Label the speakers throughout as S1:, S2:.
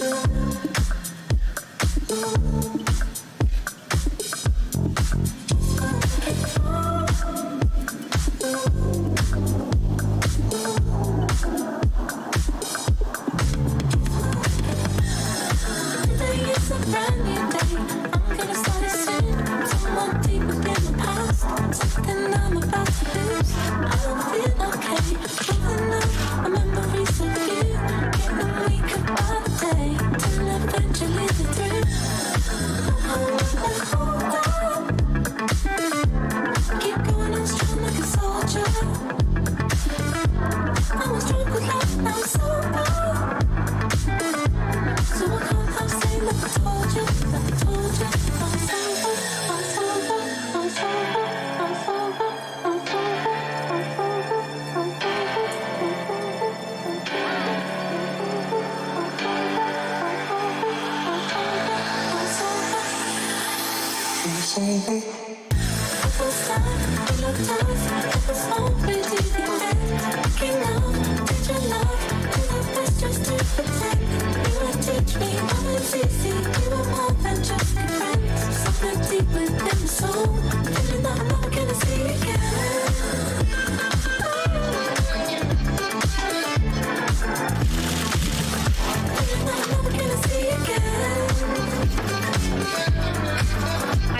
S1: I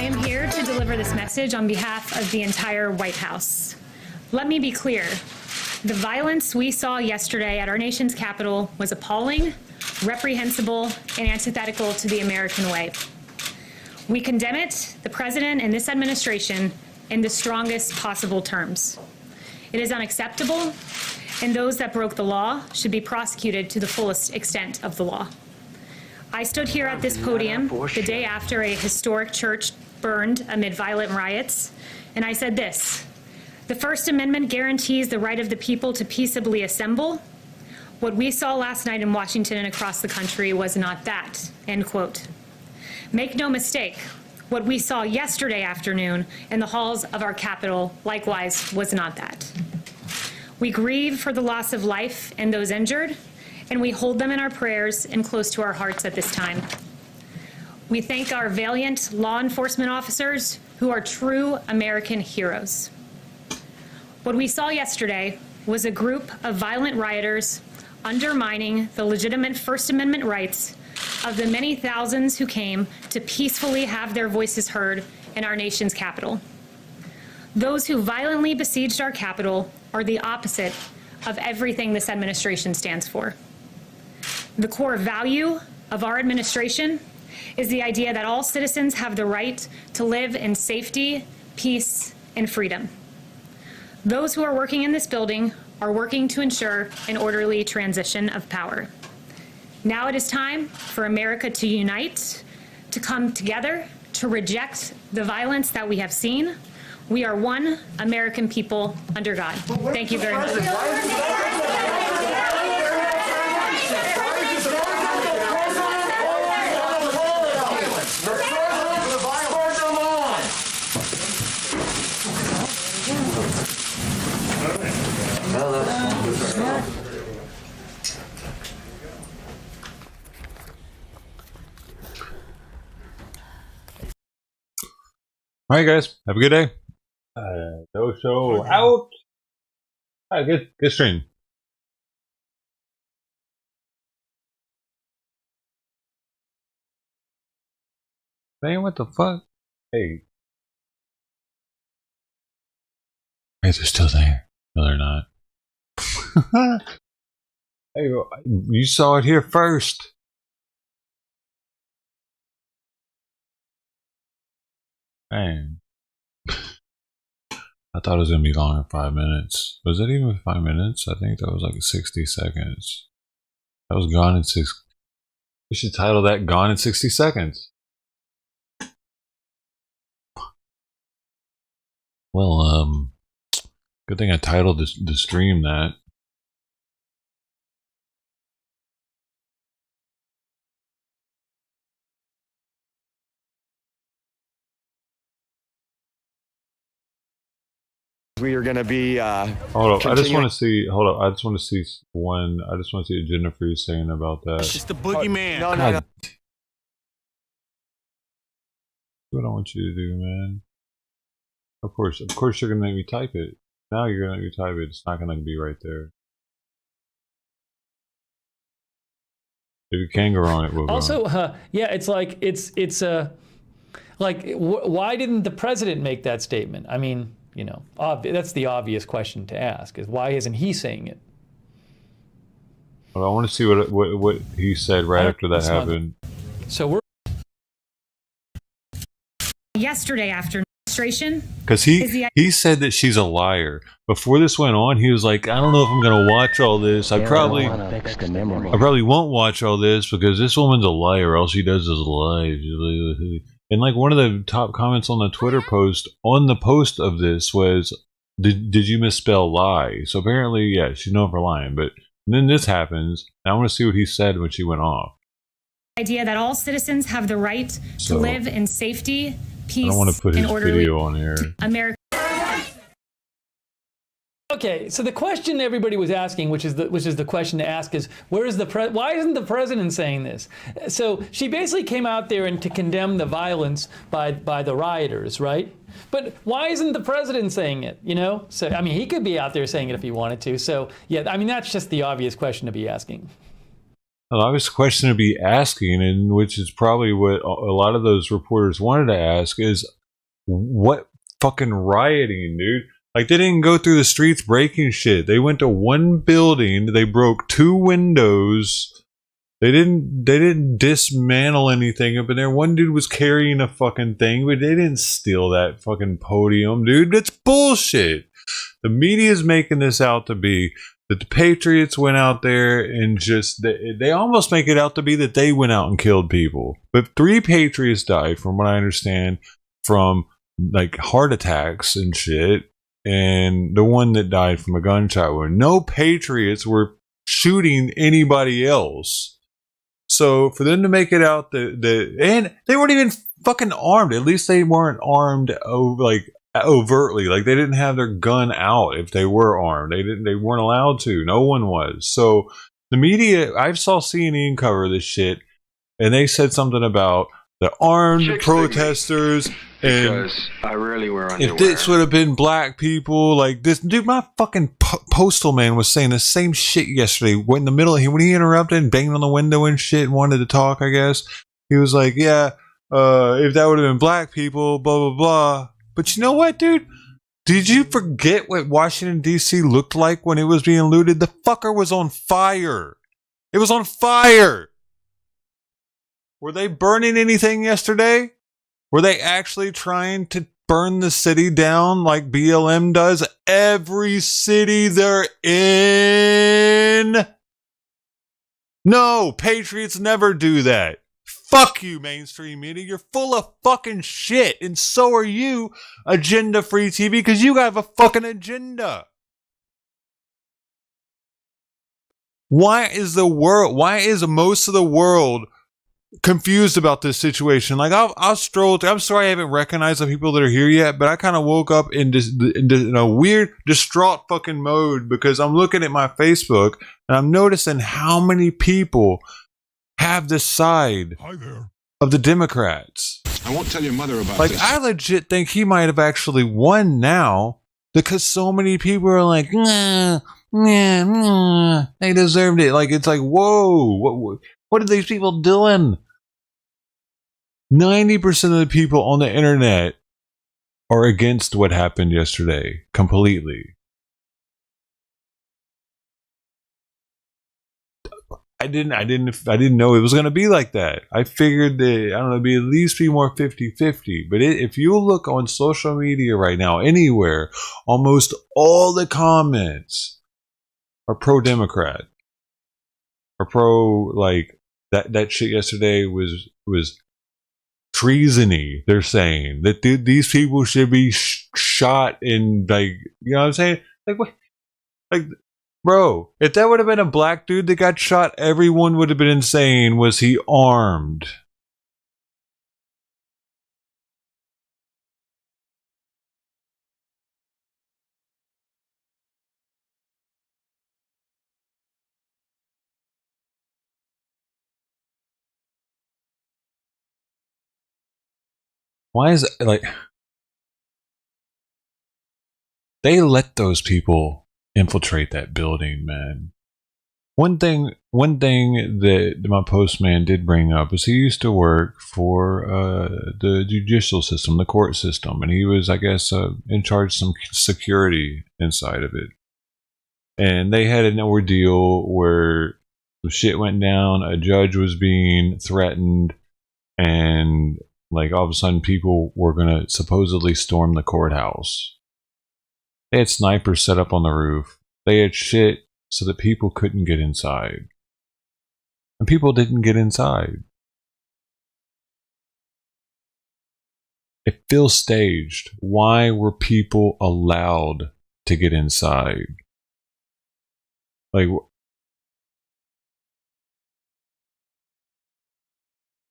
S1: am here to deliver this message on behalf of the entire White House. Let me be clear. The violence we saw yesterday at our nation's Capitol was appalling, reprehensible, and antithetical to the American way. We condemn it, the President and this administration, in the strongest possible terms. It is unacceptable, and those that broke the law should be prosecuted to the fullest extent of the law. I stood here at this podium the day after a historic church burned amid violent riots, and I said this: the First Amendment guarantees the right of the people to peaceably assemble. What we saw last night in Washington and across the country was not that, end quote. Make no mistake, what we saw yesterday afternoon in the halls of our Capitol likewise was not that. We grieve for the loss of life and those injured, and we hold them in our prayers and close to our hearts at this time. We thank our valiant law enforcement officers who are true American heroes. What we saw yesterday was a group of violent rioters undermining the legitimate First Amendment rights of the many thousands who came to peacefully have their voices heard in our nation's capital. Those who violently besieged our Capitol are the opposite of everything this administration stands for. The core value of our administration is the idea that all citizens have the right to live in safety, peace, and freedom. Those who are working in this building are working to ensure an orderly transition of power. Now it is time for America to unite, to come together, to reject the violence that we have seen. We are one American people under God. Thank you very much.
S2: All right, guys. Have a good day. No show out. Good stream. Man, what the fuck? Hey. Hey, they're still there. No, they're not. Hey, you saw it here first. Man. I thought it was going to be gone in 5 minutes. Was it even 5 minutes? I think that was like 60 seconds. That was gone in 6. We should title that Gone in 60 Seconds. Well, good thing I titled the stream that.
S3: We are going to be.
S2: Hold up. I just want to see. Hold up. I just want to see one. I just want to see what Jennifer is saying about that.
S4: It's just the boogeyman.
S3: No.
S2: What I want you to do, man. Of course, you're gonna make me type it. Now you're gonna make me type it. It's not gonna be right there. If you can go on it, we'll go
S5: Also,
S2: on.
S5: yeah, it's like why didn't the president make that statement? I mean, you know, that's the obvious question to ask: is why isn't he saying it?
S2: Well, I want to see what he said right after that happened.
S5: So we're
S1: Yesterday after demonstration,
S2: Because he said that she's a liar. Before this went on, he was like, I don't know if I'm going to watch all this. I probably won't watch all this because this woman's a liar. All she does is lie. And like one of the top comments on the Twitter post, on the post of this was, did you misspell lie? So apparently, yeah, she's known for lying. But then this happens, and I want to see what he said when she went off.
S1: idea that all citizens have the right to live in safety, peace,
S2: I don't want to put his
S1: and orderly
S2: video on here.
S1: America.
S5: okay. So the question everybody was asking, which is the question to ask, is why isn't the president saying this? So she basically came out there and to condemn the violence by the rioters, right? But why isn't the president saying it? You know, so I mean, he could be out there saying it if he wanted to. So yeah, I mean, that's just the obvious question to be asking.
S2: The obvious question to be asking, and which is probably what a lot of those reporters wanted to ask, is what fucking rioting, dude? Like, they didn't go through the streets breaking shit. They went to one building. They broke 2 windows. They didn't dismantle anything up in there. One dude was carrying a fucking thing, but they didn't steal that fucking podium, dude. That's bullshit. The media's making this out to be that the Patriots went out there and just, they almost make it out to be that they went out and killed people. But 3 Patriots died, from what I understand, from like heart attacks and shit. And the one that died from a gunshot wound. No Patriots were shooting anybody else. So for them to make it out and they weren't even fucking armed. At least they weren't armed overtly. Like, they didn't have their gun out if they were armed. They weren't allowed to. No one was. So the media, I saw CNN cover this shit, and they said something about the armed protesters.
S6: Because I really wear underwear.
S2: If this would have been black people, like this dude, my fucking postal man was saying the same shit yesterday. When he interrupted and banged on the window and shit and wanted to talk, I guess he was like, "Yeah, if that would have been black people, blah blah blah." But you know what, dude? Did you forget what Washington D.C. looked like when it was being looted? The fucker was on fire. It was on fire. Were they burning anything yesterday? Were they actually trying to burn the city down like BLM does every city they're in? No, Patriots never do that. Fuck you, mainstream media. You're full of fucking shit. And so are you, Agenda Free TV, because you have a fucking agenda. Why is most of the world confused about this situation? Like, I'll stroll through. I'm sorry I haven't recognized the people that are here yet, but I kind of woke up in a weird, distraught fucking mode because I'm looking at my Facebook and I'm noticing how many people have this side of the Democrats.
S4: I won't tell your mother about
S2: Like,
S4: this.
S2: I legit think he might have actually won now because so many people are like, nah, they deserved it. Like, it's like, whoa, what are these people doing? 90% of the people on the internet are against what happened yesterday completely. I didn't know it was going to be like that. I figured that, I don't know, it'd be at least be more 50-50. But if you look on social media right now, anywhere, almost all the comments are pro-Democrat. Or pro, like, that shit yesterday was treasony. They're saying that these people should be shot in, like, you know what I'm saying? Like, what? Like, bro, if that would have been a black dude that got shot, everyone would have been saying, was he armed? Why is it like they let those people infiltrate that building, man? One thing that my postman did bring up is he used to work for the judicial system, the court system, and he was, I guess, in charge of some security inside of it. And they had an ordeal where shit went down. A judge was being threatened, and like all of a sudden, people were gonna supposedly storm the courthouse. They had snipers set up on the roof. They had shit so that people couldn't get inside. And people didn't get inside. It feels staged. Why were people allowed to get inside? Like,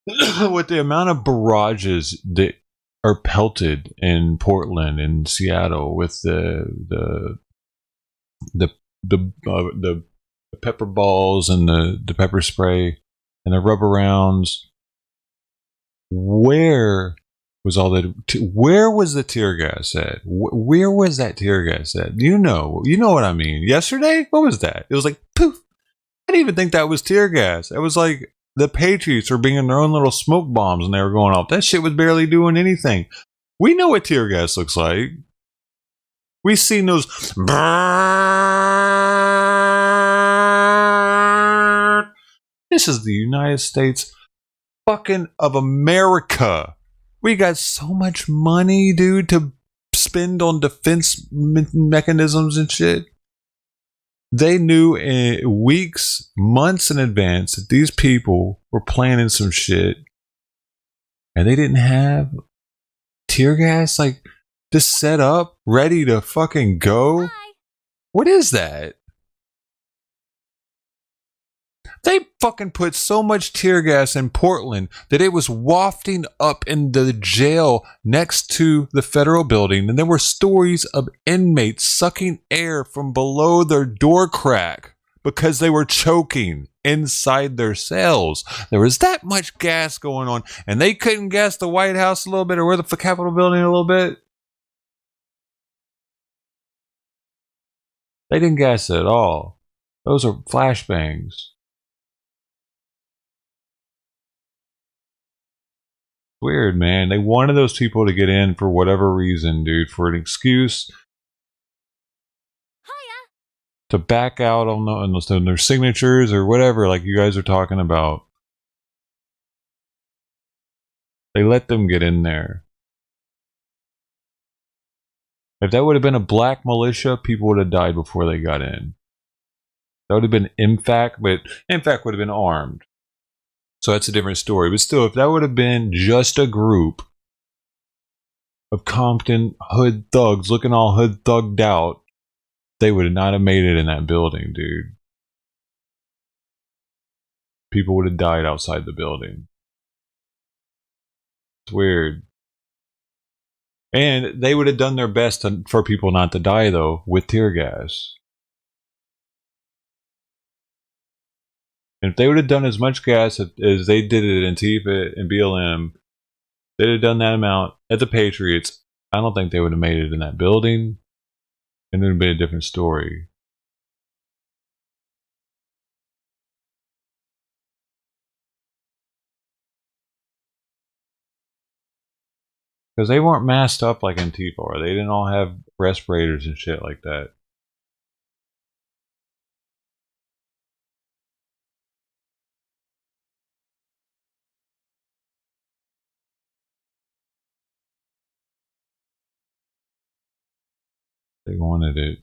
S2: with the amount of barrages that are pelted in Portland and Seattle, with the pepper balls and the pepper spray and the rubber rounds, where was all that? Where was the tear gas at? Where was that tear gas at? You know what I mean. Yesterday, what was that? It was like poof. I didn't even think that was tear gas. It was like the Patriots were bringing their own little smoke bombs and they were going off. That shit was barely doing anything. We know what tear gas looks like. We've seen those. This is the United States fucking of America. We got so much money, dude, to spend on defense mechanisms and shit. They knew in weeks, months in advance that these people were planning some shit, and they didn't have tear gas like just set up, ready to fucking go. Hi. What is that? They fucking put so much tear gas in Portland that it was wafting up in the jail next to the federal building. And there were stories of inmates sucking air from below their door crack because they were choking inside their cells. There was that much gas going on, and they couldn't gas the White House a little bit or the Capitol building a little bit. They didn't gas it at all. Those are flashbangs. Weird, man. They wanted those people to get in for whatever reason, dude, for an excuse. Hiya. To back out on their signatures or whatever, like you guys are talking about. They let them get in there. If that would have been a black militia, people would have died before they got in. That would have been MFAC, but MFAC would have been armed. So that's a different story. But still, if that would have been just a group of Compton hood thugs looking all hood thugged out, they would not have made it in that building, dude. People would have died outside the building. It's weird. And they would have done their best for people not to die, though, with tear gas. And if they would have done as much gas as they did it in Antifa and BLM, they'd have done that amount at the Patriots. I don't think they would have made it in that building. And it would have been a different story. Because they weren't masked up like Antifa are. They didn't all have respirators and shit like that. They wanted it.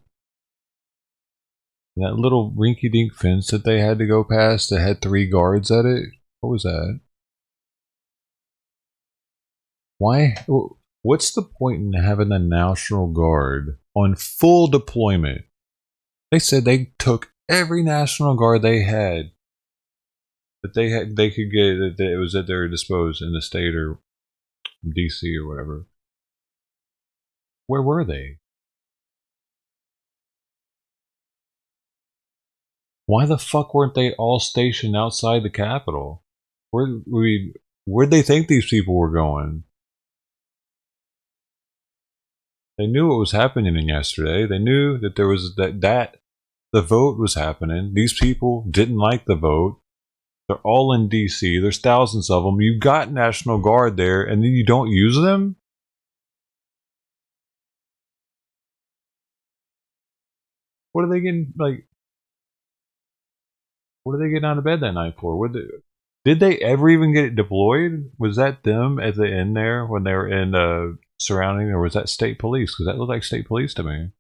S2: That little rinky-dink fence that they had to go past that had 3 guards at it. What was that? Why? What's the point in having the National Guard on full deployment? They said they took every National Guard they had that they could get, that it was at their disposal in the state or DC or whatever. Where were they? Why the fuck weren't they all stationed outside the Capitol? Where'd they think these people were going? They knew what was happening yesterday. They knew that there was that the vote was happening. These people didn't like the vote. They're all in DC. There's thousands of them. You've got National Guard there, and then you don't use them? What are they getting, like, what are they getting out of bed that night for? Did they ever even get it deployed? Was that them at the end there when they were in surrounding, or was that state police? Because that looked like state police to me.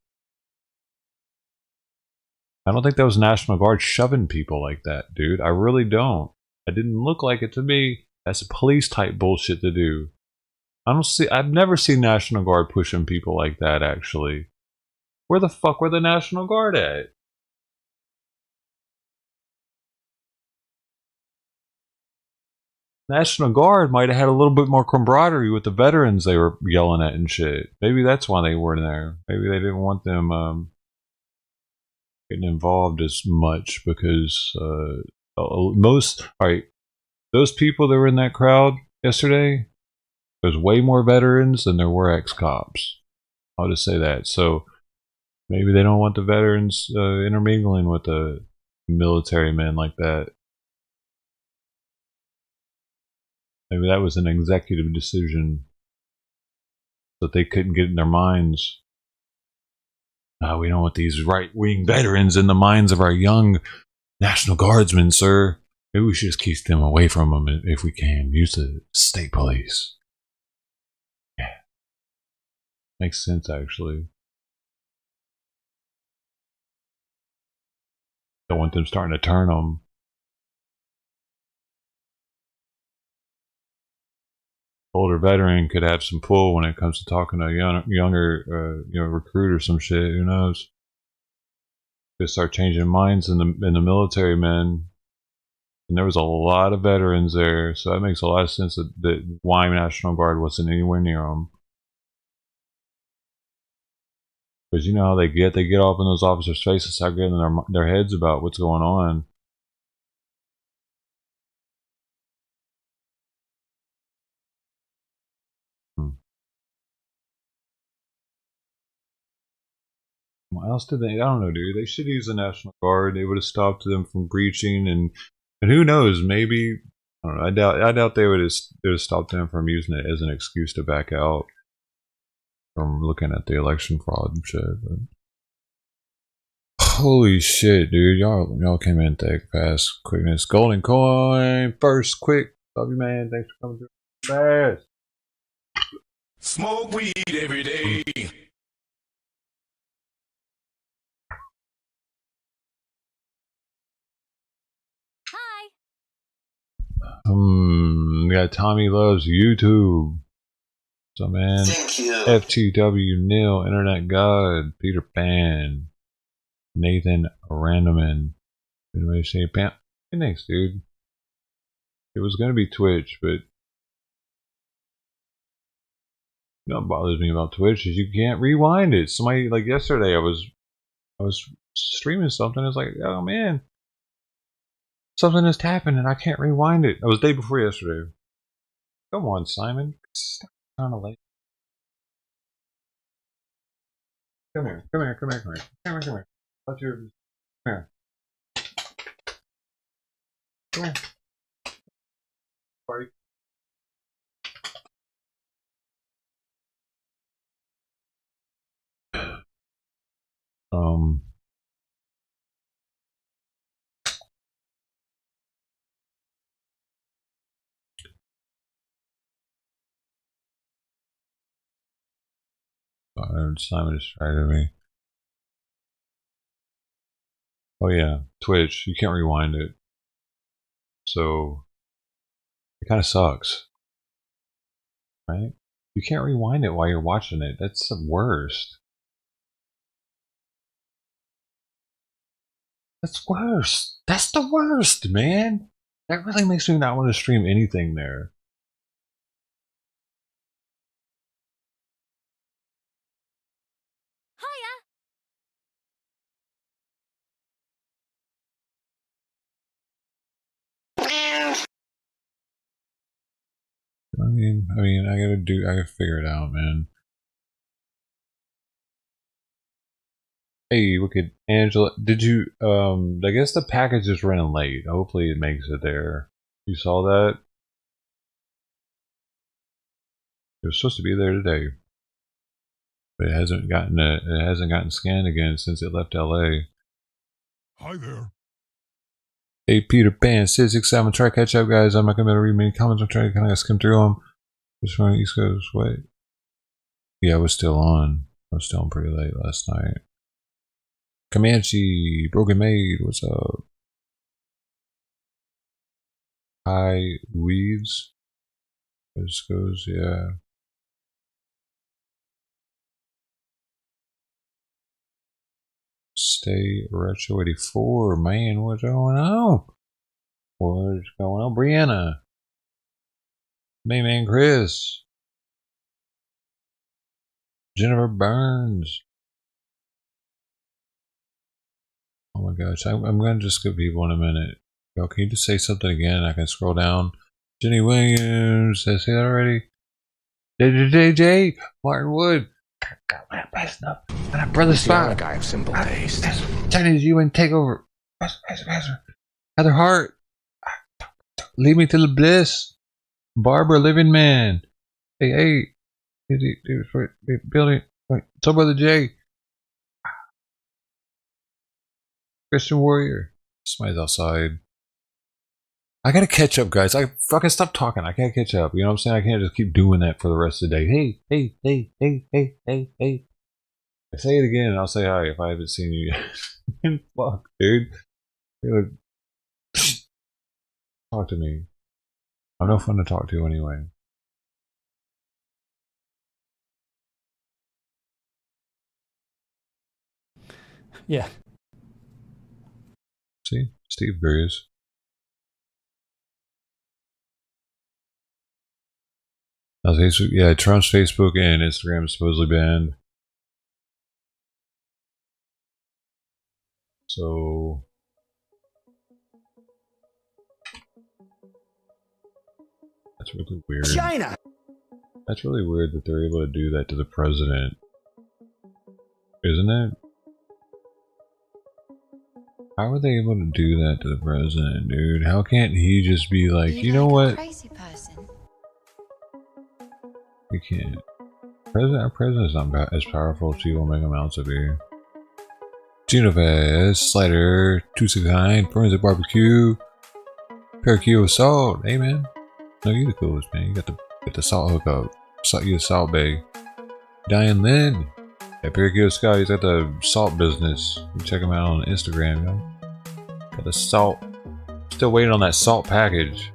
S2: I don't think that was National Guard shoving people like that, dude. I really don't. It didn't look like it to me. That's police type bullshit to do. I've never seen National Guard pushing people like that, actually. Where the fuck were the National Guard at? National Guard might have had a little bit more camaraderie with the veterans they were yelling at and shit. Maybe that's why they weren't there. Maybe they didn't want them getting involved as much because those people that were in that crowd yesterday, there's way more veterans than there were ex-cops. I'll just say that. So maybe they don't want the veterans intermingling with the military men like that. Maybe that was an executive decision that they couldn't get in their minds. No, we don't want these right-wing veterans in the minds of our young National Guardsmen, sir. Maybe we should just keep them away from them if we can. Use the state police. Yeah. Makes sense, actually. Don't want them starting to turn them. Older veteran could have some pull when it comes to talking to a younger recruit or some shit. Who knows? Could start changing minds in the military men. And there was a lot of veterans there, so that makes a lot of sense that why National Guard wasn't anywhere near them. Because you know how they get off in those officers' faces, start getting their heads about what's going on. What else did they? I don't know, dude. They should use the National Guard. They would have stopped them from breaching, and who knows? Maybe I don't know. I doubt they would have stopped them from using it as an excuse to back out from looking at the election fraud and shit. But holy shit, dude! Y'all came in thick, fast, quickness, golden coin, first, quick. Love you, man. Thanks for coming through fast.
S4: Smoke weed every day.
S2: We got Tommy Loves YouTube. So man,
S3: Thank you.
S2: FTW Nil, Internet God, Peter Pan, Nathan Randoman. Anybody say Pam? Hey, thanks, dude. It was gonna be Twitch, but you know what bothers me about Twitch is you can't rewind it. Somebody like yesterday, I was streaming something. I was like, oh man. Something just happened and I can't rewind it. It was the day before yesterday. Come on, Simon. Stop kind of late. Come here. What's your... Come here. Come here. Party. Simon distracted me. Oh yeah, Twitch. You can't rewind it. So it kind of sucks. Right? You can't rewind it while you're watching it. That's the worst. That's worse. That's the worst, man. That really makes me not want to stream anything there. I mean, I gotta figure it out, man. Hey, wicked Angela, did you? I guess the package is running late. Hopefully, it makes it there. You saw that? It was supposed to be there today, but it hasn't gotten scanned again since it left LA.
S4: Hi there.
S2: Hey, Peter Pan, 667. Try to catch up, guys. I'm not gonna be able to read many comments. I'm trying to kind of skim through them. Just from East Coast. Wait. Yeah, I was still on. I was still on pretty late last night. Comanche, Broken Maid, what's up? Hi, Weeds. This goes, yeah. Stay Retro 84. Man, what's going on? What's going on? Brianna. Man, Chris. Jennifer Burns. Oh my gosh, I'm going to just give people in a minute. Yo, can you just say something again? I can scroll down. Jenny Williams, did I say that already? JJ, Martin Wood. Brother Spot.
S4: A guy of simple taste.
S2: Chinese UN takeover. Heather Hart. Lead me to the bliss. Barbara Living Man. Hey. Building. So Brother Jay. Christian Warrior. Somebody's outside. I gotta catch up, guys. I fucking stop talking. I can't catch up. You know what I'm saying? I can't just keep doing that for the rest of the day. Hey. I say it again and I'll say hi if I haven't seen you yet. Fuck, dude. Talk to me. I'm no fun to talk to anyway.
S5: Yeah.
S2: See? Steve agrees. Facebook, yeah, Trump's Facebook and Instagram is supposedly banned. So that's really weird.
S4: China.
S2: That's really weird that they're able to do that to the president. Isn't it? How are they able to do that to the president, dude? How can't he just be like, you know what?
S3: Crazy person.
S2: We can't. Our president's not as powerful as people make him out to be. Genovese, Slider, 269, Forensic Barbecue, Parakeet with salt. Hey man, no, you the coolest man. You got the salt hookup. You the Salt Bay. Diane Lynn. Yeah, Parakeet Scott. He's got the salt business. You check him out on Instagram, yo. Got the salt. Still waiting on that salt package.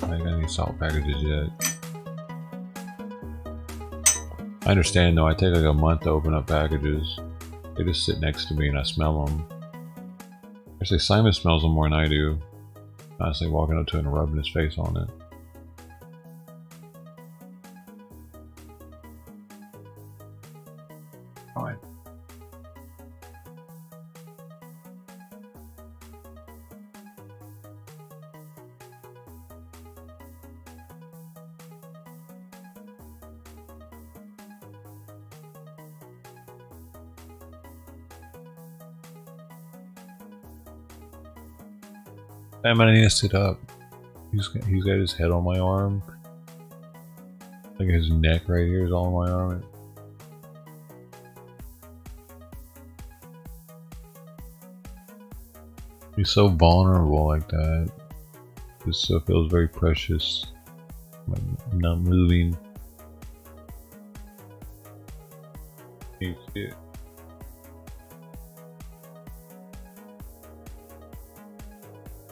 S2: I ain't got any salt packages yet. I understand though, I take like a month to open up packages. They just sit next to me and I smell them. Actually, Simon smells them more than I do. Honestly, walking up to it and rubbing his face on it. Fine. I'm gonna need to sit up. He's got his head on my arm. Like his neck right here is all on my arm. He's so vulnerable like that. This stuff feels very precious. I'm not moving. You see it.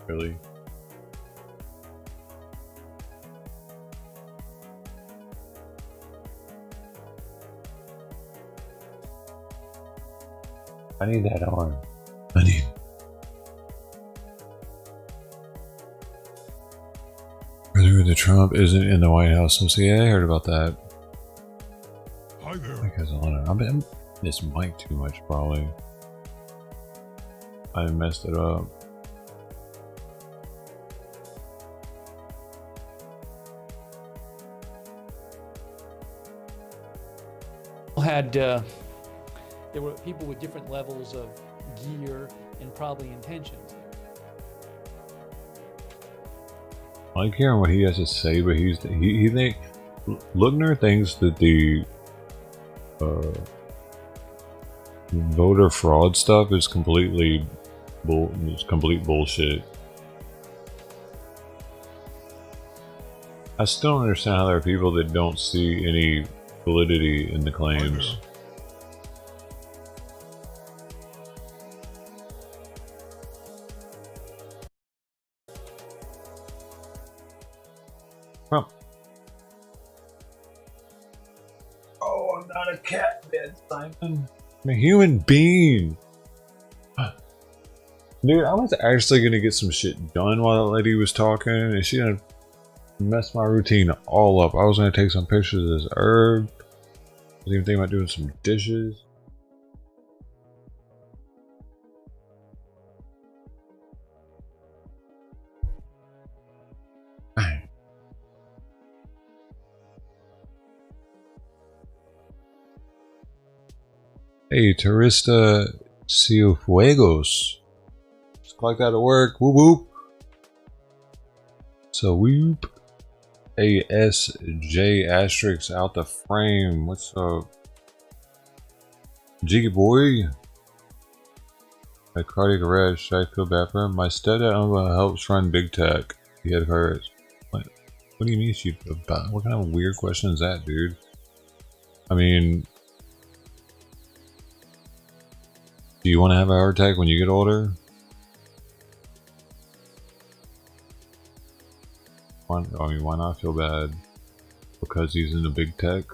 S2: Really? I need that arm. I need. President Trump isn't in the White House. So yeah, I heard about that.
S4: Hi there.
S2: Because I'm this mic too much probably. I messed it up.
S5: Had there were people with different levels of gear and probably intentions.
S2: I like hearing what he has to say, but he think Lugner thinks that the voter fraud stuff is complete bullshit. I still don't understand how there are people that don't see any validity in the claims. Well. Oh, I'm not a cat, man, Simon. I'm a human being. Dude, I was actually gonna get some shit done while that lady was talking, and she done messed my routine all up. I was gonna take some pictures of this herb. I was even thinking about doing some dishes. Hey, Turista Cienfuegos. Just collect out of work. Whoop whoop. So whoop. ASJ asterisk out the frame. What's up? Jiggy boy. My cardiac arrest. I feel bad for him. My stepdad helps run big tech. He had hers. What do you mean she feel bad? What kind of weird question is that, dude? I mean, do you want to have a heart attack when you get older? Why not feel bad? Because he's in the big tech?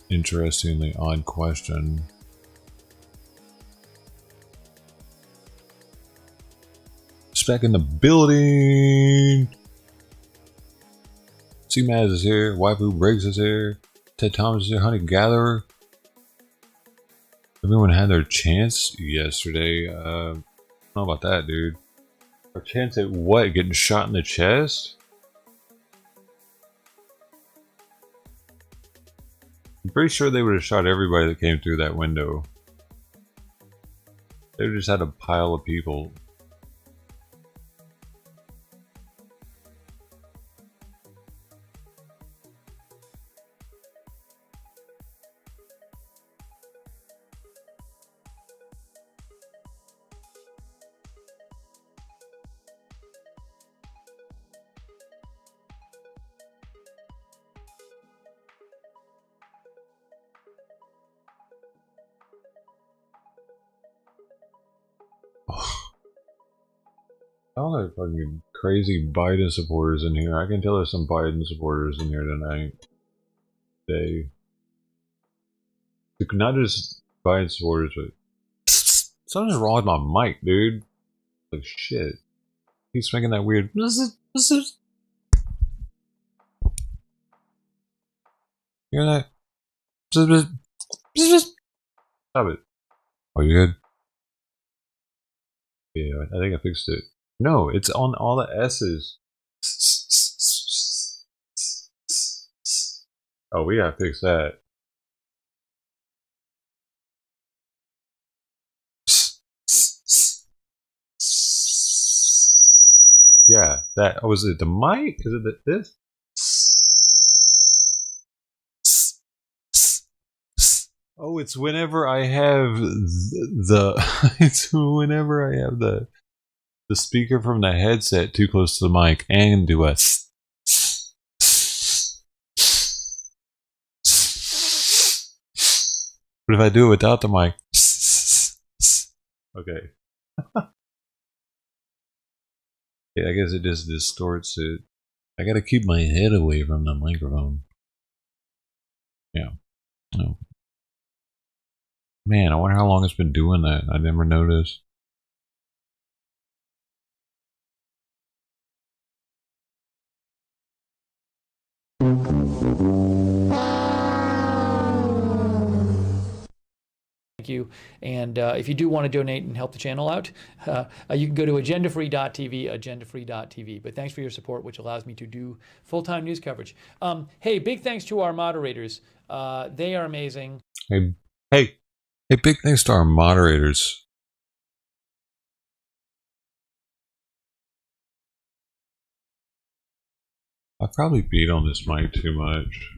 S2: Interestingly odd question. Back in the building. C-Maz is here. Waifu Briggs is here. Ted Thomas is here. Honey Gatherer. Everyone had their chance yesterday. I don't know about that, dude. Our chance at what? Getting shot in the chest? I'm pretty sure they would have shot everybody that came through that window. They just had a pile of people. All the fucking crazy Biden supporters in here. I can tell there's some Biden supporters in here tonight. Not just Biden supporters, but something's wrong with my mic, dude. Like shit. He's making that weird. Hear that? Stop it. Are you good? Yeah, I think I fixed it. No, it's on all the S's. Oh, we gotta fix that. Yeah, that was it. The mic? Is it this? Oh, it's whenever I have it's whenever I have the speaker from the headset too close to the mic and do a but if I do it without the mic okay. Yeah, I guess it just distorts it. I gotta keep my head away from the microphone. Yeah. No. Man, I wonder how long it's been doing that. I never noticed.
S5: thank you. And if you do want to donate and help the channel out, you can go to agendafree.tv, agendafree.tv. But thanks for your support, which allows me to do full-time news coverage. Hey, big thanks to our moderators. They are amazing.
S2: Hey, big thanks to our moderators. I probably beat on this mic too much.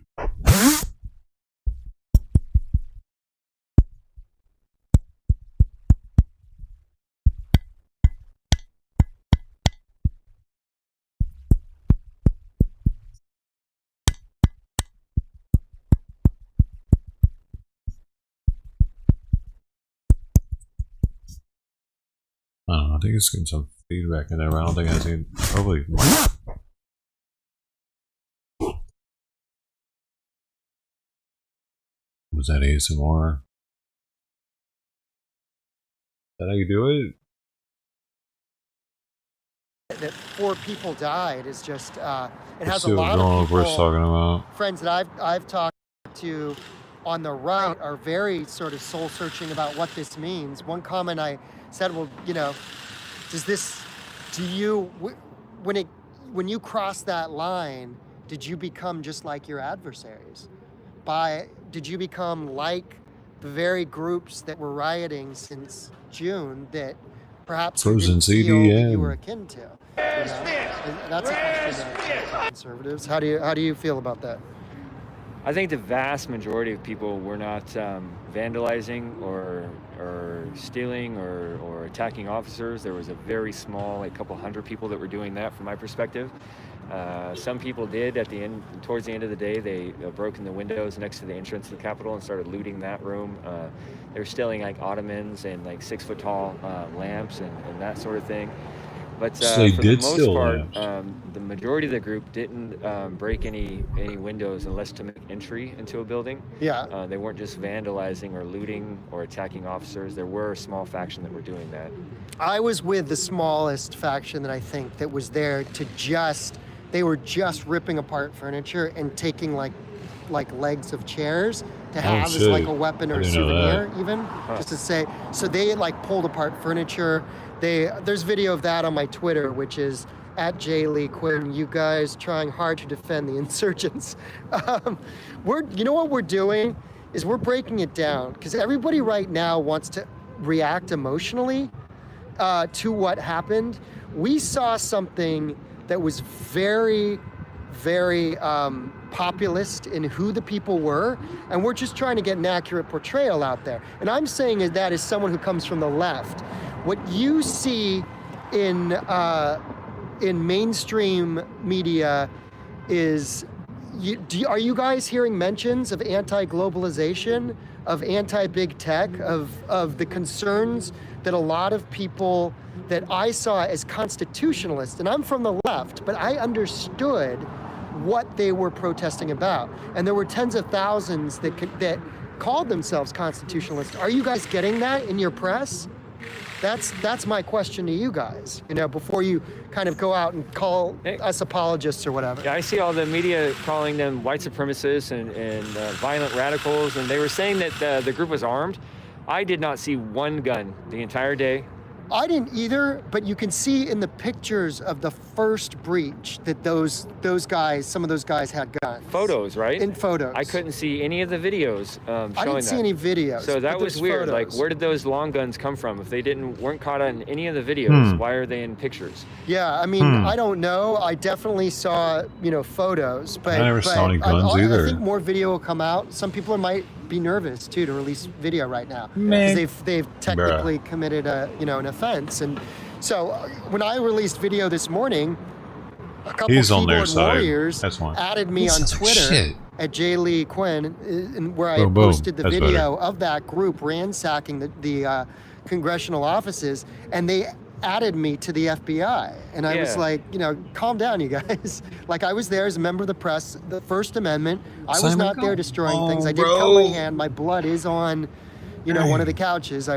S2: I don't know, I think it's getting some feedback in there, but I don't think I see probably. Was that ASMR? Is that how you do it?
S3: That 4 people died is just it has
S2: Let's
S3: a
S2: see
S3: lot
S2: what
S3: of
S2: we're
S3: people,
S2: talking about.
S3: friends that I've talked to on the right are very sort of soul searching about what this means. One comment I said, well, you know, when you cross that line, did you become just like your adversaries? Did you become like the very groups that were rioting since June that perhaps you
S2: Frozen
S3: didn't feel that
S2: CDN.
S3: you were akin to? You know? And that's a question to conservatives. How do you feel about that?
S7: I think the vast majority of people were not vandalizing or stealing or attacking officers. There was a very small, like, couple hundred people that were doing that, from my perspective. Some people did towards the end of the day. They broke in the windows next to the entrance to the Capitol and started looting that room. They were stealing like ottomans and like 6-foot-tall lamps and that sort of thing. But
S2: So they
S7: for
S2: did
S7: the most
S2: steal
S7: part,
S2: lamps.
S7: the majority of the group didn't break any windows unless to make entry into a building.
S3: Yeah.
S7: They weren't just vandalizing or looting or attacking officers. There were a small faction that were doing that.
S3: I was with the smallest faction that I think that was there to they were just ripping apart furniture and taking like legs of chairs to have as like a weapon or a souvenir, even just to say. So they like pulled apart furniture. There's video of that on my Twitter, which is at J. Lee Quinn. You guys trying hard to defend the insurgents. You know what we're doing is we're breaking it down because everybody right now wants to react emotionally to what happened. We saw something that was very, very populist in who the people were, and we're just trying to get an accurate portrayal out there. And I'm saying that as someone who comes from the left. What you see in mainstream media is, are you guys hearing mentions of anti-globalization, of anti-big tech, of the concerns that a lot of people that I saw as constitutionalists, and I'm from the left, but I understood what they were protesting about. And there were tens of thousands that called themselves constitutionalists. Are you guys getting that in your press? That's my question to you guys, you know, before you kind of go out and call us apologists or whatever.
S7: Yeah, I see all the media calling them white supremacists and violent radicals, and they were saying that the group was armed. I did not see one gun the entire day.
S3: I didn't either, but you can see in the pictures of the first breach that those guys, some of those guys had guns.
S7: Photos, right?
S3: In photos.
S7: I couldn't see any of the videos showing that.
S3: I didn't see any videos.
S7: So that
S3: but
S7: was
S3: there's
S7: weird.
S3: photos.
S7: Like, where did those long guns come from? If they weren't caught on any of the videos, why are they in pictures?
S3: Yeah, I mean, I don't know. I definitely saw, photos, but
S2: I never saw any guns either.
S3: I think more video will come out. Some people might be nervous too to release video right now because they've technically committed an offense. And so when I released video this morning, a couple keyboard warriors added me on Twitter at J. Lee Quinn, where I posted the video of that group ransacking the congressional offices, and they added me to the FBI. And I was like, calm down, you guys. Like, I was there as a member of the press, the First Amendment. I was not there destroying things. I did cut my hand. My blood is on, one of the couches.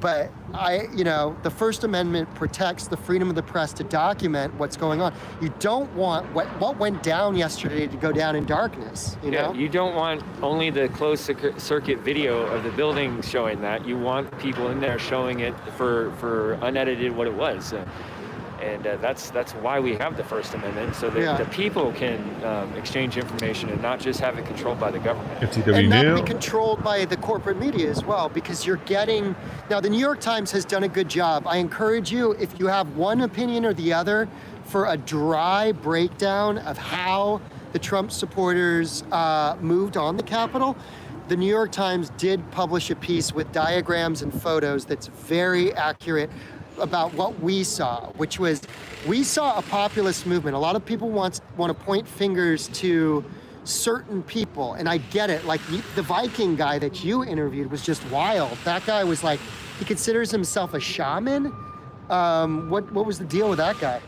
S3: But the First Amendment protects the freedom of the press to document what's going on. You don't want what went down yesterday to go down in darkness. You know?
S7: You don't want only the closed circuit video of the building showing that. You want people in there showing it for unedited what it was. And that's why we have the First Amendment, so that the people can exchange information and not just have it controlled by the government.
S2: FTW
S3: and not
S2: New.
S3: be controlled by the corporate media as well, because you're getting... Now, the New York Times has done a good job. I encourage you, if you have one opinion or the other, for a dry breakdown of how the Trump supporters moved on the Capitol. The New York Times did publish a piece with diagrams and photos that's very accurate about what we saw, which was, we saw a populist movement. A lot of people want to point fingers to certain people, and I get it. Like the Viking guy that you interviewed was just wild. That guy was like, he considers himself a shaman. What was the deal with that guy?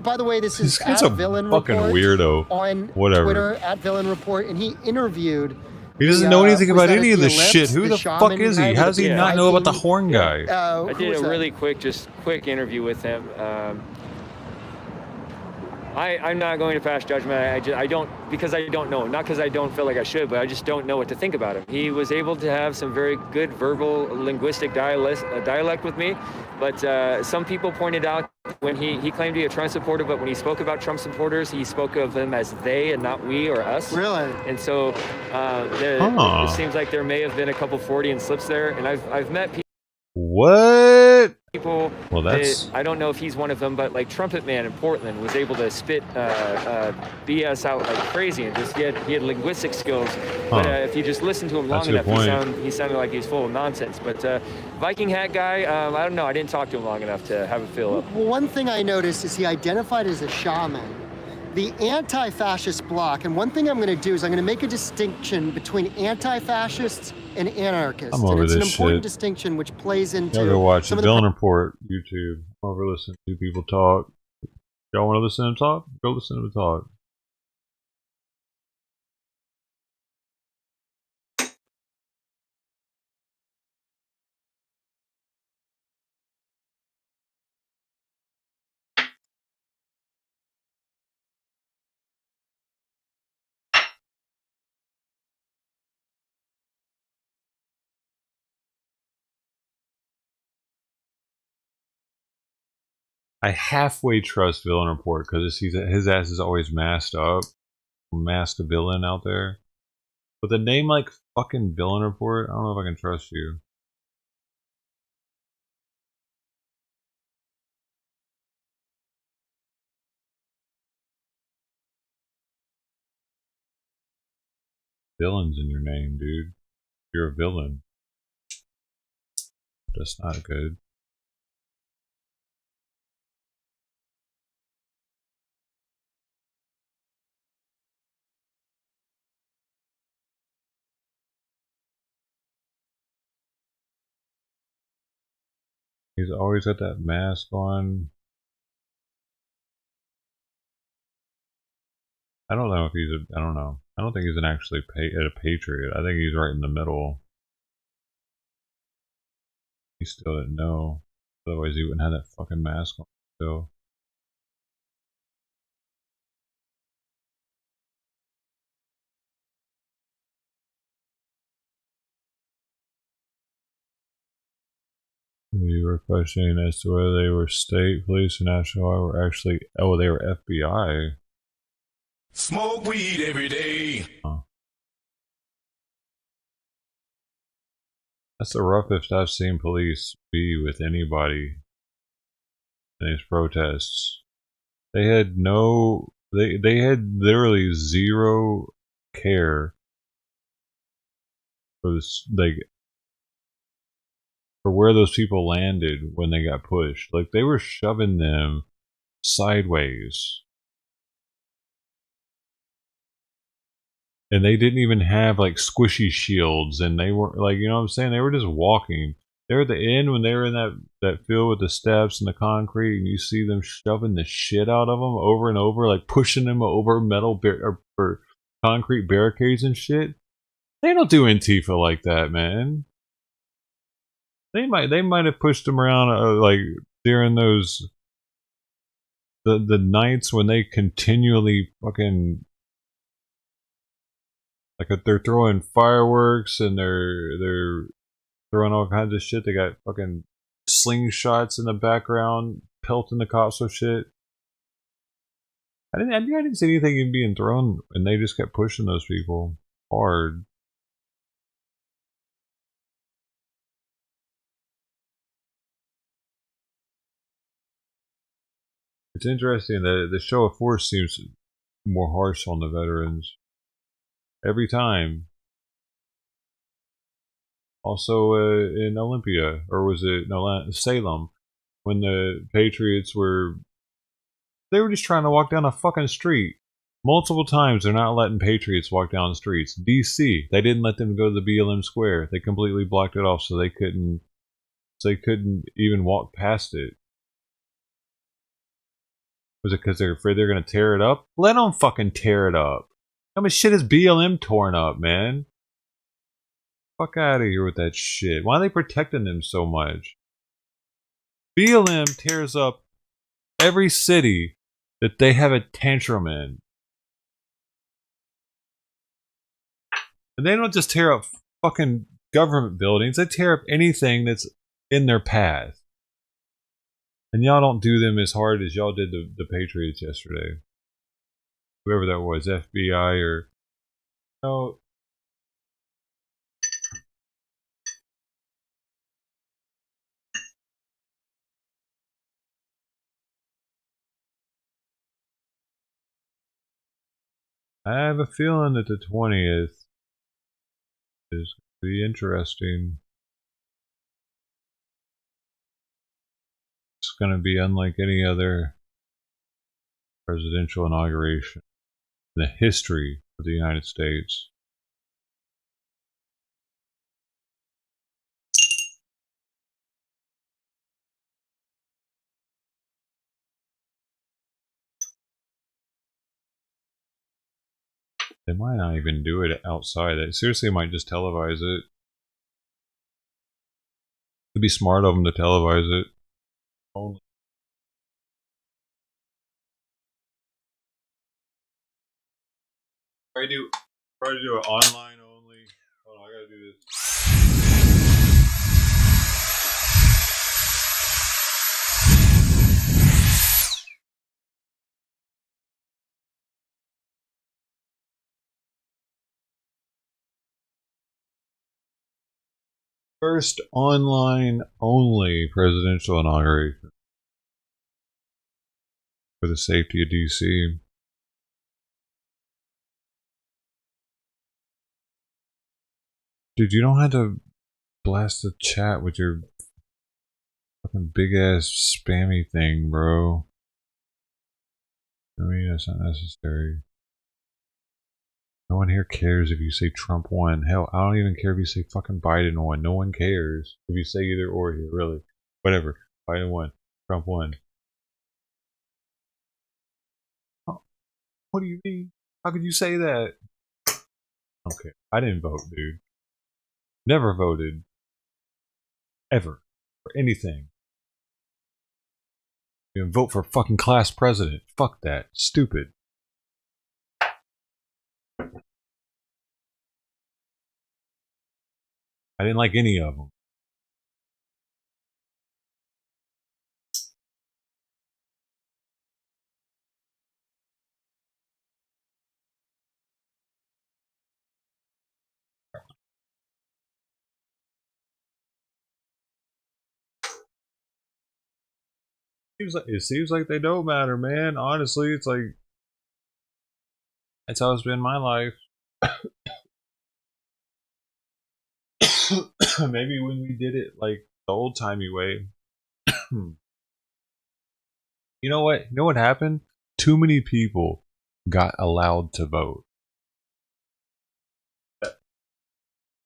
S3: By the way, this is
S2: He's
S3: at
S2: a
S3: Villain
S2: fucking
S3: Report
S2: weirdo.
S3: on
S2: Whatever.
S3: Twitter at Villain Report, and he interviewed.
S2: He doesn't know anything
S3: was
S2: about
S3: that
S2: any
S3: at
S2: of
S3: the
S2: this
S3: Ellipse,
S2: shit. Who the fuck
S3: shaman
S2: is he?
S3: guy
S2: How
S3: with
S2: does he
S3: the
S2: not know about the
S3: Viking-
S2: horn guy?
S7: I
S3: who
S7: did
S3: was
S7: a
S3: that?
S7: really quick interview with him. I'm not going to pass judgment. I don't, because I don't know. Not because I don't feel like I should, but I just don't know what to think about him. He was able to have some very good verbal linguistic dialect with me, but some people pointed out when he claimed to be a Trump supporter, but when he spoke about Trump supporters, he spoke of them as they and not we or us.
S3: Really?
S7: And so it seems like there may have been a couple Freudian slips there, and I've met
S2: What?
S7: people.
S2: Well, that's...
S7: I don't know if he's one of them, but like Trumpet Man in Portland was able to spit BS out like crazy, and just he had linguistic skills. But if you just listen to him long
S2: That's a good
S7: enough,
S2: point.
S7: he sounded like he's full of nonsense. But Viking hat guy, I don't know. I didn't talk to him long enough to have a feel up.
S3: Well, one thing I noticed is he identified as a shaman. The anti-fascist bloc, and one thing I'm going to do is I'm going to make a distinction between anti-fascists and anarchists.
S2: I'm over
S3: and it's an
S2: this
S3: important
S2: shit.
S3: distinction which plays into
S2: Y'all go watch the
S3: some of the
S2: Villain Report YouTube. I'm over listening to people talk. Y'all want to listen to them talk? Go listen to them talk. I halfway trust Villain Report because his ass is always masked up, masked villain out there. With a name like fucking Villain Report, I don't know if I can trust you. Villain's in your name, dude. You're a villain. That's not good. He's always got that mask on. I don't know if he's a... I don't know. I don't think he's actually a patriot. I think he's right in the middle. He still didn't know. Otherwise he wouldn't have that fucking mask on still. You were questioning as to whether they were state police or national or actually... Oh, they were FBI.
S4: Smoke weed every day.
S2: Huh. That's the roughest I've seen police be with anybody in these protests. They had no... They had literally zero care for this, like, for where those people landed when they got pushed. Like, they were shoving them sideways. And they didn't even have, like, squishy shields, and they weren't, like, you know what I'm saying? They were just walking. They were at the end when they were in that field with the steps and the concrete, and you see them shoving the shit out of them over and over, like, pushing them over metal or concrete barricades and shit. They don't do Antifa like that, man. They might have pushed them around like during those the nights when they continually fucking like if they're throwing fireworks and they're throwing all kinds of shit. They got fucking slingshots in the background, pelting the cops with shit. I didn't see anything even being thrown, and they just kept pushing those people hard. It's interesting that the show of force seems more harsh on the veterans every time. Also in Olympia, or was it Salem, when the Patriots were just trying to walk down a fucking street. Multiple times they're not letting Patriots walk down the streets. DC, they didn't let them go to the BLM Square. They completely blocked it off so they couldn't even walk past it. Was it because they're afraid they're going to tear it up? Let them fucking tear it up. How much shit is BLM torn up, man? Fuck out of here with that shit. Why are they protecting them so much? BLM tears up every city that they have a tantrum in. And they don't just tear up fucking government buildings. They tear up anything that's in their path. And y'all don't do them as hard as y'all did the Patriots yesterday. Whoever that was, FBI or... No. I have a feeling that the 20th is going to be interesting. It's going to be unlike any other presidential inauguration in the history of the United States. They might not even do it outside. They seriously might just televise it. It'd be smart of them to televise it. Only. Try to do it online only. Hold on, I gotta do this. First online only presidential inauguration for the safety of DC. Dude, you don't have to blast the chat with your fucking big ass spammy thing, bro. I mean, that's not necessary. No one here cares if you say Trump won. Hell, I don't even care if you say fucking Biden won. No one cares if you say either or here, really. Whatever. Biden won. Trump won. Oh, what do you mean? How could you say that? Okay, I didn't vote, dude. Never voted. Ever. For anything. You can vote for fucking class president. Fuck that. Stupid. I didn't like any of them. It seems like they don't matter, man. Honestly, it's like that's how it's been my life. Maybe when we did it like the old timey way. You know what? You know what happened? Too many people got allowed to vote.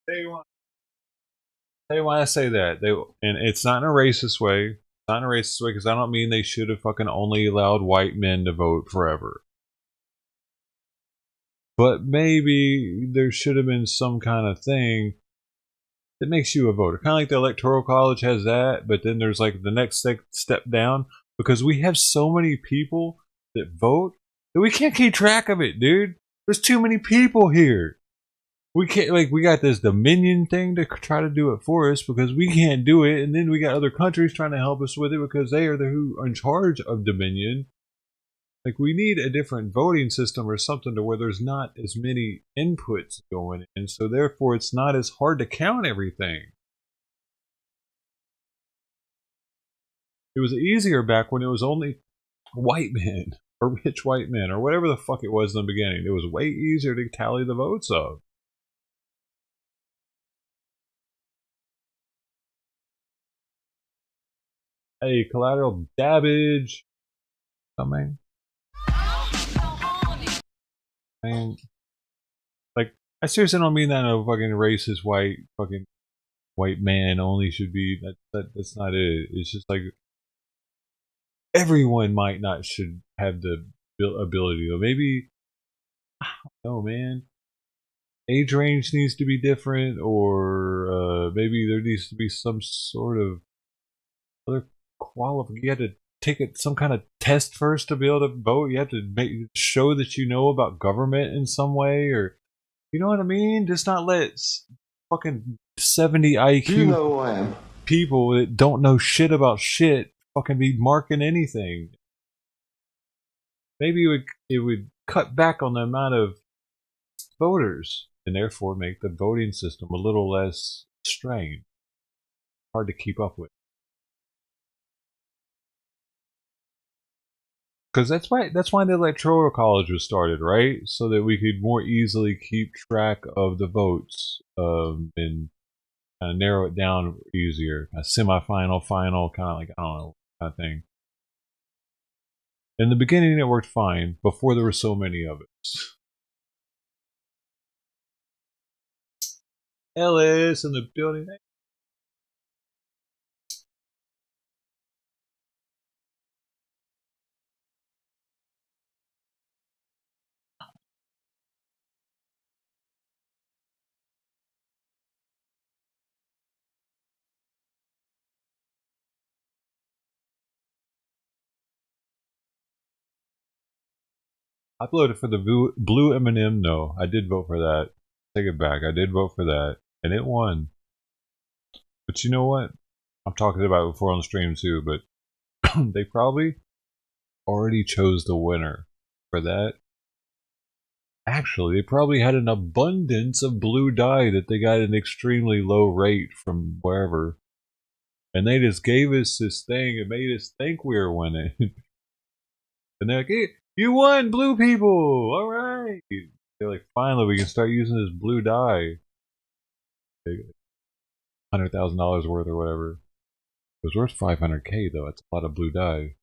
S2: They want to say that and it's not in a racist way. It's not in a racist way because I don't mean they should have fucking only allowed white men to vote forever. But maybe there should have been some kind of thing that makes you a voter. Kind of like the Electoral College has that, but then there's like the next step down because we have so many people that vote that we can't keep track of it, dude. There's too many people here. We can't, like, we got this Dominion thing to try to do it for us because we can't do it, and then we got other countries trying to help us with it because they are the who are in charge of Dominion. Like, we need a different voting system or something to where there's not as many inputs going in, so therefore it's not as hard to count everything. It was easier back when it was only white men or rich white men or whatever the fuck it was in the beginning. It was way easier to tally the votes of. Hey, collateral damage. Something. Man, like, I seriously don't mean that in a fucking racist white man only should be. That's not it. It's just like everyone might not should have the ability, or maybe I don't know, man. Age range needs to be different, or maybe there needs to be some sort of other qualification. You have to take some kind of test first to be able to vote. You have to show that you know about government in some way, or you know what I mean. Just not let fucking 70 IQ people that don't know shit about shit fucking be marking anything. Maybe it would cut back on the amount of voters and therefore make the voting system a little less strained, hard to keep up with. Because that's why the Electoral College was started, right? So that we could more easily keep track of the votes and kind of narrow it down easier. A semifinal, final, kind of like, I don't know, kind of thing. In the beginning, it worked fine before there were so many of us. Ellis in the building. I voted for the blue M&M. No, I did vote for that. Take it back. I did vote for that, and it won. But you know what? I've talked about it before on the stream too, but they probably already chose the winner for that. Actually, they probably had an abundance of blue dye that they got at an extremely low rate from wherever. And they just gave us this thing and made us think we were winning. And they're like, hey, you won, blue people! Alright! They're like, finally, we can start using this blue dye. $100,000 worth or whatever. It was worth $500K though. It's a lot of blue dye.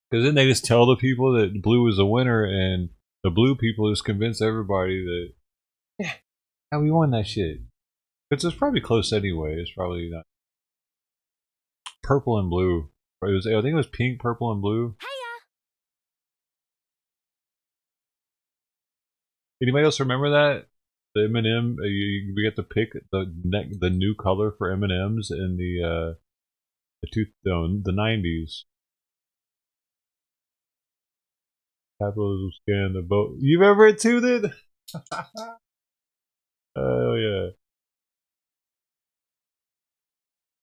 S2: Because then they just tell the people that blue is a winner, and the blue people just convince everybody that, yeah, how we won that shit. Because it's probably close anyway. It's probably not. Purple and blue. I think it was pink, purple, and blue. Anybody else remember that? The M&M, we get to pick the new color for M&Ms in the 90s. Capitalism scan the vote. You remember it too, then? Oh yeah.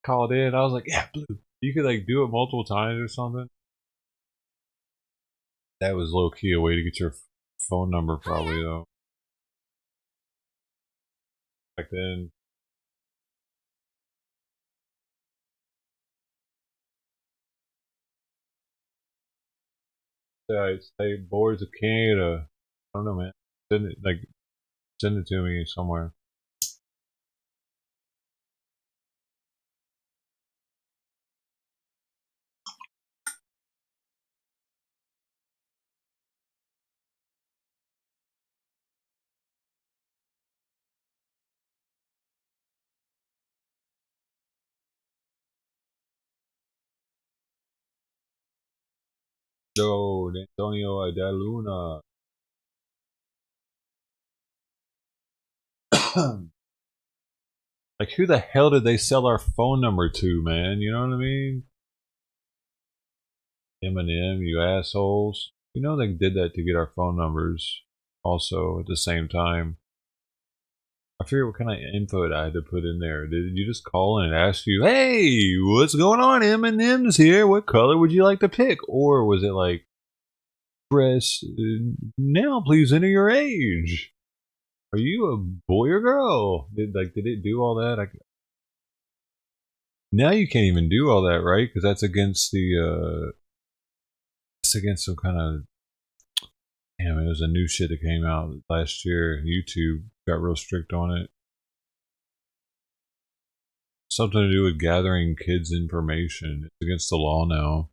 S2: Called in. I was like, yeah, blue. You could like do it multiple times or something. That was low key a way to get your phone number, probably though. Back then. State Boards of Canada. I don't know, man. Send it to me somewhere. Yo, Antonio Adaluna. Like, who the hell did they sell our phone number to, man? You know what I mean? Eminem, you assholes. You know they did that to get our phone numbers also at the same time. I forget what kind of info I had to put in there. Did you just call and ask you, hey, what's going on? Eminem's here. What color would you like to pick? Or was it like, press now, please enter your age. Are you a boy or girl? Did it do all that? Now you can't even do all that, right? Because that's against the it's against some kind of, damn, it was a new shit that came out last year. YouTube got real strict on it. Something to do with gathering kids' information. It's against the law now.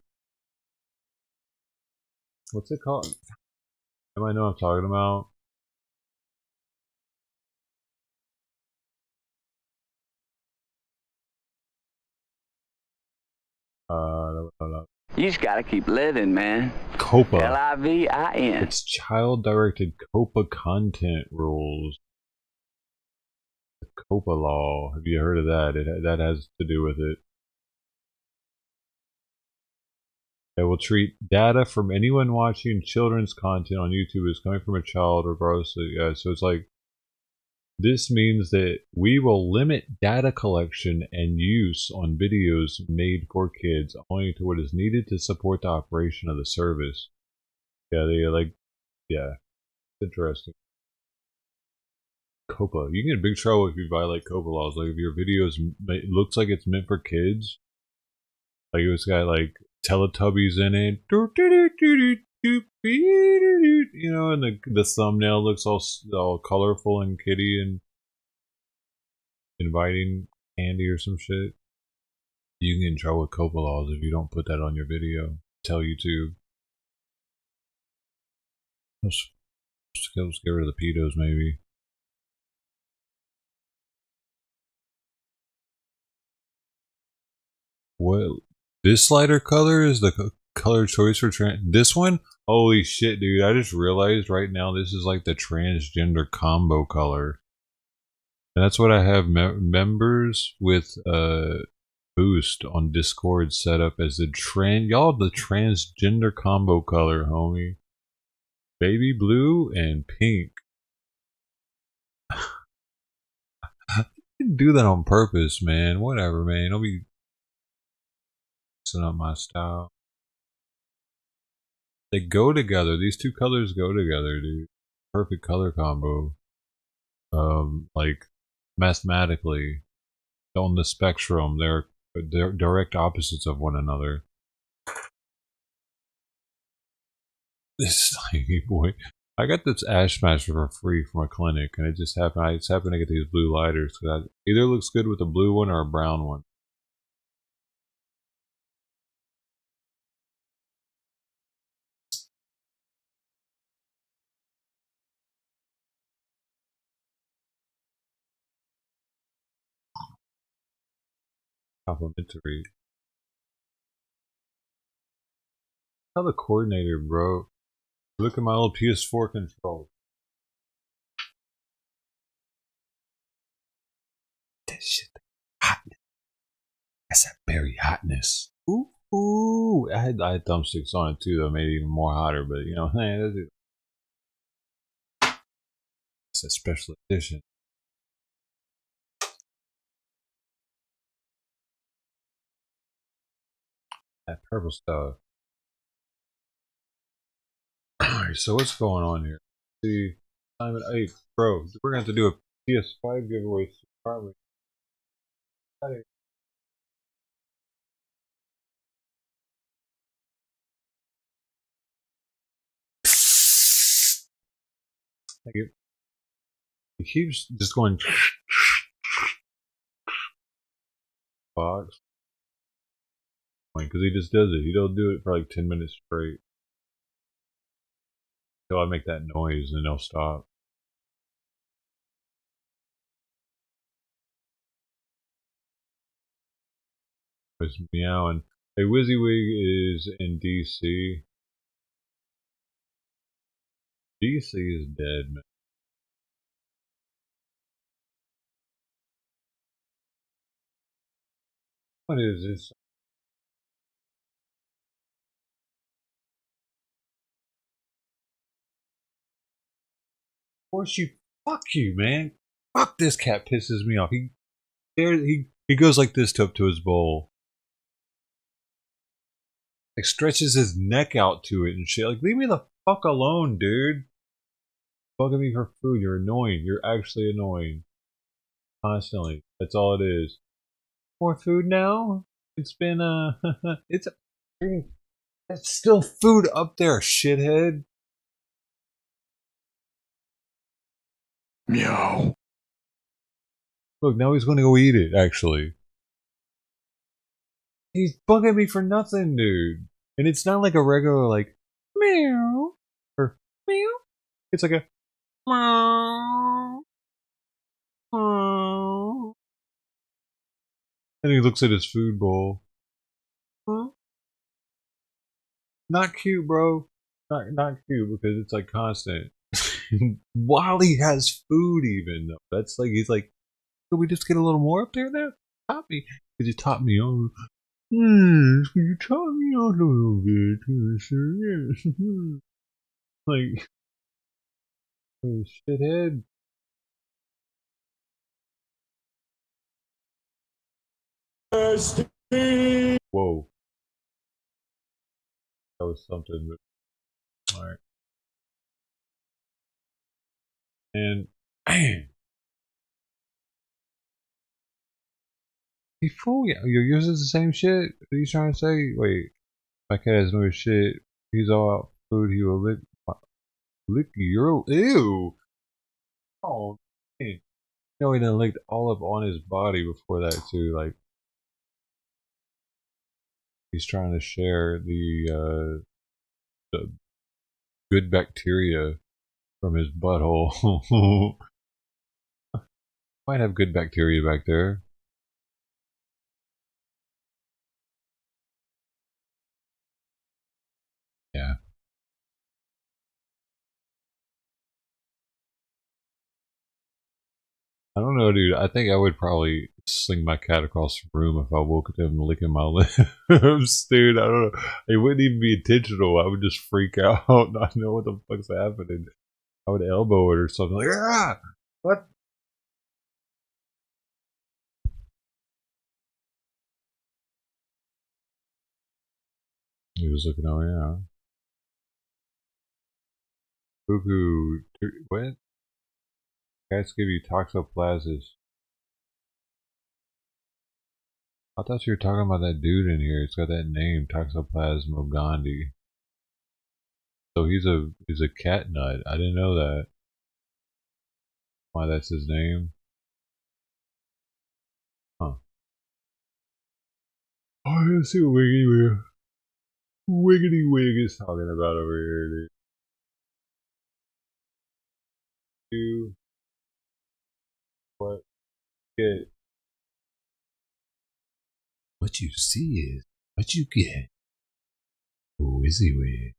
S2: What's it called? I know what I'm talking about.
S8: You just gotta keep living, man.
S2: COPA.
S8: LIVIN.
S2: It's child-directed COPA content rules. The COPA law. Have you heard of that? That has to do with it. It will treat data from anyone watching children's content on YouTube as coming from a child, regardless of, yeah. So it's like, this means that we will limit data collection and use on videos made for kids only to what is needed to support the operation of the service. Yeah, they like, yeah, it's interesting. COPA. You can get in big trouble if you violate COPA laws. Like, if your video looks like it's meant for kids, like it's got like Teletubbies in it, you know, and the thumbnail looks all colorful and kitty and inviting candy or some shit. You can get in trouble with COPA laws if you don't put that on your video. Tell YouTube. Let's get rid of the pedos, maybe. What? This lighter color is the color choice for this one? Holy shit, dude. I just realized right now this is like the transgender combo color. And that's what I have members with Boost on Discord set up as the the transgender combo color, homie. Baby blue and pink. I didn't do that on purpose, man. Whatever, man. Don't be messing up my style. They go together. These two colors go together, dude. Perfect color combo. Like, mathematically, on the spectrum, they're direct opposites of one another. This boy, I got this Ash Smasher for free from a clinic, and it just happened. I just happened to get these blue lighters because either looks good with a blue one or a brown one. Complimentary. How the coordinator, bro. Look at my old PS4 control. That shit, hotness. That's that berry hotness. Ooh. I had thumbsticks on it too, that made it even more hotter. But you know, man, that's a special edition. That purple stuff. Alright, so what's going on here? See, Simon, hey, bro, we're gonna have to do a PS5 giveaway. Probably. Thank you. He keeps just going box because he just does it. He don't do it for like 10 minutes straight. So I make that noise and they'll stop. It's meowing. Hey, WYSIWYG is in DC. DC is dead, man. What is this? Of course you. Fuck you, man. Fuck, this cat pisses me off. He goes like this up to his bowl. Like stretches his neck out to it and shit. Like, leave me the fuck alone, dude. Bugging me for food. You're annoying. You're actually annoying. Constantly. That's all it is. More food now? It's been it's still food up there, shithead.
S4: Meow.
S2: Look, now he's gonna go eat it, actually. He's bugging me for nothing, dude. And it's not like a regular, like, meow, or meow. It's like a meow, meow. And he looks at his food bowl. Huh? Not cute, bro. Not cute, because it's like constant. While he has food, even though. That's like, he's like, could we just get a little more up there now? Top me. Could you top me on? Could you top me on a little bit? Like, oh, shithead. Whoa. That was something. Alright. And, man. He fool you. You're using the same shit? What are you trying to say? Wait. My cat has no shit. He's all out food. He will lick your. Ew. Oh, man. You know, he done licked all up on his body before that, too. Like, he's trying to share the good bacteria from his butthole. Might have good bacteria back there. Yeah. I don't know, dude. I think I would probably sling my cat across the room if I woke up to him licking my lips, dude. I don't know. It wouldn't even be intentional. I would just freak out, not know what the fuck's happening. I would elbow it or something like, ah! What? He was looking over, yeah. Cuckoo. What? Cats give you toxoplasmosis. I thought you were talking about that dude in here. It's got that name, Toxoplasma gondii. So he's a cat nut. I didn't know that. Why that's his name? Huh. Oh, let's see what Wiggity Wig is talking about over here, dude. What? Get. What you see is what you get. WYZIWYG.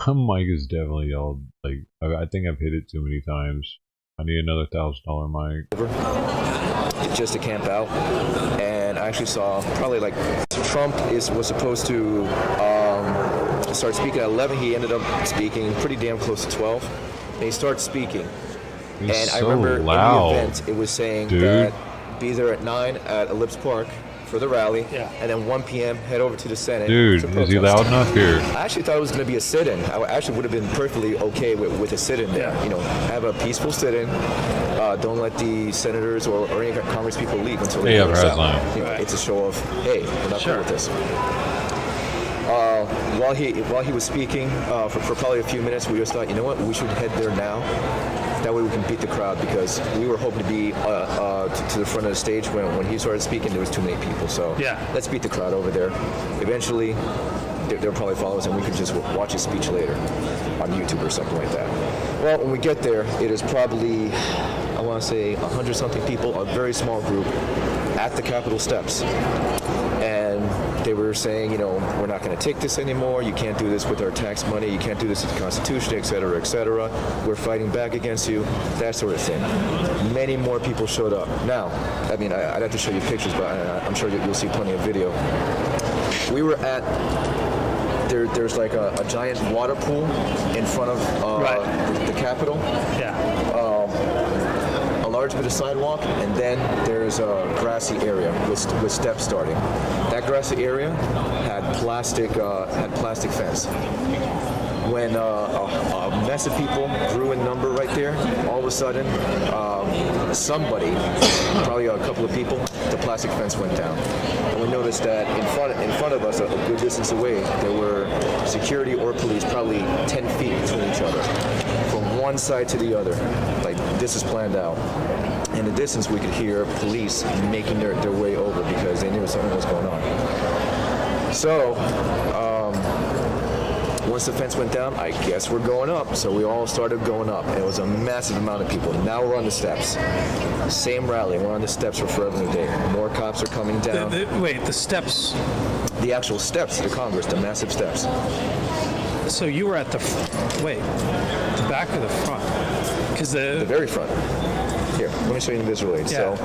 S2: My mic is definitely all like. I think I've hit it too many times. I need another $1,000 mic.
S9: It's just to camp out, and I actually saw probably like Trump was supposed to start speaking at 11. He ended up speaking pretty damn close to 12, and he started speaking.
S2: He's
S9: and
S2: so
S9: I remember
S2: loud,
S9: in the event it was saying
S2: dude.
S9: that be there at 9 at Ellipse Park for the rally, and then 1 p.m. head over to the Senate.
S2: Dude, is he loud enough here?
S9: I actually thought it was going to be a sit-in. I actually would have been perfectly okay with a sit-in there. You know, have a peaceful sit-in. Don't let the senators or any Congress people leave until they have a you know, it's a show of, hey, we're not cool with this. While he was speaking for probably a few minutes, we just thought, you know what, we should head there now. That way we can beat the crowd, because we were hoping to be to the front of the stage when he started speaking. There was too many people, so let's beat the crowd over there. Eventually, they'll probably follow us, and we can just watch his speech later on YouTube or something like that. Well, when we get there, it is probably, I want to say, 100-something people, a very small group, at the Capitol steps. And they were saying, you know, we're not going to take this anymore. You can't do this with our tax money. You can't do this with the Constitution, et cetera, et cetera. We're fighting back against you, that sort of thing. Many more people showed up. Now, I mean, I'd have to show you pictures, but I'm sure you'll see plenty of video. We were at, there's like a giant water pool in front of the Capitol.
S5: Yeah.
S9: A large bit of sidewalk, and then there's a grassy area with steps starting. That grassy area had plastic fence. When a mess of people grew in number right there, all of a sudden, somebody, probably a couple of people, the plastic fence went down. And we noticed that in front of us, a good distance away, there were security or police probably 10 feet between each other, from one side to the other. Like, this is planned out. In the distance, we could hear police making their way over because they knew something was going on. So, once the fence went down, I guess we're going up. So we all started going up, and it was a massive amount of people. Now we're on the steps. Same rally. We're on the steps for Forever New Day. More cops are coming down.
S10: The steps?
S9: The actual steps to the Congress, the massive steps.
S10: So you were at the back or the front? Because
S9: the very front. Here, let me show you the visual aid.
S10: Yeah.
S9: So,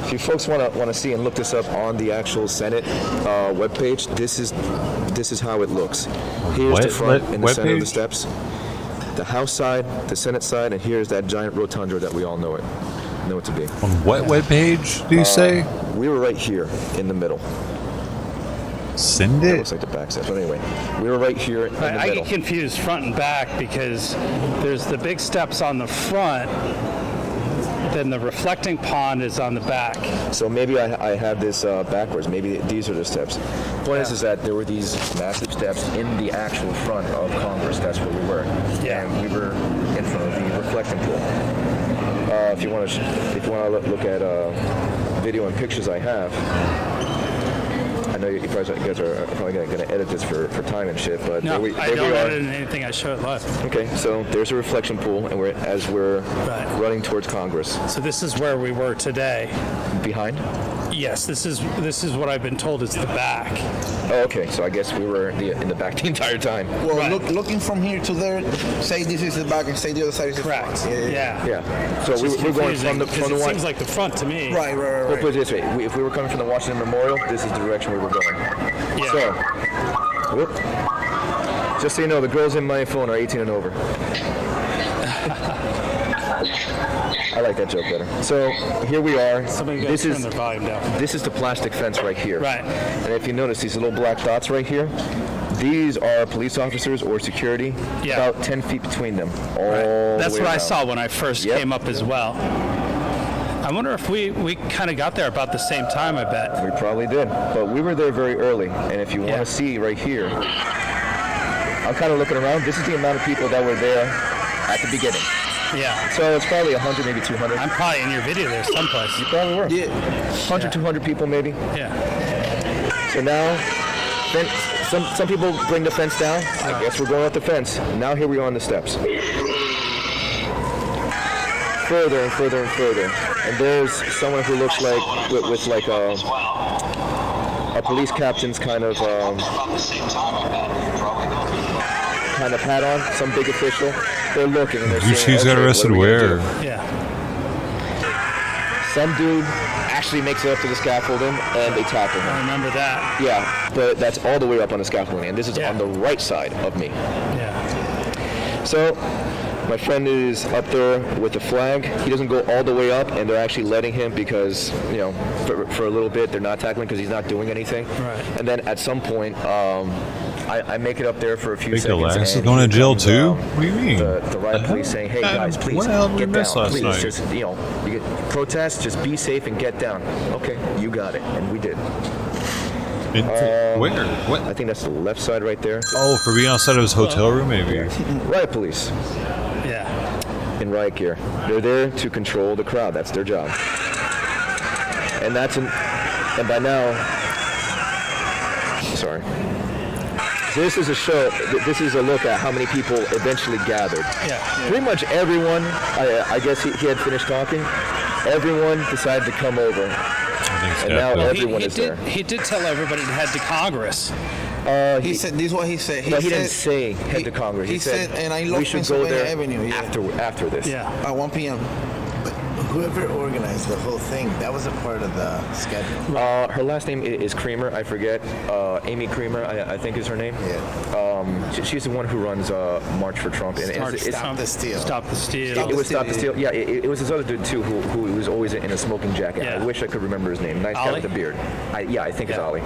S9: if you folks want to see and look this up on the actual Senate webpage, this is how it looks. Here's the front and the center of the steps. The House side, the Senate side, and here's that giant rotunda that we all know it to be.
S2: On what webpage do you say?
S9: We were right here in the middle.
S2: Send it?
S9: That looks like the back steps. But anyway, we were right here in the middle.
S10: I get confused front and back because there's the big steps on the front, then the reflecting pond is on the back.
S9: So maybe I have this backwards. Maybe these are the steps. The point is that there were these massive steps in the actual front of Congress. That's where we were.
S10: Yeah.
S9: And we were in front of the reflecting pool. If you want to look at video and pictures I have, I know you guys are probably going to edit this for time and shit, but
S10: no,
S9: there
S10: I don't
S9: we are.
S10: edit anything. I show it live.
S9: Okay, so there's a reflection pool, and we're running towards Congress.
S10: So this is where we were today.
S9: Behind?
S10: Yes, this is what I've been told is the back.
S9: Oh, okay. So I guess we were in the back the entire time.
S11: Well, looking from here to there, say this is the back and say the other side is the
S10: front.
S9: Yeah. So we're going from the
S10: it seems like the front to me.
S11: Right.
S9: We'll put it this way: if we were coming from the Washington Memorial, this is the direction we were going.
S10: Yeah.
S9: So, just so you know, the girls in my phone are 18 and over. I like that joke better. So here we are.
S10: Somebody got to turn their volume down.
S9: This is the plastic fence right here.
S10: Right.
S9: And if you notice these little black dots right here, these are police officers or security.
S10: Yeah.
S9: About 10 feet between them.
S10: That's what I saw when I first came up as well. I wonder if we kind of got there about the same time, I bet.
S9: We probably did. But we were there very early. And if you want to see right here, I'm kind of looking around. This is the amount of people that were there at the beginning.
S10: Yeah.
S9: So it's probably 100, maybe 200.
S10: I'm probably in your video there someplace.
S9: You probably were.
S11: Yeah.
S9: 100, 200 people maybe.
S10: Yeah.
S9: So now, some people bring the fence down. I guess we're going up the fence. Now here we are on the steps. Further and further and further. And there's someone who looks like, with like a police captain's kind of hat on, some big official. They're looking and they're saying,
S2: she's got arrested where?
S10: Yeah.
S9: Some dude actually makes it up to the scaffolding and they tackle him.
S10: I remember that.
S9: Yeah, but that's all the way up on the scaffolding, and this is on the right side of me.
S10: Yeah.
S9: So my friend is up there with the flag. He doesn't go all the way up, and they're actually letting him because, you know, for a little bit they're not tackling because he's not doing anything.
S10: Right.
S9: And then at some point, I make it up there for a few
S2: Think
S9: seconds.
S2: the last is
S9: and
S2: going to jail
S9: comes,
S2: too? What do you mean?
S9: The riot police saying, "Hey guys, please
S2: what the hell did we
S9: get
S2: miss
S9: down.
S2: last
S9: Please,
S2: night?
S9: just you protest. Just be safe and get down." Okay, you got it, and we did.
S2: Where? What?
S9: I think that's the left side right there.
S2: Oh, for being outside of his hotel room, maybe.
S9: Riot police.
S10: Yeah.
S9: In riot gear. They're there to control the crowd. That's their job. And and by now, sorry. This is this is a look at how many people eventually gathered.
S10: Yeah.
S9: Pretty much everyone, I guess he had finished talking. Everyone decided to come over
S2: think
S9: And now
S2: Staff
S9: everyone is there.
S10: He did tell everybody to head to Congress.
S11: He said this is what he said.
S9: He didn't say head to Congress.
S11: He said, and I love
S9: we should go
S11: Pennsylvania
S9: there
S11: Avenue. Yeah.
S9: after this.
S10: Yeah.
S11: At 1 p.m.
S12: Whoever organized the whole thing, that was a part of the schedule.
S9: Her last name is Creamer. I forget. Amy Creamer, I think is her name.
S12: Yeah.
S9: She's the one who runs March for Trump. And
S12: Stop the Steal.
S10: Stop the Steal.
S9: It was Stop the Steal. Yeah, it was this other dude too who was always in a smoking jacket.
S10: Yeah.
S9: I wish I could remember his name. Nice guy
S10: Ollie?
S9: with a beard. I think it's Ollie.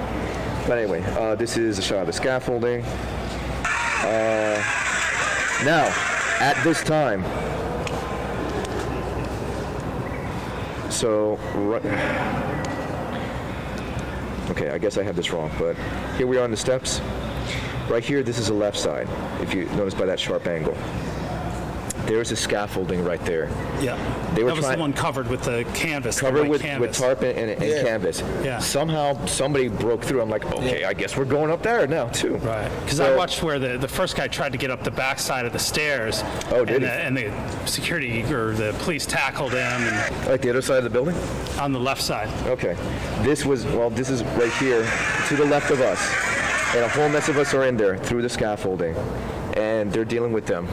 S9: But anyway, this is a shot of the scaffolding. Now, at this time, so okay, I guess I have this wrong, but here we are on the steps. Right here, this is the left side, if you notice by that sharp angle. There's a scaffolding right there.
S10: Yeah. That was the one covered with the canvas.
S9: Covered with
S10: canvas.
S9: tarp and canvas.
S10: Yeah.
S9: Somehow somebody broke through. I'm like, okay, I guess we're going up there now too.
S10: Right. Because I watched where the first guy tried to get up the backside of the stairs.
S9: Oh, did he?
S10: And the security or the police tackled him. And
S9: Like the other side of the building?
S10: on the left side.
S9: Okay. This is right here to the left of us. And a whole mess of us are in there through the scaffolding. And they're dealing with them,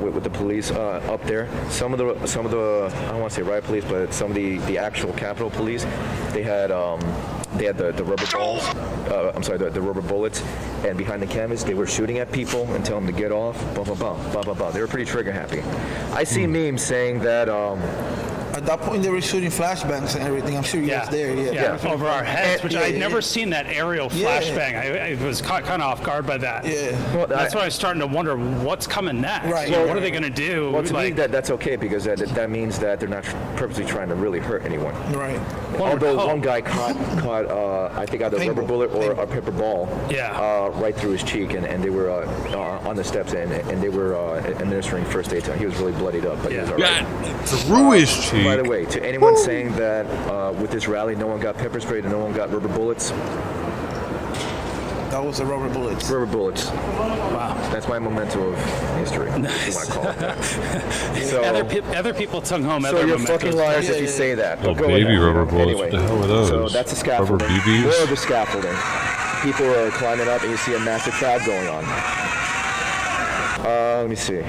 S9: with the police up there. Some of the I don't want to say riot police, but some of the actual Capitol police, they had the rubber balls. The rubber bullets, and behind the canvas they were shooting at people and telling them to get off. Blah blah blah blah blah blah. They were pretty trigger happy. I see memes saying that.
S11: At that point, they were shooting flashbangs and everything. I'm sure you was there.
S10: Yeah, over our heads, which I'd never seen that aerial
S11: Yeah.
S10: flashbang. I was kind of off guard by that.
S11: Yeah.
S9: Well,
S10: That's why I was starting to wonder what's coming next.
S11: Right.
S10: What are they going to do?
S9: Well, to me, that's okay because that means that they're not purposely trying to really hurt anyone.
S11: Right.
S9: Although one guy caught I think either a rubber bullet or a paper ball right through his cheek, and they were on the steps and they were administering first aid to him. He was really bloodied up, but he was all right.
S2: Through his cheek.
S9: By the way, to anyone saying that with this rally no one got pepper sprayed and no one got rubber bullets,
S11: that was the rubber bullets.
S9: Rubber bullets.
S10: Wow.
S9: That's my memento of history. If you want to call it that. So,
S10: other people took home
S9: so
S10: other
S9: you're
S10: mementos.
S9: fucking liars if you say that.
S2: Little
S9: Go
S2: baby
S9: ahead.
S2: rubber bullets.
S9: Anyway,
S2: What the hell were those?
S9: So that's the scaffolding.
S2: Rubber BBs?
S9: More of the scaffolding. People are climbing up and you see a massive crowd going on. Let me see.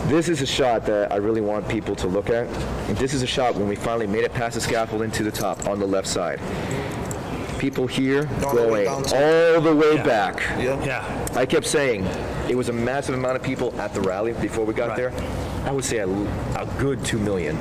S9: This is a shot that I really want people to look at. This is a shot when we finally made it past the scaffolding to the top on the left side. People here going all the way back.
S10: Yeah.
S9: I kept saying it was a massive amount of people at the rally before we got there. I would say a good 2 million.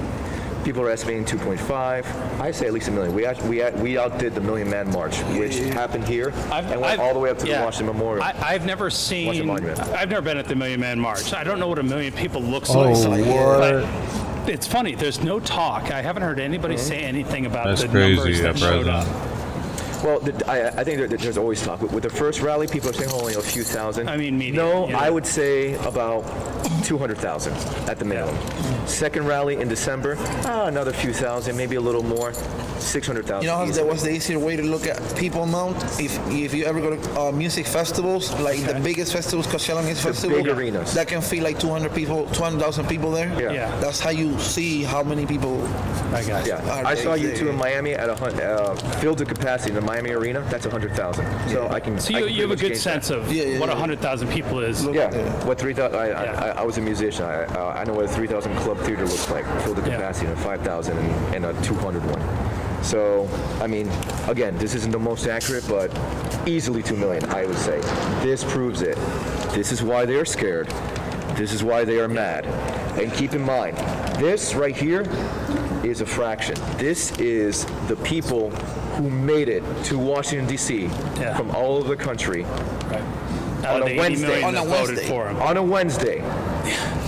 S9: People are estimating 2.5. I say at least 1 million. We outdid the Million Man March, which happened here and went all the way up to the Washington Memorial.
S10: I've never seen.
S9: Monument.
S10: I've never been at the Million Man March. I don't know what 1 million people looks
S2: Oh,
S10: like.
S2: what?
S10: But it's funny. There's no talk. I haven't heard anybody say anything about
S2: That's
S10: the
S2: crazy,
S10: numbers that showed
S2: President.
S10: up.
S9: Well, I think there's always talk. With the first rally, people are saying only a few thousand.
S10: I mean, median,
S9: no,
S10: yeah.
S9: I would say about 200,000 at the minimum. Second rally in December, another few thousand, maybe a little more, 600,000.
S11: You know how that was the easier way to look at people amount? If you ever go to music festivals, like the biggest festivals, Coachella Music Festival,
S9: big arenas.
S11: that can fit like 200,000 people there.
S9: Yeah.
S11: That's how you see how many people.
S10: I got
S9: Yeah, I saw you two in Miami at filled to capacity in the Miami arena. That's 100,000. So I can.
S10: So
S9: I
S10: you
S9: can
S10: have a
S9: pretty much
S10: good
S9: gauge
S10: sense
S9: that.
S10: of what 100,000 people is.
S9: Yeah, what 3,000? I was a musician. I know what a 3,000 club theater looks like, filled to capacity, and a 5,000 and a 200 one. So, I mean, again, this isn't the most accurate, but easily 2 million, I would say. This proves it. This is why they're scared. This is why they are mad. And keep in mind, this right here is a fraction. This is the people who made it to Washington, D.C. from all over the country.
S10: Out
S9: On
S10: of
S9: a
S10: the 80
S9: Wednesday.
S10: million
S9: On
S10: that
S9: a
S10: voted
S9: Wednesday.
S10: for him.
S9: On a Wednesday,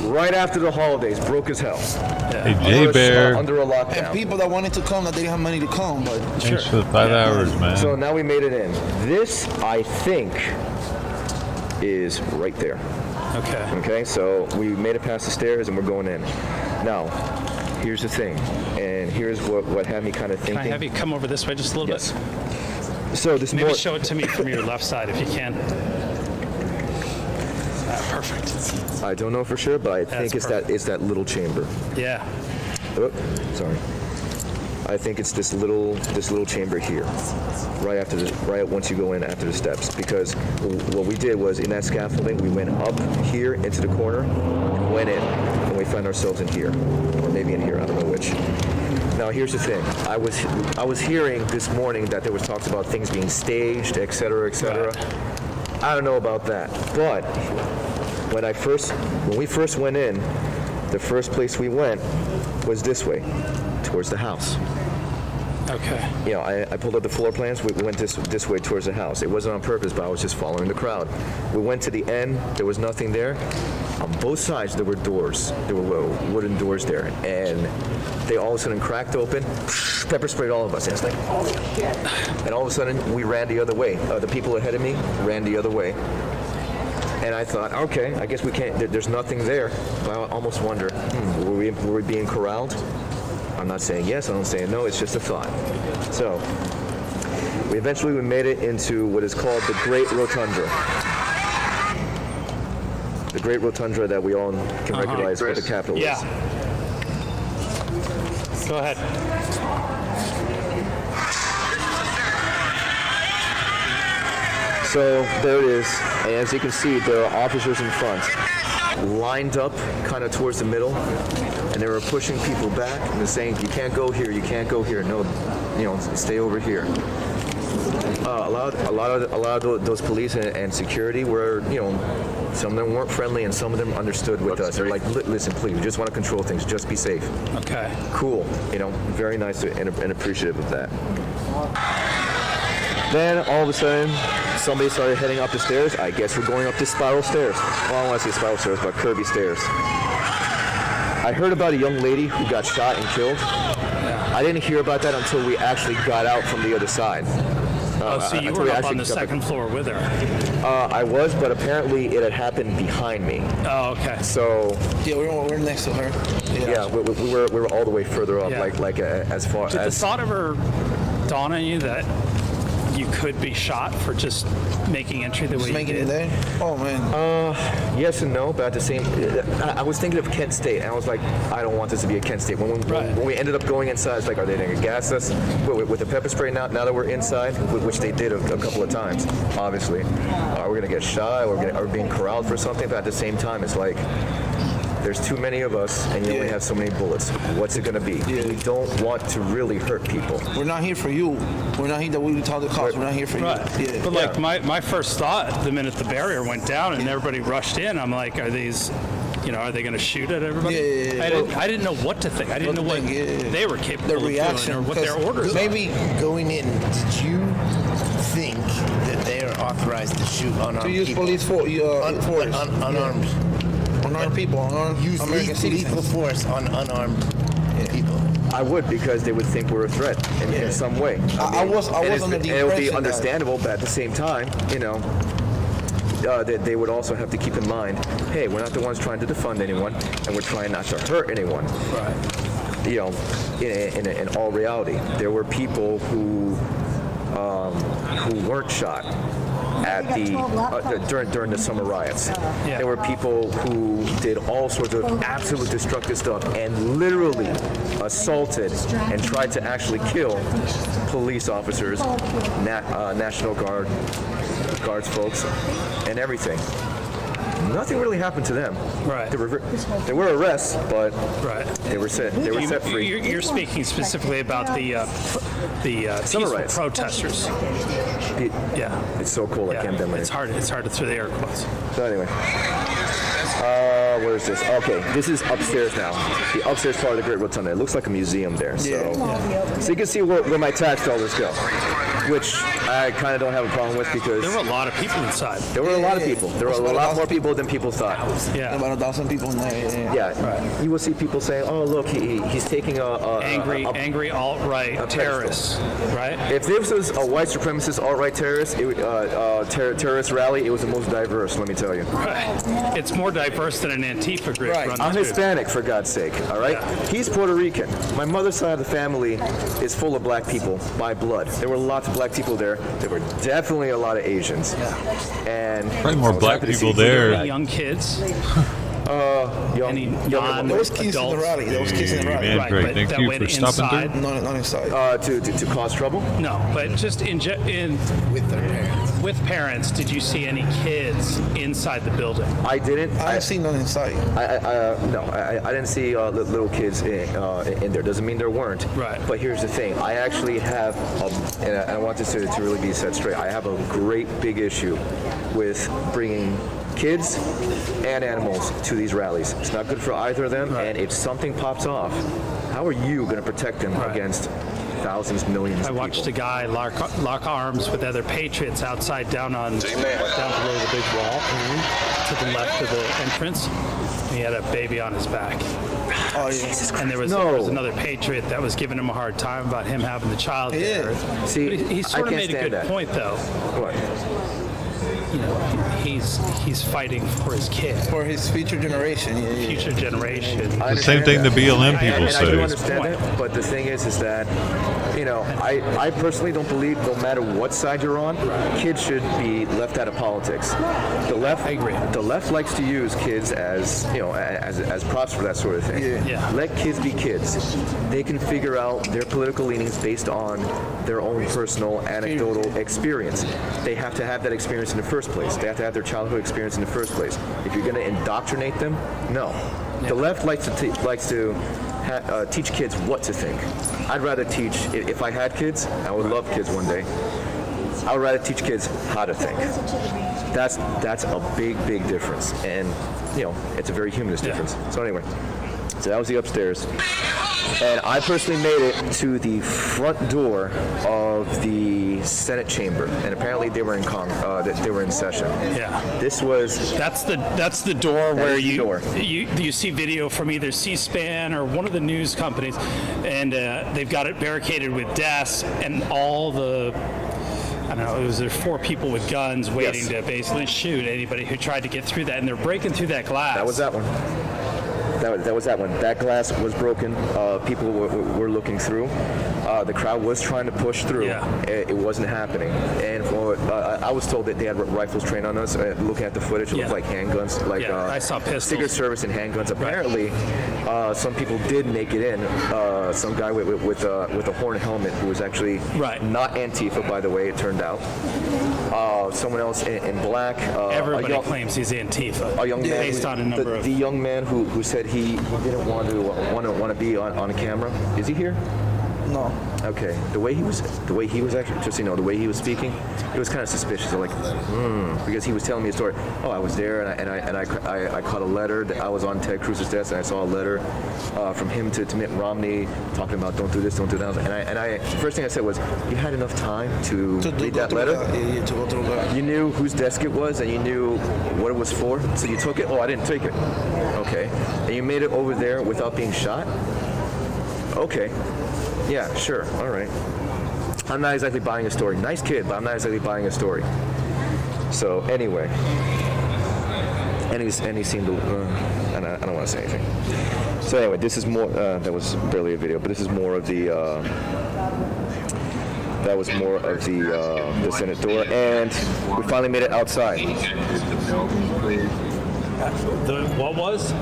S9: right after the holidays, broke as hell.
S2: Hey, Jay Bear.
S9: Under a lockdown.
S11: And people that wanted to come, that they didn't have money to come, but
S2: Thanks for the 5 hours, man.
S9: So now we made it in. This, I think, is right there.
S10: Okay.
S9: Okay, so we made it past the stairs and we're going in. Now, here's the thing, and here's what had me kind of
S10: Can
S9: thinking.
S10: I have you come over this way just a little
S9: Yes.
S10: bit?
S9: So this
S10: Maybe
S9: more.
S10: show it to me from your left side if you can. Perfect.
S9: I don't know for sure, but I
S10: That's
S9: think it's that little chamber.
S10: Yeah.
S9: Oh, sorry. I think it's this little chamber here, right once you go in after the steps. Because what we did was in that scaffolding, we went up here into the corner and went in, and we found ourselves in here, or maybe in here. I don't know which. Now here's the thing. I was hearing this morning that there was talks about things being staged, et cetera, et cetera. Right. I don't know about that, but when we first went in, the first place we went was this way, towards the house.
S10: Okay.
S9: You know, I pulled up the floor plans. We went this way towards the house. It wasn't on purpose, but I was just following the crowd. We went to the end. There was nothing there. On both sides, there were doors. There were wooden doors there, and they all of a sudden cracked open, pepper sprayed all of us. And it's like, and all of a sudden, we ran the other way. The people ahead of me ran the other way. And I thought, okay, I guess we can't, there's nothing there. But I almost wonder, were we being corralled? I'm not saying yes, I'm not saying no, it's just a thought. So, we eventually made it into what is called the Great Rotundra. The Great Rotundra that we all can recognize what the Capitol is.
S10: Yeah. Go ahead.
S9: So there it is, and as you can see, there are officers in front, lined up kind of towards the middle, and they were pushing people back and they're saying, you can't go here, you can't go here, no, stay over here. A lot of those police and security were, some of them weren't friendly and some of them understood with us. They're like, listen, please, we just want to control things, just be safe.
S10: Okay.
S9: Cool, very nice and appreciative of that. Then all of a sudden, somebody started heading up the stairs. I guess we're going up the spiral stairs. Well, I don't want to say spiral stairs, but curvy stairs. I heard about a young lady who got shot and killed. I didn't hear about that until we actually got out from the other side.
S10: So you were up on the second floor with her?
S9: I was, but apparently it had happened behind me.
S10: Oh, okay.
S9: So
S11: yeah, we're next to her.
S9: Yeah, we were all the way further up, like as far as.
S10: Did the thought ever dawn on you that you could be shot for just making entry the way you did?
S11: It there? Oh man.
S9: Yes and no, but at the same, I was thinking of Kent State, and I was like, I don't want this to be a Kent State. When we ended up going inside, it's like, are they going to gas us with the pepper spray? Now that we're inside, which they did a couple of times, obviously, are we going to get shot? Are we being corralled for something? But at the same time, it's like, there's too many of us, and you only have so many bullets. What's it going to be? Yeah. We don't want to really hurt people.
S11: We're not here for you. We're not here that we tell the cops. We're not here for you.
S10: Yeah. But like my first thought, the minute the barrier went down and everybody rushed in, I'm like, are these, are they going to shoot at everybody?
S11: Yeah.
S10: I didn't know what to think. I didn't know what they were capable of doing or what their orders
S12: maybe going in, did you think that they are authorized to shoot unarmed
S11: people? To use police force.
S12: Unarmed.
S11: Unarmed people,
S12: use lethal force on unarmed people.
S9: I would, because they would think we're a threat in some way.
S11: I was under the impression
S9: it would be understandable, but at the same time, they would also have to keep in mind, hey, we're not the ones trying to defund anyone, and we're trying not to hurt anyone.
S10: Right.
S9: In all reality, there were people who weren't shot at during the summer riots. There were people who did all sorts of absolute destructive stuff and literally assaulted and tried to actually kill police officers, National Guards folks, and everything. Nothing really happened to them.
S10: Right.
S9: There were arrests, but they were set free.
S10: You're speaking specifically about the peaceful protesters.
S9: It's so cool. I can't
S10: it's hard to throw the air quotes.
S9: So anyway, where is this? Okay, this is upstairs now. The upstairs part of the Great Rotunda. It looks like a museum there. So you can see where my tax dollars go, which I kind of don't have a problem with because
S10: there were a lot of people inside.
S9: There were a lot of people. There were a lot more people than people thought.
S11: Yeah, about 1,000 people in there.
S9: Yeah. You will see people saying, "Oh, look, he's taking a
S10: angry alt-right terrorists." Right.
S9: If this was a white supremacist alt-right terrorist, terrorist rally, it was the most diverse. Let me tell you.
S10: Right. It's more diverse than an Antifa group. Right.
S9: I'm Hispanic, for God's sake. All right. Yeah. He's Puerto Rican. My mother's side of the family is full of black people by blood. There were lots of black people there. There were definitely a lot of Asians. And
S2: probably more black people there.
S10: Young kids. Any
S11: There was kids in the rally. There was kids in the rally.
S2: Man,
S10: Right,
S2: great.
S10: but
S2: Thank
S10: that
S2: you
S10: went
S2: for stopping
S10: inside.
S2: through.
S11: Not inside.
S9: To cause trouble?
S10: No, but just in
S12: with their parents.
S10: with parents, did you see any kids inside the building?
S9: I didn't.
S11: I haven't seen none inside.
S9: I didn't see little kids in there. Doesn't mean there weren't.
S10: Right.
S9: But here's the thing. I actually have, and I want this to really be set straight. I have a great big issue with bringing kids and animals to these rallies. It's not good for either of them.
S10: Right.
S9: And if something pops off, how are you going to protect them against thousands, millions
S10: I
S9: of
S10: watched
S9: people?
S10: a guy lock arms with other patriots outside down below the big wall to the left of the entrance. He had a baby on his back.
S11: Oh, yeah.
S10: And there was another patriot that was giving him a hard time about him having the child there.
S9: See,
S10: But he sort
S9: I
S10: of
S9: can't
S10: made a
S9: stand
S10: good
S9: that.
S10: point, though.
S9: What?
S10: You know, he's fighting for his kid,
S11: For his future generation. Yeah.
S10: future generation.
S9: I
S2: The same
S9: understand
S2: thing
S9: that.
S2: the BLM people
S9: And I do
S2: say.
S9: understand that, but the thing is that, you know, I personally don't believe no matter what side you're on, kids should be left out of politics. The left,
S10: I agree.
S9: The left likes to use kids as, you know, as props for that sort of thing.
S10: Yeah.
S9: Let kids be kids. They can figure out their political leanings based on their own personal anecdotal experience. They have to have that experience in the first place. They have to have their childhood experience in the first place. If you're going to indoctrinate them, no. The left likes to teach kids what to think. I'd rather teach, if I had kids, I would love kids one day, I would rather teach kids how to think. That's a big difference. And, you know, it's a very humanist difference. So anyway, so that was the upstairs. And I personally made it to the front door of the Senate chamber, and apparently they were in session.
S10: Yeah.
S9: This was
S10: That's the door where
S9: is the door.
S10: you see video from either C-SPAN or one of the news companies, and they've got it barricaded with desks and all the. I don't know, there's 4 people with guns waiting to basically shoot anybody who tried to get through that, and they're breaking through that glass.
S9: That was that one. That was that one. That glass was broken. People were looking through. The crowd was trying to push through.
S10: Yeah.
S9: It wasn't happening. And I was told that they had rifles trained on us. Looking at the footage, it looked like handguns, like
S10: I saw pistols.
S9: Secret Service and handguns. Apparently, some people did make it in. Some guy with a horn helmet who was actually not Antifa, by the way. It turned out. Someone else in black.
S10: Everybody claims he's Antifa.
S9: A young man,
S10: based on a number of
S9: the young man who said he didn't want to be on camera. Is he here?
S11: No.
S9: Okay. The way he was actually, just so you know, the way he was speaking, it was kind of suspicious. I'm like, because he was telling me a story. Oh, I was there and I caught a letter. That I was on Ted Cruz's desk and I saw a letter from him to Mitt Romney talking about don't do this, don't do that. And I the first thing I said was, you had enough time to read that letter.
S11: To go through that.
S9: You knew whose desk it was and you knew what it was for, so you took it. Oh, I didn't take it. Okay. And you made it over there without being shot. Okay. Yeah, sure. All right. I'm not exactly buying a story. Nice kid, but I'm not exactly buying a story. So anyway, and he seemed to. I don't want to say anything. So anyway, this is more. That was barely a video, but this is more of the. That was more of the Senate door, and we finally made it outside.
S10: What was?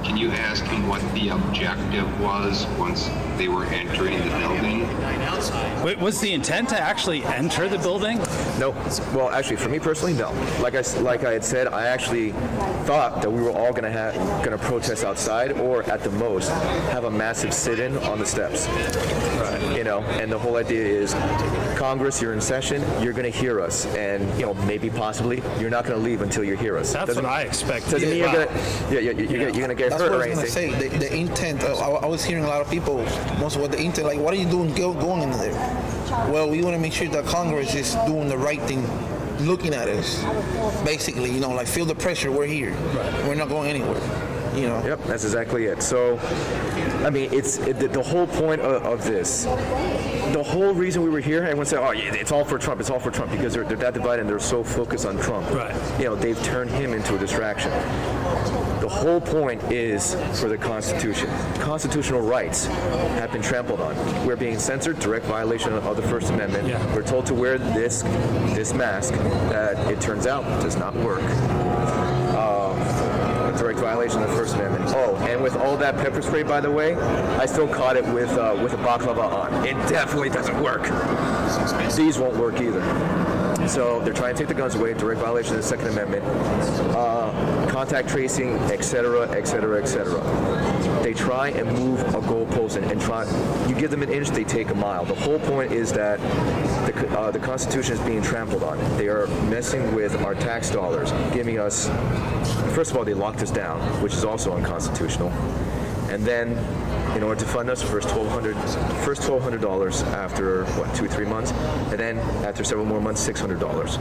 S13: Can you ask him what the objective was once they were entering the building?
S10: Wait, was the intent to actually enter the building?
S9: No. Well, actually, for me personally, no. Like I had said, I actually thought that we were all gonna protest outside, or at the most, have a massive sit-in on the steps. Right. You know, and the whole idea is, Congress, you're in session, you're gonna hear us, and you know, maybe possibly, you're not gonna leave until you hear us.
S10: That's what I expected.
S9: Doesn't mean you're gonna get
S11: That's
S9: hurt
S11: what
S9: or
S11: I was
S9: anything.
S11: gonna say. The intent. I was hearing a lot of people. Most of what the intent. Like, what are you doing going in there? Well, we want to make sure that Congress is doing the right thing, looking at us. Basically, you know, like feel the pressure. We're here. Right. We're not going anywhere. You know.
S9: Yep, that's exactly it. So, I mean, the whole point of this. The whole reason we were here, everyone said, "Oh, yeah, it's all for Trump. It's all for Trump," because they're that divided and they're so focused on Trump.
S10: Right.
S9: You know, they've turned him into a distraction. The whole point is for the Constitution. Constitutional rights have been trampled on. We're being censored, direct violation of the First Amendment.
S10: Yeah.
S9: We're told to wear this mask that it turns out does not work. direct violation of the First Amendment. Oh, and with all that pepper spray, by the way, I still caught it with a baklava on. It definitely doesn't work. These won't work either. So they're trying to take the guns away, direct violation of the Second Amendment, contact tracing, etc., etc., etc. They try and move a goalpost and try. You give them an inch, they take a mile. The whole point is that the Constitution is being trampled on. They are messing with our tax dollars, giving us. First of all, they locked us down, which is also unconstitutional. And then, in order to fund us, first $1,200 after, 2-3 months? And then, after several more months, $600.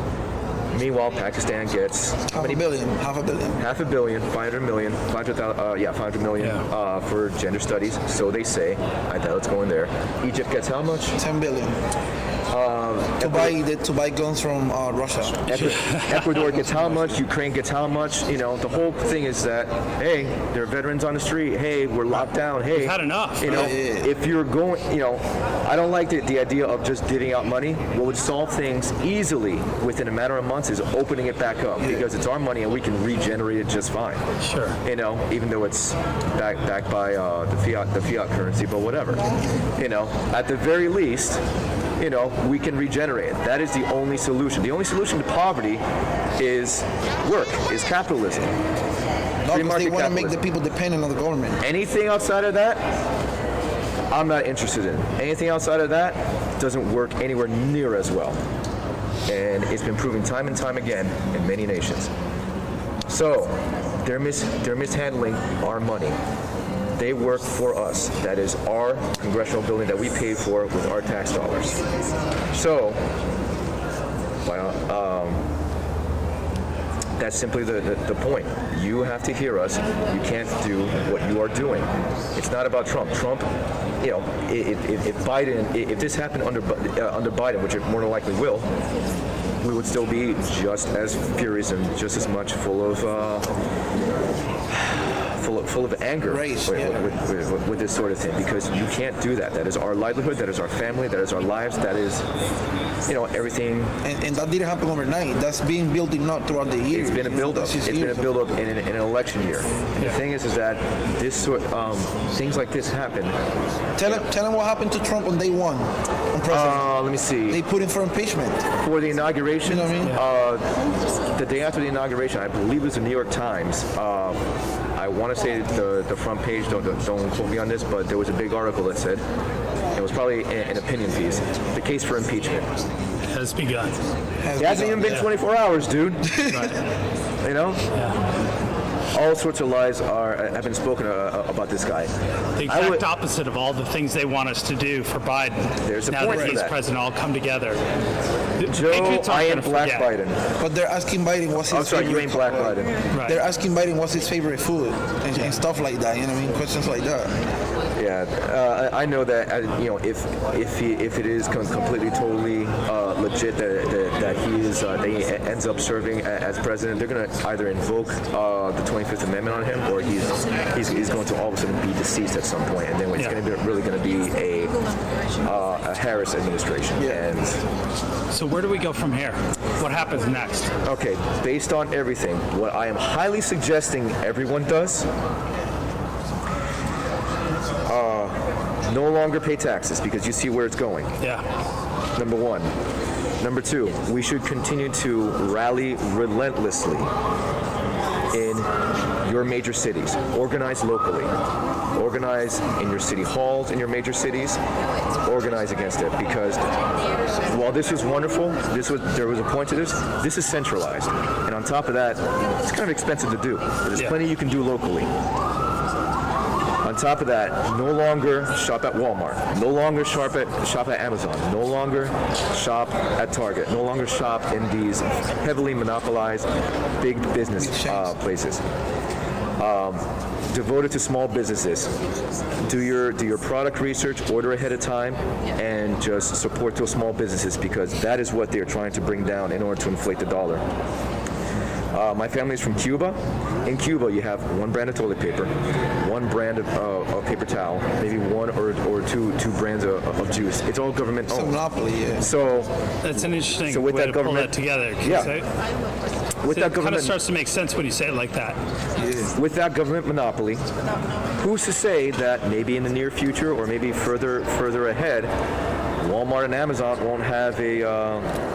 S9: Meanwhile, Pakistan gets...
S11: Half a billion.
S9: $500 million, 500 million, 500 million for gender studies, so they say. I doubt it's going there. Egypt gets how much?
S11: 10 billion. To buy guns from Russia.
S9: Ecuador gets how much? Ukraine gets how much? You know, the whole thing is that, hey, there are veterans on the street. Hey, we're locked down. Hey,
S10: we've had enough.
S9: You know, if you're going, you know, I don't like the idea of just divvying out money. What would solve things easily within a matter of months is opening it back up because it's our money and we can regenerate it just fine.
S10: Sure.
S9: You know, even though it's backed by the fiat currency, but whatever. You know, at the very least, you know, we can regenerate it. That is the only solution. The only solution to poverty is work, is capitalism.
S11: No, because they want to make the people dependent on the government.
S9: Anything outside of that, I'm not interested in. Anything outside of that doesn't work anywhere near as well. And it's been proven time and time again in many nations. So, they're mishandling our money. They work for us. That is our congressional building that we pay for with our tax dollars. So, that's simply the point. You have to hear us. You can't do what you are doing. It's not about Trump. Trump, you know, if this happened under Biden, which it more than likely will, we would still be just as furious and just as much full of anger with this sort of thing, because you can't do that. That is our livelihood, that is our family, that is our lives, that is, you know, everything.
S11: And that didn't happen overnight. That's being building up throughout the years.
S9: It's been a build-up. It's been a build-up in an election year. The thing is that this sort things like this happen.
S11: Tell him what happened to Trump on day one. On president.
S9: Let me see.
S11: They put him for impeachment.
S9: For the inauguration,
S11: you know what
S9: I mean? The day after the inauguration, I believe it was the New York Times. I want to say the front page, don't quote me on this, but there was a big article that said, it was probably an opinion piece, the case for impeachment
S10: has begun.
S9: It hasn't even been 24 hours, dude.
S10: Right.
S9: You know?
S10: Yeah.
S9: All sorts of lies have been spoken about this guy.
S10: The exact opposite of all the things they want us to do for Biden.
S9: There's a
S10: now
S9: point
S10: that he's
S9: for that.
S10: president, all come together.
S9: Joe, I am Black Biden.
S11: But they're asking Biden what's his favorite.
S9: You ain't Black Biden.
S10: Right.
S11: They're asking Biden what's his favorite food and stuff like that. You know what I mean? Questions like that.
S9: Yeah, I know that. You know, if it is completely, totally legit that he ends up serving as president, they're going to either invoke the 25th Amendment on him, or he's going to all of a sudden be deceased at some point, and then it's really going to be a Harris administration.
S11: Yeah.
S9: And
S10: so where do we go from here? What happens next?
S9: Okay, based on everything, what I am highly suggesting everyone does. No longer pay taxes, because you see where it's going.
S10: Yeah.
S9: Number one. Number two, we should continue to rally relentlessly in your major cities. Organize locally. Organize in your city halls in your major cities. Organize against it, because while this was wonderful, there was a point to this. This is centralized, and on top of that, it's kind of expensive to do. But there's plenty you can do locally. On top of that, no longer shop at Walmart, no longer shop at Amazon, no longer shop at Target, no longer shop in these heavily monopolized big business places. Devoted to small businesses. Do your product research, order ahead of time, and just support those small businesses, because that is what they're trying to bring down in order to inflate the dollar. My family is from Cuba. In Cuba, you have one brand of toilet paper, one brand of paper towel, maybe one or two brands of juice. It's all government owned.
S11: It's a monopoly, yeah.
S9: So
S10: that's an interesting
S9: with
S10: way
S9: that
S10: to pull that together.
S9: with that
S10: It kind of
S9: government,
S10: starts to make sense when you say it like that.
S9: with that government monopoly, who's to say that maybe in the near future or maybe further ahead, Walmart and Amazon won't have a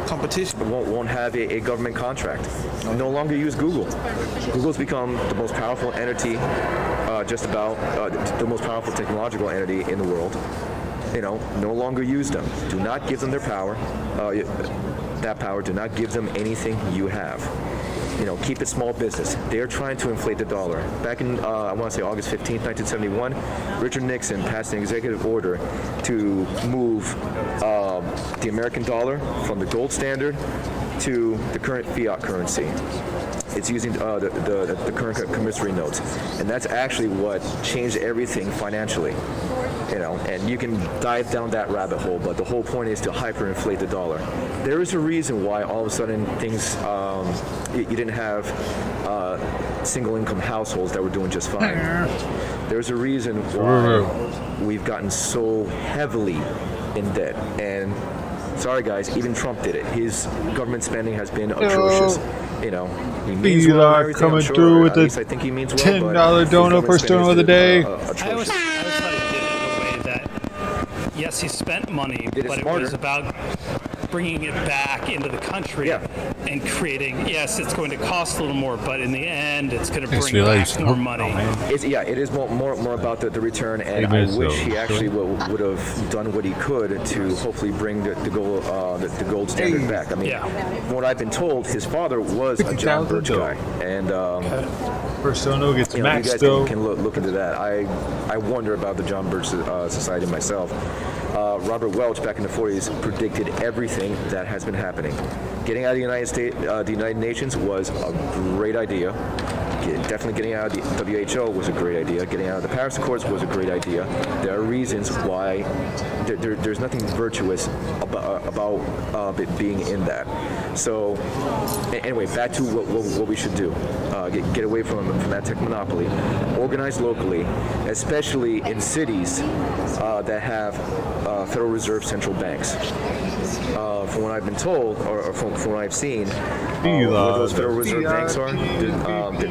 S11: competition.
S9: Won't have a government contract. No longer use Google. Google's become the most powerful entity, just about the most powerful technological entity in the world. No longer use them. Do not give them their power. That power. Do not give them anything you have. Keep it small business. They're trying to inflate the dollar. Back in, I want to say August 15th, 1971, Richard Nixon passed an executive order to move the American dollar from the gold standard to the current fiat currency. It's using the current promissory notes. And that's actually what changed everything financially. And you can dive down that rabbit hole, but the whole point is to hyperinflate the dollar. There is a reason why all of a sudden things, you didn't have single income households that were doing just fine. There's a reason why we've gotten so heavily in debt. And sorry guys, even Trump did it. His government spending has been atrocious. He means well and everything,
S2: coming
S9: I'm sure.
S2: through with
S9: At
S2: the
S9: least I think he means well,
S2: $10 dono per stone of the day.
S10: I always thought he did it in a way that, yes, he spent money, but it was about bringing it back into the country and creating, yes, it's going to cost a little more, but in the end, it's going to bring back more money.
S9: It is more about the return, and I wish he actually would have done what he could to hopefully bring the gold standard back. I mean, from what I've been told, his father was a John Birch guy, and
S2: Persona gets
S9: you
S2: maxed
S9: guys
S2: though.
S9: can look into that. I wonder about the John Birch Society myself. Robert Welch back in the 40s predicted everything that has been happening. Getting out of the United Nations was a great idea. Definitely getting out of the WHO was a great idea. Getting out of the Paris Accords was a great idea. There are reasons why there's nothing virtuous about it being in that. So anyway, back to what we should do. Get away from that tech monopoly. Organize locally, especially in cities that have Federal Reserve central banks. From what I've been told, or from what I've seen, where those Federal Reserve banks are,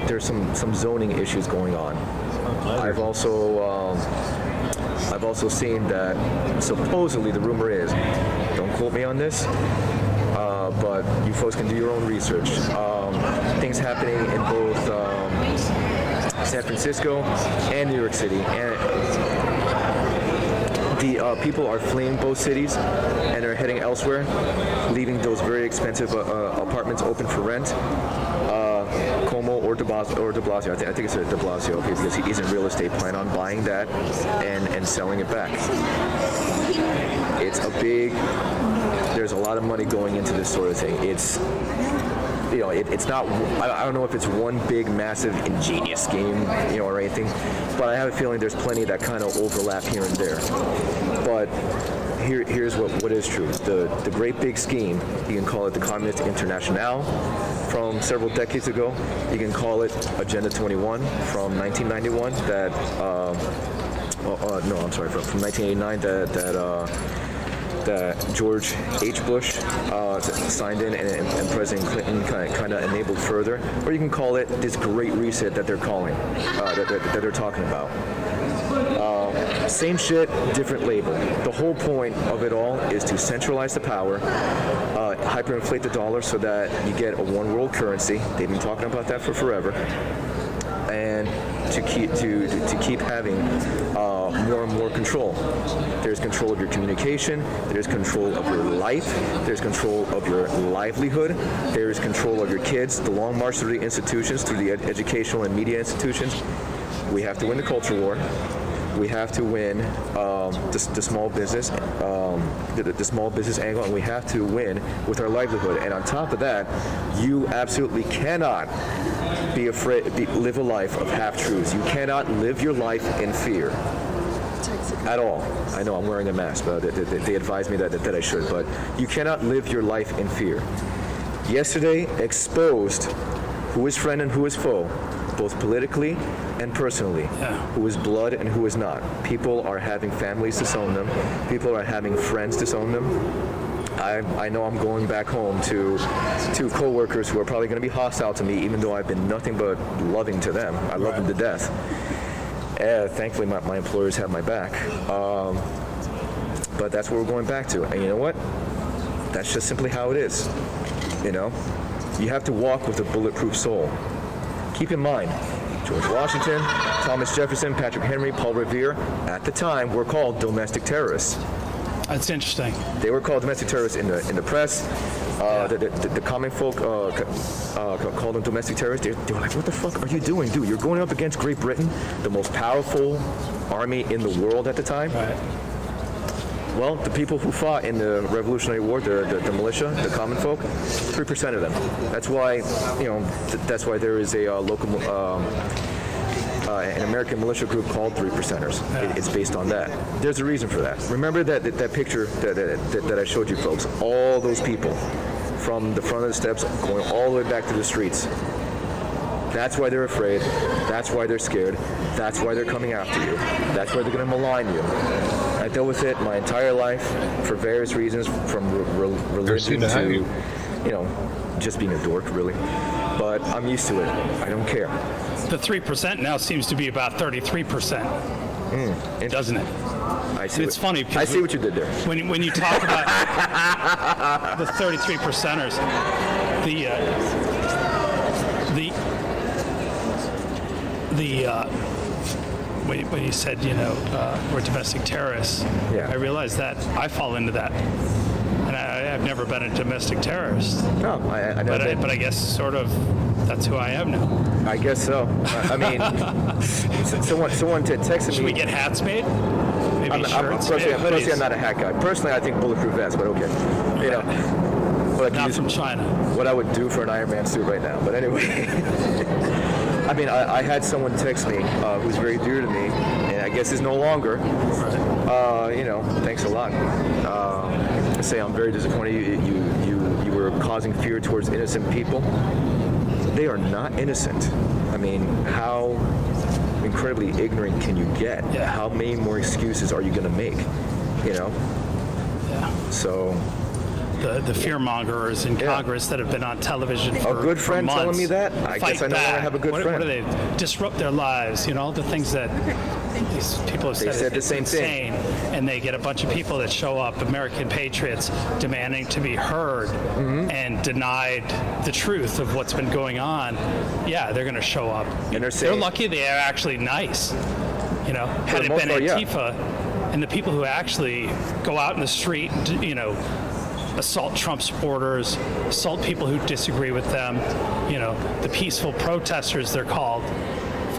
S9: there's some zoning issues going on. I've also seen that supposedly the rumor is, don't quote me on this, but you folks can do your own research. Things happening in both San Francisco and New York City, and the people are fleeing both cities and are heading elsewhere, leaving those very expensive apartments open for rent. Cuomo or de Blasio, I think it's de Blasio, because he's in real estate, plan on buying that and selling it back. There's a lot of money going into this sort of thing. It's not, I don't know if it's one big, massive, ingenious scheme, or anything, but I have a feeling there's plenty that kind of overlap here and there. But here's what is true. The great big scheme, you can call it the Communist Internationale from several decades ago. You can call it Agenda 21 from 1991 from 1989 that George H. Bush signed in and President Clinton kind of enabled further, or you can call it this Great Reset that they're calling, that they're talking about. Same shit, different label. The whole point of it all is to centralize the power, hyperinflate the dollar so that you get a one world currency. They've been talking about that for forever. And to keep having more and more control. There's control of your communication. There's control of your life. There's control of your livelihood. There's control of your kids. The long march through the institutions, through the educational and media institutions. We have to win the culture war. We have to win the small business, the small business angle, and we have to win with our livelihood. And on top of that, you absolutely cannot be afraid, live a life of half-truths. You cannot live your life in fear at all. I know I'm wearing a mask, but they advised me that I should, but you cannot live your life in fear. Yesterday exposed who is friend and who is foe, both politically and personally, who is blood and who is not. People are having families disown them. People are having friends disown them. I know I'm going back home to coworkers who are probably going to be hostile to me, even though I've been nothing but loving to them. I love them to death. Thankfully, my employers have my back. But that's what we're going back to. And you know what? That's just simply how it is. You know? You have to walk with a bulletproof soul. Keep in mind, George Washington, Thomas Jefferson, Patrick Henry, Paul Revere, at the time were called domestic terrorists.
S10: That's interesting.
S9: They were called domestic terrorists in the press. The common folk called them domestic terrorists. They were like, what the fuck are you doing, dude? You're going up against Great Britain, the most powerful army in the world at the time.
S10: Right.
S9: Well, the people who fought in the Revolutionary War, the militia, the common folk, 3% of them. That's why, that's why there is a local, an American militia group called 3%ers. It's based on that. There's a reason for that. Remember that picture that I showed you folks? All those people from the front of the steps going all the way back to the streets. That's why they're afraid. That's why they're scared. That's why they're coming after you. That's why they're going to malign you. I dealt with it my entire life for various reasons, from religion to, just being a dork, really. But I'm used to it. I don't care.
S10: The 3% now seems to be about 33%, doesn't it?
S9: I see.
S10: It's funny.
S9: I see what you did there.
S10: When you talk about the 33%ers, when you said, we're domestic terrorists, I realized that I fall into that. And I've never been a domestic terrorist.
S9: No, I never
S10: but I guess sort of that's who I am now.
S9: I guess so. I mean, someone texted me.
S10: Should we get hats made? Maybe shirts?
S9: Personally, I'm not a hat guy. Personally, I think bulletproof vests, but okay.
S10: Not from China.
S9: What I would do for an Iron Man suit right now. But anyway. I mean, I had someone text me who's very dear to me, and I guess is no longer. Thanks a lot. Say I'm very disappointed you were causing fear towards innocent people. They are not innocent. I mean, how incredibly ignorant can you get?
S10: Yeah.
S9: How many more excuses are you going to make?
S10: Yeah.
S9: So.
S10: The fear-mongers in Congress that have been on television for
S9: a good friend
S10: for months
S9: telling me that. I guess I know I have a good friend.
S10: What do they disrupt their lives? The things that these people have said.
S9: They said the same
S10: thing, and they get a bunch of people that show up, American patriots, demanding to be heard and denied the truth of what's been going on. Yeah, they're going to show up.
S9: And they're
S10: lucky they are actually nice. Had it been Antifa and the people who actually go out in the street, assault Trump supporters, assault people who disagree with them, the peaceful protesters they're called.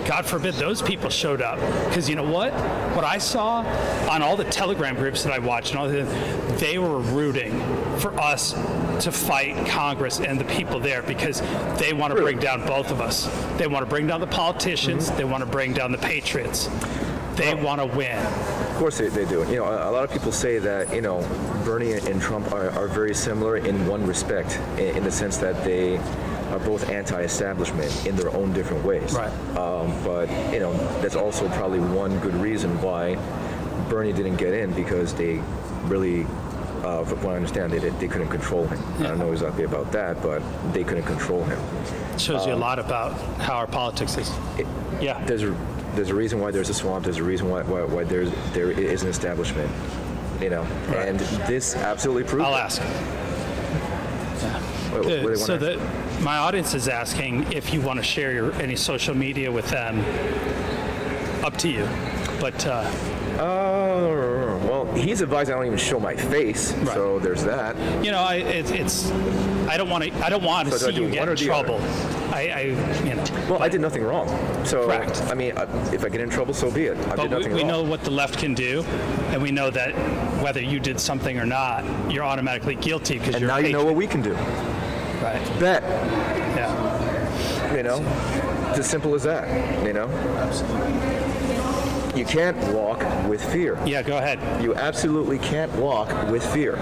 S10: God forbid those people showed up. Because you know what? What I saw on all the Telegram groups that I watched, they were rooting for us to fight Congress and the people there because they want to bring down both of us. They want to bring down the politicians. They want to bring down the patriots. They want to win.
S9: Of course they do. A lot of people say that, Bernie and Trump are very similar in one respect, in the sense that they are both anti-establishment in their own different ways.
S10: Right.
S9: But, that's also probably one good reason why Bernie didn't get in, because they really, from what I understand, they couldn't control him. Yeah. I don't know exactly about that, but they couldn't control him.
S10: It shows you a lot about how our politics is.
S9: There's a reason why there's a swamp. There's a reason why there is an establishment. Right. And this absolutely proves.
S10: I'll ask. My audience is asking if you want to share any social media with them. Up to you, but.
S9: Well, he's advised I don't even show my face, so there's that.
S10: I don't want to see you get in trouble.
S9: Well, I did nothing wrong. So,
S10: correct.
S9: I mean, if I get in trouble, so be it. I did nothing wrong.
S10: We know what the left can do, and we know that whether you did something or not, you're automatically guilty because you're.
S9: And now you know what we can do.
S10: Right.
S9: Bet.
S10: Yeah.
S9: It's as simple as that.
S10: Absolutely.
S9: You can't walk with fear.
S10: Yeah, go ahead.
S9: You absolutely can't walk with fear.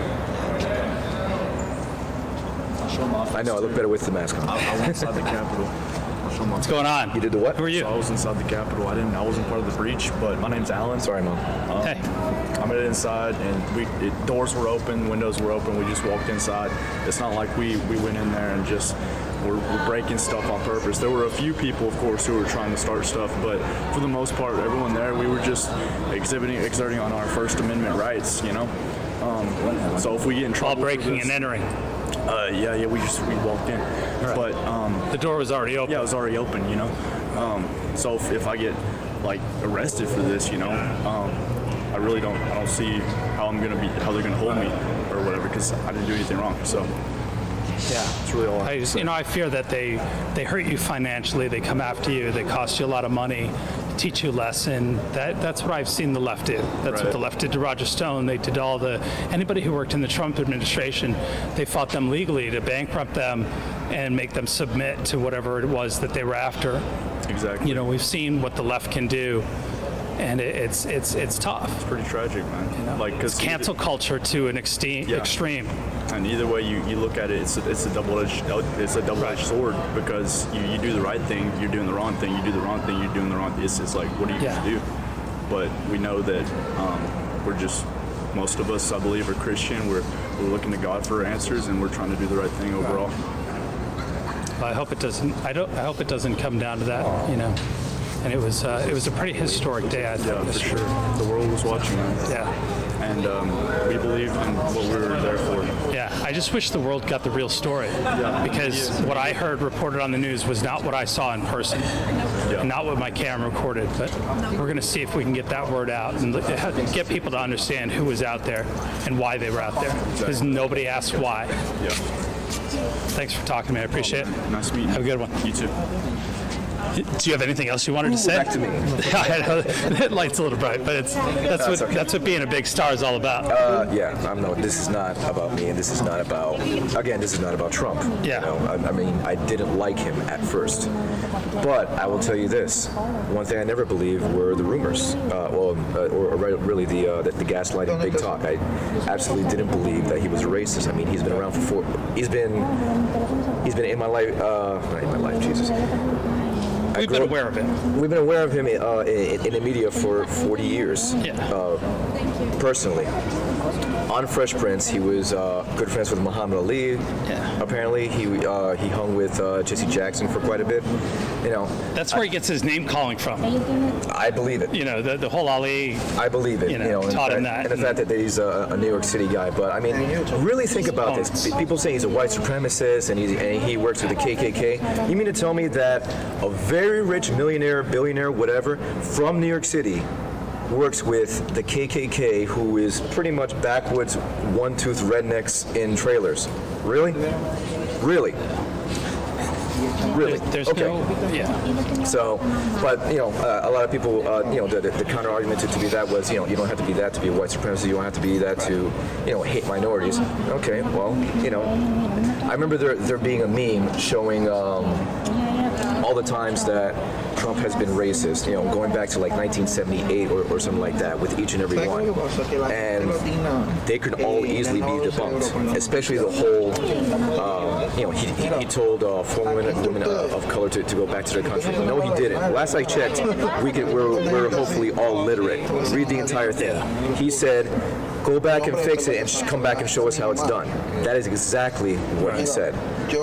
S9: I know, I look better with the mask on.
S14: I went inside the Capitol.
S5: What's going on?
S9: You did the what?
S5: Who are you?
S14: So I was inside the Capitol. I wasn't part of the breach, but my name's Alan.
S9: Sorry, Mom.
S5: Hey.
S14: I made it inside, and doors were open, windows were open. We just walked inside. It's not like we went in there and just we're breaking stuff on purpose. There were a few people, of course, who were trying to start stuff, but for the most part, everyone there, we were just exerting on our First Amendment rights, you know. So if we get in trouble,
S5: all breaking and entering.
S14: Yeah, we walked in,
S5: right.
S14: But
S5: the door was already open.
S14: Yeah, it was already open, you know. So if I get like arrested for this, you know, I really don't see how they're gonna hold me or whatever, because I didn't do anything wrong. So. Yeah, it's really all.
S10: I fear that they hurt you financially. They come after you. They cost you a lot of money, teach you a lesson. That's what I've seen the left do. That's what the left did to Roger Stone. They did anybody who worked in the Trump administration. They fought them legally to bankrupt them and make them submit to whatever it was that they were after.
S14: Exactly.
S10: You know, we've seen what the left can do. And it's tough.
S14: It's pretty tragic, man.
S10: You know?
S14: Like,
S10: it's cancel culture to an extreme.
S14: And either way you look at it, it's a double-edged sword, because you do the right thing, you're doing the wrong thing. You do the wrong thing, you're doing the wrong thing. It's like, what are you going to do? But we know that most of us, I believe, are Christian. We're looking to God for answers, and we're trying to do the right thing overall.
S10: I hope it doesn't. I hope it doesn't come down to that. You know. And it was a pretty historic day, I think.
S14: Yeah, for sure. The world was watching us.
S10: Yeah.
S14: And we believed in what we were there for.
S10: Yeah, I just wish the world got the real story.
S14: Yeah.
S10: Because what I heard reported on the news was not what I saw in person. Yeah. Not what my camera recorded. But we're going to see if we can get that word out and get people to understand who was out there and why they were out there. Because nobody asked why.
S14: Yeah.
S10: Thanks for talking to me. I appreciate it.
S14: Nice meeting you.
S10: Have a good one.
S14: You too.
S10: Do you have anything else you wanted to say?
S9: Back to me.
S10: I know the light's a little bright, but that's what being a big star is all about.
S9: This is not about me, and this is not about Trump.
S10: Yeah.
S9: You know, I mean, I didn't like him at first, but I will tell you this: one thing I never believed were the rumors, or really the gaslighting, big talk. I absolutely didn't believe that he was a racist. I mean, he's been around he's been in my life, not in my life, Jesus.
S10: We've been aware of him.
S9: We've been aware of him in the media for 40 years. Personally. On Fresh Prince, he was good friends with Muhammad Ali.
S10: Yeah.
S9: Apparently, he hung with Jesse Jackson for quite a bit. You know,
S10: that's where he gets his name calling from.
S9: I believe it.
S10: You know, the whole Ali.
S9: I believe it. You know,
S10: taught him that.
S9: And the fact that he's a New York City guy. But I mean, really think about this. People say he's a white supremacist and he works with the KKK. You mean to tell me that a very rich millionaire, billionaire, whatever, from New York City works with the KKK, who is pretty much backwoods, one-tooth rednecks in trailers? Really? Really? Really?
S10: There's
S9: okay.
S10: Yeah.
S9: So, but a lot of people, the counter argument to be that was, you don't have to be that to be a white supremacist. You don't have to be that to, hate minorities. Okay, well, I remember there being a meme showing all the times that Trump has been racist, going back to like 1978 or something like that, with each and every one. And they could all easily be debunked, especially the whole, he told foreign women of color to go back to their country. No, he didn't. Last I checked, we're hopefully all literate. Read the entire thing. He said, go back and fix it and come back and show us how it's done. That is exactly what he said.
S10: It's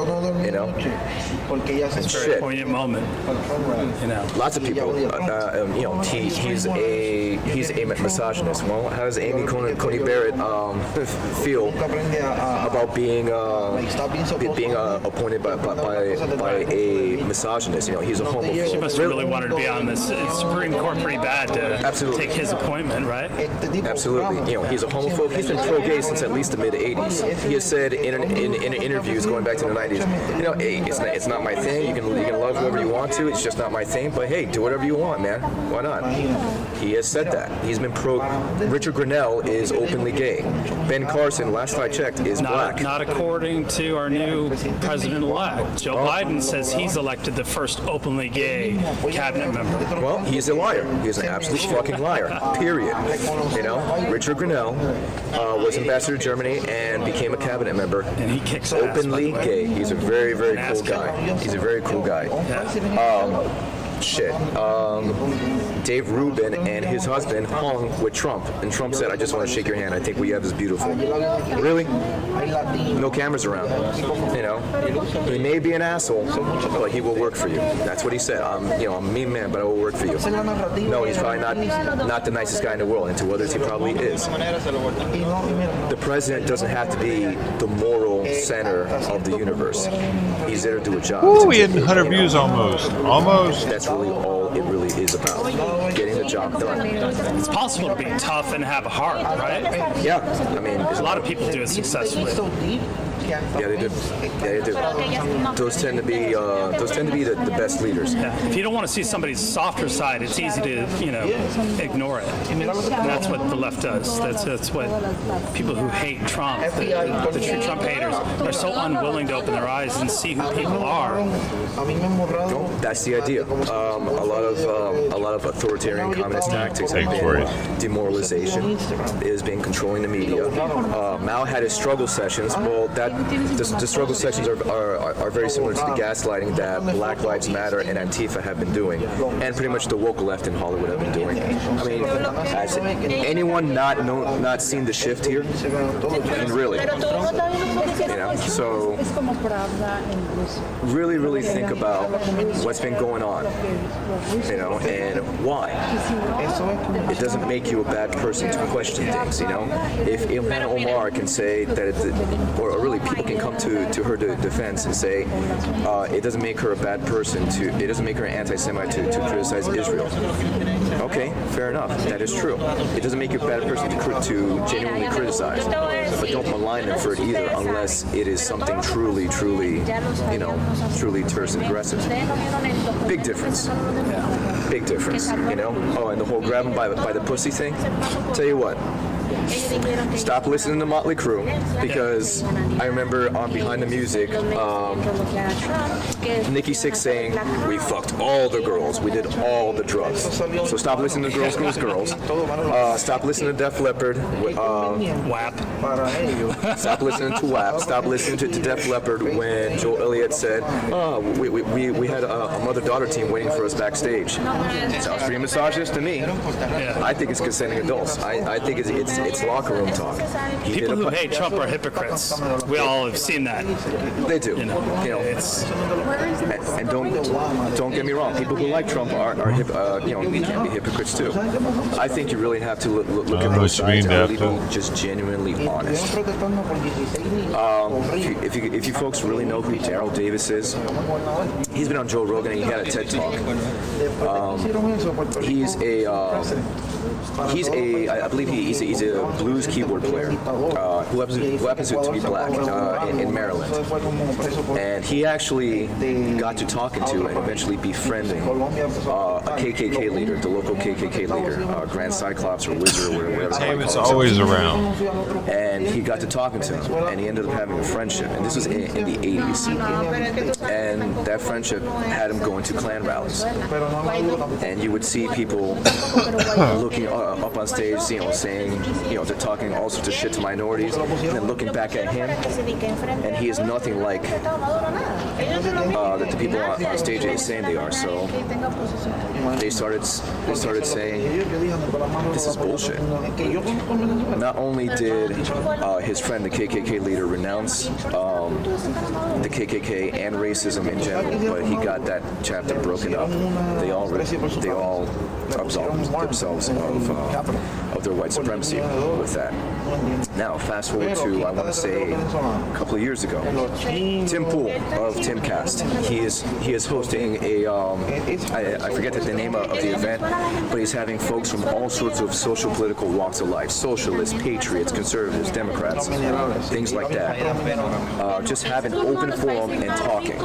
S10: a very poignant moment.
S9: Lots of people, he's a misogynist. Well, how does Amy Coney Barrett feel about being appointed by a misogynist? He's a homophobe.
S10: She must have really wanted to be on this Supreme Court pretty bad to take his appointment, right?
S9: Absolutely. He's a homophobe. He's been pro-gay since at least the mid-'80s. He has said in interviews going back to the 90s, hey, it's not my thing. You can love whoever you want to. It's just not my thing. But hey, do whatever you want, man. Why not? He has said that. He's been Richard Grenell is openly gay. Ben Carson, last I checked, is black.
S10: Not according to our new president-elect. Joe Biden says he's elected the first openly gay cabinet member.
S9: Well, he's a liar. He's an absolute fucking liar. Period. Richard Grenell was ambassador to Germany and became a cabinet member.
S10: And he kicks
S9: openly
S10: ass,
S9: gay. He's a very, very cool guy. He's a very cool guy. Dave Rubin and his husband hung with Trump, and Trump said, "I just want to shake your hand. I think what you have is beautiful." Really? No cameras around. You know, he may be an asshole, but he will work for you. That's what he said. I'm a mean man, but I will work for you. No, he's probably not the nicest guy in the world, and to others he probably is. The president doesn't have to be the moral center of the universe. He's there to do a job.
S2: Ooh, we had 100 views almost. Almost.
S9: That's really all it really is about. Getting the job done.
S10: It's possible to be tough and have a heart, right?
S9: Yeah. I mean,
S10: a lot of people do it successfully.
S9: Yeah, they do. Yeah, they do. Those tend to be the best leaders.
S10: Yeah. If you don't want to see somebody's softer side, it's easy to ignore it. And that's what the left does. That's what people who hate Trump, the true Trump haters, are so unwilling to open their eyes and see who people are.
S9: That's the idea. A lot of authoritarian communist tactics have been demoralization, is been controlling the media. Mao had his struggle sessions. Well, the struggle sections are very similar to the gaslighting that Black Lives Matter and Antifa have been doing, and pretty much the woke left in Hollywood have been doing. I mean, has anyone not seen the shift here? I mean, really? So really think about what's been going on, and why. It doesn't make you a bad person to question things, If Ilhan Omar can say that, or really people can come to her defense and say it doesn't make her a bad person it doesn't make her an anti-Semite to criticize Israel. Okay, fair enough. That is true. It doesn't make you a bad person to genuinely criticize, but don't malign them for it either, unless it is something truly terse and aggressive. Big difference. Big difference. Oh, and the whole grab them by the pussy thing. Tell you what. Stop listening to Motley Crue, because I remember on Behind the Music, Nikki Sixx saying, "We fucked all the girls, we did all the drugs." So stop listening to girls. Stop listening to Def Leppard.
S10: WAP.
S9: Stop listening to WAP. Stop listening to Def Leppard when Joel Elliott said, "Oh, we had a mother-daughter team waiting for us backstage." Sounds pretty misogynist to me. I think it's consenting adults. I think it's locker room talk.
S10: People who hate Trump are hypocrites. We all have seen that.
S9: They do. And don't get me wrong. People who like Trump can be hypocrites too. I think you really have to look at both sides and really be just genuinely honest. If you folks really know who Daryl Davis is, he's been on Joe Rogan and he had a TED Talk. I believe he's a blues keyboard player who happens to be black in Maryland, and he actually got to talking to and eventually befriending a KKK leader, the local KKK leader, Grand Cyclops or Wizard or whatever.
S2: It's always around.
S9: And he got to talking to him, and he ended up having a friendship, and this was in the 80s, and that friendship had him going to Klan rallies, and you would see people looking up on stage, saying, they're talking all sorts of shit to minorities, and then looking back at him, and he is nothing like that the people on stage is saying they are. So they started saying, this is bullshit. Not only did his friend, the KKK leader, renounce the KKK and racism in general, but he got that chapter broken up. They all absolved themselves of their white supremacy with that. Now, fast forward to, I want to say, a couple of years ago, Tim Pool of Timcast. He is hosting I forget the name of the event, but he's having folks from all sorts of social political walks of life, socialists, patriots, conservatives, Democrats, things like that. Just having open forum and talking.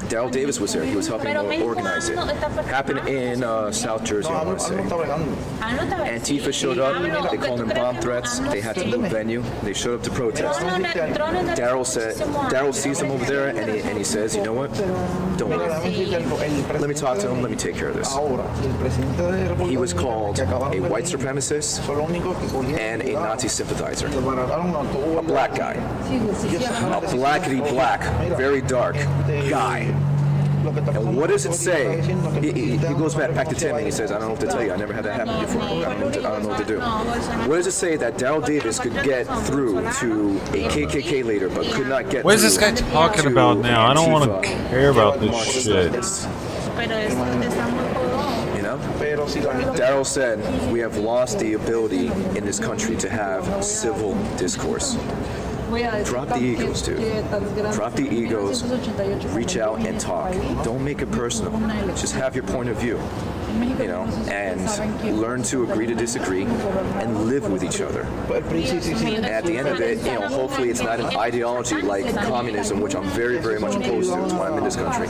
S9: Daryl Davis was there. He was helping organize it. Happened in South Jersey, I want to say. Antifa showed up. They called him bomb threats. They had to move venue. They showed up to protest. Daryl sees them over there, and he says, you know what? Don't worry. Let me talk to him. Let me take care of this. He was called a white supremacist and a Nazi sympathizer. A black guy. A blackety black, very dark guy. And what does it say? He goes back to Tim and he says, I don't know what to tell you. I never had that happen before. I don't know what to do. What does it say that Daryl Davis could get through to a KKK leader but could not get
S2: What is this guy talking about now? I don't want to care about this shit.
S9: You know? Daryl said, we have lost the ability in this country to have civil discourse. Drop the egos, dude. Drop the egos. Reach out and talk. Don't make it personal. Just have your point of view, you know, and learn to agree to disagree and live with each other. And at the end of it, you know, hopefully it's not an ideology like communism, which I'm very, very much opposed to. That's why I'm in this country.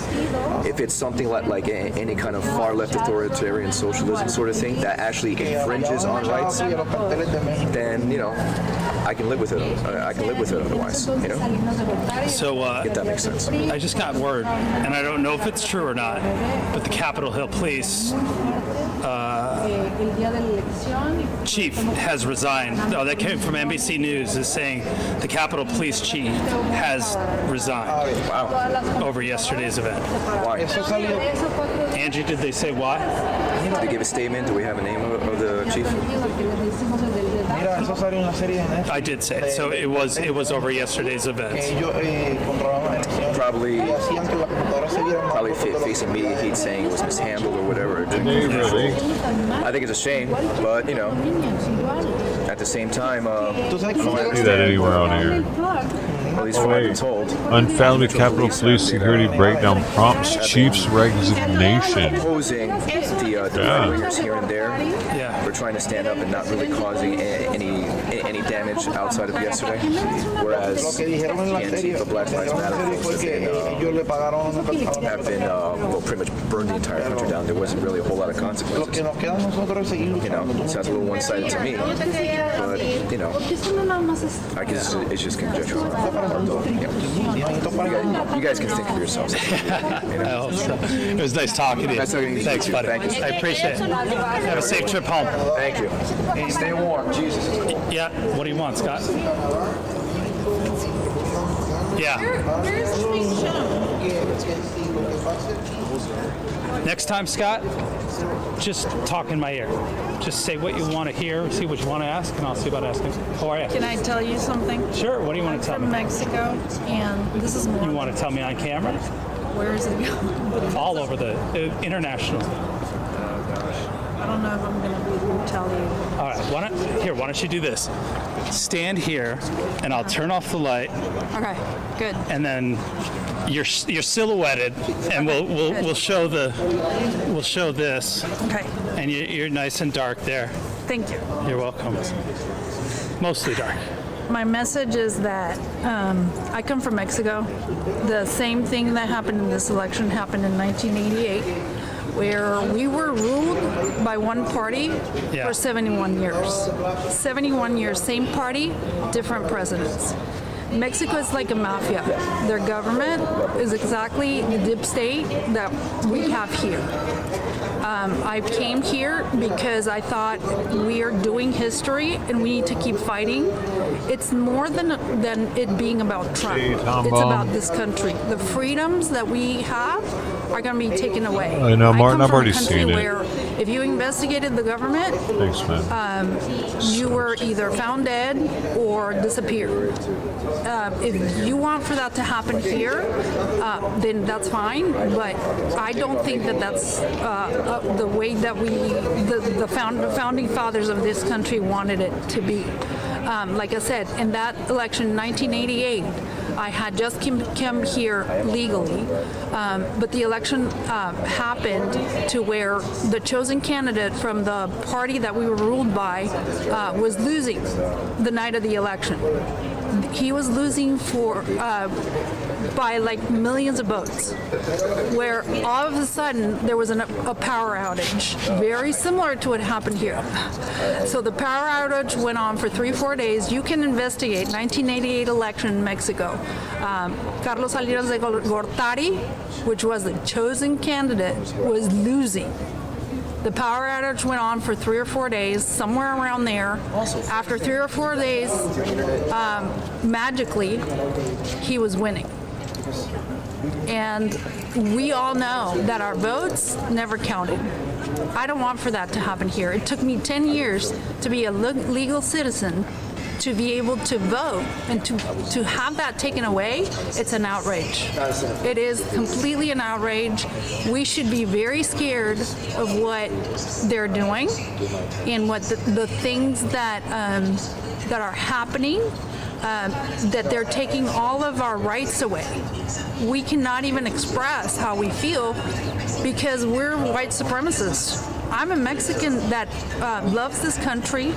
S9: If it's something like any kind of far left authoritarian socialism sort of thing that actually infringes on rights, then, you know, I can live with it. I can live with it otherwise, you know?
S10: So,
S9: if that makes sense.
S10: I just got word, and I don't know if it's true or not, but the Capitol Hill Police chief has resigned. Oh, that came from NBC News, is saying the Capitol Police chief has resigned.
S9: Wow.
S10: Over yesterday's event.
S9: Why?
S10: Angie, did they say why?
S9: Did they give a statement? Do we have a name of the chief?
S10: I did say it. So it was over yesterday's event.
S9: Probably facing media heat saying it was mishandled or whatever. I think it's a shame, but you know, at the same time, I don't
S2: see that anywhere on here.
S9: At least from what I've been told.
S2: Unfounded Capitol Police security breakdown prompts chief's resignation.
S9: Opposing the rioters here and there.
S10: Yeah.
S9: We're trying to stand up and not really causing any damage outside of yesterday. Whereas the Antifa Black Lives Matter folks have been well, pretty much burned the entire country down. There wasn't really a whole lot of consequences. You know, it sounds a little one-sided to me, but you know, I guess it's just conjecture. You guys can think for yourselves. You know?
S10: I hope so. It was nice talking to you. Thanks, buddy.
S9: Thank you.
S10: I appreciate it. Have a safe trip home.
S9: Thank you. Stay warm. Jesus.
S10: Yeah. What do you want, Scott? Yeah. Next time, Scott, just talk in my ear. Just say what you want to hear, see what you want to ask, and I'll see about asking. How are you?
S15: Can I tell you something?
S10: Sure. What do you want to tell me?
S15: I'm from Mexico, and this is more.
S10: You want to tell me on camera?
S15: Where is it going?
S10: All over the international.
S15: I don't know if I'm going to be able to tell you.
S10: All right. Why don't you do this? Stand here, and I'll turn off the light.
S15: Okay. Good.
S10: And then you're silhouetted, and we'll show this.
S15: Okay.
S10: And you're nice and dark there.
S15: Thank you.
S10: You're welcome. Mostly dark.
S15: My message is that I come from Mexico. The same thing that happened in this election happened in 1988, where we were ruled by one party for 71 years. 71 years, same party, different presidents. Mexico is like a mafia. Their government is exactly the deep state that we have here. I came here because I thought we are doing history and we need to keep fighting. It's more than it being about Trump. It's about this country. The freedoms that we have are going to be taken away.
S2: I know, Martin, I've already seen it.
S15: Where if you investigated the government,
S2: thanks, man.
S15: You were either found dead or disappeared. If you want for that to happen here, then that's fine. But I don't think that that's the way that the founding fathers of this country wanted it to be. Like I said, in that election in 1988, I had just come here legally, but the election happened to where the chosen candidate from the party that we were ruled by was losing the night of the election. he was losing by like millions of votes, where all of a sudden there was a power outage, very similar to what happened here. So the power outage went on for 3-4 days. You can investigate 1988 election in Mexico. Carlos Salinas de Gortari, which was the chosen candidate, was losing. The power outage went on for 3 or 4 days, somewhere around there. After 3 or 4 days, magically, he was winning. And we all know that our votes never counted. I don't want for that to happen here. It took me 10 years to be a legal citizen, to be able to vote, and to have that taken away. It's an outrage. It is completely an outrage. We should be very scared of what they're doing and what the things that are happening, that they're taking all of our rights away. We cannot even express how we feel because we're white supremacists. I'm a Mexican that loves this country.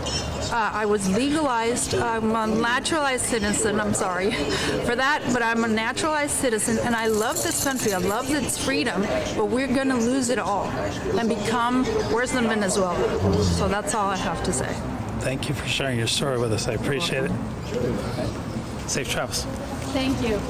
S15: I was legalized. I'm a naturalized citizen. I'm sorry for that, but I'm a naturalized citizen, and I love this country. I love its freedom, but we're going to lose it all and become worse than Venezuela. So that's all I have to say.
S10: Thank you for sharing your story with us. I appreciate it. Safe travels.
S15: Thank you.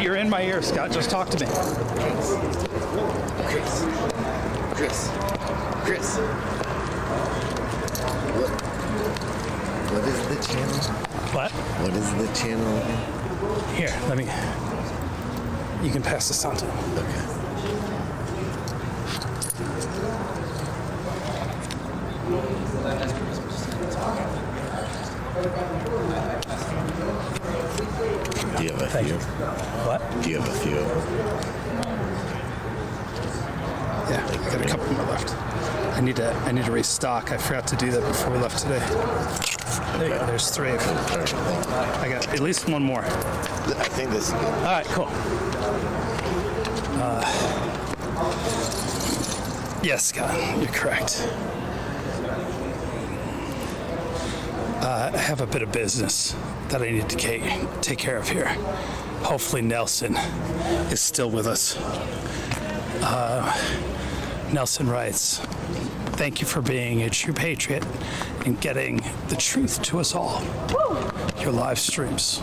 S10: You're in my ear, Scott. Just talk to me.
S12: Chris. What is the channel?
S10: What?
S12: What is the channel?
S10: Here, let me. You can pass this on to him.
S12: Okay. Do you have a few?
S10: What?
S12: Do you have a few?
S10: Yeah, I got a couple more left. I need to restock. I forgot to do that before we left today. There you go. There's 3 of them. I got at least one more.
S12: I think this is good.
S10: All right, cool. Yes, Scott, you're correct. I have a bit of business that I need to take care of here. Hopefully Nelson is still with us. Nelson writes, "Thank you for being a true patriot and getting the truth to us all. In your live streams,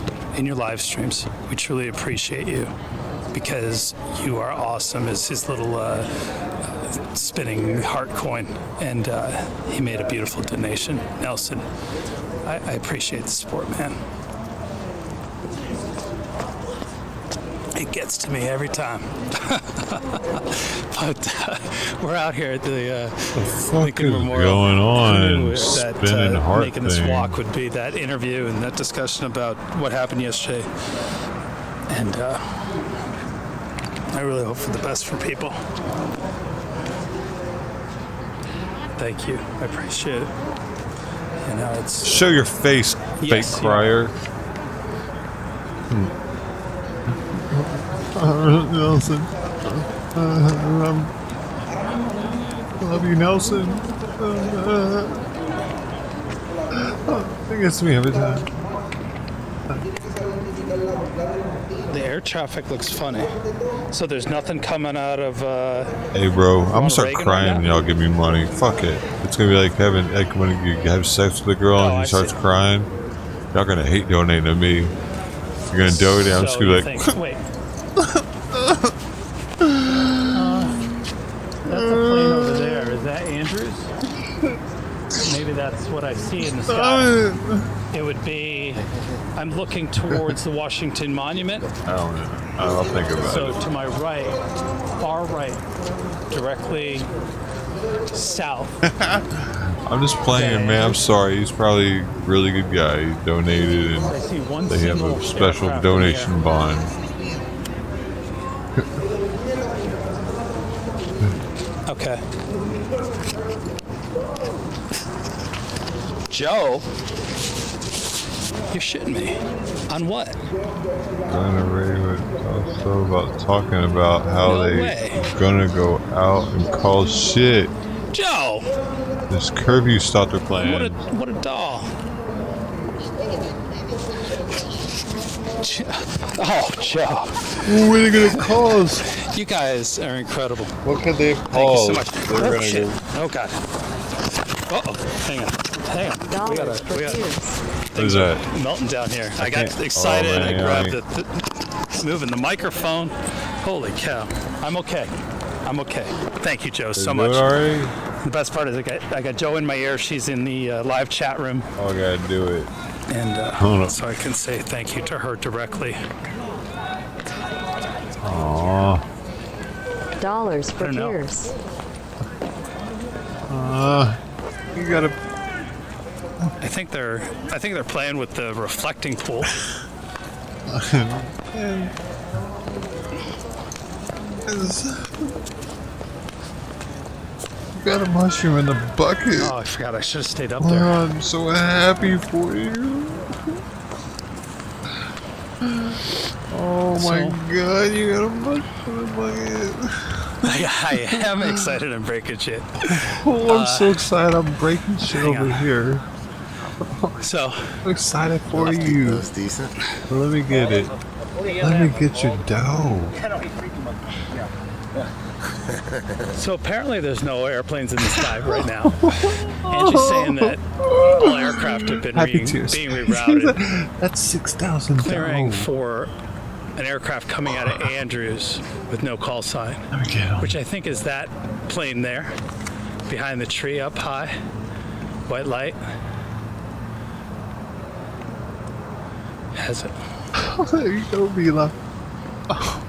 S10: we truly appreciate you because you are awesome." As his little spinning heart coin, and he made a beautiful donation. Nelson, I appreciate the support, man. It gets to me every time. But we're out here at the Lincoln Memorial.
S2: Going on?
S10: Who knew that
S2: Spinning heart
S10: making this
S2: thing.
S10: walk would be that interview and that discussion about what happened yesterday. And I really hope for the best for people. Thank you. I appreciate it. You know, it's
S2: Show your face,
S10: Yes,
S2: fake crier. Nelson. Love you, Nelson. It gets me every time.
S10: the air traffic looks funny. So there's nothing coming out of.
S2: Hey, bro, I'm gonna start
S10: Reagan
S2: crying
S10: right
S2: when
S10: now?
S2: y'all give me money. Fuck it. It's gonna be like when you have sex with a girl and
S10: I
S2: she starts
S10: see.
S2: crying. Y'all gonna hate donating to me. You're gonna donate. I'm just
S10: So
S2: gonna
S10: you
S2: be like,
S10: think- wait. That's a plane over there. Is that Andrews? Maybe that's what I see in the sky. It would be. I'm looking towards the Washington Monument.
S2: I don't know. I'll think about
S10: So
S2: it.
S10: to my right, far right, directly south.
S2: I'm just playing, man. I'm sorry. He's probably a really good guy. He donated,
S10: I see one
S2: and they have
S10: single
S2: a special
S10: aircraft in the
S2: donation
S10: air.
S2: bond.
S10: Okay. Joe? You're shitting me. On what?
S2: Donna Ray was also about talking about how gonna go out and call shit.
S10: Joe!
S2: This curfew starter plan.
S10: What a doll. Oh, Joe.
S2: What are they gonna cause?
S10: You guys are incredible.
S2: What could they
S10: Thank
S2: cause?
S10: you so much.
S2: They're
S10: Oh,
S2: gonna
S10: shit.
S2: go.
S10: Oh, God. Uh-oh. Hang on. We gotta
S2: What is that?
S10: melting down here. I got
S2: can't-
S10: excited.
S2: oh, man,
S10: I grabbed moving the microphone. Holy cow. I'm okay. Thank you, Joe, so
S2: You do it
S10: much.
S2: already?
S10: The best part is I got Joe in my ear. She's in the live chat room.
S2: Oh, I gotta do it.
S10: And
S2: Hold up.
S10: so I can say thank you to her directly.
S2: Aww.
S16: Dollars for
S10: I don't know.
S16: tears.
S2: You gotta.
S10: I think they're playing with the reflecting pool.
S2: Got a mushroom in the bucket.
S10: Oh, I forgot. I should have stayed up
S2: Oh,
S10: there.
S2: I'm so happy for you. Oh my god, you got a mushroom in the bucket.
S10: I am excited and breaking shit.
S2: Oh, I'm so excited. I'm breaking shit
S10: hang
S2: over
S10: on.
S2: here.
S10: So
S2: I'm excited for you.
S12: That's decent.
S2: Let me get it. Let me get your dough.
S10: So apparently there's no airplanes in the sky right now. Angie's saying that all aircraft have been
S2: Happy
S10: being
S2: tears.
S10: rerouted,
S2: That's 6,000
S10: clearing
S2: dough.
S10: for an aircraft coming out of Andrews with no call sign,
S2: Let me get him.
S10: which I think is that plane there, behind the tree up high, white light. Has it?
S2: You gonna be like, oh,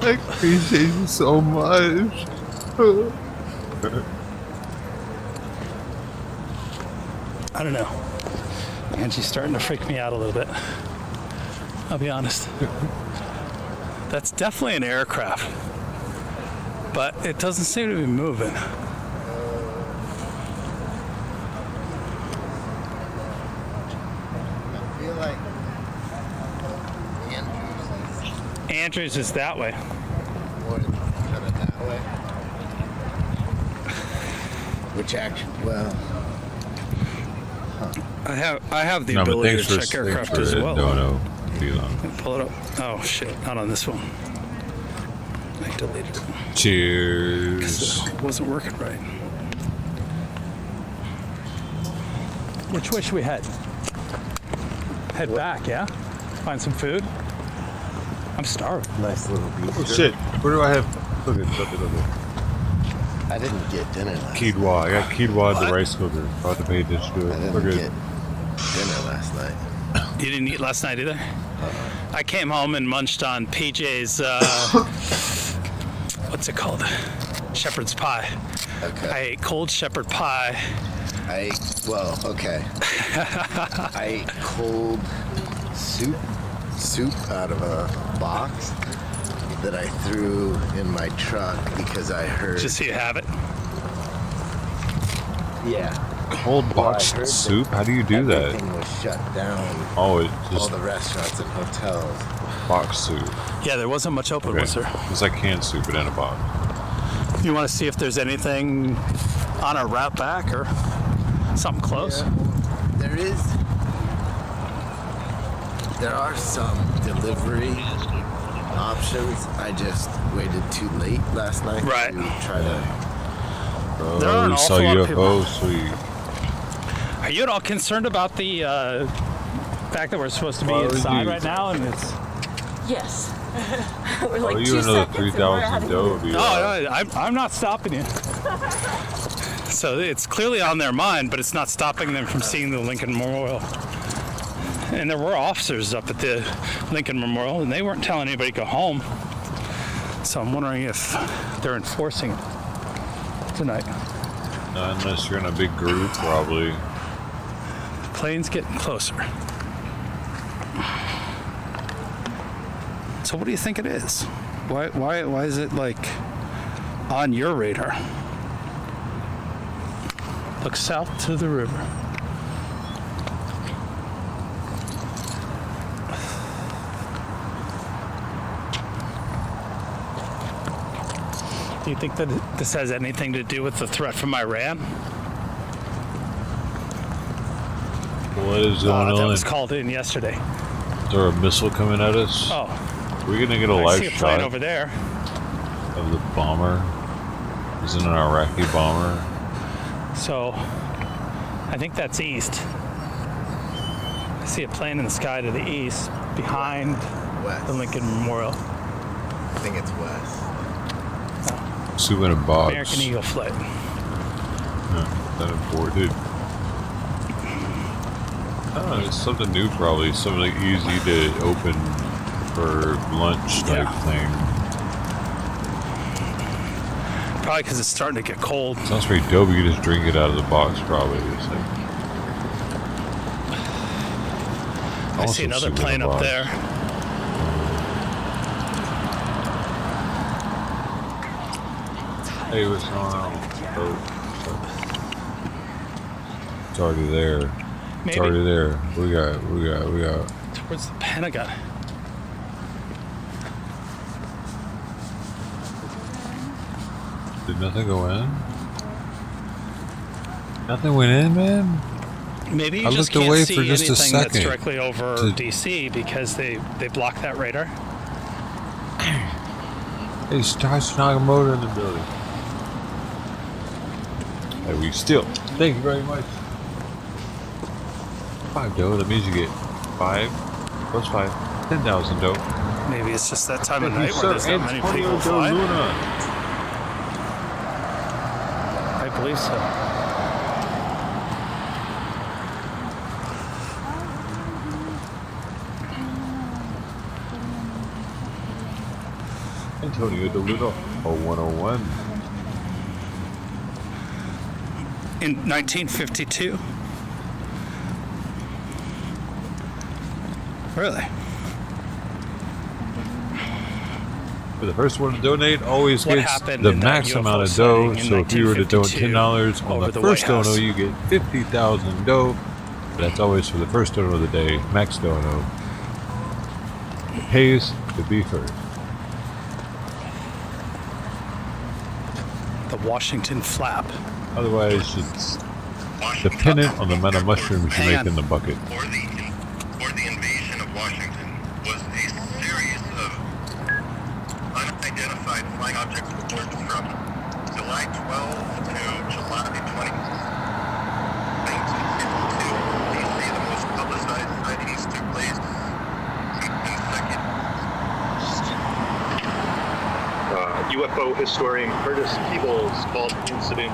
S2: I appreciate you so much.
S10: I don't know. Angie's starting to freak me out a little bit. I'll be honest. That's definitely an aircraft, but it doesn't seem to be moving.
S12: I feel like
S10: Andrews is that way.
S12: more kind of that way. Which actually, well,
S10: I have the
S2: No, but
S10: ability
S2: thanks
S10: to
S2: for
S10: check aircraft as well.
S2: No, be long.
S10: Pull it up. Oh shit! Not on this one. I deleted it.
S2: Cheers.
S10: It wasn't working right. Which way should we head? Head back, yeah? Find some food? I'm starving.
S12: nice little beach.
S2: Oh shit! Where do I have? Look at.
S12: I didn't get dinner last night.
S2: Quinoa. I got quinoa at the rice cooker. I'll have to pay attention to
S12: I
S2: it.
S12: didn't
S2: Look
S12: get
S2: at.
S12: dinner last night.
S10: You didn't eat last night either? I came home and munched on PJ's, what's it called? Shepherd's pie.
S12: Okay.
S10: I ate cold shepherd pie.
S12: I ate cold soup out of a box that I threw in my truck because I heard.
S10: Just so you have it.
S12: Yeah.
S2: Cold boxed soup? How do you do that?
S12: Everything was shut down.
S2: Oh, it
S12: All
S2: just
S12: the restaurants and hotels.
S2: box soup.
S10: Yeah, there wasn't much open,
S2: Okay.
S10: was there?
S2: It's like canned soup, but in a box.
S10: You want to see if there's anything on our route back or something close?
S12: There are some delivery options. I just waited too late last night to try to.
S10: There are an
S2: we saw
S10: awful lot of people.
S2: UFO, sweet.
S10: Are you at all concerned about the fact that we're supposed to be
S2: Why would
S10: inside
S2: you?
S10: right now and it's?
S16: Yes. We're like
S2: Oh,
S16: 2
S2: you another
S16: seconds and we're
S2: 3,000
S16: out of
S2: dough
S16: here.
S2: would be.
S10: No, I'm not stopping you. So it's clearly on their mind, but it's not stopping them from seeing the Lincoln Memorial. And there were officers up at the Lincoln Memorial, and they weren't telling anybody to go home. So I'm wondering if they're enforcing it tonight.
S2: Not unless you're in a big group, probably.
S10: Plane's getting closer. So what do you think it is? Why is it like on your radar. Look south to the river. Do you think that this has anything to do with the threat from Iran?
S2: What is going on?
S10: That was called in yesterday.
S2: Is there a missile coming at us?
S10: Oh.
S2: We're gonna get a
S10: I
S2: live
S10: see a plane
S2: shot
S10: over there.
S2: of the bomber. Is it an Iraqi bomber?
S10: So, I think that's east. I see a plane in the sky to the east, behind the Lincoln Memorial.
S12: I think it's west.
S2: Soup in a box.
S10: American Eagle flight.
S2: That important. Oh, it's something new, probably. Something easy to open for lunch type thing.
S10: Probably because it's starting to get cold.
S2: Sounds pretty dope. You can just drink it out of the box, probably. It's like,
S10: I see another plane up there.
S2: Hey, what's going on? Oh, it's already there. It's
S10: Maybe.
S2: already there. We got.
S10: Towards the Pentagon.
S2: Did nothing go in? Nothing went in, man?
S10: Maybe you
S2: I
S10: just
S2: looked
S10: can't
S2: away
S10: see
S2: for just a
S10: anything that's
S2: second.
S10: directly over DC because they block that radar.
S2: Hey, Josh Nagamoto in the building. Hey, we still. Thank you very much. 5 dough. That means you get 5 plus 5, 10,000 dough.
S10: Maybe it's just that time of
S2: Thank
S10: night
S2: you,
S10: where there's
S2: sir.
S10: not many
S2: Antonio
S10: people flying.
S2: Luna.
S10: I believe so.
S2: Antonio DeLuno, 0101.
S10: In 1952. Really?
S2: For the first one to donate, always
S10: What
S2: gets
S10: happened
S2: the
S10: in that
S2: max
S10: UFO
S2: amount of dough.
S10: sighting in
S2: So if you were to donate
S10: 1952
S2: $10 on
S10: over
S2: the
S10: the
S2: first
S10: White House?
S2: dono, you get 50,000 dough. That's always for the first dono of the day. Max dono. It pays to be first.
S10: The Washington flap.
S2: Otherwise, it's dependent on the amount of mushrooms you make in the bucket.
S17: Or the invasion of Washington was a series of unidentified flying objects reported from July 12 to July 20, 1952. DC, the most publicized sightings took place June 2nd.
S18: UFO historian Curtis Peebles called the incident.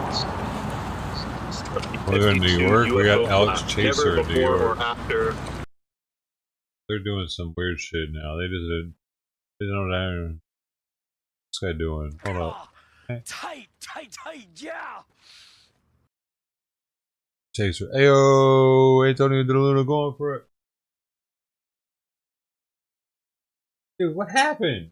S2: We're in New York. We got
S18: UFO
S2: Alex
S18: flap,
S2: Chaser
S18: never
S2: in New
S18: before
S2: York.
S18: or after.
S2: They're doing some weird shit now. They don't know. What's this guy doing? Hold up.
S19: Tight, yeah.
S2: Chaser. Ayo, Antonio DeLuna going for it. Dude, what happened?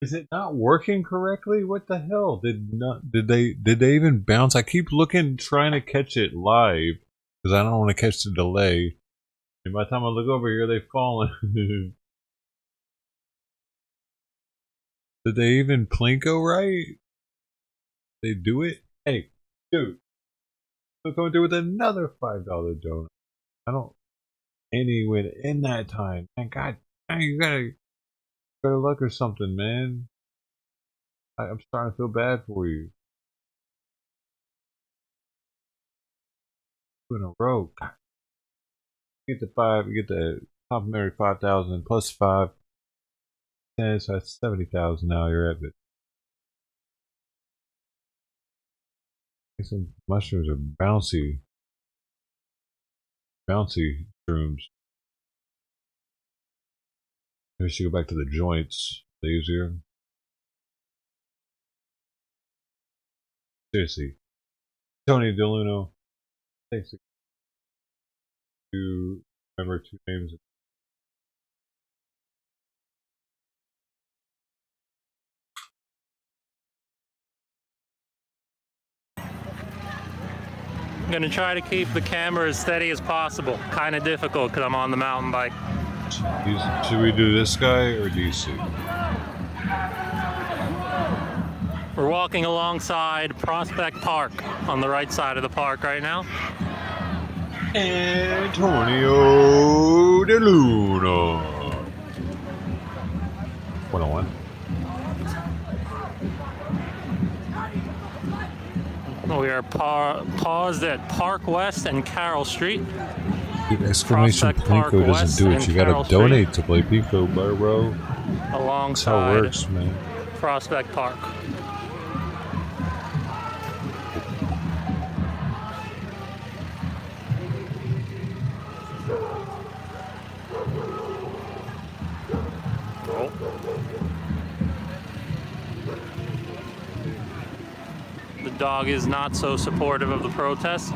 S2: Is it not working correctly? What the hell? Did they even bounce? I keep looking, trying to catch it live because I don't want to catch the delay. And by the time I look over here, they've fallen. Did they even plinko right? They do it? Hey, dude. We're going through with another $5 donut. I don't. And he went in that time. Man, God, you gotta better luck or something, man. I'm starting to feel bad for you. 2 in a row. God. You get the 5. You get the complimentary 5,000 plus 5. 10, so that's 70,000 now. You're at it. Some mushrooms are bouncy. Bouncy shrooms. Maybe we should go back to the joints. Easier. Seriously. Tony DeLuno. Thanks. You remember 2 names.
S20: I'm gonna try to keep the camera as steady as possible. Kind of difficult because I'm on the mountain bike.
S2: Should we do this guy or DC?
S20: We're walking alongside Prospect Park on the right side of the park right now.
S2: Antonio De Luna. 101.
S20: We are paused at Park West and Carroll Street.
S2: Dude, exclamation Pinko doesn't do it. You gotta donate to play Pinko, bro. That's how it works, man.
S20: Prospect Park. The dog is not so supportive of the protest.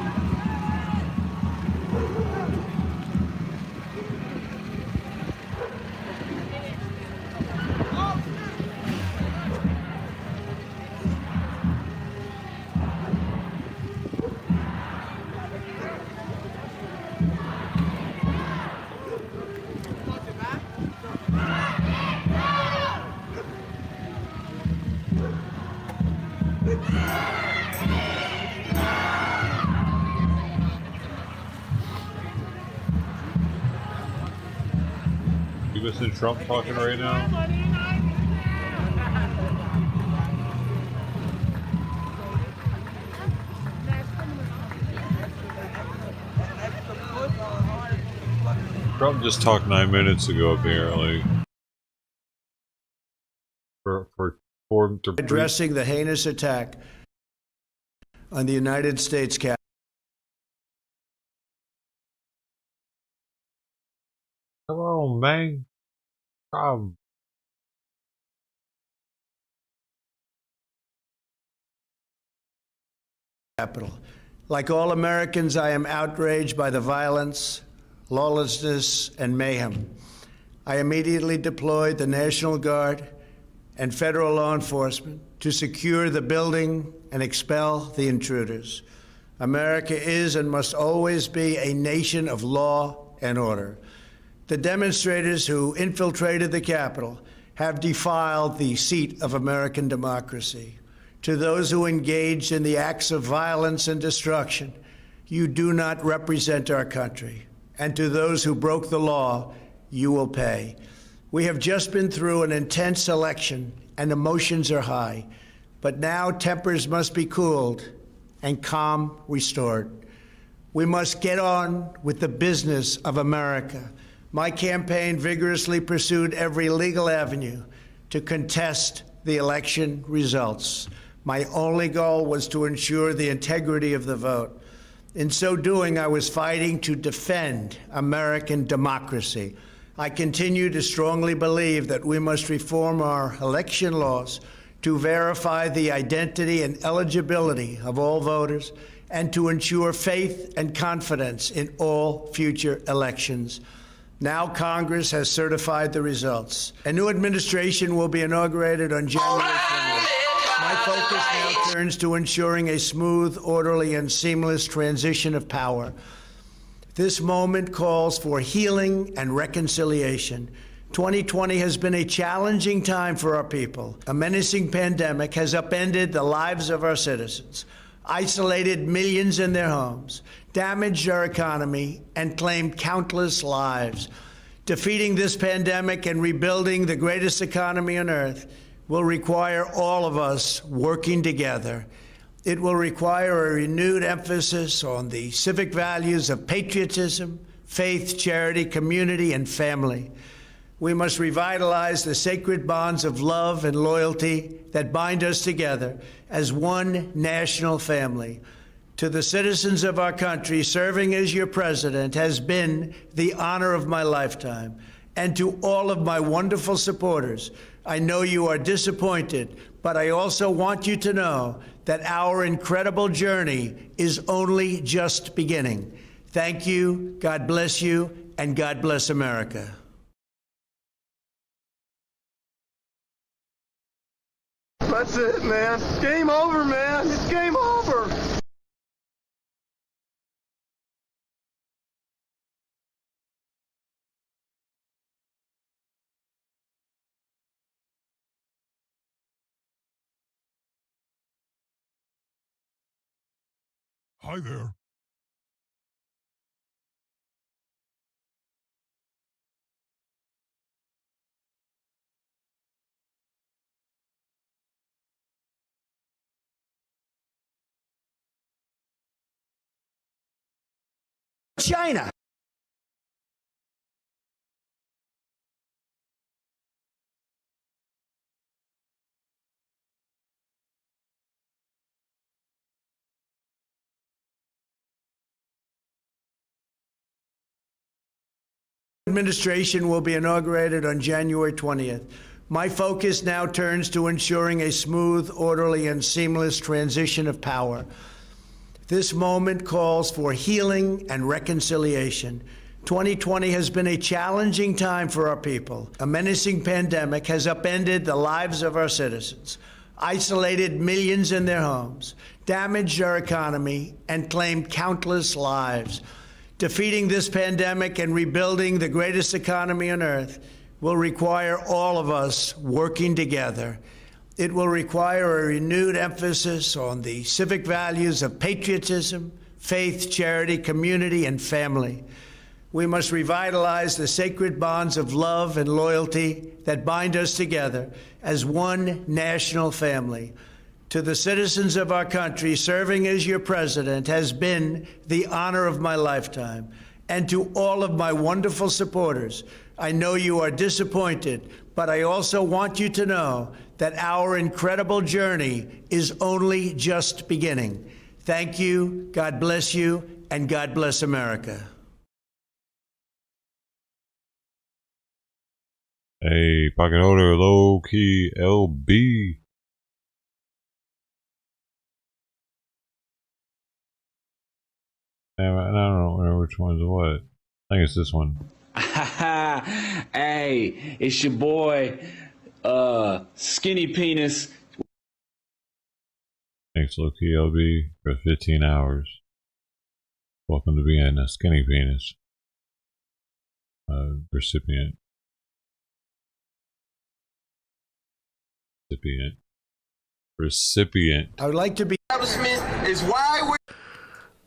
S2: You listen to Trump talking right now? Trump just talked 9 minutes ago, apparently.
S21: Addressing the heinous attack on the United States Capitol.
S2: Come on, man.
S21: Capitol. Like all Americans, I am outraged by the violence, lawlessness, and mayhem. I immediately deployed the National Guard and federal law enforcement to secure the building and expel the intruders. America is and must always be a nation of law and order. The demonstrators who infiltrated the Capitol have defiled the seat of American democracy. To those who engaged in the acts of violence and destruction, you do not represent our country. And to those who broke the law, you will pay. We have just been through an intense election and emotions are high, but now tempers must be cooled and calm restored. We must get on with the business of America. My campaign vigorously pursued every legal avenue to contest the election results. My only goal was to ensure the integrity of the vote. In so doing, I was fighting to defend American democracy. I continue to strongly believe that we must reform our election laws to verify the identity and eligibility of all voters and to ensure faith and confidence in all future elections. Now Congress has certified the results. A new administration will be inaugurated on January 20th. My focus now turns to ensuring a smooth, orderly, and seamless transition of power. This moment calls for healing and reconciliation. 2020 has been a challenging time for our people. A menacing pandemic has upended the lives of our citizens, isolated millions in their homes, damaged our economy, and claimed countless lives. Defeating this pandemic and rebuilding the greatest economy on earth will require all of us working together. It will require a renewed emphasis on the civic values of patriotism, faith, charity, community, and family. We must revitalize the sacred bonds of love and loyalty that bind us together as one national family. To the citizens of our country, serving as your president has been the honor of my lifetime. And to all of my wonderful supporters, I know you are disappointed, but I also want you to know that our incredible journey is only just beginning. Thank you, God bless you, and God bless America.
S22: That's it, man. Game over, man. It's game over.
S4: Hi there.
S21: China. Administration will be inaugurated on January 20th. My focus now turns to ensuring a smooth, orderly, and seamless transition of power. This moment calls for healing and reconciliation. 2020 has been a challenging time for our people. A menacing pandemic has upended the lives of our citizens, isolated millions in their homes, damaged our economy, and claimed countless lives. Defeating this pandemic and rebuilding the greatest economy on earth will require all of us working together. It will require a renewed emphasis on the civic values of patriotism, faith, charity, community, and family. We must revitalize the sacred bonds of love and loyalty that bind us together as one national family. To the citizens of our country, serving as your president has been the honor of my lifetime. And to all of my wonderful supporters, I know you are disappointed, but I also want you to know that our incredible journey is only just beginning. Thank you, God bless you, and God bless America.
S2: Hey, pocket holder, low key LB. I don't remember which one's what. I think it's this one.
S1: Hey, it's your boy, Skinny Penis.
S2: Thanks, low key LB, for 15 hours. Welcome to being a Skinny Penis recipient. Recipient.
S21: I would like to be.
S12: Establishment is why we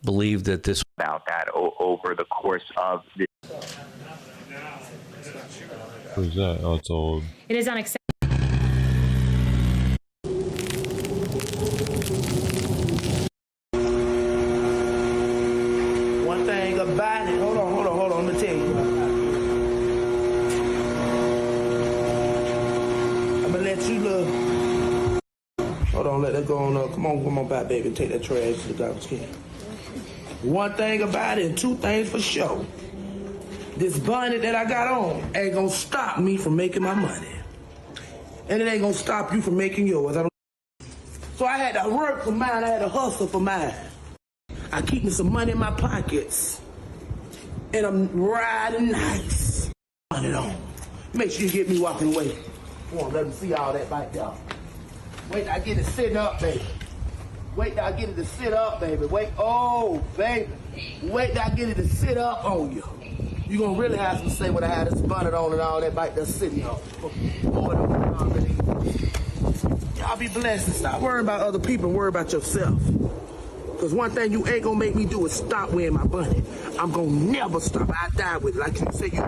S22: believe that this
S8: about that over the course of the.
S2: Who's that? Oh, it's old.
S23: It is unacceptable.
S11: One thing about it, hold on, let me tell you. I'm gonna let you look. Hold on, let that go on up. Come on back, baby, take that trash to the garbage can. One thing about it, and two things for sure. This bonnet that I got on ain't gonna stop me from making my money. And it ain't gonna stop you from making yours. So I had to work for mine, I had to hustle for mine. I keep me some money in my pockets. And I'm riding nice. Bonnet on. Make sure you get me walking away. Come on, let them see all that back there. Wait till I get it sitting up, baby. Wait till I get it to sit up, baby. Wait, oh, baby. Wait till I get it to sit up on you. You gonna really have to say what I had this bonnet on and all that back there sitting up. Y'all be blessed and stop worrying about other people and worry about yourself. Because one thing you ain't gonna make me do is stop wearing my bonnet. I'm gonna never stop. I die with it. Like you say, you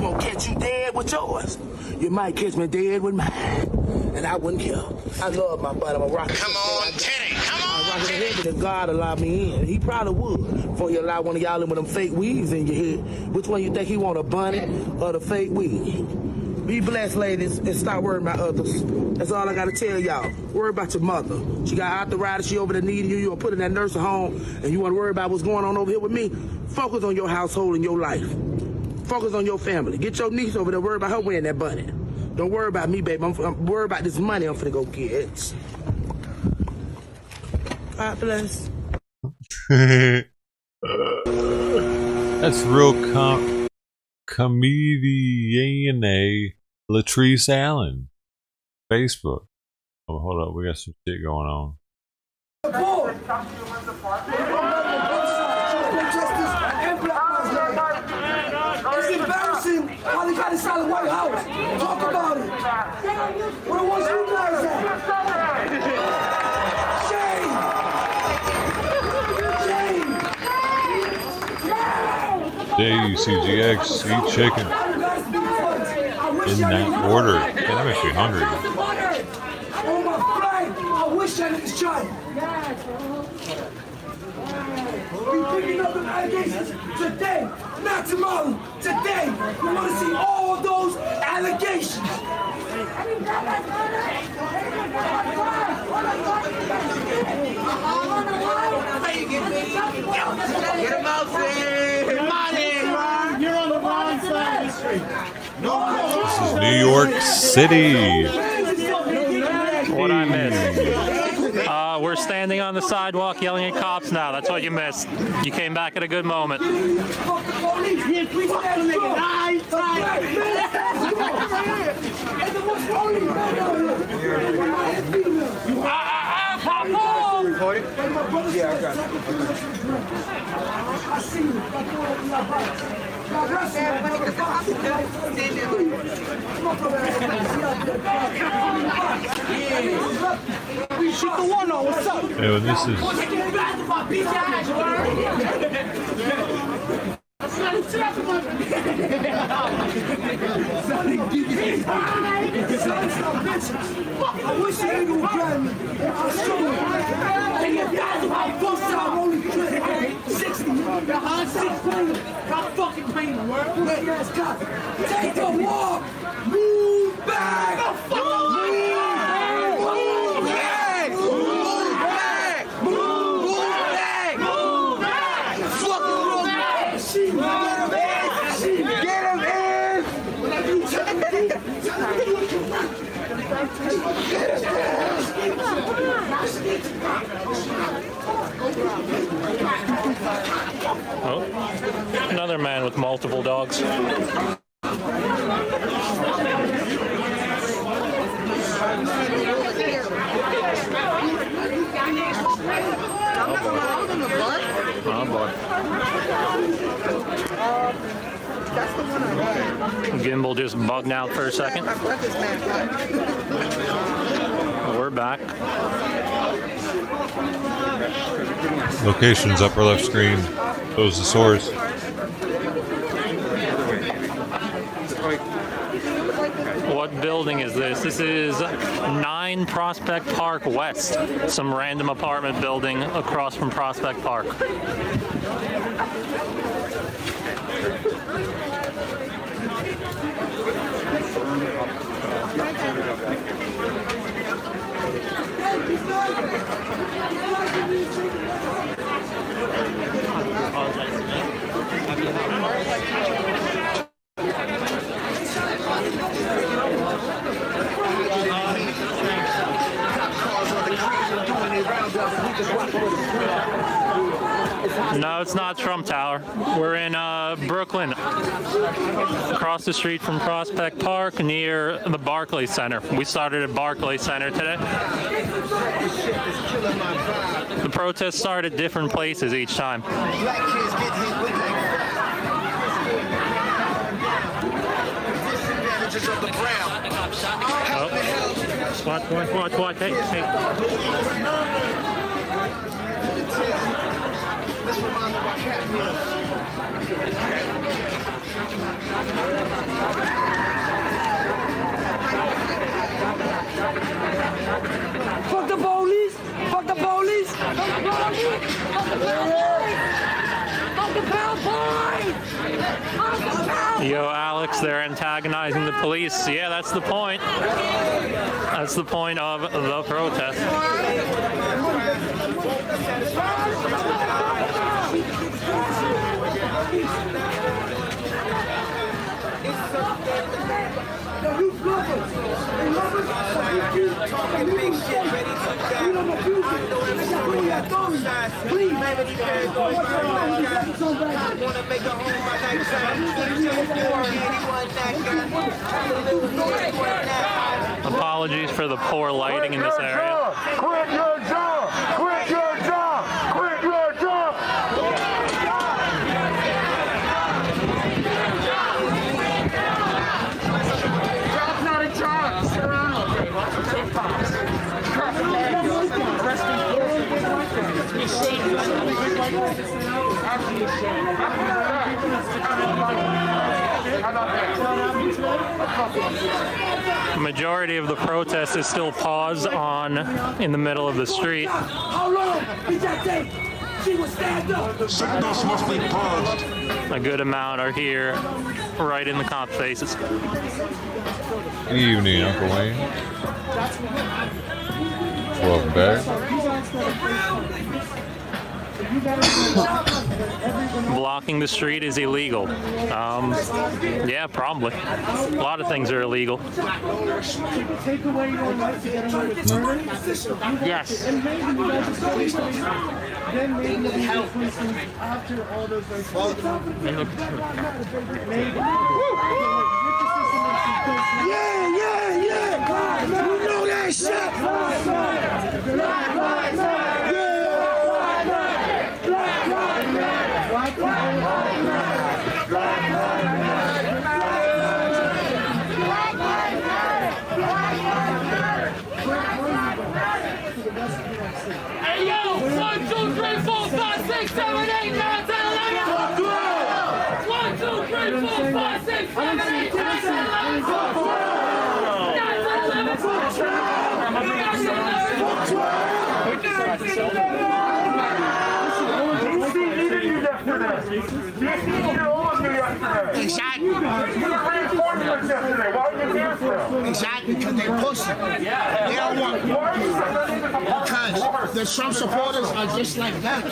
S11: won't catch you dead with yours. You might catch me dead with mine. And I wouldn't care. I love my bonnet. I'm a rocket. Come on, Teddy. Come on, Teddy. If God allowed me in, he probably would. Before he allowed one of y'all in with them fake weaves in your head. Which one you think he want, a bonnet or the fake weave? Be blessed, ladies, and stop worrying about others. That's all I gotta tell y'all. Worry about your mother. She got arthritis, she over there needing you. You gonna put in that nursing home, and you wanna worry about what's going on over here with me? Focus on your household and your life. Focus on your family. Get your niece over there, worry about her wearing that bonnet. Don't worry about me, baby. I'm worried about this money I'm finna go get. God bless.
S2: That's real comedian Latrice Allen. Facebook. Oh, hold up. We got some shit going on.
S19: It's embarrassing how they got inside the White House. Talk about it. Where was you guys at? Shame!
S2: day, CGX, eat chicken. In that order. Man, that makes me hungry.
S19: Oh my flag! I wish I didn't try. We picking up the allegations today, not tomorrow. Today, we want to see all those allegations.
S11: Get him out there! Come on in, Ron! You're on the wrong side of the street.
S2: This is New York City.
S20: What I missed. We're standing on the sidewalk yelling at cops now. That's what you missed. You came back at a good moment.
S19: Yeah, I got it. I see you. Shoot the one on, what's up?
S2: Hey, this is...
S19: I wish you ain't gonna grab me. I'll show you. And your dad's about both time only 60. Stop fucking playing the word. Yes, God. Take the walk. Move back. Move back. Move back. Move back. Move back. Move back. Fucking move back. Get him in.
S20: Oh, another man with multiple dogs. Gimbal just bugged out for a second. We're back.
S2: Locations, upper left screen. Shows the source.
S20: What building is this? This is 9 Prospect Park West. Some random apartment building across from Prospect Park. No, it's not Trump Tower. We're in Brooklyn, across the street from Prospect Park, near the Barclays Center. We started at Barclays Center today. The protests start at different places each time. Oh. Watch. Hey.
S19: Fuck the police! Fuck the police! Fuck the police! Fuck the police! Fuck the police!
S20: Yo, Alex, they're antagonizing the police. Yeah, that's the point. That's the point of the protest. Apologies for the poor lighting in this area.
S19: Quit your job! Quit your job! Quit your job! Job's not a job. Sit around all day. Watch your TikToks.
S20: The majority of the protest is still paused in the middle of the street.
S19: How long did that take? She was stabbed up.
S4: Signals must be purged.
S20: A good amount are here, right in the cops' faces.
S2: Good evening, Uncle Wayne. Welcome back.
S20: Blocking the street is illegal. Yeah, probably. A lot of things are illegal.
S19: Take away your right to get away with murder?
S20: Yes.
S19: And maybe you guys are then maybe you'll be increasing after all those rights. Yeah. You know that shit. Black lives matter. Hey yo, 1, 2, 3, 4, 5, 6, 7, 8, 9, 10, 11. 1, 2, 3, 4, 5, 6, 7, 8, 9, 10,
S11: Exactly. Exactly, because they pussy. They don't want. Because the Trump supporters are just like them.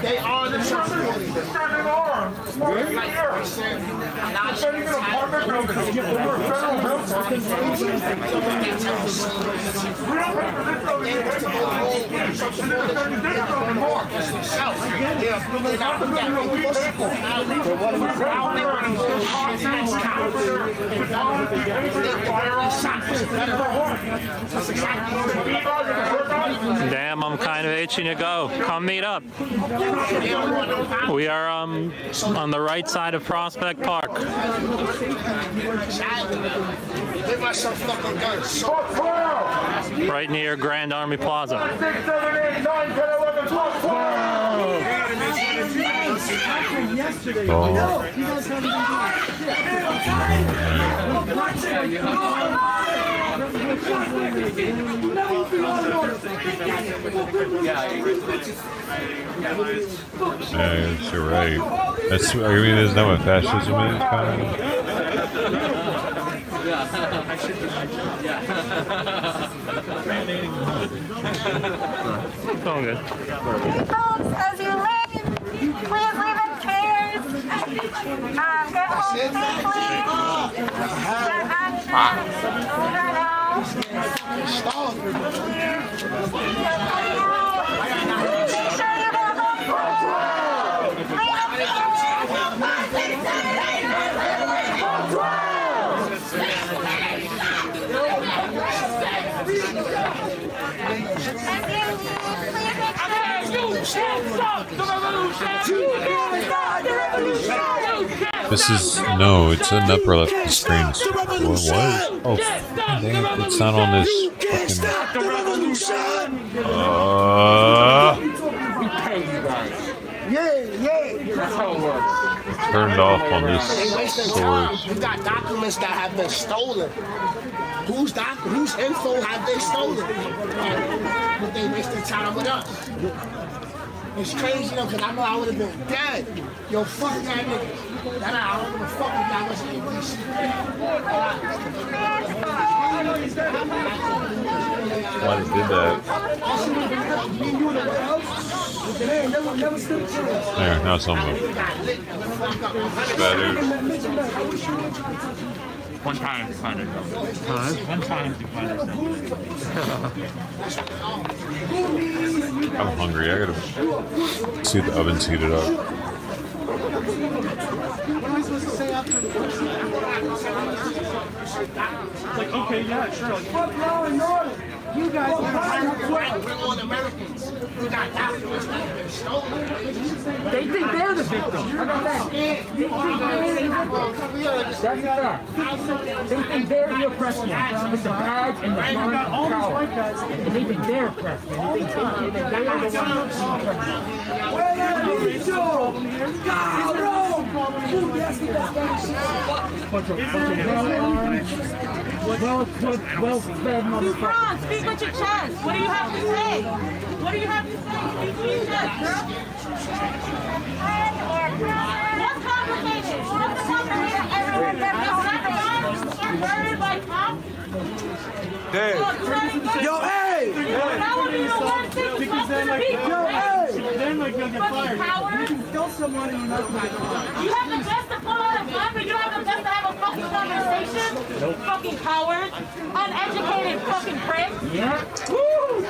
S11: They are the Trump supporters.
S20: Damn, I'm kind of itching to go. Come meet up. We are on the right side of Prospect Park. Right near Grand Army Plaza.
S2: Yeah, you're right. That's, I mean, isn't that what fascism is, kind of?
S20: It's all good.
S6: As you leave, please leave in chairs. Get home safely. Get action. Over now. Make sure you have a
S2: This is, no, it's an upper left of the screen. What was? Oh, dang it, it's not on this fucking... Turned off on this source.
S11: You got documents that have been stolen. Whose info have they stolen? But they wasted time with us. It's crazy though, because I know I would have been dead. Yo, fuck that nigga. I don't give a fuck if y'all was in DC.
S2: Why they did that? There, now it's on the better.
S7: One time to find ourselves. One time to find ourselves.
S2: I'm hungry. I gotta see if the oven's heated up.
S19: What am I supposed to say after the Like, okay, yeah, sure. Like, fuck law and order. You guys
S12: We're all Americans. We got doctors.
S19: They think they're the victim. How about that? You think they're the victim? That's that. They think they're the oppressed one. With the badge and the gun and power. And they think they're oppressed. And they think they're the one that's oppressed. Where are you? Well-fed motherfucker.
S6: Speak with your chest. What do you have to say? What do you have to say? Speak with your chest, girl. What's complicated? What's the complicated? Everyone gets murdered by cops?
S19: Yo, hey!
S6: That would be the worst thing you're supposed to be.
S19: Yo, hey!
S6: Then like you'll get fired. You can
S19: kill someone and you're not going to get fired.
S6: You have the best to pull out a gun, but you have the best to have a fucking conversation? Nope. Fucking coward. Uneducated fucking prick.
S19: Yeah.
S6: Woo!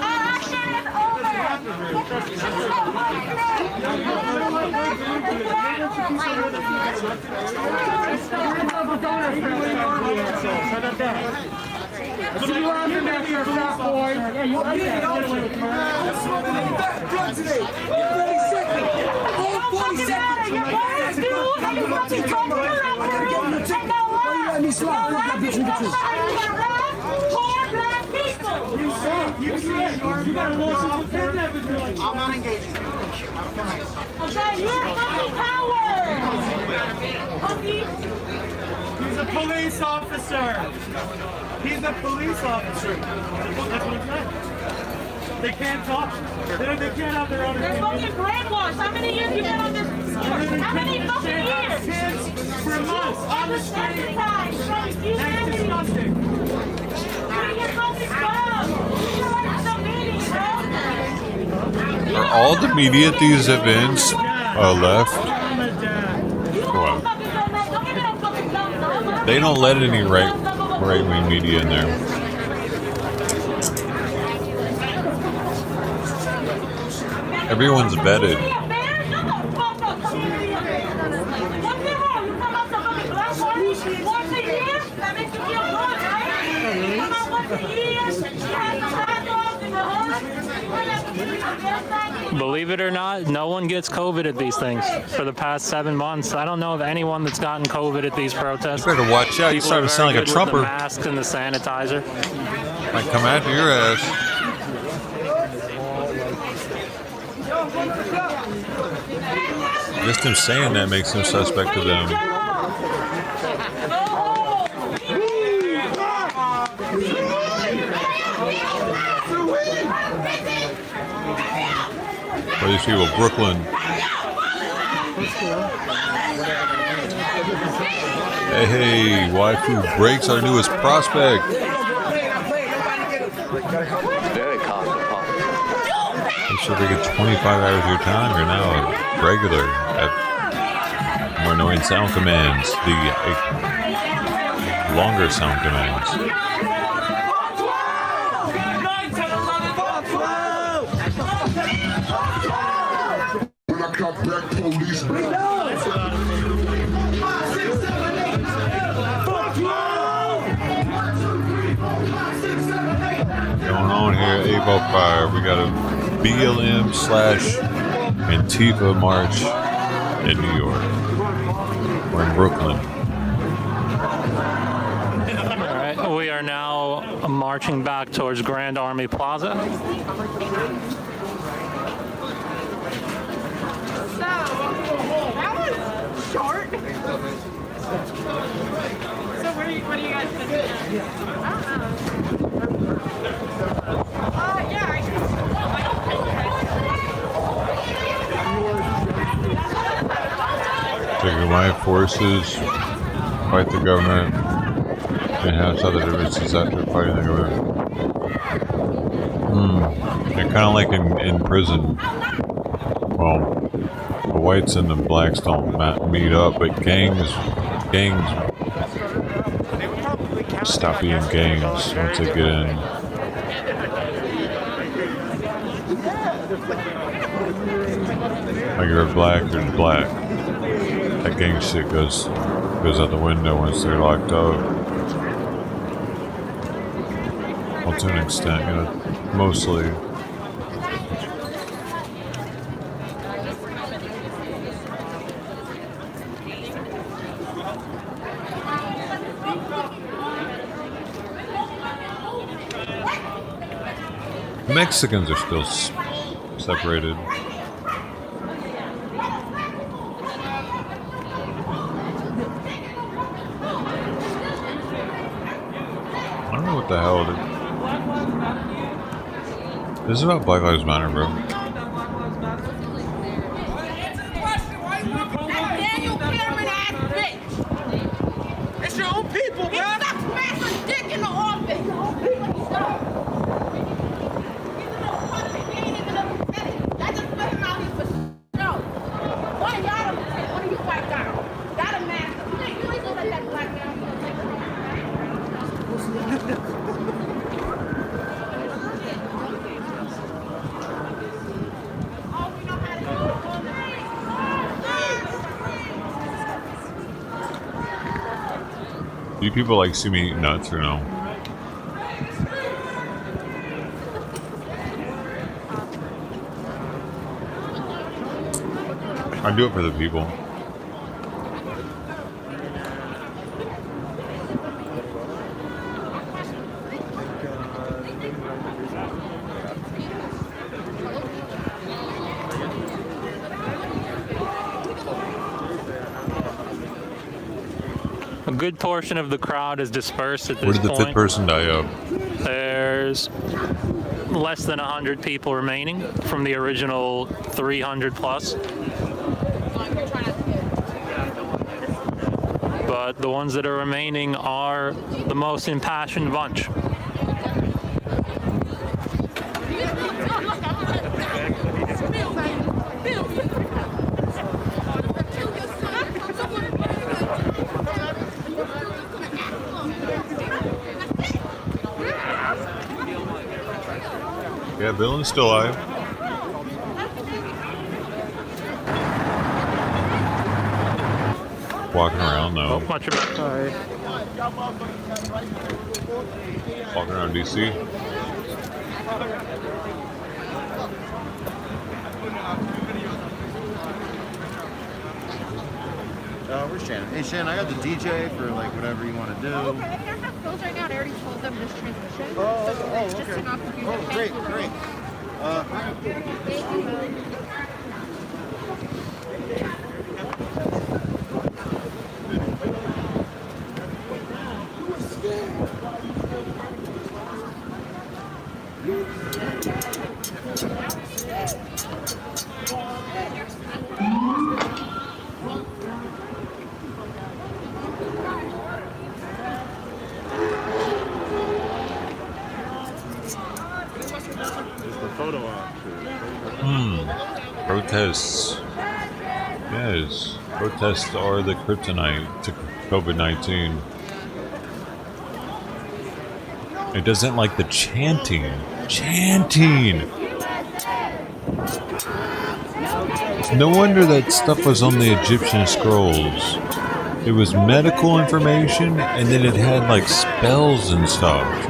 S6: Our shit is
S19: So you are the next stop, boy. Yeah, you like that. Today. 40 seconds. All 40 seconds.
S6: You're fired, dude. And you fucking talk to your record. And now what?
S19: You let me slap. Look at this in the truth.
S6: Poor black people.
S19: You said. You got a lawsuit for kidnapping.
S12: I'm not engaging.
S6: Okay, you're a fucking coward.
S19: He's a police officer. He's a police officer. That's what I'm saying. They can't talk. They can't have their own
S6: They're
S19: opinion.
S6: fucking brainwashed. How many years you been on this force? How many fucking years?
S19: Kids for months on the street.
S6: That's
S19: disgusting.
S6: Bring your fucking stuff. You're like some meeting, bro.
S2: Are all the media at these events left? Well, they don't let any right-wing media in there. Everyone's vetted.
S20: Believe it or not, no one gets COVID at these things for the past 7 months. I don't know of anyone that's gotten COVID at these protests.
S2: You better watch out. You started to sound like a Trumper.
S20: The mask and the sanitizer.
S2: Might come after your ass. Just him saying that makes him suspect of them. What do these people? Brooklyn. Hey, waifu breaks our newest prospect.
S8: Very cosmopolitan.
S2: You should get 25 hours of your time. You're now a regular at more annoying sound commands. The longer sound commands. Going on here, Avo Fire. We got a BLM / Antifa march in New York. We're in Brooklyn.
S20: All right, we are now marching back towards Grand Army Plaza.
S6: That was short. So what are you guys thinking?
S2: To unite forces, fight the government, and have other differences after fighting the government. They're kind of like in prison. Well, the whites and the blacks don't meet up, but gangs stop being gangs once they get in. Like you're black, you're black. That gang shit goes goes out the window once they're locked up. Well, to an extent, you know, mostly. Mexicans are still separated. I don't know what the hell this is about. Black Lives Matter, bro.
S6: Daniel Cameron ass bitch. It's your own people, bro. He sucks massive dick in the office. Your own people suck. That just put him out here for show. One of y'all, one of you white guys, got a mask. Please don't let that black man.
S2: Do you people like see me eat nuts or no? I do it for the people.
S20: A good portion of the crowd is dispersed at this
S2: Where did the
S20: point.
S2: fifth person die of?
S20: There's less than 100 people remaining from the original 300 plus. But the ones that are remaining are the most impassioned bunch.
S2: Yeah, Villain's still alive. Walking around though.
S20: Much about
S2: Walking around DC.
S3: Where's Shannon? Hey Shannon, I got the DJ for like whatever you want to do.
S6: Okay, they don't have those right now. I already told them this transmission.
S3: Oh,
S6: so
S3: oh,
S6: it's just
S3: okay.
S6: an off-computer.
S3: Oh, great, great.
S14: Photo op.
S2: Protests. Yes. Protests are the kryptonite to COVID-19. It doesn't like the chanting. Chanting! No wonder that stuff was on the Egyptian scrolls. It was medical information, and then it had like spells and stuff.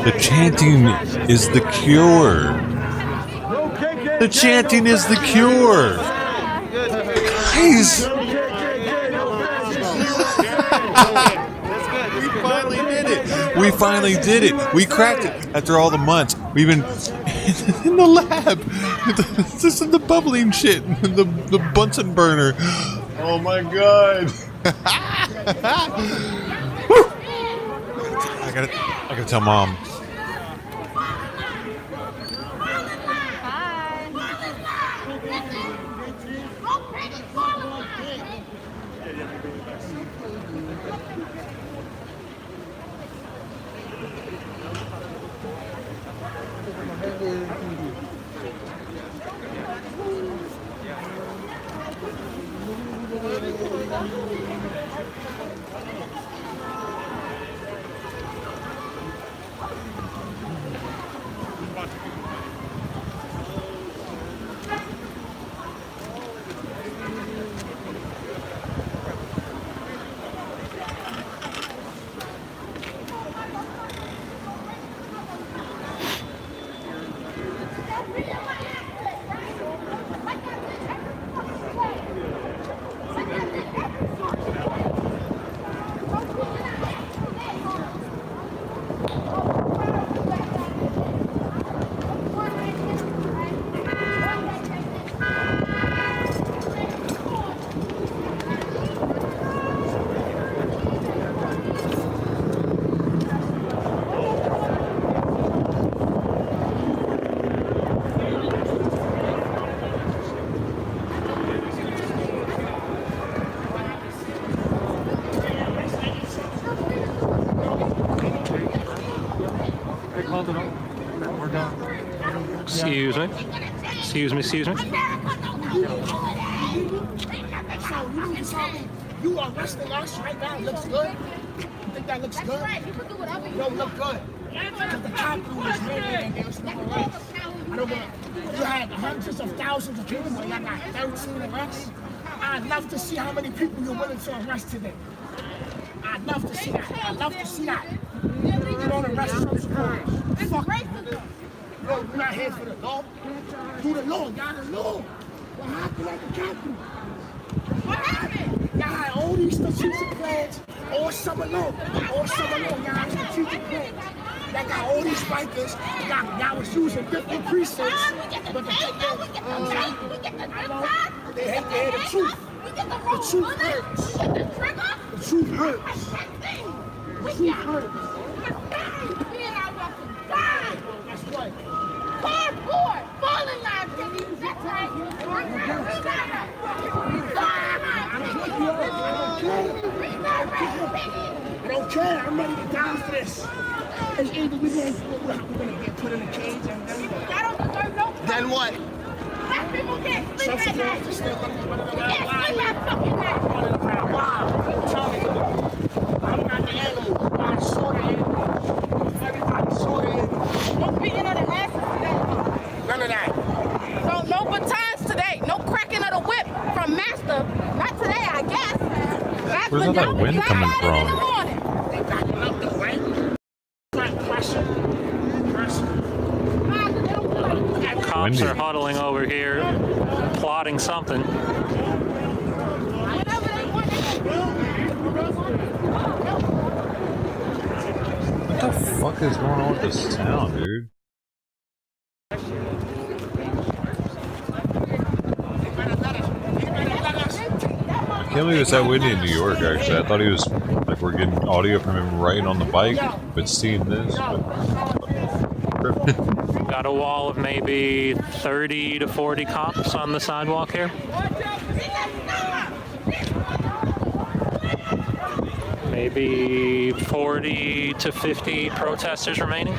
S2: The chanting is the cure. The chanting is the cure. Guys! We finally did it. We finally did it. We cracked it after all the months. We've been in the lab. This is the bubbling shit. The Bunsen burner. Oh my god. I gotta tell Mom.
S20: Excuse me. Excuse me, excuse me.
S19: So, you arresting us right now looks good? You think that looks good? Don't look good. Because the Capitol was raided and there was no arrests. I don't know. You had hundreds of thousands of people and I got 13 arrests. I'd love to see how many people you're willing to arrest today. I'd love to see that. I'd love to see that. You don't arrest Trump supporters. Fuck you. No, we're not here for the law. Do the law. Y'all the law. What happened at the Capitol? What happened? Y'all had all these strategic plans all summer long. All summer long, y'all had strategic plans. Y'all got all these fighters. Y'all was using different precincts. But they hate to hear the truth. The truth hurts. The truth hurts. The truth hurts. That's right. Cardboard, falling line, that's right. I don't care. I'm ready to die for this. It's either we're going to get put in a cage and then what? Black people can't sleep at night. We can't sleep at fucking night. Wow. I'm not the animal. I saw the animal. Everybody saw the animal. No beating of the asses today. None of that. No batons today. No cracking of the whip from Master. Not today, I guess.
S2: Where's all that wind coming from?
S19: They backing up the way.
S20: Cops are huddling over here, plotting something.
S2: What the fuck is going on with this town, dude? I can't believe it's that windy in New York, actually. I thought he was, like, we're getting audio from him riding on the bike, but seeing this.
S20: Got a wall of maybe 30 to 40 cops on the sidewalk here. Maybe 40 to 50 protesters remaining.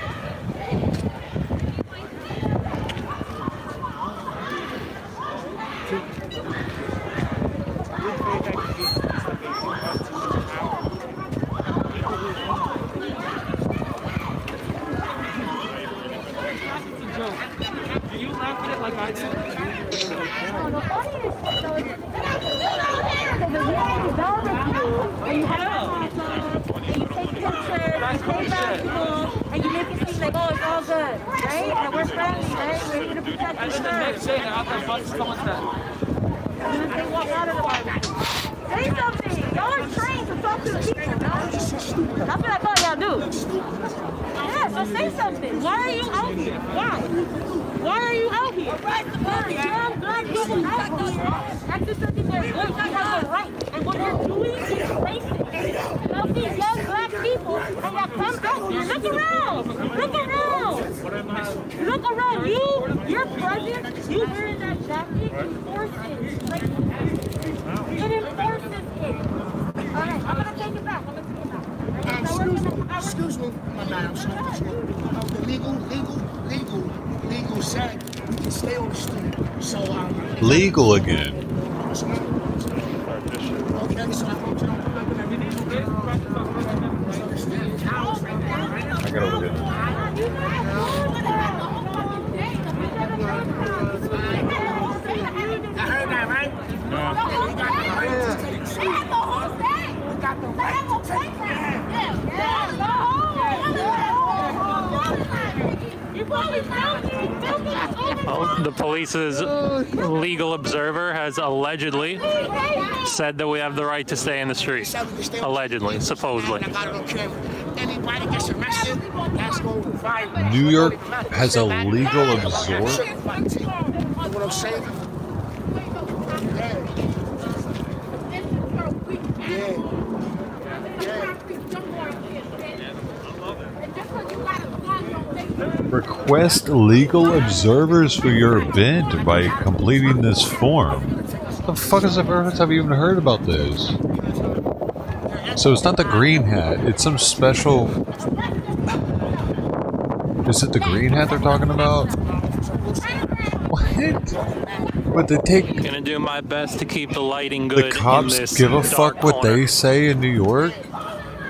S20: Excuse me, my bad, I'm sorry. The legal said we can stay on the street. So,
S2: legal again.
S19: Okay, so I
S2: got over here.
S19: I heard that, right? No. We got the right to take the street. We got the right to take the
S20: The police's legal observer has allegedly said that we have the right to stay in the street. Allegedly, supposedly.
S2: New York has a legal observer? Request legal observers for your event by completing this form. What the fuck is the purpose? Have you even heard about this? So it's not the green hat, it's some special... Is it the green hat they're talking about? But they take
S20: Gonna do my best to keep the lighting good.
S2: the
S20: in
S2: cops
S20: this
S2: give a
S20: dark
S2: fuck what
S20: corner.
S2: they say in New York?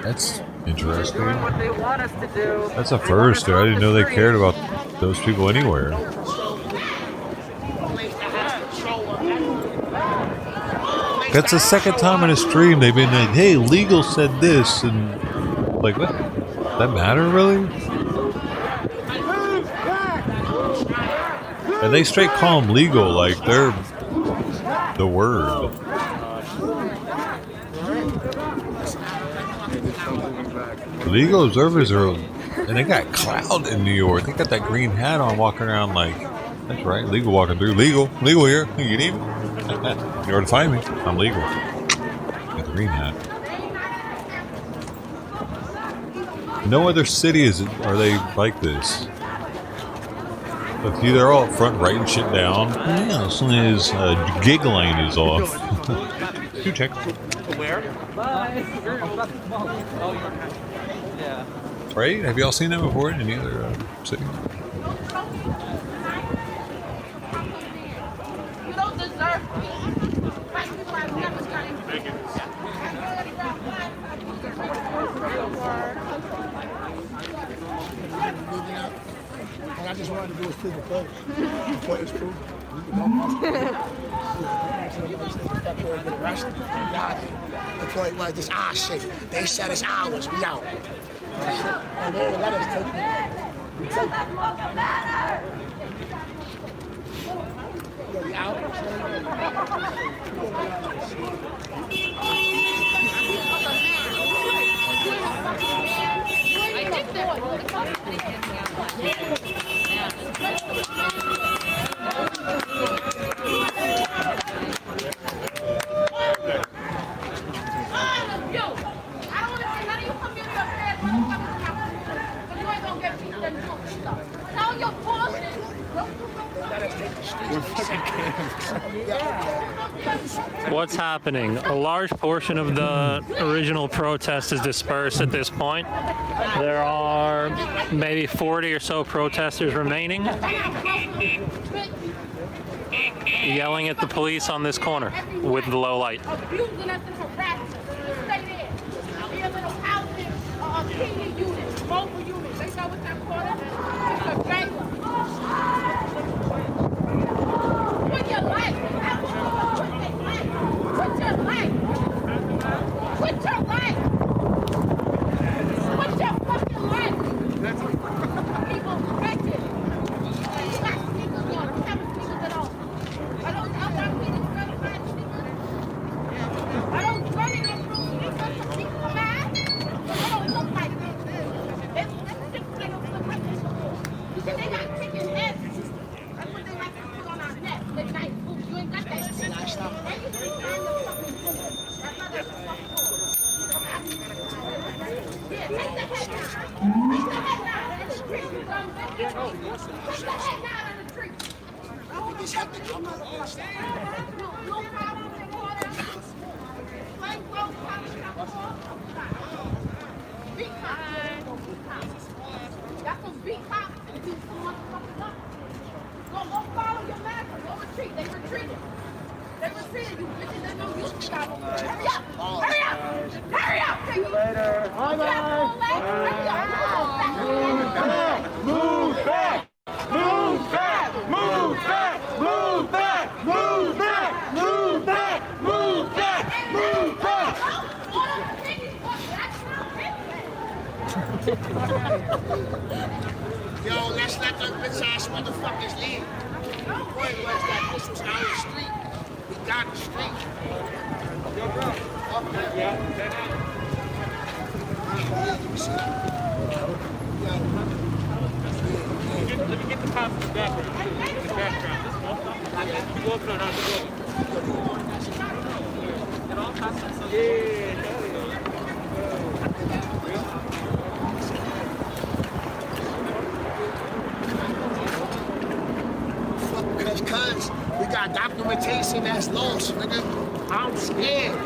S2: That's interesting. That's a first, dude. I didn't know they cared about those people anywhere. That's the second time in a stream they've been like, hey, legal said this, and like, what? That matter, really? And they straight call them legal, like they're the word. Legal observers are, and they got clout in New York. They got that green hat on, walking around like, that's right, legal walking through. Legal here. You need me? You know where to find me. I'm legal. Got the green hat. No other city are they like this. Look, they're all up front writing shit down. Yeah, as soon as gig line is off. You check.
S7: Where?
S2: Right? Have y'all seen that before in any other city?
S6: You don't deserve me. Black people have never done anything.
S19: All I just wanted to do was prove a point. Point is proof. The point was this our shit. They said it's ours. We out. And they let us take it. We out.
S20: What's happening? A large portion of the original protest is dispersed at this point. There are maybe 40 or so protesters remaining, yelling at the police on this corner with the low light.
S19: Yo, let's let the bitch ass motherfuckers leave. The point was that this was our street. We got the street. Yo, bro. Okay. Yeah. Let me get the cops in the background. In the background. Go up there now. Cause we got documentation that's lost, nigga. I'm scared.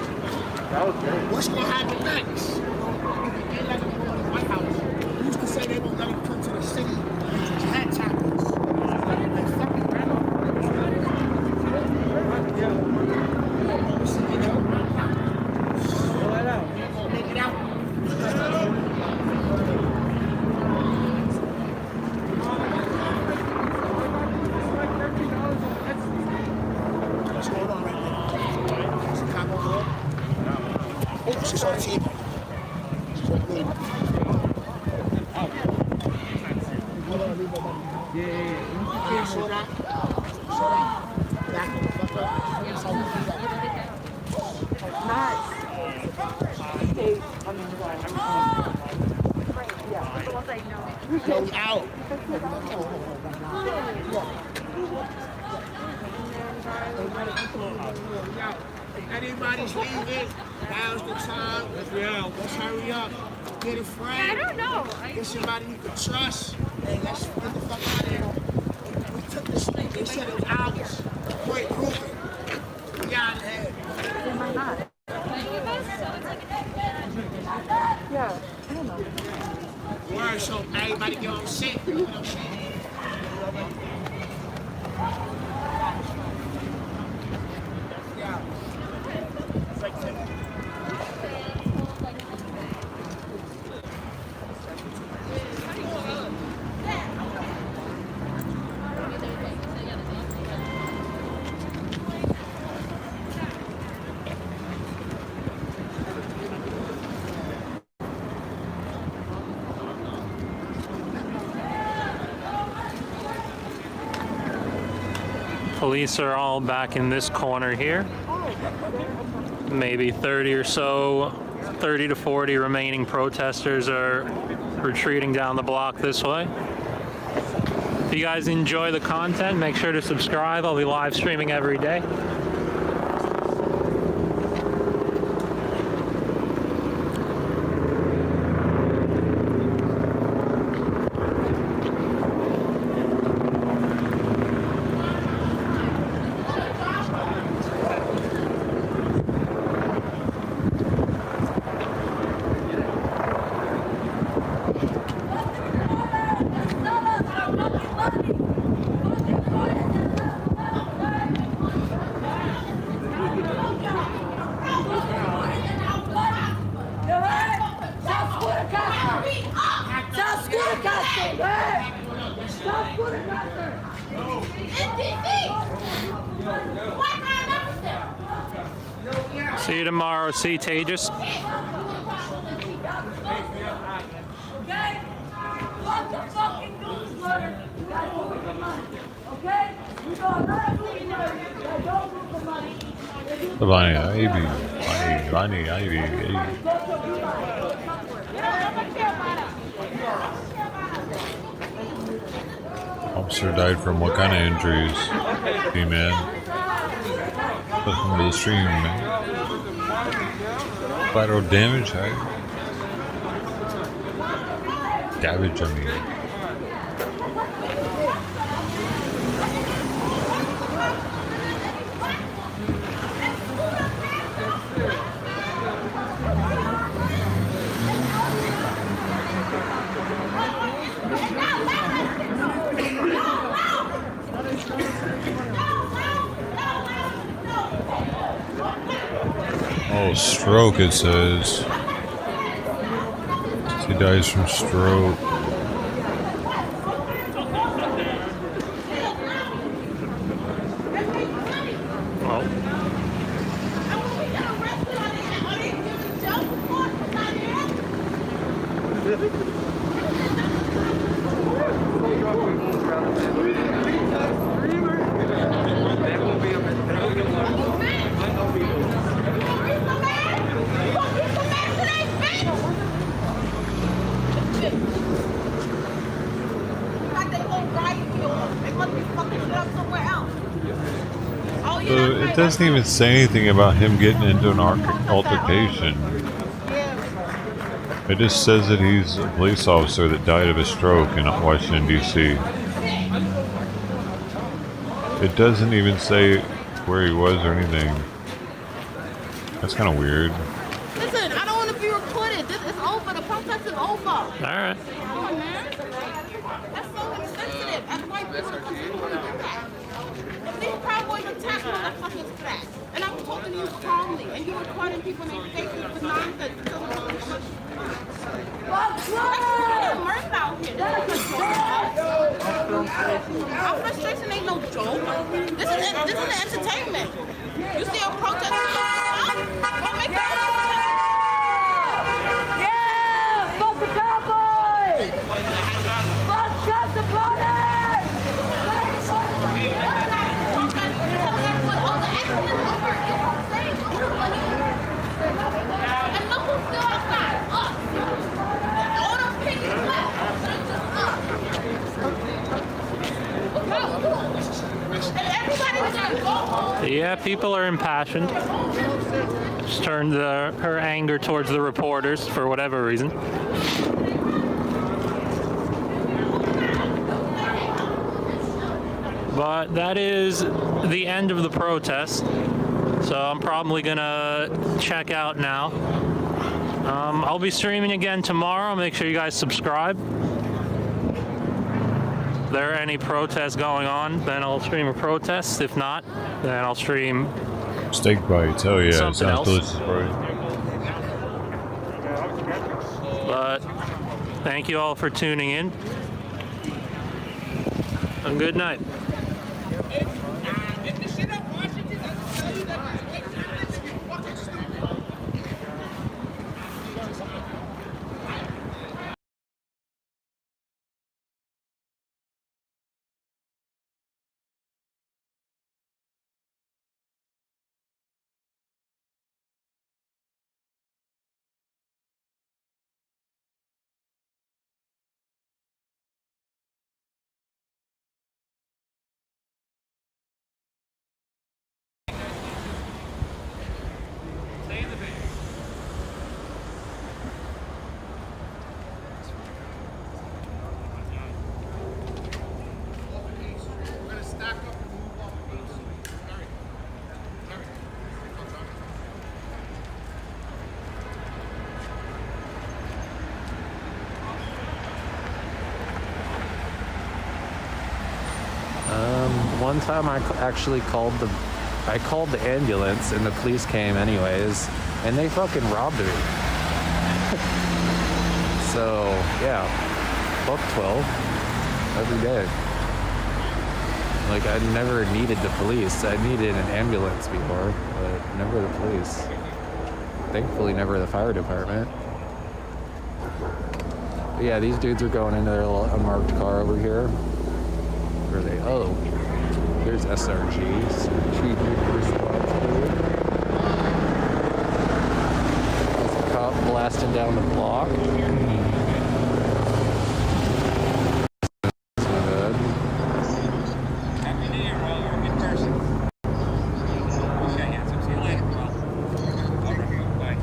S19: That was great. What's gonna happen next? They let them go to the White House. We used to say they won't let them come to the city. Hat choppers. They fucking ran over. Out. Anybody's leaving, now's the time. Let's hurry up. Get a friend. I don't know. Get somebody you can trust. And let's get the fuck out of here. We took the street. They said it was ours. Wait, Ruben. We out of here. Yeah, I don't know. Word, so everybody get on set. You know what I'm saying?
S20: Police are all back in this corner here. Maybe 30 or so, 30 to 40 remaining protesters are retreating down the block this way. If you guys enjoy the content, make sure to subscribe. I'll be live streaming every day. See you tomorrow, C. Tejas.
S2: Officer died from what kind of injuries? Hey man. Welcome to the stream, man. Collateral damage, right? Damage, I mean. Oh, stroke, it says. He dies from stroke. It doesn't even say anything about him getting into an altercation. It just says that he's a police officer that died of a stroke in Washington, D.C. It doesn't even say where he was or anything. That's kind of weird.
S6: Listen, I don't want to be recorded. This is over. The protest is over.
S20: All right.
S6: Come on, man. That's so insensitive. As white people, because you want to do that. If these Proud Boys attack motherfuckers for that, and I'm talking to you calmly, and you're recording people in their faces for nonsense. That's mirth out here. This is a joke. Our frustration ain't no joke. This is entertainment. You see a protest, don't make it. Yeah!
S19: the cowboys! Fuck up the
S20: Yeah, people are impassioned. Just turned her anger towards the reporters for whatever reason. But that is the end of the protest. So I'm probably gonna check out now. I'll be streaming again tomorrow. Make sure you guys subscribe. If there are any protests going on, then I'll stream a protest. If not, then I'll stream
S2: steak bites. Oh yeah,
S20: something
S2: sounds
S20: else.
S2: delicious, bro.
S20: But thank you all for tuning in. And good night.
S5: One time I actually called the ambulance and the police came anyways, and they fucking robbed me. So yeah, fuck 12 every day. Like I never needed the police. I needed an ambulance before, but never the police. Thankfully, never the fire department. But yeah, these dudes are going into their little unmarked car over here. Where are they? Oh. There's SRGs. Achievement responsibility. There's a cop blasting down the block. Good.
S7: Happy New Year, well, you're a good person. Okay, handsome. See you later. Well, over here. Bye.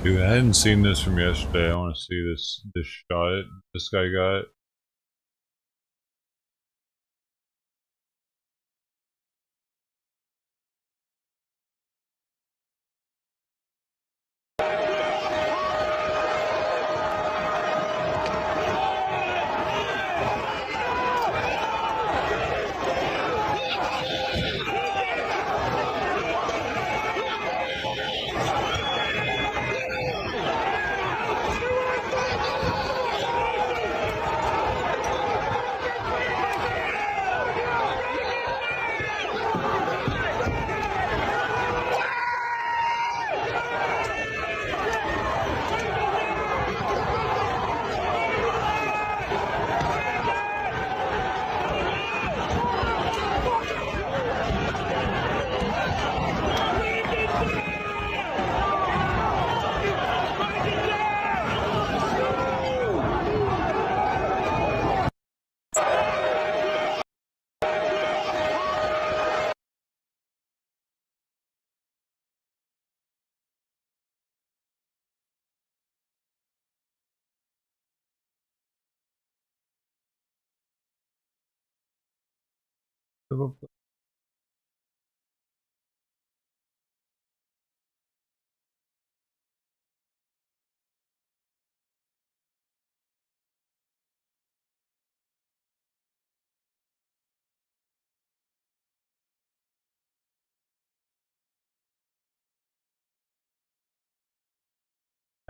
S2: Dude, I hadn't seen this from yesterday. I want to see this shot this guy got.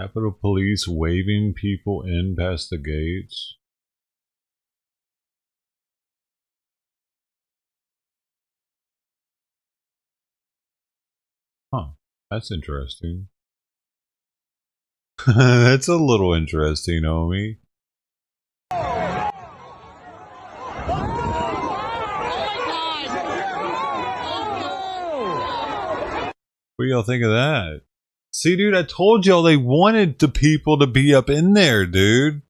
S2: Capitol Police waving people in past the gates. That's interesting. That's a little interesting, homie. What do y'all think of that? See, dude, I told y'all they wanted the people to be up in there, dude.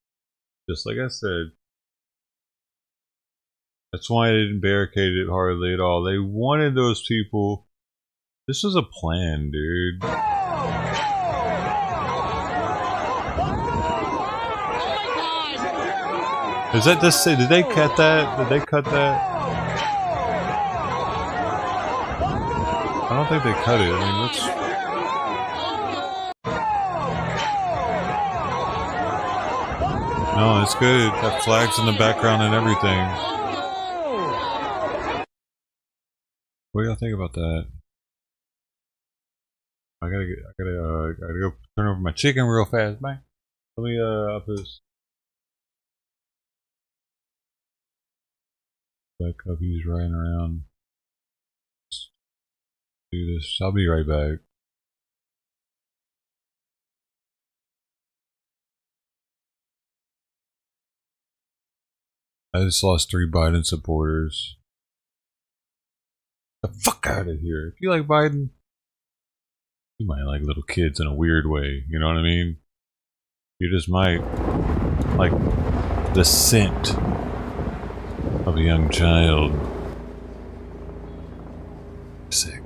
S2: Just like I said. That's why I didn't barricade it hardly at all. They wanted those people. This was a plan, dude. Is that this? Did they cut that? Did they cut that? I don't think they cut it. I mean, let's. No, it's good. Got flags in the background and everything. What do y'all think about that? I gotta go turn over my chicken real fast, man. Let me up this. Black Cubby's riding around. Let's do this. I'll be right back. I just lost 3 Biden supporters. The fuck out of here. If you like Biden, you might like little kids in a weird way. You know what I mean? You just might like the scent of a young child. Sick.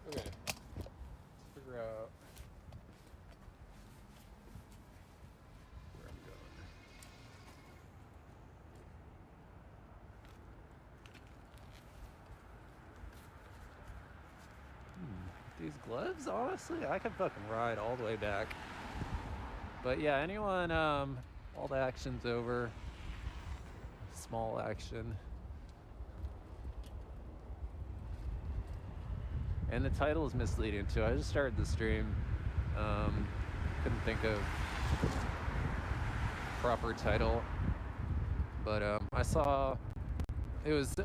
S5: Okay. Let's figure out where I'm going. These gloves, honestly, I could fucking ride all the way back. But yeah, anyone, all the action's over. Small action. And the title is misleading too. I just started the stream. Couldn't think of proper title. But I saw it was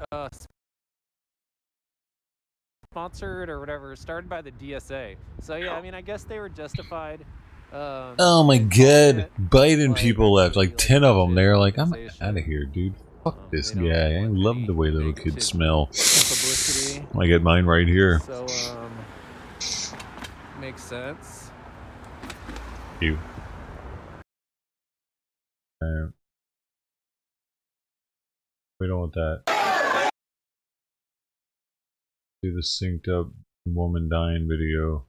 S5: sponsored or whatever, started by the DSA. So yeah, I mean, I guess they were justified.
S2: Oh my god, Biden people left, like 10 of them. They're like, I'm out of here, dude. Fuck this guy. I love the way little kids smell. I get mine right here.
S5: So makes sense.
S2: You. We don't want that. See the synced up woman dying video.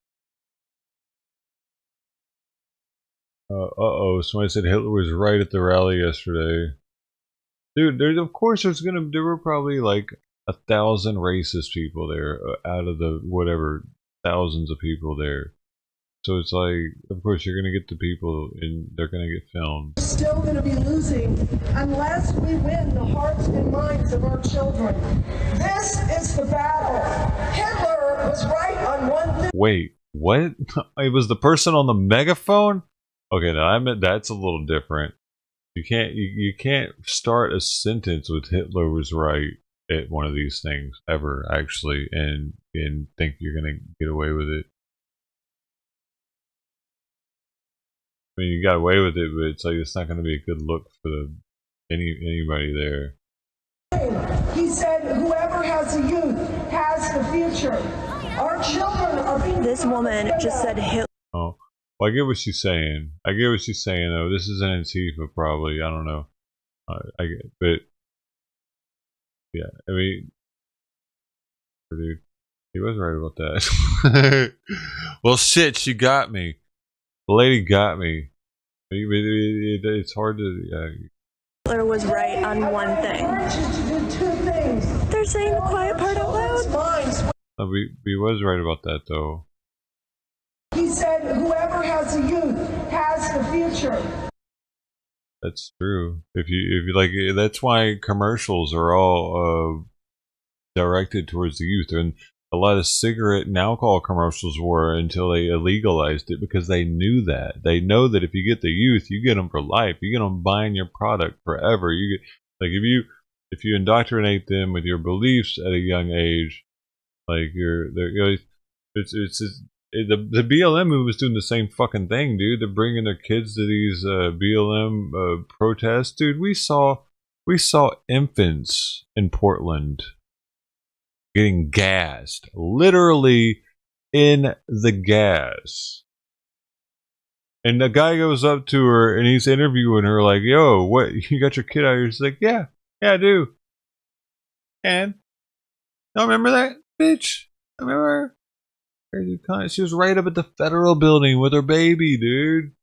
S2: Uh-oh, somebody said Hitler was right at the rally yesterday. Dude, there were probably like 1,000 racist people there out of the whatever thousands of people there. So it's like, of course you're gonna get the people and they're gonna get filmed.
S19: We're still going to be losing unless we win the hearts and minds of our children. This is the battle. Hitler was right on one thing.
S2: Wait, what? It was the person on the megaphone? Okay, now I meant that's a little different. You can't start a sentence with Hitler was right at one of these things ever, actually, and think you're gonna get away with it. mean, you got away with it, but it's like it's not going to be a good look for anybody there.
S19: He said, whoever has a youth has the future. Our children are being...
S9: This woman just said Hitler.
S2: Oh, well, I get what she's saying. Though. This is an Antifa, probably. I don't know. I get, but yeah, I mean, dude, he was right about that. Well, shit, she got me. The lady got me. It's hard to.
S9: Hitler was right on one thing. They're saying the quiet part out loud.
S2: He was right about that, though.
S19: He said, whoever has a youth has the future.
S2: That's true. If you like, that's why commercials are all directed towards the youth, and a lot of cigarette and alcohol commercials were until they illegalized it, because they knew that. They know that if you get the youth, you get them for life. You get them buying your product forever. You get, like, if you indoctrinate them with your beliefs at a young age, like the BLM movement was doing the same fucking thing, dude. They're bringing their kids to these BLM protests, dude. We saw infants in Portland getting gassed, literally in the gas. And the guy goes up to her and he's interviewing her like, "Yo, what? You got your kid out here?" She's like, "Yeah, I do." And don't remember that bitch? I remember her. She was right up at the federal building with her baby, dude.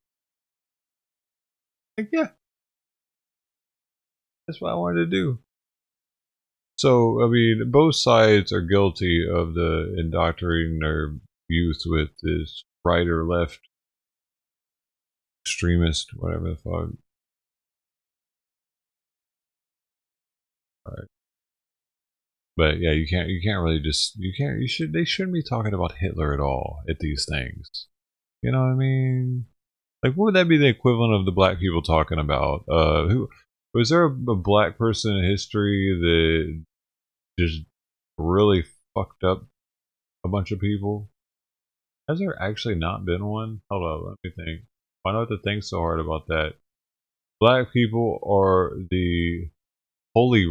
S2: Like, yeah, that's what I wanted to do. So, I mean, both sides are guilty of the indoctrinating their youth with this right or left extremist, whatever the fuck. Alright. But yeah, they shouldn't be talking about Hitler at all at these things. You know what I mean? Like, what would that be the equivalent of the black people talking about? Was there a black person in history that just really fucked up a bunch of people? Has there actually not been one? Hold on, let me think. Why do I have to think so hard about that? Black people are the holy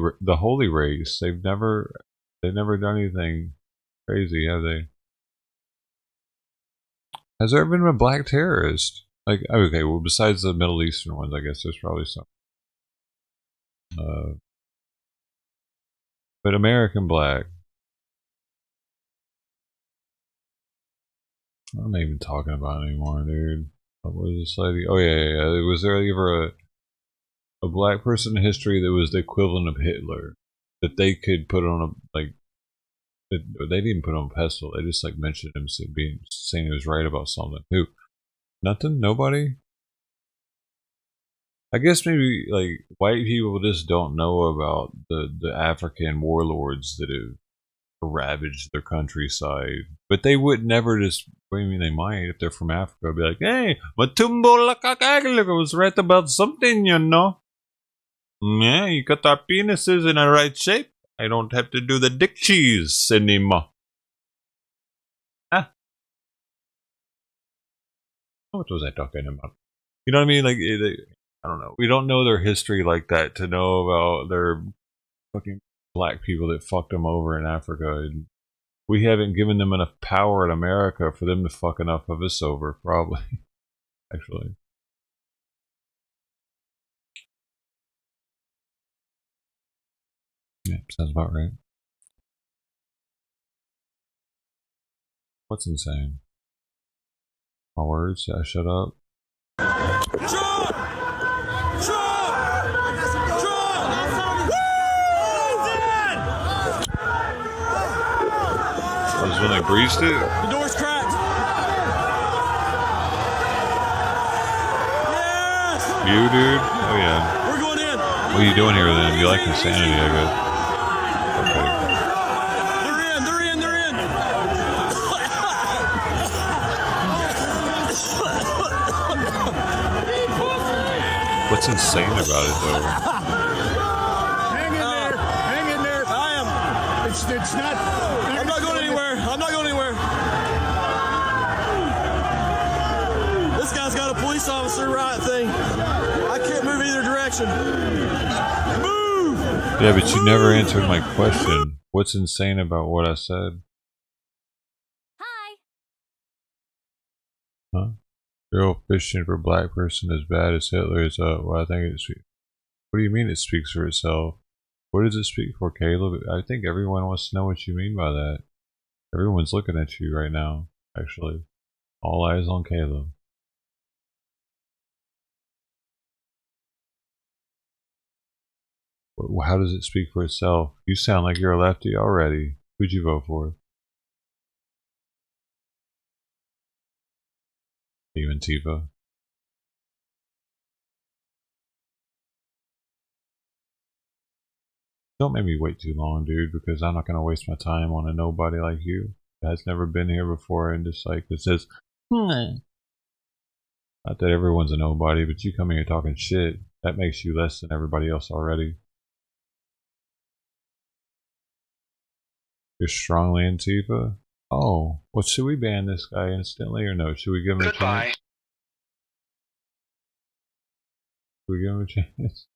S2: race. They've never done anything crazy, have they? Has there ever been a black terrorist? Like, okay, well, besides the Middle Eastern ones, I guess there's probably some. But American black. What am I even talking about anymore, dude? What was this lady? Oh yeah. Was there ever a black person in history that was the equivalent of Hitler, that they could put on a, like, they didn't even put on a pedestal, they just like mentioned him saying he was right about something? Who? Nothing? Nobody? I guess maybe like white people just don't know about the African warlords that have ravaged their countryside. But they would never just, I mean, they might if they're from Africa, be like, "Hey, Matumbo Lakakaglik was right about something, you know. Yeah, you got our penises in the right shape. I don't have to do the dick cheese anymore." What was I talking about? You know what I mean? Like, I don't know. We don't know their history like that to know about their fucking black people that fucked them over in Africa. And we haven't given them enough power in America for them to fuck enough of us over, probably. Actually. Yeah, sounds about right. What's insane? My words? Should I shut up? That was when they breached it?
S4: The door's cracked. Yes.
S2: You, dude? Oh, yeah.
S4: We're going in.
S2: What are you doing here then? You like insanity, I guess. Okay.
S4: They're in.
S2: What's insane about it, though?
S4: Hang in there. I am. It's not. I'm not going anywhere. This guy's got not a police officer right thing. I can't move either direction. Move!
S2: Yeah, but you never answered my question. What's insane about what I said? Huh? Girl fishing for black person as bad as Hitler is well, I think it speaks. What do you mean it speaks for itself? What does it speak for, Caleb? I think everyone wants to know what you mean by that. Everyone's looking at you right now, actually. All eyes on Caleb. How does it speak for itself? You sound like you're a lefty already. Who'd you vote for? You Antifa? Don't make me wait too long, dude, because I'm not going to waste my time on a nobody like you that has never been here before and just like it says, Not that everyone's a nobody, but you come here talking shit. That makes you less than everybody else already. You're strongly Antifa? Oh, well, should we ban this guy instantly or no? Should we give him a chance? Should we give him a chance?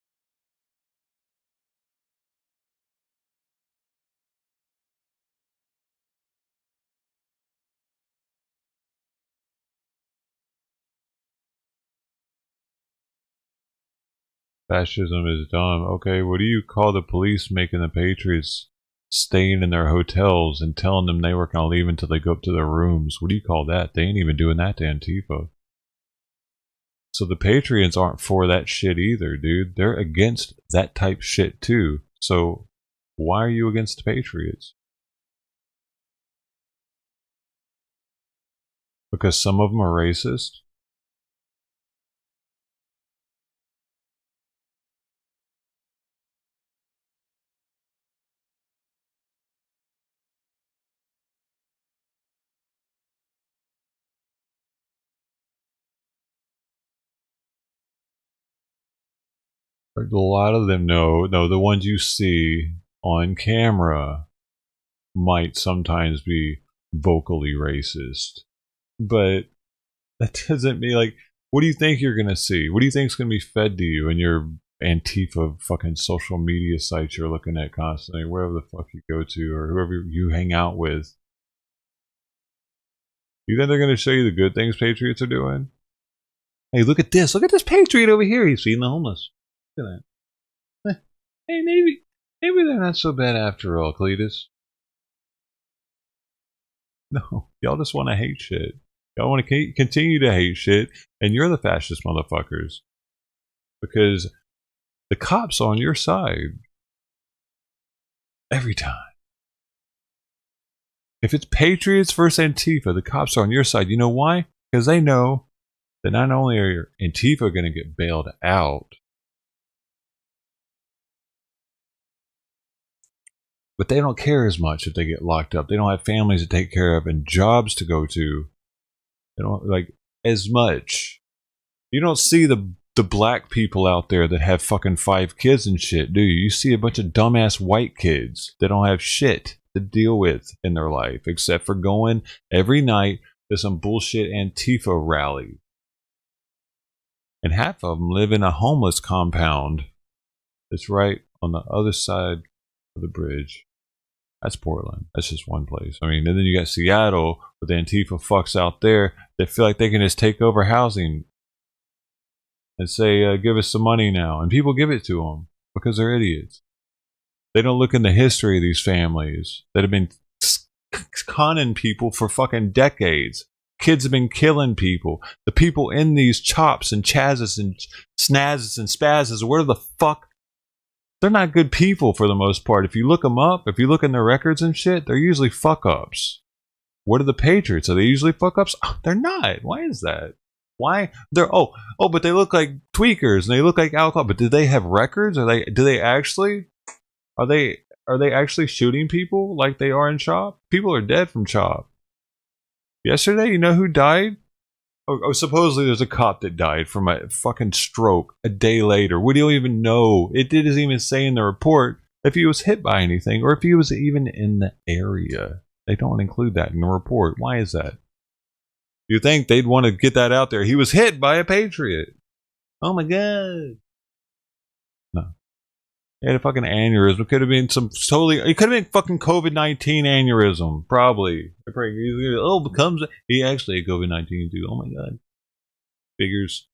S2: Fascism is dumb. Okay, what do you call the police making the patriots staying in their hotels and telling them they weren't going to leave until they go up to their rooms? What do you call that? They ain't even doing that to Antifa. So the patriots aren't for that shit either, dude. They're against that type shit too. So why are you against the patriots? Because some of them are racist? A lot of them know. No, the ones you see on camera might sometimes be vocally racist. But that doesn't mean, like, what do you think you're going to see? What do you think is going to be fed to you in your Antifa fucking social media sites you're looking at constantly, wherever the fuck you go to or whoever you hang out with? You think they're going to show you the good things patriots are doing? Hey, look at this. Look at this patriot over here. He's feeding the homeless. Look at that. Hey, maybe they're not so bad after all, Cletus. No, y'all just want to hate shit. Y'all want to continue to hate shit, and you're the fascist motherfuckers. Because the cops are on your side. Every time. If it's Patriots versus Antifa, the cops are on your side. You know why? Because they know that not only are Antifa going to get bailed out, but they don't care as much if they get locked up. They don't have families to take care of and jobs to go to. They don't like as much. You don't see the black people out there that have fucking 5 kids and shit, do you? You see a bunch of dumbass white kids that don't have shit to deal with in their life except for going every night to some bullshit Antifa rally. And half of them live in a homeless compound that's right on the other side of the bridge. That's Portland. That's just one place. I mean, and then you got Seattle with the Antifa fucks out there that feel like they can just take over housing and say, give us some money now. And people give it to them because they're idiots. They don't look in the history of these families that have been conning people for fucking decades. Kids have been killing people. The people in these chops and chazzes and snazzes and spazzes, where the fuck? They're not good people for the most part. If you look them up, if you look in their records and shit, they're usually fuck-ups. What are the Patriots? Are they usually fuck-ups? Oh, they're not. Why is that? Why? They're but they look like tweakers and they look like alcohol. But do they have records? Are they actually shooting people like they are in CHOP? People are dead from CHOP. Yesterday, you know who died? Supposedly there's a cop that died from a fucking stroke a day later. We don't even know. It didn't even say in the report if he was hit by anything or if he was even in the area. They don't include that in the report. Why is that? You think they'd want to get that out there? He was hit by a Patriot. Oh my God. No. He had a fucking aneurysm. It could have been some totally. It could have been fucking COVID-19 aneurysm. Probably. Oh, becomes. He actually had COVID-19 too. Oh my God. Figures.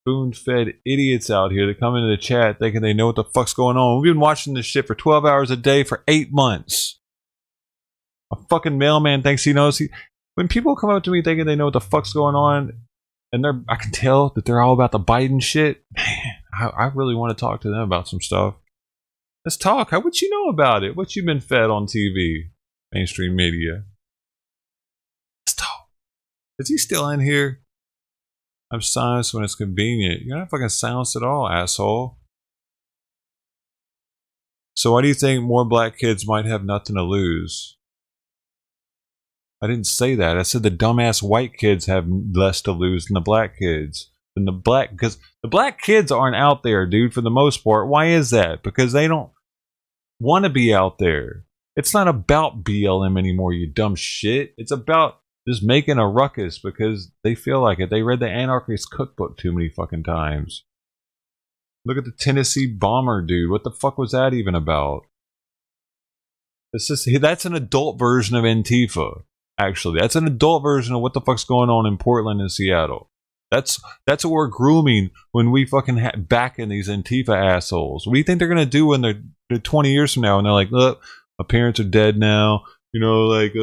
S2: Spoon-fed idiots out here that come into the chat thinking they know what the fuck's going on. We've been watching this shit for 12 hours a day for 8 months. A fucking mailman thinks he knows. When people come up to me thinking they know what the fuck's going on, and I can tell that they're all about the Biden shit, man, I really want to talk to them about some stuff. Let's talk. What you know about it? What you been fed on TV, mainstream media? Let's talk. Is he still in here? I'm silenced when it's convenient. You're not fucking silenced at all, asshole. So why do you think more black kids might have nothing to lose? I didn't say that. I said the dumbass white kids have less to lose than the black kids. Because the black kids aren't out there, dude, for the most part. Why is that? Because they don't want to be out there. It's not about BLM anymore, you dumb shit. It's about just making a ruckus because they feel like it. They read the Anarchist Cookbook too many fucking times. Look at the Tennessee bomber, dude. What the fuck was that even about? That's an adult version of Antifa, actually. That's an adult version of what the fuck's going on in Portland and Seattle. That's what we're grooming when we fucking back in these Antifa assholes. What do you think they're going to do when they're 20 years from now and they're like, look, my parents are dead now, you know, like,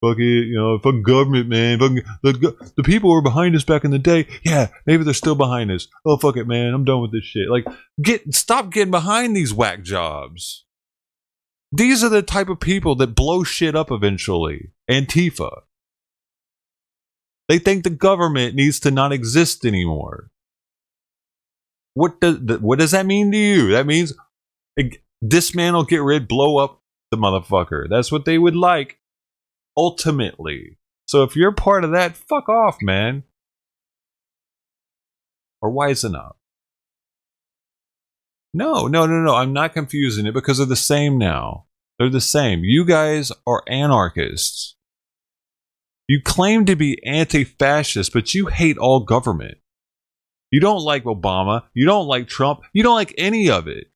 S2: fuck it, you know, fuck government, man. The people who were behind us back in the day, yeah, maybe they're still behind us. Oh, fuck it, man. I'm done with this shit. Like, stop getting behind these whack jobs. These are the type of people that blow shit up eventually. Antifa. They think the government needs to not exist anymore. What does that mean to you? That means dismantle, get rid, blow up the motherfucker. That's what they would like. Ultimately. So if you're part of that, fuck off, man. Or wisen up. No. I'm not confusing it because they're the same now. They're the same. You guys are anarchists. You claim to be anti-fascist, but you hate all government. You don't like Obama. You don't like Trump. You don't like any of it.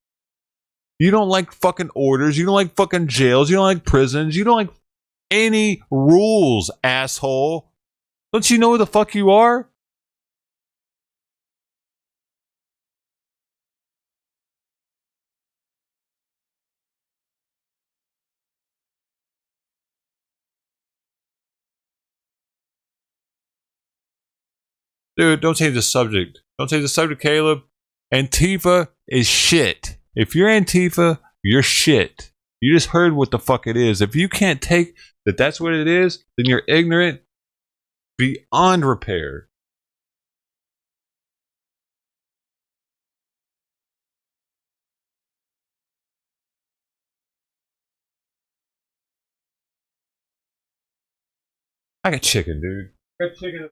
S2: You don't like fucking orders. You don't like fucking jails. You don't like prisons. You don't like any rules, asshole. Don't you know who the fuck you are? Dude, don't change the subject. Don't change the subject, Caleb. Antifa is shit. If you're Antifa, you're shit. You just heard what the fuck it is. If you can't take that that's what it is, then you're ignorant beyond repair. I got chicken, dude. I got chicken.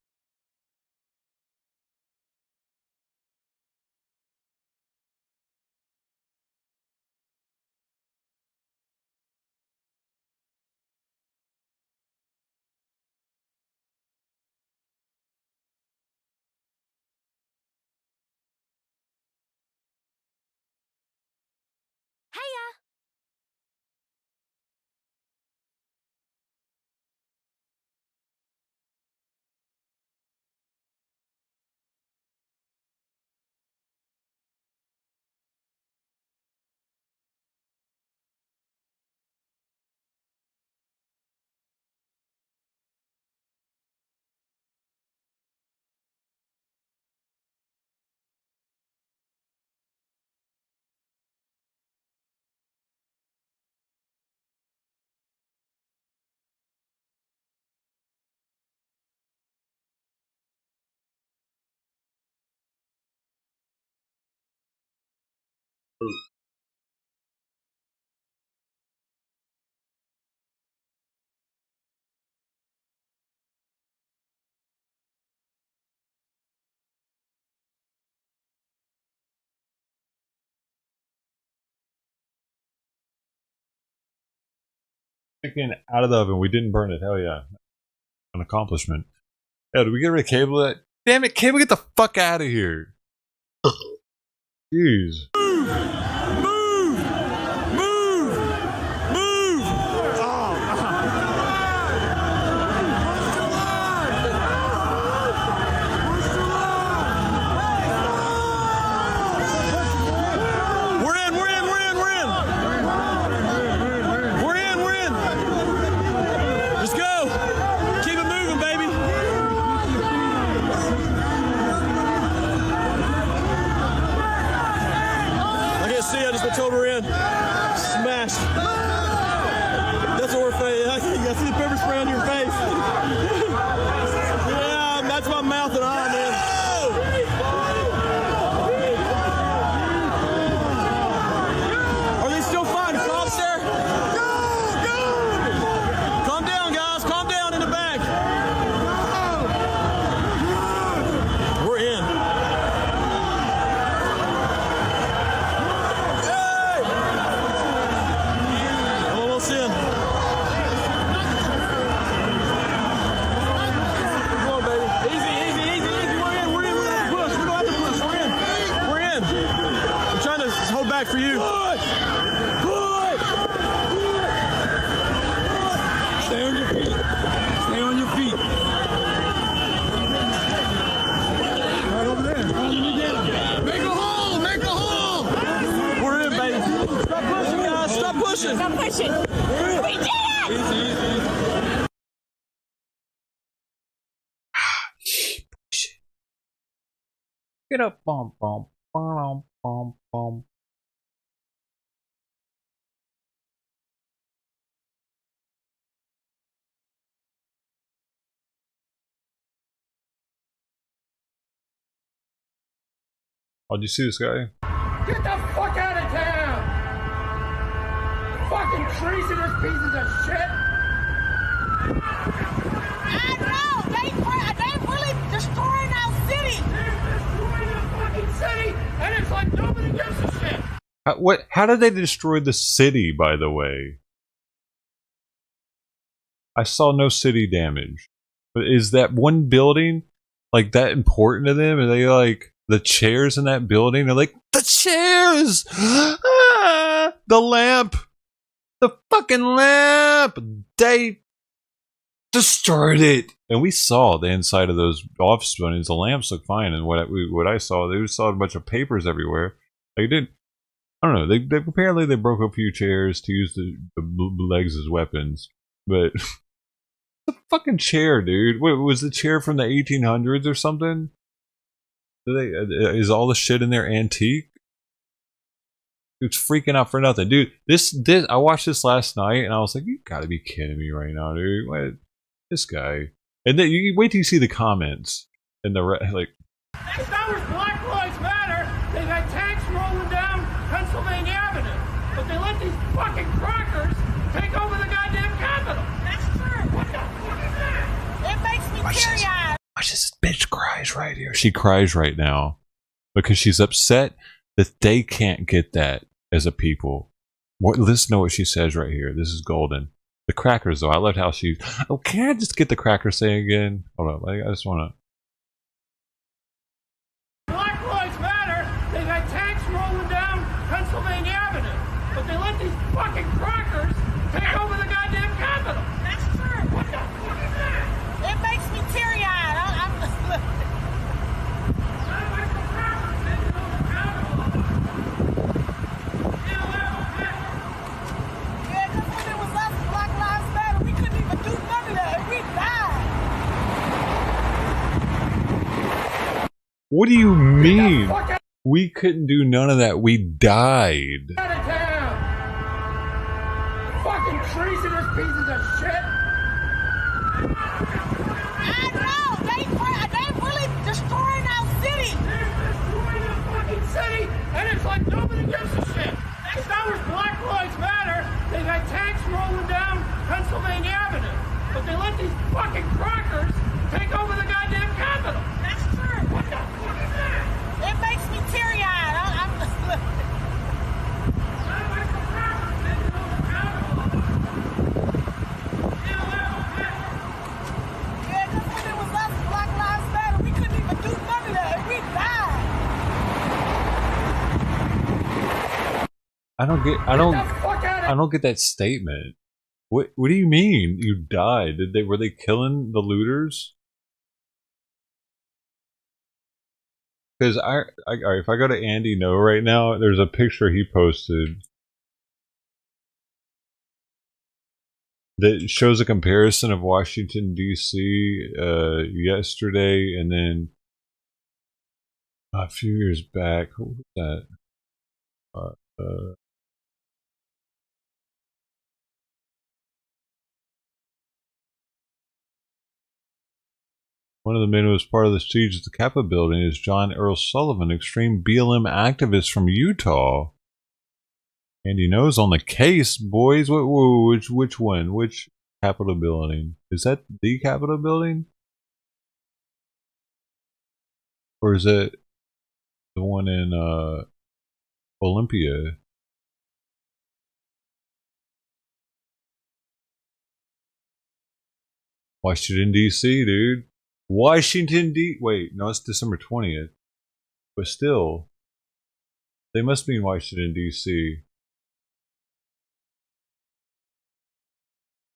S2: Chicken out of the oven. We didn't burn it. Hell yeah. An accomplishment. Yeah, did we get rid of Cable? Damn it, Cable, get the fuck out of here. Jeez.
S13: Told we're in. Smashed. That's what we're facing. I see the pepper spray on your face. Yeah, that's my mouth and eye, man. Are they still fighting? Cops there? Go! Calm down, guys. Calm down in the back. We're in. For you. Good. Stay on your feet. Stay on your feet. Right over there. Make a hole. Make a hole. We're in, baby. Stop pushing, guys. Stop pushing. Stop pushing. We did it. Easy.
S2: Get up, bum, bum, bum, bum, bum. Oh, did you see this guy?
S19: Get the fuck out of town! Fucking treasonous pieces of shit! I know! They really destroying our city! They're destroying the fucking city, and it's like nobody gives a shit!
S2: How did they destroy the city, by the way? I saw no city damage. But is that one building, like, that important to them? Are they like... The chairs in that building are like, the chairs! Ah, the lamp! The fucking lamp! They destroyed it! And we saw the inside of those office buildings. The lamps look fine. And what I saw, they just saw a bunch of papers everywhere. They did. I don't know. They apparently they broke a few chairs to use the legs as weapons. But the fucking chair, dude. What was the chair from the 1800s or something? Is all the shit in there antique? It's freaking out for nothing, dude. This I watched this last night and I was like, you gotta be kidding me right now, dude. What? This guy. And then you wait till you see the comments and the like.
S19: Next hour's Black Lives Matter. They've had tanks rolling down Pennsylvania Avenue, but they let these fucking crackers take over the goddamn Capitol. That's true. What the fuck is that? It makes me teary-eyed.
S2: Watch this bitch cries right here. She cries right now because she's upset that they can't get that as a people. Listen to what she says right here. This is golden. The crackers, though. I loved how she... Oh, can I just get the crackers thing again? Hold up. I just want
S19: to... Black Lives Matter. They've had tanks rolling down Pennsylvania Avenue, but they let these fucking crackers take over the goddamn Capitol. That's true. What the fuck is that? It makes me teary-eyed.
S2: What do you mean? We couldn't do none of that. We died.
S19: Out of town. Fucking treasonous pieces of shit. I know. They really destroying our city. They're destroying the fucking city, and it's like nobody gives a shit. Next hour's Black Lives Matter. They've had tanks rolling down Pennsylvania Avenue, but they let these fucking crackers take over the goddamn Capitol. That's true. What the fuck is that? It makes me teary-eyed. I'm just looking.
S2: I don't get that statement. What do you mean you died? Were they killing the looters? Because if I go to Andy No right now, there's a picture he posted that shows a comparison of Washington D.C. Yesterday and then a few years back. What was that? One of the men who was part of the siege at the Capitol building is John Earl Sullivan, extreme BLM activist from Utah. And he knows on the case, boys. Which one? Which Capitol building? Is that the Capitol building? Or is it the one in Olympia? Washington, D.C., dude. Wait, no, it's December 20th. But still, they must be in Washington, D.C.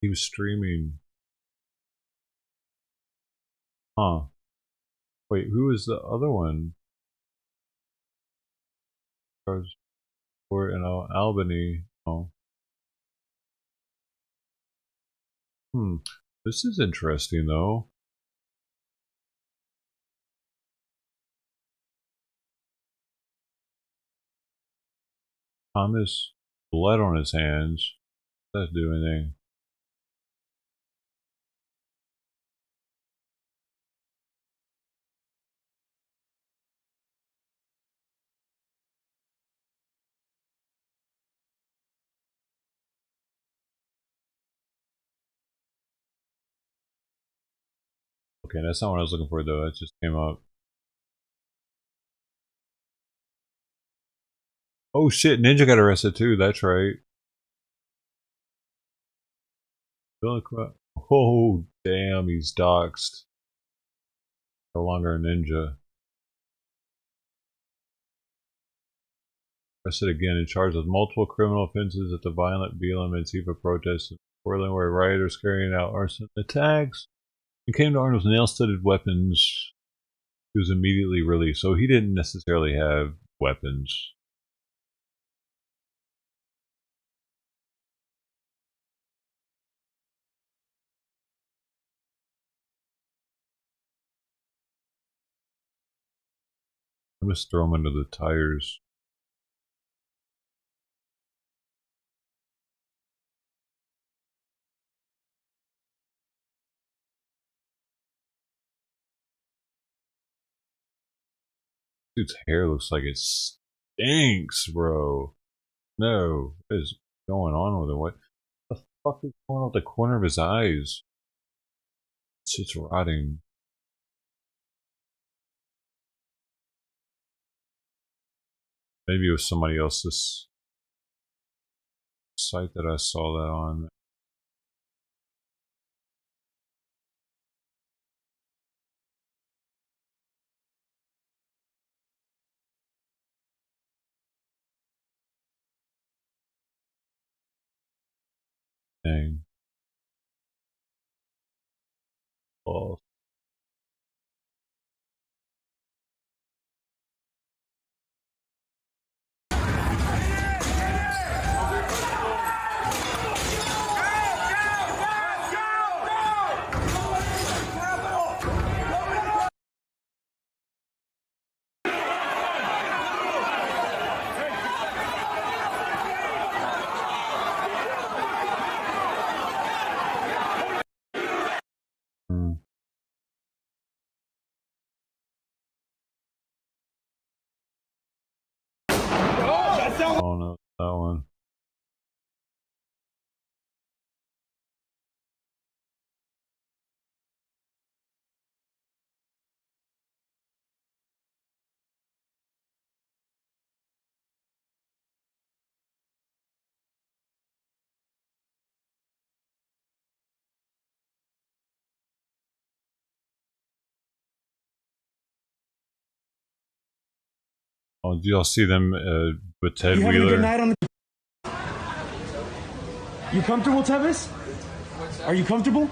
S2: He was streaming. Huh. Wait, who was the other one? Or in Albany. Oh. This is interesting, though. Thomas, blood on his hands. Doesn't do anything. Okay, that's not what I was looking for, though. That just came up. Oh shit, Ninja got arrested too. That's right. Oh damn, he's doxxed. No longer a ninja. Arrested again and charged with multiple criminal offenses at the violent BLM Antifa protests in Portland, where rioters carrying out arson attacks and came to armed with nail-studded weapons. He was immediately released, so he didn't necessarily have weapons. I must throw him under the tires. Dude's hair looks like it stinks, bro. No, what is going on with it? What the fuck is going on with the corner of his eyes? Shit's rotting. Maybe it was somebody else's site that I saw that on. Dang. Oh. Oh no, that one. Oh, do y'all see them with Ted Wheeler?
S19: You comfortable, Tevis? Are you comfortable?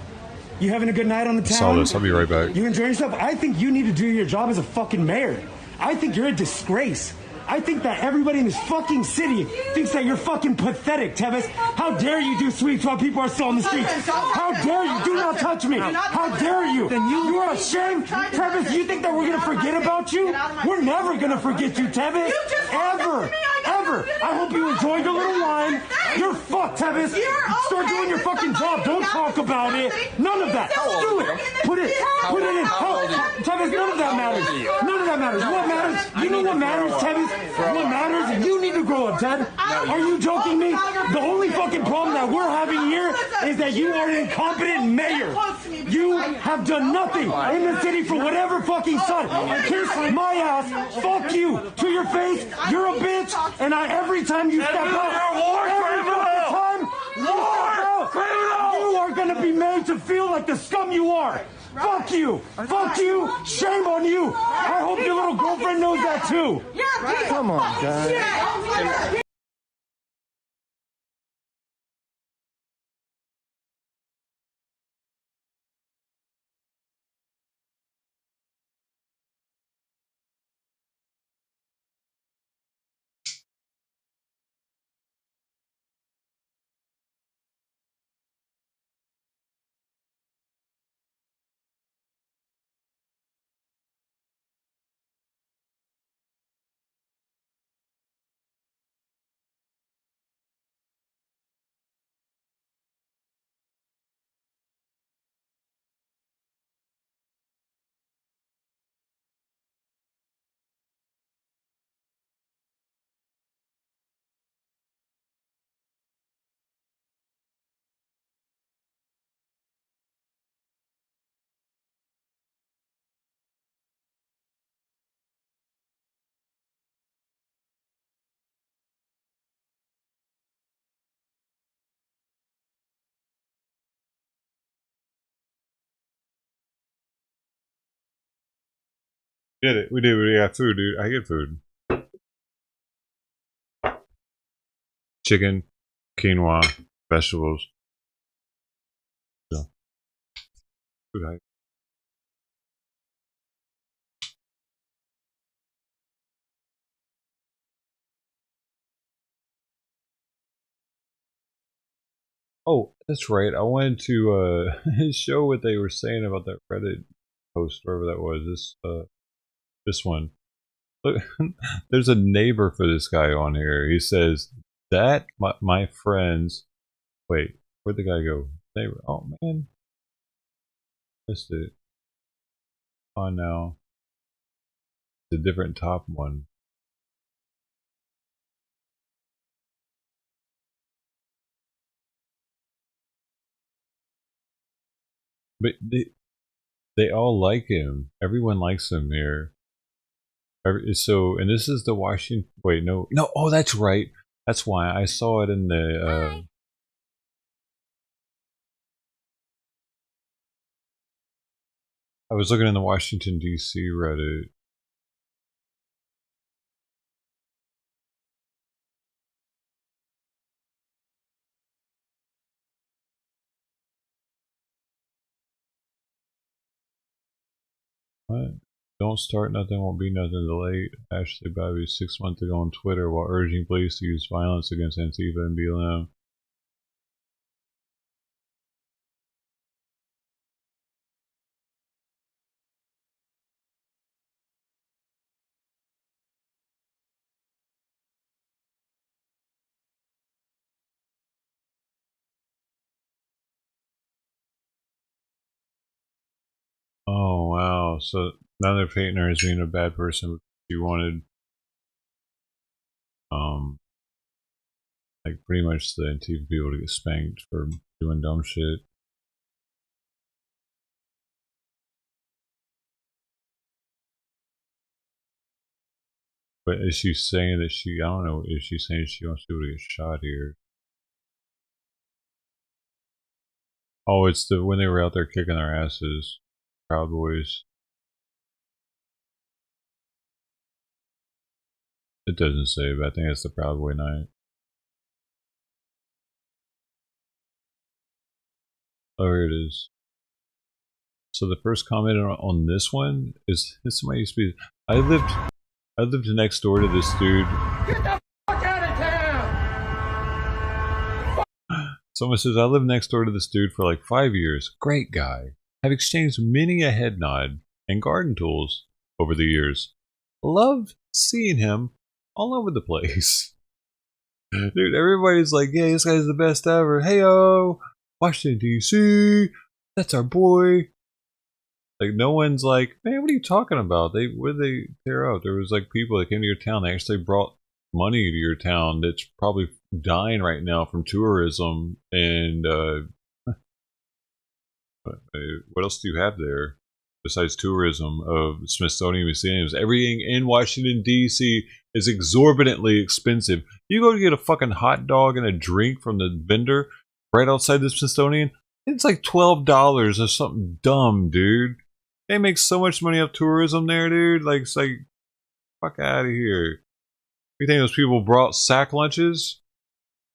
S19: You having a good night on the town?
S2: Saw this. I'll be right back.
S19: You enjoying yourself? I think you need to do your job as a fucking mayor. I think you're a disgrace. I think that everybody in this fucking city thinks that you're fucking pathetic, Tevis. How dare you do sweeps while people are still on the streets? How dare you? Do not touch me. How dare you? You are ashamed, Tevis. You think that we're going to forget about you? We're never going to forget you, Tevis. Ever. Ever. I hope you enjoyed your little wine. You're fucked, Tevis. Start doing your fucking job. Don't talk about it. None of that. Do it. Put it in. Tevis, none of that matters. None of that matters. What matters? You know what matters, Tevis? What matters is you need to grow up, Ted. Are you joking me? The only fucking problem that we're having here is that you are an incompetent mayor. You have done nothing in the city for whatever fucking son. Kiss my ass. Fuck you to your face. You're a bitch. And every time you step out, every fucking time you step out, you are going to be made to feel like the scum you are. Fuck you! Fuck you! Shame on you! I hope your little girlfriend knows that too! Come on, guys.
S2: Did it. We did. We got food, dude. I get food. Chicken, quinoa, vegetables. So, food. Oh, that's right. I wanted to show what they were saying about that Reddit post, wherever that was. This one. Look, there's a neighbor for this guy on here. He says that my friends. Wait, where'd the guy go? Neighbor. Oh man, missed it. Oh no, it's a different top one. But they all like him. Everyone likes him here. So, and this is the Washington. Wait, no. Oh, that's right. That's why I saw it in the. I was looking in the Washington D.C. Reddit. What? Don't start nothing, won't be nothing delayed. Ashley Babby 6 months ago on Twitter while urging police to use violence against Antifa and BLM. Oh wow, so now they're painting her as being a bad person because she wanted like pretty much the Antifa people to get spanked for doing dumb shit. But is she saying that I don't know, is she saying she wants people to get shot here? Oh, it's when they were out there kicking their asses. Proud Boys. It doesn't say, but I think it's the Proud Boy night. Oh, here it is. So the first comment on this one is this might used to be. I lived next door to this dude.
S19: Get the fuck out of town!
S2: Someone says I lived next door to this dude for like 5 years. Great guy. Have exchanged many a head nod and garden tools over the years. Love seeing him all over the place. Dude, everybody's like, yeah, this guy's the best ever. Hey-o, Washington, D.C., that's our boy. Like, no one's like, man, what are you talking about? What did they tear out? There was like people that came to your town. They actually brought money to your town that's probably dying right now from tourism. And what else do you have there besides tourism of Smithsonian museums? Everything in Washington, D.C. is exorbitantly expensive. You go to get a fucking hot dog and a drink from the vendor right outside the Smithsonian, it's like $12 or something dumb, dude. They make so much money off tourism there, dude. Like, it's like, fuck out of here. You think those people brought sack lunches?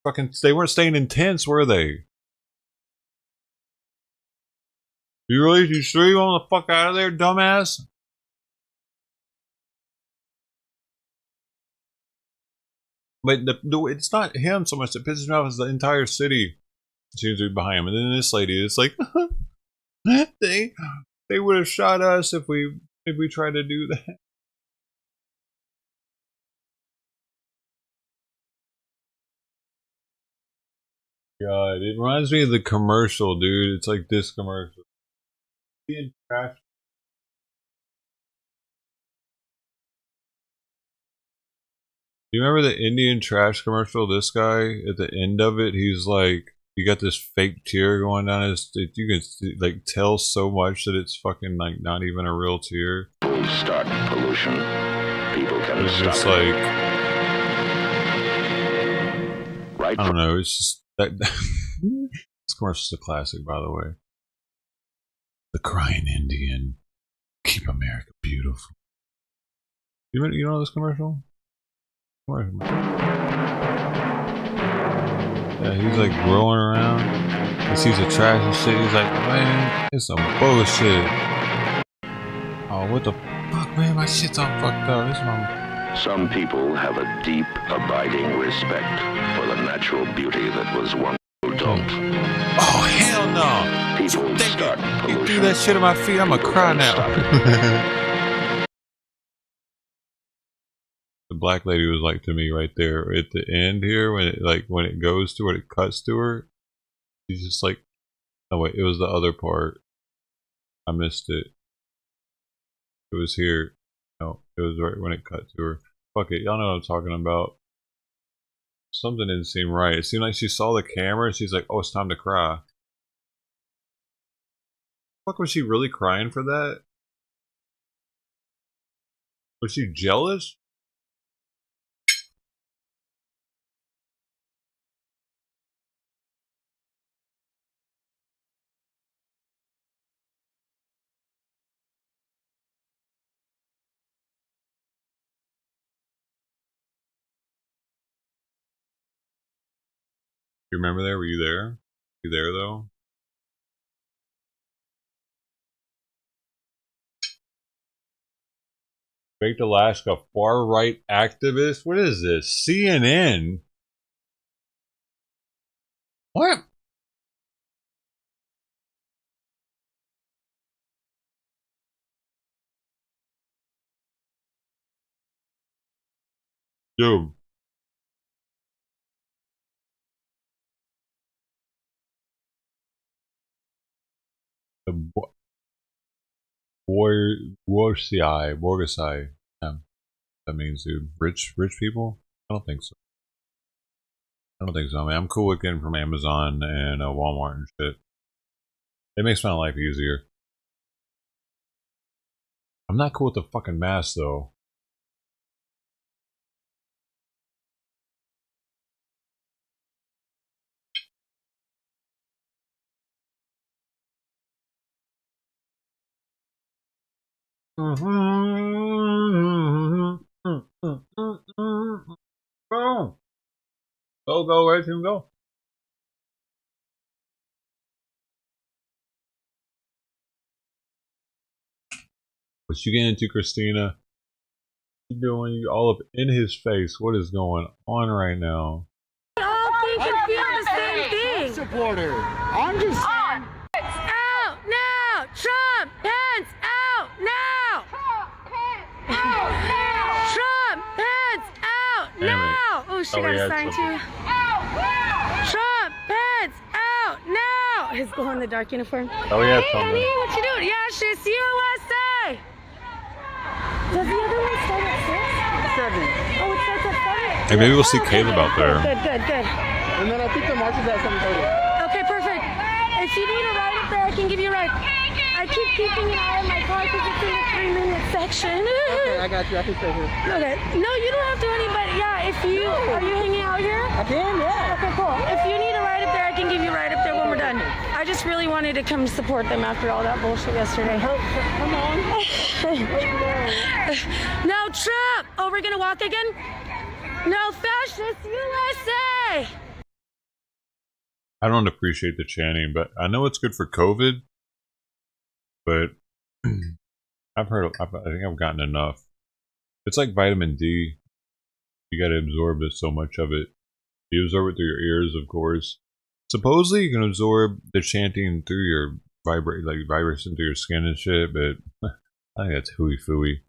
S2: Fucking, they weren't staying in tents, were they? You sure you want the fuck out of there, dumbass? But it's not him so much that pisses me off, it's the entire city seems to be behind him. And then this lady is like, they would have shot us if we tried to do that. God, it reminds me of the commercial, dude. It's like this commercial. Indian trash. Do you remember the Indian trash commercial? This guy, at the end of it, he's like, you got this fake tear going down his, you can like tell so much that it's fucking like not even a real tear.
S15: Start pollution. People can
S2: it's
S15: stop
S2: just
S15: it.
S2: like,
S15: Right.
S2: I don't know, it's just that this commercial's a classic, by the way. The crying Indian, keep America beautiful. You know this commercial? Yeah, he's like rolling around. He sees the trash and shit. He's like, man, it's some bullshit. Oh, what the fuck, man? My shit's all fucked up. This one.
S15: Some people have a deep, abiding respect for the natural beauty that was once. Don't.
S2: Oh, hell no!
S15: People start pollution.
S2: You threw that shit at my feet. I'm gonna cry now. The black lady was like to me right there at the end here when it goes to her, it cuts to her. She's just like, oh wait, it was the other part. I missed it. It was here. No, it was right when it cut to her. Fuck it, y'all know what I'm talking about. Something didn't seem right. It seemed like she saw the camera and she's like, oh, it's time to cry. Fuck, was she really crying for that? Was she jealous? You remember there? Were you there? You there though? Baked Alaska, far right activist. What is this? CNN? What? Dude. The Borgasai. Yeah. That means, dude, rich people? I don't think so. I don't think so. I mean, I'm cool with getting from Amazon and Walmart and shit. It makes my life easier. I'm not cool with the fucking mask, though. Go, where'd you go? What you getting into, Christina? What you doing? You all up in his face. What is going on right now?
S9: all think and feel the same thing.
S4: Supporter. I'm just saying.
S9: Out now! Trump! Pence! Out now! Trump! Pence! Out now! Oh, she got a sign too. Trump! Pence! Out now! His glow in the dark uniform.
S2: Oh, yeah,
S9: Hey, honey, what you doing? Yeah, she's USA! Does the other one start at 6? 7. Oh, it starts at 7?
S2: Hey, maybe we'll see Caleb out there.
S9: Good.
S4: And then I think the march is at 7:30.
S9: Okay, perfect. If you need a ride up there, I can give you a ride. I keep keeping an eye on my car because it's in the 3-minute section.
S4: Okay, I got you. I can stay here.
S9: Okay. No, you don't have to anybody. Yeah, if you are you hanging out here?
S4: I can, yeah.
S9: Okay, cool. If you need a ride up there, I can give you a ride up there when we're done. I just really wanted to come support them after all that bullshit yesterday.
S4: Come on.
S9: No Trump! Oh, we're gonna walk again? No fascist USA!
S2: I don't appreciate the chanting, but I know it's good for COVID. But I think I've gotten enough. It's like vitamin D. You got to absorb it, so much of it. You absorb it through your ears, of course. Supposedly, you can absorb the chanting through your vibration through your skin and shit. But I think that's hooey fooey.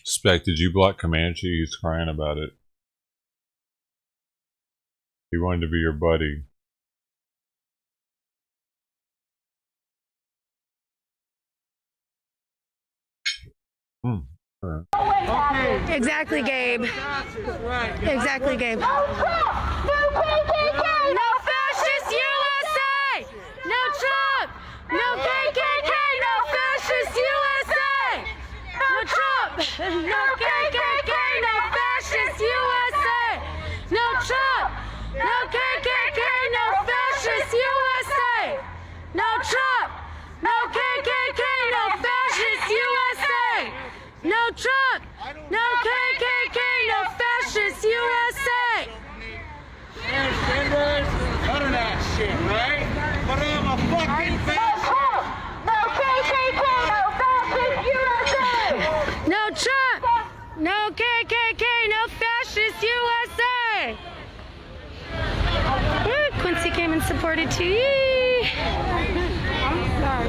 S2: Spec, did you block Comanche? He's crying about it. He wanted to be your buddy.
S9: Okay. Exactly, Gabe. Exactly, Gabe. No fascist USA! No Trump! No KKK! No fascist USA! No Trump! No KKK! No fascist USA! No Trump! No KKK! No fascist USA! No Trump! No KKK! No fascist USA! No Trump! No KKK! No fascist USA!
S4: Transgenders, none of that shit, right? But I'm a fucking fascist.
S9: No KKK! No fascist USA! No Trump! No KKK! No fascist USA! Yeah, Quincy came and supported too.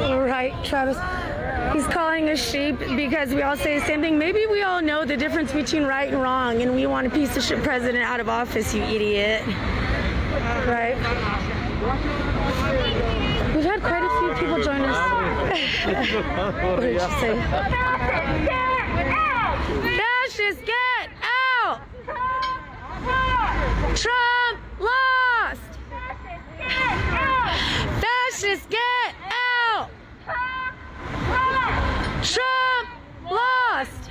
S9: All right, Travis. He's calling us sheep because we all say the same thing. Maybe we all know the difference between right and wrong, and we want a piece of shit president out of office, you idiot. Right? We've had quite a few people join us. What did you say? Fascists, get out! Trump lost! Fascists, get out! Trump lost!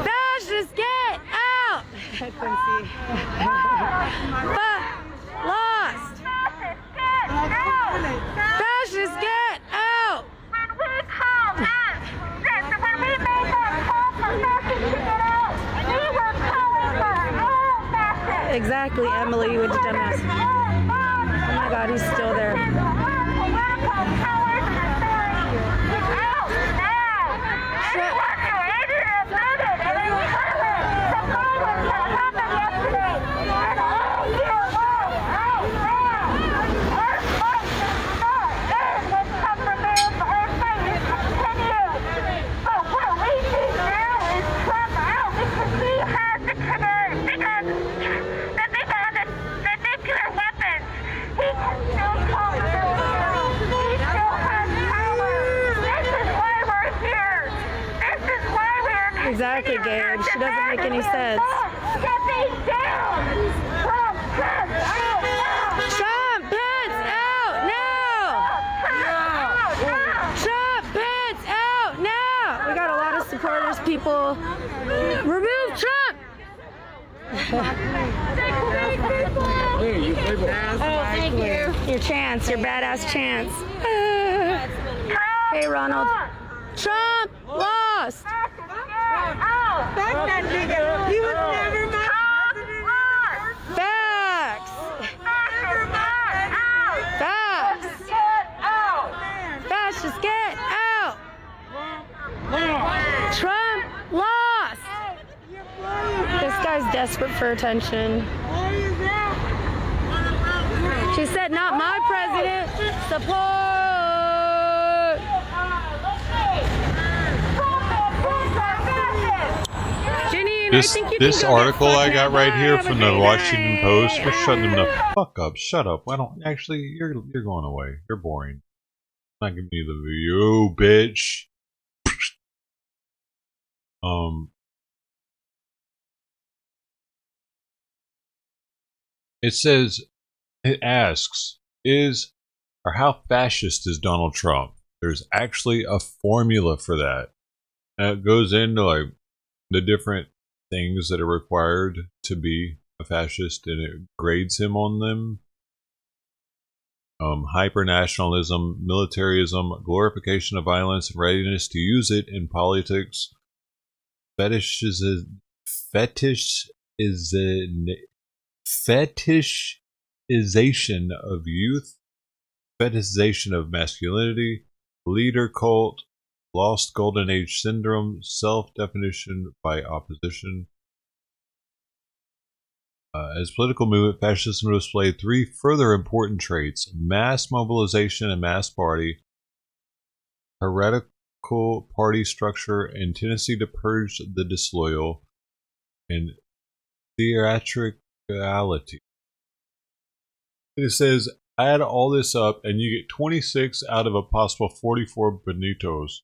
S9: Fascists, get out! Quincy. Lost! Fascists, get out!
S6: When we called us, when we made that call for fascists to get out, we were calling for all fascists.
S9: Exactly, Emily, you would dumbass. Oh my god, he's still there. Exactly, Gabe. She doesn't make any sense. Trump, Pence, out now! Trump, Pence, out now! We got a lot of support. reporters, people. Remove Trump!
S19: Hey, you people.
S9: Oh, thank you. Your chance, your badass chance. Hey, Ronald. Trump lost!
S19: Fuck that nigga. He was never my president.
S9: Facts! Facts! Facts, just get out! Trump lost! This guy's desperate for attention. She said, not my president. Support!
S2: This article I got right here from the Washington Post, we're shutting them the fuck up. Shut up. Why don't actually you're going away. You're boring. I'm not giving you the view, bitch. It says, it asks, how fascist is Donald Trump? There's actually a formula for that. And it goes into like the different things that are required to be a fascist, and it grades him on them. Hyper-nationalism, militarism, glorification of violence, and readiness to use it in politics, fetishization of youth, fetishization of masculinity, leader cult, lost golden age syndrome, self-definition by opposition. As political movement, fascism displayed three further important traits: mass mobilization and mass party, heretical party structure, and tendency to purge the disloyal, and theatricality. It says, add all this up and you get 26 out of a possible 44 Benitos.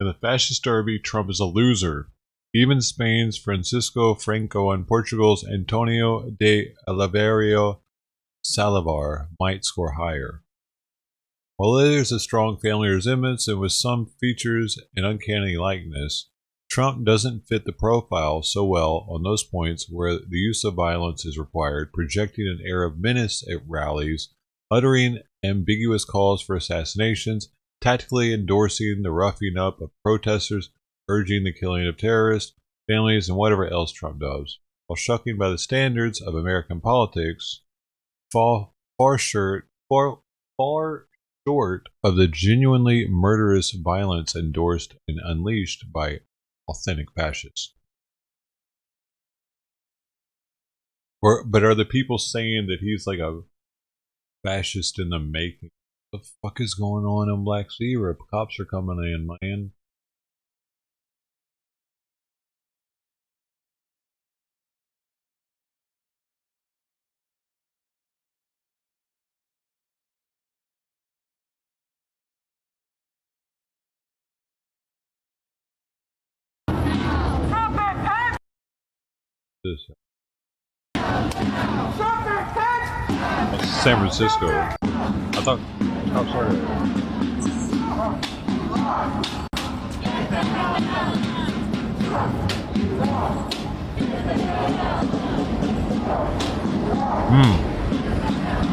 S2: In the fascist derby, Trump is a loser. Even Spain's Francisco Franco and Portugal's Antonio de Oliveira Salazar might score higher. While there's a strong family resemblance and with some features an uncanny likeness, Trump doesn't fit the profile so well on those points where the use of violence is required, projecting an air of menace at rallies, uttering ambiguous calls for assassinations, tactically endorsing the roughing up of protesters, urging the killing of terrorists, families, and whatever else Trump does, while shucking by the standards of American politics, far short of the genuinely murderous violence endorsed and unleashed by authentic fascists. But are the people saying that he's like a fascist in the making? What the fuck is going on in Black Sea Europe? Cops are coming in, man. This. San Francisco. I thought cops are.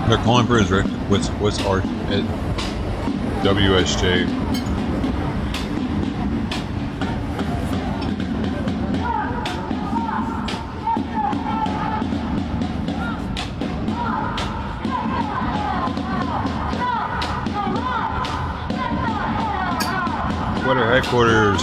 S2: They're calling for his what's our WSJ. Twitter headquarters,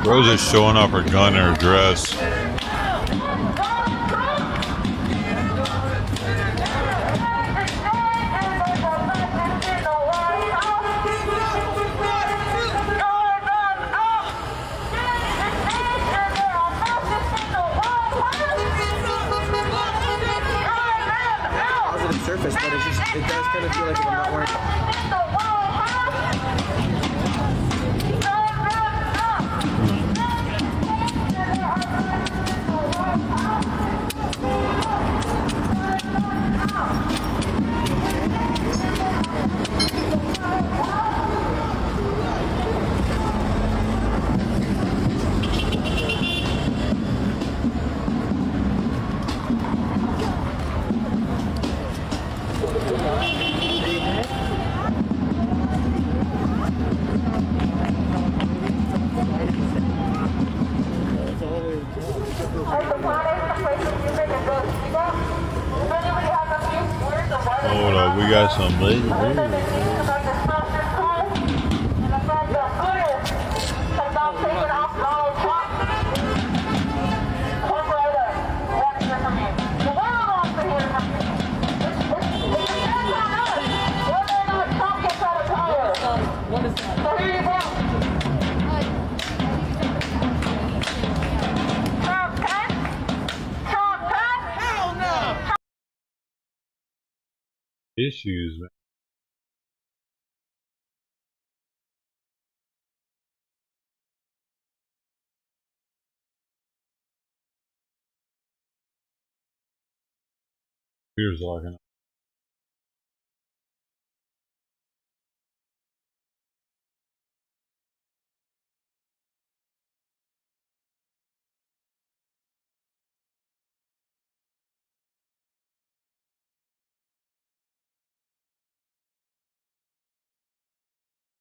S2: Rose is showing off her gun in her dress.
S3: Positive surface, but it does kind of feel like if I'm not wearing.
S2: Hold up, we got some lady. Issues, man. Here's locking up.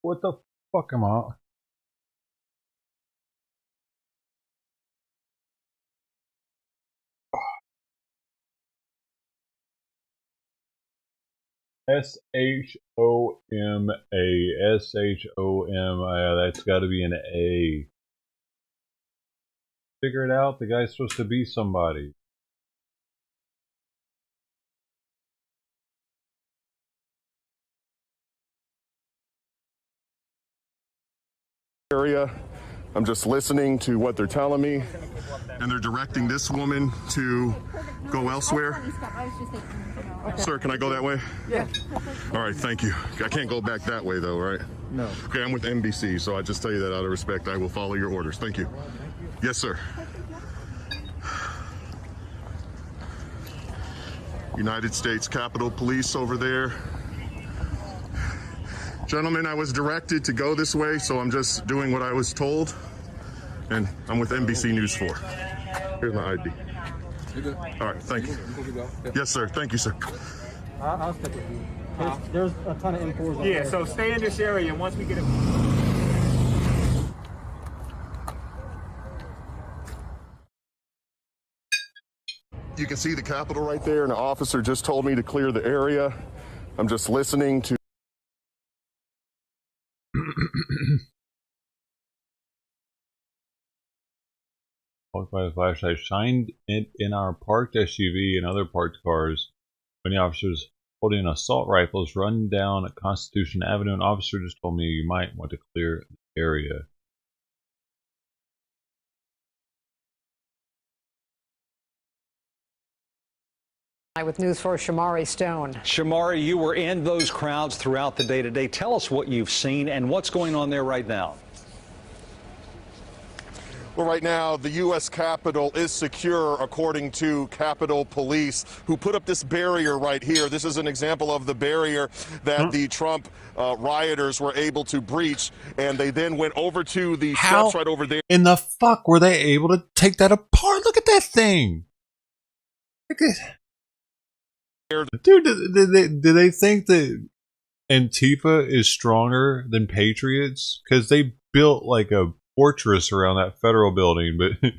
S2: What the fuck am I? S-H-O-M-A. S-H-O-M-A. That's got to be an A. Figure it out. The guy's supposed to be somebody.
S10: Area. I'm just listening to what they're telling me, and they're directing this woman to go elsewhere. Sir, can I go that way?
S3: Yeah.
S10: All right, thank you. I can't go back that way though, right?
S3: No.
S10: Okay, I'm with NBC, so I just tell you that out of respect. I will follow your orders. Thank you. Yes, sir. United States Capitol Police over there. Gentlemen, I was directed to go this way, so I'm just doing what I was told. And I'm with NBC News 4. Here's my ID.
S16: You're good.
S10: All right, thank you.
S16: Yeah.
S10: Yes, sir. Thank you, sir.
S16: I'll stick with you. There's a ton of M4s over
S7: Yeah,
S16: there.
S7: so stay in this area, and once we get it.
S10: You can see the Capitol right there, and the officer just told me to clear the area. I'm just listening to.
S2: Walked by the flashlight, shined it in our parked SUV and other parked cars. When the officers holding assault rifles run down Constitution Avenue, an officer just told me you might want to clear the area.
S23: With News 4 Shamari Stone.
S24: Shamari, you were in those crowds throughout the day today. Tell us what you've seen and what's going on there right now.
S10: Well, right now, the U.S. Capitol is secure, according to Capitol Police, who put up this barrier right here. This is an example of the barrier that the Trump rioters were able to breach, and they then went over to the steps right over there.
S2: In the fuck were they able to take that apart? Look at that thing. Look at. Dude, do they think that Antifa is stronger than Patriots? Because they built like a fortress around that federal building, but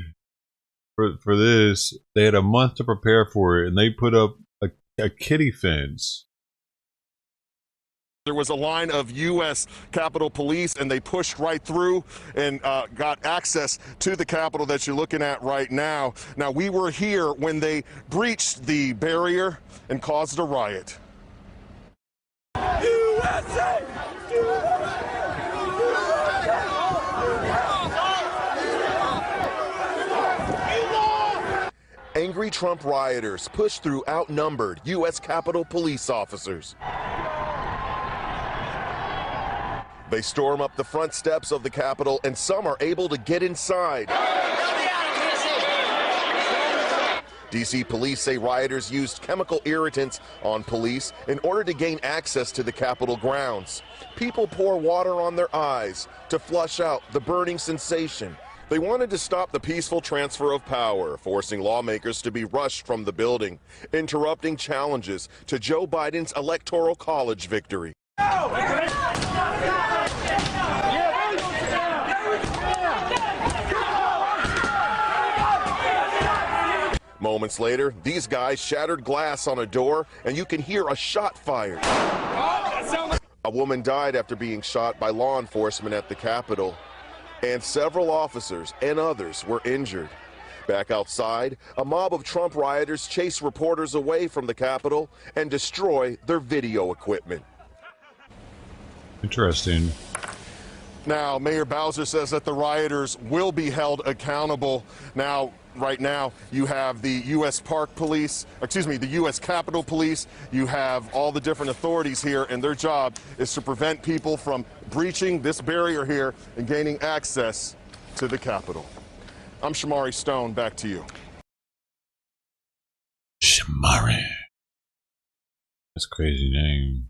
S2: for this, they had a month to prepare for it, and they put up a kiddie fence.
S10: There was a line of U.S. Capitol Police, and they pushed right through and got access to the Capitol that you're looking at right now. Now, we were here when they breached the barrier and caused a riot.
S13: USA!
S10: Angry Trump rioters pushed through outnumbered U.S. Capitol Police officers. They storm up the front steps of the Capitol, and some are able to get inside. D.C. police say rioters used chemical irritants on police in order to gain access to the Capitol grounds. People pour water on their eyes to flush out the burning sensation. They wanted to stop the peaceful transfer of power, forcing lawmakers to be rushed from the building, interrupting challenges to Joe Biden's Electoral College victory. Moments later, these guys shattered glass on a door, and you can hear a shot fired. A woman died after being shot by law enforcement at the Capitol, and several officers and others were injured. Back outside, a mob of Trump rioters chase reporters away from the Capitol and destroy their video equipment.
S2: Interesting.
S10: Now, Mayor Bowser says that the rioters will be held accountable. Now, right now, you have the U.S. the U.S. Capitol Police. You have all the different authorities here, and their job is to prevent people from breaching this barrier here and gaining access to the Capitol. I'm Shamari Stone. Back to you.
S2: Shamari. That's a crazy name.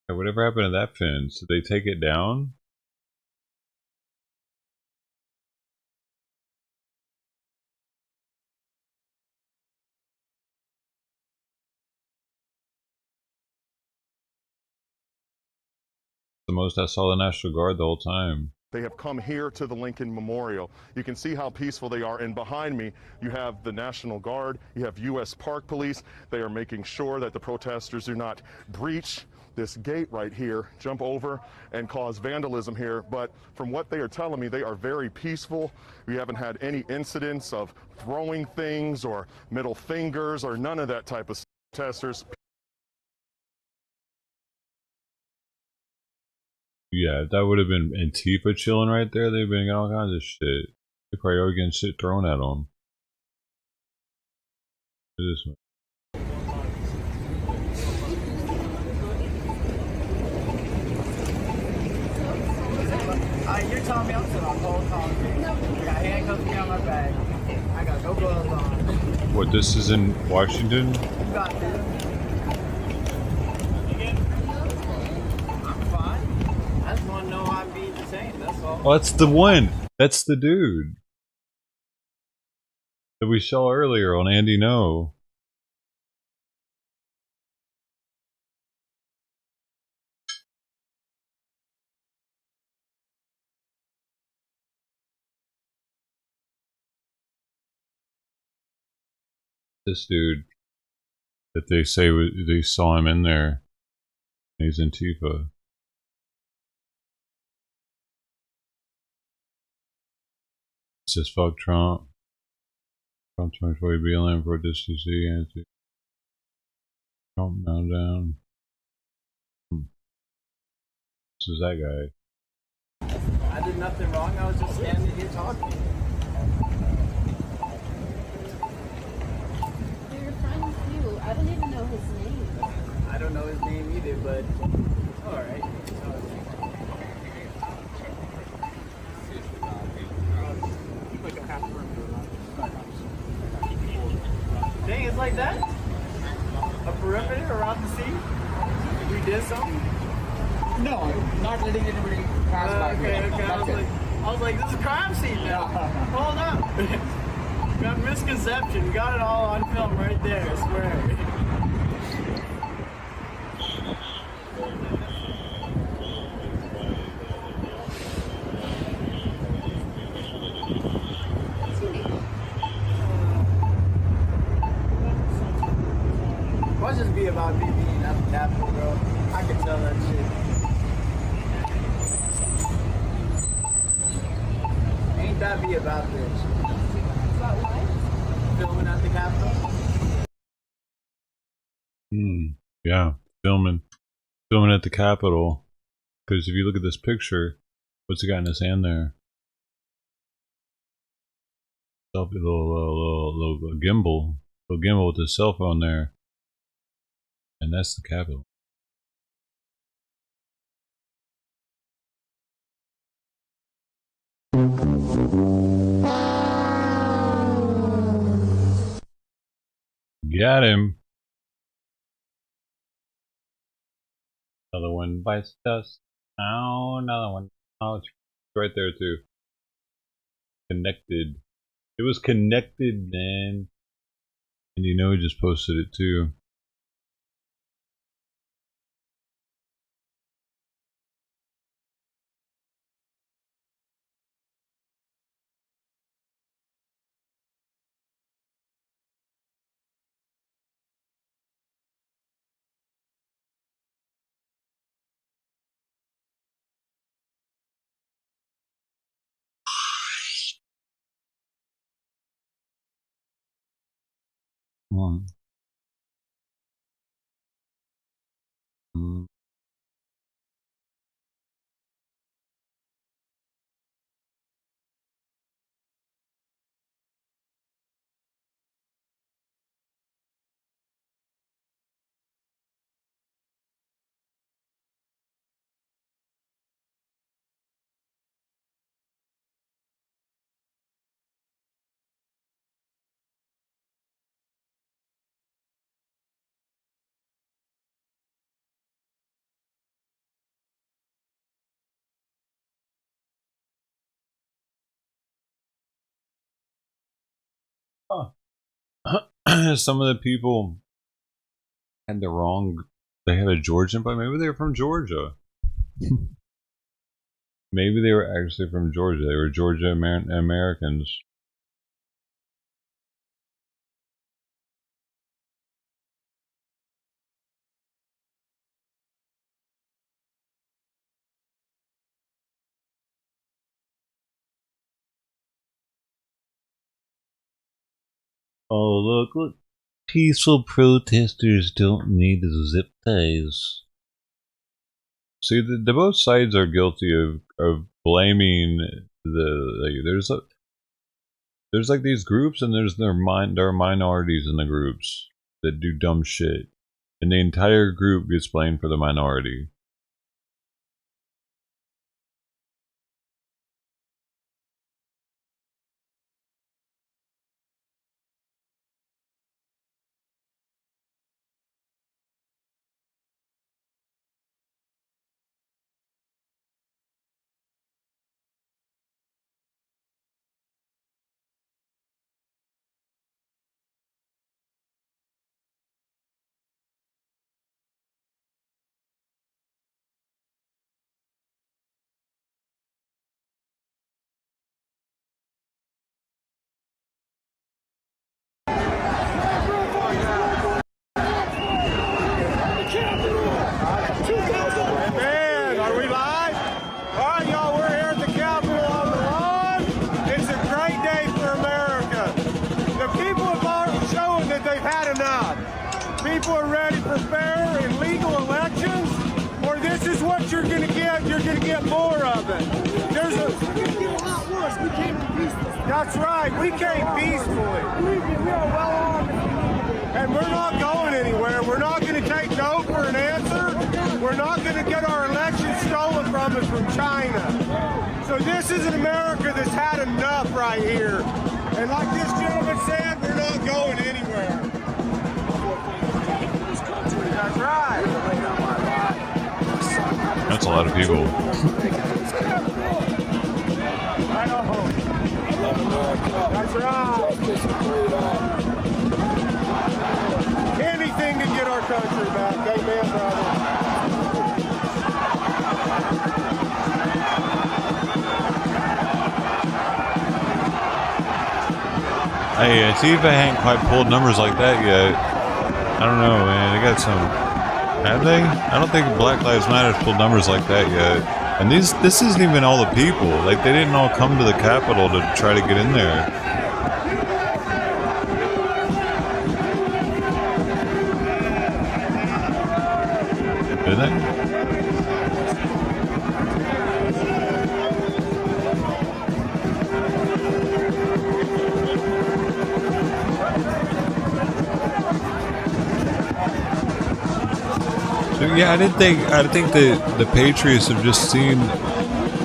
S2: Whatever happened to that fence? Did they take it down? The most I saw the National Guard the whole time.
S10: They have come here to the Lincoln Memorial. You can see how peaceful they are, and behind me you have the National Guard, you have U.S. Park Police. They are making sure that the protesters do not breach this gate right here, jump over and cause vandalism here. But from what they are telling me, they are very peaceful. We haven't had any incidents of throwing things or middle fingers or none of that type of protesters.
S2: Yeah, if that would have been Antifa chilling right there, they've been getting all kinds of shit. They probably are getting shit thrown at them. This one.
S13: You're telling me I'm sitting on cold concrete. I got handcuffs on my back. I got no gloves on.
S2: What, this is in Washington?
S13: You got this. I'm fine. I just want to know how I'm being detained, that's all.
S2: Oh, that's the one. That's the dude that we saw earlier on Andy No. This dude that they say they saw him in there. He's Antifa. It says fuck Trump. Trump 24 BLM for DCC anti Trump now down. This is that guy.
S13: I did nothing wrong. I was just standing here talking.
S6: I don't even know his name.
S13: I don't know his name either, but alright. Dang, it's like that? A perimeter around the scene? We did something?
S16: No, not letting anybody pass by.
S13: Okay. I was like, this is a crime scene now. Hold up. Got misconception. You got it all on film right there, I swear. Must just be about me being at the Capitol, bro. I can tell that shit. Ain't that be about this? About what? Filming at the Capitol?
S2: Yeah, filming at the Capitol. Because if you look at this picture, what's he got in his hand there? Little gimbal with his cell phone there, and that's the Capitol. Got him. Another one bites dust. Oh, another one. Oh, it's right there too. Connected. It was connected, man. And you know he just posted it too. One. Some of the people had the wrong. They had a Georgian, but maybe they were from Georgia. Maybe they were actually from Georgia. They were Georgia Americans. Oh, look. Peaceful protesters don't need zip ties. See, the both sides are guilty of blaming there's like these groups, and there are minorities in the groups that do dumb shit, and the entire group gets blamed for the minority.
S13: Man, are we live? All right, y'all, we're here at the Capitol on the lawn. It's a great day for America. The people are showing that they've had enough. People are ready for fair and legal elections, or this is what you're going to get. You're going to get more of it. There's a lot worse. We can't be peaceful. That's right. We came peacefully. We are well on. And we're not going anywhere. We're not going to take no for an answer. We're not going to get our election stolen from us from China. So this is an America that's had enough right here. And like this gentleman said, we're not going anywhere. That's right.
S2: That's a lot of people.
S13: That's right. Anything to get our country back. Amen, brother.
S2: Hey, Antifa ain't quite pulled numbers like that yet. I don't know, man. They got some. Have they? I don't think Black Lives Matter pulled numbers like that yet. And this isn't even all the people. Like, they didn't all come to the Capitol to try to get in there. Did they? Yeah, I think that the Patriots have just seen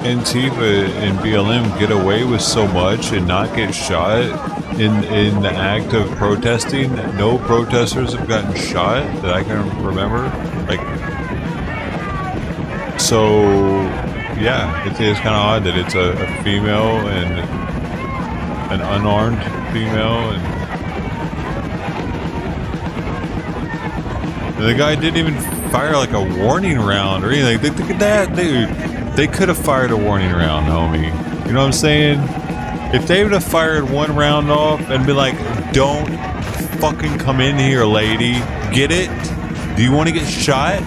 S2: Antifa and BLM get away with so much and not get shot in the act of protesting. No protesters have gotten shot that I can remember. Like, so yeah, it's kind of odd that it's a female and an unarmed female, and the guy didn't even fire like a warning round or anything. Look at that, dude. They could have fired a warning round, homie. You know what I'm saying? If they would have fired one round off and be like, "Don't fucking come in here, lady. Get it? Do you want to get shot?"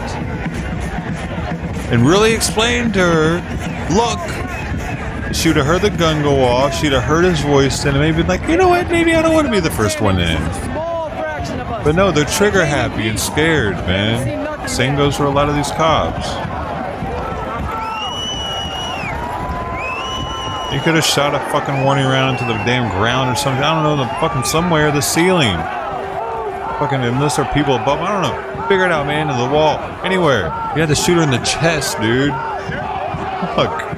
S2: And really explain to her, look. She would have heard the gun go off. She'd have heard his voice, and maybe been like, "You know what? Maybe I don't want to be the first one in." But no, they're trigger happy and scared, man. Same goes for a lot of these cops. You could have shot a fucking warning round into the damn ground or something. I don't know, the fucking somewhere, the ceiling. Fucking, unless there are people above, I don't know. Figure it out, man, to the wall. Anywhere. You had to shoot her in the chest, dude. Fuck.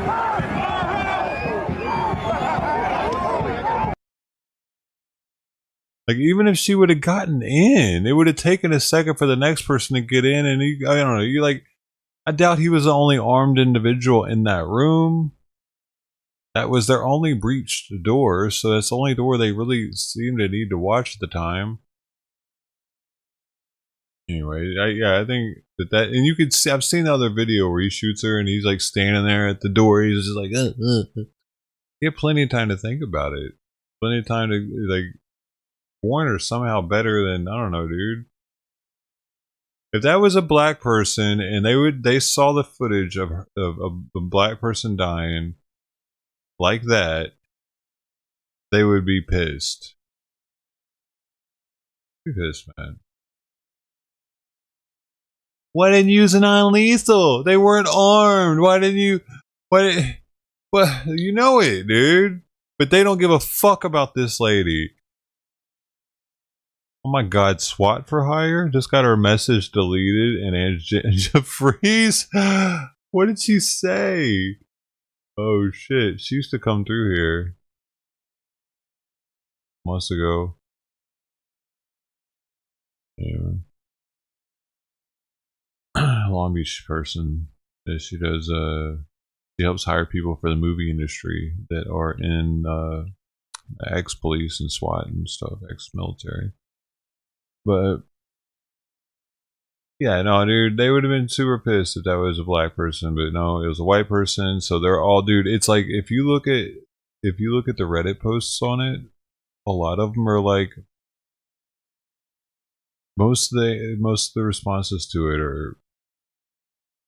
S2: Like, even if she would have gotten in, it would have taken a second for the next person to get in, and I don't know, you like, I doubt he was the only armed individual in that room. That was their only breached door, so that's the only door they really seemed to need to watch at the time. Anyway, I think that, and you could see, I've seen the other video where he shoots her and he's like standing there at the door, he's just like, He had plenty of time to think about it. Plenty of time to, like, Warner somehow better than, I don't know, dude. If that was a black person and they saw the footage of a black person dying like that, they would be pissed. Be pissed, man. Why didn't you use a non-lethal? They weren't armed. Why didn't you? Well, you know it, dude. But they don't give a fuck about this lady. Oh my god, SWAT for hire? Just got her message deleted, and Anja Freeze? What did she say? Oh shit, she used to come through here months ago. Yeah. Long Beach person. She does, she helps hire people for the movie industry that are in ex-police and SWAT and stuff, ex-military. But yeah, no, dude, they would have been super pissed if that was a black person, but no, it was a white person. So they're all, dude. It's like if you look at the Reddit posts on it, a lot of them are like most of the responses to it are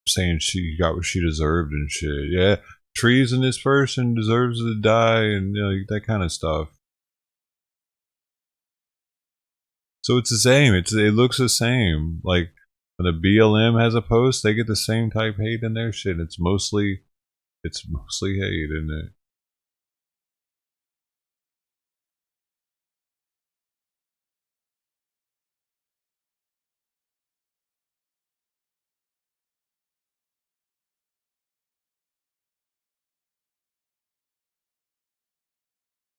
S2: saying she got what she deserved and shit. Yeah, treason, this person deserves to die, and you know, that kind of stuff. So it's the same. It looks the same. Like when the BLM has a post, they get the same type hate in their shit. It's mostly hate, isn't it?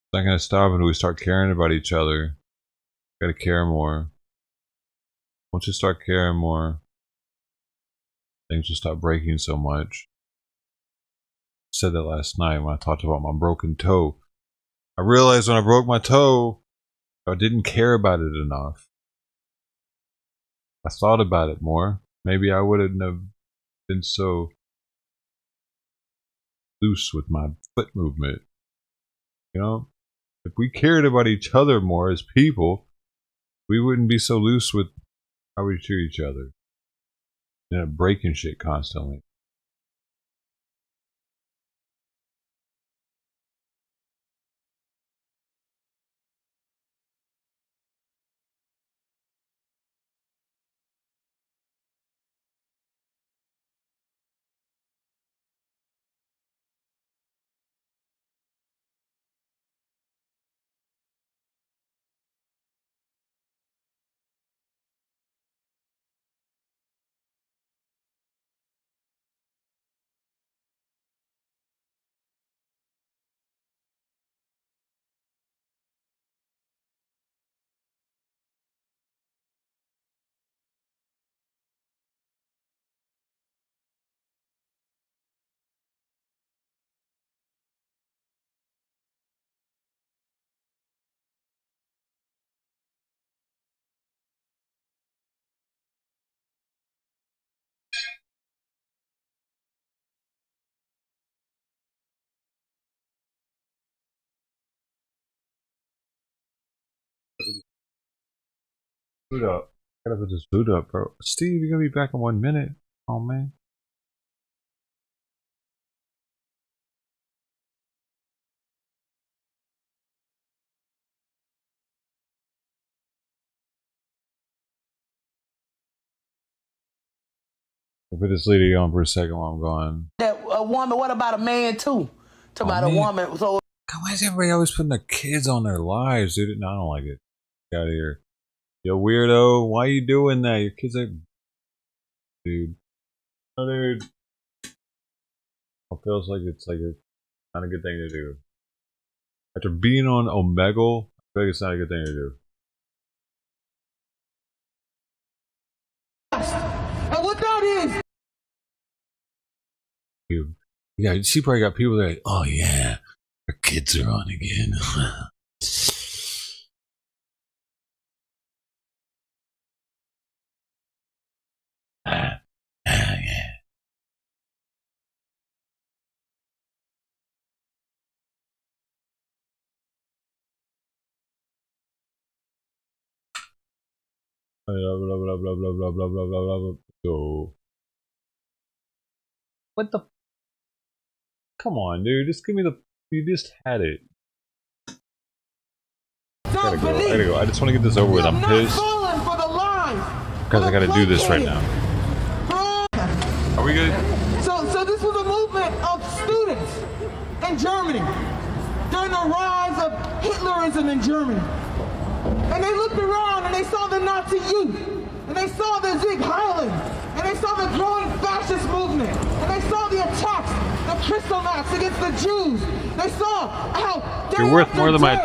S2: It's not gonna stop until we start caring about each other. Gotta care more. Once you start caring more, things will stop breaking so much. I said that last night when I talked about my broken toe. I realized when I broke my toe, I didn't care about it enough. I thought about it more. Maybe I wouldn't have been so loose with my foot movement. You know? If we cared about each other more as people, we wouldn't be so loose with how we treat each other. You know, breaking shit constantly. Food up. Gotta put this food up, bro. Steve, you're gonna be back in 1 minute. Oh, man. I'll put this lady on for a second while I'm gone.
S19: That a woman, what about a man too? Talk about a woman. So
S2: God, why is everybody always putting their kids on their lives, dude? No, I don't like it. Get out of here. Yo, weirdo, why are you doing that? Your kids are... Dude. Oh, dude. It feels like it's like not a good thing to do. After being on Omegle, I feel like it's not a good thing to do.
S19: and what that is.
S2: Dude. Yeah, she probably got people that are like, oh yeah, her kids are on again. Yeah. Blah, blah, blah, blah, blah, blah, blah, blah, blah, blah. So, what the? Come on, dude. Just give me the. You just had it. I gotta go. I just want to get this over with. I'm pissed because I gotta do this right now. Are we good?
S19: So this was a movement of students in Germany during the rise of Hitlerism in Germany. And they looked around and they saw the Nazi youth, and they saw the Sieg Heil, and they saw the growing fascist movement, and they saw the attacks, the Kristallnachts against the Jews. They saw how
S2: you're worth more than my.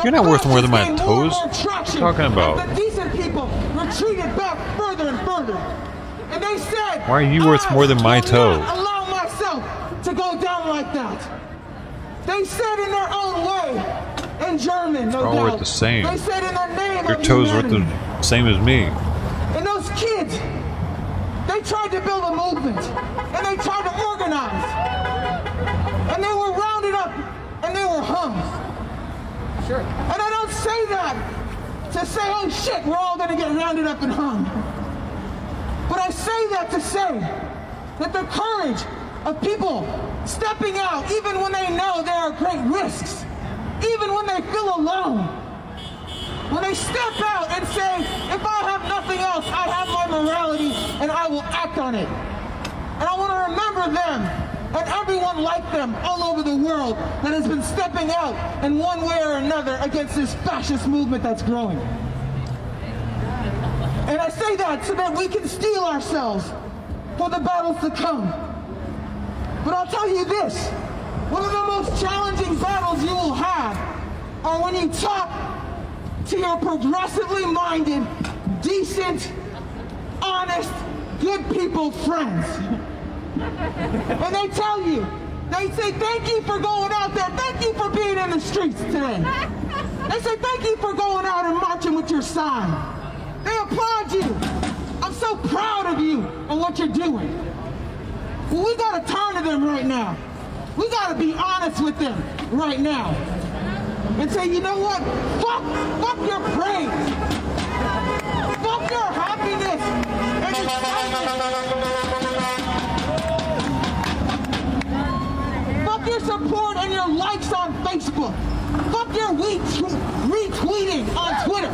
S2: You're not worth more than my toes. What are you talking about?
S19: The decent people retreated back further and further, and they said,
S2: "Why are you worth more than my toe?"
S19: Allow myself to go down like that. They said in their own way. In German, no doubt.
S2: All worth the same.
S19: They said in the name
S2: your
S19: of
S2: toes worth
S19: humanity.
S2: the same as me.
S19: And those kids, they tried to build a movement, and they tried to organize, and they were rounded up, and they were hung. Sure. And I don't say that to say, oh shit, we're all gonna get rounded up and hung. But I say that to say that the courage of people stepping out, even when they know there are great risks, even when they feel alone, when they step out and say, if I have nothing else, I have my morality and I will act on it. And I want to remember them and everyone like them all over the world that has been stepping out in one way or another against this fascist movement that's growing. And I say that so that we can steel ourselves for the battles to come. But I'll tell you this. One of the most challenging battles you will have are when you talk to your progressively minded, decent, honest, good people friends. And they tell you, they say, thank you for going out there. Thank you for being in the streets today. They say thank you for going out and marching with your sign. They applaud you. I'm so proud of you and what you're doing. Well, we gotta turn to them right now. We gotta be honest with them right now. And say, you know what? Fuck your praise. Fuck your happiness and excitement. Fuck your support and your likes on Facebook. Fuck your retweeting on Twitter.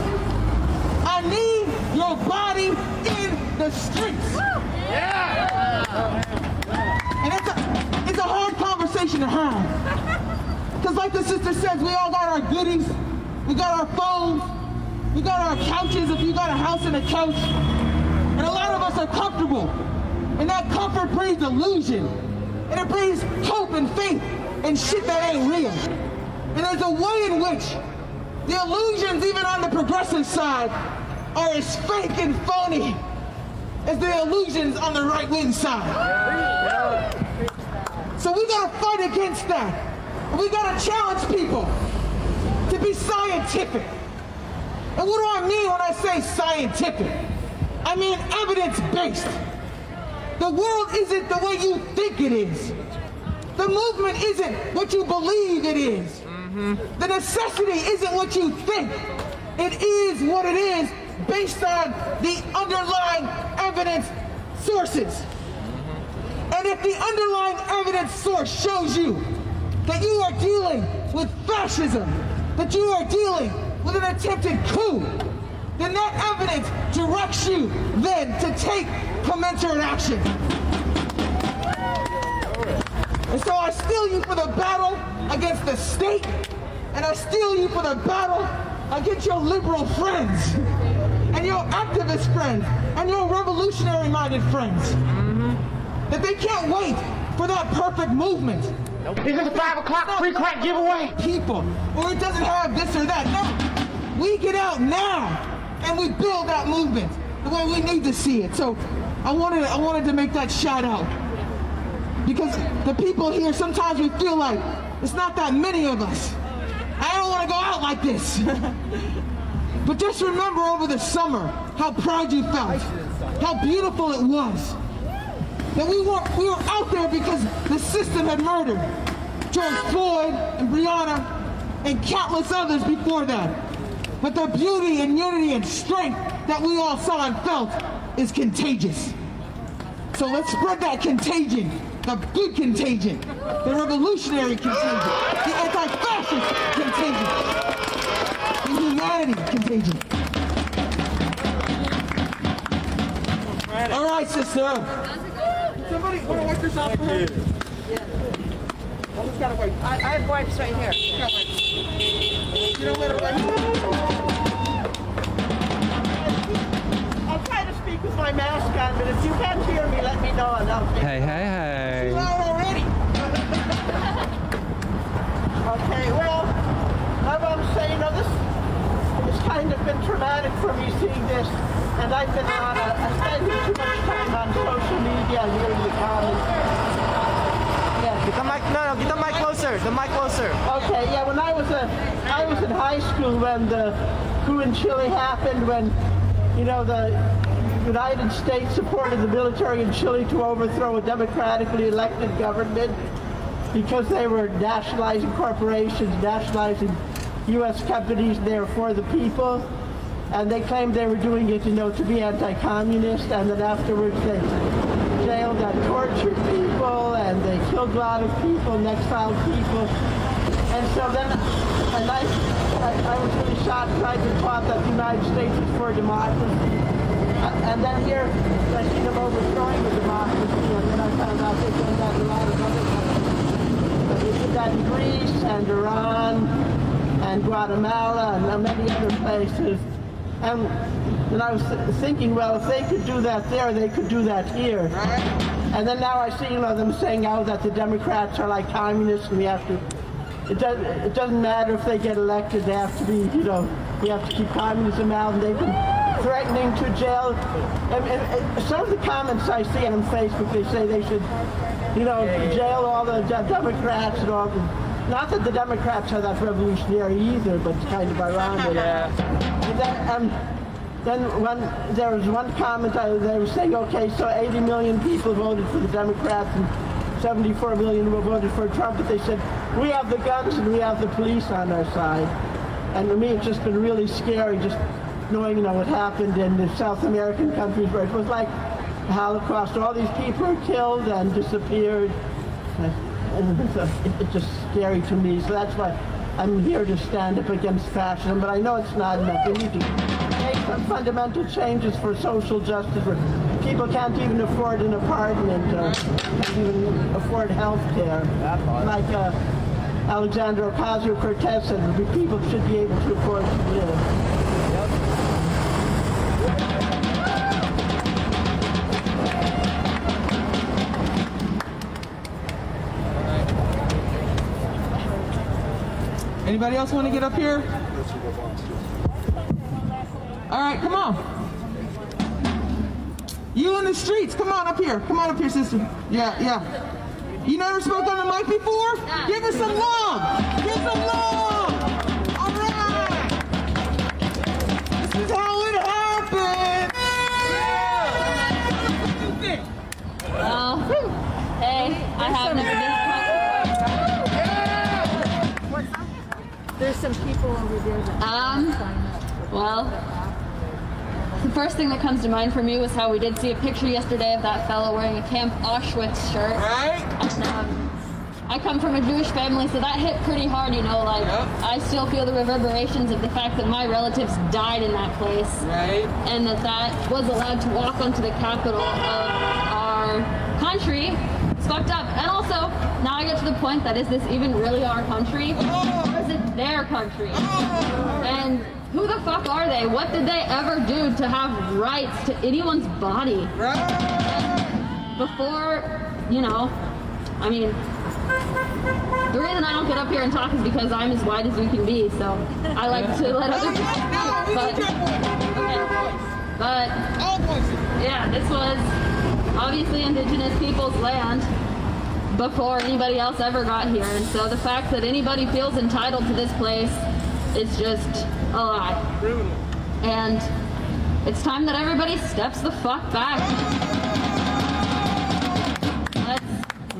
S19: I need your body in the streets. And it's a hard conversation to have. Because like the sister says, we all got our goodies, we got our phones, we got our couches if you got a house and a couch. And a lot of us are comfortable. And that comfort breeds illusion. And it breeds hope and faith and shit that ain't real. And there's a way in which the illusions, even on the progressive side, are as fake and phony as the illusions on the right-wing side. So we gotta fight against that. And we gotta challenge people to be scientific. And what do I mean when I say scientific? I mean evidence-based. The world isn't the way you think it is. The movement isn't what you believe it is. The necessity isn't what you think. It is what it is based on the underlying evidence sources. And if the underlying evidence source shows you that you are dealing with fascism, that you are dealing with an attempted coup, then that evidence directs you then to take commensurate action. And so I steel you for the battle against the state, and I steel you for the battle against your liberal friends, and your activist friends, and your revolutionary-minded friends. That they can't wait for that perfect movement. Is it a 5 o'clock free crack giveaway? People, or it doesn't have this or that. No, we get out now, and we build that movement the way we need to see it. So I wanted to make that shout out. Because the people here, sometimes we feel like it's not that many of us. I don't want to go out like this. But just remember over the summer how proud you felt, how beautiful it was. That we were out there because the system had murdered George Floyd and Breonna and countless others before that. But the beauty and unity and strength that we all saw and felt is contagious. So let's spread that contagion. The good contagion, the revolutionary contagion, the anti-fascist contagion, the humanity contagion. All right, sister. Somebody want to wipe this off for her? Who's got to wipe? I have wipes right here. You don't let her wipe. I'll try to speak with my mask on, but if you can't hear me, let me know and I'll
S5: Hey, hey, hey.
S19: Too loud already. Okay, well, as I'm saying, this has kind of been traumatic for me seeing this, and I've been spending too much time on social media and hearing the comments. Yeah.
S1: Get the mic, no, get the mic closer. The mic closer.
S19: Okay, yeah. When I was in high school when the coup in Chile happened, when the United States supported the military in Chile to overthrow a democratically elected government because they were nationalizing corporations, nationalizing U.S. companies, and they were for the people. And they claimed they were doing it, to be anti-communist. And then afterwards they jailed and tortured people, and they killed a lot of people, and exiled people. And so then, and I was really shocked. I had thought that the United States was for democracy. And then here, I see them overthrowing the democracy, and then I found out they've done that in a lot of other countries. They did that in Greece and Iran and Guatemala and many other places. And I was thinking, well, if they could do that there, they could do that here. And then now I see, them saying now that the Democrats are like communists, and we have to. It doesn't matter if they get elected; they have to be, we have to keep communism out, and they've been threatening to jail. And some of the comments I see on Facebook, they say they should, jail all the Democrats and all the
S17: Not that the Democrats are that revolutionary either, but kind of ironic. Then when there was one comment, they were saying, okay, so 80 million people voted for the Democrats and 74 million voted for Trump, but they said, we have the guns and we have the police on our side. And to me, it's just been really scary just knowing, what happened in the South American countries where it was like the Holocaust. All these people were killed and disappeared. And it's just scary to me. So that's why I'm here to stand up against fascism. But I know it's not enough. We need to make some fundamental changes for social justice where people can't even afford an apartment or can't even afford health care. Like Alexandra Ocasio-Cortez said, people should be able to afford to live.
S18: Anybody else want to get up here? All right, come on. You in the streets, come on up here. Come on up here, sister. Yeah. You never spoke on the mic before? Give her some love. Give some love. All right. This is how it happened.
S21: Well, hey, I have never been.
S9: There's some people over there that
S21: well, the first thing that comes to mind for me was how we did see a picture yesterday of that fellow wearing a Camp Auschwitz shirt.
S18: Right.
S21: And, I come from a Jewish family, so that hit pretty hard, I still feel the reverberations of the fact that my relatives died in that place.
S18: Right.
S21: And that was allowed to walk onto the capital of our country. It's fucked up. And also, now I get to the point that is this even really our country? Or is it their country? And who the fuck are they? What did they ever do to have rights to anyone's body? Before, the reason I don't get up here and talk is because I'm as white as you can be, so I like to let other people speak. But yeah, this was obviously indigenous people's land before anybody else ever got here, and so the fact that anybody feels entitled to this place is just a lie. And it's time that everybody steps the fuck back.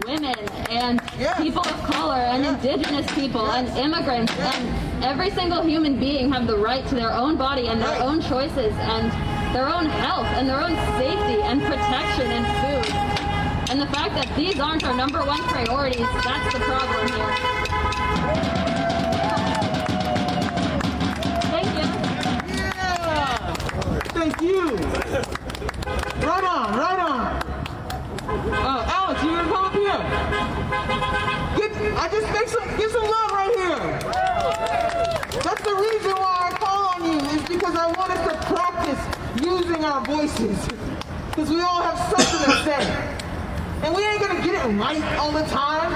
S21: Women and people of color and indigenous people and immigrants and every single human being have the right to their own body and their own choices and their own health and their own safety and protection and food. And the fact that these aren't our number one priorities, that's the problem here. Thank you.
S18: Yeah. Thank you. Right on. Alex, you gonna come up here? Get some love right here. That's the reason why I call on you, is because I want us to practice using our voices. Because we all have something to say. And we ain't gonna get it right all the time,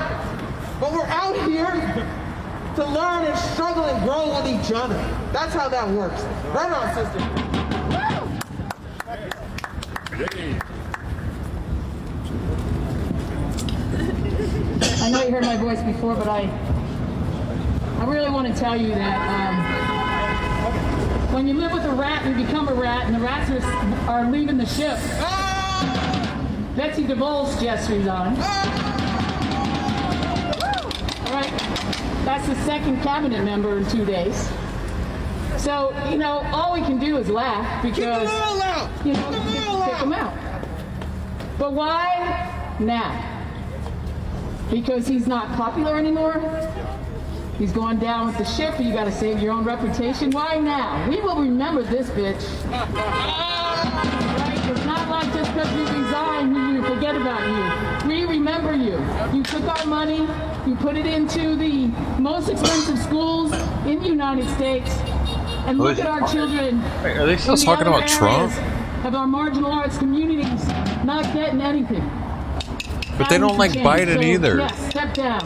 S18: but we're out here to learn and struggle and grow with each other. That's how that works. Right on, sister.
S22: I know you heard my voice before, but I really want to tell you that when you live with a rat, you become a rat, and the rats are leaving the ship. Betsy DeVos just resigned. All right, that's the second cabinet member in 2 days. So, all we can do is laugh because, kick them out. But why now? Because he's not popular anymore? He's going down with the ship, you gotta save your own reputation. Why now? We will remember this bitch. Right? It's not like just because you resign, we forget about you. We remember you. You took our money, you put it into the most expensive schools in the United States, and look at our children.
S2: Wait, are they still talking about Trump?
S22: Of our marginalized communities not getting anything.
S2: But they don't like Biden either.
S22: Yes, step down.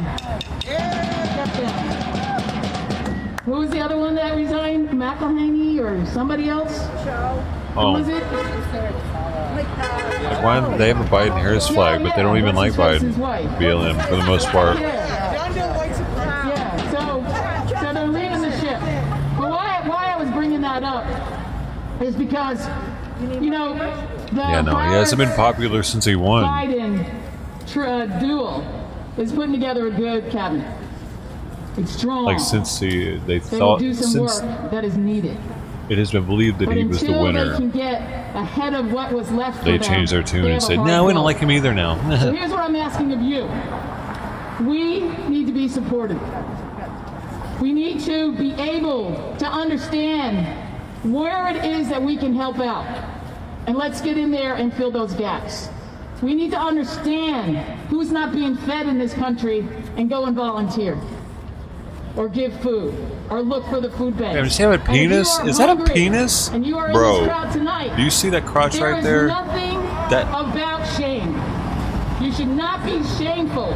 S22: Step down. Who was the other one that resigned? McElhaney or somebody else? Who was it?
S2: Like, why they have a Biden-Harris flag, but they don't even like Biden. BLM for the most part.
S22: Yeah. that up is because, you know, the
S2: Yeah, no, he hasn't been popular since he won.
S22: Biden duel is putting together a good cabinet. It's strong.
S2: Like since they
S22: They will
S2: thought
S22: do some
S2: since
S22: work that is needed.
S2: it has been believed that
S22: But
S2: he was the
S22: until
S2: winner,
S22: they can get ahead of what was left for
S2: they
S22: them,
S2: changed their tune
S22: they
S2: and
S22: have a
S2: said,
S22: hard
S2: "No, we
S22: go.
S2: don't like him either now."
S22: So here's what I'm asking of you. We need to be supportive. We need to be able to understand where it is that we can help out. And let's get in there and fill those gaps. We need to understand who's not being fed in this country and go and volunteer. Or give food. Or look for the food banks.
S2: Yeah, does he have a
S22: And if you
S2: penis?
S22: are
S2: Is that a
S22: hungry
S2: penis?
S22: And you are in
S2: Bro,
S22: this crowd tonight,
S2: do you see that crotch
S22: there
S2: right
S22: is
S2: there?
S22: nothing
S2: That-
S22: about shame. You should not be shameful.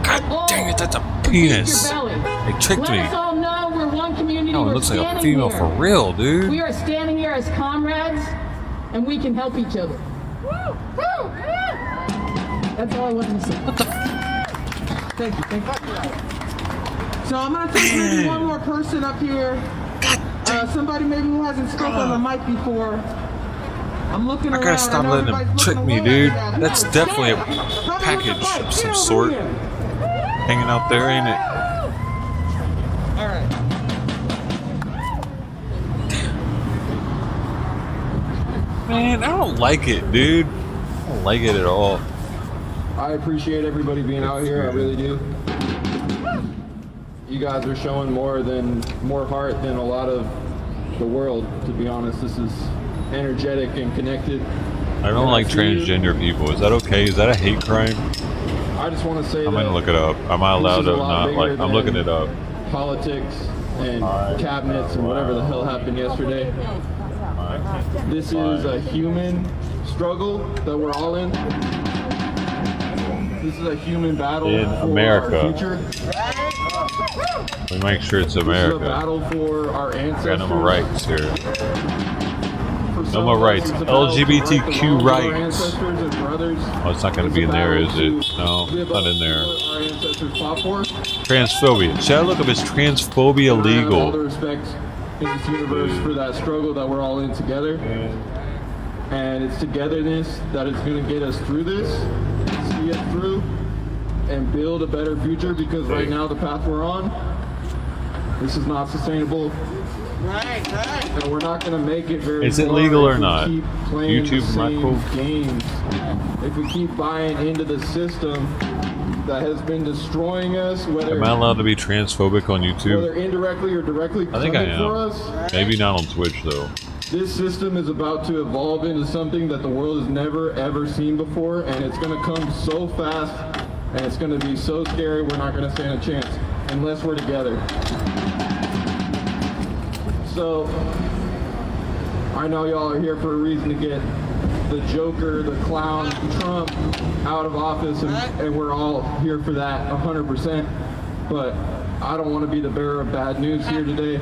S2: God dang it, that's a penis.
S22: Your belly.
S2: They tricked
S22: Let
S2: me.
S22: us all know we're one community.
S2: No, it
S22: we're
S2: looks like a
S22: standing
S2: female
S22: here.
S2: for real, dude.
S22: We are standing here as comrades, and we can help each other. That's all I wanted to say.
S18: Thank you. So I'm gonna take maybe one more person up here. Somebody maybe who hasn't spoken on the mic before. I'm looking
S2: I
S18: around.
S2: gotta stop
S18: know
S2: letting them
S18: everybody's
S2: trick
S18: looking
S2: me,
S18: away
S2: dude.
S18: right now.
S2: That's
S18: No,
S2: definitely a
S18: Shan, help me with the
S2: package
S18: mic.
S2: of some
S18: Shan,
S2: sort
S18: over here.
S2: hanging out there, ain't it?
S18: All right.
S2: Man, I don't like it, dude. I don't like it at all.
S8: I appreciate everybody being out here. I really do. You guys are showing more heart than a lot of the world. To be honest, this is energetic and connected.
S2: I don't like transgender people. Is that okay? Is that a hate crime?
S8: I just want to say
S2: I'm gonna
S8: that
S2: look it up. Am I allowed
S8: this is
S2: to
S8: a lot
S2: not like?
S8: bigger
S2: I'm looking
S8: than
S2: it up.
S8: Politics and cabinets and whatever the hell happened yesterday. This is a human struggle that we're all in. This is a human battle
S2: In
S8: for
S2: America.
S8: our future.
S2: We make sure it's
S8: This is a
S2: America.
S8: battle for our
S2: I
S8: ancestors.
S2: got no more rights here.
S8: For some
S2: No more
S8: of us,
S2: rights.
S8: it's about
S2: LGBTQ
S8: right to wrong of our
S2: rights.
S8: ancestors and brothers.
S2: Oh, it's not going to
S8: It's
S2: be
S8: a
S2: in there, is
S8: battle
S2: it?
S8: to
S2: No,
S8: live
S2: it's not
S8: up
S2: in there.
S8: to what our ancestors fought for.
S2: Transphobia. Should I look up, is transphobia
S8: I have all the
S2: legal?
S8: respect in this universe for that struggle that we're all in together. And it's togetherness that is going to get us through this, see it through, and build a better future, because right now the path we're on, this is not sustainable.
S18: Right.
S8: And we're not going to make it very
S2: Is it
S8: far
S2: legal
S8: if
S2: or
S8: we
S2: not?
S8: keep playing
S2: YouTube,
S8: the same
S2: Michael?
S8: games. If we keep buying into the system that has been destroying us, whether
S2: Am I allowed to be transphobic on YouTube?
S8: whether indirectly or directly
S2: I think I
S8: coming for
S2: am.
S8: us,
S2: Maybe not on Twitch though.
S8: this system is about to evolve into something that the world has never ever seen before, and it's going to come so fast, and it's going to be so scary, we're not going to stand a chance unless we're together. So, I know y'all are here for a reason to get the Joker, the clown, Trump out of office, and we're all here for that 100%. But I don't want to be the bearer of bad news here today.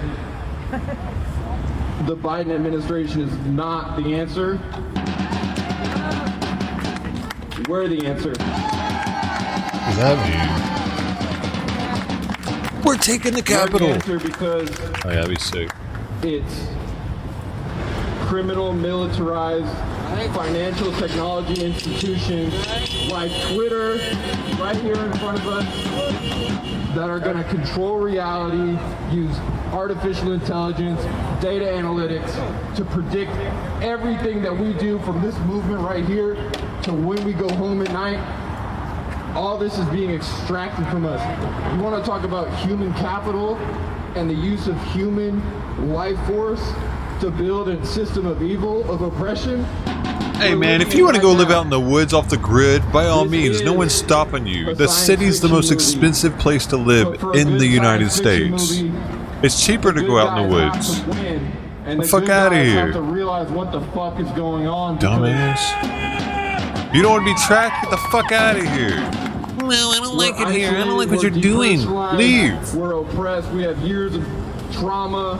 S8: The Biden administration is not the answer. We're the answer.
S2: What does that mean? We're taking the Capitol.
S8: We're the answer because
S2: Oh yeah, that'd be sick.
S8: it's criminal, militarized, financial technology institutions like Twitter, right here in front of us, that are going to control reality, use artificial intelligence, data analytics to predict everything that we do, from this movement right here to when we go home at night. All this is being extracted from us. You want to talk about human capital and the use of human life force to build a system of evil, of oppression?
S2: Hey man, if you want to go live out in the woods off the grid, by all means, no one's stopping you. The city's the most expensive place to live in the United States. It's cheaper to go out in the woods.
S8: And
S2: The fuck out of
S8: have
S2: here,
S8: to realize what the fuck is going on. because
S2: dumbass. You don't want to be tracked? Get the fuck out of here. No, I don't like it here. I don't like what you're doing. Leave.
S8: We're oppressed. We have years of trauma,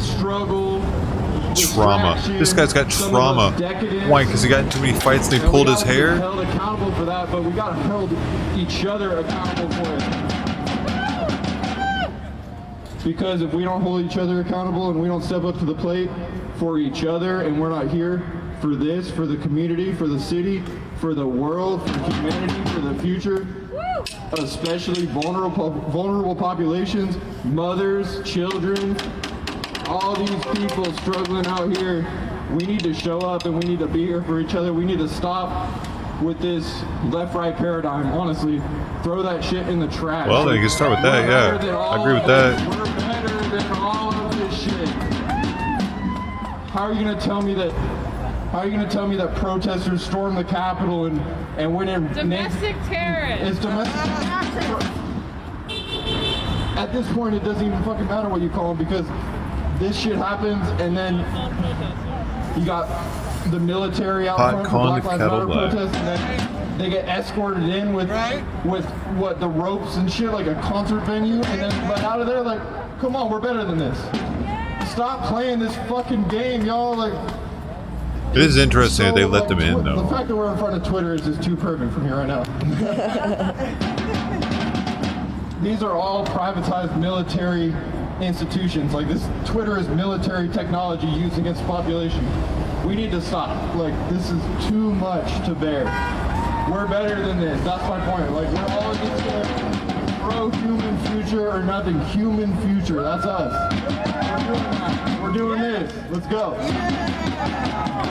S8: struggle,
S2: Trauma. This guy's got trauma. Why? Because he got in too many fights and they pulled his hair?
S8: Be held accountable for that, but we got to hold each other accountable for it. because if we don't hold each other accountable and we don't step up to the plate for each other, and we're not here for this, for the community, for the city, for the world, for humanity, for the future, especially vulnerable populations, mothers, children, all these people struggling out here, we need to show up and we need to be here for each other. We need to stop with this left-right paradigm. Honestly, throw that shit in the trash.
S2: Well, then you can start with that, yeah. I agree with that.
S8: We're better than all of this shit. How are you gonna tell me that? How are you gonna tell me that protesters stormed the Capitol and went in?
S22: Domestic terrorists.
S8: It's domestic. At this point, it doesn't even fucking matter what you call them, because this shit happens, and then you got the military out front for Black Lives Matter protests, and then they get escorted in with what, the ropes and shit, like a concert venue, and then let out of there like, come on, we're better than this. Stop playing this fucking game, y'all. Like,
S2: it is interesting that they let them in, though.
S8: The fact that we're in front of Twitter is just too perfect from here right now. These are all privatized military institutions. Like, this Twitter is military technology used against population. We need to stop. Like, this is too much to bear. We're better than this. That's my point. Like, we're all against the pro-human future or nothing. Human future. That's us. We're doing that. We're doing this. Let's go.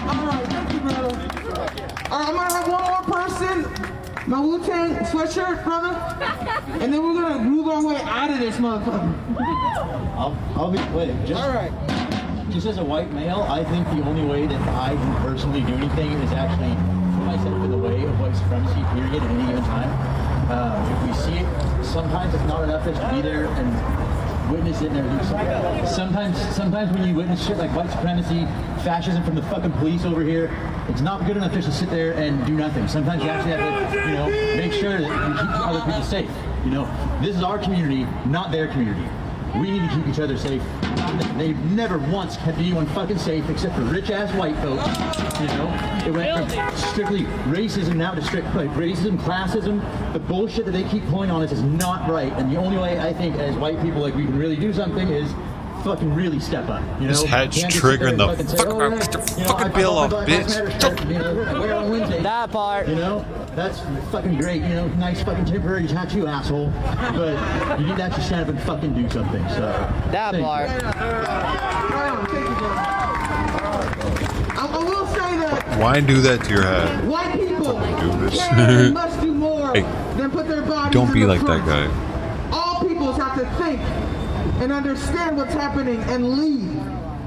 S18: Alright, thank you, brother. Alright, I'm gonna have one more person. My Wu-Tang sweatshirt, brother. And then we're gonna move our way out of this motherfucker.
S16: I'll be quick. Just as a white male, I think the only way that I can personally do anything is actually put myself in the way of white supremacy, period, at any given time. If we see it, sometimes it's not enough just to be there and witness it and do something. Sometimes when you witness shit like white supremacy, fascism from the fucking police over here, it's not good enough just to sit there and do nothing. Sometimes you actually have to, make sure that you keep other people safe. This is our community, not their community. We need to keep each other safe. They've never once kept anyone fucking safe except for rich-ass white folks. It went from strictly racism now to strict racism, classism. The bullshit that they keep pulling on us is not right. And the only way I think as white people like we can really do something is fucking really step up.
S2: This hat's triggering the fucking bill off, bitch.
S16: That part. That's fucking great. Nice fucking temporary tattoo, asshole. But you need to actually stand up and fucking do something. So that part.
S18: I will say that.
S2: Why do that to your hat?
S18: White people
S2: Do this.
S18: can must do more
S2: Hey,
S18: than put their bodies
S2: don't be
S18: in the
S2: like that
S18: front.
S2: guy.
S18: All peoples have to think and understand what's happening and lead.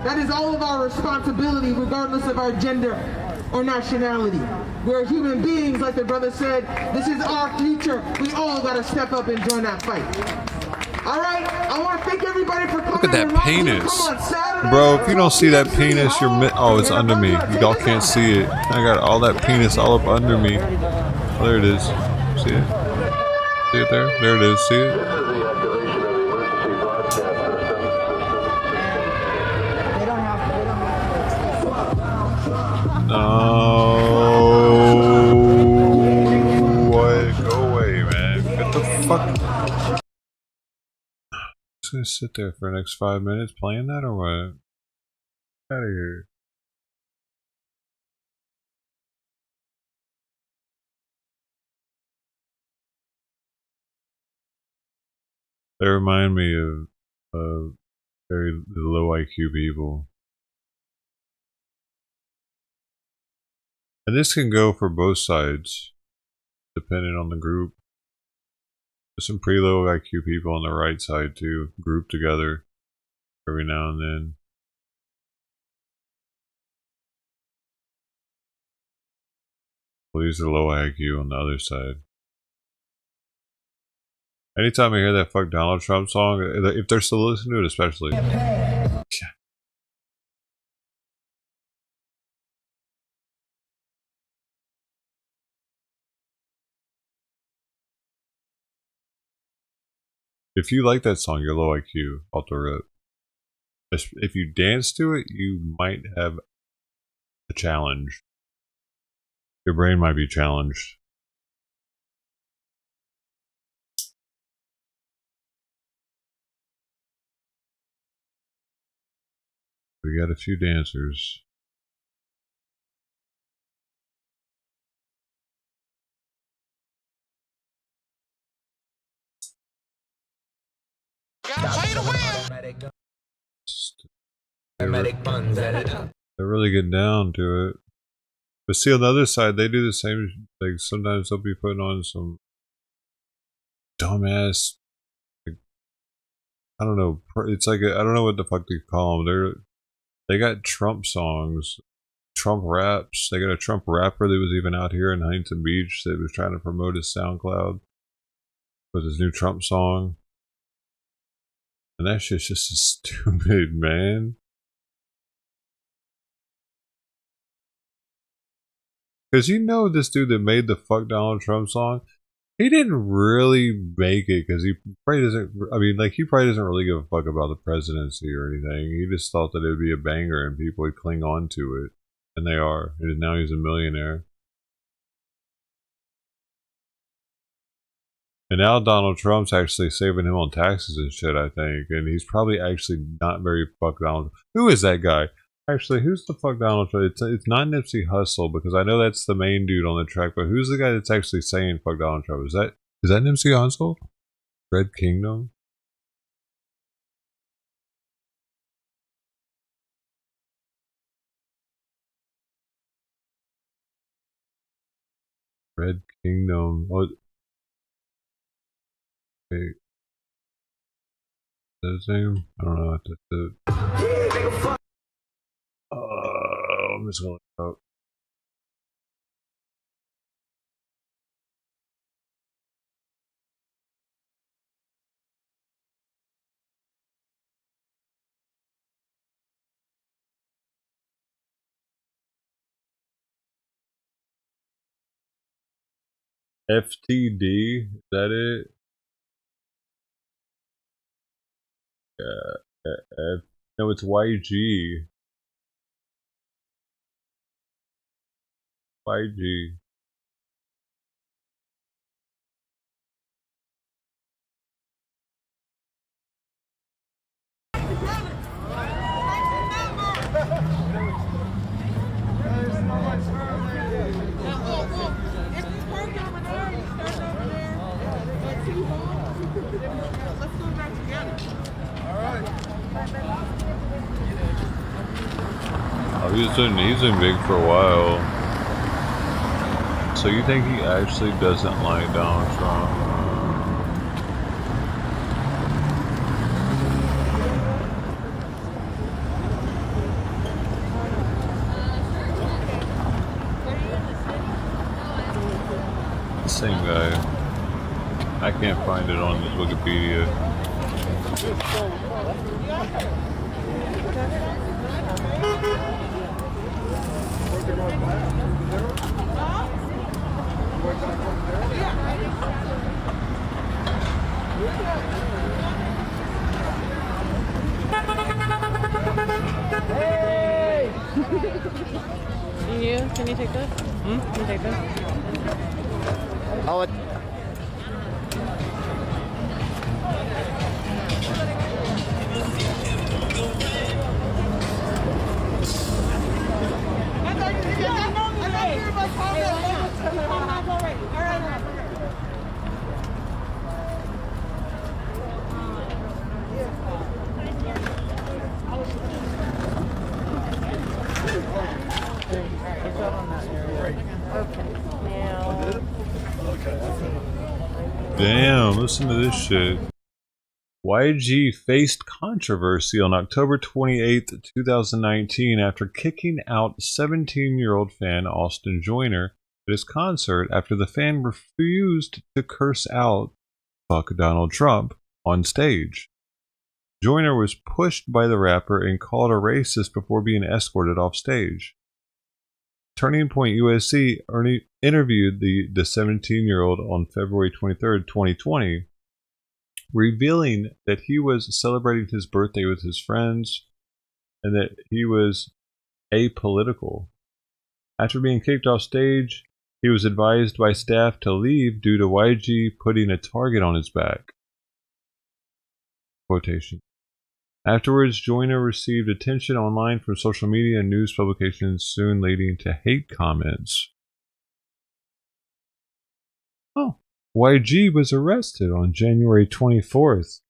S18: That is all of our responsibility, regardless of our gender or nationality. We're human beings, like the brother said. This is our future. We all gotta step up and join that fight. All right, I want to thank everybody for coming.
S2: Look at that
S18: and rocking.
S2: penis.
S18: Come on, Saturday.
S2: Bro, if you don't see that penis, you're oh, it's under me. Y'all can't see it. I got all that penis all up under me. Oh, there it is. See it? See it there? There it is. See it? No. What? Go away, man. Get the fuck. Just gonna sit there for the next 5 minutes playing that or what? Get out of here. They remind me of very low IQ people. And this can go for both sides, depending on the group. There's some pretty low IQ people on the right side too, grouped together every now and then. Well, these are low IQ on the other side. Anytime I hear that fuck Donald Trump song, if they're still listening to it especially. If you like that song, you're low IQ, off the rip. If you dance to it, you might have a challenge. Your brain might be challenged. We got a few dancers. They're really getting down to it. But see, on the other side, they do the same. Like sometimes they'll be putting on some dumbass. Like, I don't know. It's like I don't know what the fuck they call them. They got Trump songs, Trump raps. They got a Trump rapper that was even out here in Huntington Beach that was trying to promote his SoundCloud with his new Trump song. And that shit's just stupid, man. Because you know this dude that made the Fuck Donald Trump song, he didn't really make it because he probably doesn't, I mean, like, he probably doesn't really give a fuck about the presidency or anything. He just thought that it would be a banger and people would cling on to it. And they are. And now he's a millionaire. And now Donald Trump's actually saving him on taxes and shit, I think. And he's probably actually not very fuck Donald. Who is that guy? Actually, who's the fuck Donald Trump? It's not Nipsey Hussle, because I know that's the main dude on the track, but who's the guy that's actually saying fuck Donald Trump? Is that Nipsey Hussle? Red Kingdom? Red Kingdom. Oh, okay. Is that his name? I don't know. I'm just gonna look it up. FTD, is that it? No, it's YG. YG. Oh, he's been big for a while. So you think he actually doesn't like Donald Trump? Same guy. I can't find it on his Wikipedia.
S11: Hey! Can you take this? Can you take this?
S1: Oh, it. Damn, listen to this shit. YG faced controversy on October 28, 2019 after kicking out 17-year-old fan Austin Joyner at his concert after the fan refused to curse out "fuck Donald Trump" on stage. Joyner was pushed by the rapper and called a racist before being escorted off stage. Turning Point USC interviewed the 17-year-old on February 23, 2020, revealing that he was celebrating his birthday with his friends and that he was apolitical. After being kicked off stage, he was advised by staff to leave due to YG putting a target on his back. Quotation. Afterwards, Joyner received attention online from social media and news publications, soon leading to hate comments. Oh, YG was arrested on January 24th,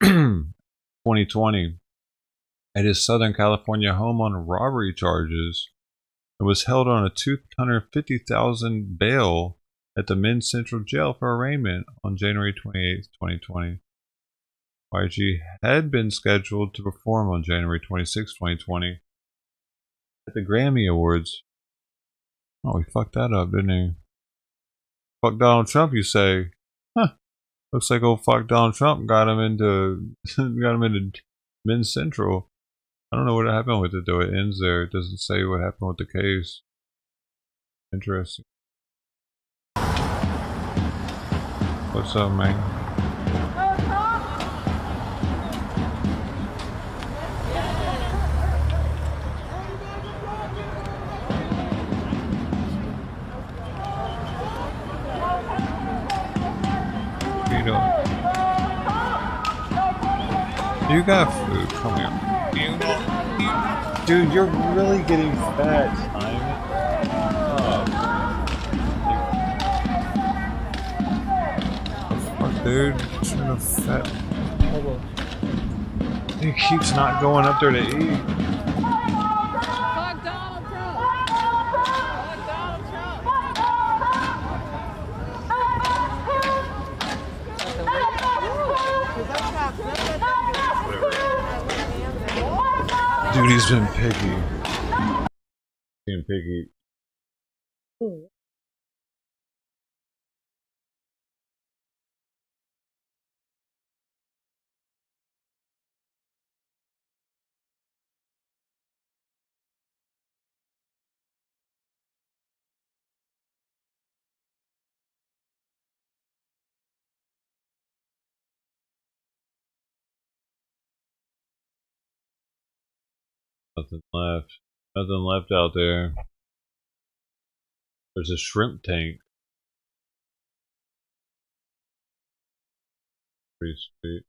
S1: 2020, at his Southern California home on robbery charges and was held on a $250,000 bail at the Men's Central Jail for arraignment on January 28th, 2020. YG had been scheduled to perform on January 26, 2020 at the Grammy Awards. Oh, he fucked that up, didn't he? Fuck Donald Trump, you say? Huh. Looks like old fuck Donald Trump got him into Men's Central. I don't know what happened with it though. It ends there. It doesn't say what happened with the case. Interesting. What's up, man? You got food. Come here. Dude, you're really getting fat, Simon. Fuck, dude. You're fat. He keeps not going up there to eat. Dude, he's been picky. Being picky. Nothing left. Nothing left out there. There's a shrimp tank. Pretty sweet.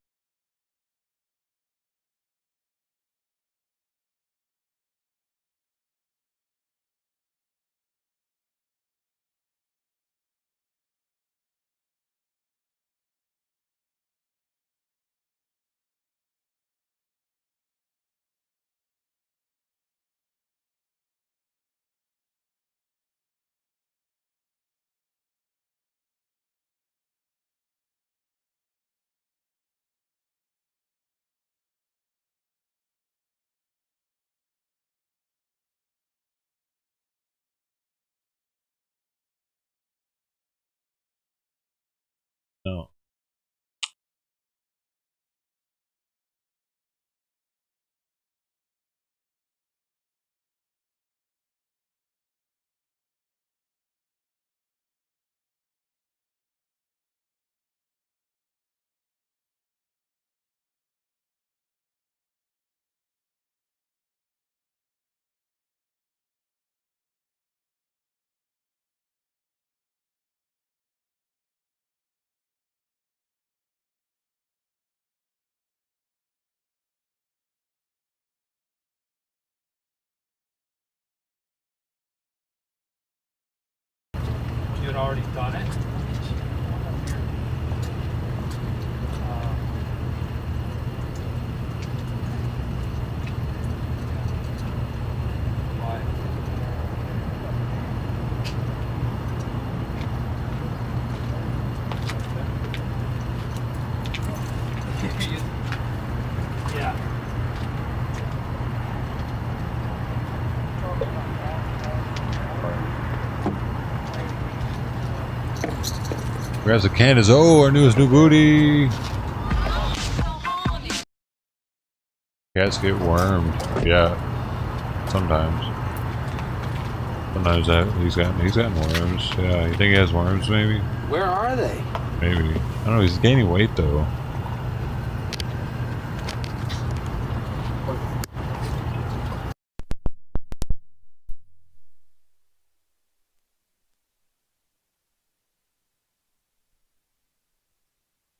S1: No.
S7: You had already done it. Yeah.
S1: Grabs the Candace. Oh, our newest new booty. Cats get wormed. Yeah. Sometimes. Sometimes he's got worms. Yeah. You think he has worms? Maybe.
S12: Where are they?
S1: Maybe. I don't know. He's gaining weight though.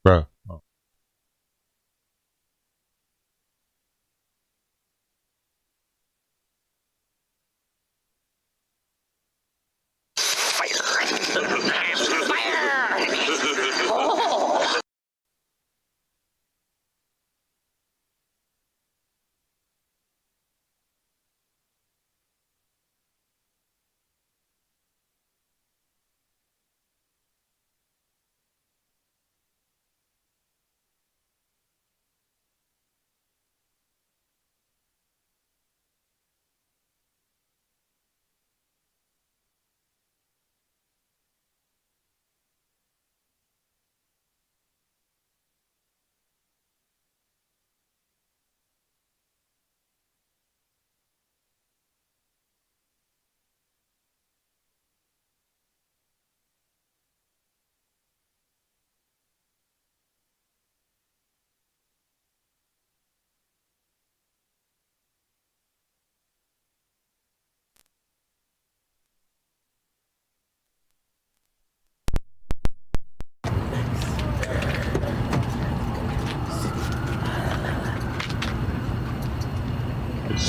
S1: Bruh. Oh.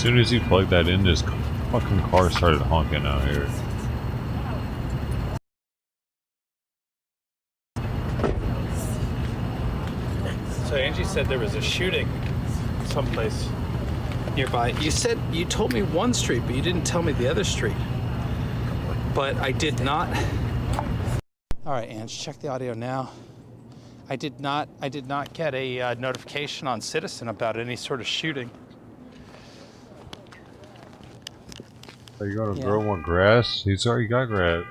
S1: soon as he plugged that in, this fucking car started honking out here.
S12: So Angie said there was a shooting someplace nearby. You told me one street, but you didn't tell me the other street. But I did not. All right, Ange, check the audio now. I did not get a notification on Citizen about any sort of shooting.
S1: Are you gonna grow more grass? He's already got grass.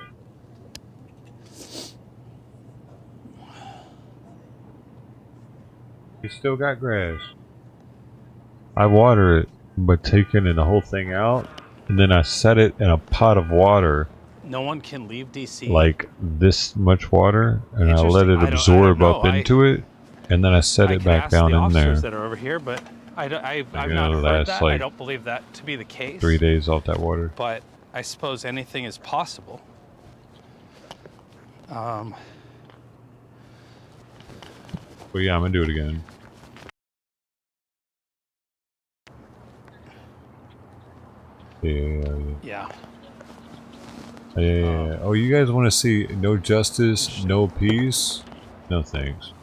S1: He's still got grass. I water it, but taking the whole thing out, and then I set it in a pot of water.
S12: No one can leave DC.
S1: Like this much water, and I let it absorb up into it, and then I set it back down in there.
S12: That are over here, but I've not heard that. I don't believe that to be the case.
S1: 3 days off that water.
S12: But I suppose anything is possible.
S1: But yeah, I'm gonna do it again.
S12: Yeah.
S1: Yeah. Oh, you guys want to see no justice, no peace? No thanks.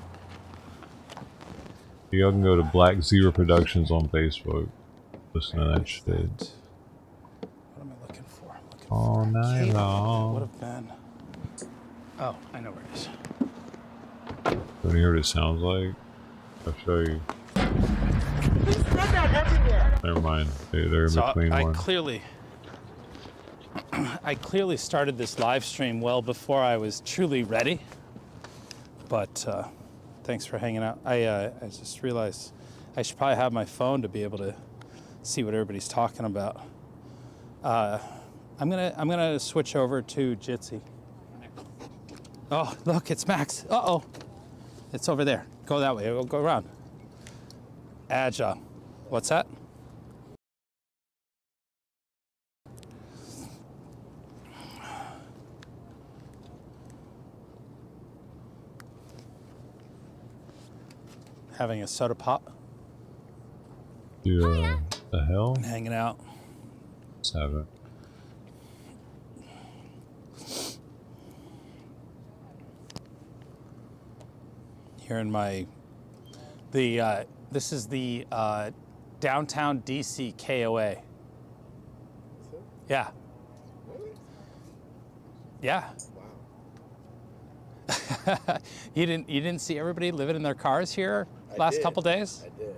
S1: Y'all can go to Black Zero Productions on Facebook. Listen to that shit.
S12: What am I looking for?
S1: All night long.
S12: Would have been. Oh, I know where it is.
S1: Don't you hear what it sounds like? I'll show you. Never mind. They're in between one.
S12: I clearly started this live stream well before I was truly ready. But thanks for hanging out. I just realized I should probably have my phone to be able to see what everybody's talking about. I'm gonna switch over to Jitsi. Oh, look, it's Max. Uh-oh. It's over there. Go that way. We'll go around. Agile. What's that? Having a soda pop.
S1: The hell?
S12: Hanging out.
S1: Let's have it.
S12: Here in my, this is the downtown DC KOA. Yeah. Yeah. Wow. You didn't see everybody living in their cars here last couple days?
S14: I did.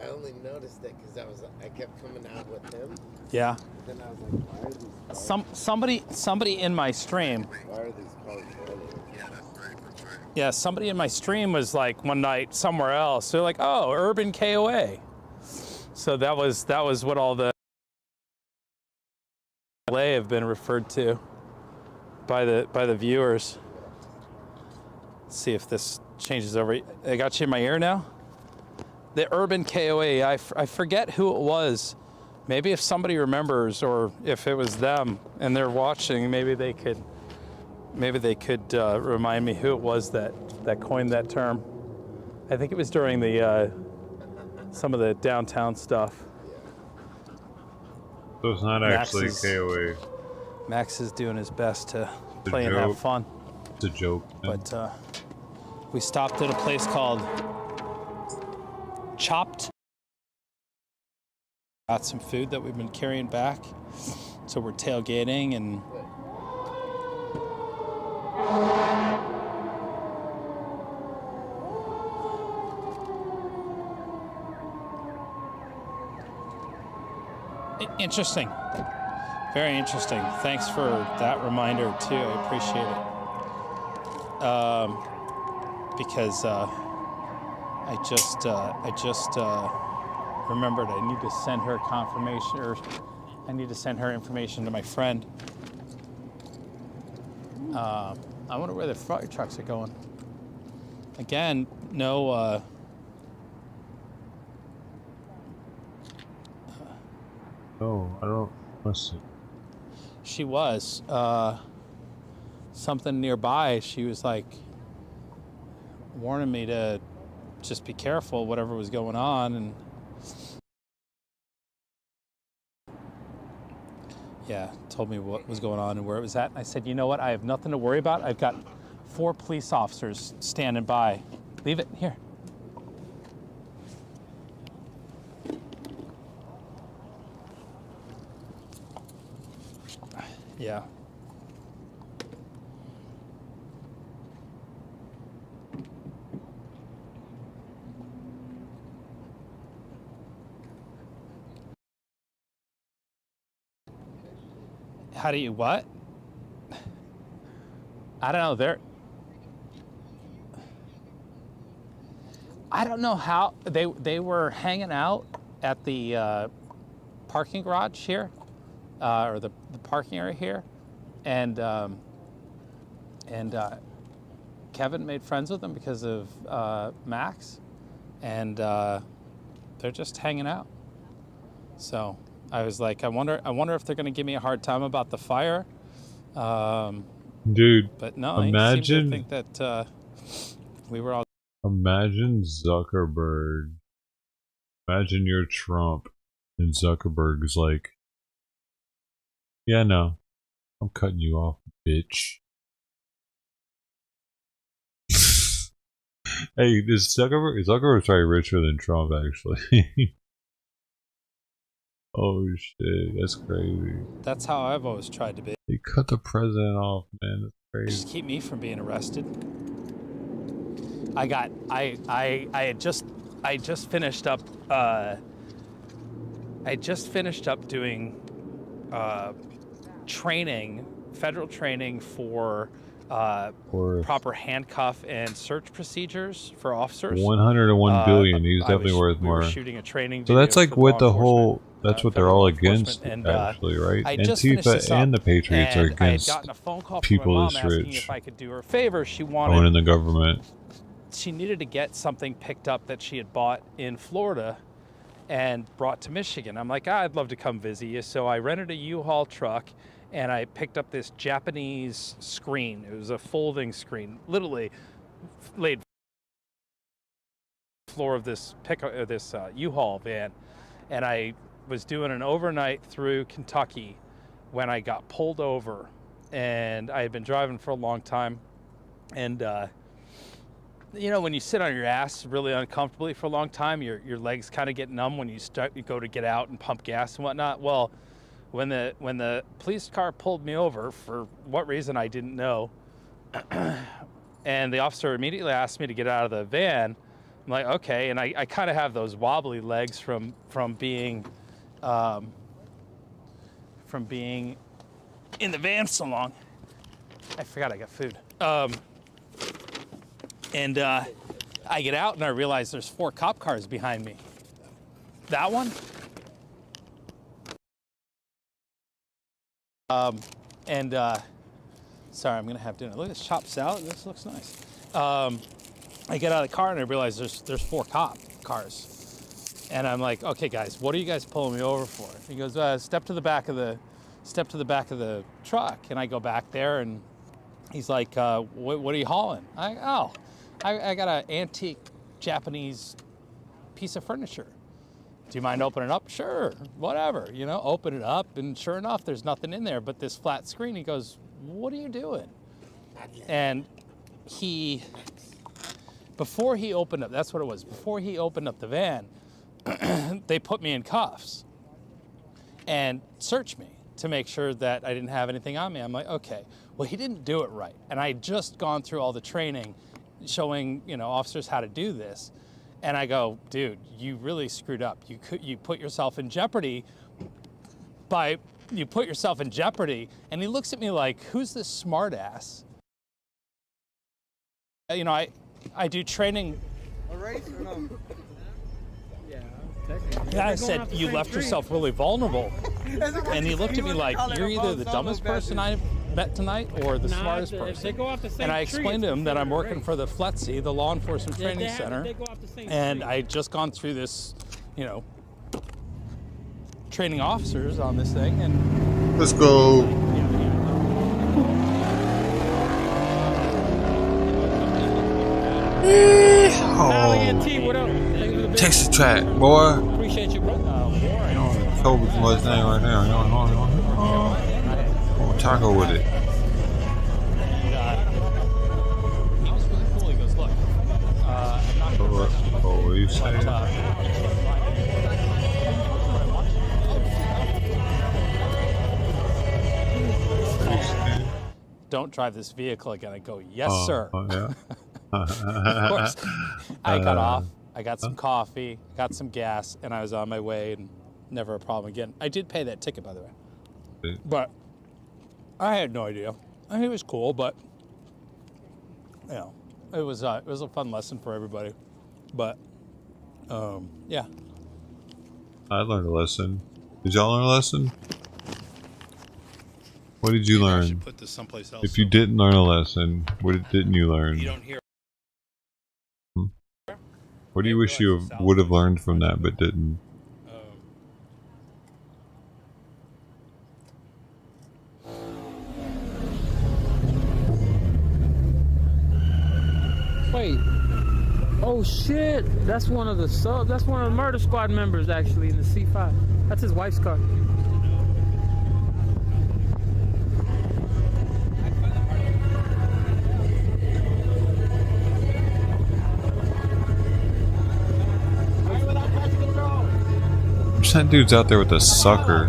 S14: I only noticed it because I kept coming out with him.
S12: Yeah.
S14: Then I was like, why are these cars?
S12: Somebody in my stream.
S14: Why are these cars running?
S12: Yeah, somebody in my stream was like one night somewhere else. They're like, "Oh, Urban KOA." So that was what all the LA have been referred to by the viewers. Let's see if this changes over. I got you in my ear now. The Urban KOA. I forget who it was. Maybe if somebody remembers, or if it was them and they're watching, maybe they could remind me who it was that coined that term. I think it was during the some of the downtown stuff.
S1: So it's not actually KOA.
S12: Max is doing his best to play and have fun.
S1: It's a joke.
S12: But we stopped at a place called Chopped. Got some food that we've been carrying back. So we're tailgating and interesting. Very interesting. Thanks for that reminder too. I appreciate it. Because I just remembered I need to send her confirmation, or I need to send her information to my friend. I wonder where the fire trucks are going. Again, no.
S1: Oh, I don't. Let's see.
S12: She was something nearby. She was like warning me to just be careful, whatever was going on, and told me what was going on and where it was at. I said, you know what? I have nothing to worry about. I've got 4 police officers standing by. Leave it here. Yeah. How do you what? I don't know. I don't know how they were hanging out at the parking garage here, or the parking area here, and Kevin made friends with them because of Max, and they're just hanging out. So I was like, I wonder if they're going to give me a hard time about the fire.
S2: Dude,
S12: but no,
S2: imagine,
S12: I think that we were all.
S2: Imagine Zuckerberg. Imagine you're Trump, and Zuckerberg's like, yeah, no, I'm cutting you off, bitch. Hey, Zuckerberg's probably richer than Trump, actually. Oh shit, that's crazy.
S12: That's how I've always tried to be.
S2: They cut the president off, man. That's crazy.
S12: Just keep me from being arrested. I just finished up doing training, federal training for proper handcuff and search procedures for officers.
S2: 101 billion. He's definitely worth more.
S12: We were shooting a training
S2: so that's
S12: video
S2: like
S12: for
S2: what
S12: law
S2: the whole.
S12: enforcement,
S2: That's what they're all against,
S12: and,
S2: actually, right?
S12: I just finished this
S2: Antifa
S12: up,
S2: and the Patriots are
S12: and I had
S2: against
S12: gotten a phone call from
S2: people
S12: my mom
S2: this
S12: asking
S2: rich
S12: if I could do her a favor. She wanted
S2: going in the government.
S12: She needed to get something picked up that she had bought in Florida and brought to Michigan. I'm like, I'd love to come visit you. So I rented a U-Haul truck and I picked up this Japanese screen. It was a folding screen, literally laid floor of this U-Haul van, and I was doing an overnight through Kentucky when I got pulled over, and I had been driving for a long time, and you know, when you sit on your ass really uncomfortably for a long time, your legs kind of get numb when you go to get out and pump gas and whatnot. Well, when the police car pulled me over, for what reason I didn't know, and the officer immediately asked me to get out of the van, I'm like, okay, and I kind of have those wobbly legs from being in the van so long. I forgot I got food. And I get out and I realize there's 4 cop cars behind me. That one. Sorry, I'm gonna have dinner. Look at this chopped salad. This looks nice. I get out of the car and I realize there's 4 cop cars, and I'm like, okay, guys, what are you guys pulling me over for? He goes, step to the back of the truck, and I go back there, and he's like, what are you hauling? I got an antique Japanese piece of furniture. Do you mind opening it up? Sure, whatever, you know, open it up, and sure enough, there's nothing in there but this flat screen. He goes, what are you doing? And before he opened up, that's what it was, before he opened up the van, they put me in cuffs and searched me to make sure that I didn't have anything on me. I'm like, okay, well, he didn't do it right. And I had just gone through all the training showing, you know, officers how to do this. And I go, dude, you really screwed up. You put yourself in jeopardy And he looks at me like, who's this smart ass? You know, I do training.
S13: A race or no?
S12: Yeah, I said, you left yourself really vulnerable. And he looked at me like, you're either the dumbest person I met tonight or the smartest person.
S7: They go off the same
S12: And I explained
S7: tree.
S12: to him that I'm working for the FLETC, the Law Enforcement
S7: Yeah,
S12: Training Center.
S7: they go off the same
S12: And
S7: tree.
S12: I had just gone through this, you know, training officers on this thing. And
S2: let's go. Texas track, boy.
S7: Appreciate you, bro.
S2: Kobe's what's name right now. taco with it.
S12: He was really cool. He goes, look, I'm not going to arrest you.
S2: Oh, what are you saying?
S12: Don't drive this vehicle again. I go, yes,
S2: Oh,
S12: sir.
S2: oh, yeah.
S12: Of course. I got off. I got some coffee, got some gas, and I was on my way, and never a problem again. I did pay that ticket, by the way. But I had no idea. I mean, it was cool, but you know, it was a fun lesson for everybody. But yeah.
S2: I learned a lesson. Did y'all learn a lesson? What did you
S12: Maybe I
S2: learn?
S12: should put this someplace else.
S2: If you didn't learn a lesson, what didn't you learn?
S12: You don't hear.
S2: What do you wish you would have learned from that but didn't?
S22: Wait. Oh shit! That's one of the That's one of the murder squad members actually in the C5. That's his wife's car.
S2: That dude's out there with a sucker.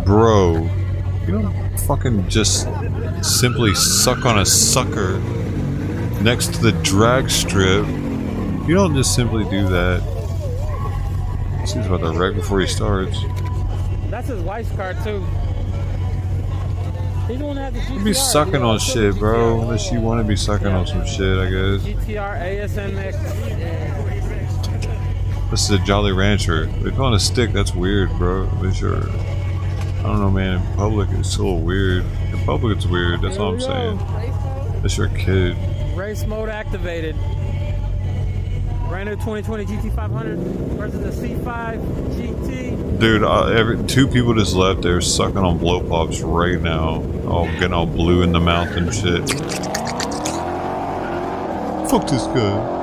S2: Bro, you don't fucking just simply suck on a sucker next to the drag strip. You don't just simply do that. Seems about to wreck before he starts.
S22: That's his wife's car too. He don't have the GTR.
S2: You be sucking on shit, bro. Unless you want to be sucking on some shit, I guess.
S22: GTR ASMX.
S2: This is a Jolly Rancher. If on a stick, that's weird, bro. Unless you're, I don't know, man. In public, it's a little weird. In public, it's weird. That's all I'm saying. Unless you're a kid.
S22: Race mode activated. Brand new 2020 GT500 versus the C5 GT.
S2: Dude, two people just left there sucking on blow pops right now. Oh, getting all blue in the mouth and shit. Fuck this guy.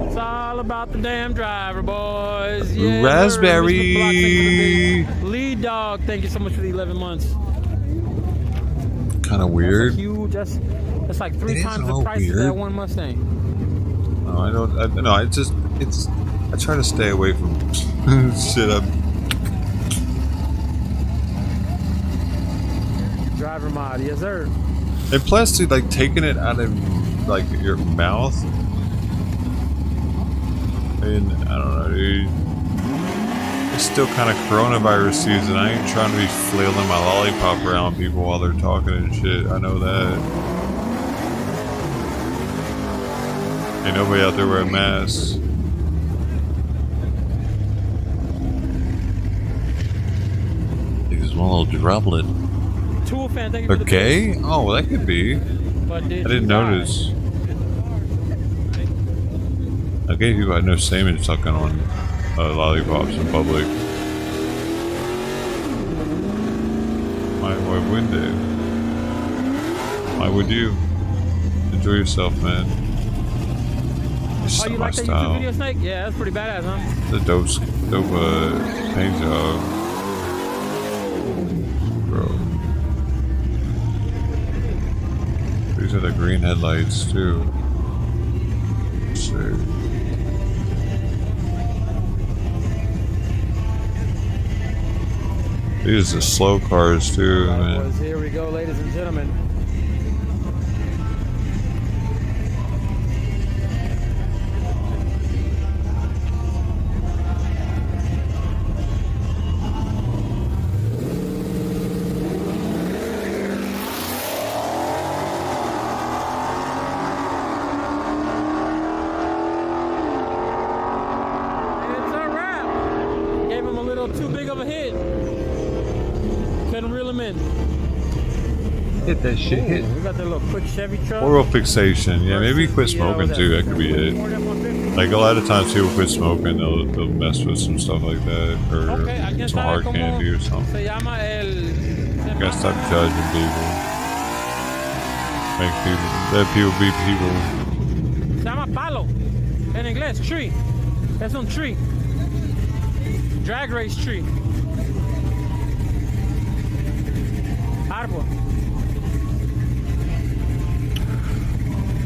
S22: It's all about the damn driver, boys. Yeah,
S2: Raspberry.
S22: Lead dog, thank you so much for the 11 months.
S2: Kind of weird.
S22: That's huge. That's like 3 times the price of that one Mustang.
S2: No, I don't. No, I try to stay away from shit.
S22: Driver mod, yes sir.
S2: And plus, dude, like taking it out of like your mouth. And I don't know, dude. It's still kind of coronavirus season. I ain't trying to be flailing my lollipop around people while they're talking and shit. I know that. Ain't nobody out there wearing masks. There's one little droplet.
S22: Tool fan, thank you
S2: They're
S22: for the
S2: gay? Oh, well, that could be.
S22: But
S2: I didn't notice. I gave you no semen sucking on lollipops in public. Why wouldn't they? Why would you? Enjoy yourself, man. It's
S22: Oh, you
S2: my
S22: like that
S2: style.
S22: YouTube video, Snake? Yeah, that's pretty badass, huh?
S2: The dope paint job. Bro. These are the green headlights, too. Sick. These are slow cars, too, man.
S22: Boys, here we go, ladies and gentlemen. It's a wrap. Gave him a little too big of a hit. Couldn't reel him in.
S2: Hit that shit, hit.
S22: We got that little quick Chevy truck.
S2: Oral fixation. Yeah, maybe quit smoking, too. That could be it. Like, a lot of times people quit smoking, they'll mess with some stuff like that. Or some hard candy or something.
S22: Se llama el...
S2: You gotta stop judging people. Let people be people.
S22: Se llama palo. En inglés, tree. Es un tree.
S7: drag race tree. Attaboy.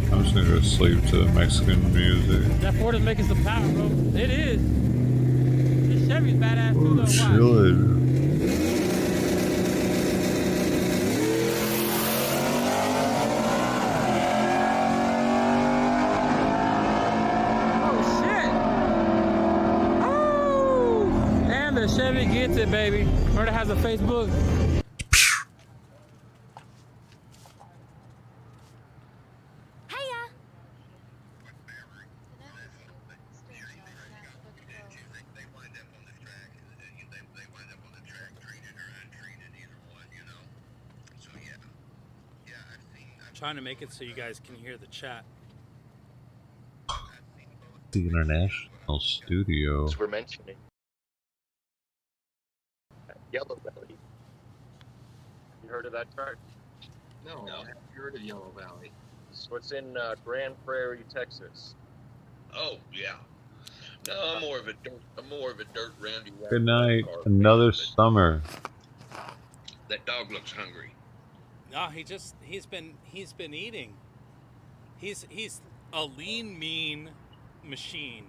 S2: I'm just gonna go to sleep to Mexican music.
S7: That Ford is making some power, bro. It is. This Chevy's badass too, though.
S2: Should.
S7: The Chevy gets it, baby. Murder has a Facebook. Trying to make it so you guys can hear the chat.
S2: The International Studio.
S3: We're mentioning Yellow Valley. You heard of that track? No, I haven't heard of Yellow Valley. So it's in Grand Prairie, Texas.
S4: Oh yeah. No, I'm more of a dirt Randy.
S2: Good night. Another summer.
S4: That dog looks hungry.
S7: No, he's been eating. He's a lean, mean machine.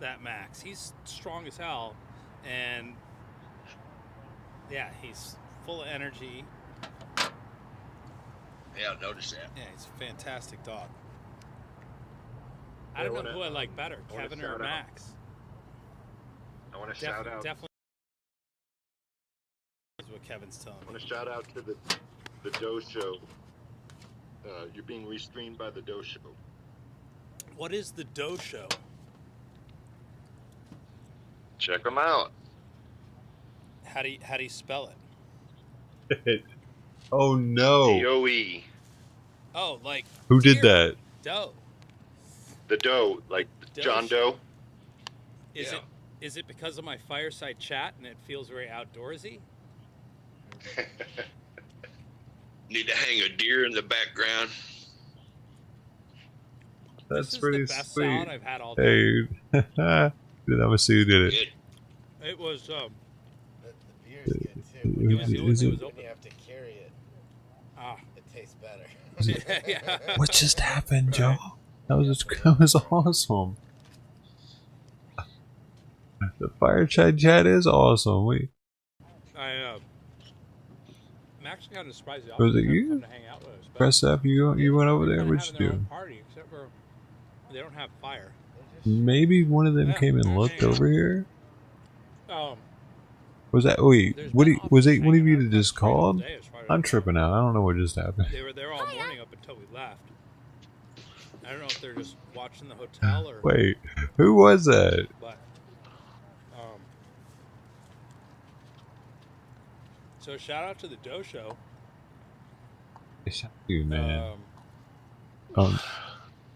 S7: That Max. He's strong as hell, and yeah, he's full of energy.
S4: Yeah, I noticed that.
S7: Yeah, he's a fantastic dog. I don't know who I like better, Kevin or Max.
S3: I want to shout out.
S7: Definitely is what Kevin's telling me.
S3: I want to shout out to the Doe Show. You're being restreamed by the Doe Show.
S7: What is the Doe Show?
S3: Check them out.
S7: How do you spell
S2: it? Oh no.
S3: DOE.
S7: Oh, like
S2: who did that?
S7: Doe.
S3: The Doe, like John Doe.
S7: Is it because of my fireside chat and it feels very outdoorsy?
S4: Need to hang a deer in the background.
S2: That's
S7: this is
S2: pretty
S7: the best
S2: sweet.
S7: sound I've had all day.
S2: Dude, I'm gonna see who did it.
S7: It was
S14: The beer's good too. When you have to carry it, it tastes better.
S7: Yeah.
S2: What just happened, Joe? That was awesome. The fireside chat is awesome.
S7: I'm actually kind of surprised.
S2: Was it you?
S7: To hang out with us, but
S2: Press up. You went over there. What'd you
S7: their
S2: do?
S7: own party, except for they don't have fire.
S2: Maybe one of them
S7: Yeah,
S2: came and
S7: they're
S2: looked
S7: hanging
S2: over here. Was that? Wait,
S7: There's
S2: what?
S7: been
S2: Was it
S7: officers
S2: one of you
S7: hanging
S2: that
S7: out
S2: just
S7: that street all
S2: called?
S7: day, as far as
S2: I'm tripping out. I don't know what just happened.
S7: They were there all morning up until we left. I don't know if they're just watching the hotel or.
S2: Wait, who was that?
S7: But, so shout out to the Doe Show.
S2: It's you, man.
S4: Oh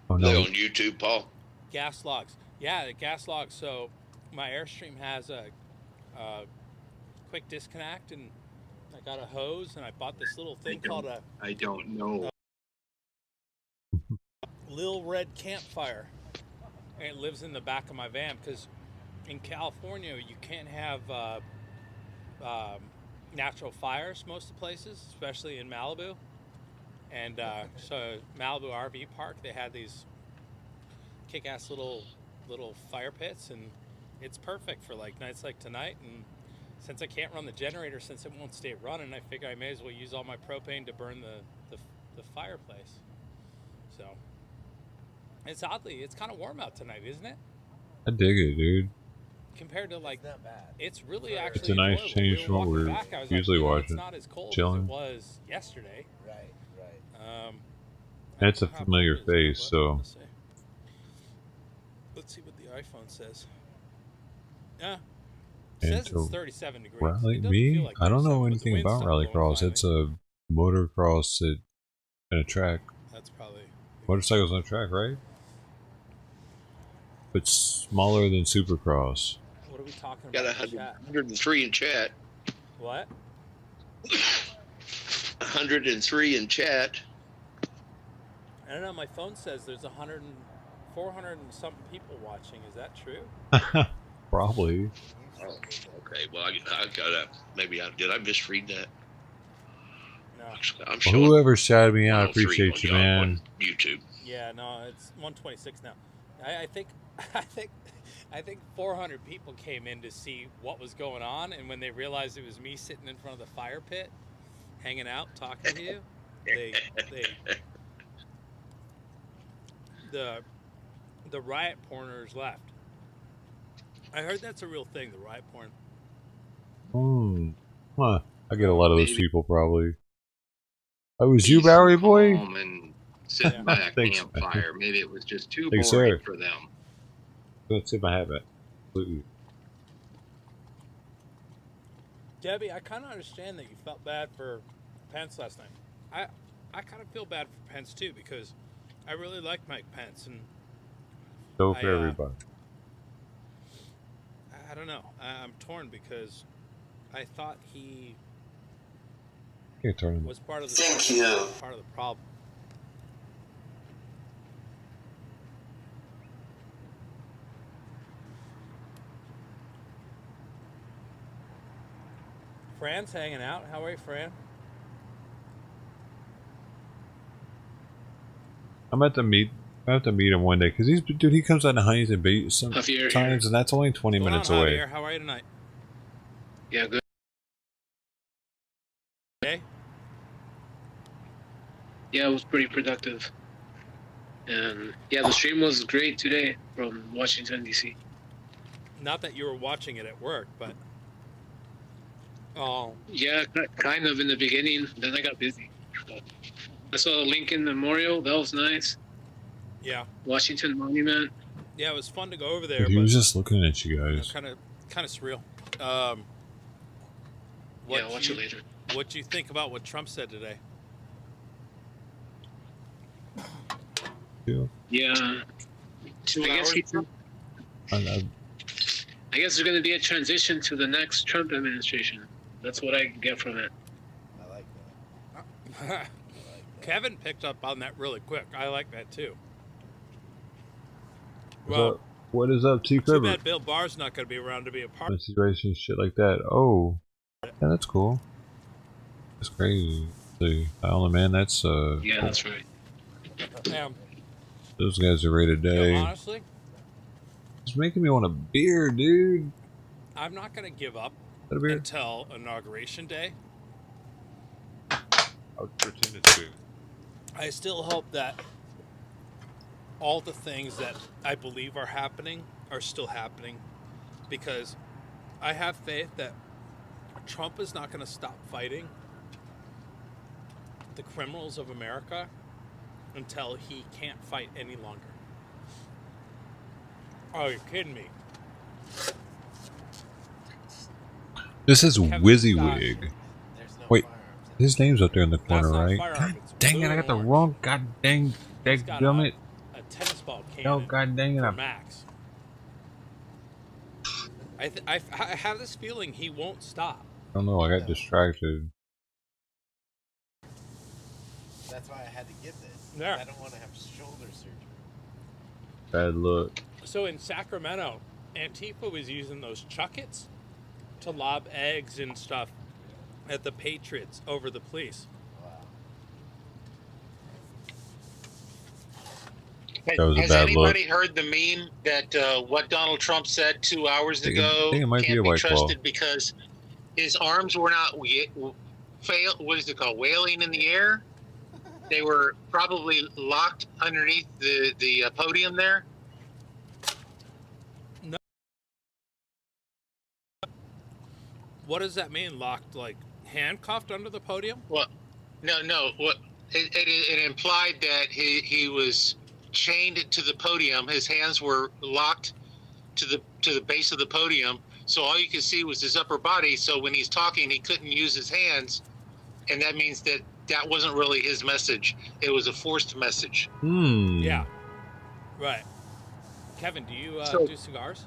S2: no.
S4: They on YouTube, Paul?
S7: Gas logs. Yeah, the gas logs. So my Airstream has a quick disconnect, and I got a hose, and I bought this little thing called a
S3: I don't know.
S7: Lil Red Campfire, and it lives in the back of my van because in California you can't have natural fires most of the places, especially in Malibu. And so Malibu RV Park, they had these kick-ass little fire pits, and it's perfect for like nights like tonight. And since I can't run the generator, since it won't stay running, I figure I may as well use all my propane to burn the fireplace. So it's kind of warm out tonight, isn't it?
S2: I dig it, dude.
S7: Compared to like, it's really actually
S2: It's a nice
S7: enjoyable.
S2: change
S7: We
S2: from
S7: were
S2: what
S7: walking
S2: we're
S7: back, I was
S2: usually
S7: like,
S2: watching.
S7: It's not as cold
S2: Chilling.
S7: as it was yesterday.
S14: Right.
S2: And it's a familiar face, so.
S7: Let's see what the iPhone says. Yeah.
S2: And
S7: It says
S2: so
S7: it's 37 degrees.
S2: Rally
S7: It doesn't
S2: me?
S7: feel like
S2: I don't
S7: 37,
S2: know
S7: but the
S2: anything
S7: wind's
S2: about
S7: still
S2: rallycross.
S7: blowing by
S2: It's
S7: me.
S2: a motocross and a track.
S7: That's probably
S2: Motorcycles on a track, right? But smaller than supercross.
S7: What are we talking
S4: Got
S7: about? in the chat?
S4: 103 in chat.
S7: What?
S4: 103 in chat.
S7: I don't know. My phone says there's 400 and something people watching. Is that true?
S2: Probably.
S4: Oh, okay. Well, I gotta. Maybe did I misread that?
S7: No.
S4: I'm
S2: Well,
S4: showing
S2: whoever shouted me out, I
S4: 103
S2: appreciate you,
S4: on
S2: man.
S4: YouTube.
S7: Yeah, no, it's 126 now. I think I think 400 people came in to see what was going on, and when they realized it was me sitting in front of the fire pit, hanging out, talking to you, the riot porners left. I heard that's a real thing, the riot porn.
S2: Huh. I get a lot of those people probably. Oh, was you Bowery boy?
S15: And sitting by a
S2: Thanks,
S15: campfire. Maybe it was just too
S2: Thanks,
S15: boring
S2: sir.
S15: for them.
S2: Let's see if I have it. Absolutely.
S7: Debbie, I kind of understand that you felt bad for Pence last night. I kind of feel bad for Pence too, because I really like Mike Pence, and
S2: So for everybody.
S7: I don't know. I'm torn because I thought he was part of the part of the problem. Fran's hanging out. How are you, Fran?
S2: I'm at the meet. I have to meet him one day because he comes out to Honey's and Bait sometimes, and that's only 20 minutes away.
S7: How are you tonight?
S15: Yeah, good.
S7: Okay.
S20: Yeah, it was pretty productive. And yeah, the stream was great today from Washington, D.C.
S7: Not that you were watching it at work, but
S20: yeah, kind of in the beginning. Then I got busy. But I saw the Lincoln Memorial. That was nice.
S7: Yeah.
S20: Washington Monument.
S7: Yeah, it was fun to go over there.
S2: He was just looking at you guys.
S7: Kind of surreal.
S20: Yeah, watch it later.
S7: What do you think about what Trump said today?
S20: Yeah. I guess there's going to be a transition to the next Trump administration. That's what I get from it.
S14: I like that.
S7: Kevin picked up on that really quick. I like that too.
S2: Well, what is up, T.
S7: Too
S2: Quiver?
S7: bad Bill Barr's not going to be around to be a part.
S2: Situation, shit like that. Oh, yeah, that's cool. That's crazy. See, Island Man, that's
S20: Yeah, that's right.
S2: those guys are rated day.
S7: Honestly,
S2: It's making me want a beer, dude.
S7: I'm not going to give up
S2: Got a beer?
S7: until Inauguration Day.
S2: I would pretend to.
S7: I still hope that all the things that I believe are happening are still happening, because I have faith that Trump is not going to stop fighting the criminals of America until he can't fight any longer. Oh, you're kidding me.
S2: This is WYSIWYG. Wait, his name's up there in the corner, right? God dang it, I got the wrong goddamn dadgummit.
S7: A tennis ball cannon.
S2: No, god dang it.
S7: For Max. I have this feeling he won't stop.
S2: I don't know, I got distracted.
S14: That's why I had to get this.
S7: Yeah.
S14: I don't want to have shoulder surgery.
S2: Bad look.
S7: So in Sacramento, Antifa was using those chuckets to lob eggs and stuff at the Patriots over the police.
S23: Has anybody heard the meme that what Donald Trump said 2 hours ago
S2: think it might be
S23: can't
S2: a
S23: be
S2: White Claw.
S23: trusted because his arms were not what is it called, wailing in the air? They were probably locked underneath the podium there.
S7: No. What does that mean? Locked, like handcuffed under the podium?
S23: Well, no. What it implied that he was chained to the podium. His hands were locked to the base of the podium, so all you could see was his upper body. So when he's talking, he couldn't use his hands, and that means that wasn't really his message. It was a forced message.
S7: Yeah. Right. Kevin, do you do cigars?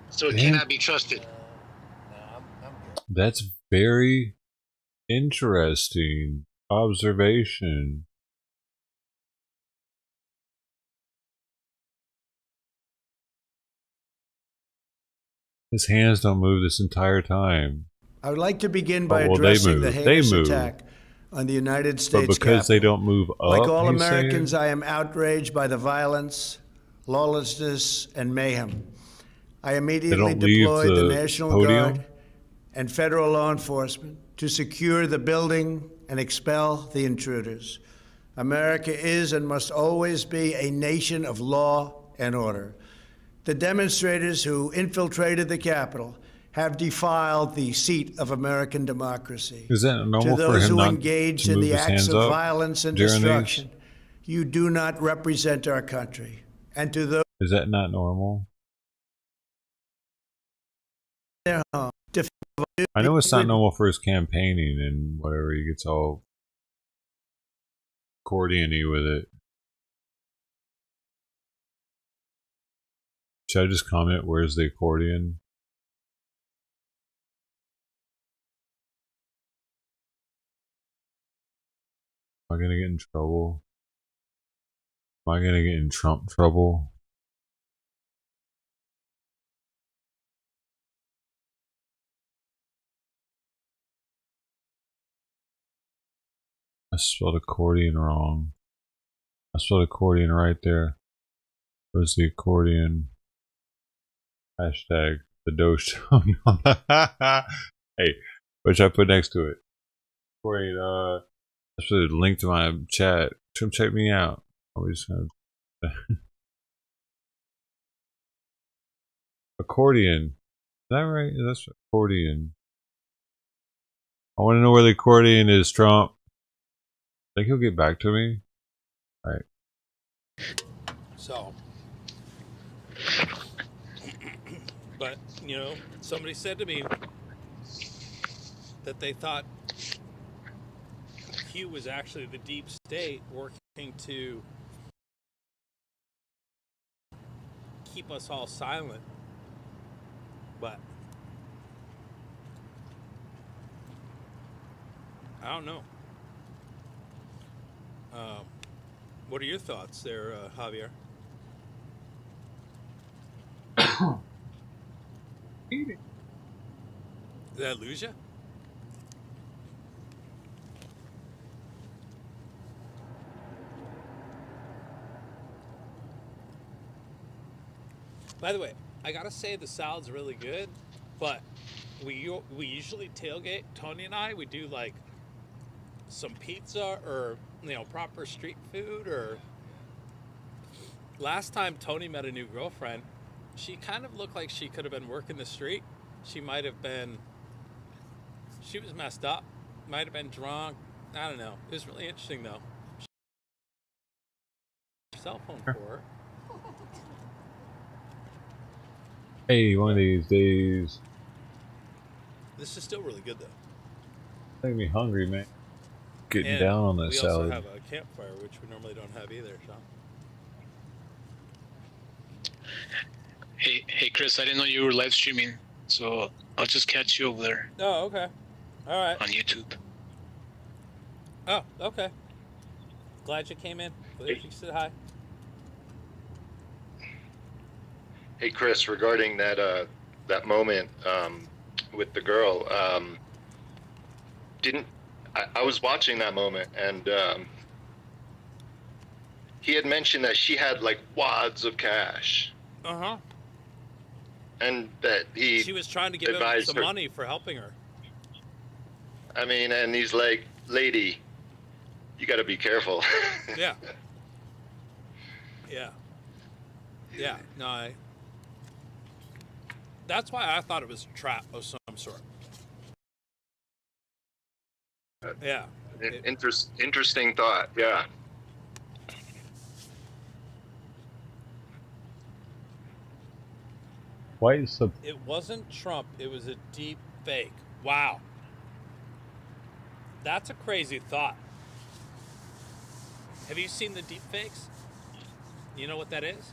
S23: So it
S2: Yeah.
S23: cannot be trusted.
S2: That's very interesting observation. His hands don't move this entire time.
S5: I would like to begin by
S2: Oh, well, they
S5: addressing the
S2: move.
S5: heinous
S2: They move.
S5: attack on the United
S2: But
S5: States
S2: because they
S5: Capitol.
S2: don't move up,
S5: Like all
S2: he's saying?
S5: Americans, I am outraged by the violence, lawlessness, and mayhem. I immediately
S2: don't leave
S5: deployed the
S2: the
S5: National
S2: podium?
S5: Guard and federal law enforcement to secure the building and expel the intruders. America is and must always be a nation of law and order. The demonstrators who infiltrated the Capitol have defiled the seat of American democracy.
S2: Is that normal
S5: To
S2: for
S5: those
S2: him
S5: who
S2: not
S5: engaged
S2: to
S5: in
S2: move
S5: the
S2: his
S5: acts
S2: hands
S5: of
S2: up
S5: violence and
S2: during these?
S5: destruction, you do not represent our country. And to those
S2: Is that not normal?
S5: in their home,
S2: I know it's not normal for his campaigning and whatever. He gets all accordion-y with it. Should I just comment, where's the accordion? Am I gonna get in trouble? Am I gonna get in Trump trouble? I spelled accordion wrong. I spelled accordion right there. Where's the accordion? Hashtag the Doge. Hey, what should I put next to it? Accordion, I put a link to my chat. Come check me out. I'm just gonna accordion. Is that right? That's accordion. I want to know where the accordion is, Trump. Think he'll get back to me? All right.
S7: So, but you know, somebody said to me that they thought Q was actually the deep state working to keep us all silent, but I don't know. What are your thoughts there, Javier? Did I lose you? By the way, I gotta say the salad's really good, but we usually tailgate. Tony and I, we do like some pizza or proper street food. Or last time Tony met a new girlfriend, she kind of looked like she could have been working the street. She might have been. She was messed up. Might have been drunk. I don't know. It was really interesting though. Cell phone for her.
S2: Hey, one of these days.
S7: This is still really good though.
S2: Making me hungry, man. Getting
S7: And
S2: down on that
S7: we
S2: salad.
S7: also have a campfire, which we normally don't have either. So.
S20: Hey, Chris, I didn't know you were live streaming, so I'll just catch you over there
S7: Oh, okay. All right.
S20: on YouTube.
S7: Oh, okay. Glad you came in. Glad you said hi.
S3: Hey, Chris, regarding that that moment with the girl, I was watching that moment, and he had mentioned that she had like wads of cash,
S7: Uh-huh.
S3: and that
S7: She was trying to give him
S3: advised
S7: some
S3: her-
S7: money for helping her.
S3: I mean, and he's like, "Lady, you got to be careful."
S7: Yeah. Yeah. Yeah. No, that's why I thought it was a trap of some sort. Yeah.
S3: Interesting thought. Yeah.
S2: Why is the
S7: It wasn't Trump. It was a deep fake. Wow. That's a crazy thought. Have you seen the deep fakes? You know what that is?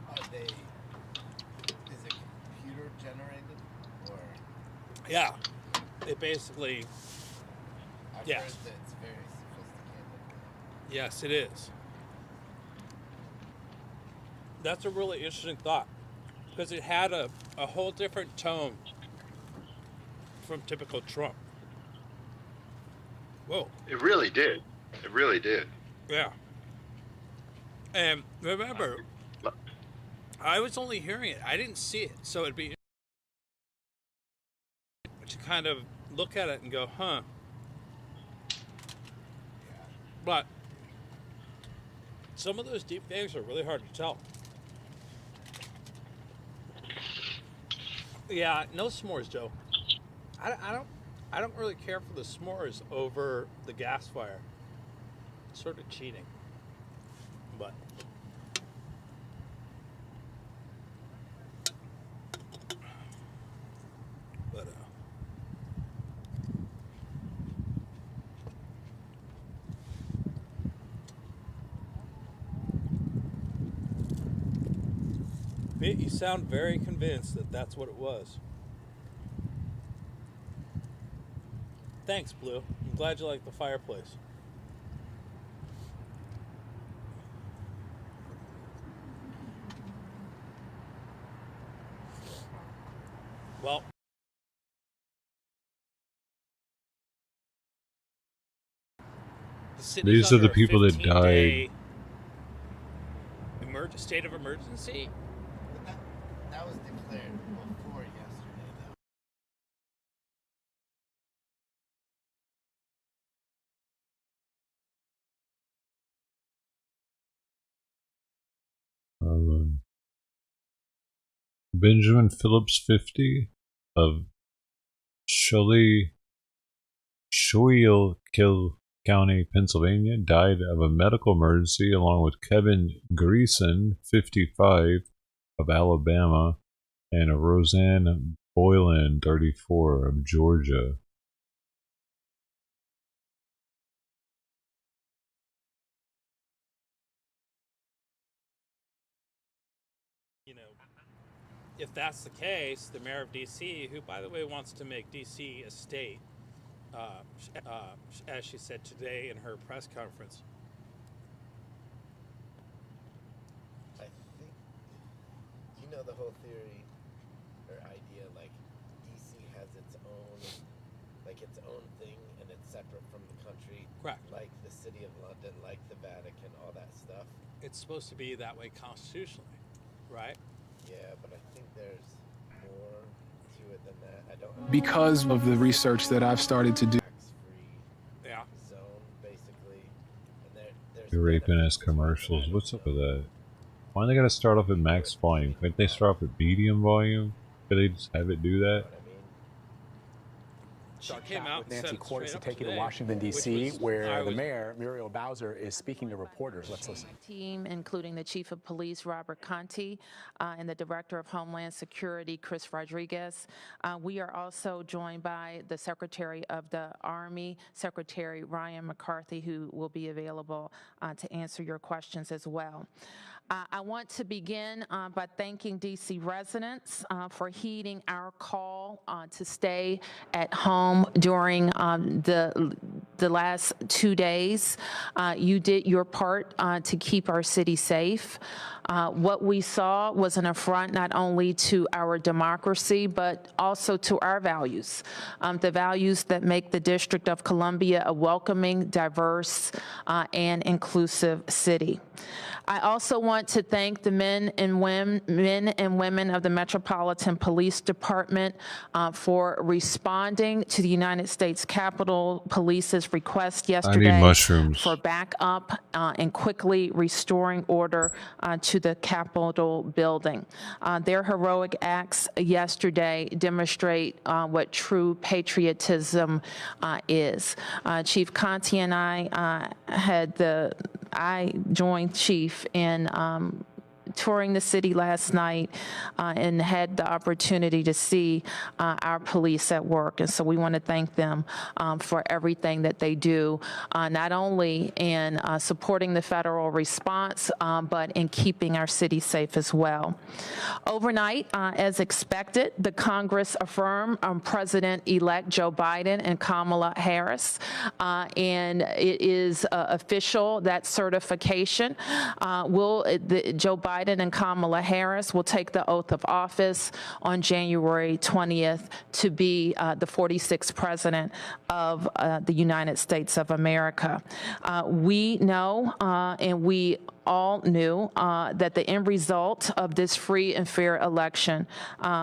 S14: Are they? Is it computer generated or?
S7: Yeah. It basically.
S14: I've
S7: Yes.
S14: heard that it's very sophisticated.
S7: Yes, it is. That's a really interesting thought. because it had a whole different tone from typical Trump. Whoa.
S15: It really did. It really did.
S7: Yeah. And remember, I was only hearing it. I didn't see it. So it'd be to kind of look at it and go, huh. But some of those deep fakes are really hard to tell. Yeah, no s'mores, Joe. I don't really care for the s'mores over the gas fire. It's sort of cheating. But Pete, you sound very convinced that that's what it was. Thanks, Blue. I'm glad you like the fireplace. Well,
S2: these are the people that died.
S7: State of emergency?
S14: That was declared before yesterday,
S2: though. Benjamin Phillips, 50, of Schuylkill County, Pennsylvania, died of a medical emergency along with Kevin Greason, 55, of Alabama, and Roseanne Boylan, 34, of Georgia.
S7: You know, if that's the case, the mayor of D.C., who, by the way, wants to make D.C. a state, as she said today in her press conference.
S14: I think, you know, the whole theory or idea, like DC has its own thing, and it's separate from the country.
S7: Correct.
S14: Like the City of London, like the Vatican, all that stuff.
S7: It's supposed to be that way constitutionally, right?
S14: Yeah, but I think there's more to it than that. I don't know.
S6: Because of the research that I've started to do.
S7: Yeah.
S14: Zone, basically. And there's
S2: You're raping ass commercials. What's up with that? Why do they gotta start off at max volume? Can't they start off at medium volume? Could they just have it do that?
S7: Came out
S10: with Nancy Cordes to take you to
S7: today,
S10: Washington, D.C., where the mayor, Muriel Bowser, is speaking to reporters. Let's listen.
S19: Team, including the Chief of Police, Robert Conti, and the Director of Homeland Security, Chris Rodriguez. We are also joined by the Secretary of the Army, Secretary Ryan McCarthy, who will be available to answer your questions as well. I want to begin by thanking D.C. residents for heeding our call to stay at home during the last 2 days. You did your part to keep our city safe. What we saw was an affront not only to our democracy, but also to our values, the values that make the District of Columbia a welcoming, diverse, and inclusive city. I also want to thank the men and women of the Metropolitan Police Department for responding to the United States Capitol Police's request yesterday for backup and quickly restoring order to the Capitol building. Their heroic acts yesterday demonstrate what true patriotism is. Chief Conti and I joined Chief in touring the city last night and had the opportunity to see our police at work. And so we want to thank them for everything that they do, not only in supporting the federal response, but in keeping our city safe as well. Overnight, as expected, the Congress affirmed President-elect Joe Biden and Kamala Harris, and it is official that certification Joe Biden Biden and Kamala Harris will take the oath of office on January 20th to be the 46th president of the United States of America. We know and we all knew that the end result of this free and fair election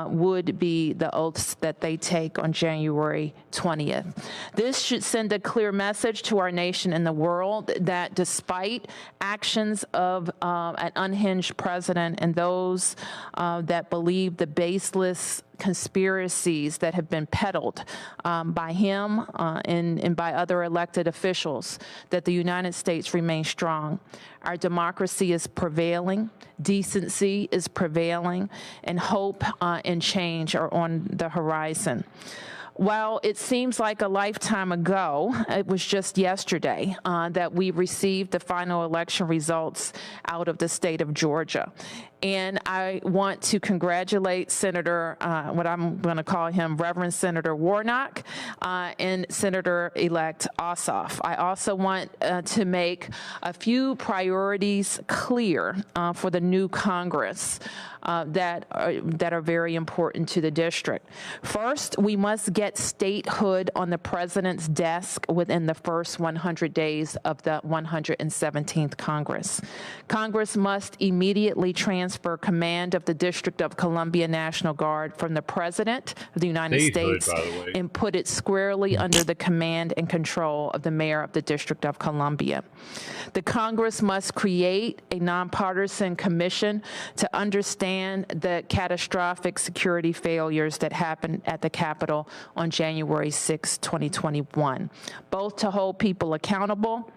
S19: would be the oaths that they take on January 20th. This should send a clear message to our nation and the world that despite actions of an unhinged president and those that believe the baseless conspiracies that have been peddled by him and by other elected officials, that the United States remains strong. Our democracy is prevailing, decency is prevailing, and hope and change are on the horizon. While it seems like a lifetime ago, it was just yesterday that we received the final election results out of the state of Georgia. And I want to congratulate Senator, what I'm going to call him, Reverend Senator Warnock and Senator-elect Ossoff. I also want to make a few priorities clear for the new Congress that are very important to the district. First, we must get statehood on the president's desk within the first 100 days of the 117th Congress. Congress must immediately transfer command of the District of Columbia National Guard from the President of the United States and put it squarely under the command and control of the Mayor of the District of Columbia. The Congress must create a nonpartisan commission to understand the catastrophic security failures that happened at the Capitol on January 6, 2021, both to hold people accountable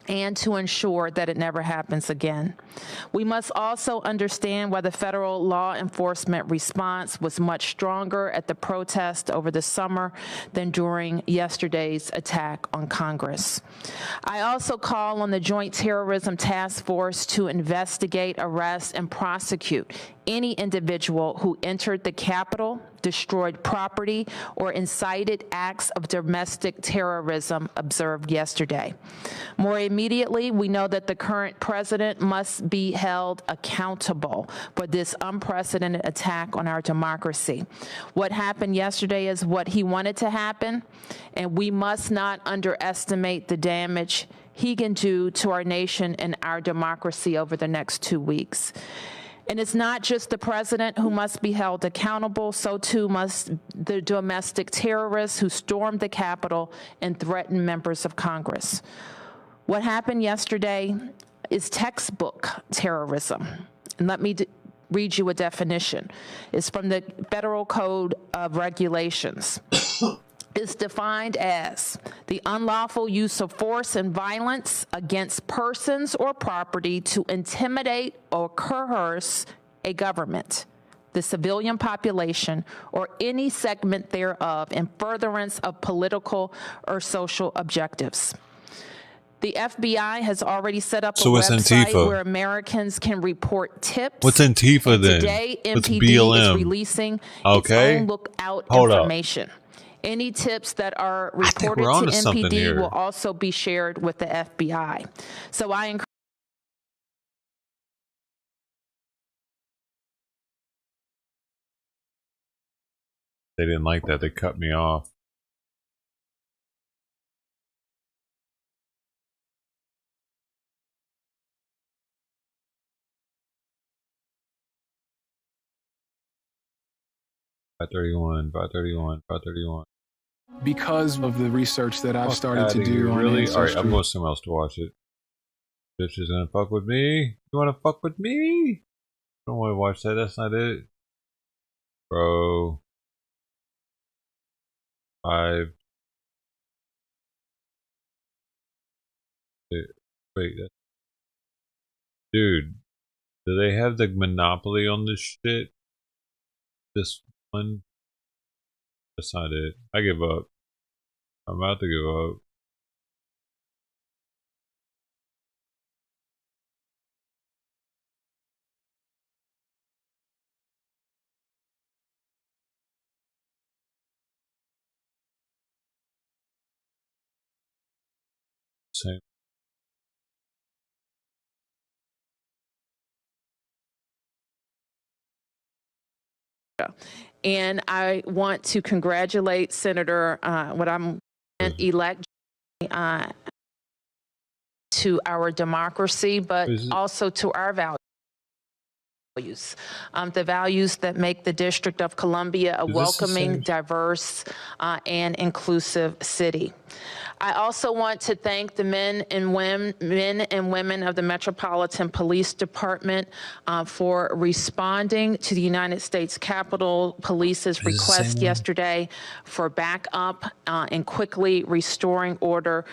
S19: and to ensure that it never happens again. We must also understand why the federal law enforcement response was much stronger at the protest over the summer than during yesterday's attack on Congress. I also call on the Joint Terrorism Task Force to investigate, arrest, and prosecute any individual who entered the Capitol, destroyed property, or incited acts of domestic terrorism observed yesterday. More immediately, we know that the current president must be held accountable for this unprecedented attack on our democracy. What happened yesterday is what he wanted to happen, and we must not underestimate the damage he can do to our nation and our democracy over the next 2 weeks. And it's not just the president who must be held accountable, so too must the domestic terrorists who stormed the Capitol and threatened members of Congress. What happened yesterday is textbook terrorism. And let me read you a definition. It's from the Federal Code of Regulations. Is defined as the unlawful use of force and violence against persons or property to intimidate or coerce a government, the civilian population, or any segment thereof in furtherance of political or social objectives. The FBI has already set up a website where Americans can report tips.
S2: What's Antifa then?
S19: Today,
S2: What's
S19: MPD
S2: BLM?
S19: is releasing its own lookout information. Any tips that are reported to MPD will also be shared with the FBI. So I encourage
S2: They didn't like that. They cut me off. $531.
S6: Because of the research that I've started to do on
S2: really?
S6: Ancestry.
S2: All right, I'm going somewhere else to watch it. Bitch is gonna fuck with me. You wanna fuck with me? I don't want to watch that. That's not it, bro. 5. Wait, dude, do they have the monopoly on this shit? This one? That's not it. I give up. I'm about to give up. Same.
S19: And I want to congratulate Senator, elect to our democracy, but also to our values. The values that make the District of Columbia a welcoming, diverse, and inclusive city. I also want to thank the men and women of the Metropolitan Police Department for responding to the United States Capitol Police's request yesterday for backup and quickly restoring order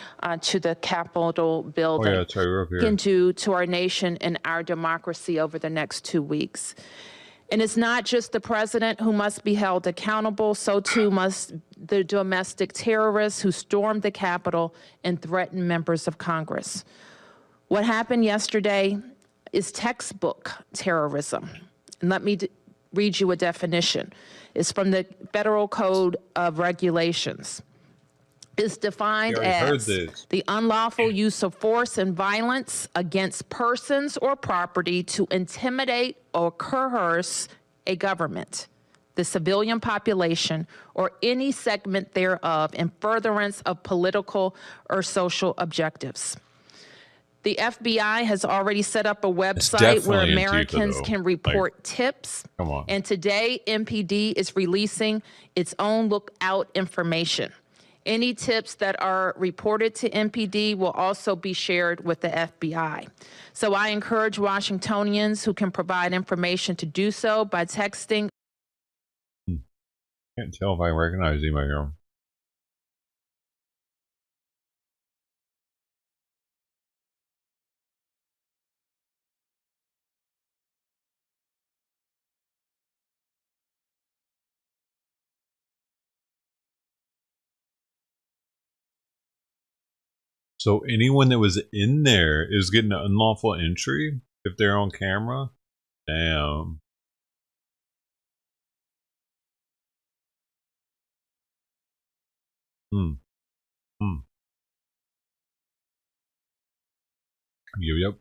S19: to the Capitol building.
S2: Oh yeah, it's right up here.
S19: Can do to our nation and our democracy over the next 2 weeks. And it's not just the president who must be held accountable, so too must the domestic terrorists who stormed the Capitol and threatened members of Congress. What happened yesterday is textbook terrorism. And let me read you a definition. It's from the Federal Code of Regulations. Is defined as the unlawful use of force and violence against persons or property to intimidate or coerce a government, the civilian population, or any segment thereof in furtherance of political or social objectives. The FBI has already set up a website where Americans can report tips. And today, MPD is releasing its own lookout information. Any tips that are reported to MPD will also be shared with the FBI. So I encourage Washingtonians who can provide information to do so by texting.
S2: Can't tell if I recognize him here. So anyone that was in there is getting an unlawful entry if they're on camera? Damn. Yep.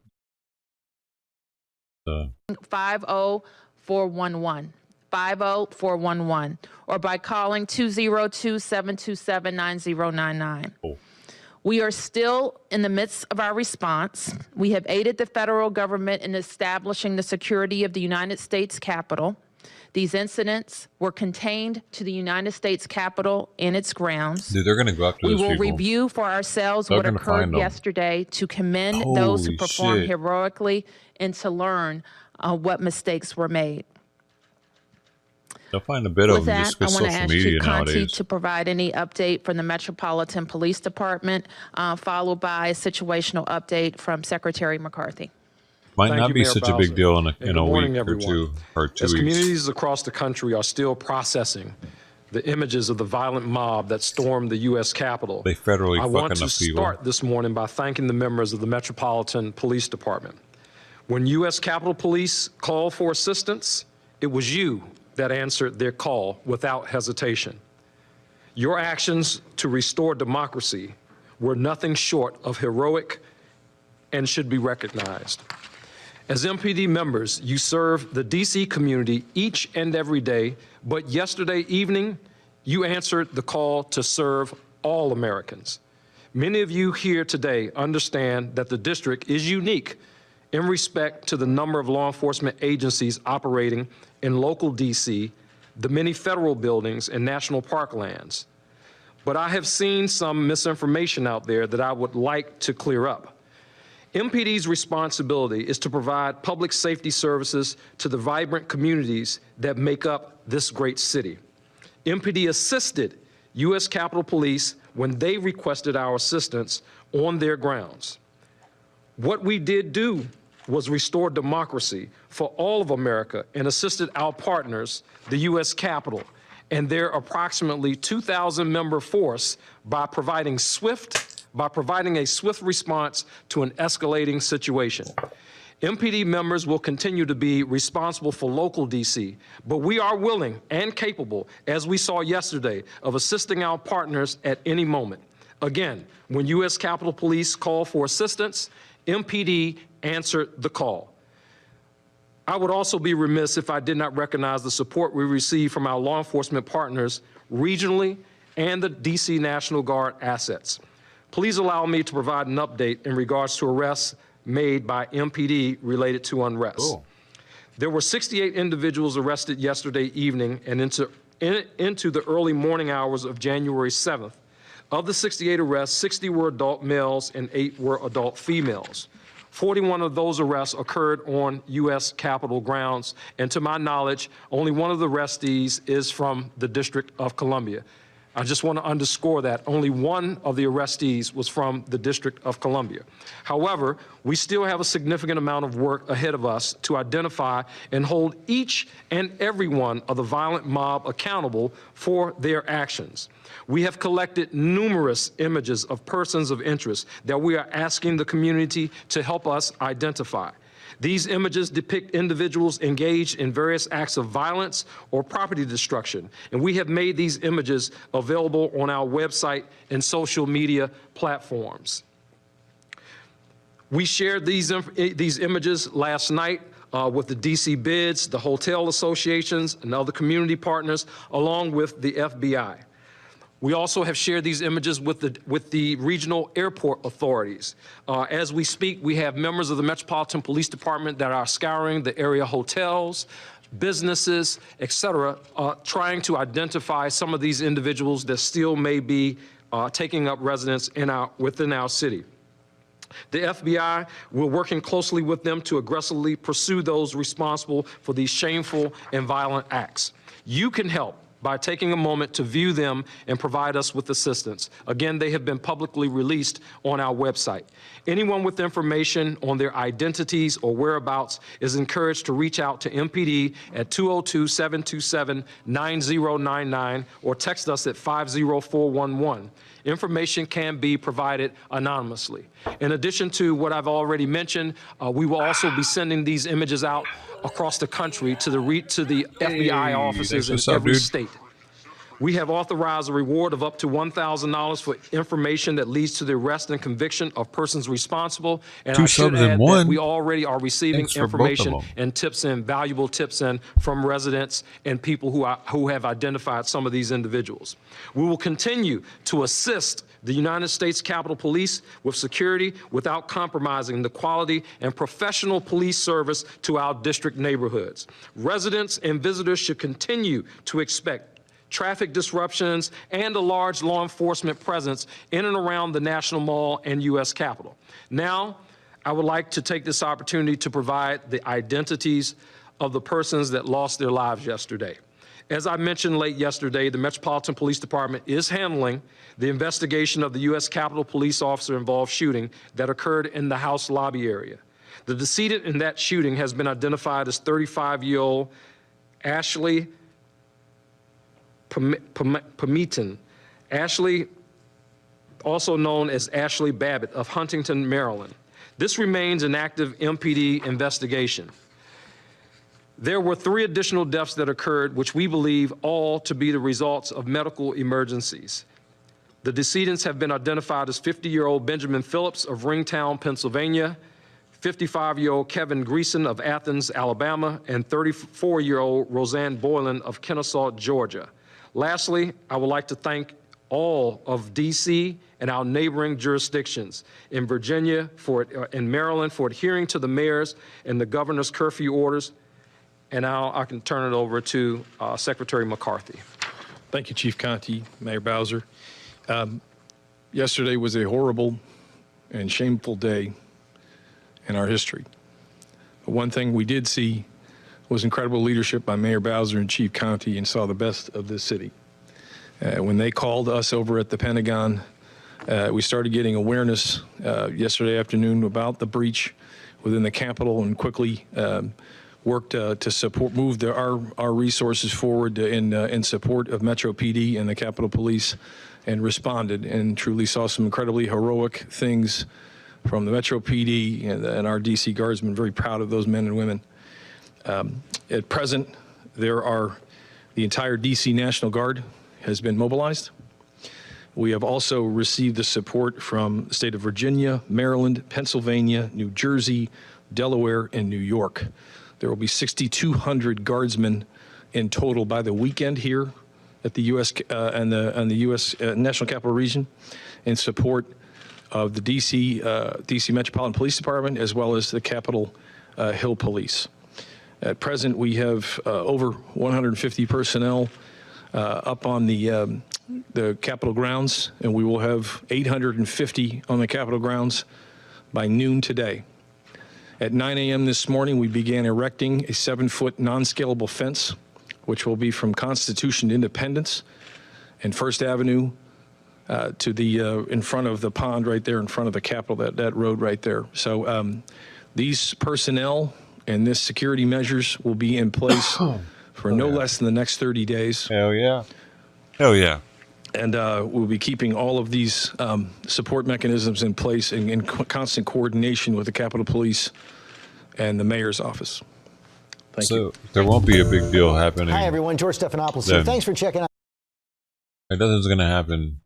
S19: 50411. 50411, or by calling 202-727-9099. We are still in the midst of our response. We have aided the federal government in establishing the security of the United States Capitol. These incidents were contained to the United States Capitol and its grounds.
S2: Dude, they're going to go after those people.
S19: We will review for ourselves what occurred yesterday to commend those who performed heroically and to learn what mistakes were made.
S2: They'll find a bit of them just with social media nowadays. I want to ask Chief Conti
S19: to provide any update from the Metropolitan Police Department, followed by a situational update from Secretary McCarthy.
S2: Might not be such a big deal in a week or 2 weeks.
S9: As communities across the country are still processing the images of the violent mob that stormed the U.S. Capitol,
S2: they federally
S9: I want to
S2: people.
S9: start this morning by thanking the members of the Metropolitan Police Department. When U.S. Capitol Police called for assistance, it was you that answered their call without hesitation. Your actions to restore democracy were nothing short of heroic and should be recognized. As MPD members, you serve the D.C. community each and every day, but yesterday evening, you answered the call to serve all Americans. Many of you here today understand that the district is unique in respect to the number of law enforcement agencies operating in local D.C., the many federal buildings and national park lands. But I have seen some misinformation out there that I would like to clear up. MPD's responsibility is to provide public safety services to the vibrant communities that make up this great city. MPD assisted U.S. Capitol Police when they requested our assistance on their grounds. What we did do was restore democracy for all of America and assisted our partners, the U.S. Capitol, and their approximately 2,000 member force by providing a swift response to an escalating situation. MPD members will continue to be responsible for local D.C., but we are willing and capable, as we saw yesterday, of assisting our partners at any moment. Again, when U.S. Capitol Police called for assistance, MPD answered the call. I would also be remiss if I did not recognize the support we receive from our law enforcement partners regionally and the DC National Guard assets. Please allow me to provide an update in regards to arrests made by MPD related to unrest.
S2: Cool.
S9: There were 68 individuals arrested yesterday evening and into the early morning hours of January 7th. Of the 68 arrests, 60 were adult males and 8 were adult females. 41 of those arrests occurred on U.S. Capitol grounds, and to my knowledge, only one of the arrestees is from the District of Columbia. I just want to underscore that only one of the arrestees was from the District of Columbia. However, we still have a significant amount of work ahead of us to identify and hold each and every one of the violent mob accountable for their actions. We have collected numerous images of persons of interest that we are asking the community to help us identify. These images depict individuals engaged in various acts of violence or property destruction, and we have made these images available on our website and social media platforms. We shared these images last night with the DC Bids, the hotel associations, and other community partners, along with the FBI. We also have shared these images with the regional airport authorities. As we speak, we have members of the Metropolitan Police Department that are scouring the area hotels, businesses, et cetera, trying to identify some of these individuals that still may be taking up residence within our city. The FBI, we're working closely with them to aggressively pursue those responsible for these shameful and violent acts. You can help by taking a moment to view them and provide us with assistance. Again, they have been publicly released on our website. Anyone with information on their identities or whereabouts is encouraged to reach out to MPD at 202-727-9099 or text us at 50411. Information can be provided anonymously. In addition to what I've already mentioned, we will also be sending these images out across the country to the FBI offices in every state. We have authorized a reward of up to $1,000 for information that leads to the arrest and conviction of persons responsible. And I should add that we already are receiving information and valuable tips from residents and people who have identified some of these individuals. We will continue to assist the United States Capitol Police with security without compromising the quality and professional police service to our district neighborhoods. Residents and visitors should continue to expect traffic disruptions and a large law enforcement presence in and around the National Mall and U.S. Capitol. Now, I would like to take this opportunity to provide the identities of the persons that lost their lives yesterday. As I mentioned late yesterday, the Metropolitan Police Department is handling the investigation of the U.S. Capitol Police officer-involved shooting that occurred in the House lobby area. The decedent in that shooting has been identified as 35-year-old Ashley Pamitan. Ashley, also known as Ashley Babbitt of Huntington, Maryland. This remains an active MPD investigation. There were 3 additional deaths that occurred, which we believe all to be the results of medical emergencies. The decedents have been identified as 50-year-old Benjamin Phillips of Ringtown, Pennsylvania, 55-year-old Kevin Greason of Athens, Alabama, and 34-year-old Roseanne Boylan of Kennesaw, Georgia. Lastly, I would like to thank all of DC and our neighboring jurisdictions in Virginia and Maryland for adhering to the mayor's and the governor's curfew orders. And now I can turn it over to Secretary McCarthy.
S8: Thank you, Chief Contee, Mayor Bowser. Yesterday was a horrible and shameful day in our history. But one thing we did see was incredible leadership by Mayor Bowser and Chief Contee, and saw the best of this city. When they called us over at the Pentagon, we started getting awareness yesterday afternoon about the breach within the Capitol, and quickly worked to move our resources forward in support of Metro PD and the Capitol Police, and responded and truly saw some incredibly heroic things from the Metro PD and our DC Guardsmen. Very proud of those men and women. At present, the entire DC National Guard has been mobilized. We have also received the support from the state of Virginia, Maryland, Pennsylvania, New Jersey, Delaware, and New York. There will be 6,200 guardsmen in total by the weekend here at the U.S. and the U.S. National Capital Region in support of the D.C. Metropolitan Police Department as well as the Capitol Hill Police. At present, we have over 150 personnel up on the Capitol grounds, and we will have 850 on the Capitol grounds by noon today. At 9 a.m. this morning, we began erecting a 7-foot non-scalable fence, which will be from Constitution to Independence and First Avenue to the in front of the pond right there in front of the Capitol, that road right there. So these personnel and this security measures will be in place for no less than the next 30 days.
S2: Hell yeah. Hell yeah.
S8: And we'll be keeping all of these support mechanisms in place in constant coordination with the Capitol Police and the mayor's office. Thank you.
S2: There won't be a big deal happening.
S16: Hi, everyone. George Stephanopoulos here. Thanks for checking out.
S2: Nothing's going to happen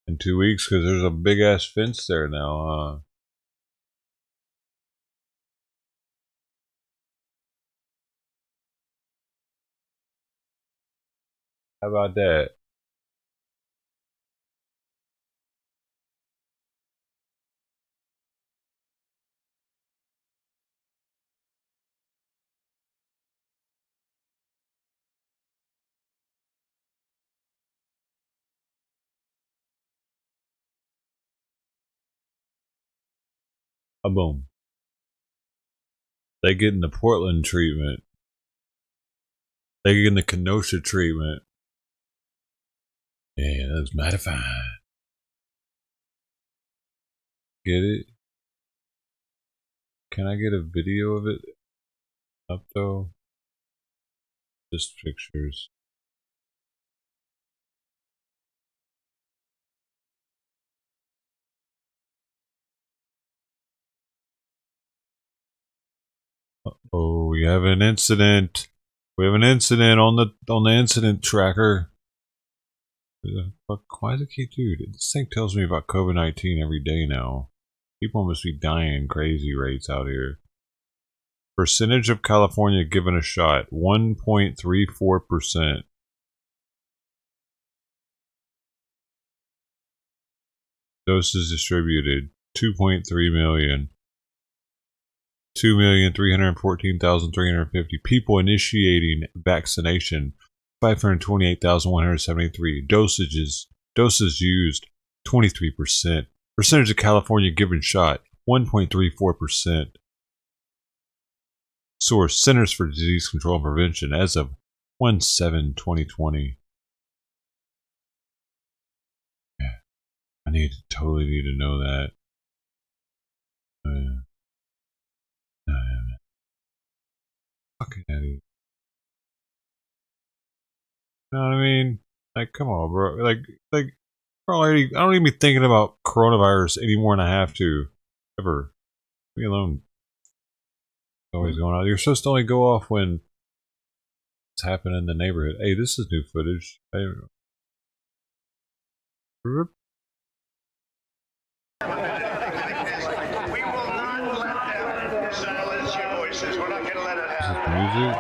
S2: in 2 weeks because there's a big-ass fence there now. How about that? Boom. They getting the Portland treatment. They getting the Kenosha treatment. Yeah, that's mighty fine. Get it? Can I get a video of it up though? Just pictures. Oh, we have an incident. We have an incident on the incident tracker. Why does it keep, dude? This thing tells me about COVID-19 every day now. People must be dying crazy rates out here. Percentage of California given a shot, 1.34%. Doses distributed, 2.3 million. 2,314,350 people initiating vaccination, 528,173 doses used, 23%. Percentage of California given shot, 1.34%. Source: Centers for Disease Control and Prevention as of 1/7/2020. Yeah, I totally need to know that. Fucking idiot. You know what I mean? Like, come on, bro. Like, bro, I don't even be thinking about coronavirus any more than I have to. Ever. Leave me alone. It's always going on. You're supposed to only go off when it's happening in the neighborhood. Hey, this is new footage. I don't know.
S13: We will not let them silence your voices. We're not going to let it happen.
S2: Music.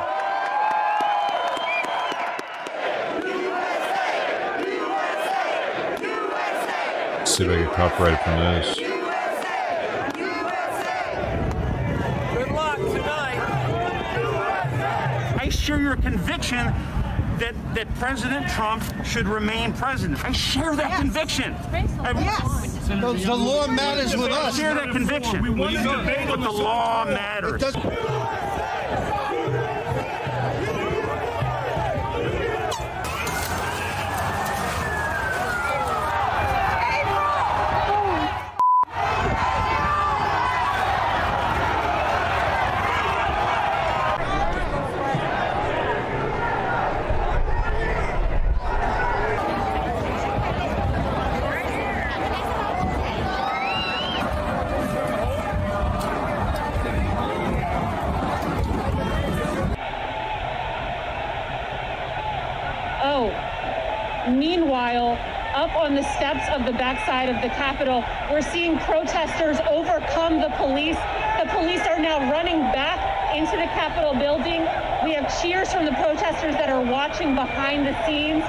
S2: Let's see if I get copyrighted from this.
S17: Good luck tonight. I share your conviction that President Trump should remain president. I share that conviction.
S13: Yes. The law matters with us.
S17: I share that conviction. But the law matters.
S22: Meanwhile, up on the steps of the backside of the Capitol, we're seeing protesters overcome the police. The police are now running back into the Capitol building. We have cheers from the protesters that are watching behind the scenes.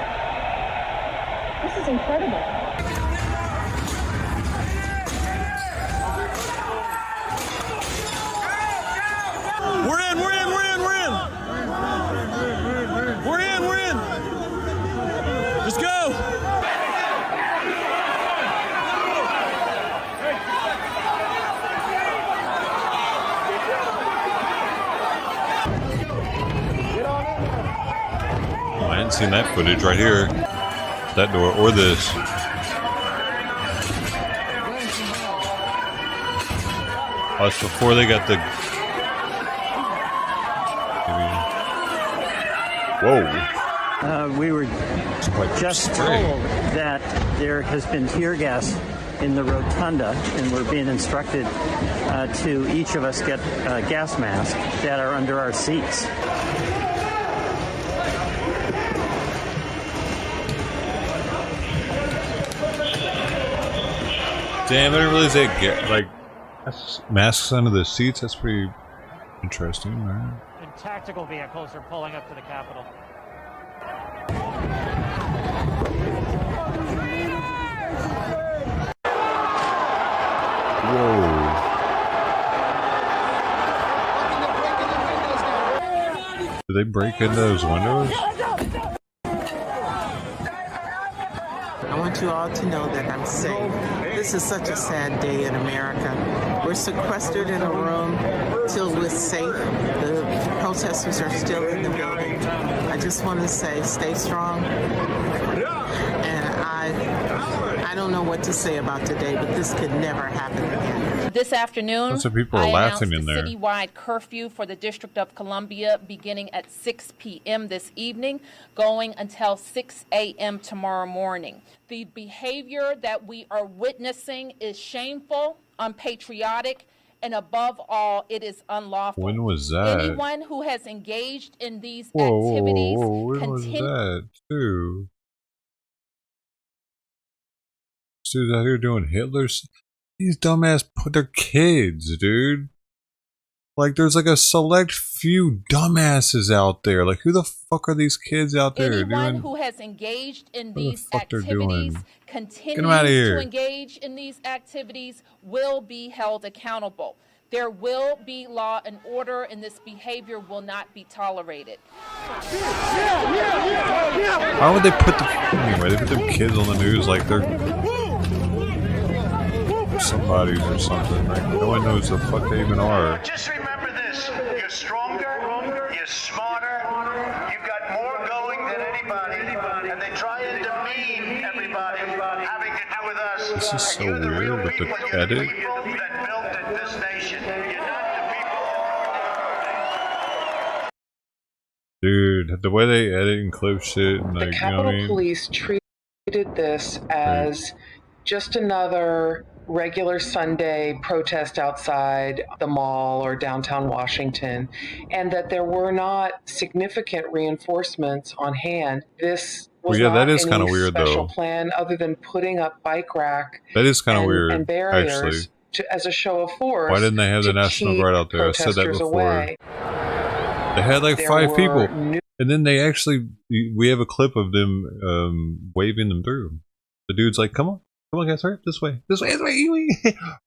S22: This is incredible.
S13: We're in, we're in, we're in, we're in. We're in, we're in. Let's go.
S2: Oh, I hadn't seen that footage right here. That door or this. Oh, it's before they got the. Whoa.
S11: We were just told that there has been tear gas in the rotunda, and we're being instructed to each of us get gas masks that are under our seats.
S2: Damn, I didn't realize they get like masks under the seats. That's pretty interesting, right?
S18: And tactical vehicles are pulling up to the Capitol.
S2: Whoa. Did they break in those windows?
S21: I want you all to know that I'm safe. This is such a sad day in America. We're sequestered in a room till we're safe. The protesters are still in the building. I just want to say, stay strong. And I don't know what to say about today, but this could never happen again.
S19: This afternoon,
S2: Lots of people are
S19: I
S2: laughing
S19: announced
S2: in
S19: a
S2: there.
S19: citywide curfew for the District of Columbia beginning at 6 p.m. this evening, going until 6 a.m. tomorrow morning. The behavior that we are witnessing is shameful, unpatriotic, and above all, it is unlawful.
S2: When was that?
S19: Anyone who has engaged in these
S2: Whoa,
S19: activities
S2: when was that too? This dude's out here doing Hitler's. These dumbass put their kids, dude. Like, there's like a select few dumbasses out there. Like, who the fuck are these kids out there
S19: Anyone
S2: doing?
S19: who has engaged in
S2: What the
S19: these
S2: fuck they're
S19: activities,
S2: doing?
S19: continues
S2: Get 'em outta here.
S19: to engage in these activities, will be held accountable. There will be law and order, and this behavior will not be tolerated.
S2: Why would they put the anyway? They put their kids on the news like they're somebody's or something. Like, no one knows the fuck they even are.
S13: Just remember this: you're stronger, you're smarter, you've got more going than anybody, and they try and demean everybody having to do with us.
S2: This is so weird with the edit.
S13: People that built this nation. You're not the
S2: Dude, the way they edit and clip shit and like, you know
S24: Capitol
S2: what I mean?
S24: Police treated this as just another regular Sunday protest outside the mall or downtown Washington, and that there were not significant reinforcements on hand. This was
S2: Well, yeah, that
S24: not
S2: is
S24: any
S2: kinda weird,
S24: special
S2: though.
S24: plan other than putting up bike rack
S2: That is kind of weird,
S24: and barriers
S2: actually.
S24: as a show of force.
S2: Why didn't they have the
S24: to
S2: National
S24: keep
S2: Guard out there? I said that
S24: protesters
S2: before.
S24: away.
S2: They had like
S24: There
S2: 5
S24: were
S2: people, and then they actually, we have a clip of them waving them through. The dude's like, come on guys, hurry up, this way,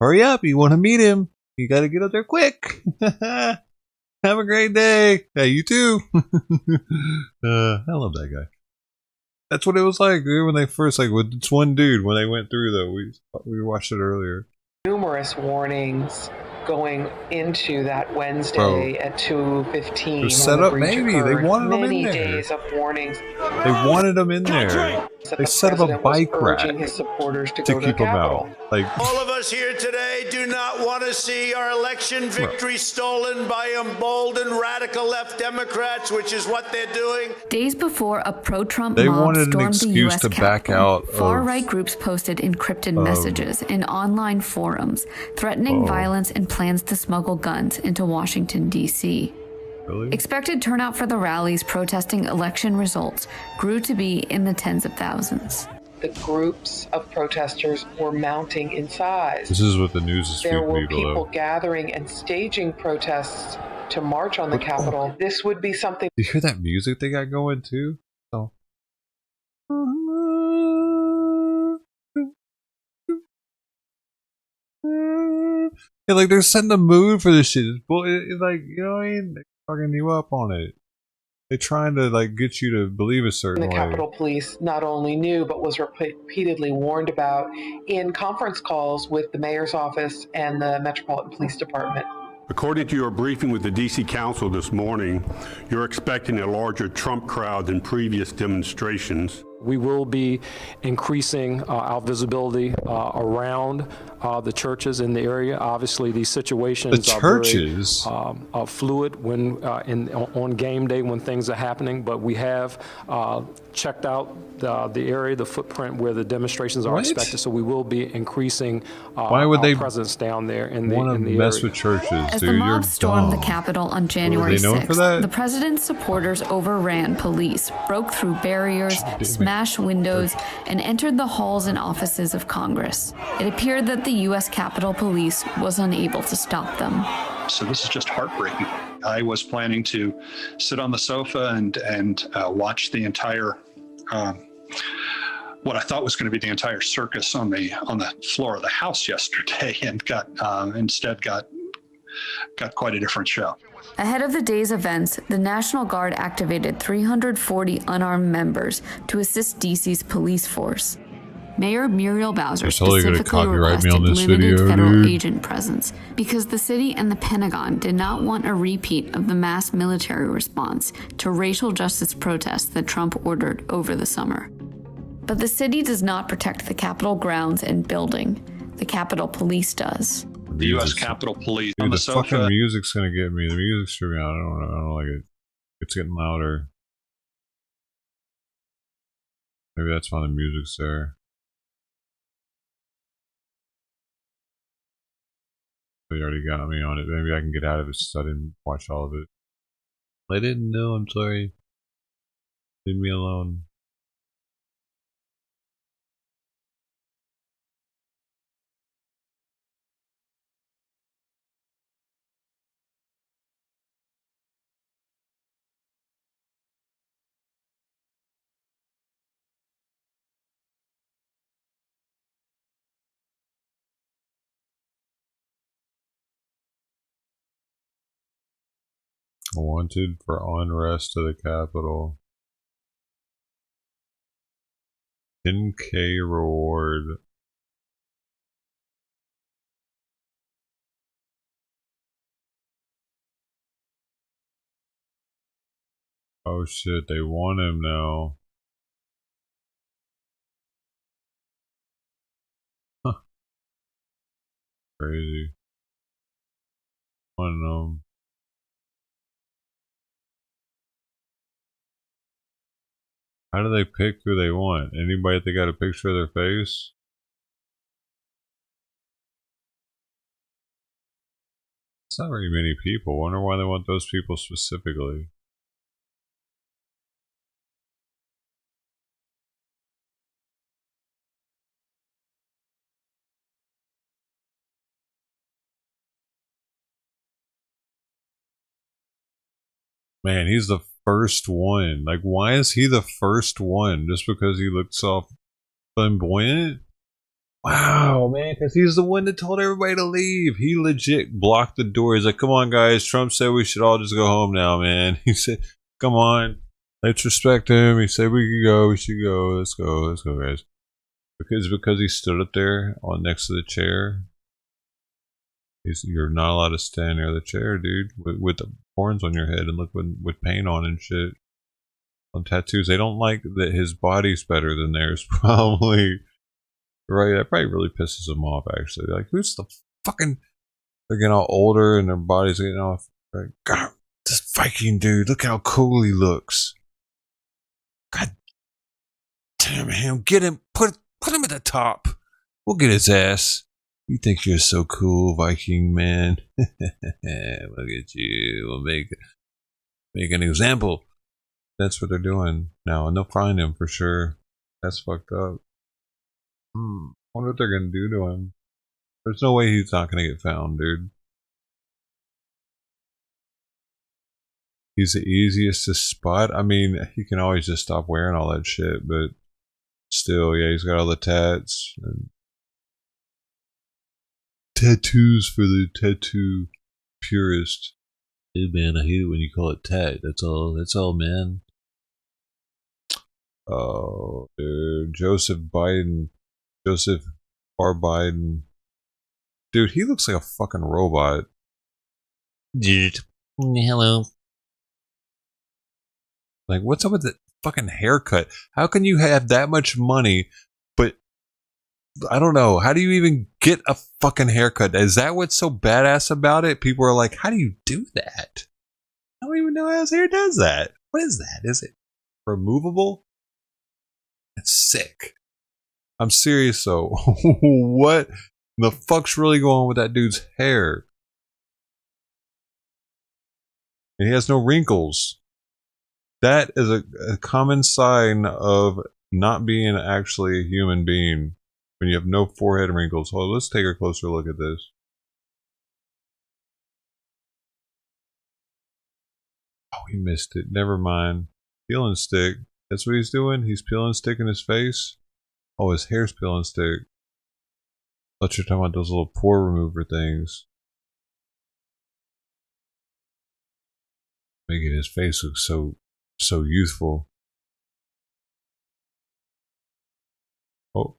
S2: hurry up, you want to meet him, you got to get up there quick. Have a great day. Yeah, you too. I love that guy. That's what it was like, dude, when they first, like, with this one dude, when they went through, though, we watched it earlier.
S24: Numerous warnings going into that Wednesday at 2:15.
S2: It was set up, maybe. They wanted them in
S24: Many
S2: there.
S24: days of warnings.
S2: They wanted them in there. They set up a bike rack
S24: urging his supporters to
S2: to
S24: go to
S2: keep
S24: the
S2: them
S24: Capitol.
S2: out. Like,
S5: All of us here today do not want to see our election victory stolen by emboldened radical left Democrats, which is what they're doing.
S25: Days before a pro-Trump
S2: They
S25: mob
S2: wanted an
S25: stormed the
S2: excuse
S25: U.S.
S2: to back
S25: Capitol,
S2: out of-
S25: far-right groups posted encrypted messages in online forums threatening violence and plans to smuggle guns into Washington, D.C.
S2: Really?
S25: Expected turnout for the rallies protesting election results grew to be in the tens of thousands.
S24: The groups of protesters were mounting in size.
S2: this is what the news is
S24: There
S2: feeding
S24: were
S2: me
S24: people
S2: below.
S24: gathering and staging protests to march on the Capitol, this would be something.
S2: You hear that music they got going too? So. Yeah, like they're setting the mood for this shit. It's like, you know what I mean? They're fucking you up on it. They're trying to like get you to believe a certain
S24: The
S2: way.
S24: Capitol Police not only knew but was repeatedly warned about in conference calls with the mayor's office and the Metropolitan Police Department.
S1: According to your briefing with the D.C. Council this morning, you're expecting a larger Trump crowd than previous demonstrations.
S9: We will be increasing our visibility around the churches in the area. Obviously, these situations are very fluid when on game day when things are happening. But we have checked out the area, the footprint where the demonstrations are expected. So we will be increasing
S2: Why would they
S9: presence down there in the
S2: mess
S9: area.
S2: with churches?
S25: As the mob stormed the Capitol on January 6th, the president's supporters overran police, broke through barriers, smashed windows, and entered the halls and offices of Congress. It appeared that the U.S. Capitol Police was unable to stop them.
S4: So this is just heartbreaking. I was planning to sit on the sofa and watch the entire, what I thought was going to be the entire circus on the floor of the House yesterday, and instead got quite a different show.
S25: Ahead of the day's events, the National Guard activated 340 unarmed members to assist D.C.'s police force. Mayor Muriel Bowser specifically requested limited federal agent presence because the city and the Pentagon did not want a repeat of the mass military response to racial justice protests that Trump ordered over the summer. But the city does not protect the Capitol grounds and building. The Capitol Police does.
S4: The U.S. Capitol Police on
S2: the
S4: the sofa.
S2: fucking music's gonna get me. The music's tripping out. I don't like it. It's getting louder. Maybe that's why the music's there. They already got me on it. Maybe I can get out of it since I didn't watch all of it. I didn't know. I'm sorry. Leave me alone. Wanted for unrest to the Capitol. 10K reward. Oh shit, they want him now. Huh. Crazy. Want them. How do they pick who they want? Anybody that got a picture of their face? It's not very many people. Wonder why they want those people specifically. Man, he's the first one. Like, why is he the first one? Just because he looks all flamboyant? Wow, man, because he's the one that told everybody to leave. He legit blocked the door. He's like, come on, guys. Trump said we should all just go home now, man. He said, come on. Let's respect him. He said we could go. We should go. Let's go, guys. Because he stood up there next to the chair. You're not allowed to stand near the chair, dude, with the horns on your head and look with paint on and shit. On tattoos, they don't like that his body's better than theirs, probably. Right, that probably really pisses them off, actually. Like, who's the fucking... They're getting all older and their bodies getting off. Like, God, this Viking dude, look how cool he looks. God damn him, get him, put him at the top. We'll get his ass. You think you're so cool, Viking man? Look at you. We'll make an example. That's what they're doing now, and they'll find him for sure. That's fucked up. I wonder what they're gonna do to him. There's no way he's not gonna get found, dude. He's the easiest to spot. I mean, he can always just stop wearing all that shit, but still, yeah, he's got all the tats and tattoos for the tattoo purist. Hey man, I hate it when you call it tat. That's all, man. Oh, dude, Joseph R. Biden. Dude, he looks like a fucking robot. Dude, hello. Like, what's up with the fucking haircut? How can you have that much money, but I don't know. How do you even get a fucking haircut? Is that what's so badass about it? People are like, how do you do that? I don't even know how his hair does that. What is that? Is it removable? That's sick. I'm serious though. What the fuck's really going on with that dude's hair? And he has no wrinkles. That is a common sign of not being actually a human being when you have no forehead wrinkles. Oh, let's take a closer look at this. Oh, he missed it. Never mind. Peel and stick. That's what he's doing? He's peeling stick in his face? Oh, his hair's peeling stick. I thought you were talking about those little pore remover things. Making his face look so youthful. Oh.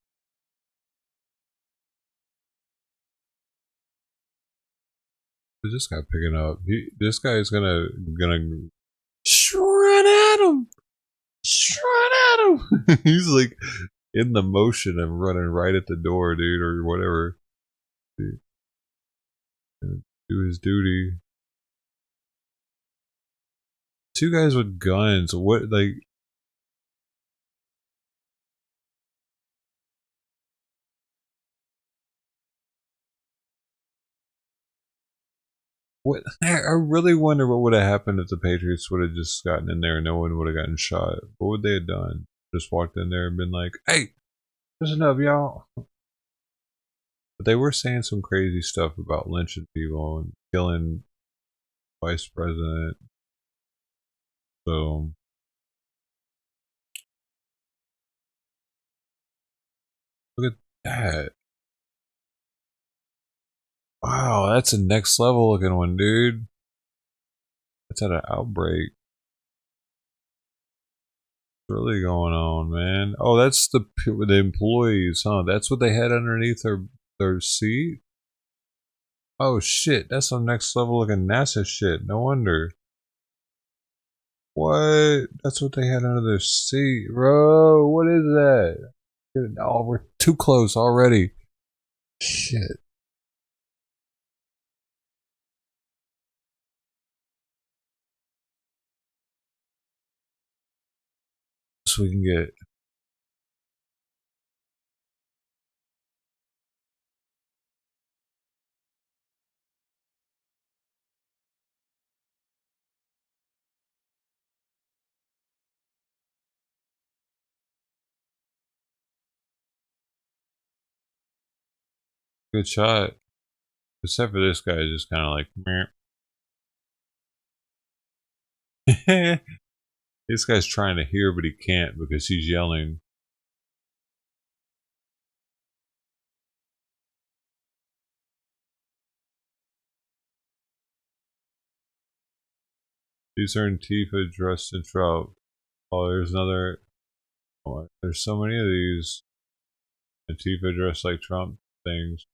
S2: Who's this guy picking up? This guy is gonna run at him. Run at him. He's like in the motion of running right at the door, dude, or whatever. Dude. Do his duty. Two guys with guns. What, like? What? I really wonder what would have happened if the Patriots would have just gotten in there and no one would have gotten shot. What would they have done? Just walked in there and been like, "Hey, listen up, y'all." But they were saying some crazy stuff about lynching people and killing vice president. So look at that. Wow, that's a next level looking one, dude. That's at an outbreak. What's really going on, man? Oh, that's the employees, huh? That's what they had underneath their seat? Oh shit, that's some next level looking NASA shit. No wonder. What? That's what they had under their seat. Bro, what is that? Oh, we're too close already. Shit. So we can get. Good shot. Except for this guy, just kind of like, meh. This guy's trying to hear, but he can't because he's yelling. These are Antifa dressed in Trump. Oh, there's another. Oh, there's so many of these Antifa dressed like Trump things.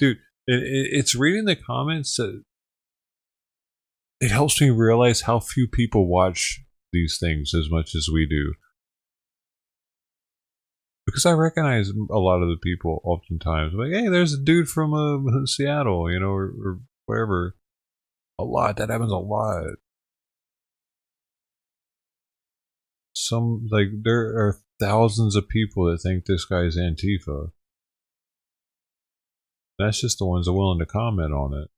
S2: Dude, it's reading the comments that it helps me realize how few people watch these things as much as we do. Because I recognize a lot of the people oftentimes. Like, hey, there's a dude from Seattle, you know, or wherever. A lot. That happens a lot. There are thousands of people that think this guy's Antifa. That's just the ones that are willing to comment on it.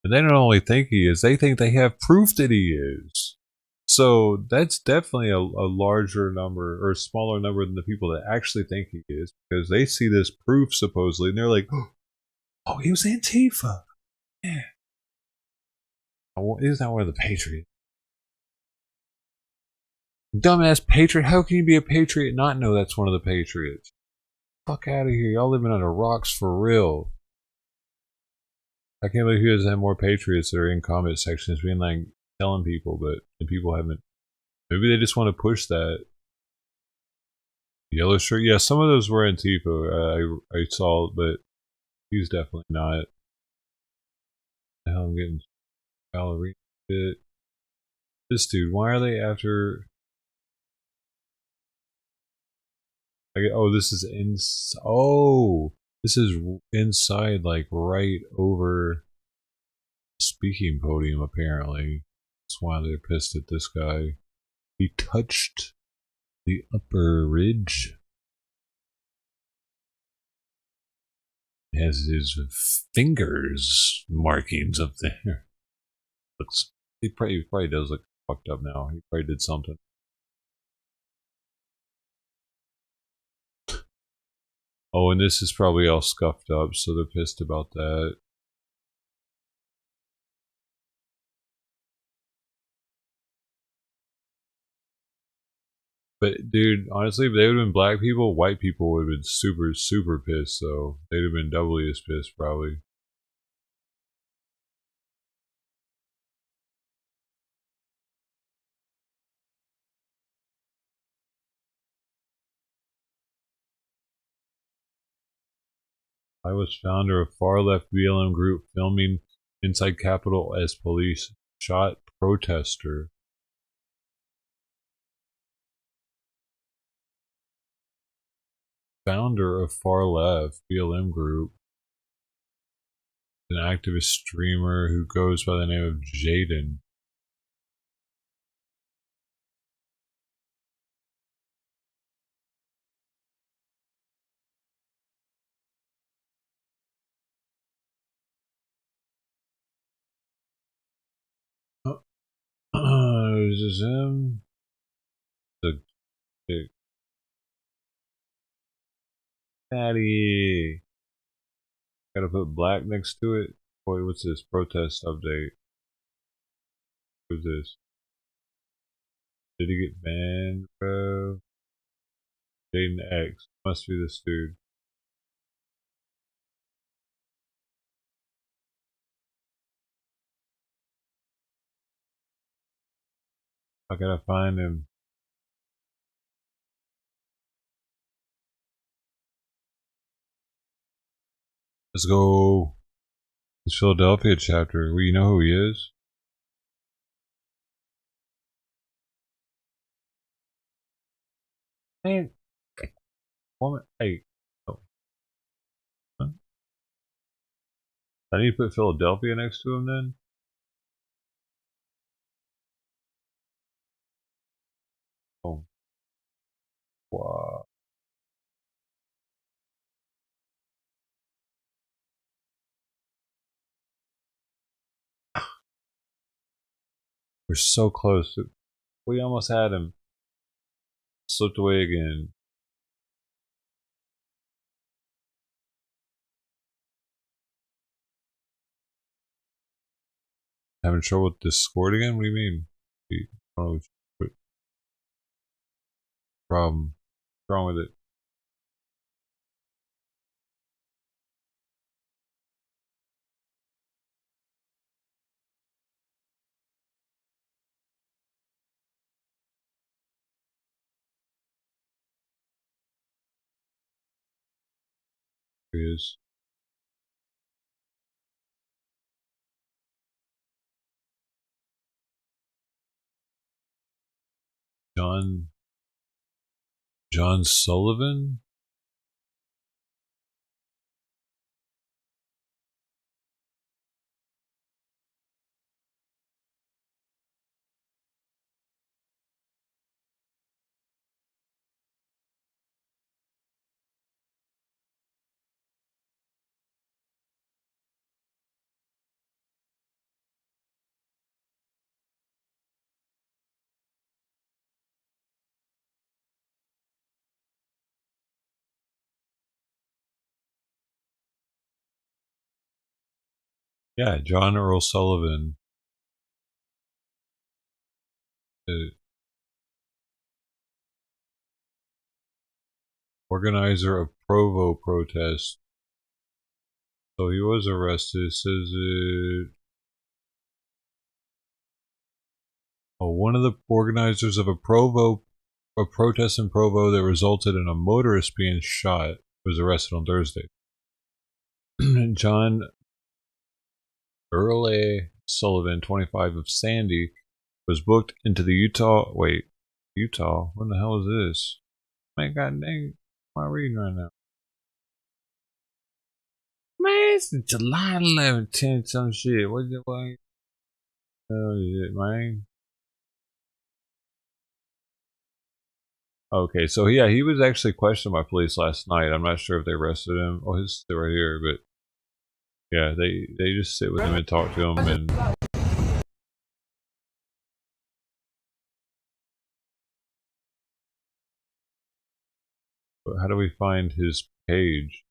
S2: And they don't only think he is, they think they have proof that he is. So that's definitely a larger number or smaller number than the people that actually think he is, because they see this proof supposedly and they're like, oh, Oh, he was Antifa. Yeah. He's not one of the Patriots. Dumbass Patriot. How can you be a Patriot and not know that's one of the Patriots? Fuck out of here. Y'all living under rocks for real. I can't believe he doesn't have more Patriots that are in comment sections being like telling people, but the people haven't. Maybe they just want to push that. Yellow shirt. Yeah, some of those were Antifa. I saw, but he's definitely not. Now I'm getting ballerina shit. This dude, why are they after? Oh, this is this is inside, like right over the speaking podium. Apparently, that's why they're pissed at this guy. He touched the upper ridge. He has his fingers markings up there. Looks. He probably does look fucked up now. He probably did something. Oh, and this is probably all scuffed up, so they're pissed about that. But dude, honestly, if they would have been black people, white people would have been super, super pissed, so they'd have been doubly as pissed probably. I was founder of far-left BLM group filming inside Capitol as police shot protester. Founder of far-left BLM group. An activist streamer who goes by the name of Jaden. Is this him? The Patty. Gotta put black next to it. Boy, what's this? Protest update. Who's this? Did he get banned, bro? Jaden X. Must be this dude. I gotta find him. Let's go. His Philadelphia chapter. Well, you know who he is? Man. Woman. Hey. Oh. Huh? I need to put Philadelphia next to him then? Oh. Wow. We're so close. We almost had him. Slipped away again. Having trouble with Discord again? What do you mean? I don't know what problem. What's wrong with it? Here he is. John Sullivan? Yeah, John Earl Sullivan. Organizer of Provo protest. So he was arrested. It says it. Oh, one of the organizers of a protest in Provo that resulted in a motorist being shot was arrested on Thursday. John Earl Sullivan, 25, of Sandy, was booked into the Utah. Wait, Utah? What the hell is this? Man, god dang, what am I reading right now? Man, it's July 11th, 10 some shit. What is it like? Oh shit, man. Okay, so yeah, he was actually questioned by police last night. I'm not sure if they arrested him. Oh, he's still right here, but yeah, they just sit with him and talk to him. And but how do we find his page?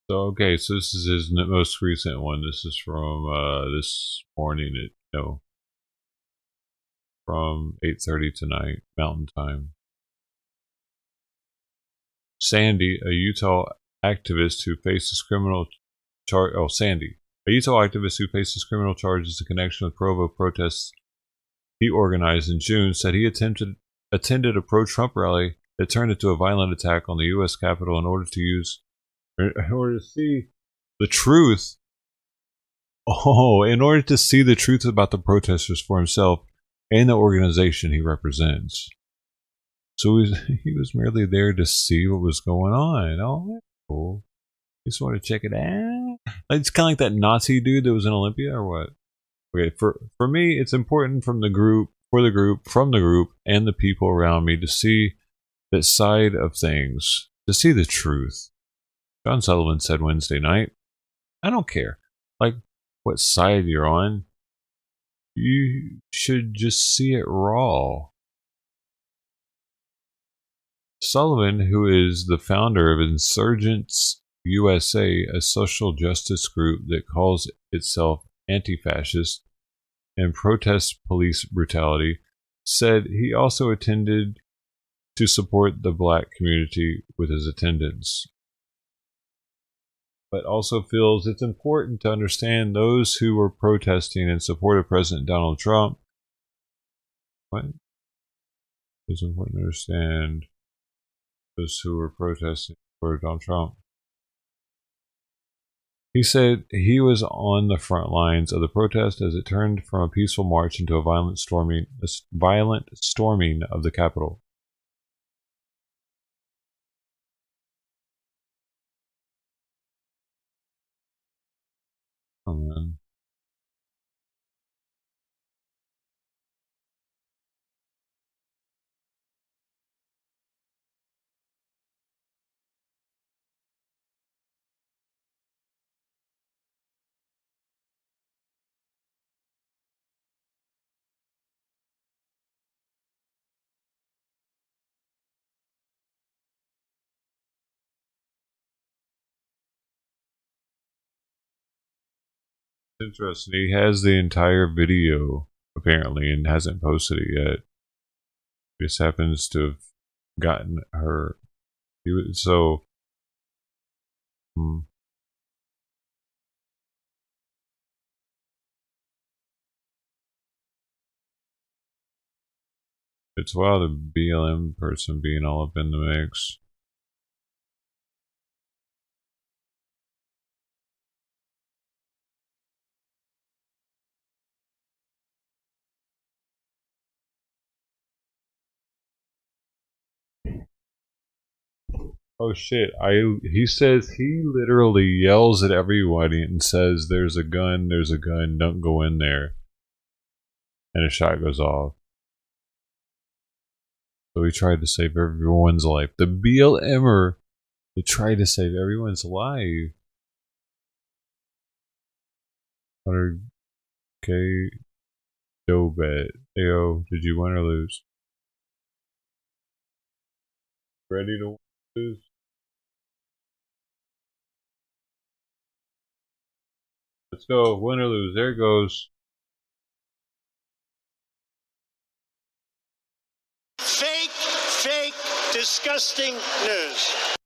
S2: So okay, so this is his most recent one. This is from this morning at from 8:30 tonight Mountain Time. Sandy, a Utah activist who faces criminal charge. Oh, Sandy, a Utah activist who faces criminal charges in connection with Provo protests he organized in June, said he attended a pro-Trump rally that turned into a violent attack on the U.S. Capitol in order to see the truth. Oh, in order to see the truth about the protesters for himself and the organization he represents. So he was merely there to see what was going on. Oh, that's cool. You just want to check it out? Like, it's kind of like that Nazi dude that was in Olympia, or what? Okay, for me, it's important from the group, and the people around me to see that side of things, to see the truth. John Sullivan said Wednesday night, I don't care, like, what side you're on. You should just see it raw. Sullivan, who is the founder of Insurgents USA, a social justice group that calls itself anti-fascist and protests police brutality, said he also attended to support the black community with his attendance, but also feels it's important to understand those who were protesting in support of President Donald Trump. What? It's important to understand those who were protesting for Donald Trump. He said he was on the front lines of the protest as it turned from a peaceful march into a violent storming of the Capitol. Oh man. Interesting. He has the entire video apparently and hasn't posted it yet. He just happens to have gotten her. So. It's wild, the BLM person being all up in the mix. Oh shit! He says he literally yells at everybody and says, "There's a gun! There's a gun! Don't go in there!" And a shot goes off. So he tried to save everyone's life. The BLMer that tried to save everyone's life. 100K dough bet. Ayo, did you win or lose? Ready to lose? Let's go. Win or lose. There it goes.
S13: Fake, disgusting news.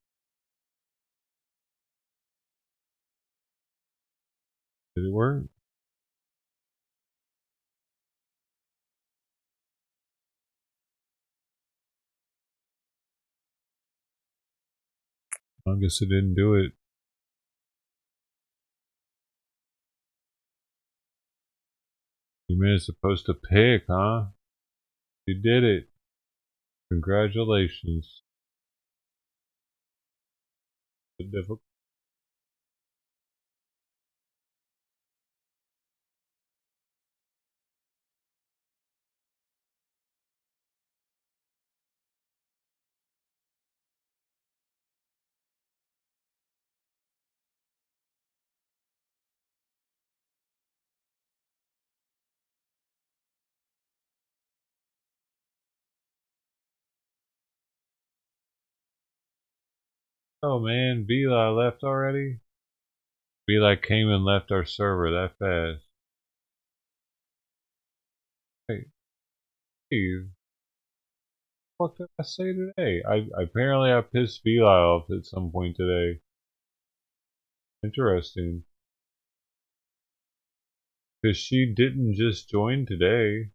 S2: Did it work? I guess it didn't do it. You managed to post a pic, huh? You did it. Congratulations. Difficult. Oh man, Vila left already? Vila came and left our server that fast. Hey, Steve. What did I say today? Apparently I pissed Vila off at some point today. Interesting. Because she didn't just join today,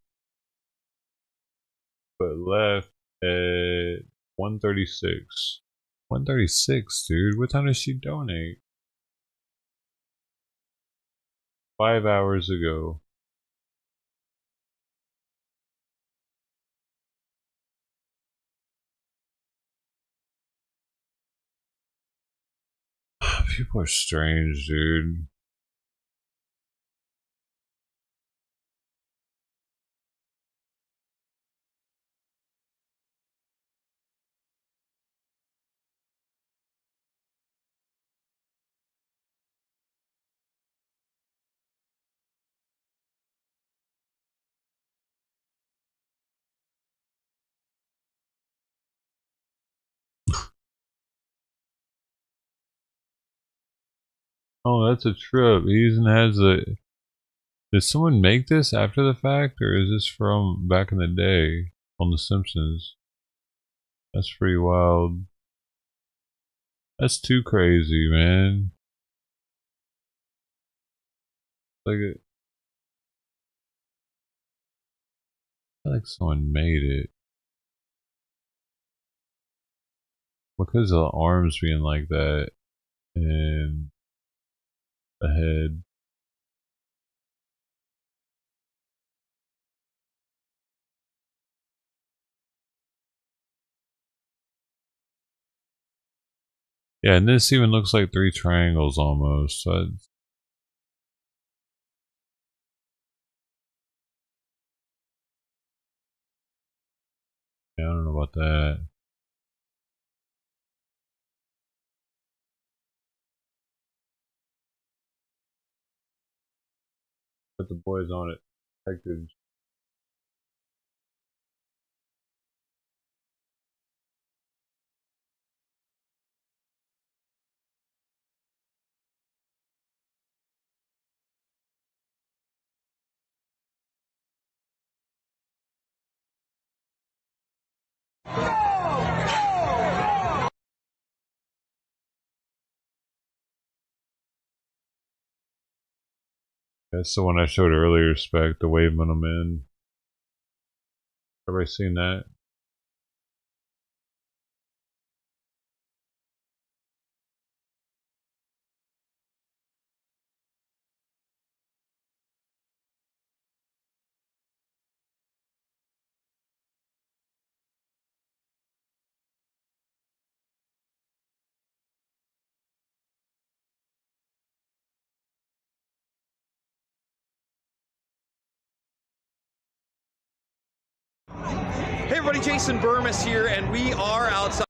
S2: but left at 1:36. 1:36, dude. What time did she donate? 5 hours ago. People are strange, dude. Oh, that's a trip. He even has a... Did someone make this after the fact, or is this from back in the day on The Simpsons? That's pretty wild. That's too crazy, man. Like it. I feel like someone made it. Because of the arms being like that and the head. Yeah, and this even looks like 3 triangles almost. So yeah, I don't know about that. Put the boys on it. Detectives. That's the one I showed earlier, Spec, the wave them in. Everybody seen that?
S3: Hey everybody, Jason Burmis here, and we are outside.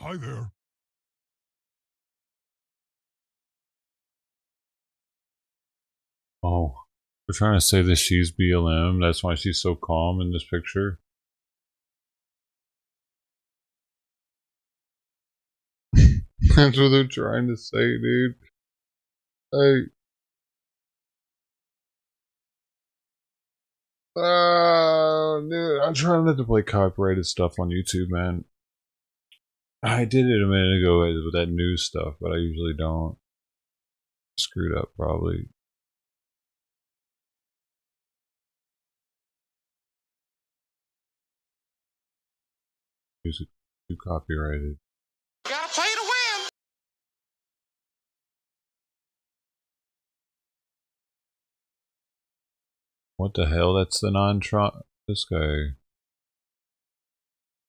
S12: Hi there.
S2: Oh, we're trying to say that she's BLM. That's why she's so calm in this picture. That's what they're trying to say, dude. Hey. Dude, I'm trying not to play copyrighted stuff on YouTube, man. I did it a minute ago with that news stuff, but I usually don't. Screwed up, probably. Music too copyrighted.
S13: Gotta play to win.
S2: What the hell? That's the non-Trump. This guy.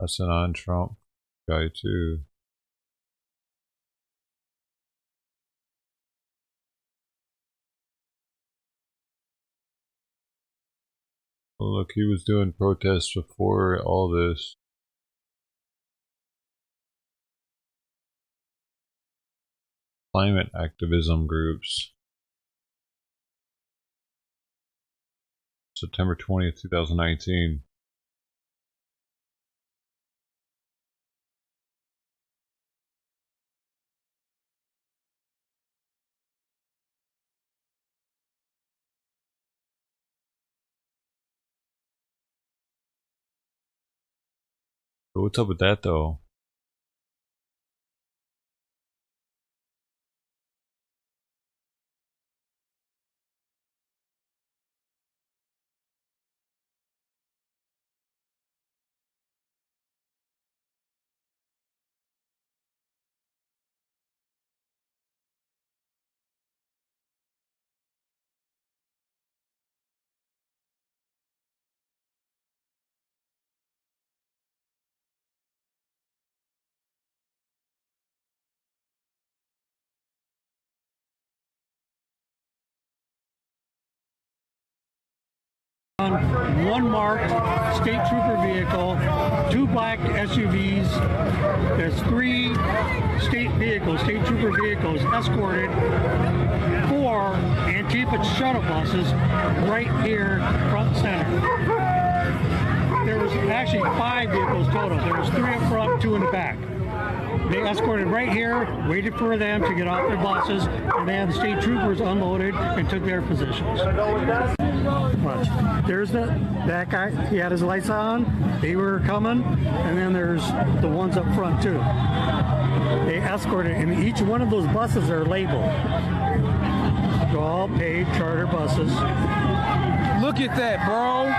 S2: That's a non-Trump guy too. Oh, look, he was doing protests before all this. Climate activism groups. September 20th, 2019. But what's up with that though?
S15: One marked state trooper vehicle, 2 black SUVs. There's 3 state trooper vehicles escorted, 4 Antifa shuttle buses right here front center. There was actually 5 vehicles total. There was 3 up front, 2 in the back. They escorted right here, waited for them to get off their buses, and they had the state troopers unloaded and took their positions. There's that guy, he had his lights on, they were coming, and then there's the ones up front too. They escorted, and each one of those buses are labeled. They're all paid charter buses.
S13: Look at that, bro.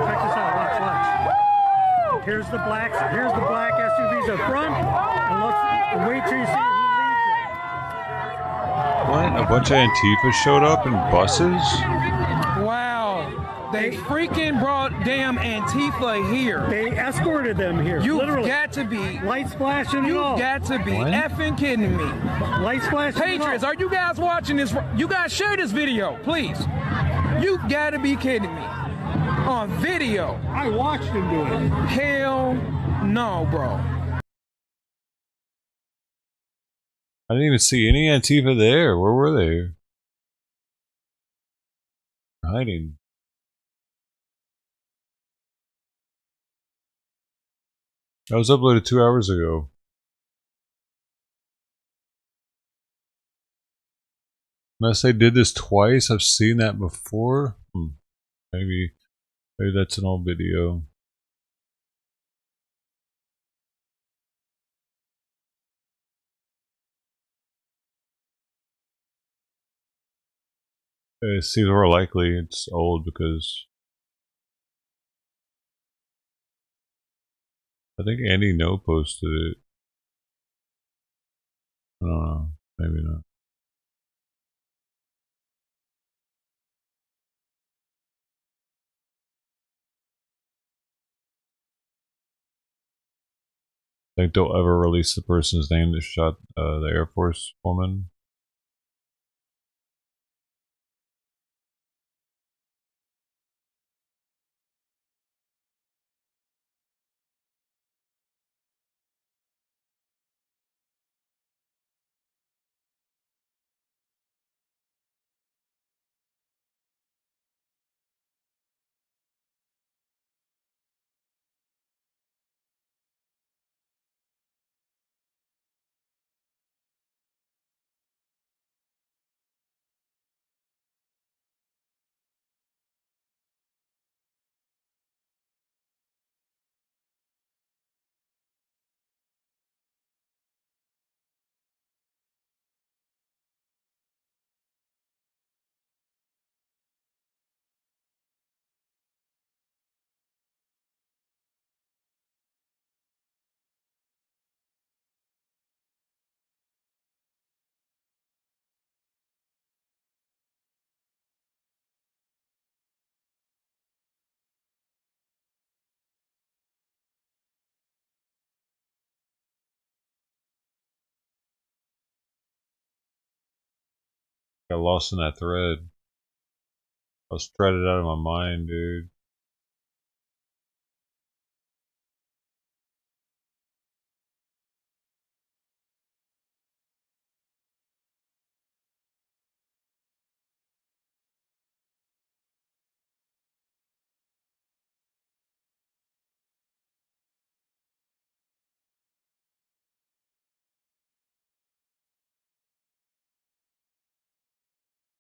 S15: Check this out. Watch. Here's the black SUVs up front, and wait till you see who leads it.
S2: What? A bunch of Antifa showed up in buses?
S13: Wow. They freaking brought damn Antifa here.
S15: They escorted them here.
S13: You've got to be.
S15: Lights flashing and all.
S13: You've got to be
S2: What?
S13: effing kidding me.
S15: Lights flashing
S13: Patriots,
S15: and all.
S13: are you guys watching this? You guys share this video, please. You've got to be kidding me. On video.
S15: I watched him do it.
S13: Hell no, bro.
S2: I didn't even see any Antifa there. Where were they? Hiding. That was uploaded 2 hours ago. Unless they did this twice, I've seen that before. Maybe that's an old video. It seems more likely it's old because I think Andy No posted it. I don't know. Maybe not. Think they'll ever release the person's name that shot the Air Force woman? Got lost in that thread. I was threaded out of my mind, dude.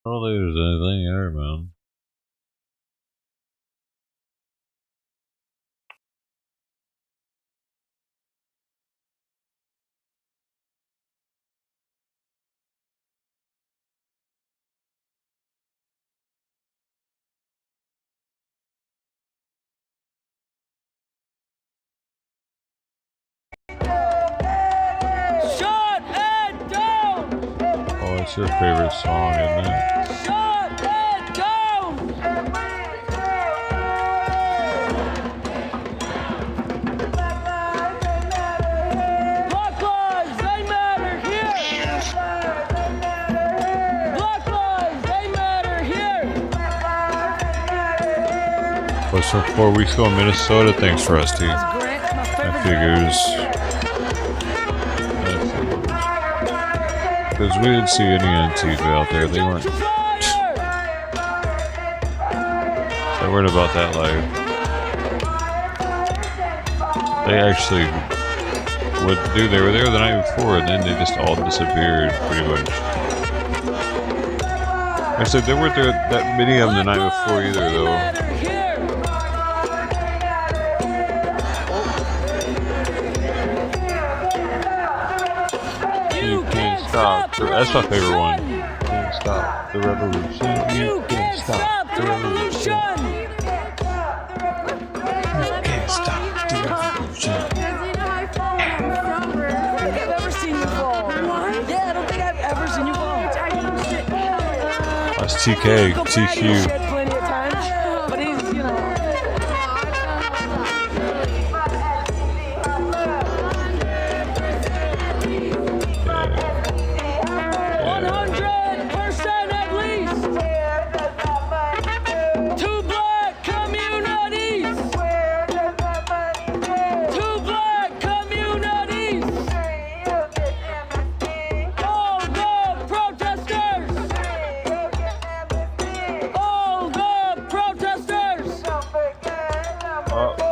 S2: I don't think there's anything here, man.
S7: Shut it down!
S2: Oh, it's your favorite song, isn't it?
S7: Shut it down! Black lives, they matter here! Black lives, they matter here!
S2: Was from 4 weeks ago in Minnesota. Thanks, Rusty. That figures. Because we didn't see any Antifa out there. They weren't about that life. They actually they were there the night before and then they just all disappeared pretty much. I said there weren't there that many of them the night before either though. stop. That's my favorite one. Can't stop the revolution. You can't stop the revolution. You can't stop the revolution.
S7: Yeah, I don't think I've ever seen you fall.
S2: That's TK, TQ.
S7: Plenty of times, but he's, you know.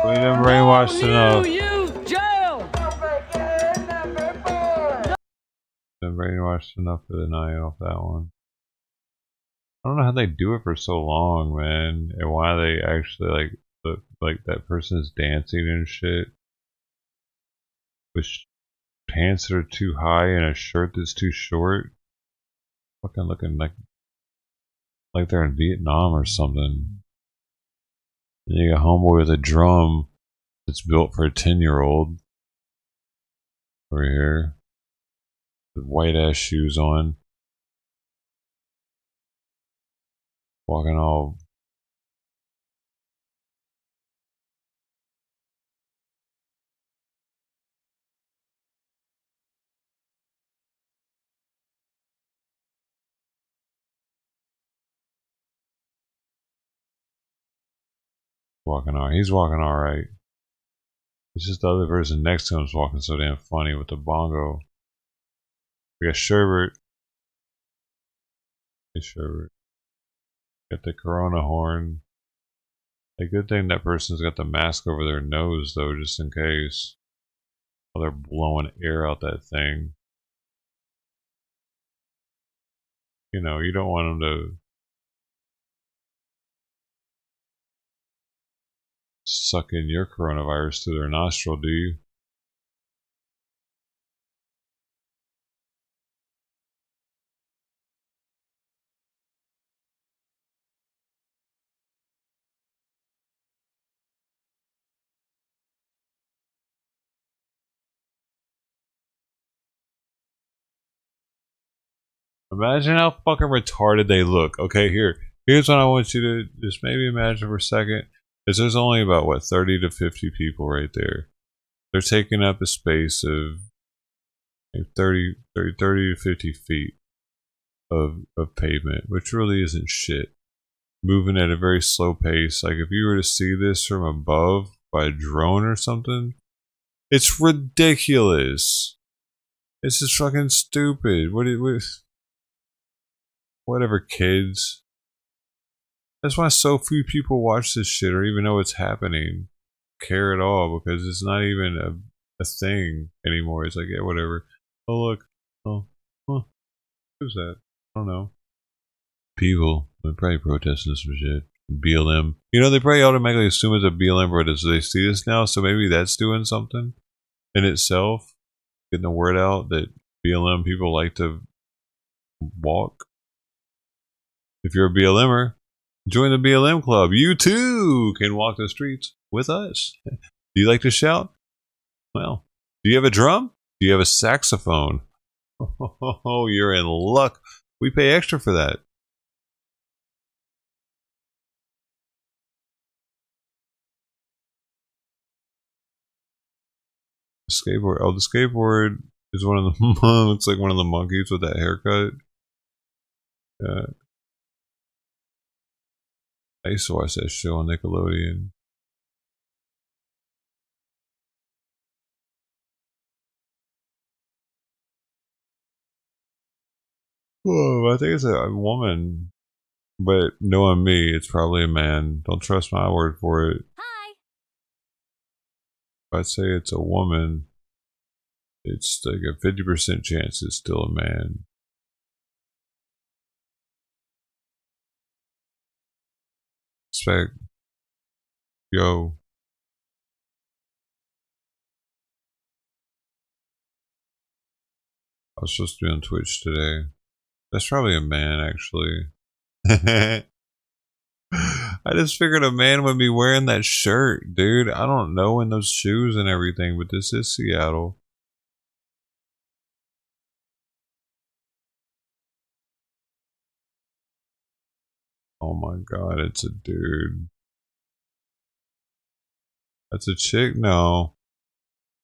S2: We done brainwashed enough. Been brainwashed enough for the night off that one. I don't know how they do it for so long, man, and why they actually like that person is dancing and shit with pants that are too high and a shirt that's too short. Fucking looking like they're in Vietnam or something. And you got homeboy with a drum that's built for a 10-year-old over here with white ass shoes on, walking all he's walking all right. It's just the other person next to him is walking so damn funny with the bongo. We got Sherbert. Hey Sherbert. Got the Corona horn. A good thing that person's got the mask over their nose though, just in case. While they're blowing air out that thing. You know, you don't want them to suck in your coronavirus through their nostril, do you? Imagine how fucking retarded they look. Okay, here's what I want you to just maybe imagine for a second. Is there's only about, what, 30 to 50 people right there. They're taking up a space of like 30 to 50 feet of pavement, which really isn't shit. Moving at a very slow pace. Like, if you were to see this from above by a drone or something, it's ridiculous. It's just fucking stupid. Whatever, kids. That's why so few people watch this shit or even know what's happening, care at all, because it's not even a thing anymore. It's like, yeah, whatever. Oh, look. Oh, huh. Who's that? I don't know. People. They're probably protesting some shit. BLM. You know, they probably automatically assume it's a BLM protest. They see this now, so maybe that's doing something in itself. Getting the word out that BLM people like to walk. If you're a BLMer, join the BLM club. You too can walk the streets with us. Do you like to shout? Well, do you have a drum? Do you have a saxophone? Oh, you're in luck. We pay extra for that. Skateboard. Oh, the skateboard is one of the looks like one of the monkeys with that haircut. I used to watch that show on Nickelodeon. Oh, I think it's a woman, but knowing me, it's probably a man. Don't trust my word for it.
S6: Hi.
S2: If I say it's a woman, it's like a 50% chance it's still a man. Respect. Yo. I was supposed to be on Twitch today. That's probably a man, actually. I just figured a man would be wearing that shirt, dude. I don't know, in those shoes and everything, but this is Seattle. Oh my god, it's a dude. That's a chick? No.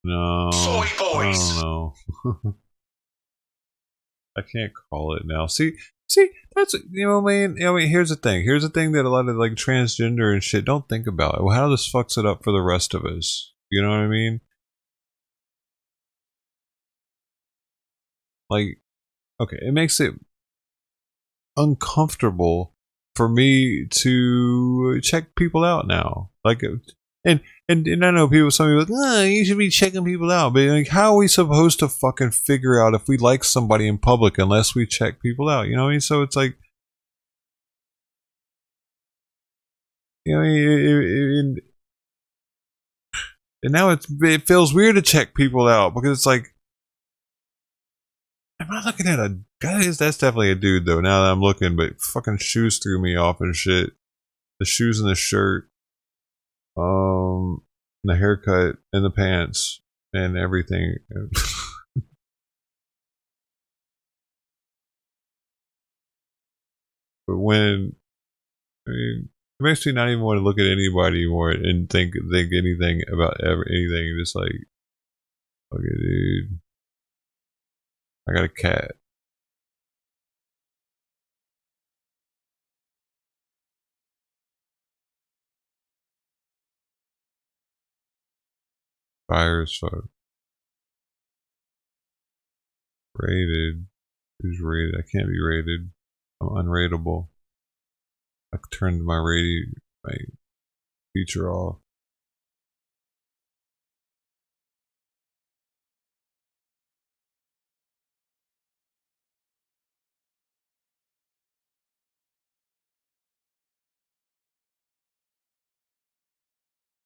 S2: No. Soy boys. I don't know. I can't call it now. See, that's, you know what I mean? Here's the thing. Here's the thing that a lot of like transgender and shit don't think about. Well, how this fucks it up for the rest of us. You know what I mean? Like, okay, it makes it uncomfortable for me to check people out now. Like, and I know people, some people are like, you should be checking people out, but like, how are we supposed to fucking figure out if we like somebody in public unless we check people out? You know what I mean? So it's like, you know, and now it feels weird to check people out because it's like, am I looking at a guy? That's definitely a dude though. Now that I'm looking, but fucking shoes threw me off and shit. The shoes and the shirt. The haircut and the pants and everything. But when, I mean, it makes me not even want to look at anybody anymore and think anything about anything. Just like, okay, dude, I got a cat. Fire as fuck. Rated. Who's rated? I can't be rated. I'm unrateable. I turned my feature off.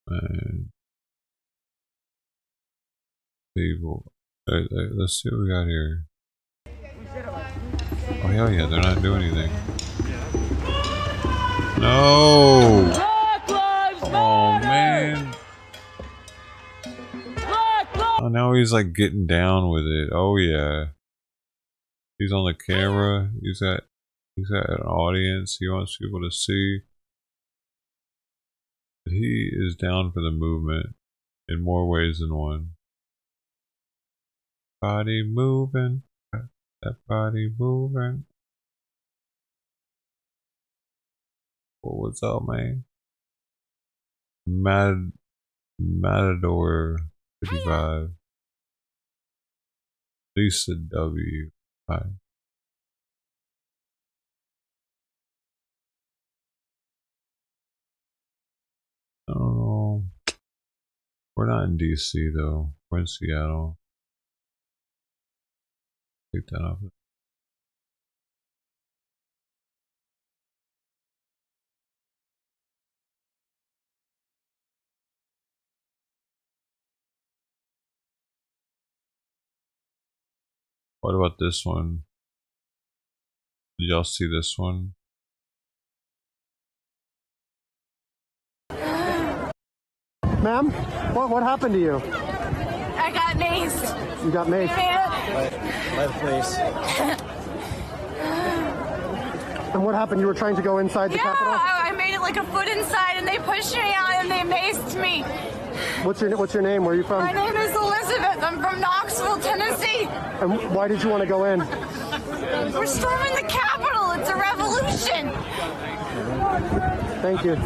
S2: Man. Table. Let's see what we got here. Oh hell yeah, they're not doing anything. No! Oh man. Oh, now he's like getting down with it. Oh yeah. He's on the camera. He's got an audience. He wants people to see. He is down for the movement in more ways than one. Body moving, that body moving. Well, what's up, man? Matador 55. Lisa W. Hi. Oh, we're not in DC though. We're in Seattle. Take that off. What about this one? Did y'all see this one?
S6: Ma'am, what happened to you?
S10: I got maced.
S6: You got maced?
S10: By the police.
S6: And what happened? You were trying to go inside the Capitol?
S10: I made it like a foot inside and they pushed me out and they maced me.
S6: What's your name? Where are you from?
S10: My name is Elizabeth. I'm from Knoxville, Tennessee.
S6: And why did you want to go in?
S10: We're storming the Capitol. It's a revolution.
S6: Thank you.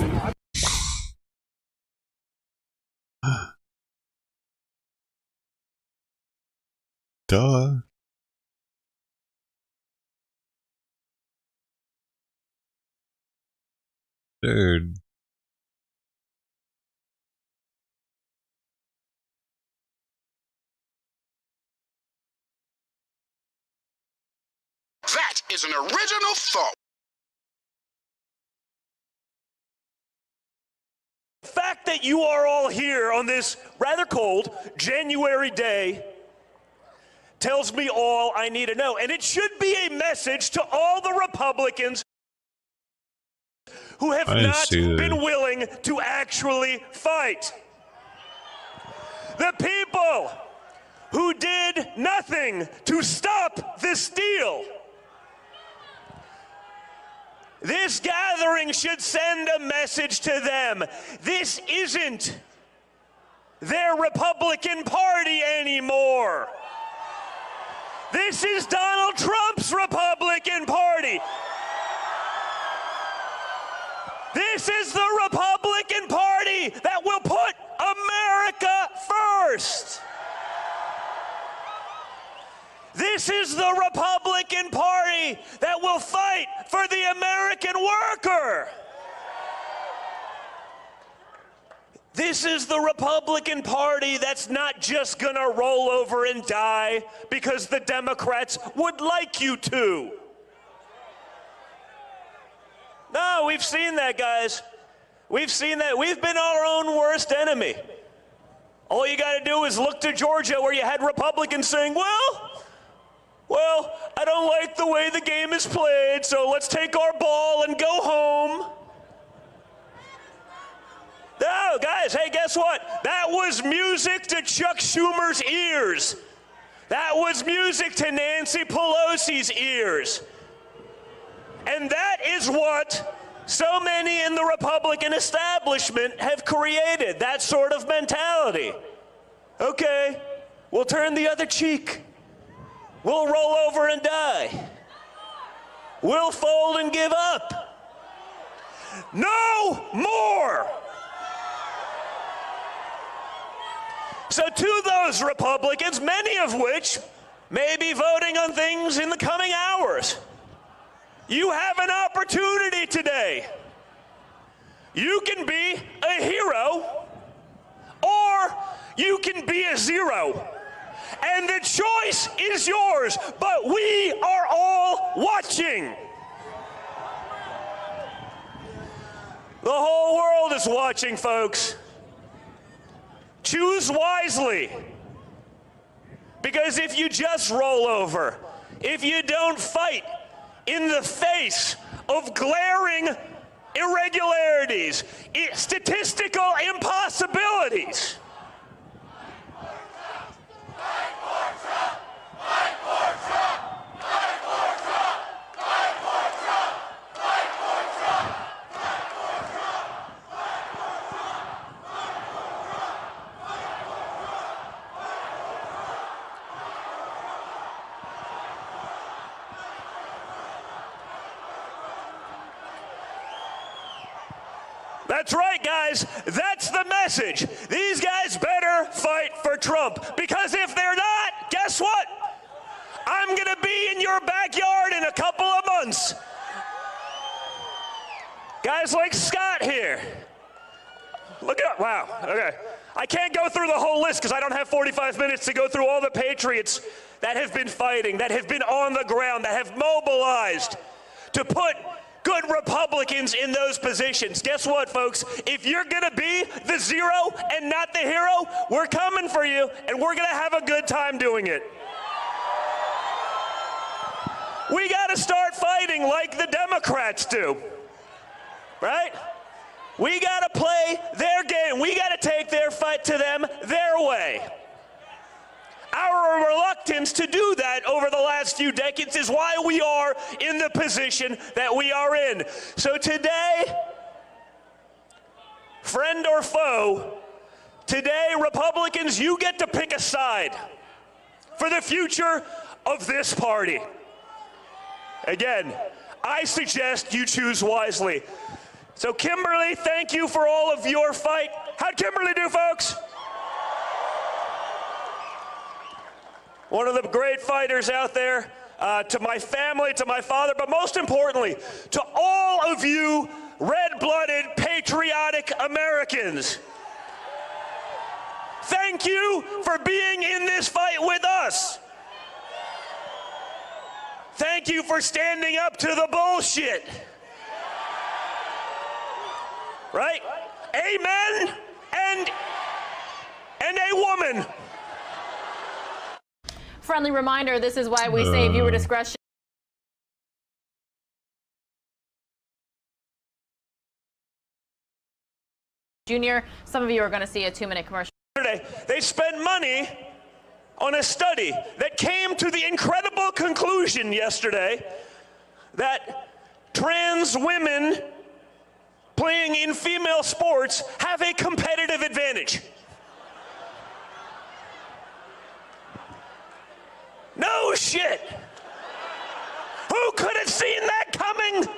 S2: Duh. Dude.
S14: That is an original thought.
S20: The fact that you are all here on this rather cold January day tells me all I need to know. And it should be a message to all the Republicans who have not been willing to actually fight. The people who did nothing to stop this deal. This gathering should send a message to them. This isn't their Republican Party anymore. This is Donald Trump's Republican Party. This is the Republican Party that will put America first. This is the Republican Party that will fight for the American worker. This is the Republican Party that's not just gonna roll over and die because the Democrats would like you to. No, we've seen that, guys. We've seen that. We've been our own worst enemy. All you got to do is look to Georgia, where you had Republicans saying, well, I don't like the way the game is played, so let's take our ball and go home. No, guys, hey, guess what? That was music to Chuck Schumer's ears. That was music to Nancy Pelosi's ears. And that is what so many in the Republican establishment have created, that sort of mentality. Okay, we'll turn the other cheek. We'll roll over and die. We'll fold and give up. No more! So to those Republicans, many of which may be voting on things in the coming hours, you have an opportunity today. You can be a hero, or you can be a zero. And the choice is yours, but we are all watching. The whole world is watching, folks. Choose wisely. Because if you just roll over, if you don't fight in the face of glaring irregularities, statistical impossibilities, that's right, guys. That's the message. These guys better fight for Trump. Because if they're not, guess what? I'm going to be in your backyard in a couple of months. Guys like Scott here. Look at, wow, okay. I can't go through the whole list because I don't have 45 minutes to go through all the patriots that have been fighting, that have been on the ground, that have mobilized to put good Republicans in those positions. Guess what, folks? If you're gonna be the zero and not the hero, we're coming for you, and we're gonna have a good time doing it. We gotta start fighting like the Democrats do, right? We gotta play their game. We gotta take their fight to them their way. Our reluctance to do that over the last few decades is why we are in the position that we are in. So today, friend or foe, today, Republicans, you get to pick a side for the future of this party. Again, I suggest you choose wisely. So Kimberly, thank you for all of your fight. How'd Kimberly do, folks? One of the great fighters out there, to my family, to my father, but most importantly, to all of you red-blooded, patriotic Americans. Thank you for being in this fight with us. Thank you for standing up to the bullshit. Right? Amen and a woman.
S8: Friendly reminder, this is why we say viewer discretion. Junior, some of you are going to see a 2-minute commercial.
S20: They spent money on a study that came to the incredible conclusion yesterday that trans women playing in female sports have a competitive advantage. No shit. Who could have seen that coming?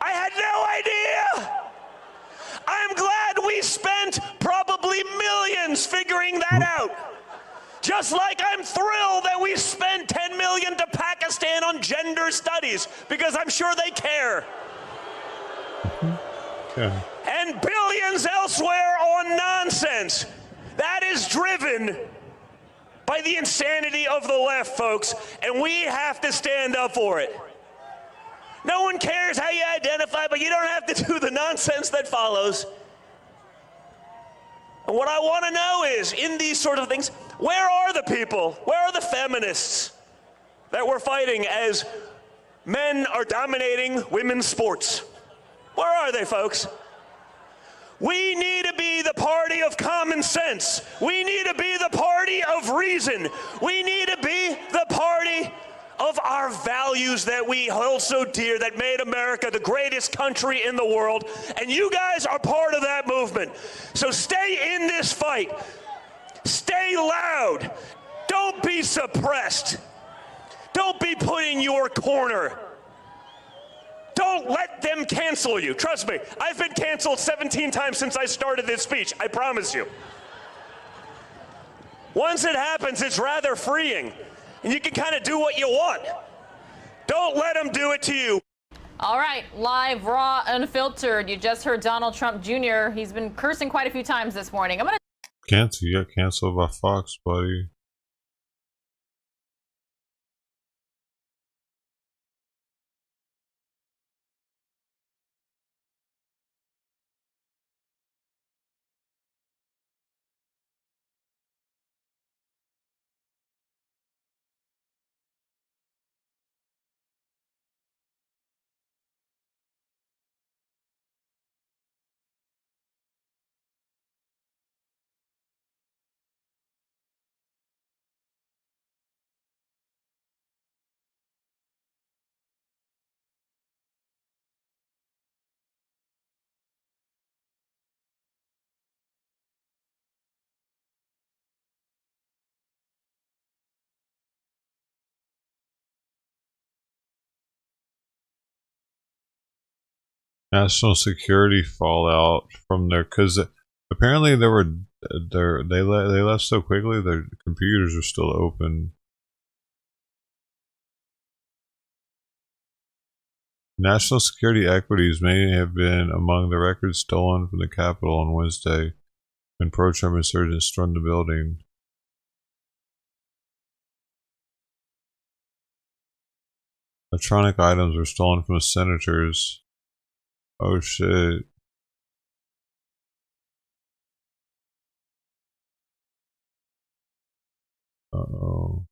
S20: I had no idea. I'm glad we spent probably millions figuring that out. Just like I'm thrilled that we spent $10 million to Pakistan on gender studies, because I'm sure they care.
S2: Okay.
S20: And billions elsewhere on nonsense. That is driven by the insanity of the left, folks, and we have to stand up for it. No one cares how you identify, but you don't have to do the nonsense that follows. And what I want to know is, in these sort of things, where are the people? Where are the feminists that we're fighting as men are dominating women's sports? Where are they, folks? We need to be the party of common sense. We need to be the party of reason. We need to be the party of our values that we hold so dear, that made America the greatest country in the world. And you guys are part of that movement. So stay in this fight. Stay loud. Don't be suppressed. Don't be put in your corner. Don't let them cancel you. Trust me, I've been canceled 17 times since I started this speech. I promise you. Once it happens, it's rather freeing. And you can kind of do what you want. Don't let them do it to you.
S8: All right, live, raw, unfiltered. You just heard Donald Trump Jr. He's been cursing quite a few times this morning. I'm going to
S2: Cancel. You got canceled by Fox, buddy. National security fallout from their, because apparently they left so quickly their computers are still open. National security equities may have been among the records stolen from the Capitol on Wednesday when pro-Trump insurgents stormed the building. Electronic items were stolen from the senators. Oh shit. Uh-oh.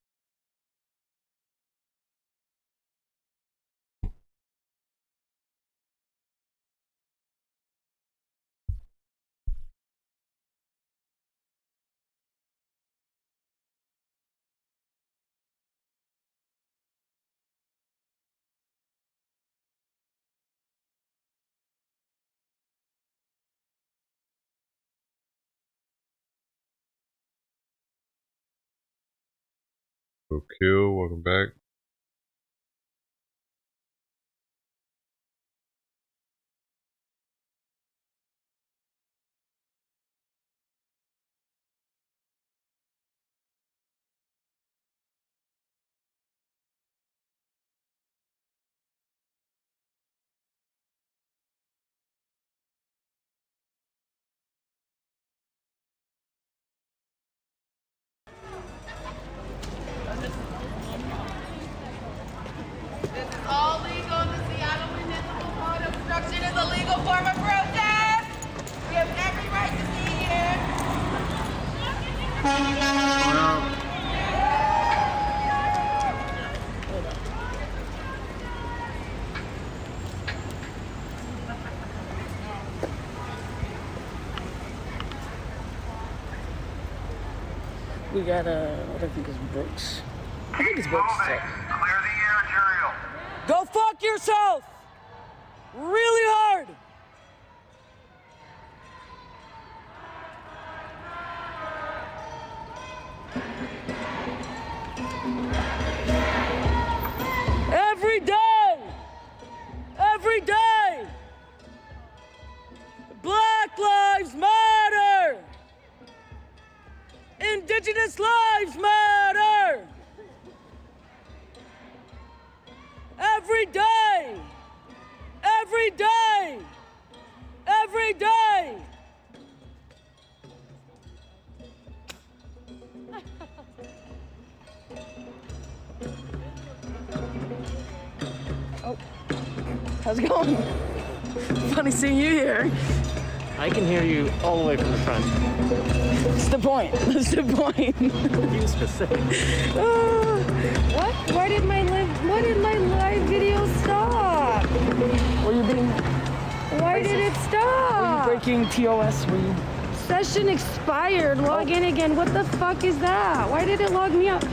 S2: Go kill, welcome back.
S10: All legal. The Seattle Municipal Code obstruction is a legal form of protest. We have every right to be here.
S13: Well,
S7: We got what I think is Brooks. I think it's Brooks. So.
S13: Clear the air, Imperial.
S7: Go fuck yourself! Really hard! Every day! Every day! Black lives matter! Indigenous lives matter! Every day! Every day! Every day! Oh, how's it going? Funny seeing you here.
S18: I can hear you all the way from the front.
S7: That's the point. That's the point.
S18: Be specific.
S7: What? Why did my live video stop? Were you being? Why did it stop? Were you breaking TOS? Were you? Session expired. Log in again. What the fuck is that? Why did it log me out?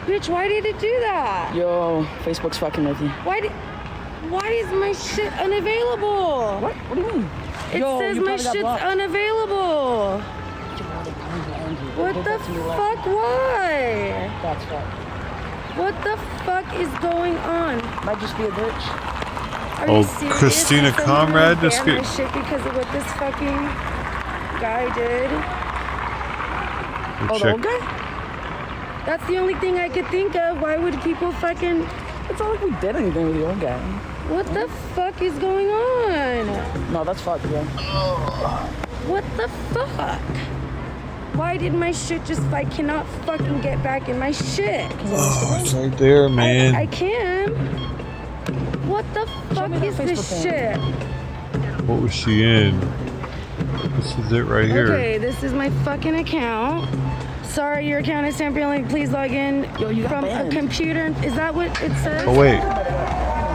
S7: Bitch, why did it do that? Yo, Facebook's fucking with you. Why is my shit unavailable? What? What do you mean? It says my shit's unavailable. What the fuck? Why? That's fuck. What the fuck is going on? Might just be a glitch. Are you serious?
S2: Christina
S7: Did someone
S2: Comrade
S7: ban
S2: just
S7: my
S2: get.
S7: shit because of what this fucking guy did. Oh, the old guy? That's the only thing I could think of. Why would people fucking... It's not like we did anything with the old guy. What the fuck is going on? No, that's fucked, bro. What the fuck? Why did my shit just... I cannot fucking get back in my shit.
S2: Oh, it's right there, man.
S7: I can. What the fuck is this shit?
S2: What was she in? This is it right here.
S7: Okay, this is my fucking account. Sorry, your account is temporarily. Please log in from a computer. Is that what it says?
S2: Oh wait,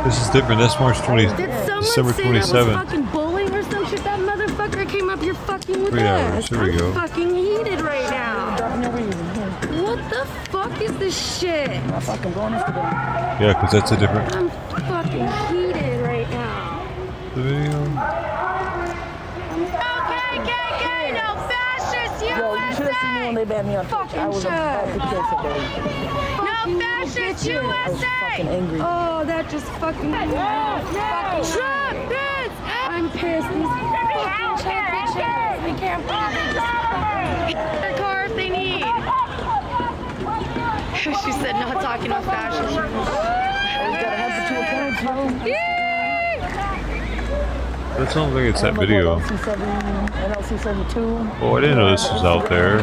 S2: this is different. That's March 20,
S7: Did someone
S2: December
S7: say that was
S2: 27th.
S7: fucking bullying or some shit? That motherfucker came up here fucking with
S2: 3 hours.
S7: us.
S2: Here we go.
S7: I'm fucking heated right now. What the fuck is this shit? I'm fucking going
S2: Yeah, because that's a different.
S7: I'm fucking heated right now.
S2: The video.
S10: KKK, no fascist USA!
S7: Yo, you should have seen me when they banned me on Twitch. I was about to kill somebody.
S10: No fascist USA!
S7: I was fucking angry. Oh, that just fucking made me
S10: Trump
S7: pissed. I'm pissed. These fucking Trump bitches. They can't get their car if they need. She said not talking about fashion. Always gotta have the two accounts, yo.
S2: That sounds like it's that video.
S7: NLC 72.
S2: Oh, I didn't know this was out there.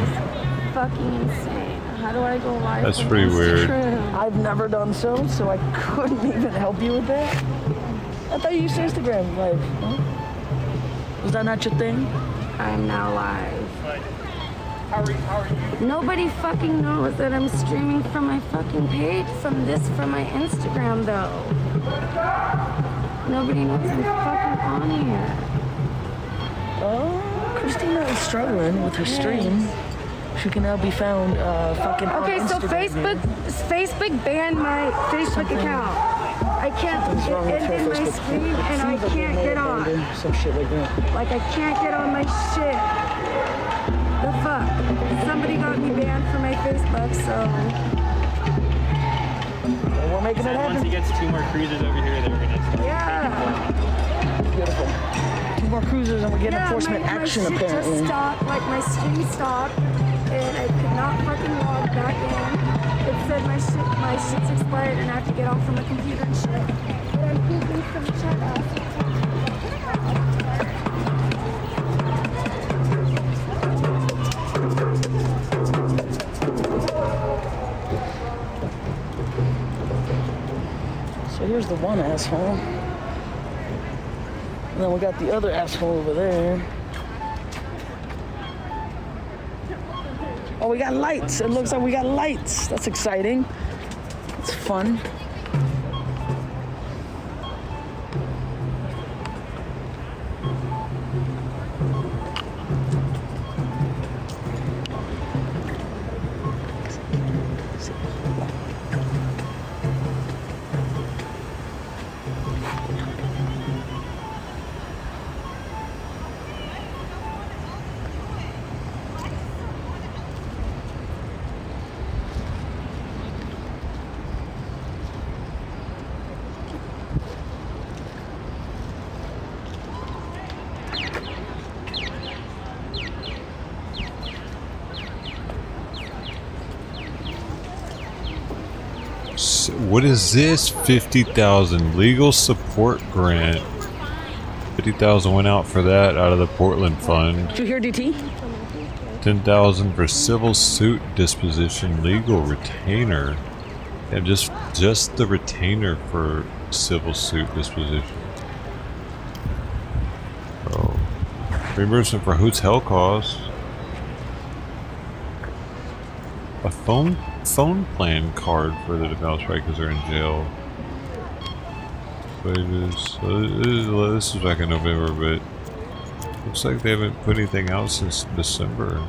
S7: Fucking insane. How do I go live?
S2: That's pretty weird.
S7: I've never done so I couldn't even help you with that. I thought you used Instagram live. Huh? Was that not your thing? I'm now live. Nobody fucking knows that I'm streaming from my fucking page from my Instagram though. Nobody knows I'm fucking on here. Oh, Christina is struggling with her stream. She can now be found fucking on Instagram. Facebook banned my Facebook account. I can't get into my screen and I can't get on. Some shit like that. Like I can't get on my shit. The fuck? Somebody got me banned from my Facebook, so we're making it happen.
S18: Once he gets 2 more cruisers over here, they're gonna start.
S7: Yeah. Beautiful. 2 more cruisers and we get enforcement action
S11: my shit
S7: apparently.
S11: Just stopped, like my stream stopped, and I could not fucking log back in. It said my shit's expired and I have to get off from the computer and shit. But I'm pooping from shut up.
S7: So here's the one asshole. And then we got the other asshole over there. Oh, we got lights. It looks like we got lights. That's exciting. It's fun.
S2: What is this? 50,000 legal support grant. 50,000 went out for that out of the Portland fund.
S16: Did you hear DT?
S2: 10,000 for civil suit disposition legal retainer. And just the retainer for civil suit disposition. Oh, reimbursement for hotel costs. A phone plan card for the defense, right? Because they're in jail. Wages. This is back in November, but looks like they haven't put anything out since December.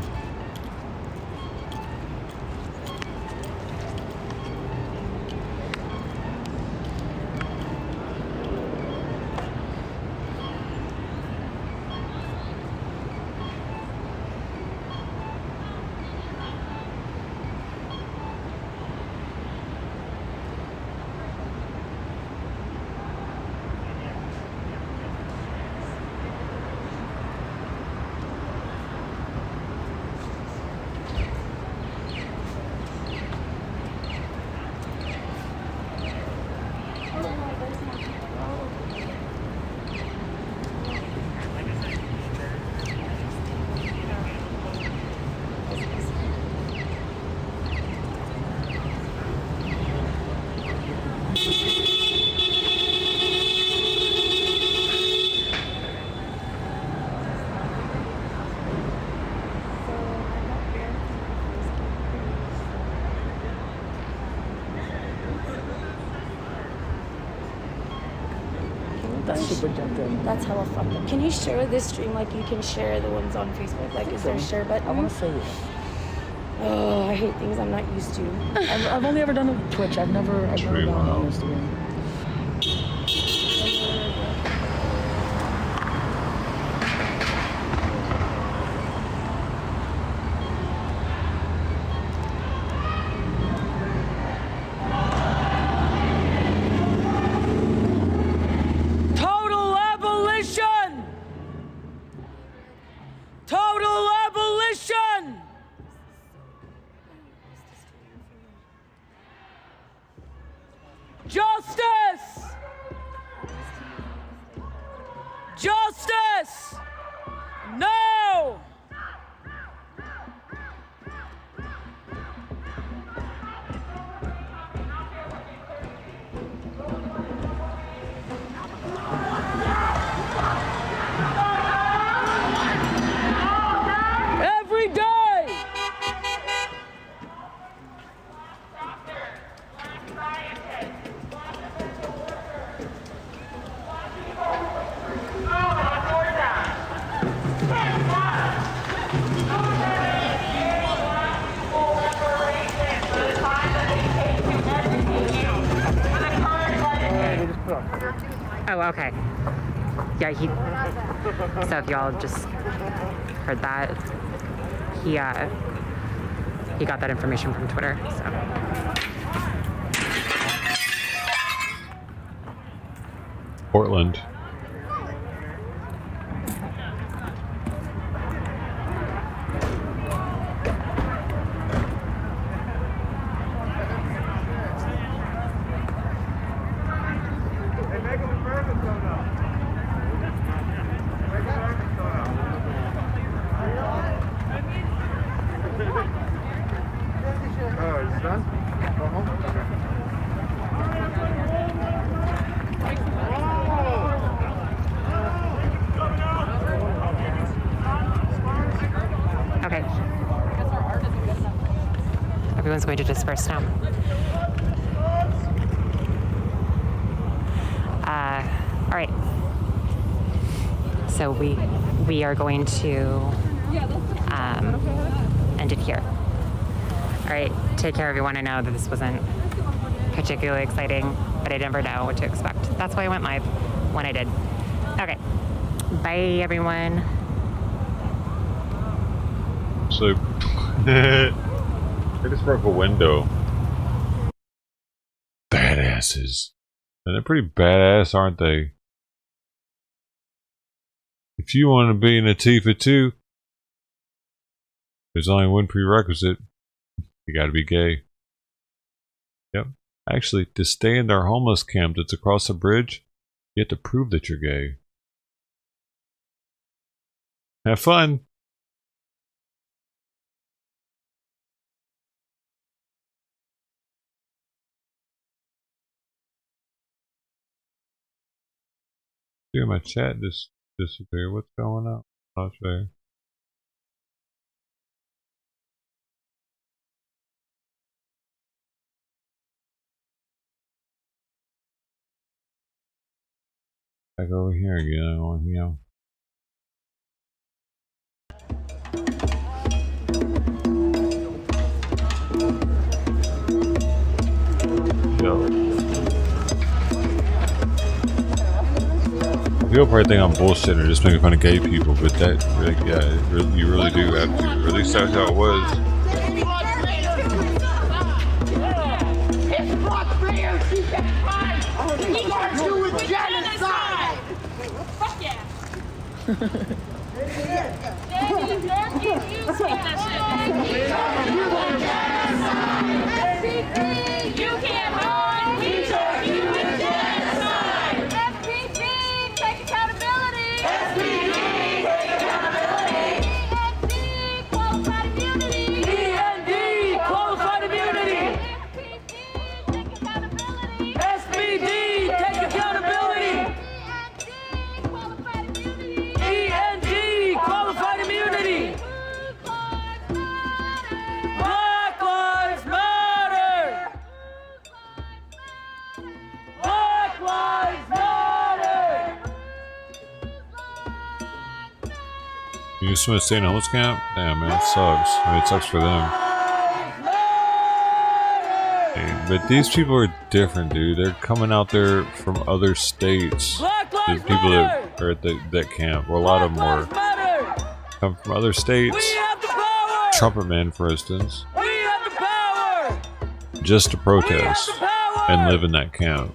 S11: That's hella fucked up. Can you share this stream like you can share the ones on Facebook? Like, is there a share button?
S16: I want to say it.
S11: Oh, I hate things I'm not used to.
S16: I've only ever done it Twitch. I've never done it on Instagram.
S17: Oh, okay. Yeah, so if y'all just heard that, he got that information from Twitter, so.
S2: Portland.
S17: Everyone's going to disperse now. All right. So we are going to end it here. All right. Take care, everyone. I know that this wasn't particularly exciting, but I never know what to expect. That's why I went live when I did. Okay. Bye, everyone.
S2: So, I just broke a window. Badasses. And they're pretty badass, aren't they? If you want to be an Antifa too, there's only one prerequisite. You gotta be gay. Yep. Actually, to stay in their homeless camp that's across the bridge, you have to prove that you're gay. Have fun. Dude, my chat just disappeared. What's going on? Not sure. Back over here again. On here. People probably think I'm bullshitting or just making fun of gay people, but that, like, yeah, you really do have to. Or at least that's how it was. You just want to stay in a homeless camp? Damn, man, it sucks. I mean, it sucks for them. Hey, but these people are different, dude. They're coming out there from other states. The people that are at that camp, or a lot of them were, come from other states. Trumpet Man, for instance, just to protest and live in that camp.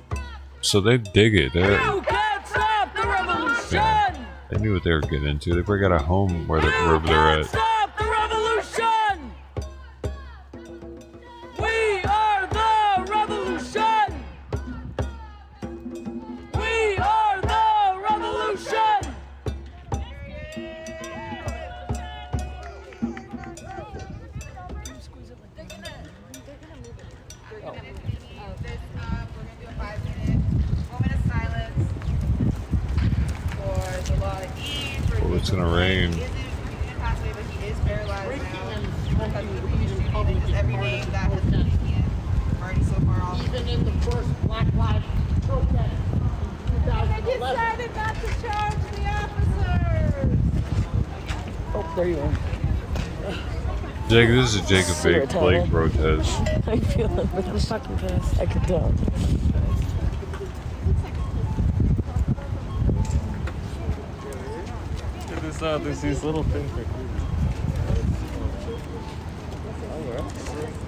S2: So they dig it. They knew what they were getting into. They probably got a home wherever they're at.
S7: Stop the revolution! We are the revolution! We are the revolution!
S2: Oh, it's gonna rain.
S7: Even in the first Black Lives protest in 2011. They decided not to charge the officers.
S16: Oh, there you are.
S2: Jacob, this is a Jacob Blake protest.
S16: I feel like I'm fucking pissed. I could tell.
S18: There's these little things for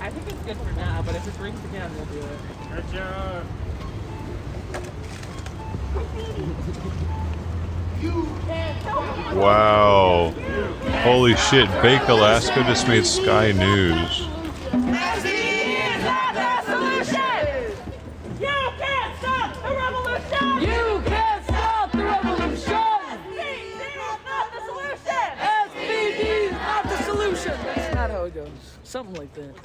S16: I think it's good for now, but if it breaks again, we'll do it.
S18: Good job.
S2: Wow. Holy shit, Bake Alaska just made Sky News.
S16: That's not how it goes. Something like that.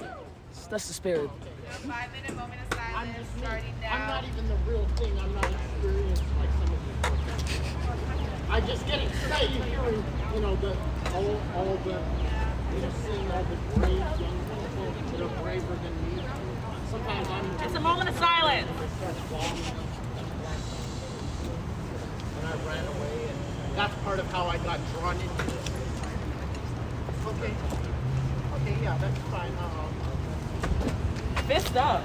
S16: That's the spirit.
S10: 5-minute moment of silence starting now.
S16: I'm not even the real thing. I'm not experienced like some of you. I just get excited hearing, you know, all the, you know, seeing all the brave young people that are braver than me. Sometimes I'm.
S7: It's a moment of silence.
S16: And I ran away, and that's part of how I got drawn into this. Okay. Okay, yeah, that's fine.
S7: Fist up.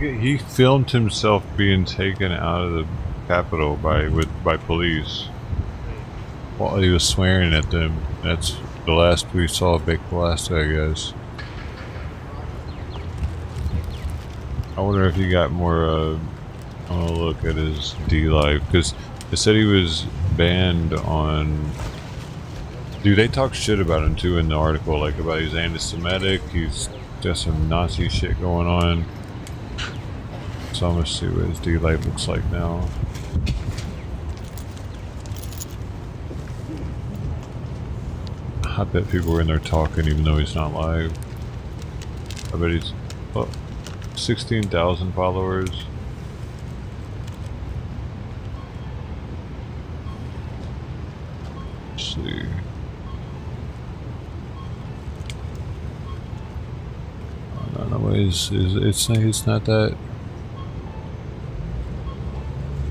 S2: He filmed himself being taken out of the Capitol by police while he was swearing at them. That's the last we saw of Big Blast, I guess. I wonder if he got more. I want to look at his DLive because they said he was banned on. Dude, they talk shit about him too in the article, like about he's anti-Semitic. He's got some Nazi shit going on. So I'm gonna see what his DLive looks like now. I bet people are in there talking even though he's not live. I bet he's 16,000 followers. Let's see. No, it's not that.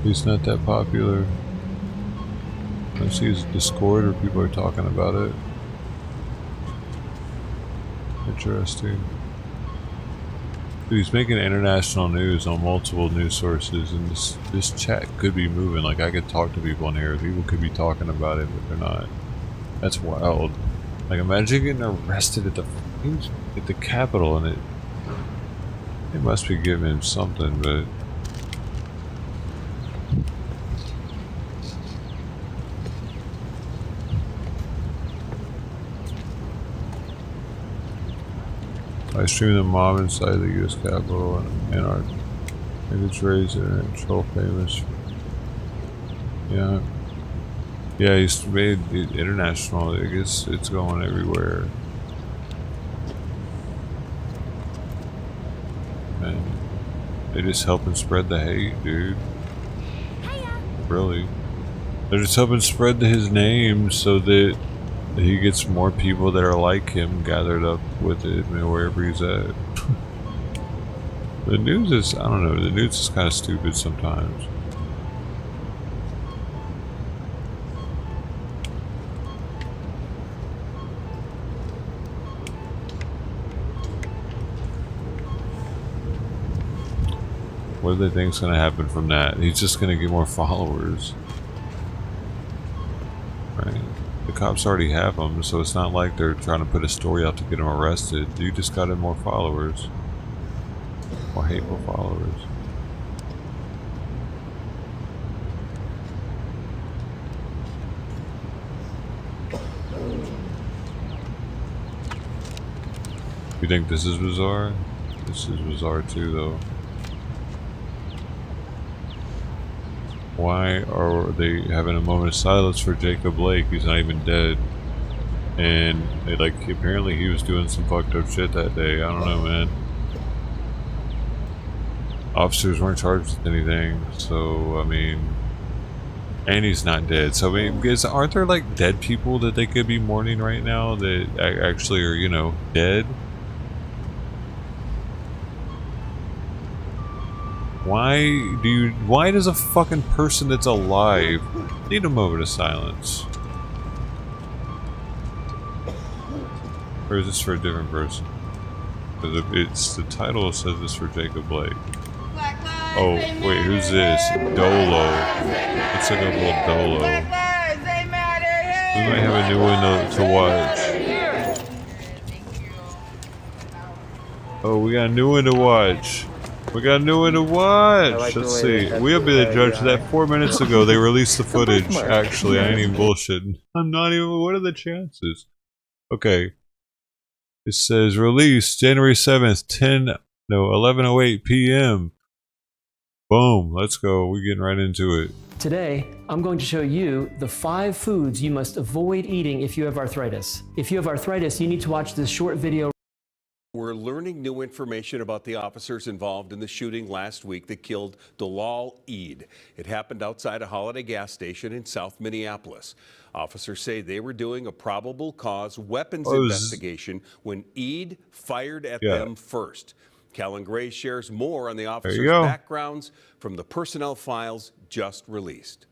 S2: He's not that popular. I see his Discord or people are talking about it. Interesting. Dude, he's making international news on multiple news sources, and this chat could be moving. Like, I could talk to people in here. People could be talking about it, but they're not. That's wild. Like, imagine getting arrested at the Capitol, and it must be giving him something, but. I stream the mob inside the U.S. Capitol and our image raiser and troll famous. Yeah. Yeah, he's made it international. I guess it's going everywhere. Man, they just helping spread the hate, dude. Really. They're just helping spread his name so that he gets more people that are like him gathered up with it, I mean, wherever he's at. The news is, I don't know, the news is kind of stupid sometimes. What do they think is going to happen from that? He's just going to get more followers. Right? The cops already have him, so it's not like they're trying to put a story out to get him arrested. You just got him more followers. More hateful followers. You think this is bizarre? This is bizarre too, though. Why are they having a moment of silence for Jacob Blake? He's not even dead. And they, like, apparently he was doing some fucked up shit that day. I don't know, man. Officers weren't charged with anything, so I mean, and he's not dead. So I mean, aren't there like dead people that they could be mourning right now that actually are, you know, dead? Why does a fucking person that's alive need a moment of silence? Or is this for a different person? Because it's the title says this for Jacob Blake. Oh wait, who's this? Dolo. Let's look up a little Dolo. We might have a new one to watch. Oh, we got a new one to watch. We got a new one to watch. Let's see. We'll be the judge of that. 4 minutes ago, they released the footage. Actually, I ain't even bullshitting. I'm not even. What are the chances? Okay. It says release January 7th, 11:08 p.m. Boom. Let's go. We're getting right into it.
S5: Today, I'm going to show you the 5 foods you must avoid eating if you have arthritis. If you have arthritis, you need to watch this short video.
S19: We're learning new information about the officers involved in the shooting last week that killed Dalal Eid. It happened outside a Holiday gas station in South Minneapolis. Officers say they were doing a probable cause weapons investigation when Eid fired at them first. Callan Gray shares more on the officers' backgrounds from the personnel files just released.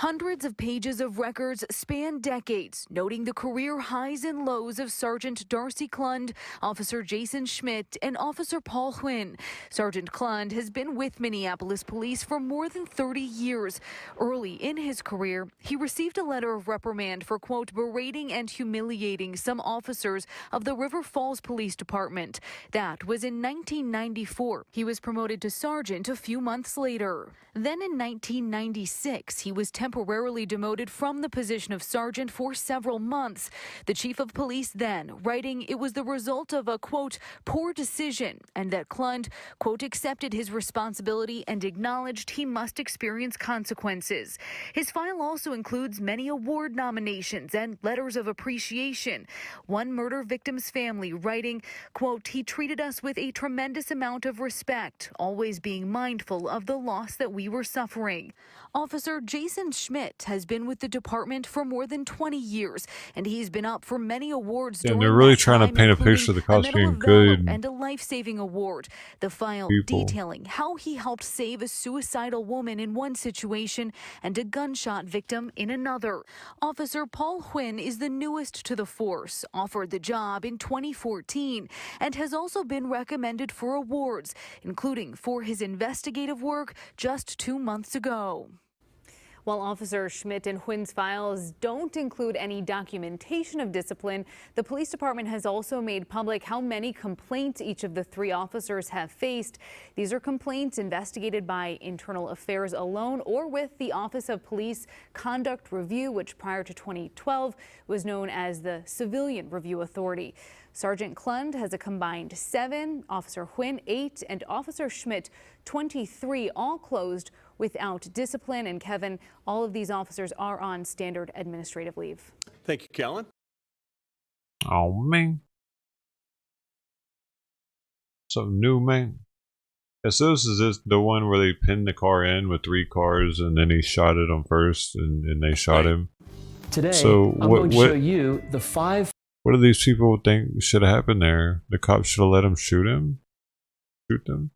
S1: Hundreds of pages of records span decades, noting the career highs and lows of Sergeant Darcy Klund, Officer Jason Schmidt, and Officer Paul Huynh. Sergeant Klund has been with Minneapolis Police for more than 30 years. Early in his career, he received a letter of reprimand for, quote, berating and humiliating some officers of the River Falls Police Department. That was in 1994. He was promoted to sergeant a few months later. Then in 1996, he was temporarily demoted from the position of sergeant for several months. The chief of police then, writing it was the result of a, quote, poor decision, and that Klund, quote, accepted his responsibility and acknowledged he must experience consequences. His file also includes many award nominations and letters of appreciation. One murder victim's family writing, quote, he treated us with a tremendous amount of respect, always being mindful of the loss that we were suffering. Officer Jason Schmidt has been with the department for more than 20 years, and he's been up for many awards.
S2: And they're really trying to paint a picture of the cops being good
S1: and a life-saving award. The file detailing how he helped save a suicidal woman in one situation and a gunshot victim in another. Officer Paul Huynh is the newest to the force, offered the job in 2014, and has also been recommended for awards, including for his investigative work just 2 months ago.
S21: While Officer Schmidt and Huynh's files don't include any documentation of discipline, the police department has also made public how many complaints each of the 3 officers have faced. These are complaints investigated by Internal Affairs alone or with the Office of Police Conduct Review, which prior to 2012 was known as the Civilian Review Authority. Sergeant Klund has a combined 7, Officer Huynh 8, and Officer Schmidt 23, all closed without discipline. And Kevin, all of these officers are on standard administrative leave.
S19: Thank you, Kellen.
S2: Oh, man. Something new, man. So this is this the one where they pinned the car in with 3 cars and then he shot at them first and they shot him.
S5: Today,
S2: so
S5: I'm going to show you the 5...
S2: What do these people think should have happened there? The cops should have let him shoot him? Shoot them?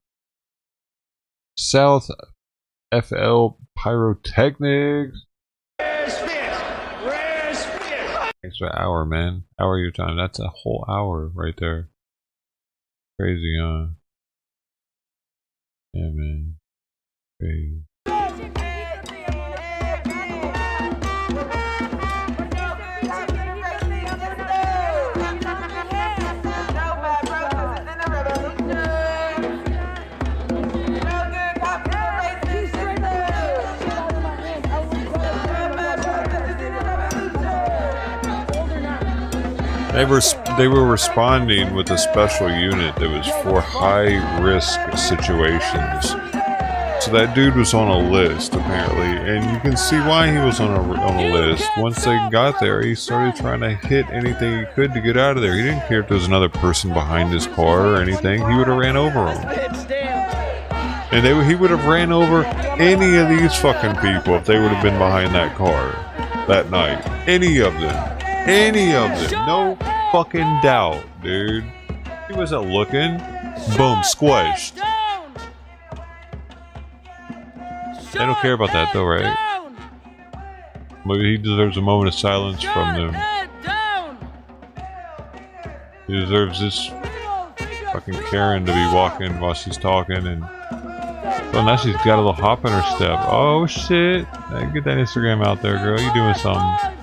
S2: South FL Pyrotechnics. Thanks for an hour, man. Hour of your time. That's a whole hour right there. Crazy, huh? Yeah, man. Crazy. They were responding with a special unit that was for high-risk situations. So that dude was on a list, apparently, and you can see why he was on a list. Once they got there, he started trying to hit anything he could to get out of there. He didn't care if there was another person behind his car or anything. He would have ran over him. And he would have ran over any of these fucking people if they would have been behind that car that night. Any of them. Any of them. No fucking doubt, dude. He wasn't looking. Boom, squished. They don't care about that though, right? Maybe he deserves a moment of silence from them. He deserves this fucking Karen to be walking while she's talking and... Oh, now she's got a little hop in her step. Oh shit. Hey, get that Instagram out there, girl. You doing something.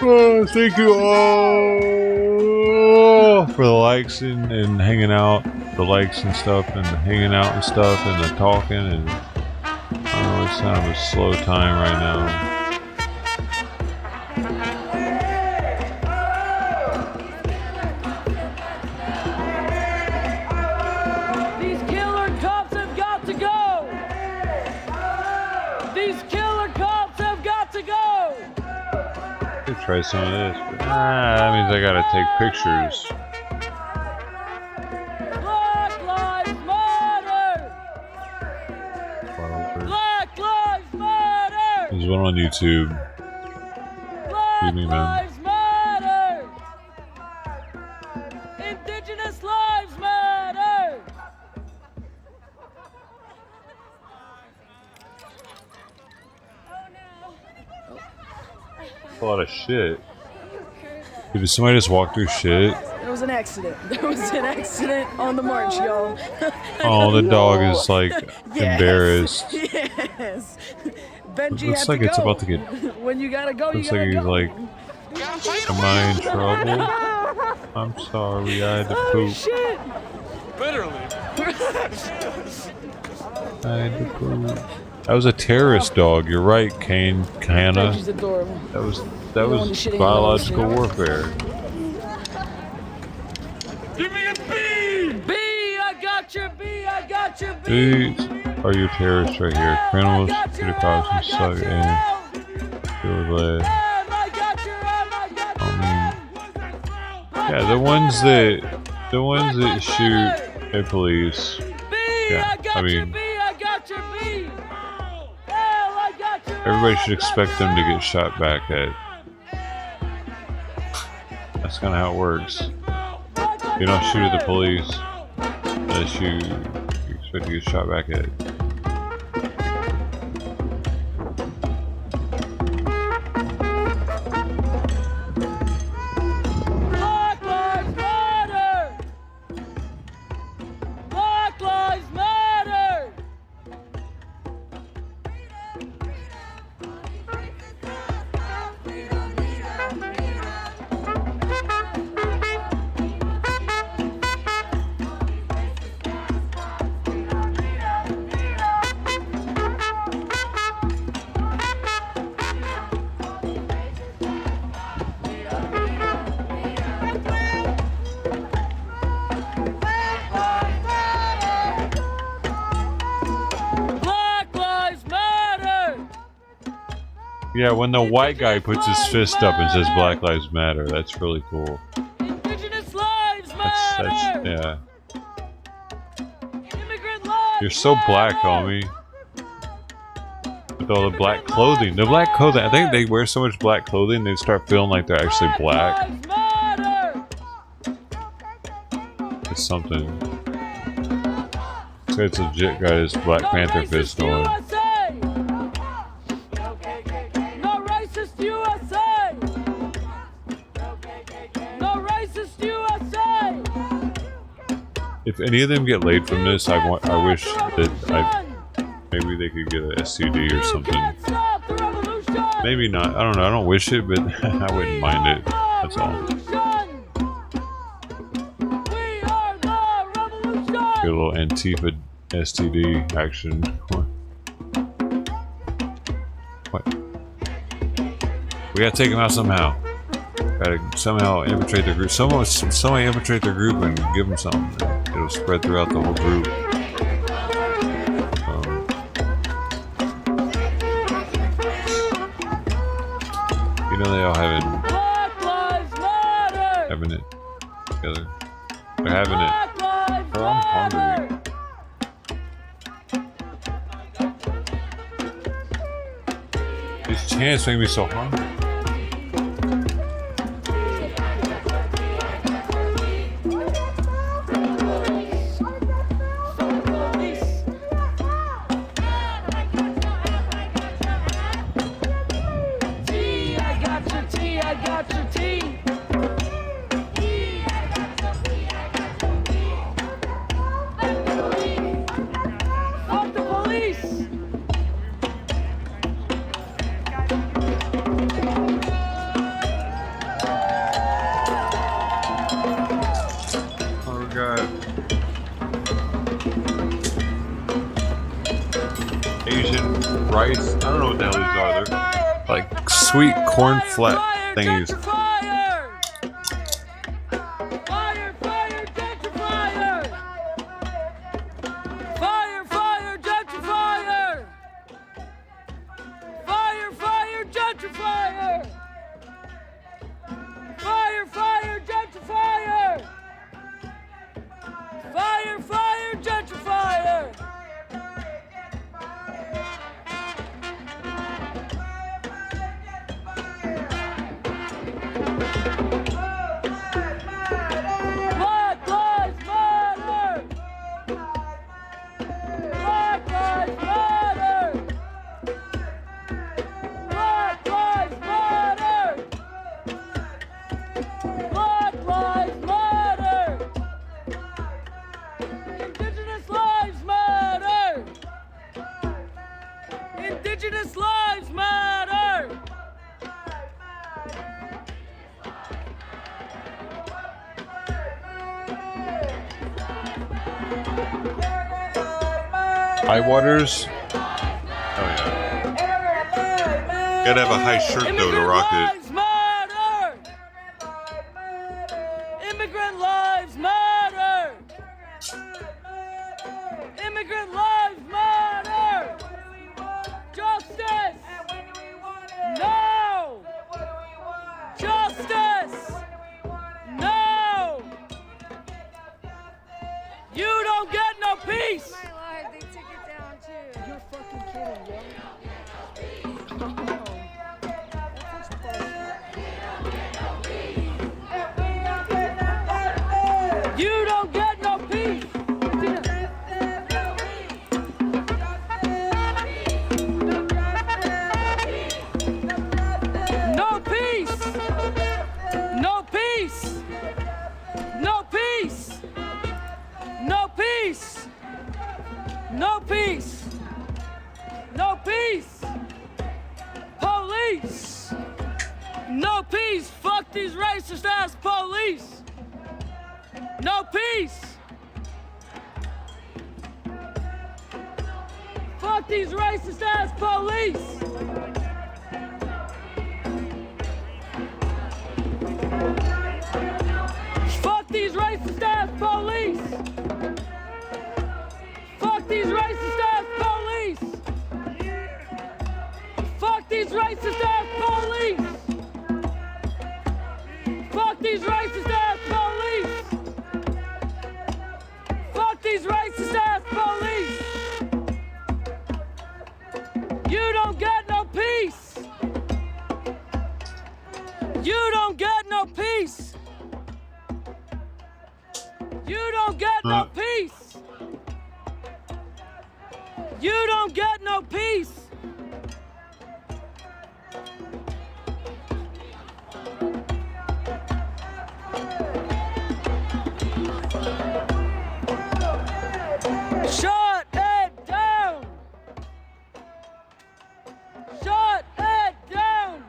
S2: Oh, thank you all for the likes and hanging out, the likes and stuff, and the hanging out and stuff, and the talking, and I don't know, it's kind of a slow time right now.
S7: These killer cops have got to go! These killer cops have got to go!
S2: Try some of this, but that means I gotta take pictures.
S7: Black Lives Matter!
S2: There's one on YouTube. Excuse me, man.
S7: Lives matter. Indigenous lives matter.
S2: A lot of shit. Did somebody just walk through shit?
S7: There was an accident. There was an accident on the march, y'all.
S2: Oh, the dog is like embarrassed.
S7: Yes. Benji
S2: Looks
S7: had
S2: like
S7: to
S2: it's
S7: go.
S2: about to get.
S7: When you gotta go,
S2: Looks
S7: you
S2: like
S7: gotta
S2: he's
S7: go.
S2: like, am I in trouble? I'm sorry, I had to
S7: Oh
S2: poop.
S7: shit!
S18: Literally.
S2: I had to poop. That was a terrorist dog. You're right, Kane. Hannah.
S7: Benji's adorable.
S2: That was
S7: You want to shit in your
S2: biological
S7: nose,
S2: warfare.
S7: Give me a B! B! I got your B! I got your B!
S2: These are your terrorists right here. Criminals, the cops, and suck and feel glad. Yeah, the ones that shoot at police. Yeah, I mean, everybody should expect them to get shot back at. That's kind of how it works. You don't shoot at the police unless you expect to get shot back at.
S7: Black Lives Matter! Black Lives Matter! Black Lives Matter!
S2: Yeah, when the white guy puts his fist up and says Black Lives Matter, that's really cool.
S7: Indigenous lives matter!
S2: That's yeah. You're so black, homie. With all the black clothing. The black clothing, I think they wear so much black clothing they start feeling like they're actually black.
S7: Lives matter!
S2: It's something. So it's legit got his Black Panther fist on.
S7: USA! No racist USA! No racist USA!
S2: If any of them get laid from this, I wish that maybe they could get an STD or something. Maybe not. I don't know. I don't wish it, but I wouldn't mind it. That's all. Get a little Antifa STD action. What? We gotta take them out somehow. Gotta somehow infiltrate the group. Somebody infiltrate the group and give them something. It'll spread throughout the whole group. You know they all having it together. They're having it. Oh, I'm hungry. These chants make me so hungry. Rice. I don't know what the hell these are. They're like sweet corn flat thingies. High waters. Oh yeah. Gotta have a high shirt though to rock it.
S9: Immigrant lives matter! Immigrant lives matter! Justice! No! Justice! No! You don't get no peace!
S11: My lord, they took it down too.
S9: You're fucking kidding, yo. You don't get no peace! No peace! No peace! No peace! No peace! No peace! No peace! Police! No peace! Fuck these racist ass police! No peace! Fuck these racist ass police! Fuck these racist ass police! Fuck these racist ass police! Fuck these racist ass police! Fuck these racist ass police! Fuck these racist ass police! You don't get no peace! You don't get no peace! You don't get no peace! You don't get no peace! Shut it down! Shut it down!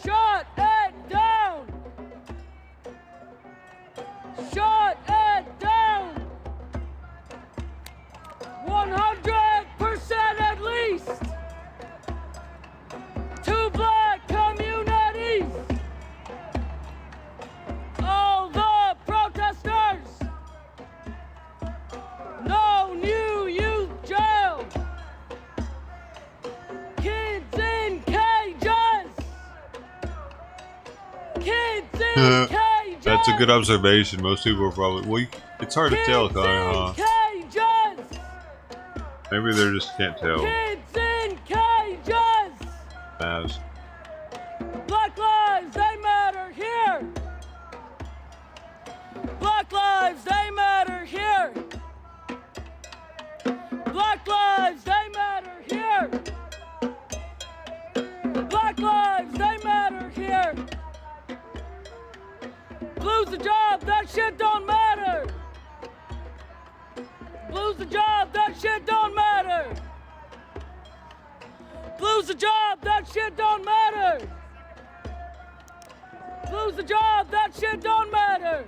S9: Shut it down! Shut it down! 100% at least! 2 black communities! All the protesters! No new youth jail! Kids in cages! Kids in cages!
S2: That's a good observation. Most people are probably it's hard to tell, kind of, huh?
S9: Cages!
S2: Maybe they just can't tell.
S9: Kids in cages!
S2: As
S9: Black lives, they matter here! Black lives, they matter here! Black lives, they matter here! Black lives, they matter here! Lose a job, that shit don't matter! Lose a job, that shit don't matter! Lose a job, that shit don't matter! Lose a job, that shit don't matter!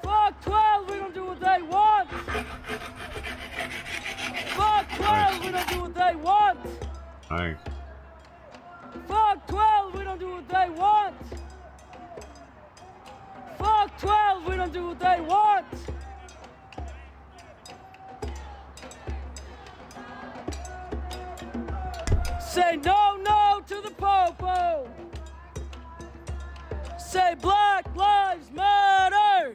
S9: Fuck 12, we don't do what they want! Fuck 12, we don't do what they want!
S2: nice.
S9: Fuck 12, we don't do what they want! Fuck 12, we don't do what they want! Say no, no to the popo! Say Black Lives Matter!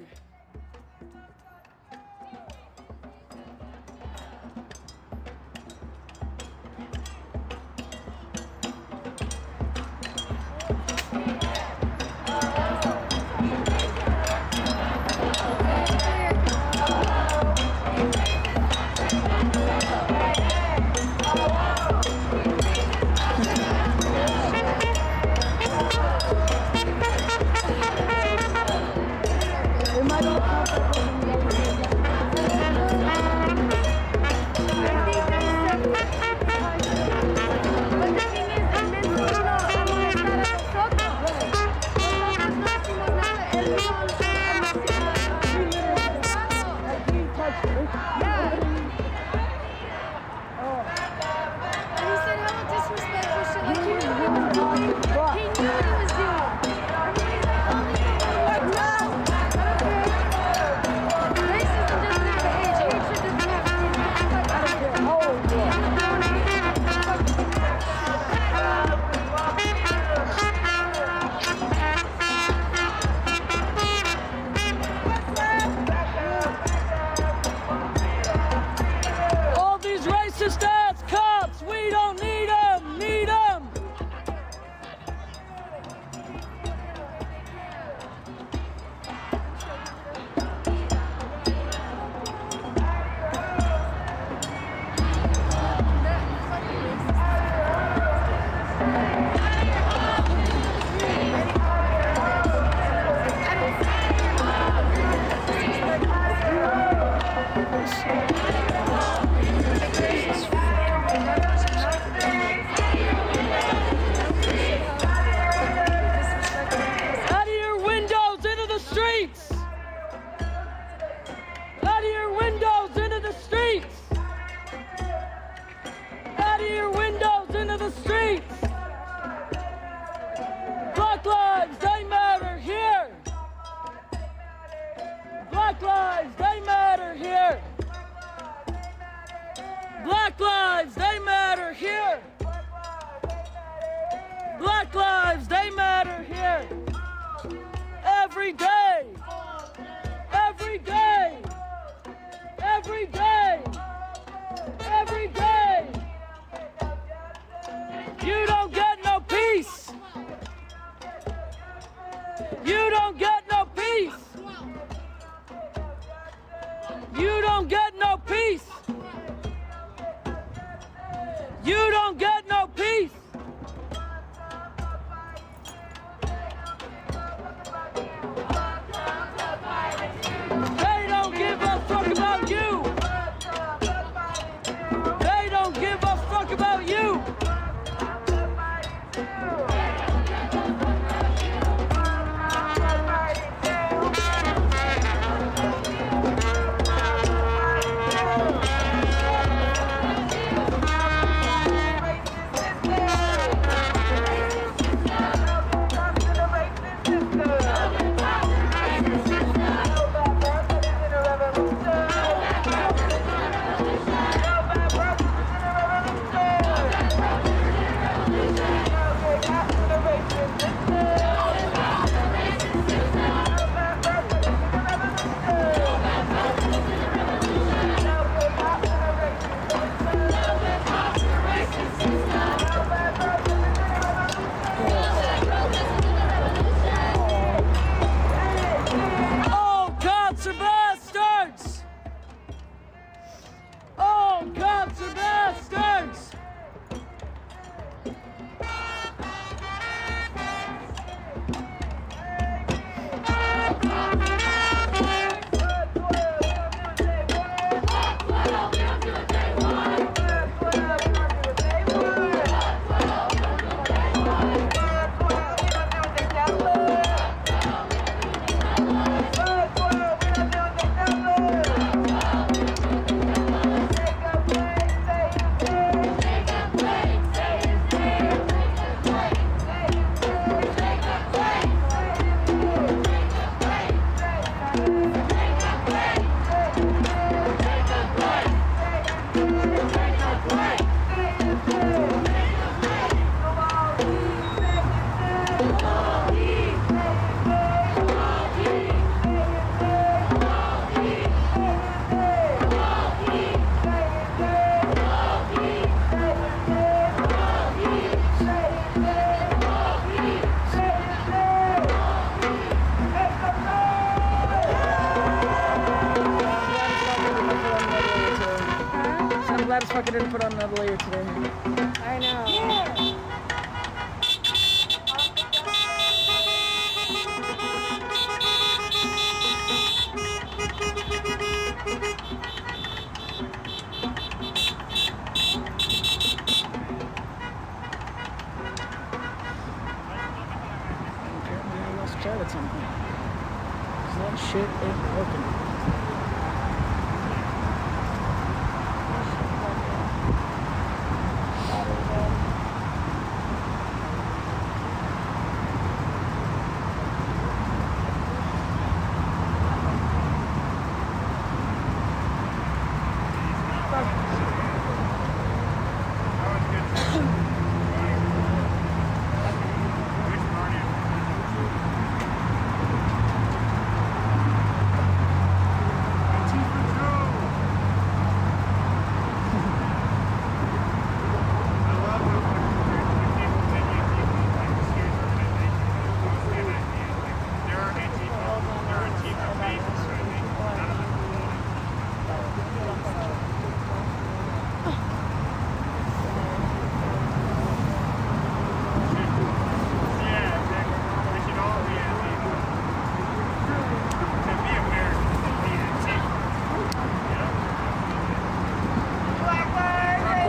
S9: You don't get no peace. They don't give a fuck about you. They don't give a fuck about you. All cops are bastards! All cops are bastards! I'm glad as fuck I didn't put on another layer today.
S11: I know.
S9: Apparently I lost Chad at some point. 'Cause that shit ain't working.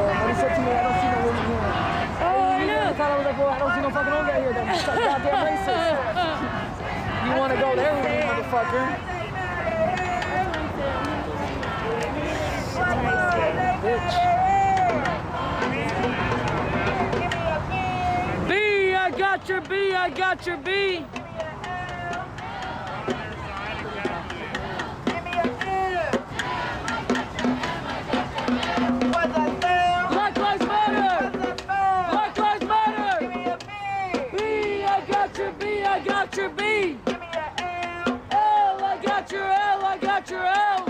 S9: What he said to me, I don't see no women here. Oh, I know. I thought I was like, well, I don't see no fucking old guy here. That's goddamn racist. You want to go there with me, motherfucker? Bitch. B, I got your B, I got your B. Black Lives Matter! Black Lives Matter! B, I got your B, I got your B. L, I got your L, I got your L.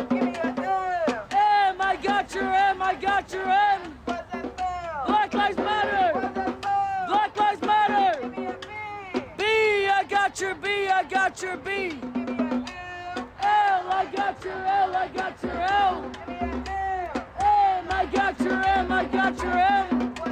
S9: M, I got your M, I got your M. Black Lives Matter! Black Lives Matter! B, I got your B, I got your B. L, I got your L, I got your L. M, I got your M, I got your M.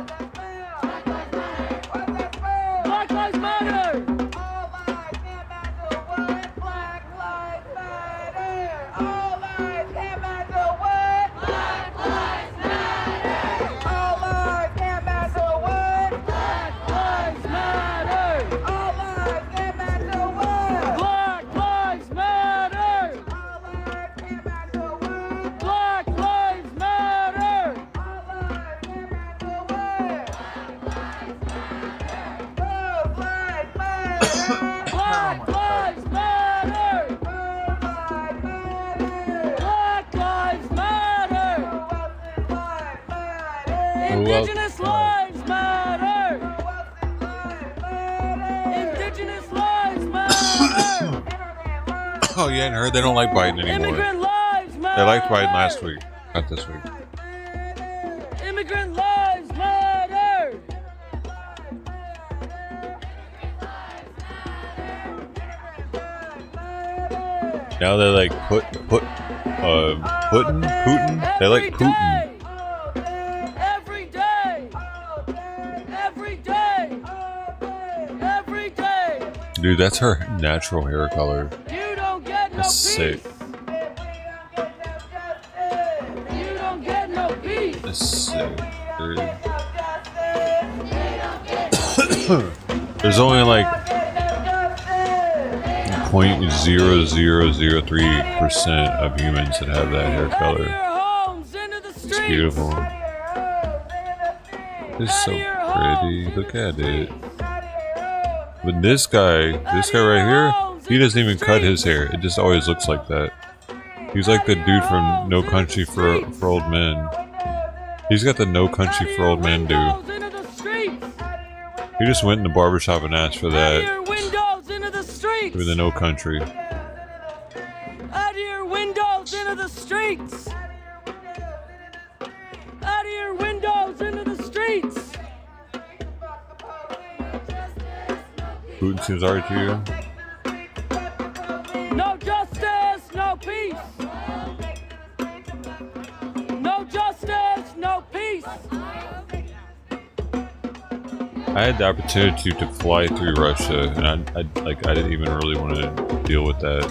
S9: Black Lives Matter! Black Lives Matter! Indigenous lives matter! Indigenous lives matter!
S2: Oh, you hadn't heard? They don't like Biden anymore.
S9: Immigrant lives matter!
S2: They liked Biden last week, not this week.
S9: Immigrant lives matter!
S2: Now they like Putin. They like Putin.
S9: Every day! Every day! Every day!
S2: Dude, that's her natural hair color.
S9: You don't get no
S2: That's
S9: peace!
S2: sick.
S9: You don't get no peace!
S2: That's sick, dude. There's only like 0.0003% of humans that have that hair color. It's beautiful. It's so pretty. Look at it. But this guy right here, he doesn't even cut his hair. It just always looks like that. He's like the dude from No Country for Old Men. He's got the No Country for Old Men do. He just went in the barbershop and asked for that. For the No Country.
S9: Out of your windows into the streets! Out of your windows into the streets!
S2: Putin seems alright to you?
S9: No justice, no peace! No justice, no peace!
S2: I had the opportunity to fly through Russia, and I didn't even really want to deal with that.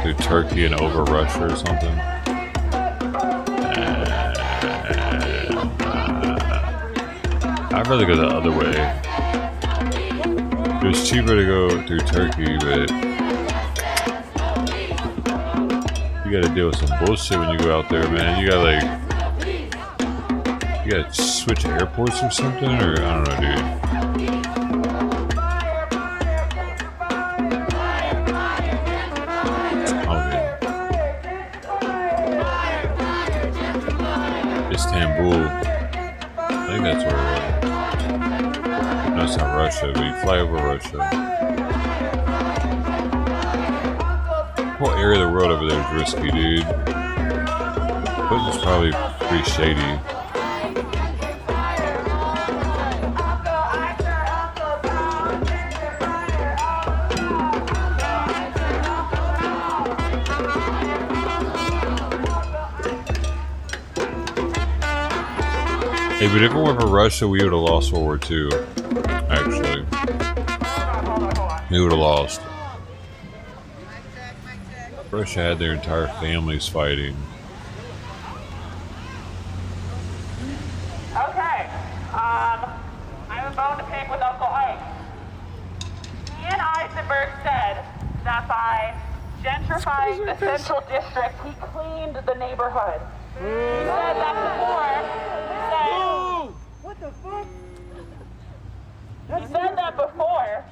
S2: Through Turkey and over Russia or something. I'd rather go the other way. It was cheaper to go through Turkey, but you gotta deal with some bullshit when you go out there, man. You gotta switch airports or something, or I don't know, dude. Istanbul. I think that's where it was. No, it's not Russia, but you fly over Russia. The whole area of the world over there is risky, dude. Putin's probably pretty shady. Hey, but if it weren't for Russia, we would have lost World War II. Actually. We would have lost. Russia had their entire families fighting.
S10: Okay. I have a bone to pick with Uncle Ike. Ian Eisenberg said that by gentrifying the Central District, he cleaned the neighborhood. He said that before. What the fuck? He said that before.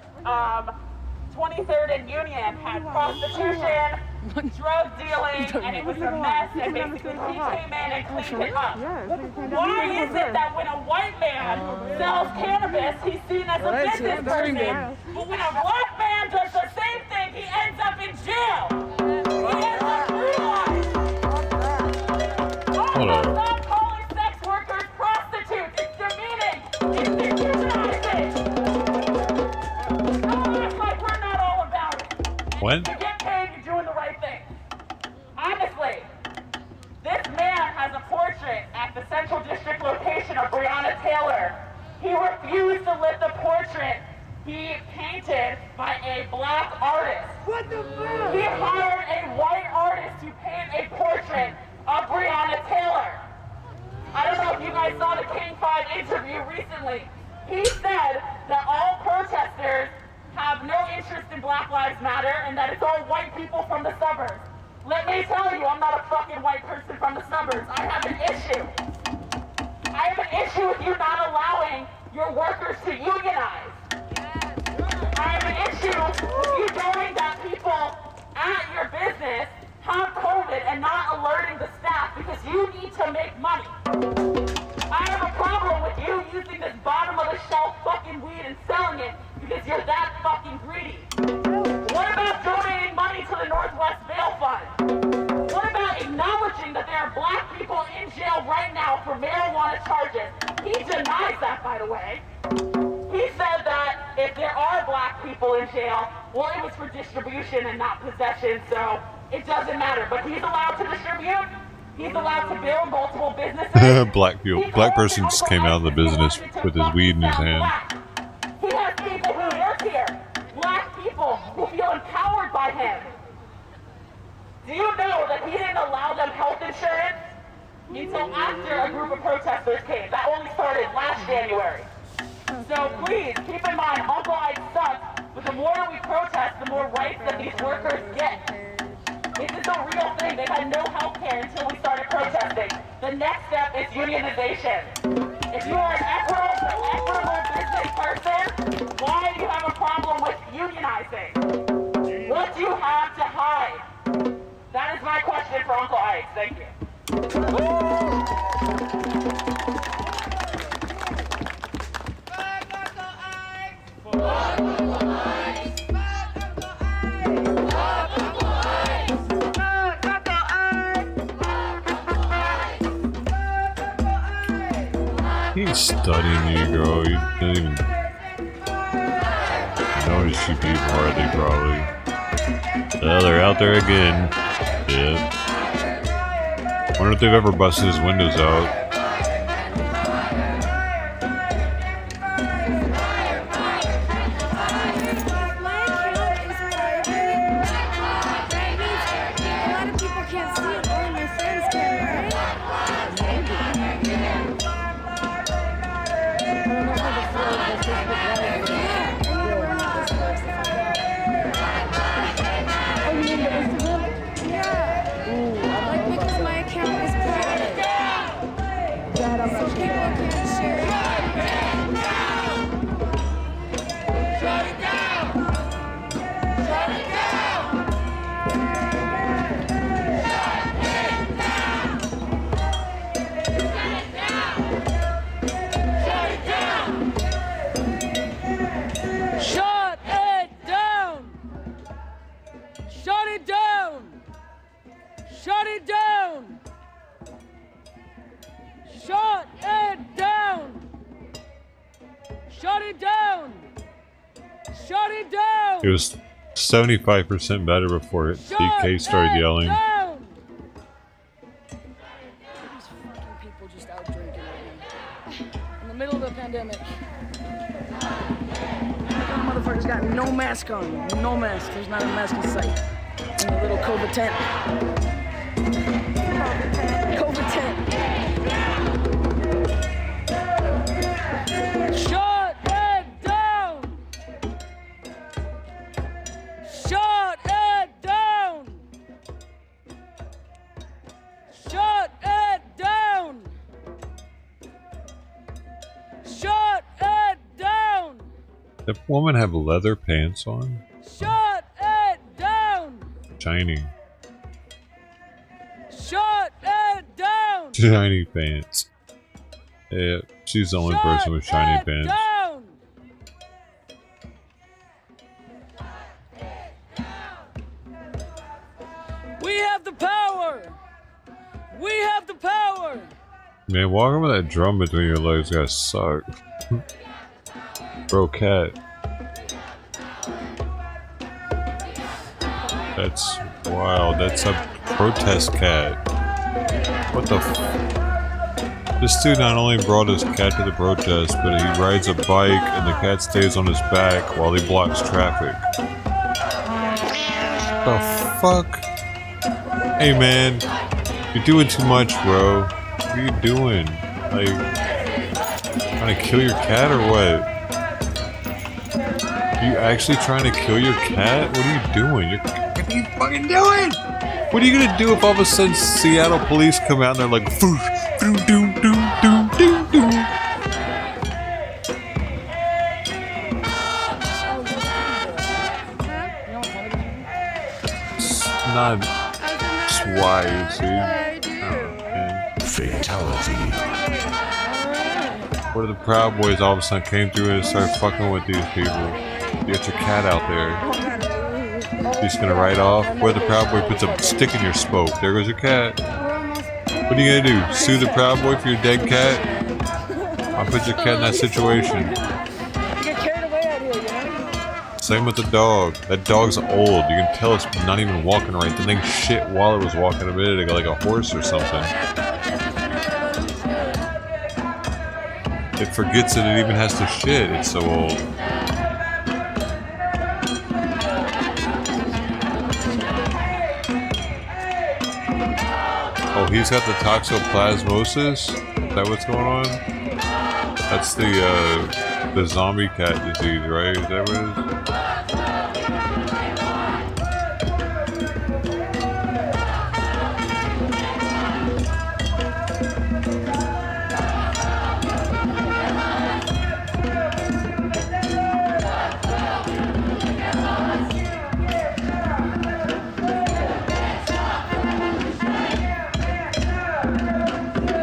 S10: 23rd and Union had prostitution, drug dealing, and it was a mess, and basically he came in and cleaned it up. Why is it that when a white man sells cannabis, he's seen as a business person, but when a black man does the same thing, he ends up in jail? He ends up brutalized.
S2: Hold on.
S10: Stop calling sex workers prostitutes. It's demeaning. It's dehumanizing. Don't act like we're not all about it.
S2: When?
S10: You get paid, you're doing the right thing. Honestly, this man has a portrait at the Central District location of Breonna Taylor. He refused to let the portrait be painted by a black artist. What the fuck? He hired a white artist to paint a portrait of Breonna Taylor. I don't know if you guys saw the King 5 interview recently. He said that all protesters have no interest in Black Lives Matter and that it's all white people from the suburbs. Let me tell you, I'm not a fucking white person from the suburbs. I have an issue. I have an issue with you not allowing your workers to unionize. I have an issue with you knowing that people at your business have COVID and not alerting the staff because you need to make money. I have a problem with you using this bottom of the shelf fucking weed and selling it because you're that fucking greedy. What about donating money to the Northwest Bail Fund? What about acknowledging that there are black people in jail right now for marijuana charges? He denies that, by the way. He said that if there are black people in jail, well, it was for distribution and not possession, so it doesn't matter. But he's allowed to distribute. He's allowed to build multiple businesses.
S2: Black person just came out of the business with his weed in his hand.
S10: He has people who work here, black people who feel empowered by him. Do you know that he didn't allow them health insurance until after a group of protesters came? That only started last January. So please, keep in mind, Uncle Ike sucks, but the more that we protest, the more rights that these workers get. This is a real thing. They had no health care until we started protesting. The next step is unionization. If you are an equitable business person, why do you have a problem with unionizing? What do you have to hide? That is my question for Uncle Ike. Thank you.
S2: He's studying you, girl. You didn't even notice you people hardly, probably. Well, they're out there again. Yep. Wonder if they've ever busted his windows out. It was 75% better before DK started yelling.
S7: These fucking people just out drinking in the middle of the pandemic. Some motherfuckers got no mask on. No mask. There's not a mask in sight. In the little COVID tent. COVID tent. Shut it down! Shut it down! Shut it down! Shut it down!
S2: That woman have leather pants on?
S7: Shut it down!
S2: Shiny.
S7: Shut it down!
S2: Shiny pants. Yeah, she's the only person with shiny pants.
S7: Down! We have the power! We have the power!
S2: Man, walking with that drum between your legs gotta suck. Bro, cat. That's wild. That's a protest cat. What the f? This dude not only brought his cat to the protest, but he rides a bike and the cat stays on his back while he blocks traffic. The fuck? Hey man, you're doing too much, bro. What are you doing? Like, trying to kill your cat or what? Are you actually trying to kill your cat? What are you doing? What are you fucking doing? What are you gonna do if all of a sudden Seattle police come out and they're like, "Foosh, doo doo doo doo doo doo"? not just wise, dude.
S12: Fatality.
S2: What if the Proud Boys all of a sudden came through and started fucking with these people? You got your cat out there. He's gonna ride off. What if the Proud Boy puts a stick in your spoke? There goes your cat. What are you gonna do? Sue the Proud Boy for your dead cat? I'll put your cat in that situation.
S7: Get carried away out here, you know?
S2: Same with the dog. That dog's old. You can tell it's not even walking right. The thing shit while it was walking a minute ago, like a horse or something. It forgets that it even has to shit. It's so old. Oh, he's got the toxoplasmosis? Is that what's going on? That's the zombie cat disease, right? Is that what it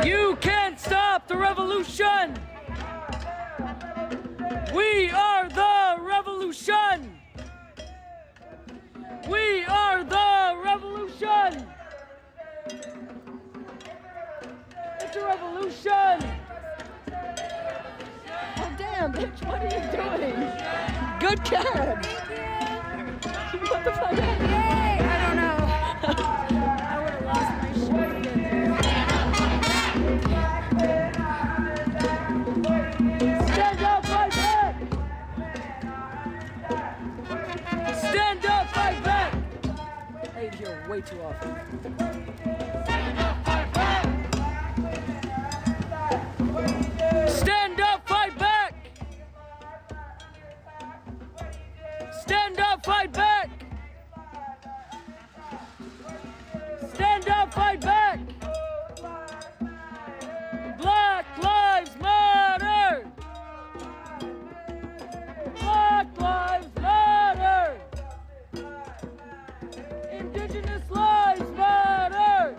S9: You can't stop the revolution! We are the revolution! We are the revolution! It's a revolution!
S7: Oh damn, bitch, what are you doing?
S9: Good cat!
S7: What the fuck? Yay! I don't know. I would have lost my shit.
S9: Stand up, fight back! Stand up, fight back!
S7: I eat here way too often.
S9: Stand up, fight back! Stand up, fight back! Stand up, fight back! Black Lives Matter! Black Lives Matter! Indigenous lives matter!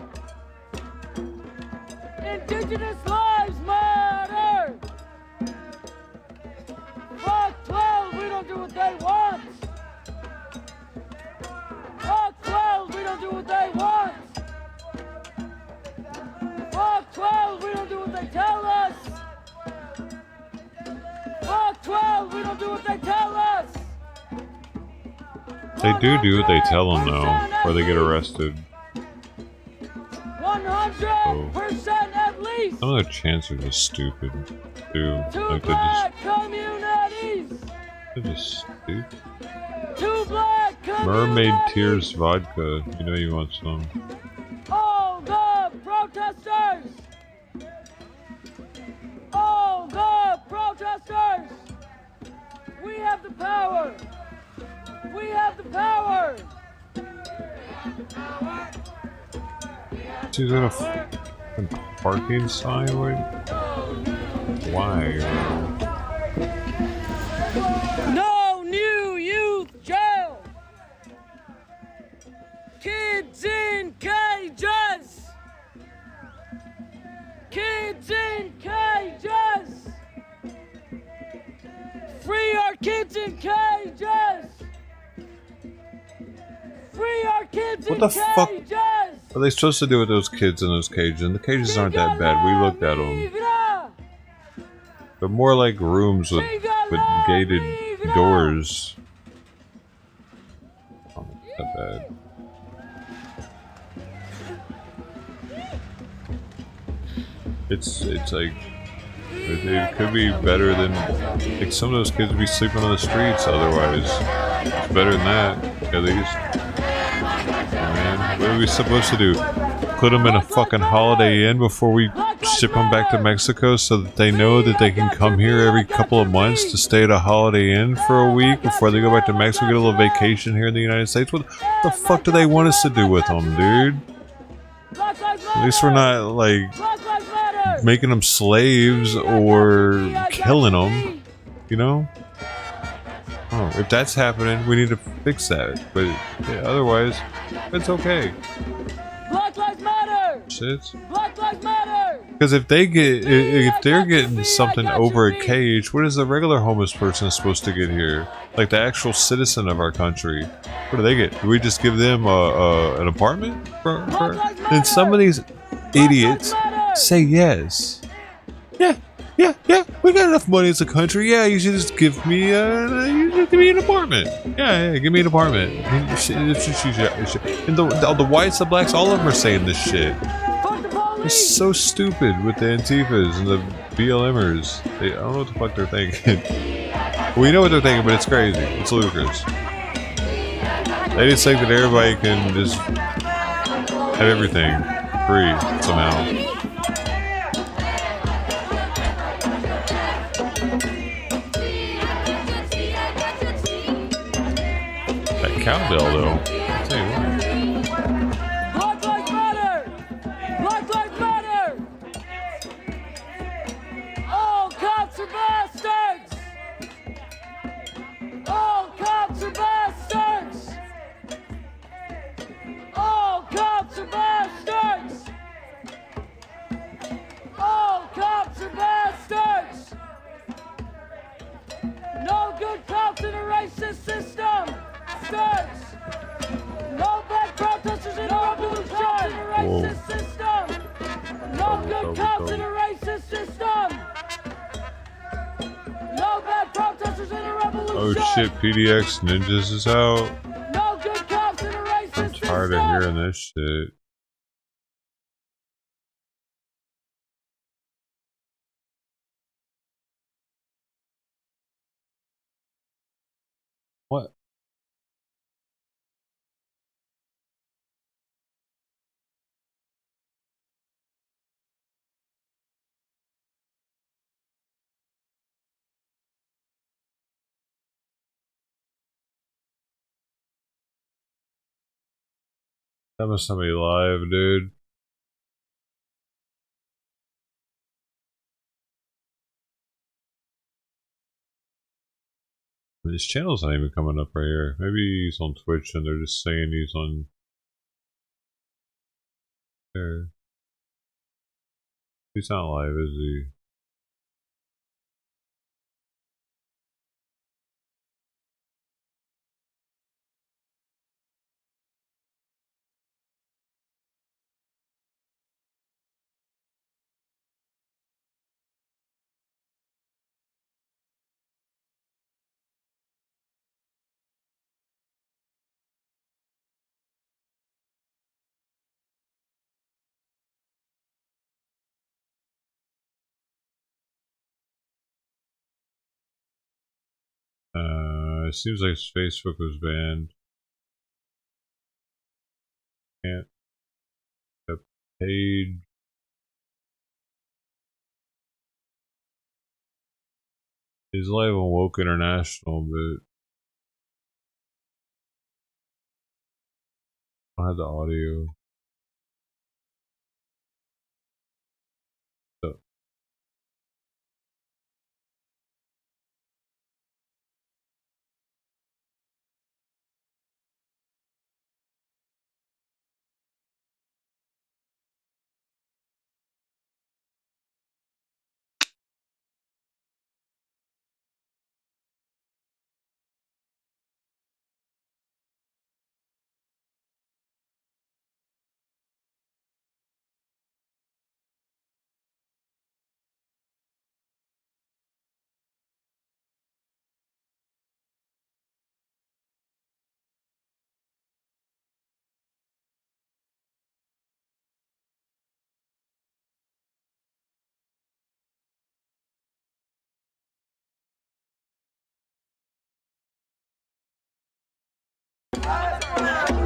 S9: Indigenous lives matter! Fuck 12, we don't do what they want! Fuck 12, we don't do what they want! Fuck 12, we don't do what they tell us! Fuck 12, we don't do what they tell us!
S2: They do what they tell them, though, or they get arrested.
S9: 100% at least!
S2: Some of their chants are just stupid, too.
S9: Two
S2: Like,
S9: black communities!
S2: they're just stupid.
S9: Two black communities!
S2: Mermaid Tears Vodka. You know you want some.
S9: All the protesters! All the protesters! We have the power! We have the power!
S2: She's got a fucking parking sign? Why?
S9: No new youth jail! Kids in cages! Kids in cages! Free our kids in cages! Free our kids
S2: What
S9: in
S2: the fuck
S9: cages!
S2: are they supposed to do with those kids in those cages? And the cages aren't that bad. We looked at them. They're more like rooms with gated doors. Oh, not that bad. It's like it could be better than like some of those kids would be sleeping on the streets otherwise. It's better than that, at least. Man, what are we supposed to do? Put them in a fucking Holiday Inn before we ship them back to Mexico so that they know that they can come here every couple of months to stay at a Holiday Inn for a week before they go back to Mexico, get a little vacation here in the United States? What the fuck do they want us to do with them, dude? At least we're not, like, making them slaves or killing them, you know? Oh, if that's happening, we need to fix that. But yeah, otherwise, It's okay.
S9: Black Lives Matter.
S2: Shit.
S9: Black Lives Matter.
S2: Because if they're getting something over a cage, what is the regular homeless person supposed to get here? Like the actual citizen of our country, what do they get? Do we just give them an apartment? And some of these idiots say yes. Yeah. We got enough money as a country. Yeah, you should just give me an apartment. Yeah, give me an apartment. And the whites, the blacks, all of them are saying this shit. It's so stupid with the Antifas and the BLMers. I don't know what the fuck they're thinking. We know what they're thinking, but it's crazy. It's ludicrous. They just think that everybody can just have everything free somehow. That cowbell, though. I'll tell you what.
S9: Black Lives Matter. Black Lives Matter. All cops are bastards. All cops are bastards. All cops are bastards. All cops are bastards. No good cops in a racist system. No bad protesters in a racist system. No good cops in a racist system. No bad protesters in a revolution.
S2: Oh shit, PDX Ninjas is out.
S9: No good cops in a racist
S2: I'm tired of hearing this shit. What? That must not be live, dude. His channel's not even coming up right here. Maybe he's on Twitch and they're just saying he's on there. He's not live, is he? It seems like Facebook was banned. Can't. The page. He's live on Woke International, but I don't have the audio. So.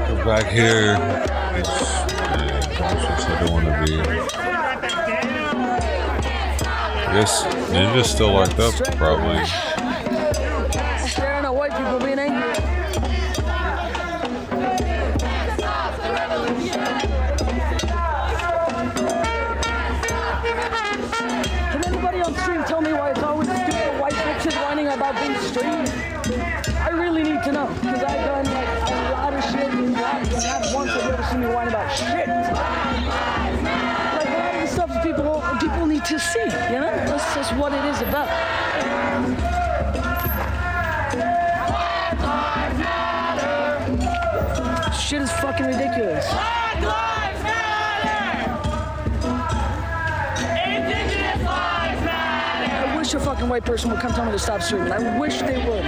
S2: We're back here. I don't want to be. I guess Ninja's still locked up, probably.
S9: Staring at white people being angry. Can anybody on stream tell me why it's always stupid white bitches whining about being streamed? I really need to know, because I've done like a lot of shit in that Not once have you ever seen me whine about shit. Like, a lot of the stuff that people need to see, you know? That's just what it is about. Shit is fucking ridiculous.
S10: Black Lives Matter! Indigenous Lives Matter!
S9: I wish a fucking white person would come tell me to stop streaming. I wish they would.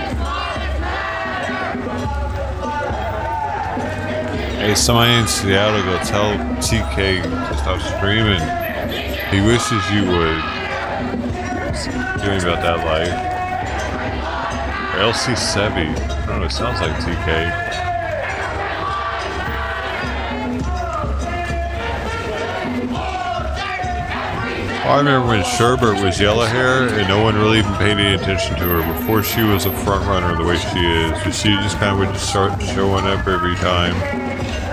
S2: Hey, somebody in Seattle go tell TK to stop streaming. He wishes you would. Doing about that life. Or LC Sebi. I don't know, it sounds like TK. I remember when Sherbert was yellow hair and no one really even paid any attention to her before she was a front runner the way she is. But she just kind of would just start showing up every time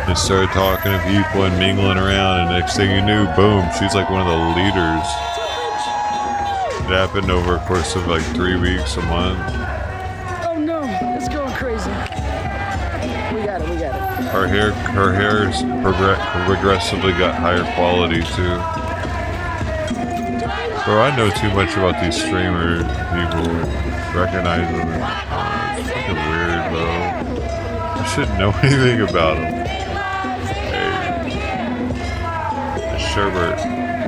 S2: and started talking to people and mingling around, and next thing you knew, boom, she's like one of the leaders. It happened over a course of like 3 weeks, a month.
S9: Oh no, it's going crazy. We got it.
S2: Her hair's progressively got higher quality too. Bro, I know too much about these streamer people. Recognize them. It's fucking weird, bro. I shouldn't know anything about them. Hey. Sherbert.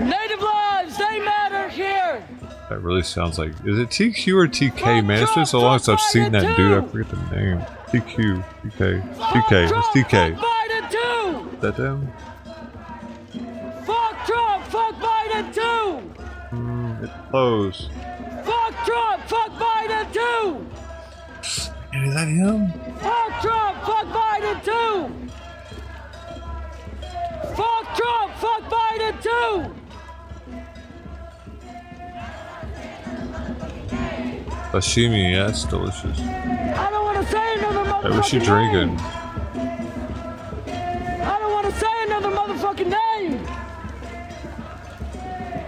S9: Native lives, they matter here.
S2: That really sounds like... Is it TQ or TK, man? It's been so long since I've seen that dude. I forget the name. TQ. TK. TK. It's TK. Is that them?
S9: Fuck Trump, fuck Biden too.
S2: It's close.
S9: Fuck Trump, fuck Biden too.
S2: And is that him?
S9: Fuck Trump, fuck Biden too. Fuck Trump, fuck Biden too.
S2: Sashimi, yeah, it's delicious.
S9: I don't want to say another motherfucking
S2: Hey, what's she drinking?
S9: name. I don't want to say another motherfucking name.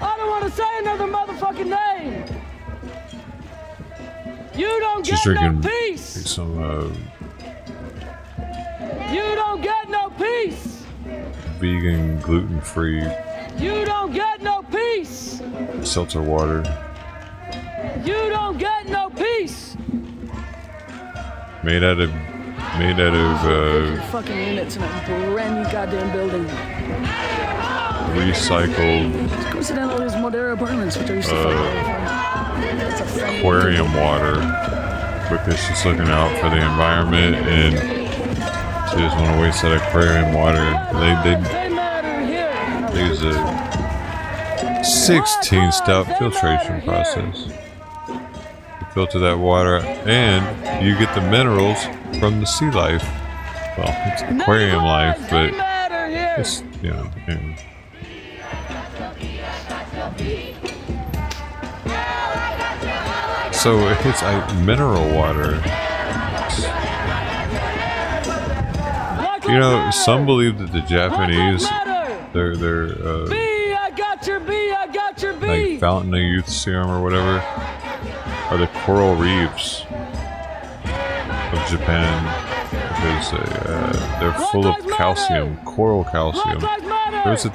S9: I don't want to say another motherfucking name. You don't
S2: She's
S9: get no
S2: drinking
S9: peace.
S2: some
S9: You don't get no peace.
S2: vegan, gluten-free
S9: You don't get no peace.
S2: seltzer water.
S9: You don't get no peace.
S2: Made out of
S9: Fucking units in a brand new goddamn building.
S2: recycled
S9: Coincidentally, it's Modera Apartments, which I used to
S2: aquarium water because she's looking out for the environment and she doesn't want to waste that aquarium water. They use a 16-step filtration process to filter that water, and you get the minerals from the sea life. Well, it's aquarium life, but it's, you know, anyway. So it's mineral water. You know, some believe that the Japanese, their like Fountain of Youth serum or whatever, are the coral reefs of Japan because they're full of calcium, coral calcium. There was a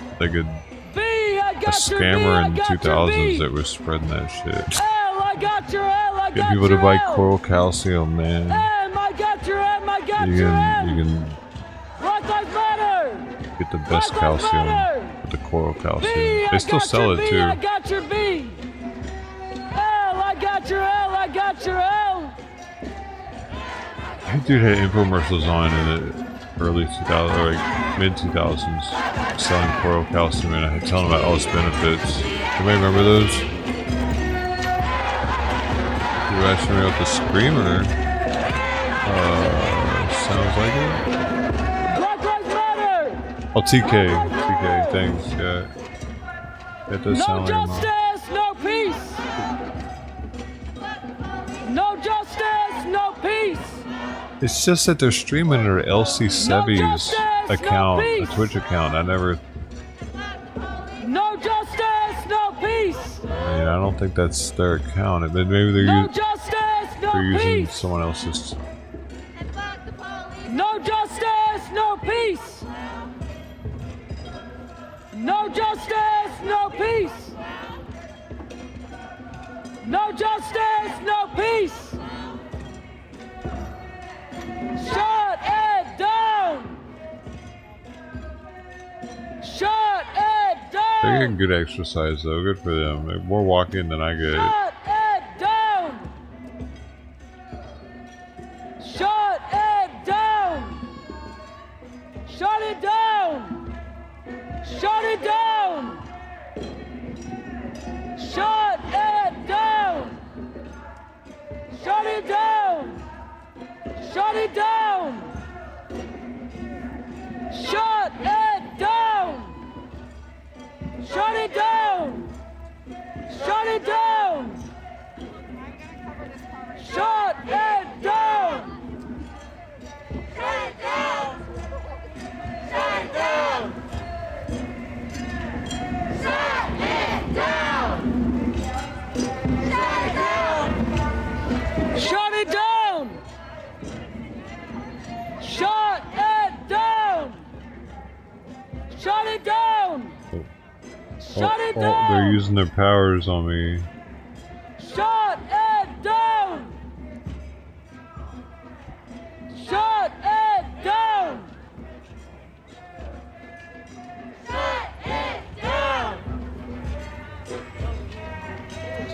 S2: scammer in the 2000s that was spreading that shit. Get people to buy coral calcium, man. You can get the best calcium with the coral calcium. They still sell it too.
S9: I got your B. L, I got your L, I got your L.
S2: That dude had infomercials on in the early 2000s, or like mid 2000s, selling coral calcium, and I had telling about all its benefits. Anybody remember those? You were asking me about the Screamer. Sounds like it.
S9: Black Lives Matter.
S2: Oh, TK, thanks. Yeah, that does sound like him.
S9: No justice, no peace. No justice, no peace.
S2: It's just that they're streaming their LC Sebi's account, a Twitch account. I never.
S9: No justice, no peace.
S2: I mean, I don't think that's their account. Maybe they're using
S9: peace.
S2: someone else's.
S9: No justice, no peace. justice, no peace. No justice, no peace. Shut it down. Shut it down.
S2: They're getting good exercise though. Good for them. They're more walking than I get.
S9: Shut it down. Shut it down. Shut it down. Shut it down. Shut it down. Shut it down. Shut it down. Shut it down. Shut it down. Shut it down. Shut it down. Shut it down. Shut it down. Shut it down. Shut it down. Shut it down. Shut it down. Shut it down.
S2: They're using their powers on me.
S9: Shut it down. Shut it down.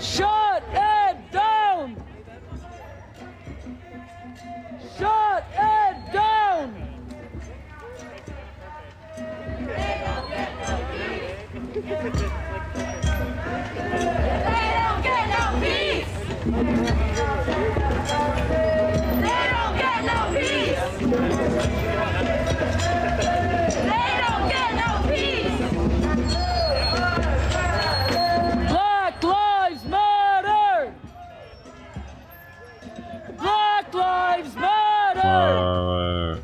S9: Shut it down. Shut it down. Shut it down. They don't get no peace. They don't get no peace. They don't get no peace. They don't get no peace. Black Lives Matter. Black Lives Matter.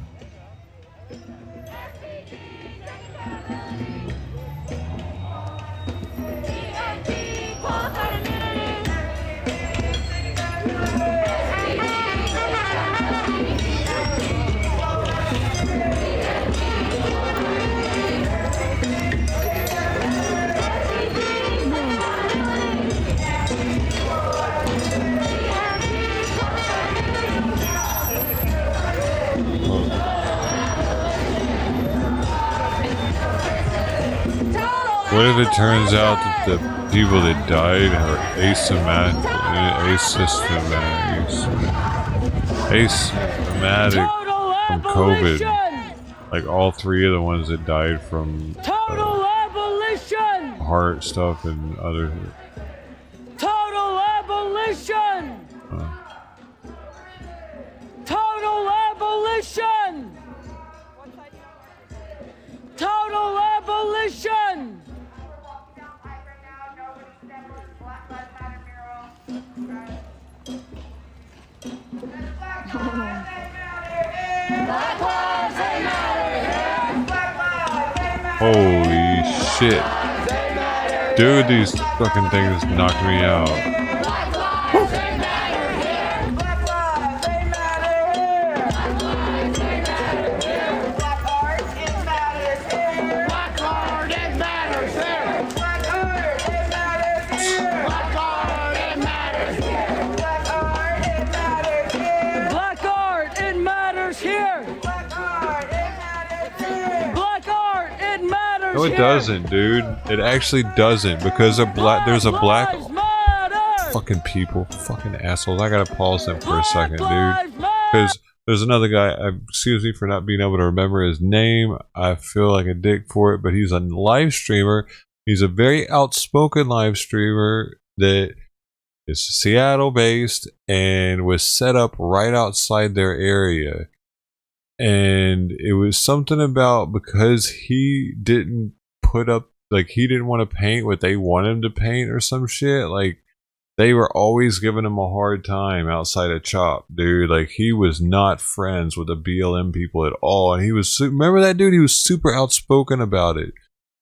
S2: What if it turns out that the people that died are asymptomatic from COVID? Like all three of the ones that died from
S9: Total abolition.
S2: heart stuff and other.
S9: Total abolition. Total abolition. Total abolition.
S2: Holy shit. Dude, these fucking things knocked me out.
S9: Black art, it matters here. Black art, it matters.
S2: No, it doesn't, dude. It actually doesn't, because there's a black fucking people, fucking assholes. I gotta pause them for a second, dude, because there's another guy. Excuse me for not being able to remember his name. I feel like a dick for it, but he's a live streamer. He's a very outspoken live streamer that is Seattle based and was set up right outside their area. And it was something about, because he didn't put up, like, he didn't want to paint what they wanted him to paint or some shit. Like, they were always giving him a hard time outside of CHOP, dude. Like, he was not friends with the BLM people at all. And he was, remember that dude? He was super outspoken about it.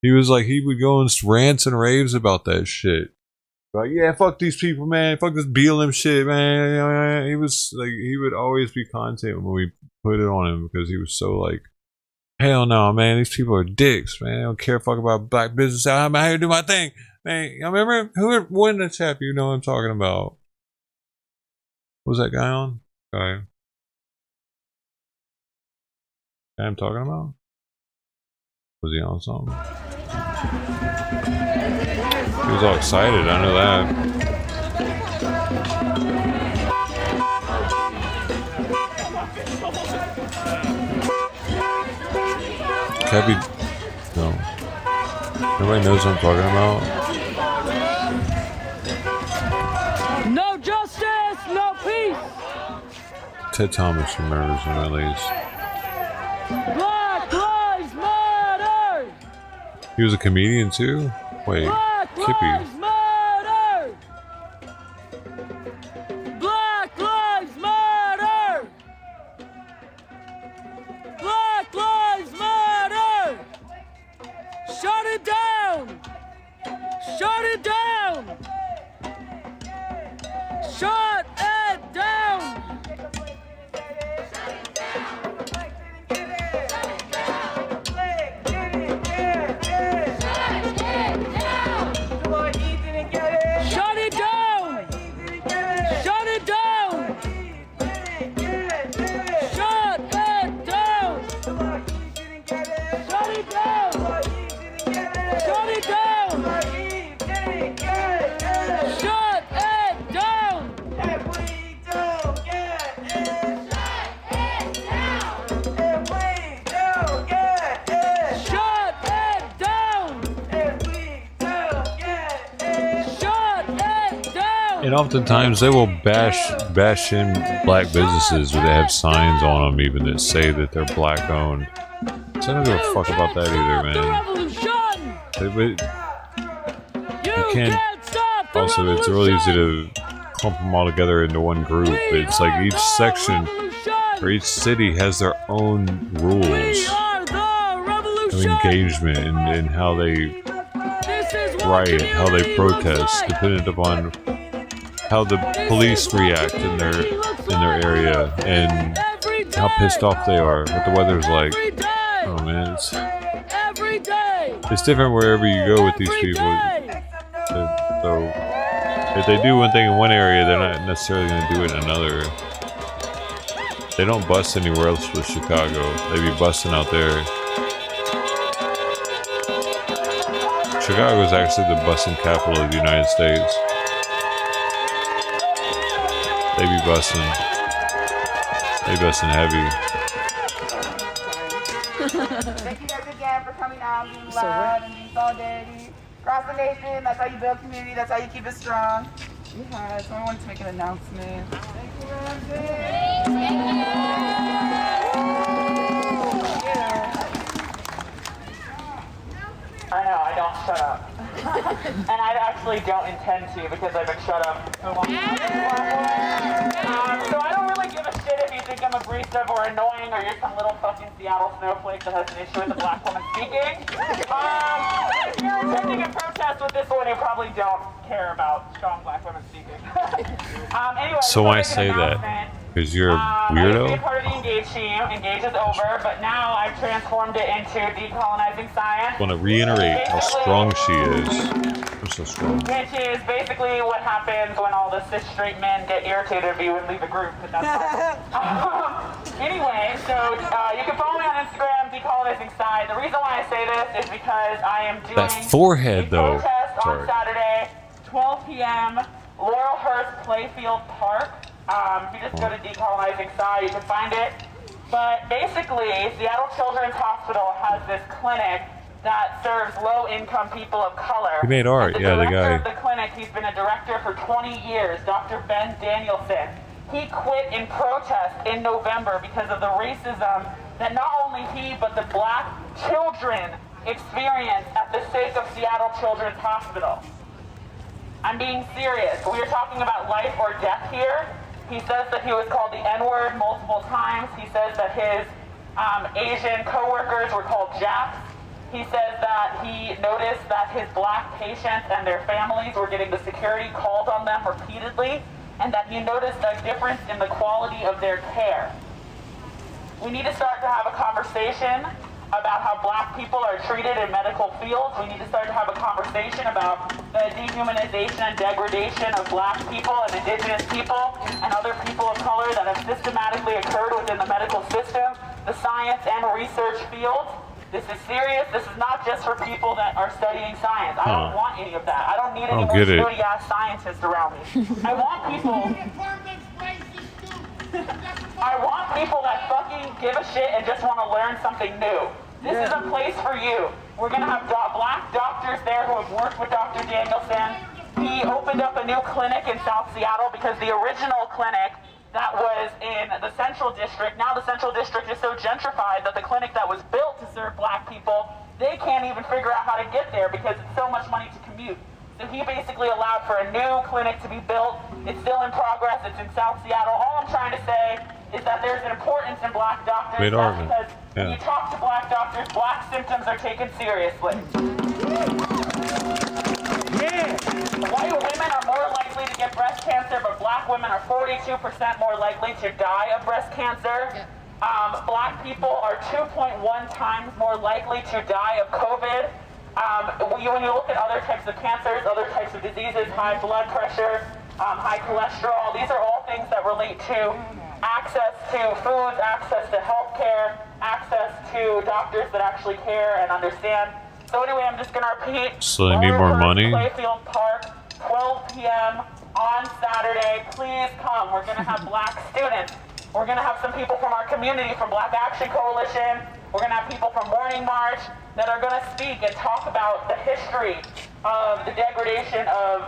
S2: He was like, he would go on rants and raves about that shit. Like, yeah, fuck these people, man. Fuck this BLM shit, man. He was like, he would always be content when we put it on him, because he was so like Hell no, man. These people are dicks, man. They don't care a fuck about black business. I'm out here to do my thing. Man, I remember who won the chap, you know what I'm talking about. What was that guy on? Guy I'm talking about? Was he on something? He was all excited, I know that. Cabby, no. Nobody knows what I'm talking about.
S9: No justice, no peace.
S2: Ted Thomas remembers him at least.
S9: Black Lives Matter.
S2: He was a comedian too? Wait,
S9: Black
S2: Kippy.
S9: Lives Matter. Black Lives Matter. Black Lives Matter. Shut it down. Shut it down. Shut it down. Shut it down! Shut it down! Shut it down! Shut it down! Shut it down! Shut it down! If we don't get it, shut it down! If we don't get it, shut it down! If we don't get it, shut it down!
S2: And oftentimes they will bash in black businesses where they have signs on them even that say that they're black owned. So I don't give a fuck about that either, man. You can't. Also, it's really easy to clump them all together into one group. It's like each section or each city has their own rules of engagement and how they riot, how they protest, dependent upon how the police react in their area and how pissed off they are, what the weather's like. Oh man, it's different wherever you go with these people. So if they do one thing in one area, they're not necessarily going to do it in another. They don't bust anywhere else with Chicago. They be busting out there. Chicago is actually the busting capital of the United States. They be busting. They busting heavy.
S10: Thank you guys again for coming out, being loud, and being solidarity. Across the nation, that's how you build community, that's how you keep it strong. Yeah, so I wanted to make an announcement. Thank you, Ramsey. I know, I don't shut up. And I actually don't intend to because I've been shut up so long. So I don't really give a shit if you think I'm abrasive or annoying or you're some little fucking Seattle snowflake that has an issue with a black woman speaking. If you're attending a protest with this one, you probably don't care about strong black women speaking. Anyway,
S2: So why say that? Because you're a weirdo?
S10: I used to be a part of the Engage team. Engage is over, but now I've transformed it into decolonizing science.
S2: I want to reiterate how strong she is. I'm so strong.
S10: Which is basically what happens when all the cis straight men get irritated of you and leave the group. But that's anyway, so you can follow me on Instagram, decolonizing science. The reason why I say this is because I am doing
S2: That forehead, though.
S10: protest on Saturday, 12 p.m., Laurelhurst Playfield Park. If you just go to Decolonizing Sci, you can find it. But basically, Seattle Children's Hospital has this clinic that serves low-income people of color.
S2: He made art, yeah, the guy.
S10: Of the clinic, he's been a director for 20 years, Dr. Ben Danielson. He quit in protest in November because of the racism that not only he, but the black children experience at the sake of Seattle Children's Hospital. I'm being serious. We are talking about life or death here. He says that he was called the N-word multiple times. He says that his Asian co-workers were called Japs. He says that he noticed that his black patients and their families were getting the security called on them repeatedly, and that he noticed a difference in the quality of their care. We need to start to have a conversation about how black people are treated in medical fields. We need to start to have a conversation about the dehumanization and degradation of black people and indigenous people and other people of color that have systematically occurred within the medical system, the science and research fields. This is serious. This is not just for people that are studying science. I don't want any of that. I don't need any more snooty-ass scientists around me. I want people that fucking give a shit and just want to learn something new. This is a place for you. We're going to have black doctors there who have worked with Dr. Danielson. He opened up a new clinic in South Seattle because the original clinic that was in the Central District, now the Central District is so gentrified that the clinic that was built to serve black people, they can't even figure out how to get there because it's so much money to commute. So he basically allowed for a new clinic to be built. It's still in progress. It's in South Seattle. All I'm trying to say is that there's an importance in black doctors because when you talk to black doctors, black symptoms are taken seriously. White women are more likely to get breast cancer, but black women are 42% more likely to die of breast cancer. Black people are 2.1 times more likely to die of COVID. When you look at other types of cancers, other types of diseases, high blood pressure, high cholesterol, these are all things that relate to access to foods, access to health care, access to doctors that actually care and understand. So anyway, I'm just going to repeat.
S2: So they need more money?
S10: Playfield Park, 12 p.m. on Saturday. Please come. We're going to have black students. We're going to have some people from our community, from Black Action Coalition. We're going to have people from Morning March that are going to speak and talk about the history of the degradation of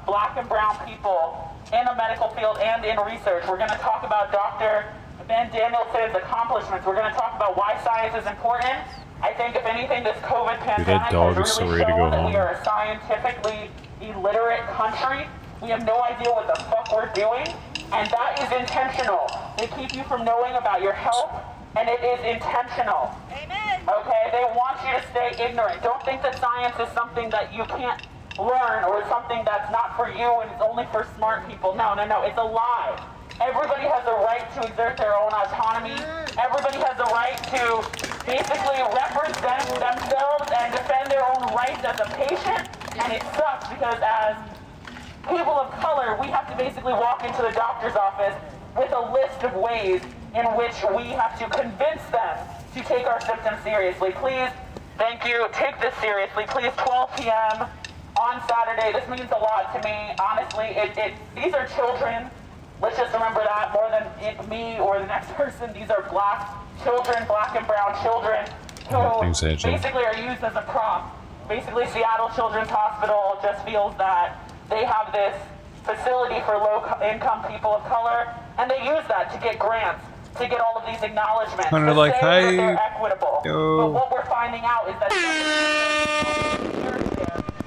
S10: black and brown people in the medical field and in research. We're going to talk about Dr. Ben Danielson's accomplishments. We're going to talk about why science is important. I think, if anything, this COVID pandemic has really shown that we are a scientifically illiterate country. We have no idea what the fuck we're doing, and that is intentional. They keep you from knowing about your health, and it is intentional. Amen. Okay? They want you to stay ignorant. Don't think that science is something that you can't learn or something that's not for you and it's only for smart people. No, it's a lie. Everybody has a right to exert their own autonomy. Everybody has a right to basically represent themselves and defend their own rights as a patient. And it sucks because as people of color, we have to basically walk into the doctor's office with a list of ways in which we have to convince them to take our symptoms seriously. Please, thank you, take this seriously. Please, 12 p.m. on Saturday. This means a lot to me. Honestly, these are children. Let's just remember that more than me or the next person. These are black children, black and brown children who basically are used as a prop. Basically, Seattle Children's Hospital just feels that they have this facility for low-income people of color, and they use that to get grants, to get all of these acknowledgments,
S2: kind of
S10: to
S2: like,
S10: say that they're equitable. But what we're finding out is that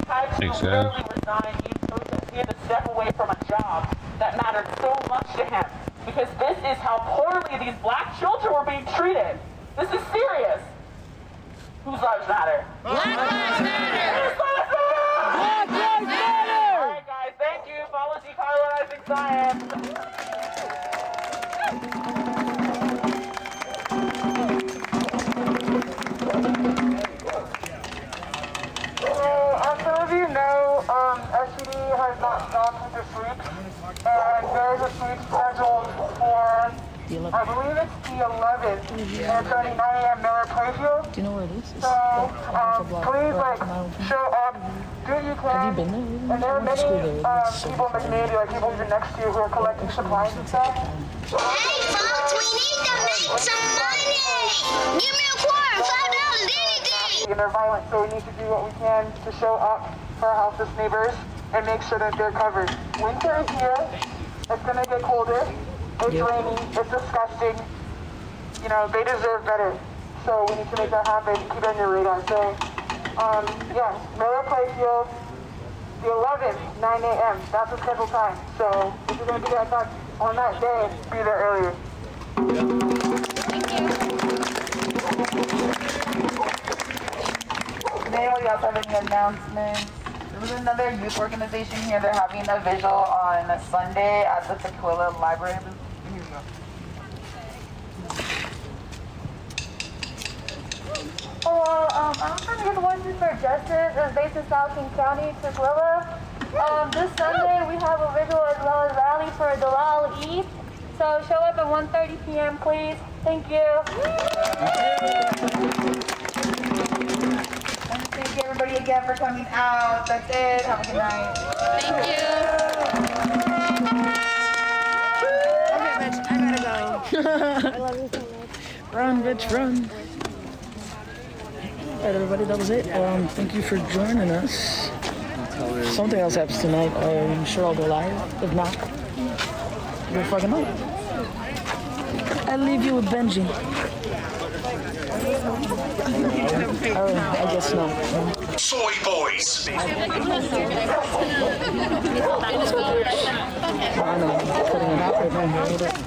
S10: had to literally resign in protest. He had to step away from a job that mattered so much to him because this is how poorly these black children were being treated. This is serious. Whose lives matter? Black lives matter! Black lives matter! Alright guys, thank you. Follow Decolonizing Science.
S4: As some of you know, SCD has not stopped this week, and there is a sweep scheduled for, I believe it's the 11th, and it's at 9 a.m. Miller Playfield. Do you know where it is? So, please, show up, do what you can. Have you been there? And there are many people in the community, like people even next to you, who are collecting supplies and stuff.
S22: Hey, folks, we need to make some money! Give me a quarter, $5, anything!
S4: And they're violent, so we need to do what we can to show up for our houseless neighbors and make sure that they're covered. Winter is here. It's going to get colder. It's raining. It's disgusting. You know, they deserve better. So we need to make that happen. Keep it on your radar. So, Miller Playfield, the 11th, 9 a.m. That's the scheduled time. So if you're going to be there on that day, be there earlier.
S23: Does anybody else have any announcements? There was another youth organization here. They're having a vigil on Sunday at the Tequila Library. Here we go.
S11: I'm trying to get the Voices for Justice. It's based in South King County, Tukwila. This Sunday we have a vigil as well as rally for Dalal Eid. So show up at 1:30 p.m. please. Thank you.
S23: And thank you everybody again for coming out. That's it. Have a good night.
S11: Thank you.
S7: Okay, bitch, I gotta go. I love you so much. Run, bitch, run. Alright, everybody, that was it. Thank you for joining us. Something else happens tonight. I'm sure I'll go live. If not, you'll fucking know. I leave you with Benji. I guess not.
S14: Soy boys.
S7: I know, I'm putting it out right now.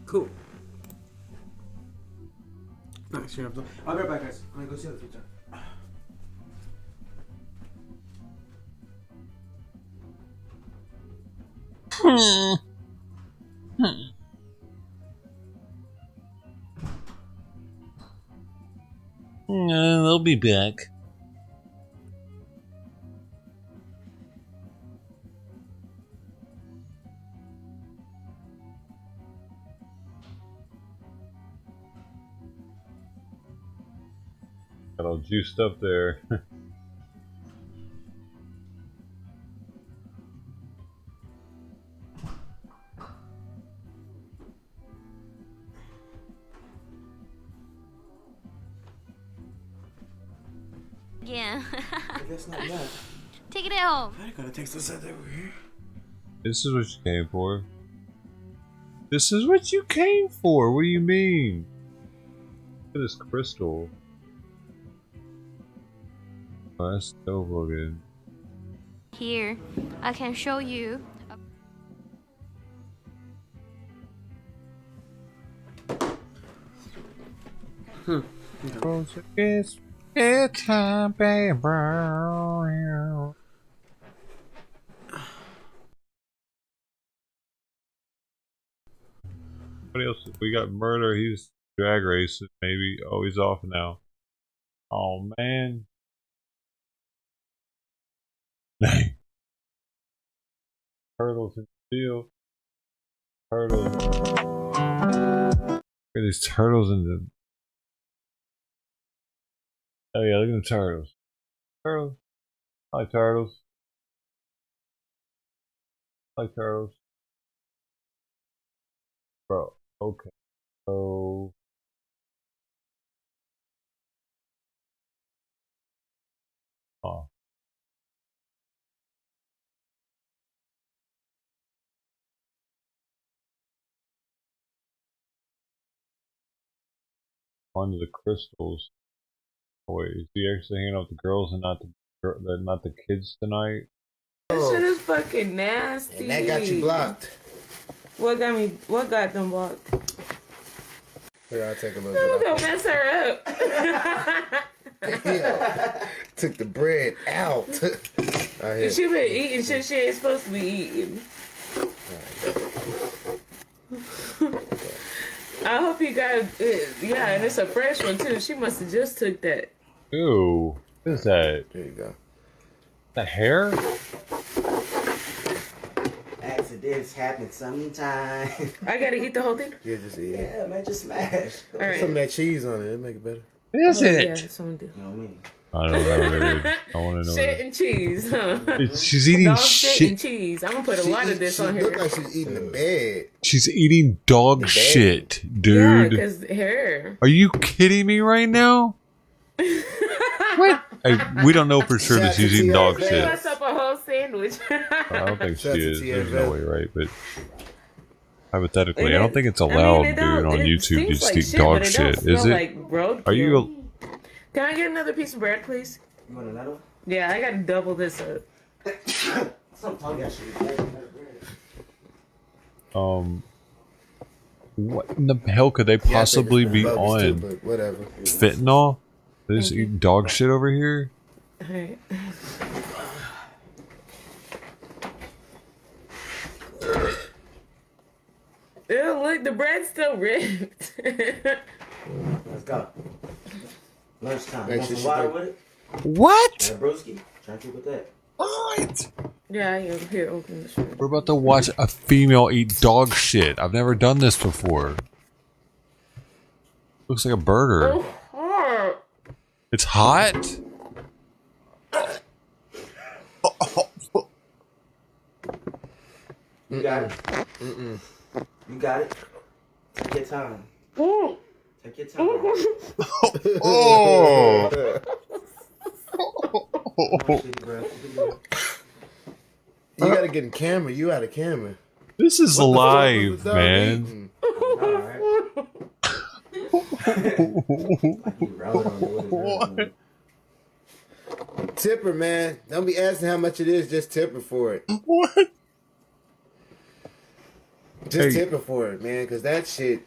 S3: Cool. Nice. I'll be right back, guys. I'm gonna go see the future.
S18: They'll be back.
S2: Got all juiced up there.
S6: Yeah.
S3: I guess not yet.
S6: Take it home.
S3: I gotta take this out over here.
S2: This is what you came for. This is what you came for. What do you mean? Look at this crystal. Oh, that's so looking.
S6: Here, I can show you.
S2: It's time, baby. What else? We got murder. He's drag racing. Maybe. Oh, he's off now. Oh man. Turtles in the field. Turtles. Look at these turtles in the. Oh yeah, look at the turtles. Turtles. I like turtles. I like turtles. Bro, okay. So oh. Under the crystals. Oh, wait, is he actually hanging out with the girls and not the kids tonight?
S15: That shit is fucking nasty.
S3: And that got you blocked.
S15: What got them blocked?
S3: Here, I'll take a little
S15: Who's
S3: bit.
S15: gonna mess her up?
S3: Yeah. Took the bread out.
S15: She been eating shit she ain't supposed to be eating. I hope you got it. Yeah, and it's a fresh one too. She must have just took that.
S2: Ooh, what is that?
S3: There you go.
S2: The hair?
S24: Accidents happen sometimes.
S15: I gotta eat the whole thing?
S3: Yeah, just eat it.
S24: Yeah, man, just smash.
S15: All right.
S3: Some of that cheese on it, it'll make it better.
S2: Is it?
S15: Yeah, someone do.
S24: You know what I mean?
S2: I don't know. Dude. I want to know.
S15: Shit and cheese, huh?
S2: She's eating
S15: Dog
S2: shit
S15: and cheese. I'm gonna put a lot of this on
S3: She
S15: here.
S3: look like she's eating the bed.
S2: She's eating dog shit, dude.
S15: Yeah, cause her.
S2: Are you kidding me right now? What? We don't know for sure that she's eating dog
S15: She
S2: shit.
S15: messed up a whole sandwich.
S2: I don't think she
S3: Shout out to
S2: is. There's
S3: TFL.
S2: no way, right? But hypothetically,
S15: And
S2: I don't
S15: it-
S2: think it's
S15: I mean,
S2: allowed,
S15: it
S2: dude,
S15: don't-
S2: on
S15: it
S2: YouTube to
S15: stinks
S2: just
S15: like
S2: eat
S15: shit,
S2: dog
S15: but it
S2: shit.
S15: don't
S2: Is
S15: smell
S2: it?
S15: like roadkill.
S2: Are you?
S15: Can I get another piece of bread, please?
S24: You want another one?
S15: Yeah, I gotta double this up.
S24: Sometimes
S2: what in the hell could they possibly be on?
S8: But whatever.
S2: Fentanyl? They just eating dog shit over here?
S15: Alright. Ew, look, the bread's still ripped.
S24: Let's go. Lunchtime.
S8: Make
S24: Want
S8: sure
S24: some
S8: she
S24: water
S8: do-
S24: with it?
S2: What?
S24: Yeah, broski. Drink it with that.
S2: What?
S15: Yeah, here, open this.
S2: We're about to watch a female eat dog shit. I've never done this before. Looks like a burger.
S15: Oh, hard.
S2: It's hot?
S24: You got it. You got it. Take your time. Take your time.
S2: Oh!
S8: You gotta get in camera. You out of camera.
S2: This is
S8: What the fuck
S2: live,
S8: was that
S2: man.
S24: Alright.
S8: Tipper, man. Don't be asking how much it is. Just tipper for it.
S2: What?
S8: Just
S2: Hey.
S8: tipper for it, man. Cause that shit.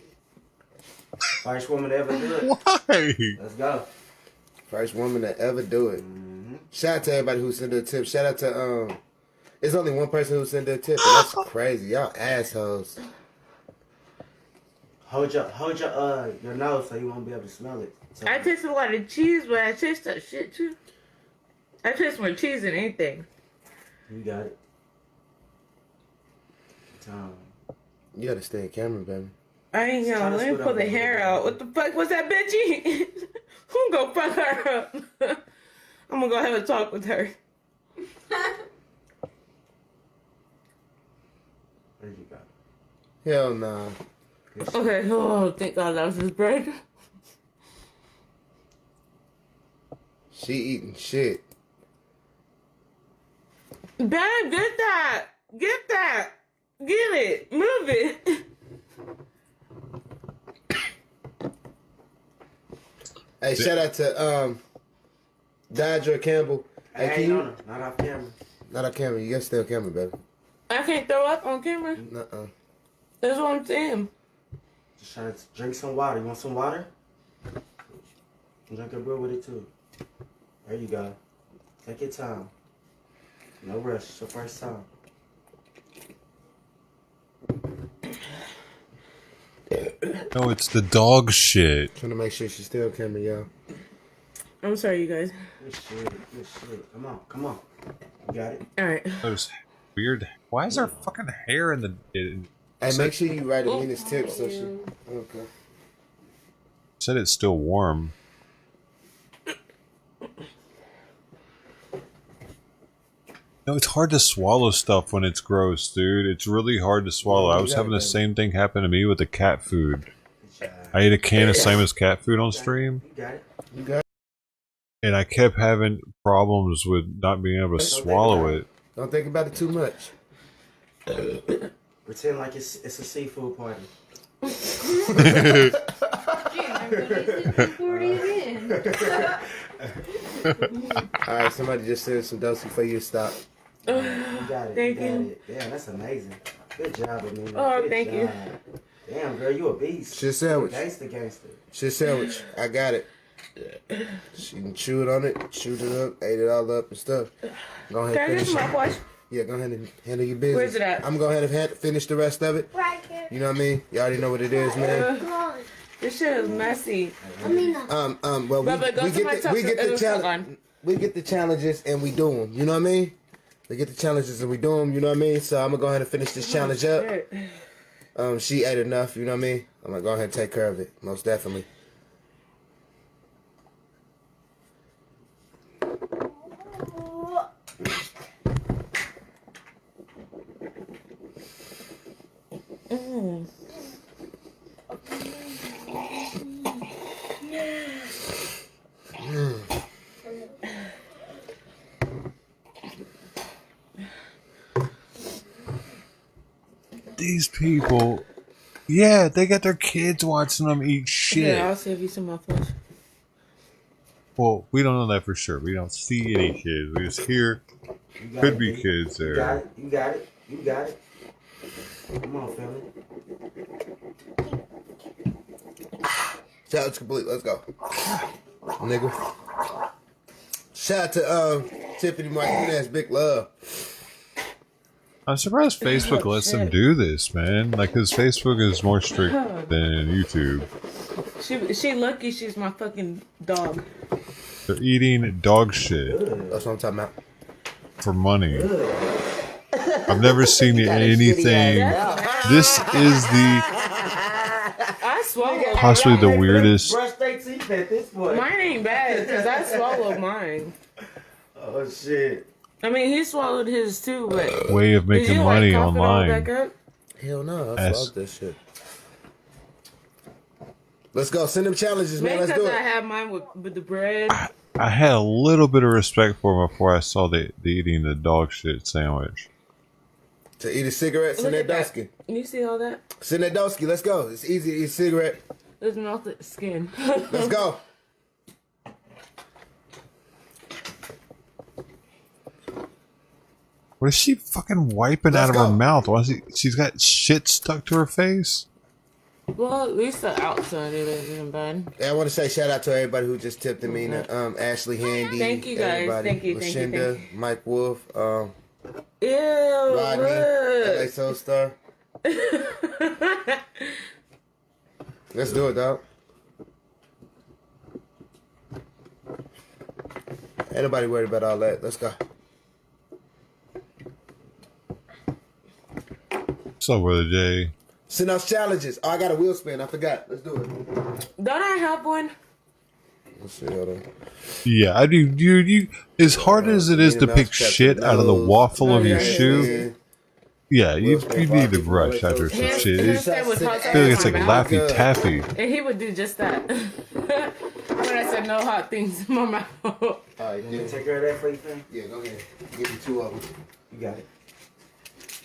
S24: First woman to ever do it.
S2: Why?
S24: Let's go.
S8: First woman to ever do it. Shout out to everybody who sent a tip. Shout out to It's only one person who sent a tip. And that's crazy. Y'all assholes.
S24: Hold your nose so you won't be able to smell it. So,
S15: I taste a lot of cheese, but I taste that shit too. I taste more cheese than anything.
S24: you got it. Time.
S8: You gotta stay in camera, baby.
S15: I ain't
S24: Try
S15: gonna
S24: to
S15: let me
S24: split
S15: pull
S24: up
S15: the
S24: a little
S15: hair
S24: bit.
S15: out. What the fuck was that bitchy? Who gonna fuck her up? I'm gonna go have a talk with her.
S24: There you go.
S8: Hell nah.
S15: Okay, oh, thank God that was his bread.
S8: She eating shit.
S15: Babe, get that! Get that! Get it! Move it!
S8: Hey, shout out to Dodger Campbell. Hey,
S24: Hey,
S8: can you?
S24: no, not off camera.
S8: Not on camera. You gotta stay on camera, baby.
S15: I can't throw up on camera.
S8: Nuh-uh.
S15: That's what I'm saying.
S24: Just trying to drink some water. You want some water? Drink a brew with it too. There you go. Take your time. No rush. It's your first time.
S2: No, it's the dog shit.
S8: Trying to make sure she's still on camera, y'all.
S15: I'm sorry, you guys.
S24: Good shit. Good shit. Come on. You got it.
S15: Alright.
S2: Those weird. Why is there fucking hair in the?
S8: Hey, make sure you write Amina's tip so she. Okay.
S2: Said it's still warm. No, it's hard to swallow stuff when it's gross, dude. It's really hard to swallow. I was having the same thing happen to me with the cat food. I ate a can of Simon's cat food on stream,
S24: You got it.
S8: You got it.
S2: and I kept having problems with not being able to swallow it.
S8: Don't think about it too much.
S24: Pretend like it's a seafood party.
S8: Alright, somebody just said some dosey for you to stop.
S24: You got it.
S15: Thank
S24: you. Got
S15: you.
S24: it. Damn, that's amazing. Good job, Amina.
S15: Oh,
S24: Good
S15: thank you.
S24: job. Damn, girl, you a beast.
S8: Shit sandwich.
S24: Gangster.
S8: Shit sandwich. I got it. She can chew it on it, chewed it up, ate it all up and stuff. Go ahead
S15: Can I
S8: and
S15: get
S8: finish
S15: some
S8: it.
S15: mouthwash?
S8: Yeah, go ahead and handle your business.
S15: Where's it at?
S8: I'm going ahead and finish the rest of it. You know what I mean? You already know what it is, man.
S15: This shit is messy.
S8: Well, we
S15: Bubba, go to my top-
S8: get the
S15: it'll start
S8: challenge. We get the challenges and we do them. You know what I mean? We get the challenges and we do them. You know what I mean? So I'm gonna go ahead and finish this challenge up. She ate enough. You know what I mean? I'm gonna go ahead and take care of it. Most definitely.
S2: These people, yeah, they got their kids watching them eat shit.
S15: Yeah, I'll save you some mouthwash.
S2: Well, we don't know that for sure. We don't see any kids. We just hear could be kids
S24: You got
S2: there.
S24: it. You got it. You got it. Come on, family.
S8: Challenge complete. Let's go. Nigga. Shout out to Tiffany Martinez. Big love.
S2: I'm surprised Facebook lets them do this, man. Like, because Facebook is more strict than YouTube.
S15: She lucky she's my fucking dog.
S2: They're eating dog shit.
S8: That's what I'm talking about.
S2: For money. I've never seen anything. This is the
S15: I swallowed
S2: possibly the weirdest.
S24: Brush their teeth at this point.
S15: Mine ain't bad because I swallowed mine.
S24: Oh shit.
S15: I mean, he swallowed his too, but
S2: Way of making
S15: did you,
S2: money
S15: like, cough it all
S2: online.
S15: back up?
S8: Hell no. I
S2: Yes.
S8: love this shit. Let's go. Send them challenges, man.
S15: Maybe
S8: Let's
S15: because
S8: do
S15: I
S8: it.
S15: had mine with the bread.
S2: I had a little bit of respect for him before I saw the eating the dog shit sandwich.
S8: To eat a cigarette, send
S15: Look
S8: that
S15: at that.
S8: dosky.
S15: You see all that?
S8: Send that dosky. Let's go. It's easy to eat a cigarette.
S15: It's melted skin.
S8: Let's go.
S2: What is she fucking wiping out of her mouth? Why is she's got shit stuck to her face?
S15: Well, at least the outside it isn't bad.
S8: Yeah, I want to say shout out to everybody who just tipped me. Ashley Handy.
S15: Thank you, guys.
S8: Everybody.
S15: Thank you, thank you,
S8: Lucinda,
S15: thank
S8: Mike Wolf.
S15: Ew,
S8: Rodney. LA
S15: look.
S8: Soul Star. Let's do it, dog. Ain't nobody worried about all that. Let's go.
S2: What's up, Brother Jay?
S8: Send us challenges. Oh, I got a wheel spin. I forgot. Let's do it.
S15: Don't I have one?
S8: Let's see. Hold on.
S2: Yeah, I do. You as hard as it is to pick shit out of the waffle of your shoe. Yeah, you need to brush after some shit. I feel like it's like Laffy Taffy.
S15: And he would do just that. When I said no hot things in my mouth.
S24: Alright, you gonna take care of that for you, fam?
S8: Yeah, go ahead. Give me two of them.
S24: You got it.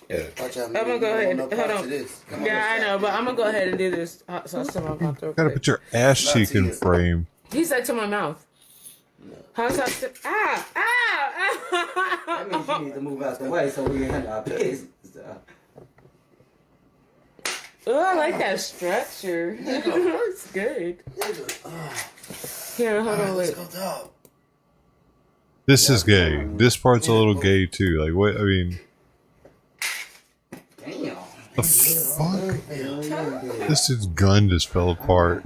S8: Yeah. Watch out,
S15: I'm gonna go ahead. Hold on.
S8: Come
S15: Yeah, I know, but I'm gonna go ahead and do this hot sauce to my mouth real
S2: Gotta
S15: quick.
S2: put your ass cheek in frame.
S15: He said to my mouth. Hot sauce to... Ah! Ah!
S24: That means you need to move out the way so we can handle our business.
S15: Oh, I like that structure. It's good. Here, hold on, wait.
S2: This is gay. This part's a little gay too. Like what? I mean, the fuck? This dude's gun just fell apart.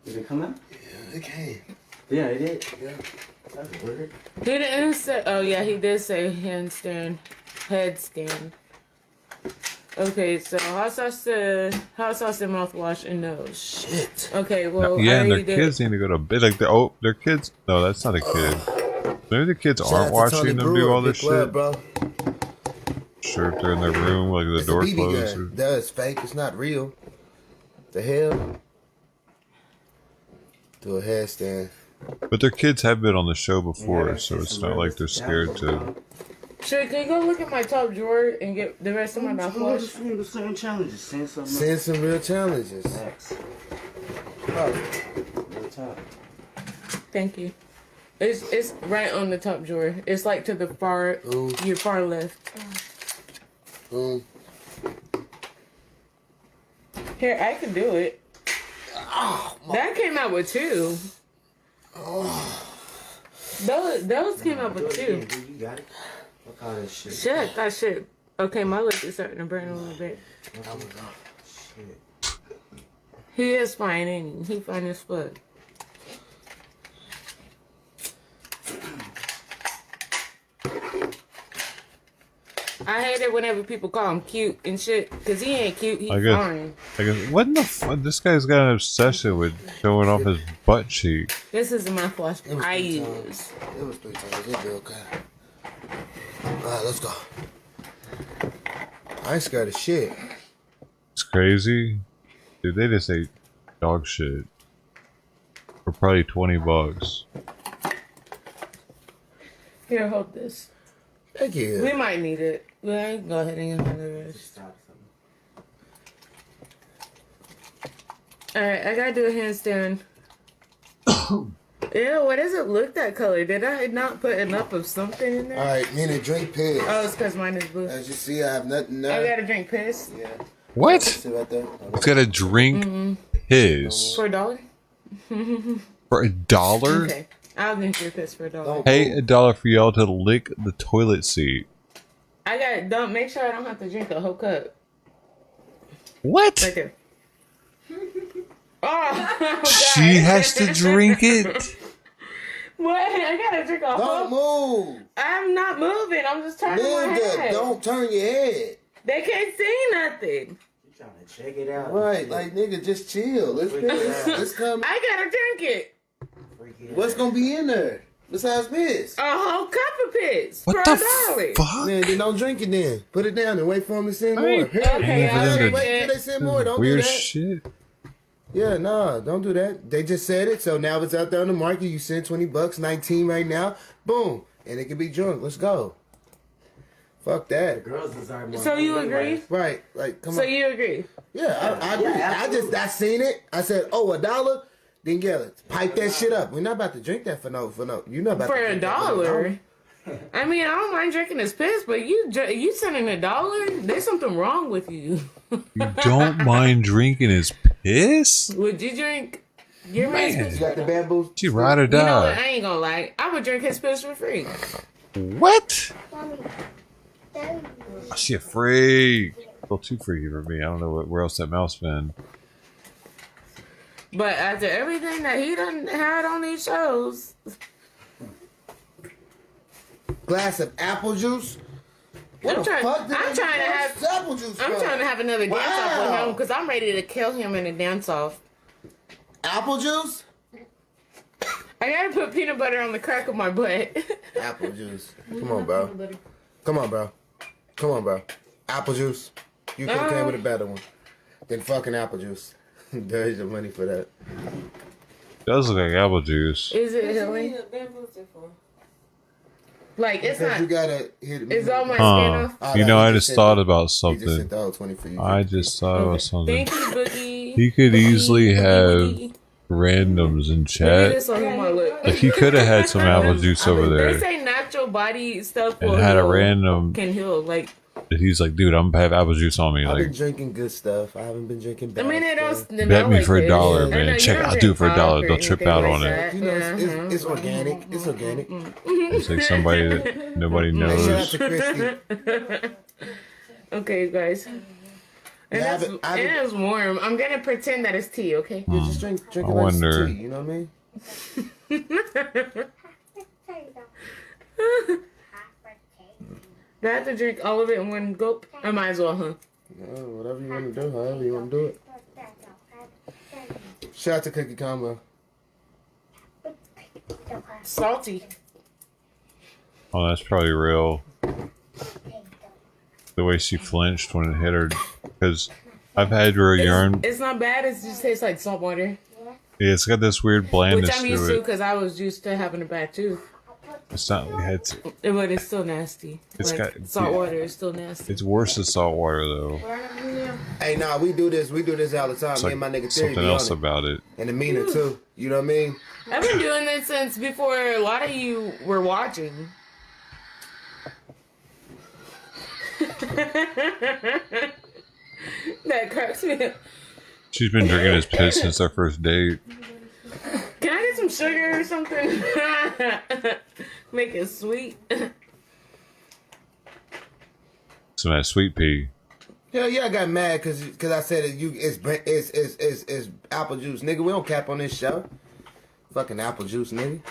S24: Did it come out?
S8: Yeah, it came.
S24: Yeah, it did.
S8: Yeah.
S24: That's weird.
S15: He didn't say... Oh, yeah, he did say handstand. Headstand. Okay, so hot sauce and mouthwash and nose.
S8: Shit.
S15: Okay, well,
S2: Yeah,
S15: I
S2: and their
S15: already did.
S2: kids need to go to bed. Like their kids. No, that's not a kid. Maybe the kids
S8: Shout out
S2: aren't
S8: to
S2: watching
S8: Tony
S2: them do
S8: Brewer,
S2: all this
S8: big love,
S2: shit.
S8: bro.
S2: Sure, if they're in their room, like the
S8: It's a
S2: door
S8: BB
S2: closed.
S8: gun. That's fake. It's not real. The hell? Do a headstand.
S2: But their kids have been on the show before, so it's not like they're scared to.
S15: Sure, can you go look at my top drawer and get the rest of my mouthwash?
S24: The same challenges. Send something.
S8: Send some real challenges.
S15: Thank you. It's right on the top drawer. It's like to the far, your far left. Here, I can do it. That came out with two. Those came out with two.
S24: You got it. What kind of shit?
S15: Shit, that shit. Okay, my lip is starting to burn a little bit.
S24: Shit.
S15: He is fine, ain't he? He fine as fuck. I hate it whenever people call him cute and shit, cause he ain't cute. He's fine.
S2: I guess. What in the fuck? This guy's got an obsession with showing off his butt cheek.
S15: This is a mouthwash I use.
S8: It was 3 times. It'll be okay. Alright, let's go. I ain't scared of shit.
S2: It's crazy, dude. They just ate dog shit for probably $20.
S15: Here, hold this.
S8: Thank you.
S15: We might need it. But I can go ahead and get another rest. Alright, I gotta do a handstand. Ew, why does it look that color? Did I not put enough of something in there?
S8: All right, Nina, drink piss.
S15: Oh, it's because mine is blue.
S8: As you see, I have nothing there.
S15: I gotta drink piss?
S8: Yeah.
S2: What?
S8: Sit right there.
S2: It's got to drink piss
S15: For $1?
S2: for $1.
S15: Okay. I'll drink your piss for $1.
S2: Pay $1 for y'all to lick the toilet seat.
S15: Don't make sure I don't have to drink a whole cup.
S2: What?
S15: Right there. Oh,
S2: She has to drink it.
S15: What? I gotta drink a whole.
S8: Don't move.
S15: I'm not moving. I'm just turning my head.
S8: Don't turn your head.
S15: They can't see nothing.
S24: You trying to check it out?
S8: Right, like nigga, just chill. Let's come.
S15: I gotta drink it.
S8: What's gonna be in there besides piss?
S15: A whole cup of piss.
S8: What
S15: for
S8: the
S15: $1.
S8: fuck? Man, then don't drink it then. Put it down and wait for them to send more.
S15: Okay, I'll drink
S8: Wait
S15: it.
S8: till they send more. Don't
S2: Weird
S8: do that.
S2: shit.
S8: Yeah, nah, don't do that. They just said it, so now it's out there on the market. You send $20, 19 right now. Boom. And it can be drunk. Let's go. Fuck that.
S24: The girls deserve more.
S15: So you agree?
S8: Right, like come
S15: So
S8: on.
S15: you agree?
S8: Yeah, I agree. I seen it. I said, oh, $1? Then yeah, let's pipe that shit up. We're not about to drink that for no. You're not about
S15: For
S8: to drink that for
S15: $1? I mean, I don't mind drinking this piss, but you sending $1? There's something wrong with you.
S2: You don't mind drinking his piss?
S15: Would you drink your man's
S2: Man.
S15: piss?
S8: You got the bamboo?
S2: She ride or
S15: You know what?
S2: die.
S15: I ain't gonna lie. I would drink his piss for free.
S2: What? Oh, she a freak. A little too freaky for me. I don't know where else that mouse been.
S15: But after everything that he done had on these shows,
S8: Glass of apple juice? What
S15: I'm
S8: the
S15: trying,
S8: fuck did
S15: I'm
S8: they
S15: trying to
S8: use
S15: have
S8: apple juice
S15: I'm
S8: for?
S15: trying to have another dance off with
S8: Wow.
S15: him because I'm ready to kill him in a dance off.
S8: Apple juice?
S15: I gotta put peanut butter on the crack of my butt.
S8: Apple juice. Come on, bro. Come on, bro. Come on, bro. Apple juice. You could have came with a better one than fucking apple juice. There's your money for that.
S2: Does look like apple juice.
S15: Is it healing? Like it's
S8: Because
S15: not.
S8: you gotta hit me.
S15: It's all my skin off.
S2: You know, I just thought about
S8: He just
S2: something.
S8: sent the whole 20 for you.
S2: I just thought about something.
S15: Thank you, Boogie.
S2: He could easily have randoms in
S15: Look at
S2: chat.
S15: this on my look.
S2: Like he could have had some apple juice over
S15: They
S2: there.
S15: say natural body stuff
S2: And
S15: will
S2: had a
S15: heal,
S2: random-
S15: can heal. Like
S2: that he's like, dude, I'm gonna have apple juice on me.
S8: I've been
S2: Like,
S8: drinking good stuff. I haven't been drinking
S15: I
S8: bad
S15: mean, it
S8: stuff.
S15: don't
S2: bet me
S15: like
S2: for
S15: this.
S2: $1,
S15: I know
S2: man.
S15: you
S2: Check,
S15: don't
S2: I'll
S15: drink
S2: do it for $1.
S15: coffee or
S2: They'll trip
S15: anything
S2: out
S15: like
S2: on it.
S15: that.
S8: You know, it's organic. It's organic.
S2: It's like somebody that nobody
S8: Shout out
S2: knows.
S8: to Christy.
S15: Okay, guys. And
S8: Yeah,
S15: it's,
S8: I haven't-
S15: it is warm. I'm gonna pretend that it's tea, okay?
S8: Yeah, just drink
S2: I
S8: it like
S2: wonder-
S8: some tea. You know what I mean?
S15: Do I have to drink all of it in one gulp? I might as well, huh?
S8: No, whatever you want to do, however you want to do it. Shout out to Cookie Combo.
S15: Salty.
S2: Oh, that's probably real. The way she flinched when it hit her, because I've had her urine.
S15: It's not bad. It just tastes like salt water,
S2: Yeah, it's got this weird
S15: which
S2: blandness
S15: I'm used
S2: to
S15: to
S2: it.
S15: because I was used to having a bad tooth.
S2: It's not. It's
S15: But it's still nasty.
S2: It's
S15: Like,
S2: got-
S15: salt water is still nasty.
S2: it's worse than salt water though.
S8: Hey, nah, we do this. We do this all the time.
S2: It's
S8: Me
S2: like
S8: and my nigga Theory
S2: something
S8: be
S2: else
S8: on it.
S2: about it.
S8: And Amina too. You know what I mean?
S15: I've been doing this since before a lot of you were watching. That cracks me up.
S2: She's been drinking his piss since our first date.
S15: Can I get some sugar or something? Make it sweet.
S2: Some of that sweet pea.
S8: Hell yeah, I got mad because I said it's apple juice, nigga. We don't cap on this show. Fucking apple juice, nigga.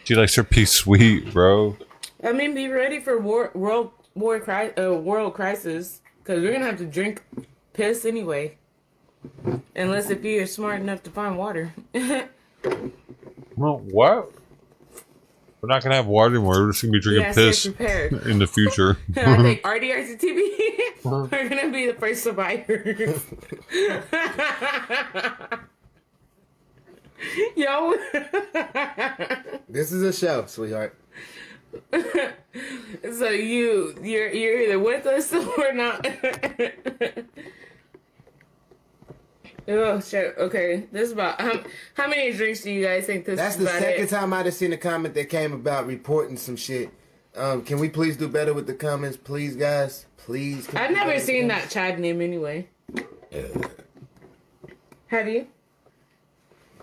S2: She likes her pea sweet, bro.
S15: I mean, be ready for world crisis, because we're gonna have to drink piss anyway, unless if you're smart enough to find water.
S2: Well, what? We're not gonna have water anymore. We're just gonna be drinking
S15: Yeah, stay
S2: piss
S15: prepared.
S2: in the future.
S15: I think RDRCTV, we're gonna be the first survivors. Yo.
S8: This is a show, sweetheart.
S15: So you're either with us or not. Oh shit! Okay, this is about how many drinks do you guys think this?
S8: That's
S15: is
S8: the
S15: about
S8: second
S15: it?
S8: time I just seen a comment that came about reporting some shit. Can we please do better with the comments, please, guys? Please. can we
S15: I've
S8: do
S15: never
S8: better with
S15: seen
S8: the
S15: that Chad name anyway. Have you?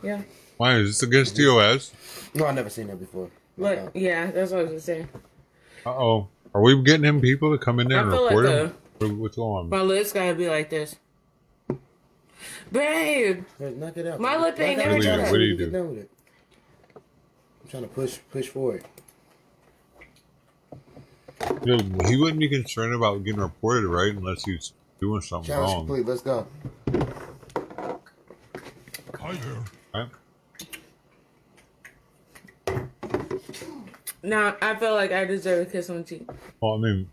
S15: Yeah.
S2: Why is this against TOS?
S8: No, I never seen that before.
S15: What? Yeah, that's what I was gonna say.
S2: Uh-oh. Are we getting him people to come in there
S15: I
S2: and
S15: feel
S2: report
S15: like
S2: him? What's going on?
S15: My lips gotta be like this. Babe!
S8: Knock it out.
S15: My lip ain't
S8: Knock
S15: never
S8: it
S15: done
S8: out.
S15: that.
S2: What do you
S8: Get
S2: do?
S8: done with it. I'm trying to push forward.
S2: Dude, he wouldn't be concerned about getting reported, right? Unless he's doing something
S8: Challenge
S2: wrong.
S8: complete. Let's go.
S12: Hi there.
S2: Right?
S15: Nah, I feel like I deserve a kiss on the cheek.
S2: Well, I mean,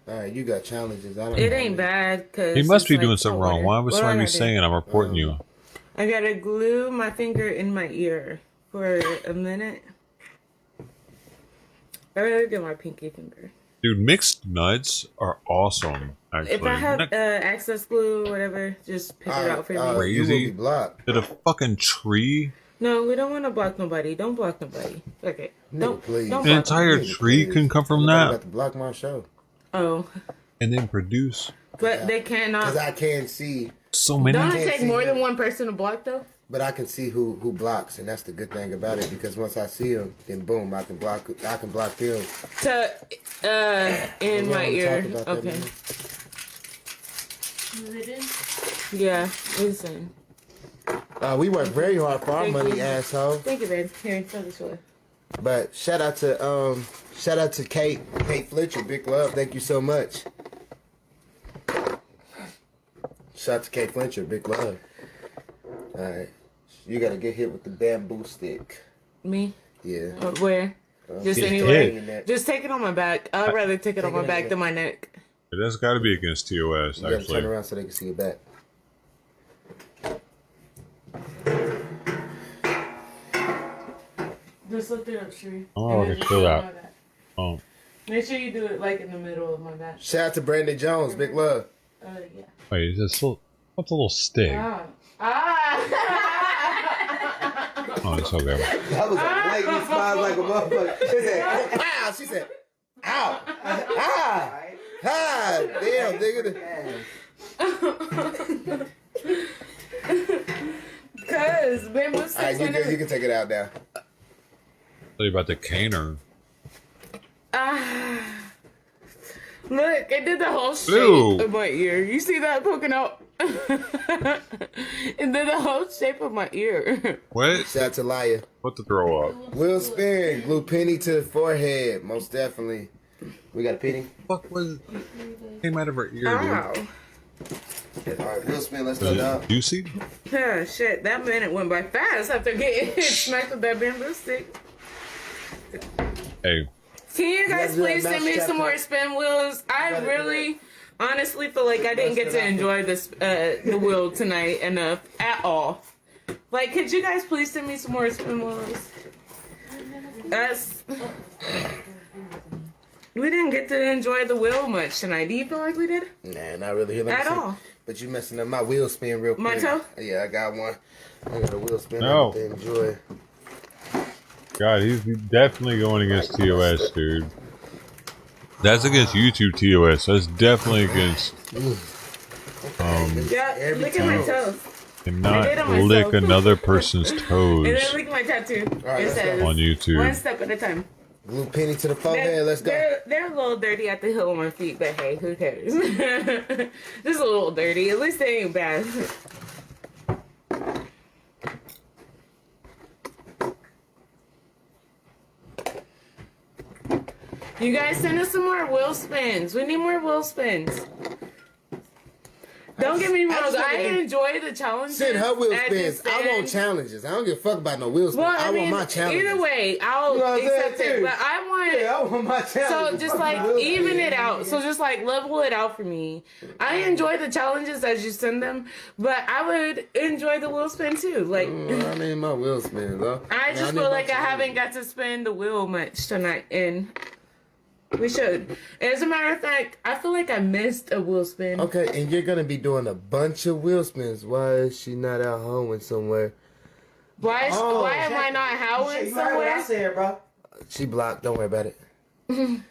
S8: Alright, you got challenges. I don't
S15: It
S8: know.
S15: ain't bad, cause
S2: he must
S15: it's
S2: be
S15: like
S2: doing something wrong. Why
S15: What
S2: was
S15: do I
S2: somebody
S15: gotta do?
S2: saying I'm reporting you?
S15: I gotta glue my finger in my ear for a minute. I really do my pinky finger.
S2: Dude, mixed nuts are awesome, actually.
S15: If I have
S2: Isn't that
S15: access glue or whatever, just pick it out for me.
S8: You will
S2: crazy?
S8: be blocked.
S2: Did a fucking tree,
S15: No, we don't want to block nobody. Don't block nobody. Okay. Don't
S8: please.
S15: Don't
S2: an
S15: block
S2: entire
S15: nobody.
S2: tree can come from
S8: You
S2: that
S8: about to block my show.
S15: Oh,
S2: and then produce
S15: but they cannot.
S8: Because I can't see.
S2: so many.
S15: Don't
S8: I
S15: it
S8: can't
S15: take
S8: see
S15: more
S8: that.
S15: than one person to block though?
S8: But I can see who blocks, and that's the good thing about it. Because once I see them, then boom, I can block them.
S15: To in
S8: We
S15: my
S8: don't
S15: ear.
S8: talk about that
S15: Okay.
S8: anymore.
S15: Yeah, listen.
S8: We work very hard for our
S15: Thank
S8: money,
S15: you.
S8: asshole.
S15: Thank you, babe. Here, throw this away.
S8: But shout out to Kate Fletcher, big love. Thank you so much. Shout out to Kate Fletcher, big love. All right, you gotta get hit with the bamboo stick.
S15: Me?
S8: Yeah.
S15: Where? Just
S2: Get
S15: anywhere.
S2: hit.
S15: Just take it on my back. I'd rather take it on my back than my neck.
S2: That's got to be against TOS,
S8: You gotta
S2: actually.
S8: turn around so they can see your back.
S15: Just lift it up, Sheree.
S2: Oh, I can feel that. Oh,
S15: Make sure you do it like in the middle of my back.
S8: Shout out to Brandon Jones, big love.
S15: Yeah.
S2: wait, is this what's a little stick? Oh, it's okay.
S8: That was a lady smiles like a motherfucker. She said, ow. She said, ow. Ah. Ah. Damn, nigga.
S15: Cause bamboo sticks.
S8: Alright, you can take it out now.
S2: Tell you about the caner.
S15: Look, it did the whole shape
S2: Ew.
S15: of my ear. You see that poking out? It did the whole shape of my ear.
S2: What?
S8: Shout out to Laya.
S2: What to throw up?
S8: Will Spin, glue penny to the forehead, most definitely. We got a penny?
S2: Fuck was came out of her ear,
S15: Ow.
S8: All right, Will Spin, let's go
S2: dude.
S8: down.
S2: You see?
S15: Oh, shit, that minute went by fast after getting smacked with that bamboo stick.
S2: Hey,
S15: Can you guys
S8: You gotta do
S15: please
S8: that
S15: send me
S8: match
S15: some
S8: chapter.
S15: more spin wheels? I
S8: gotta do
S15: really, honestly feel like I didn't get to enjoy this the wheel tonight enough at all. Like, could you guys please send me some more spin wheels? We didn't get to enjoy the wheel much tonight. Do you feel like we did?
S8: Nah, not really. Here, let me
S15: At
S8: see.
S15: all.
S8: But you messing up my wheel spin real quick.
S15: My toe?
S8: Yeah, I got one. I got a wheel spin
S2: No.
S8: to enjoy.
S2: God, he's definitely going against TOS, dude. That's against YouTube TOS. That's definitely against.
S15: Yeah, look at my toes.
S2: Cannot
S15: I did it myself.
S2: lick another person's toes
S15: And then look at my tattoo.
S8: right,
S15: It
S8: let's
S15: says,
S2: on YouTube.
S15: one step at a time.
S8: Glue penny to the forehead. Let's go.
S15: They're a little dirty at the heel of my feet, but hey, who cares? Just a little dirty. At least they ain't bad. You guys send us some more wheel spins. We need more wheel spins. Don't get me wrong. I enjoy the challenges.
S8: Send her wheel
S15: at
S8: spins.
S15: this
S8: I want
S15: stand.
S8: challenges. I don't give a fuck about no wheel spins.
S15: Well,
S8: I
S15: mean,
S8: want my challenges.
S15: Either way, I'll
S8: You know what I'm
S15: accept
S8: saying,
S15: it.
S8: too?
S15: But I want,
S8: Yeah, I want my challenges.
S15: so just
S8: Fuck
S15: like
S8: the wheel
S15: even
S8: spin.
S15: it out. So just like level it out for me. I enjoy the challenges as you send them, but I would enjoy the wheel spin too. Like
S8: I need my wheel spin, though.
S15: I just feel like I haven't got to spin the wheel much tonight, and We should. As a matter of fact, I feel like I missed a wheel spin.
S8: Okay, and you're gonna be doing a bunch of wheel spins. Why is she not out hoeing somewhere?
S15: Why am I not howling somewhere?
S24: I said, bro.
S8: She blocked. Don't worry about it. Don't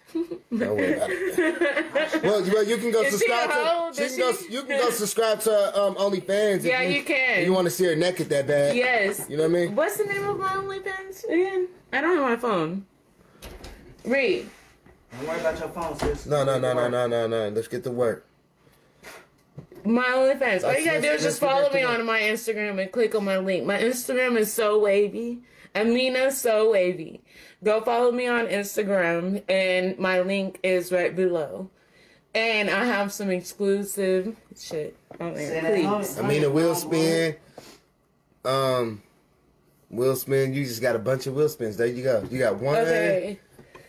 S8: worry about it. Well, you can go subscribe to. You can go subscribe to OnlyFans.
S15: Yeah, you can.
S8: If you want to see her naked that bad?
S15: Yes.
S8: You know what I mean?
S15: What's the name of my OnlyFans again? I don't have my phone. Read.
S24: Don't worry about your phone, sis.
S8: No. Let's get to work.
S15: My OnlyFans. All you gotta do is just follow me on my Instagram and click on my link. My Instagram is so wavy. Amina So Wavy. Go follow me on Instagram, and my link is right below. And I have some exclusive shit on there. Please.
S8: Amina wheel spin. Wheel spin. You just got a bunch of wheel spins. There you go. You got one.
S15: Okay.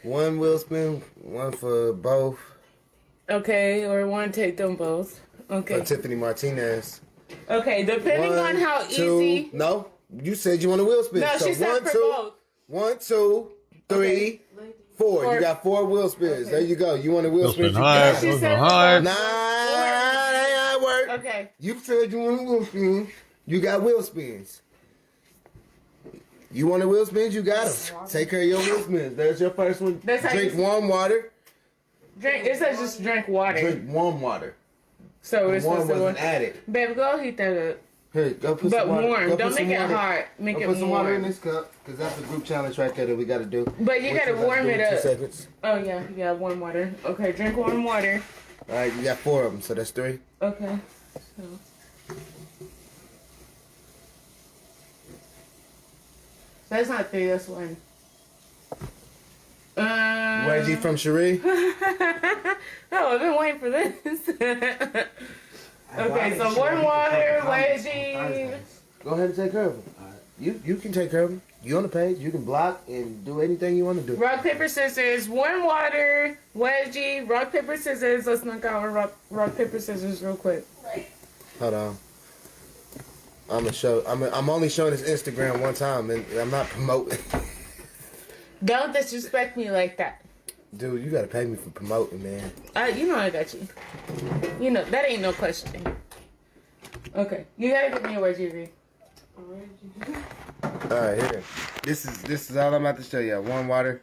S8: One wheel spin. One for both.
S15: Okay, or one take them both. Okay.
S8: For Tiffany Martinez.
S15: Okay, depending on how easy.
S8: No, you said you want a wheel spin.
S15: No, she said for both.
S8: 1, 2, 3, 4. You got 4 wheel spins. Okay. There you go. You want a wheel spin?
S2: High.
S8: Nah, that ain't how it work.
S15: Okay.
S8: You said you want a wheel spin. You got wheel spins. You want a wheel spins? You got them. Take care of your wheel spins. There's your first one. Drink warm water.
S15: It says just drink water.
S8: Drink warm water.
S15: So it's
S8: warm
S15: supposed to
S8: wasn't added.
S15: Babe, go heat that up.
S8: Hey, go put
S15: but
S8: some water.
S15: warm.
S8: Go
S15: Don't make it hot. Make it
S8: put some
S15: warm.
S8: water in this cup, because that's a group challenge right there that we got to do.
S15: But you got to warm it up.
S8: 2 seconds.
S15: Oh, yeah, warm water. Okay, drink warm water.
S8: All right, you got 4 of them, so that's 3.
S15: Okay. So that's not 3, that's 1.
S8: Wedgie from Cherie?
S15: No, I've been waiting for this. Okay, so warm water, wedgie.
S8: Go ahead and take care of them. You can take care of them. You on the page. You can block and do anything you want to do.
S15: Rock, paper, scissors. Warm water, wedgie, rock, paper, scissors. Let's knock out rock, paper, scissors real quick.
S8: Hold on. I'm only showing this Instagram one time, and I'm not promoting.
S15: Don't disrespect me like that.
S8: Dude, you gotta pay me for promoting, man.
S15: You know I got you. You know, that ain't no question. Okay. You gotta give me a wedgie, Reed.
S8: Alright, here. This is all I'm about to show you. Warm water.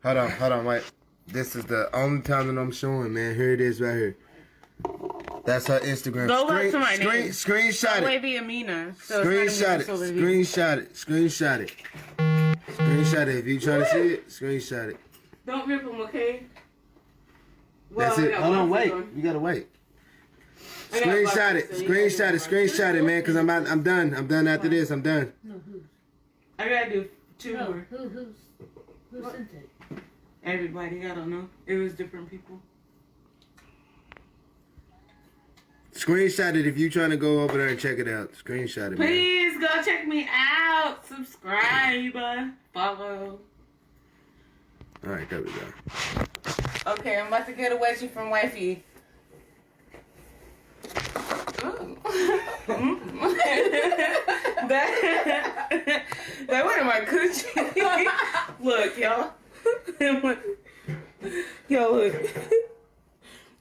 S8: Hold on, wait. This is the only time that I'm showing, man. Here it is right here. That's her Instagram.
S15: Go back to my name.
S8: Screenshot it.
S15: Wavy Amina. So
S8: Screenshot it. Screenshot it. Screenshot it. Screenshot it. If you trying to see it, screenshot it.
S15: Don't rip them, okay?
S8: That's it. Hold on, wait. You gotta wait. Screenshot it. Screenshot it. Screenshot it, man. Cause I'm done. I'm done after this. I'm done.
S15: I gotta do 2 more.
S7: Who sent it?
S15: Everybody. I don't know. It was different people.
S8: Screenshot it if you trying to go over there and check it out. Screenshot it, man.
S15: Please go check me out. Subscribe. Follow.
S8: Alright, there we go.
S15: Okay, I'm about to get a wedgie from Wifey. that went in my coochie. Look, y'all. Yo, look.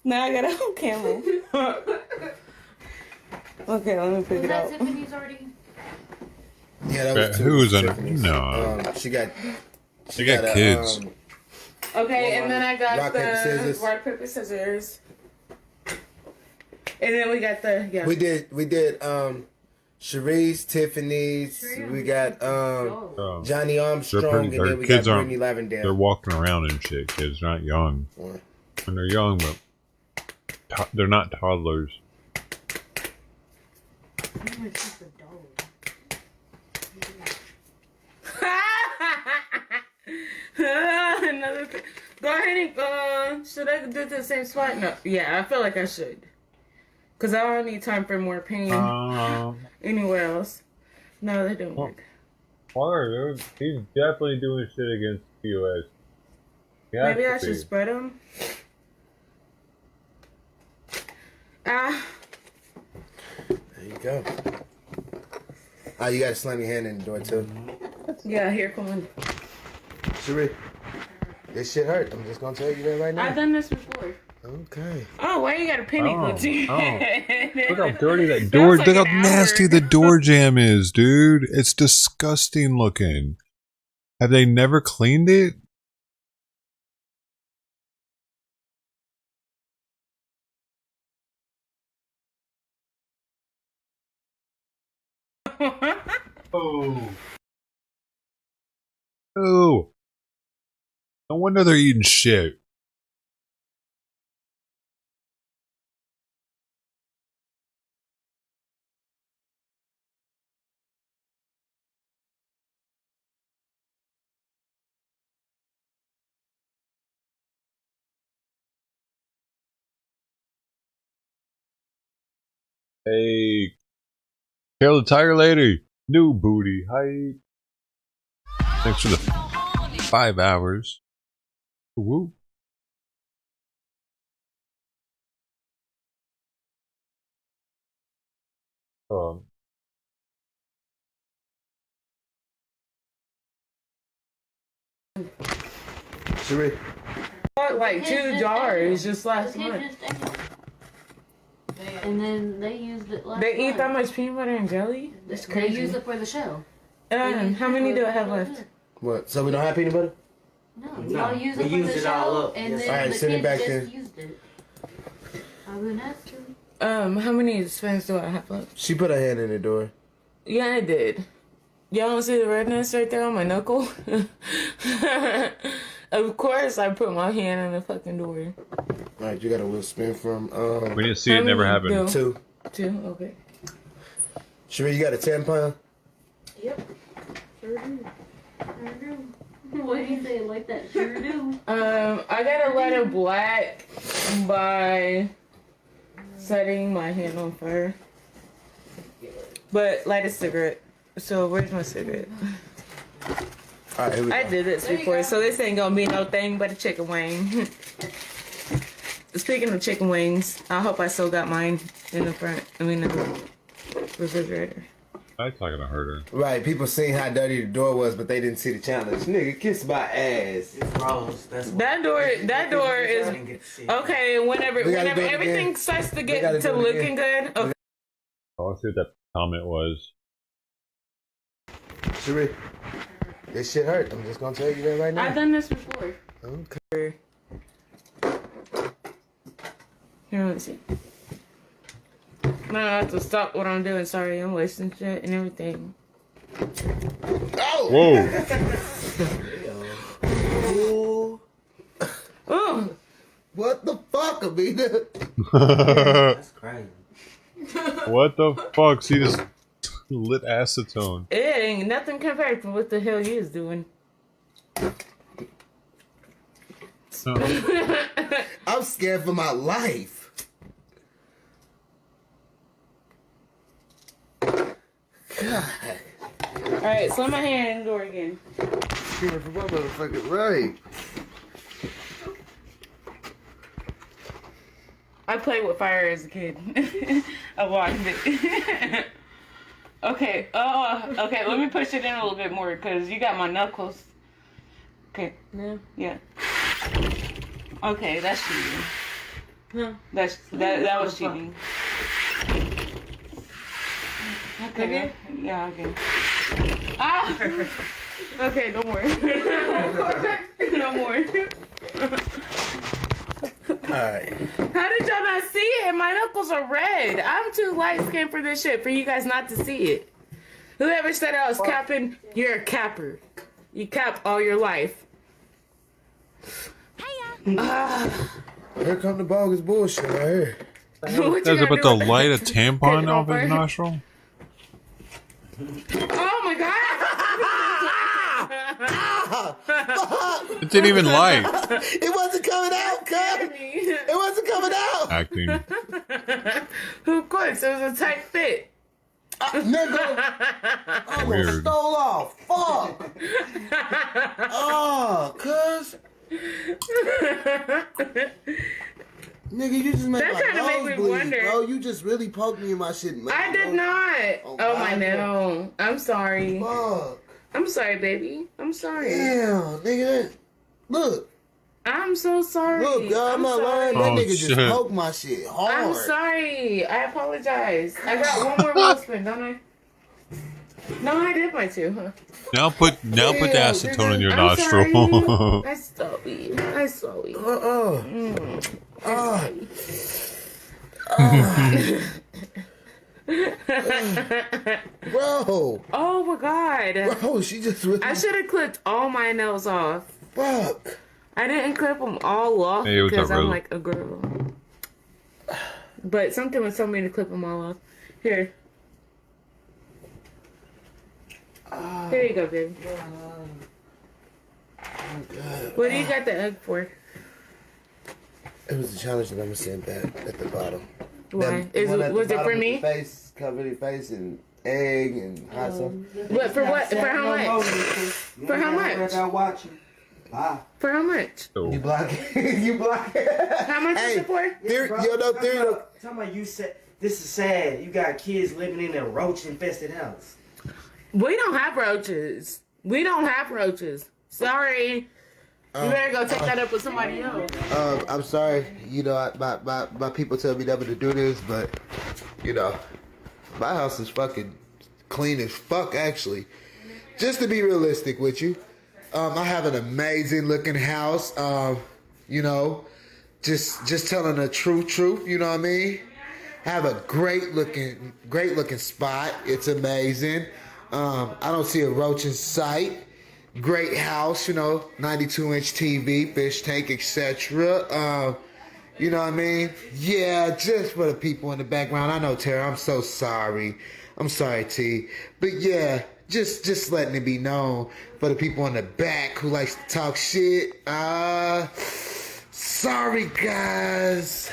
S15: Now I got it on camera. Okay, let me pick it out.
S6: Tiffany's already?
S8: Yeah, that was 2.
S2: Who was on it?
S8: Tiffany's.
S2: No.
S8: She got
S2: kids.
S15: Okay, and then I got
S8: rock, paper, scissors.
S15: Rock, paper, scissors. And then we got the
S8: We did Cherie's, Tiffany's, we got Johnny Armstrong, and then we got Brittany Lavendale.
S2: They're walking around and shit. Kids not young. And they're young, but they're not toddlers.
S15: Another thing. Go ahead and should I do the same spot? No. Yeah, I feel like I should. Cause I don't need time for more pain anywhere else. No, they don't work.
S2: Water, dude. He's definitely doing shit against POS.
S15: Maybe I should spread them.
S8: There you go. Oh, you gotta slam your hand in the door too.
S15: Yeah, here, come on.
S8: Cherie. This shit hurt. I'm just gonna tell you that right now.
S15: I've done this before.
S8: Okay.
S15: Oh, why you got a penny clip to your head?
S2: Look how dirty that door. Look how nasty the door jamb is, dude. It's disgusting looking. Have they never cleaned it? Oh. Oh. No wonder they're eating shit. Hey, Carol the Tiger Lady, new booty, hi. Thanks for the 5 hours. Woo.
S8: Sheree.
S15: Bought like 2 jars just last month.
S13: And then they used it last
S15: They eat
S13: month.
S15: that much peanut butter and jelly? That's crazy.
S13: They used it for the show.
S15: How many do I have left?
S8: What? So we don't have peanut butter?
S13: No, y'all used it for the show, and then
S8: Alright,
S13: the
S8: send it
S13: kids
S8: back
S13: just
S8: there.
S13: used it. I wouldn't have to.
S15: How many spoons do I have left?
S8: She put her hand in the door.
S15: Yeah, I did. Y'all don't see the redness right there on my knuckle? Of course I put my hand in the fucking door.
S8: Alright, you got a little spin from
S2: We didn't see it never happened.
S8: 2.
S15: 2, okay.
S8: Sheree, you got a tampon?
S13: Yep. Sure do. Sure do. What do you say? Like that? Sure do.
S15: I got a light of black by setting my hand on fire. But light a cigarette. So where's my cigarette?
S8: Alright, here we go.
S15: I did this before, so this ain't gonna be no thing but a chicken wing. Speaking of chicken wings, I hope I still got mine in the front. In the refrigerator.
S2: I thought I hurt her.
S8: Right, people seen how dirty the door was, but they didn't see the challenge. Nigga, kiss my ass.
S24: It's gross.
S15: That door is okay. Whenever
S8: again.
S15: everything starts to
S8: We
S15: get
S8: gotta
S15: to
S8: do it
S15: looking
S8: again.
S15: good. Okay.
S2: Oh, let's see what that comment was.
S8: Sheree, this shit hurt. I'm just gonna tell you that right now.
S15: I've done this before.
S8: Okay.
S15: Here, let's see. No, I have to stop what I'm doing. Sorry, I'm wasting shit and everything.
S8: Oh!
S2: Whoa!
S15: Oh!
S8: What the fuck, Amina?
S24: That's crazy.
S2: What the fuck? See this lit acetone.
S15: It ain't nothing compared to what the hell you is doing.
S8: I'm scared for my life. God.
S15: Alright, slam my hand in the door again.
S8: Scared for my motherfucking life.
S15: I played with fire as a kid. I watched it. Okay, okay, let me push it in a little bit more because you got my knuckles. Okay, no, yeah. Okay, that's cheating. No, that was cheating. Okay, yeah, okay. Ah! Okay, no more. No more.
S8: Alright.
S15: How did y'all not see it? My knuckles are red. I'm too light skinned for this shit for you guys not to see it. Whoever said I was capping, you're a capper. You cap all your life.
S8: Here come the bogus bullshit right here.
S2: That's about to light a tampon off his nostril?
S15: Oh my god!
S2: It didn't even light.
S8: It wasn't coming out, cuz. It wasn't coming out.
S2: Acting.
S15: Of course, it was a tight fit.
S8: Nigga. Almost
S2: Weird.
S8: stole off. Fuck. Oh, cuz. Nigga, you just made
S15: That
S8: my
S15: kinda
S8: nose
S15: make me
S8: bleed,
S15: wonder.
S8: bro. You just really poked me in my shit.
S15: I did not. Oh my
S8: God.
S15: no. I'm sorry.
S8: Fuck.
S15: I'm sorry, baby. I'm sorry.
S8: Damn, nigga. Look.
S15: I'm so sorry.
S8: Look, y'all, I'm not lying. That nigga just poked my shit hard.
S15: I'm sorry. I apologize. I got one more whisper, don't I? No, I did my two, huh?
S2: Now put the acetone in your
S15: I'm
S2: nostril.
S15: sorry. That's sorry. I'm sorry.
S8: Bro.
S15: Oh my god.
S8: Bro, she just really...
S15: I should have clipped all my nails off.
S8: Fuck.
S15: I didn't clip them all off
S2: Hey, what's
S15: because
S2: up,
S15: I'm
S2: brother?
S15: like a girl. But something was telling me to clip them all off. Here. Here you go, baby. What do you got the egg for?
S8: It was a challenge that I'm gonna send back at the bottom.
S15: Why? Was it for me?
S8: Face, cover your face and egg and hot sauce.
S15: What, for what? For how much? For how much? For how much?
S8: You block it. You block it.
S15: How much is it for?
S24: Tell me you said this is sad. You got kids living in a roach infested house.
S15: We don't have roaches. We don't have roaches. Sorry. You better go take that up with somebody else.
S8: I'm sorry. You know, my people tell me never to do this, but you know, my house is fucking clean as fuck. Actually, just to be realistic with you, I have an amazing looking house. You know, just telling the truth. You know what I mean? I have a great looking spot. It's amazing. I don't see a roach in sight. Great house, you know, 92-inch TV, fish tank, etc. You know what I mean? Yeah, just for the people in the background. I know, Tara, I'm so sorry. I'm sorry, T. But yeah, just letting it be known for the people in the back who likes to talk shit. Sorry, guys.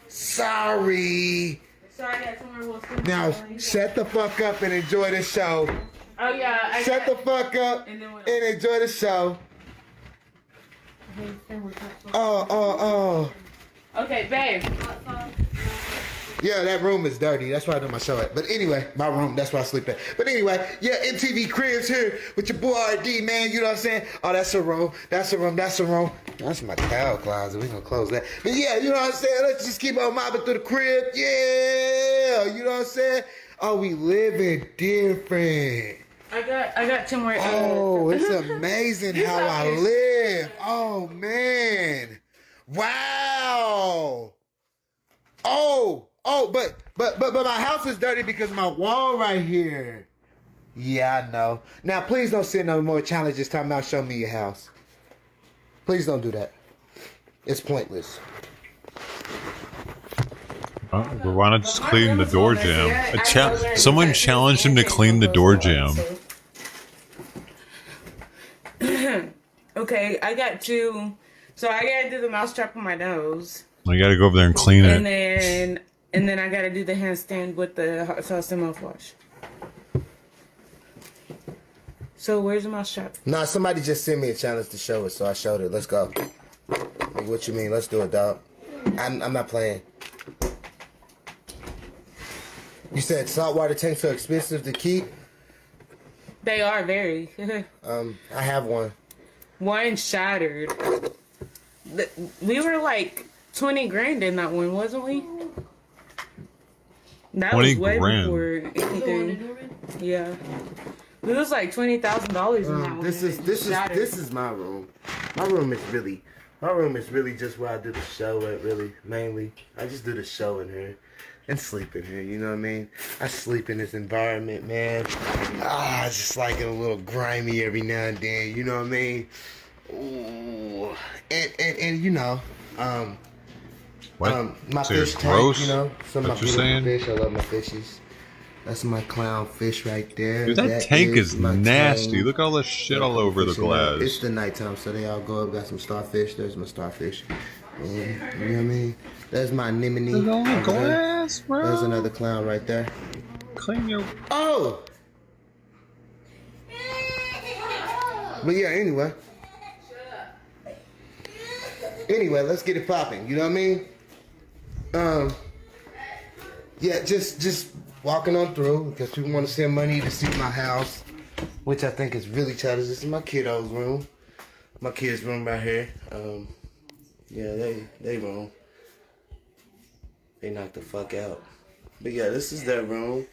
S8: Sorry.
S15: Sorry, I got somewhere we'll sleep.
S8: Now, shut the fuck up and enjoy the show.
S15: Oh, yeah.
S8: Shut the fuck up and enjoy the show. Oh.
S15: Okay, babe.
S8: Yeah, that room is dirty. That's why I do my show at. But anyway, my room, that's where I sleep at. But anyway, yeah, MTV Cribs here with your boy RD, man. You know what I'm saying? Oh, that's a room. That's a room. That's a room. That's my towel closet. We gonna close that. But yeah, you know what I'm saying? Let's just keep on mobbing through the crib. Yeah, you know what I'm saying? Oh, we living different.
S15: I got 2 more.
S8: Oh, it's amazing how I live. Oh man. Wow. But my house is dirty because of my wall right here. Yeah, I know. Now please don't send no more challenges talking about show me your house. Please don't do that. It's pointless.
S2: But why not just clean the door jam? Someone challenged him to clean the door jam.
S15: Okay, I got 2. So I gotta do the mousetrap on my nose.
S2: I gotta go over there and clean it.
S15: And then I gotta do the handstand with the hot sauce and mouthwash. So where's the mousetrap?
S8: Nah, somebody just sent me a challenge to show it, so I showed it. Let's go. Like, what you mean? Let's do it, dog. I'm not playing. You said saltwater tanks are expensive to keep?
S15: They are very.
S8: I have one.
S15: One shattered. We were like 20 grand in that one, wasn't we? That
S2: 20
S15: was way
S2: grand.
S15: before anything. Yeah. It was like $20,000 in that one.
S8: This is my room. My room is really just where I do the show at, really, mainly. I just do the show in here. And sleep in here, you know what I mean? I sleep in this environment, man. I just like it a little grimy every now and then, you know what I mean? Ooh. And you know,
S2: What?
S8: My
S2: So
S8: fish
S2: you're
S8: tank,
S2: gross?
S8: you know, some of my
S2: What you're
S8: beautiful
S2: saying?
S8: fish. I love my fishies. That's my clown fish right there.
S2: Dude, that tank is
S8: my
S2: nasty.
S8: tank.
S2: Look at all this shit all over the glass.
S8: It's the nighttime, so they all go up. Got some starfish. There's my starfish. You know what I mean? There's my anemone.
S2: Look at all the
S8: over there.
S2: glass, bro.
S8: There's another clown right there.
S2: Clean your...
S8: Oh! But yeah, anyway. Anyway, let's get it popping. You know what I mean? Yeah, just walking on through because people want to send money to see my house, which I think is really childish. This is my kiddo's room. My kid's room right here.
S24: Yeah, they room. They knocked the fuck out. But yeah, this is their room.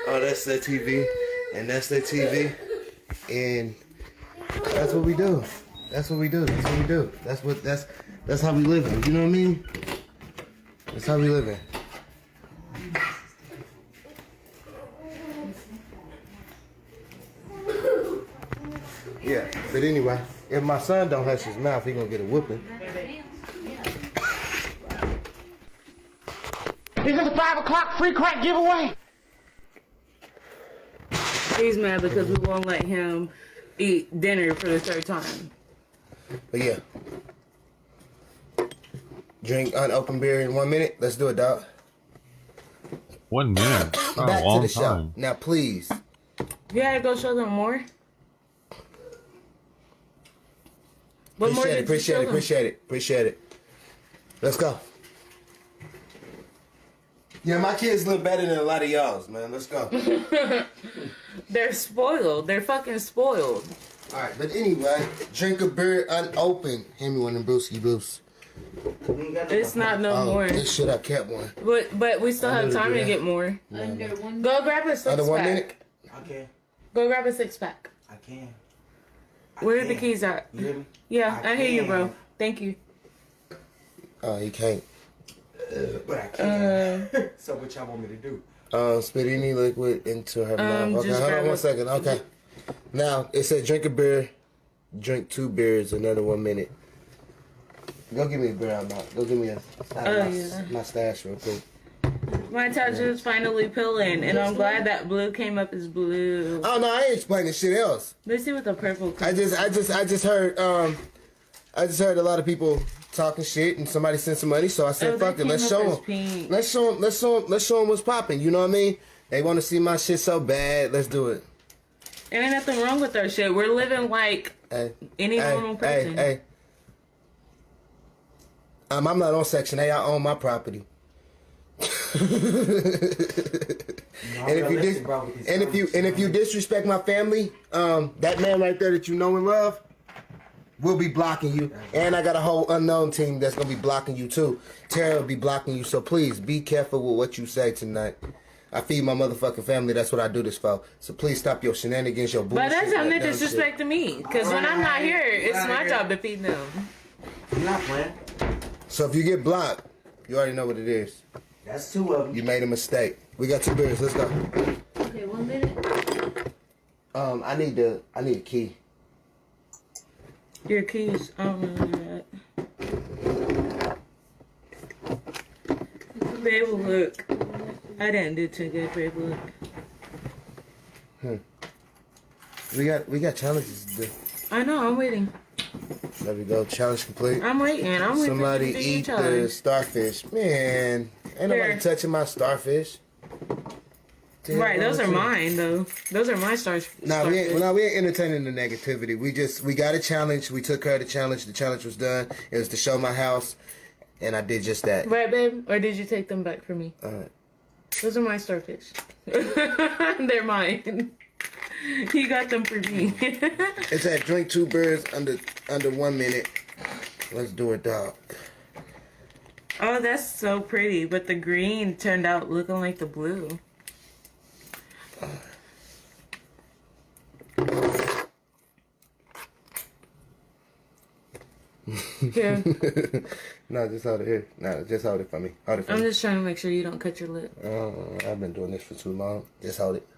S24: Oh, that's their TV. And that's their TV. And that's what we do. That's what we do. That's what we do. That's how we live in. You know what I mean? That's how we live in. Yeah, but anyway, if my son don't hush his mouth, he gonna get a whooping.
S15: Is this a 5 o'clock free crack giveaway? He's mad because we won't let him eat dinner for the third time.
S8: But yeah. Drink unopened beer in 1 minute. Let's do it, dog.
S2: 1 minute. Oh,
S8: Back
S2: a long
S8: to the show.
S2: time.
S8: Now, please.
S15: You gotta go show them more. What more did you show them?
S8: Appreciate it. Let's go. Yeah, my kids look better than a lot of y'all's, man. Let's go.
S15: They're spoiled. They're fucking spoiled.
S8: All right, but anyway, drink a beer unopened. Hand me one of them Brewski Boosts.
S15: It's not no more.
S8: This shit, I kept one.
S15: But we still have time to get more. Go grab a 6-pack.
S8: Under 1 minute?
S24: Okay.
S15: Go grab a 6-pack.
S24: I can.
S15: Where are the keys at?
S24: You hear me?
S15: Yeah, I hear you, bro. Thank you.
S8: Oh, you can't.
S24: But I can. So what y'all want me to do?
S8: Spit any liquid into her mouth. Okay,
S15: just
S8: hold
S15: grab
S8: on 1
S15: it.
S8: second. Okay. Now, it said drink a beer, drink 2 beers, another 1 minute. Go give me a beer out now. Go give me my stash real quick.
S15: My tattoo is finally peeling, and I'm glad that blue came up as blue.
S8: Oh no, I ain't explaining shit else.
S15: Let's see what the purple.
S8: I just heard a lot of people talking shit, and somebody sent some money, so I said, "Fuck it, let's show them. Let's show them what's popping." You know what I mean? They want to see my shit so bad. Let's do it.
S15: There ain't nothing wrong with our shit. We're living like any normal person.
S8: Hey. I'm not on Section 8. I own my property. And if you disrespect my family, that man right there that you know and love will be blocking you. And I got a whole unknown team that's gonna be blocking you too. Tara will be blocking you. So please be careful with what you say tonight. I feed my motherfucking family. That's what I do this for. So please stop your shenanigans, your bullshit.
S15: But that's how they
S8: that dumb
S15: disrespect to me. Because when I'm not here, it's my job to feed them.
S24: You're not playing.
S8: So if you get blocked, you already know what it is.
S24: That's 2 of them.
S8: You made a mistake. We got 2 beers. Let's go.
S13: Okay, 1 minute.
S8: I need a key.
S15: Your keys. I don't know that. Babe, look. I didn't do too good, babe. Look.
S8: We got challenges to do.
S15: I know. I'm waiting.
S8: There we go. Challenge complete.
S15: I'm waiting.
S8: Somebody
S15: for you to do
S8: eat
S15: your
S8: the
S15: challenge.
S8: starfish. Man, ain't nobody touching my starfish. Damn,
S15: Right, those are
S8: too.
S15: mine though. Those are my stars.
S8: No, we ain't entertaining the negativity. We got a challenge. We took care of the challenge. The challenge was done. It was to show my house, and I did just that.
S15: Right, babe? Or did you take them back from me? Those are my starfish. They're mine. You got them for me.
S8: It's at drink 2 beers under 1 minute. Let's do it, dog.
S15: Oh, that's so pretty. But the green turned out looking like the blue. Here.
S8: No, just hold it here. No, just hold it for me. Hold it for
S15: I'm
S8: me.
S15: just trying to make sure you don't cut your lip.
S8: I've been doing this for too long. Just hold it.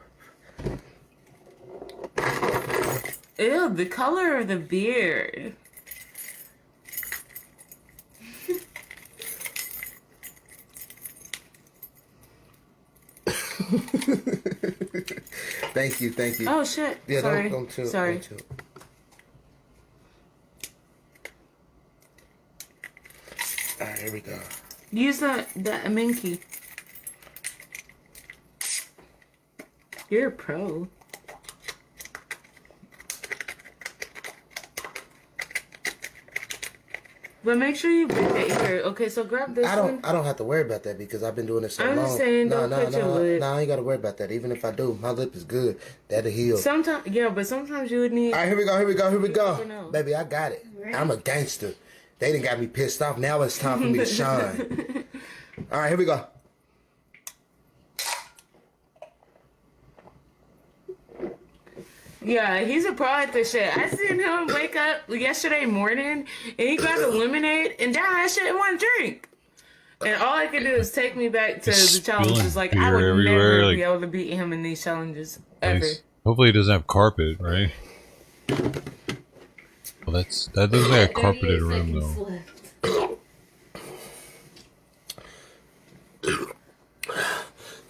S15: Ew, the color of the beard.
S8: Thank you.
S15: Oh shit.
S8: Yeah,
S15: Sorry.
S8: don't chill.
S15: Sorry.
S8: Don't chill. Alright, here we go.
S15: Use that Minky. You're a pro. But make sure you break it here. Okay, so grab this one.
S8: I don't have to worry about that because I've been doing this so long.
S15: I'm just saying, don't cut your lip.
S8: No, I ain't got to worry about that. Even if I do, my lip is good. That'll heal.
S15: Sometimes, yeah, but sometimes you would need.
S8: All right, here we go. Baby, I got it. I'm a gangster. They done got me pissed off. Now it's time for me to shine. All right, here we go.
S15: Yeah, he's a pro at this shit. I seen him wake up yesterday morning and he got a lemonade and down that shit in one drink. And all I could do is take me back to the challenges. Like, I would never be able to beat him in these challenges ever.
S2: Nice. Hopefully he doesn't have carpet, right? Well, that doesn't have a carpeted room though.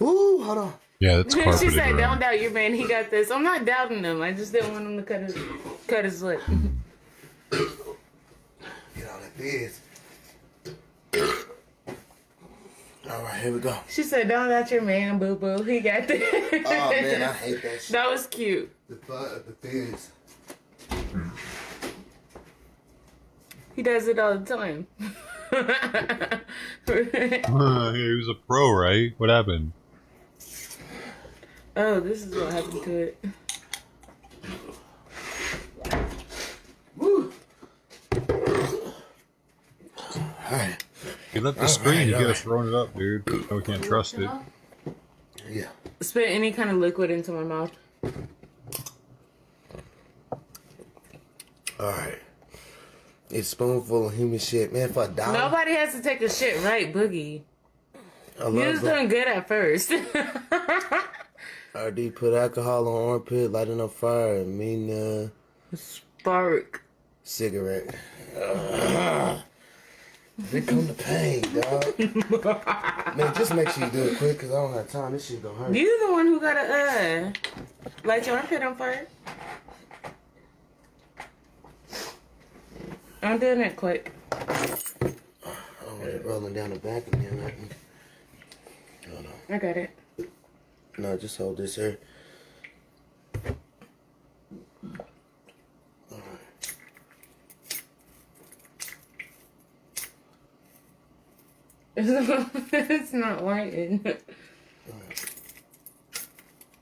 S8: Ooh, hold on.
S2: Yeah, that's carpeted.
S15: She said,
S2: room.
S15: "Don't doubt your man. He got this." I'm not doubting him. I just didn't want him to cut his lip.
S8: Get all that biz. All right, here we go.
S15: She said, "Don't doubt your man, boo boo. He got this."
S8: Oh man, I hate that shit.
S15: That was cute.
S8: The biz.
S15: He does it all the time.
S2: He was a pro, right? What happened?
S15: Oh, this is what happened to it.
S8: Woo. Alright.
S2: You left the screen, you could have thrown it up, dude. No, we can't trust it.
S8: Yeah.
S15: Spit any kind of liquid into my mouth.
S8: Alright. It's a spoonful of human shit. Man, for $1.
S15: Nobody has to take a shit right, Boogie.
S8: I
S15: You
S8: love
S15: was
S8: that.
S15: doing good at first.
S8: RD put alcohol on armpit, light it on fire, and mean
S15: spark
S8: cigarette. Here come the pain, dog. Man, just make sure you do it quick, cause I don't have time. This shit gonna hurt.
S15: You the one who gotta light your armpit on fire. I'm doing it quick.
S8: I don't want it rolling down the back of me or nothing. Hold on.
S15: I got it.
S8: No, just hold this here.
S15: It's not lighting.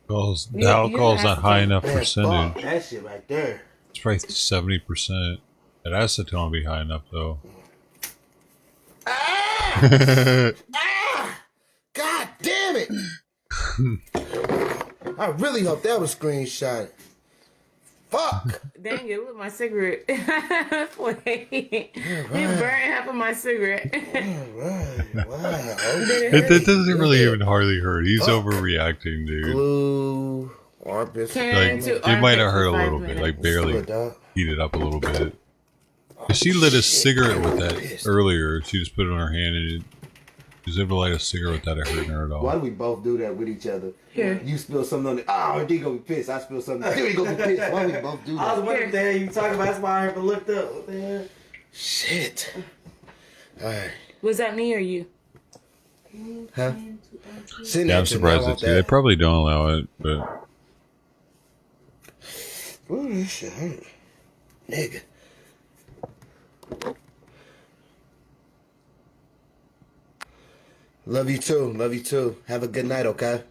S2: The alcohol's not high enough percentage.
S8: That shit right there.
S2: It's probably 70%. That acetone will be high enough though.
S8: God damn it! I really hope that was screenshot. Fuck!
S15: Dang it, look, my cigarette. Wait. You burned half of my cigarette.
S8: Wow.
S2: It doesn't really even hardly hurt. He's overreacting, dude.
S8: Glue, armpits.
S2: Like, it might have hurt a little bit, like barely heated up a little bit. She lit a cigarette with that earlier. She just put it on her hand and she was able to light a cigarette without it hurting her at all.
S8: Why do we both do that with each other?
S15: Here.
S8: You spill something on the. Oh, D gonna be pissed. I spill something. D gonna be pissed. Why do we both do that?
S3: I was wondering what the hell you talking about. That's why I haven't looked up. What the hell?
S8: Shit. Alright.
S15: Was that me or you?
S8: Huh?
S2: Yeah, I'm surprised it's you. They probably don't allow it, but.
S8: Ooh, this shit hurt. Nigga. Love you too. Love you too. Have a good night, okay?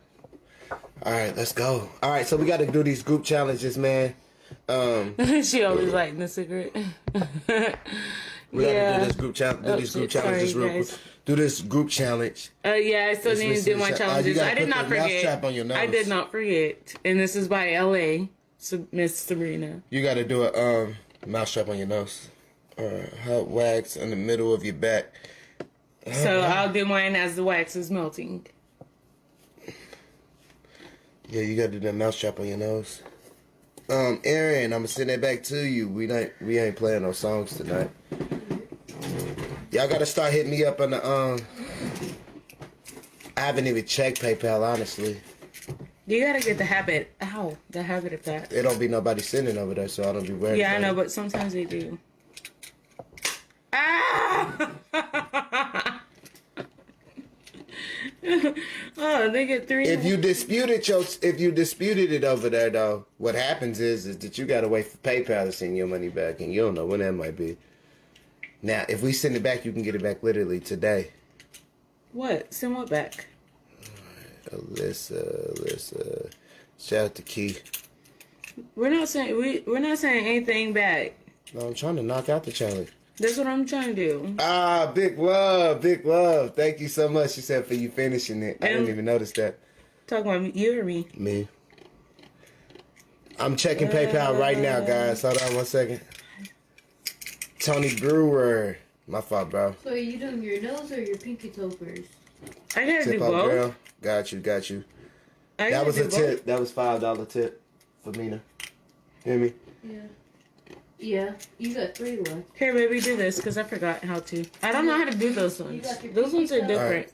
S8: Alright, let's go. Alright, so we gotta do these group challenges, man.
S15: She always lighting the cigarette.
S8: We gotta do this group challenge. Do these group challenges real quick. Do this group challenge.
S15: Yeah, I still need to do my challenges. I did not forget.
S8: Strap on your nose.
S15: I did not forget. And this is by LA, Miss Sabrina.
S8: You gotta do a mouse strap on your nose. Hot wax in the middle of your back.
S15: So I'll do mine as the wax is melting.
S8: Yeah, you gotta do that mouse strap on your nose. Aaron, I'm gonna send that back to you. We ain't playing no songs tonight. Y'all gotta start hitting me up on the I haven't even checked PayPal, honestly.
S15: You gotta get the habit. Ow, the habit of that.
S8: It don't be nobody sending over there, so I don't be worried.
S15: Yeah, I know,
S8: about
S15: but sometimes they do. Ah! Oh, they get 3.
S8: If you disputed it over there, though, what happens is that you gotta wait for PayPal to send your money back, and you don't know when that might be. Now, if we send it back, you can get it back literally today.
S15: What? Send what back?
S8: Alyssa. Shout out to Key.
S15: We're not saying anything back.
S8: No, I'm trying to knock out the challenge.
S15: That's what I'm trying to do.
S8: Ah, big love, big love. Thank you so much. She said for you finishing it. I didn't even notice that.
S15: Talking about you or me?
S8: Me. I'm checking PayPal right now, guys. Hold on 1 second. Tony Brewer. My fault, bro.
S13: So are you doing your nose or your pinky toe first?
S15: I gotta
S8: Tip
S15: do
S8: up,
S15: both.
S8: girl. Got you. That was a tip. That was $5 tip for Mina. Hear me?
S13: Yeah. Yeah, you got 3 left.
S15: Here, baby, do this because I forgot how to. I don't know how to do those ones. Those ones are different.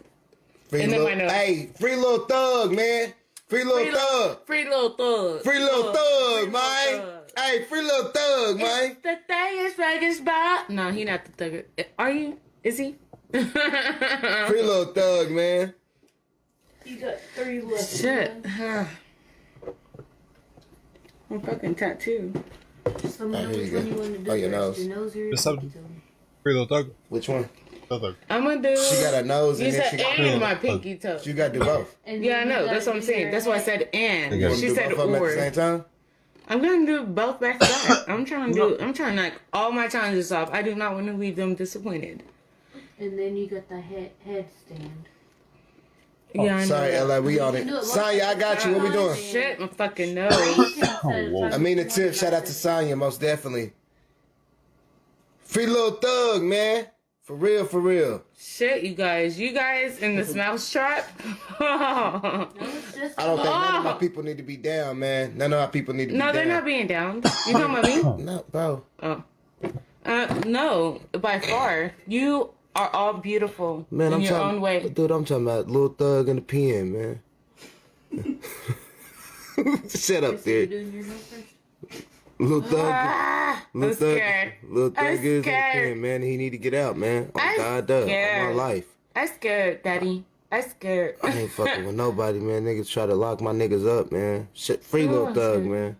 S8: Free little, hey, free little thug, man. Free little thug.
S15: Free little thug.
S8: Free little thug, man. Hey, free little thug, man.
S15: The thing is Vegas Bob. No, he not the thug. Are you? Is he?
S8: Free little thug, man.
S13: You got 3 left.
S15: Shit. I'm fucking tattooed.
S13: So here you go.
S8: Oh, your nose.
S2: What's up? Free little thug.
S8: Which one?
S2: Thug.
S15: I'm gonna do.
S8: She got a nose
S15: You
S8: and then
S15: said
S8: she got
S15: and my pinky toe.
S8: You gotta do both.
S15: Yeah, I know. That's what I'm saying. That's why I said and.
S8: You
S15: She
S8: do
S15: said
S8: both of them
S15: or.
S8: at the same time?
S15: I'm gonna do both back to back. I'm trying to knock all my challenges off. I do not want to leave them disappointed.
S13: And then you got the headstand.
S15: Yeah, I know.
S8: Sorry, LA, we on it. Sonya, I got you. What we doing?
S15: Shit, my fucking nose.
S8: I mean the tip. Shout out to Sonya, most definitely. Free little thug, man. For real, for real.
S15: Shit, you guys in this mouse trap.
S8: I don't think none of my people need to be down, man. None of our people need to be down.
S15: No, they're not being down. You talking about me?
S8: No, bro.
S15: Oh. No, by far. You are all beautiful
S8: Man,
S15: in
S8: I'm
S15: your
S8: talking,
S15: own way.
S8: Dude, I'm talking about Lil Thug and the pen, man. Shut up, there. Lil Thug, Lil Thug is in the pen, man. He need to get out, man. Oh, God does. On my life.
S15: I'm scared, Daddy. I'm scared.
S8: I ain't fucking with nobody, man. Niggas try to lock my niggas up, man. Shit, free Lil Thug, man.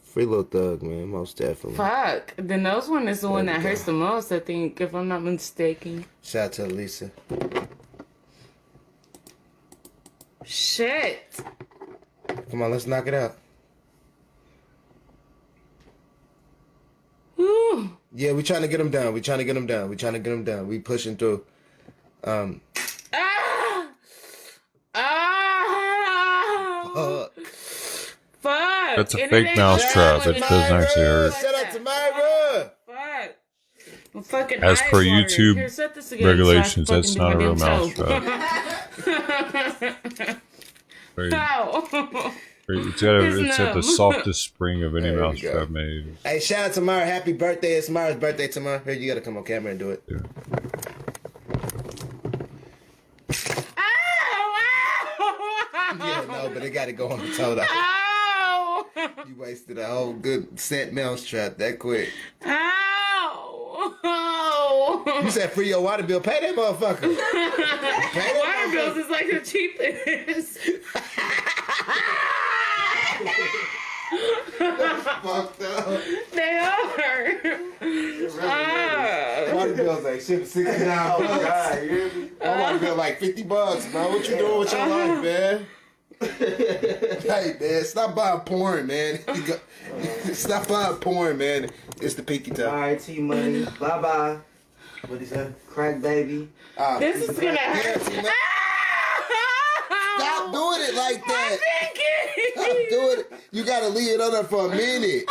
S8: Free Lil Thug, man. Most definitely.
S15: Fuck. The nose one is the one that hurts the most, I think, if I'm not mistaken.
S8: Shout out to Lisa.
S15: Shit.
S8: Come on, let's knock it out.
S15: Woo.
S8: Yeah, we trying to get him down. We pushing through.
S15: Fuck.
S2: That's a fake mouse trap. It doesn't actually hurt.
S8: Shout out to Myra.
S15: Fuck. I'm fucking
S2: As per YouTube
S15: Here, set this again
S2: regulations,
S15: so I
S2: that's
S15: fucking
S2: not a
S15: do
S2: real
S15: my
S2: mouse
S15: damn
S2: trap.
S15: toe. Ow.
S2: It's at the softest spring of any mouse trap made.
S8: Hey, shout out to Myra. Happy birthday. It's Myra's birthday tomorrow. Here, you gotta come on camera and do it.
S2: Yeah.
S8: Yeah, no, but it gotta go on the toe though.
S15: Ow.
S8: You wasted a whole good set mouse trap that quick.
S15: Ow.
S8: You said free your water bill. Pay that motherfucker.
S15: Water bills is like the cheapest.
S8: Fucked up.
S15: They are.
S8: Water bills like shit for $69. God, you hear me? My water bill like $50, bro. What you doing with your life, man? Hey, man, stop buying porn, man. Stop buying porn, man. It's the pinky toe.
S24: All right, T-Money. Bye-bye. What is that? Crack baby.
S15: This is gonna hurt.
S8: Stop doing it like that. Stop doing it. You gotta leave it on there for a minute.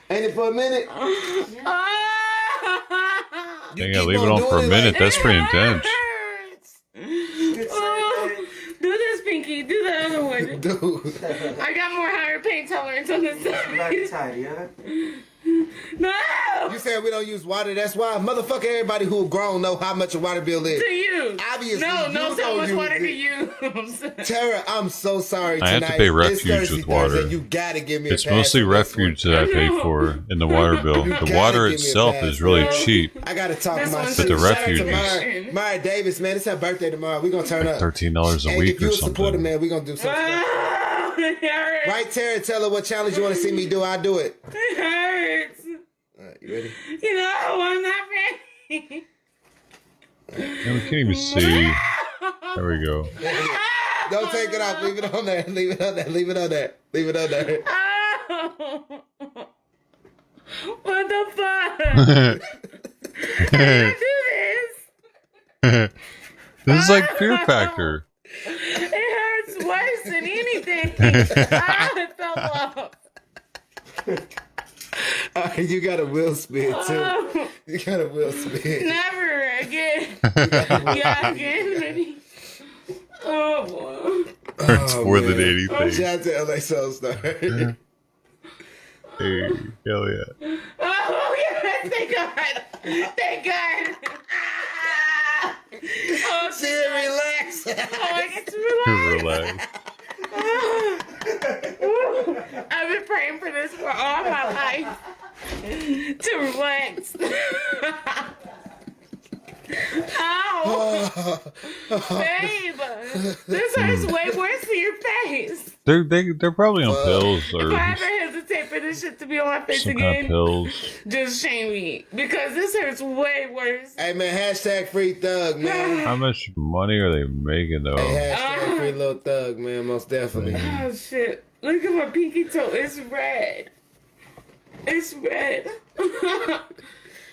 S8: Ain't it for a minute?
S2: You gotta leave it on for a minute. That's pretty intense.
S15: Do this, Pinky. Do the other one.
S8: Dude.
S15: I got more higher pain tolerance on this side.
S24: Tight, yeah?
S15: No!
S8: You said we don't use water. That's why, motherfucker, everybody who grown know how much a water bill is.
S15: To you.
S8: Obviously,
S15: No,
S8: you
S15: so
S8: don't
S15: much
S8: use
S15: water to
S8: it.
S15: you.
S8: Tara, I'm so sorry
S2: I
S8: tonight.
S2: have to pay
S8: It's
S2: refuge
S8: Thursday,
S2: with water.
S8: Thursday. You gotta give me a
S2: It's
S8: pass
S2: mostly
S8: for this
S2: refuge
S8: one.
S2: that I pay for in the water bill. The water
S8: give me a
S2: itself
S8: pass,
S2: is really
S8: bro.
S2: cheap.
S8: I gotta talk
S15: This
S8: my
S15: one's
S8: shit.
S2: But the
S8: Shout out to
S2: refuge
S8: Maya, Maya Davis, man. It's her birthday tomorrow. We gonna turn up.
S2: $13 a
S8: And
S2: week
S8: if you
S2: or
S8: a supporter,
S2: something.
S8: man, we gonna do something.
S15: It
S8: Right, Tara, tell her what challenge you want to see me do. I'll do it.
S15: hurts.
S8: All right, you ready?
S15: You know, I'm not ready.
S2: And we can't even see. There we go.
S8: Don't take it off. Leave it on there. Leave it on there. Leave it on there. Leave it on there.
S15: What the fuck? I can't do this.
S2: This is like Fear Factor.
S15: It hurts worse than anything. I fell off.
S8: You got a Will Smith too. You got a Will Smith.
S15: Never again. Yeah, again. Oh boy.
S2: Hurts more than anything.
S8: Shout out to LA Soul Star.
S2: Hey, hell yeah.
S15: Oh yes, thank God. Thank God. Oh,
S8: see it, relax.
S15: Oh, I get to relax. I've been praying for this for all my life. To relax. Ow! Babe, this hurts way worse than your face.
S2: They're probably on pills or
S15: If I ever hesitate for this shit to be on my face
S2: some
S15: again,
S2: kind of pills.
S15: just shame me. Because this hurts way worse.
S8: Hey man, hashtag free thug, man.
S2: How much money are they making though?
S8: Hey, hashtag free little thug, man, most definitely.
S15: Oh shit. Look at my pinky toe. It's red. It's red.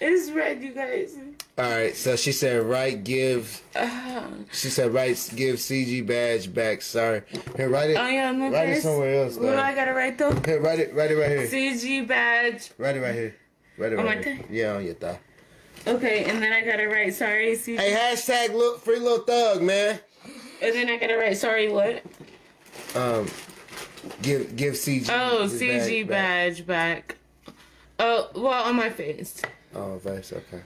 S15: It's red, you guys.
S8: Alright, so she said give CG badge back. Sorry. Here, write it.
S15: Oh yeah, I'm
S8: write it somewhere else.
S15: What do I gotta write though?
S8: Here, write it right here.
S15: CG badge.
S8: Write it right here. Write it
S15: On
S8: right
S15: my
S8: here.
S15: thigh?
S8: Yeah, on your thigh.
S15: Okay, and then I gotta write sorry, CG.
S8: Hey, hashtag free little thug, man.
S15: And then I gotta write sorry what?
S8: Give CG.
S15: Oh,
S8: his
S15: CG badge back. Oh, well, on my face.
S8: Oh, face, okay.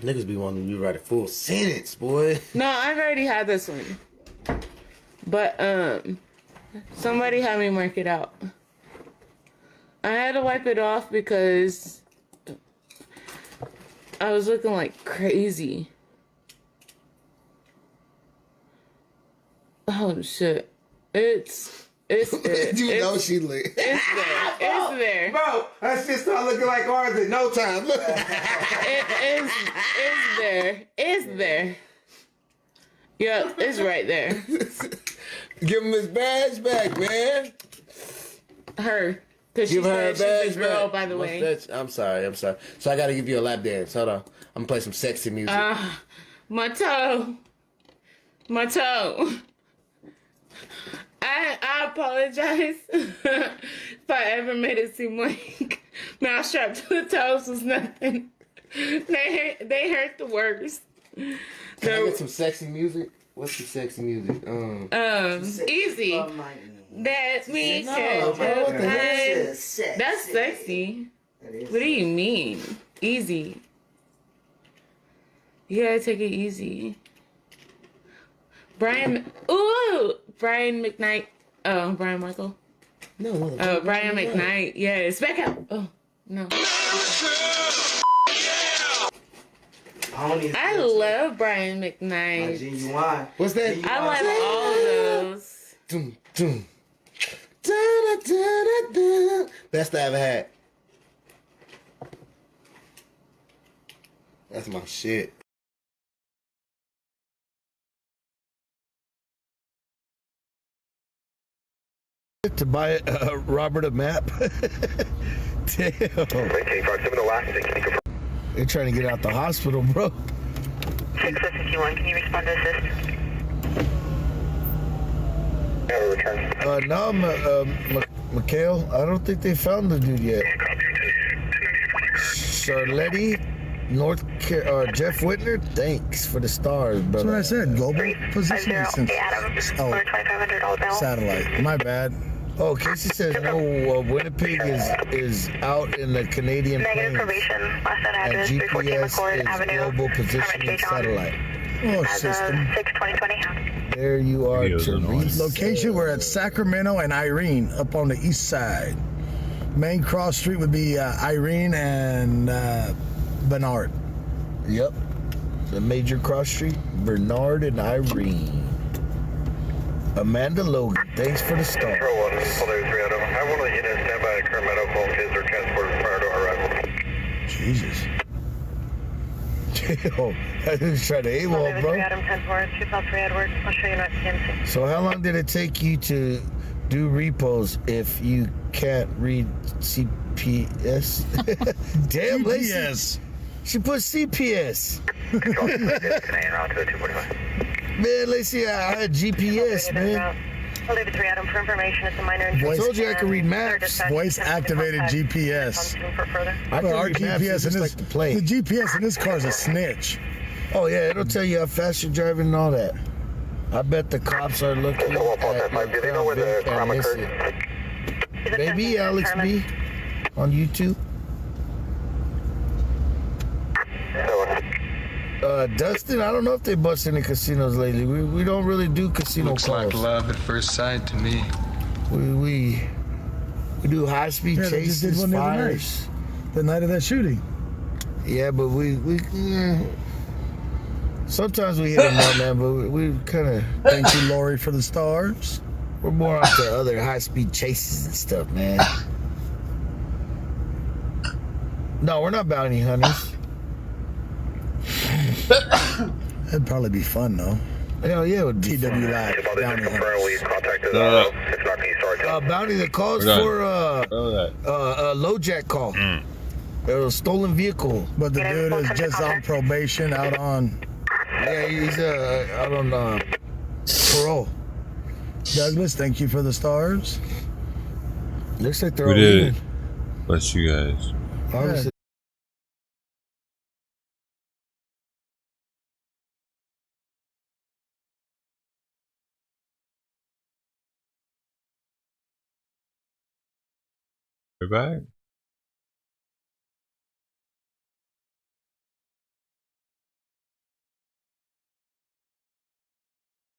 S8: Niggas be wanting you to write a full sentence, boy.
S15: No, I've already had this one. But, somebody had me mark it out. I had to wipe it off because I was looking like crazy. Oh, shit. It's there.
S8: You know she lit.
S15: It's there. It's there.
S8: Bro, that shit start looking like ours in no time. Look.
S15: It's there. It's there. Yeah, it's right there.
S8: Give him his badge back, man.
S15: Her. Because she's a girl, by the way.
S8: I'm sorry. So I gotta give you a lap dance. Hold on. I'm gonna play some sexy music.
S15: My toe. My toe. I apologize if I ever made it seem like mouth strapped to the toes was nothing. They hurt the worst.
S8: Can I get some sexy music? What's the sexy music?
S15: Easy. That me. That's sexy. What do you mean? Easy. You gotta take it easy. Brian McKnight. Oh, Brian Michael.
S8: No.
S15: Oh, Brian McKnight. Yes, back up. Oh, no. I love Brian McKnight.
S8: Genuine. What's that?
S15: I love all those.
S8: Doom, doom. Best I ever had. That's my shit.
S1: To buy Robert a map. Damn. They're trying to get out the hospital, bro.
S10: 651, can you respond to assist?
S1: No, Mikhail, I don't think they found the dude yet. Charletti, Jeff Whitner, thanks for the stars, brother.
S12: That's what I said. Global positioning since
S1: satellite. My bad. Oh, Casey says no. Winnipeg is out in the Canadian plains, and GPS is global positioning satellite.
S12: Oh, system.
S1: There you are, Therese.
S12: Location, we're at Sacramento and Irene, up on the east side. Main cross street would be Irene and Bernard.
S1: Yep. The major cross street, Bernard and Irene. Amanda Logan, thanks for the stars.
S16: I want to hit a standby at current medical kids are transported prior to arrival.
S1: Jesus. Damn, I just tried to AWOL, bro. So how long did it take you to do repos if you can't read GPS. Damn, Lacey.
S12: GPS.
S1: She put CPS. Man, Lacey, I had GPS, man.
S10: I'll leave it 3 Adam for information. It's a minor
S1: I told you I could read maps.
S12: Voice activated GPS.
S1: I can read maps, it's just like the plane.
S12: The GPS in this car is a snitch.
S1: Oh yeah, it'll tell you how fast you're driving and all that. I bet the cops are looking at
S16: Do they know where the crime occurred?
S1: Baby Alex B on YouTube. Dustin, I don't know if they bust any casinos lately. We don't really do casino
S17: Looks
S1: calls.
S17: like love at first sight to me.
S1: We do high speed
S12: they just did
S1: chases,
S12: one the other
S1: fires.
S12: night. The night of that shooting.
S1: Yeah, but we sometimes we hit them up, man. But we kind of
S12: thank you, Lori, for the stars.
S1: We're more on to other high speed chases and stuff, man. No, we're not bounty hunters.
S12: That'd probably be fun, though.
S1: Hell yeah, it would be
S12: TW Live. Bounty
S1: bounty that calls for low jack call. A stolen vehicle.
S12: But the dude is just on probation, out on.
S1: Yeah, he's out on parole.
S12: Douglas, thank you for the stars.
S1: Looks like they're
S2: We
S1: all
S2: did
S1: leaving.
S2: it. Bless you guys.
S1: Obviously.
S2: We're back.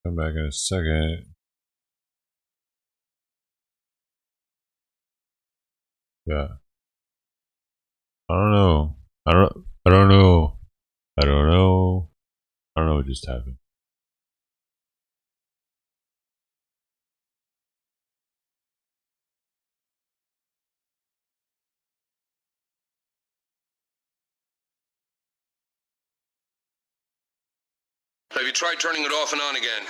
S2: Come back in a second. Yeah. I don't know. I don't know. I don't know what just happened.
S14: Have you tried turning it off and on again?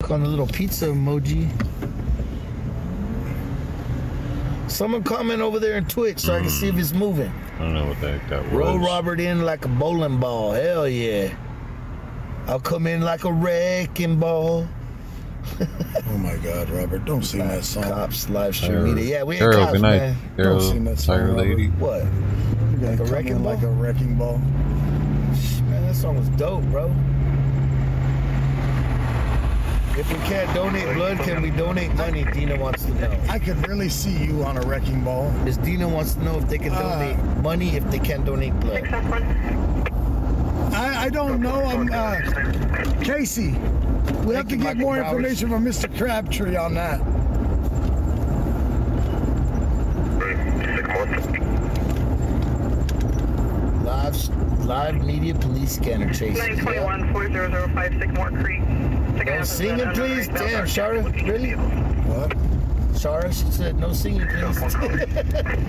S1: On the little pizza emoji. Someone comment over there in Twitch so I can see if it's moving.
S2: I don't know what the heck that was.
S1: Roll Robert in like a bowling ball. Hell yeah. I'll come in like a wrecking ball.
S12: Oh my God, Robert, don't sing that song.
S1: Cops live stream media. Yeah, we ain't
S2: Carol,
S1: cops,
S2: good night.
S1: man.
S2: Carol,
S12: Don't sing that song,
S2: Tiger
S12: Robert.
S2: Lady.
S1: What?
S12: You're
S1: Like a
S12: gonna
S1: wrecking
S12: come in
S1: ball?
S12: like a wrecking ball.
S1: Man, that song was dope, bro. If we can't donate blood, can we donate money? Dina wants to know.
S12: I could really see you on a wrecking ball.
S1: Miss Dina wants to know if they can donate money, if they can't donate blood.
S12: I don't know. I'm Casey. We have to get more information from Mr. Crabtree on that.
S1: Live media police scanner chasing.
S10: 921-4005 Sycamore Creek.
S1: No singing, please? Damn, Shara, really? What? Shara, she said no singing, please.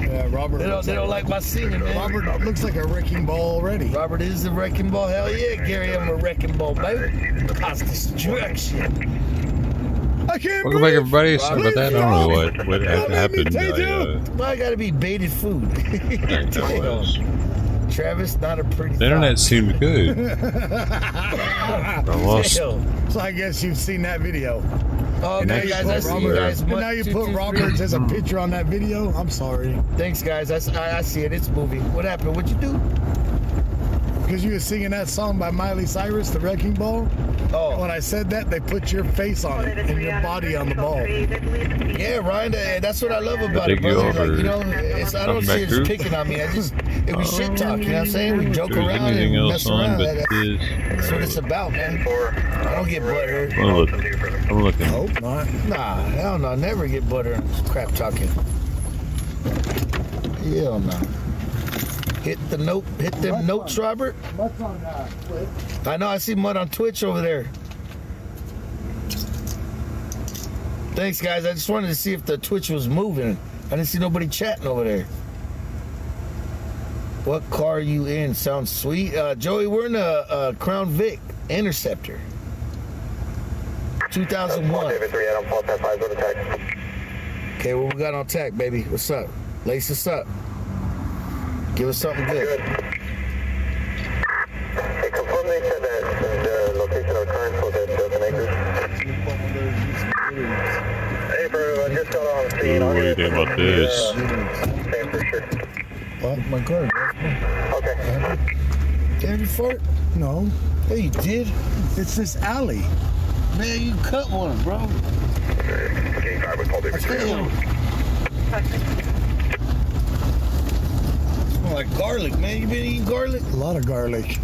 S12: Yeah, Robert.
S1: They don't like my singing, man.
S12: Robert looks like a wrecking ball already.
S1: Robert is a wrecking ball. Hell yeah, Gary, I'm a wrecking ball, baby. Cause destruction.
S12: I can't
S2: Welcome back, everybody. Sorry about that. I don't know what happened.
S1: Why I gotta be baited food? Damn. Travis, not a pretty
S2: The internet seemed good. I lost.
S12: So I guess you've seen that video.
S1: Oh, okay, guys, I see you guys.
S12: And now you put Robert as a picture on that video. I'm sorry.
S1: Thanks, guys. I see it. It's moving. What happened? What'd you do?
S12: Because you were singing that song by Miley Cyrus, The Wrecking Ball.
S1: Oh.
S12: When I said that, they put your face on it and your body on the ball.
S1: Yeah, Ryan, that's what I love about it,
S2: Take you
S1: brother.
S2: over.
S1: Like, you know, I don't see it as picking on me. It was shit talk, you know what I'm saying? We joke
S2: There's
S1: around
S2: anything
S1: and
S2: else
S1: mess
S2: on,
S1: around.
S2: but this.
S1: That's what it's about, man. I don't get butthurt.
S2: I'm looking.
S12: Hope not.
S1: Nah, hell no, never get butthurt on crap talking. Hell no. Hit them notes, Robert. I know, I see mud on Twitch over there. Thanks, guys. I just wanted to see if the Twitch was moving. I didn't see nobody chatting over there. What car are you in? Sounds sweet. Joey, we're in a Crown Vic Interceptor. 2001. Okay, what we got on tech, baby? What's up? Lace us up. Give us something good.
S16: Hey, confirm they said that the location of current was at Dozen Acres. Hey, bro, I just got on scene.
S2: What do you think about this?
S16: Stand for sure.
S1: What? My car.
S16: Okay.
S1: Did you fart?
S12: No.
S1: Hey, you did?
S12: It's this alley.
S1: Man, you cut one, bro.
S16: Okay, I would call David.
S1: Smell like garlic, man. You been eating garlic?
S12: A lot of garlic.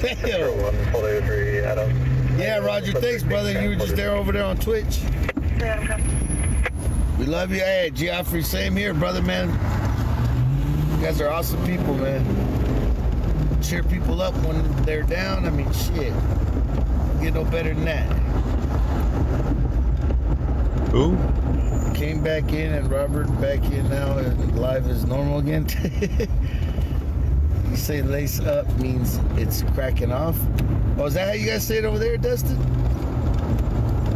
S1: Damn. Yeah, Roger. Thanks, brother. You were just there over there on Twitch. We love you. Hey, Geoffrey, same here, brother, man. You guys are awesome people, man. Cheer people up when they're down. I mean, shit. Get no better than that.
S2: Who?
S1: Came back in and Robert back in now and live as normal again. You say lace up means it's cracking off. Oh, is that how you guys say it over there, Dustin?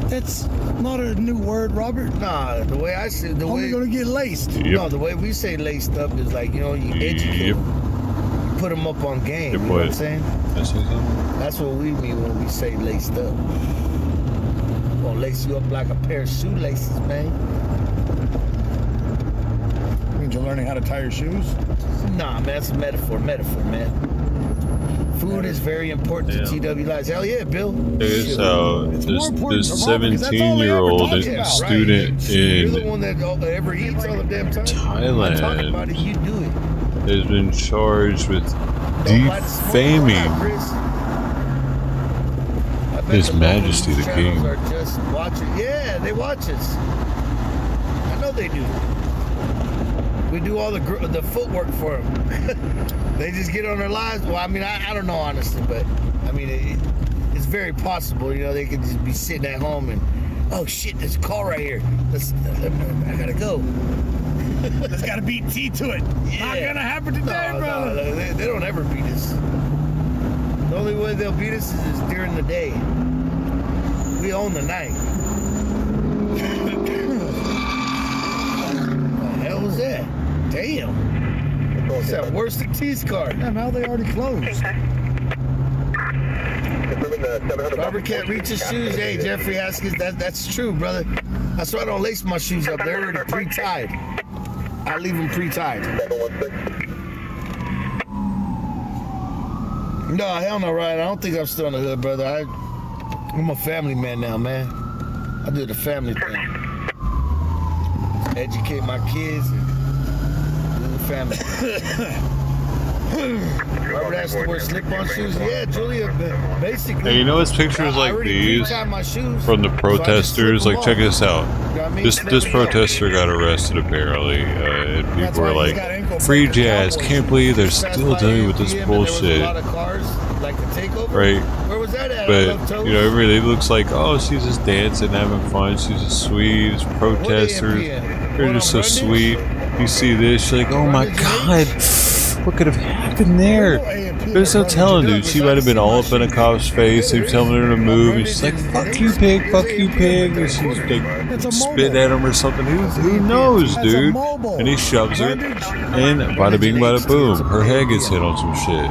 S12: That's not a new word, Robert.
S1: Nah, the way I say the
S12: Only
S1: way
S12: gonna get laced.
S2: Yep.
S1: No, the way we say laced up is like, you know, you educate them. You put them up on game. You know what I'm saying? That's what we mean when we say laced up. Gonna lace you up like a pair of shoelaces, man.
S12: Means you're learning how to tie your shoes?
S1: Nah, man, that's a metaphor, man. Food is very important to TW lives. Hell yeah, Bill.
S2: So this 17-year-old student
S1: You're the
S2: in
S1: one that ever eats all the damn time. I talk about it, you do it.
S2: has been charged with defaming His Majesty the King.
S1: Are just watching. Yeah, they watch us. I know they do. We do all the footwork for them. They just get on their lives. Well, I mean, I don't know honestly, but I mean, it's very possible. You know, they could just be sitting at home and, oh shit, there's a call right here. I gotta go.
S12: It's got to beat T to it.
S1: Yeah.
S12: Not gonna happen today, brother.
S1: No, they don't ever beat us. The only way they'll beat us is during the day. We own the night. What the hell was that? Damn. What's that? Worse than T's car.
S12: Yeah, now they already closed.
S1: Robert can't reach his shoes. Hey, Jeffrey Haskins, that's true, brother. That's why I don't lace my shoes up. They're already pre-tied. I leave them pre-tied. No, hell no, Ryan. I don't think I'm still in the hood, brother. I'm a family man now, man. I do the family thing. Educate my kids and do the family. Robert has to wear slip-on shoes. Yeah, Julia, basically.
S2: Hey, you know it's pictures like these from the protesters? Like, check this out. This protester got arrested apparently, and people were like, "Free jazz! Can't believe they're still dealing with this bullshit." Right?
S1: Where was that at?
S2: But you know, everybody looks like, "Oh, she's just dancing, having fun. She's just sweet." These protesters, they're just so sweet. You see this, you're like, "Oh my god." What could have happened there? There's no telling, dude. She might have been all up in a cop's face. He was telling her to move, and she's like, "Fuck you, pig! Fuck you, pig!" And she's like, spit at him or something. Who knows, dude? And he shoves her, and bada bing, bada boom, her head gets hit on some shit.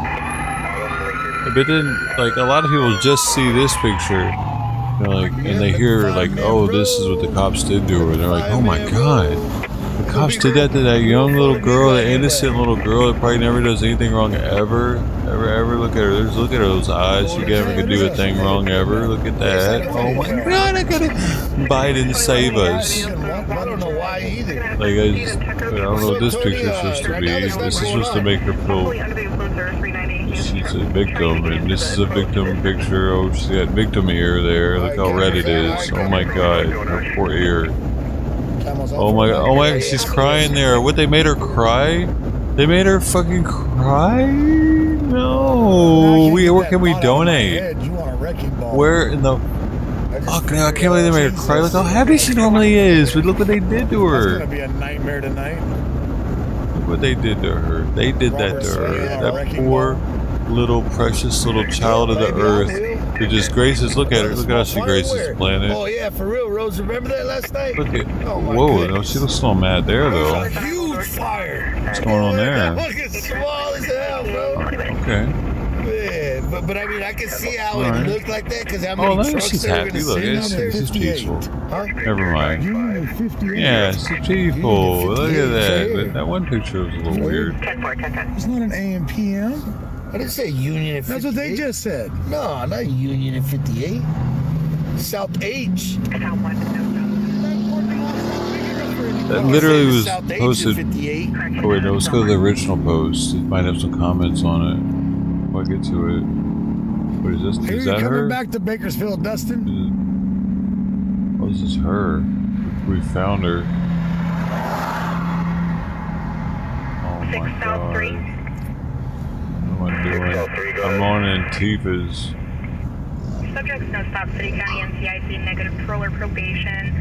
S2: But then, like, a lot of people just see this picture, you know, like, and they hear like, "Oh, this is what the cops did to her," and they're like, "Oh my god." The cops did that to that young little girl, the innocent little girl that probably never does anything wrong ever. Ever. Look at her. Just look at those eyes. She never could do a thing wrong ever. Look at that. Oh my God, I gotta Biden save us.
S1: I don't know why either.
S2: Like I don't know what this picture's supposed to be. This is supposed to make her feel she's a victim, and this is a victim picture. Oh, she's got victim ear there. Look how red it is. Oh my God, her poor ear. Oh my God, she's crying there. What, they made her cry? They made her fucking cry? No. Where can we donate? Where in the... Oh God, I can't believe they made her cry. Look how happy she normally is. But look what they did to her.
S12: It's gonna be a nightmare tonight.
S2: Look what they did to her. They did that to her. That poor little precious little child of the earth who just graces. Look at her. Look at how she graces the planet.
S1: Oh yeah, for real, Rose. Remember that last night?
S2: Look at. Whoa, no, she looks so mad there though.
S1: Huge fire.
S2: What's going on there?
S1: Look, it's small as hell, bro.
S2: Okay.
S1: Yeah, but I mean, I can see how it
S2: Alright.
S1: looked like that because how many
S2: Oh,
S1: trucks
S2: she's
S1: they were
S2: happy.
S1: gonna
S2: Look,
S1: see.
S2: it's peaceful.
S1: Huh?
S2: Never mind. Yeah, it's peaceful. Look at that. That one picture was a little weird.
S12: It's not an AM PM.
S1: I didn't say Union at 58.
S12: That's what they just said.
S1: No, not Union at 58. South H.
S2: That literally was
S1: South H at
S2: posted.
S1: 58.
S2: Oh wait, no, let's go to the original post. It might have some comments on it. I'll get to it. What is this?
S12: Hey,
S2: Is
S12: you're
S2: that
S12: coming
S2: her?
S12: back to Bakersfield, Dustin?
S2: Oh, this is her. We found her. Oh my God. What am I doing? I'm on Antifa's.
S10: Subject's no stop, City County NCIC, negative parole or probation.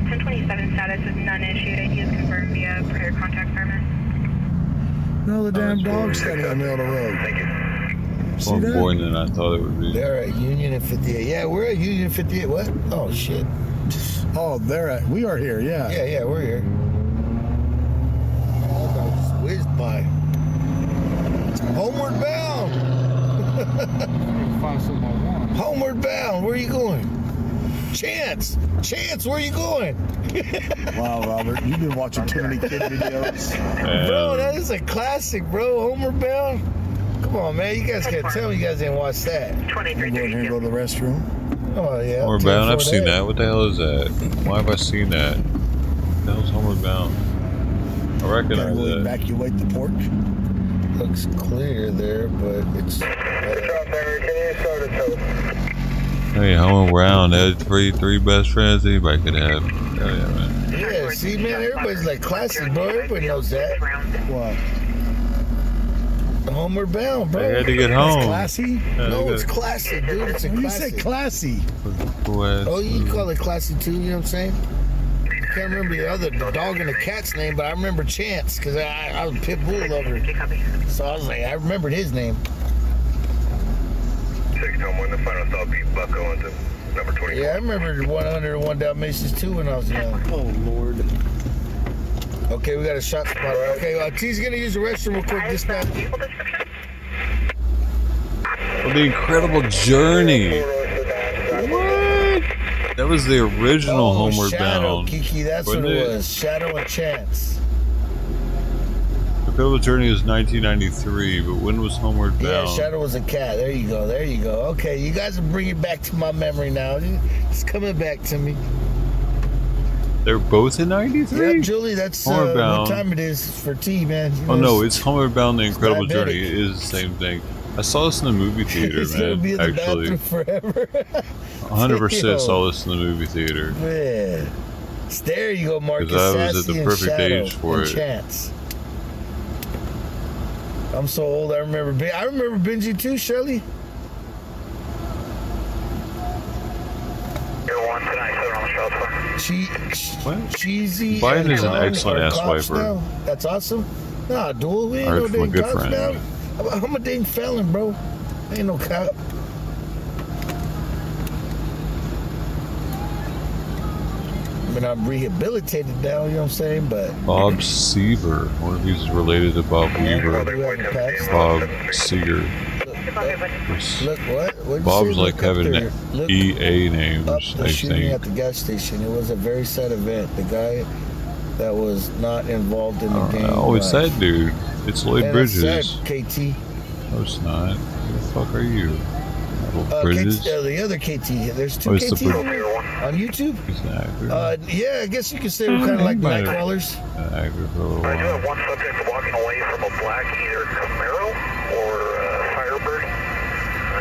S10: 1027 status is none issued. ID is confirmed via prior contact permit.
S12: No, the damn dog's standing in the middle of the road. Thank you.
S2: More boring than I thought it would be.
S1: They're at Union at 58. Yeah, we're at Union at 58. What? Oh, shit.
S12: Oh, we are here, yeah.
S1: Yeah, we're here. Oh, that just whizzed by. Homeward bound. Homeward bound. Where are you going? Chance, where are you going?
S12: Wow, Robert, you've been watching too many kid videos.
S1: Bro, that is a classic, bro. Homeward bound. Come on, man. You guys can't tell me you guys didn't watch that.
S12: I'm going here and go to the restroom.
S1: Oh, yeah.
S2: Homeward Bound, I've seen that. What the hell is that? Why have I seen that? What the hell's Homeward Bound? I recognize
S12: We'll
S2: that.
S12: evacuate the porch.
S1: Looks clear there, but it's...
S2: Hey, Homeward Bound had three best friends anybody could have. Hell yeah, man.
S1: Yeah, see, man, everybody's like classic, bro. Everybody knows that.
S12: What?
S1: Homeward bound, bro.
S2: I had to get home.
S12: It's classy?
S1: No, it's classic, dude. It's a
S12: When you
S1: classic.
S12: say classy.
S1: Oh, you can call it classy too, you know what I'm saying? I can't remember the dog and the cat's name, but I remember Chance, because I was a pit bull lover. So I was like, I remembered his name.
S16: 6-1, the final thought beat Bucko into number 20.
S1: Yeah, I remember 101 Dalmatians too when I was young.
S12: Oh, Lord.
S1: Okay, we got a shot spot. Okay, T's gonna use the restroom real quick. Dispatch.
S2: Oh, the Incredible Journey. What? That was the original Homeward
S1: Shadow,
S2: Bound.
S1: Kiki, that's what
S2: wasn't
S1: it was. Shadow and Chance.
S2: The Incredible Journey was 1993, but when was Homeward
S1: Yeah,
S2: Bound?
S1: Shadow was a cat. There you go. There you go. Okay, you guys are bringing back to my memory now. It's coming back to me.
S2: They're both in 93?
S1: Yep, Julie, that's
S2: Homeward
S1: what
S2: Bound.
S1: time it is for tea, man. You
S2: Oh
S1: know,
S2: no, it's Homeward Bound, The Incredible
S1: diabetic.
S2: Journey. It is the same thing. I saw this in the movie theater,
S1: It's gonna
S2: man.
S1: be in the
S2: Actually,
S1: bathroom forever.
S2: 100% saw this in the movie theater.
S1: Man. There you go, Marcus.
S2: Because I was at
S1: Sassy
S2: the
S1: and
S2: perfect
S1: Shadow
S2: age for
S1: and
S2: it.
S1: Chance. I'm so old. I remember Benji too, Shirley. Cheesy.
S2: Biden
S1: and
S2: is an
S1: Tom
S2: excellent
S1: are
S2: ass
S1: cops
S2: wiper.
S1: now. That's awesome. Nah, dude, we ain't
S2: I heard
S1: no
S2: from a
S1: dang
S2: good
S1: cops
S2: friend.
S1: now. I'm a dang felon, bro. I ain't no cop. I mean, I'm rehabilitated now, you know what I'm saying? But
S2: Bob Seaver. I wonder if he's related to Bob Weaver. Bob Seeger.
S1: look, what? What'd you
S2: Bob's
S1: say?
S2: like
S1: Look up
S2: having
S1: there. Look
S2: EA names,
S1: up the
S2: I
S1: shooting
S2: think.
S1: at the gas station. It was a very sad event. The guy that was not involved in the game.
S2: Oh, it's
S1: right.
S2: that dude. It's Lloyd
S1: Yeah,
S2: Bridges.
S1: that's sad, KT.
S2: No, it's not. Who the fuck are you? Bridges?
S1: KT, the other KT. There's two
S2: it's the
S1: KT on YouTube.
S2: He's an actor.
S1: Yeah, I guess you could say we're kind of like
S2: Might have-
S1: Nightcrawlers.
S2: An actor for a little
S16: I do
S2: while.
S16: have one subject walking away from a black either Camaro or Firebird.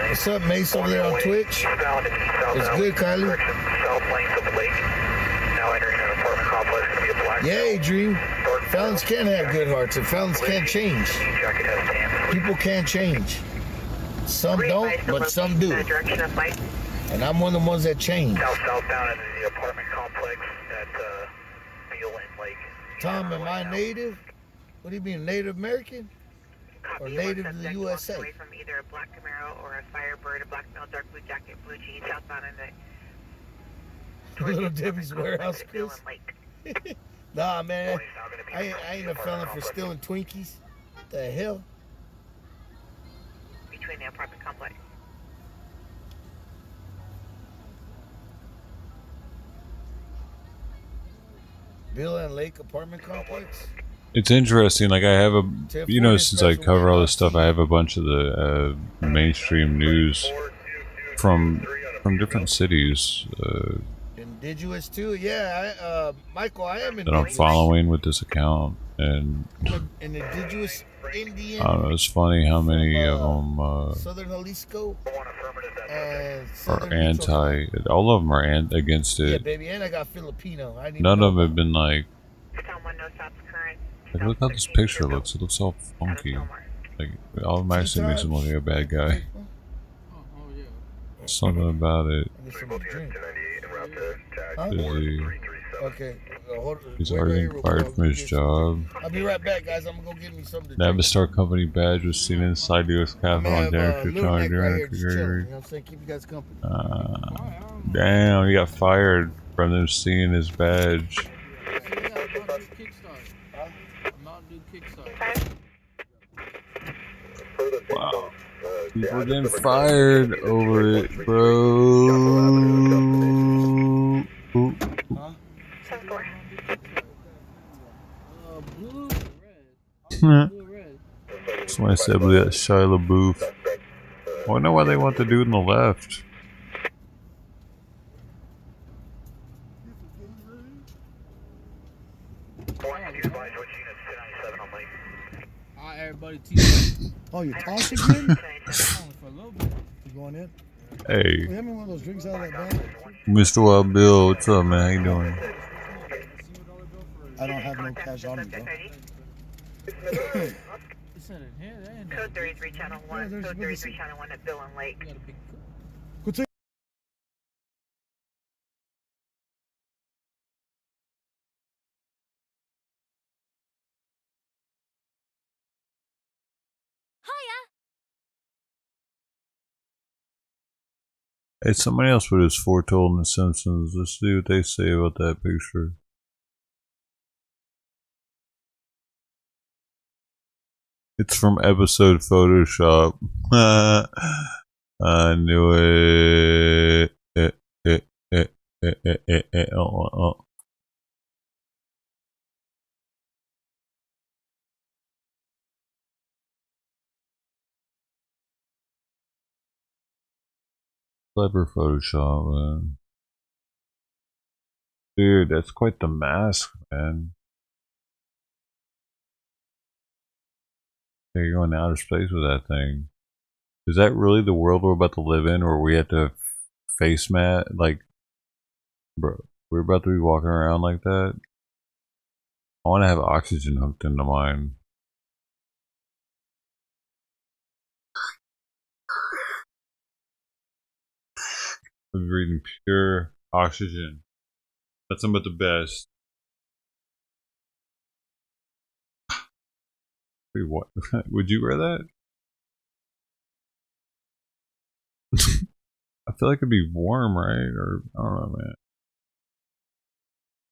S1: What's up, Mace, over there on Twitch? It's good, Kylie.
S16: South lanes of the lake. Now entering an apartment complex. Gonna be a black.
S1: Yay, Dream. Felons can have good hearts, and felons can change. People can change. Some don't, but some do. And I'm one of the ones that change.
S16: Southbound into the apartment complex at Beale and Lake.
S1: Tom, am I native? What do you mean, Native American? Or native to the USA?
S10: Away from either a black Camaro or a Firebird, a black male, dark blue jacket, blue jeans, southbound in the
S1: Little Debbie's warehouse, Chris. Nah, man, I ain't a felon for stealing Twinkies. The hell?
S10: between the apartment complex.
S1: Beale and Lake apartment complex?
S2: It's interesting. Like I have a, you know, since I cover all this stuff, I have a bunch of the mainstream news from different cities
S1: Indigenous too? Yeah, Michael, I am
S2: that I'm following with this account, and
S1: an indigenous Indian.
S2: I don't know. It's funny how many of them
S1: Southern Jalisco and
S2: are
S1: Southern
S2: anti. All of them are against
S1: Yeah,
S2: it.
S1: baby, and I got Filipino. I need
S2: None
S1: to
S2: of them have been like,
S10: Someone knows South current.
S2: look how this picture looks. It looks all funky. Like all my makes him look like a bad guy. Something about it. Busy.
S1: Okay.
S2: He's already been fired from his job.
S1: I'll be right back, guys. I'm gonna go get me something to drink.
S2: Navistar Company badge was seen inside the U.S. Capitol on January
S1: Little Neck right here,
S2: 2000.
S1: just chilling, you know what I'm saying? Keep you guys company.
S2: Damn, he got fired from them seeing his badge. Wow. People getting fired over it, bro. Ooh. Somebody said we got Shia LaBeouf. I wonder why they want the dude on the left.
S3: Alright, everybody. Oh, you're tossing again? For a little bit. You going in?
S2: Hey,
S3: Have me one of those drinks out of that bag.
S2: Mr. Wild Bill, what's up, man? How you doing?
S3: I don't have no cash on me, bro.
S10: Code 33 Channel 1, Code 33 Channel 1 at Bill and Lake.
S2: Hey, somebody else was foretold in The Simpsons. Let's see what they say about that picture. It's from episode Photoshop. I knew it. Clever Photoshop, man. Dude, that's quite the mask, man. You're going to outer space with that thing. Is that really the world we're about to live in, or we have to face mat? Like, bro, we're about to be walking around like that? I want to have oxygen hooked into mine. I was reading pure oxygen. That's about the best. Wait, what? Would you wear that? I feel like it'd be warm, right? Or I don't know, man.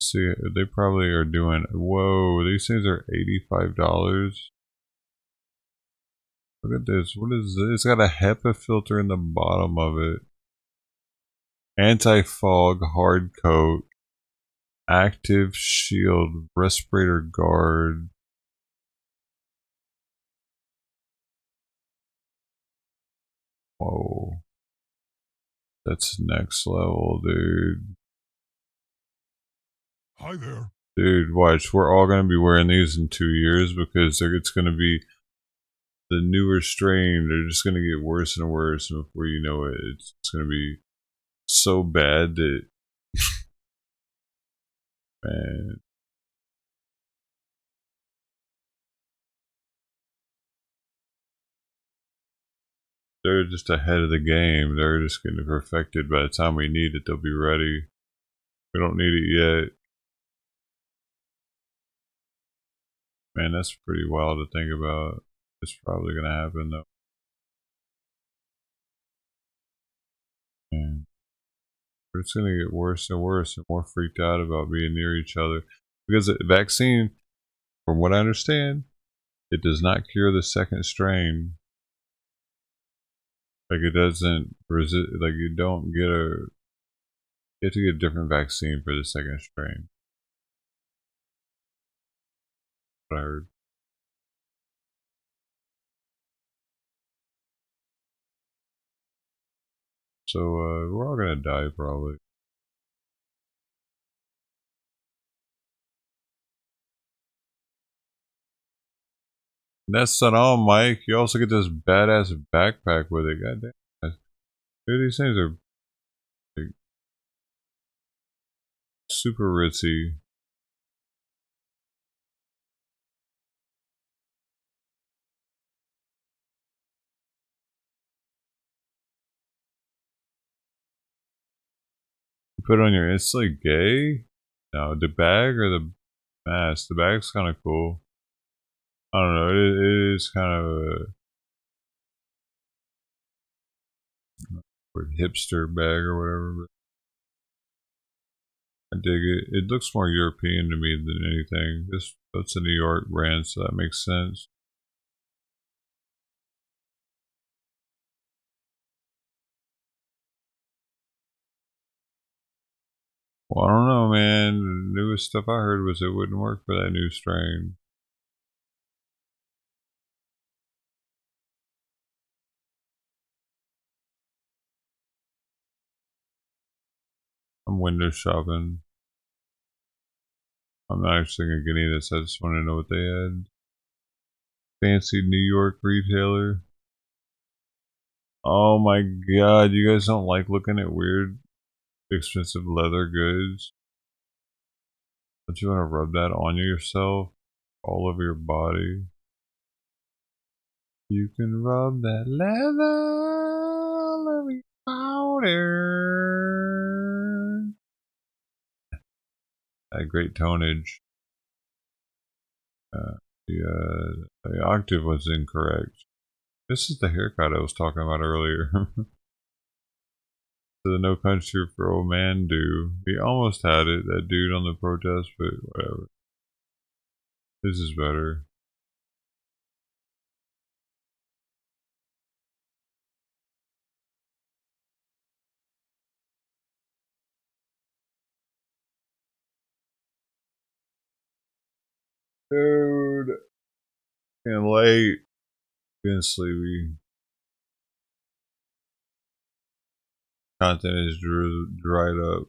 S2: See, they probably are doing. Whoa, these things are $85. Look at this. What is this? It's got a HEPA filter in the bottom of it. Anti-fog hard coat. Active shield, respirator guard. Whoa. That's next level, dude.
S5: Hi there.
S2: Dude, watch. We're all going to be wearing these in 2 years because it's going to be the newer strain. They're just going to get worse and worse. And before you know it, it's going to be so bad that... Man. They're just ahead of the game. They're just getting perfected. By the time we need it, they'll be ready. We don't need it yet. Man, that's pretty wild to think about. It's probably going to happen, though. Man. It's going to get worse and worse and more freaked out about being near each other. Because the vaccine, from what I understand, it does not cure the second strain. Like it doesn't resist, like you don't get you have to get a different vaccine for the second strain. What I heard. So we're all gonna die probably. And that's not all, Mike. You also get this badass backpack with it. Goddamn. Dude, these things are like, super ritzy. You put it on your instantly gay? No, the bag or the mask? The bag's kind of cool. I don't know. It is kind of a hipster bag or whatever. But I dig it. It looks more European to me than anything. It's a New York brand, so that makes sense. Well, I don't know, man. The newest stuff I heard was it wouldn't work for that new strain. I'm window shopping. I'm not actually gonna get any of this. I just want to know what they had. Fancy New York retailer. Oh my god, you guys don't like looking at weird, expensive leather goods? Don't you want to rub that on yourself? All over your body? You can rub that leather all over your powder. That great tonage. The octave was incorrect. This is the haircut I was talking about earlier. The No Country for Old Man do. He almost had it, that dude on the protest, but whatever. This is better. Dude. Getting late. Getting sleepy. Content is dried up.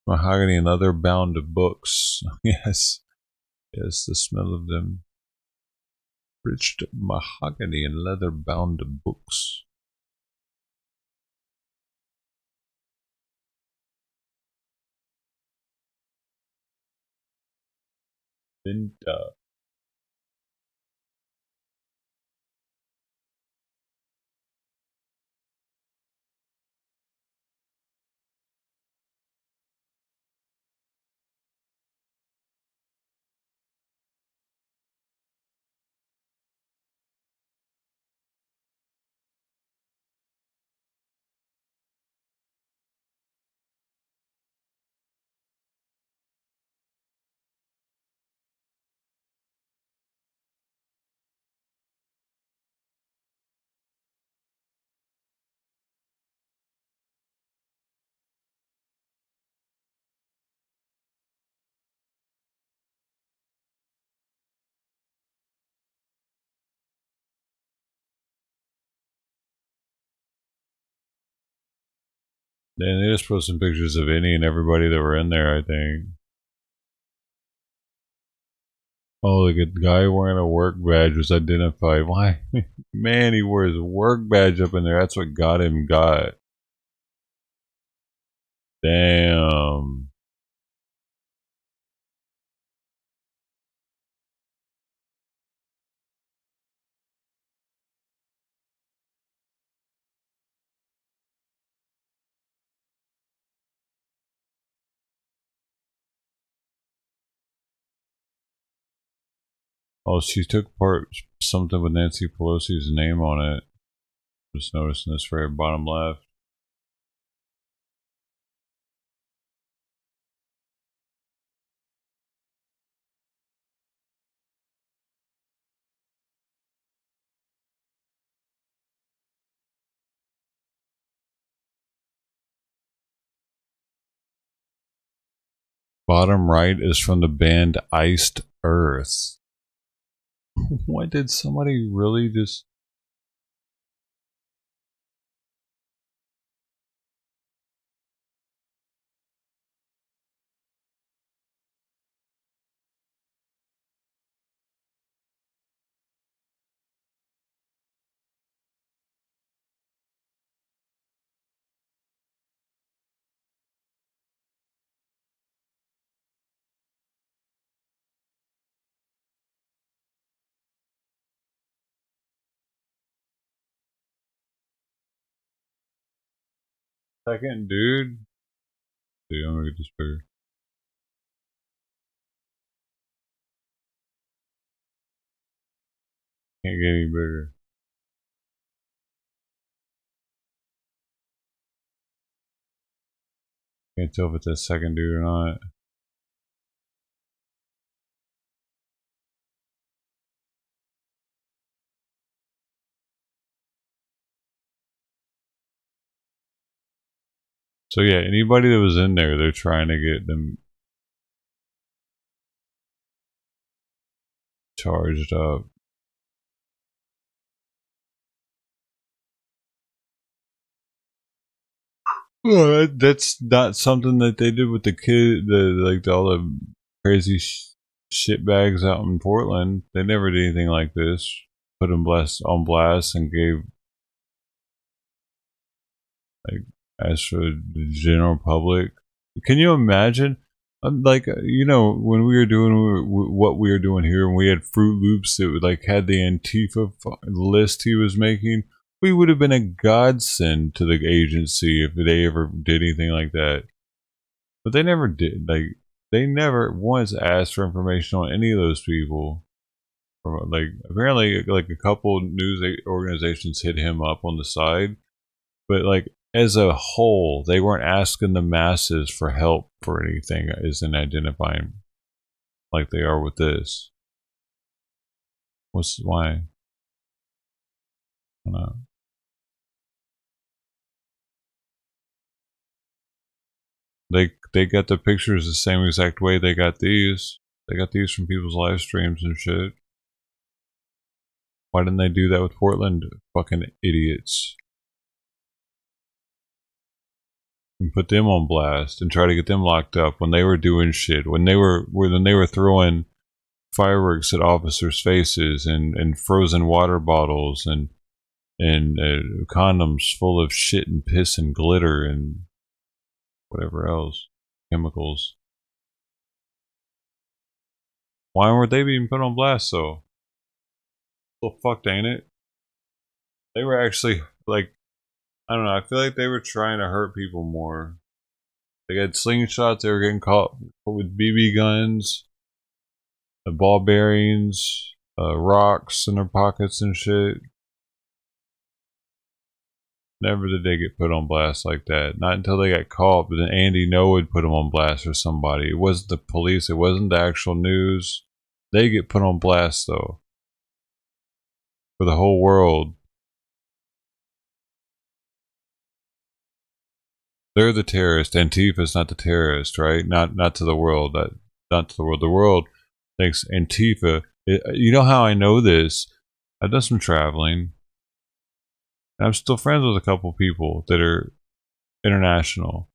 S2: Mahogany and leather bound books. Yes. Yes, the smell of them. Rich mahogany and leather bound books. Vinta. And they just posted pictures of any and everybody that were in there, I think. Oh, look at the guy wearing a work badge was identified. Why? Man, he wore his work badge up in there. That's what got him got. Damn. Oh, she took part something with Nancy Pelosi's name on it. Just noticing this very bottom left. Bottom right is from the band Iced Earth. What did somebody really just... Second, dude. Dude, I'm gonna get this bigger. Can't get any bigger. Can't tell if it's a second dude or not. So yeah, anybody that was in there, they're trying to get them charged up. Well, that's not something that they did with the kid, all the crazy shitbags out in Portland. They never did anything like this. Put them on blast and gave, like, as for the general public. Can you imagine? Like, you know, when we were doing what we were doing here, and we had Fruit Loops that like had the Antifa list he was making, we would have been a godsend to the agency if they ever did anything like that. But they never did. Like, they never once asked for information on any of those people. Like, apparently, like a couple news organizations hit him up on the side, but like as a whole, they weren't asking the masses for help for anything. Isn't identifying like they are with this. Why? I don't know. They got the pictures the same exact way they got these. They got these from people's live streams and shit. Why didn't they do that with Portland? Fucking idiots. And put them on blast and try to get them locked up when they were doing shit. When they were throwing fireworks at officers' faces and frozen water bottles and condoms full of shit and piss and glitter and whatever else, chemicals. Why weren't they being put on blast though? So fucked, ain't it? They were actually like, I don't know, I feel like they were trying to hurt people more. They had slingshots, they were getting caught with BB guns, ball bearings, rocks in their pockets and shit. Never did they get put on blast like that. Not until they got caught, but then Andy Ngo would put them on blast or somebody. It wasn't the police, it wasn't the actual news. They get put on blast though. For the whole world. They're the terrorist. Antifa's not the terrorist, right? Not to the world. Not to the world. The world thinks Antifa. You know how I know this? I've done some traveling. I'm still friends with a couple people that are international.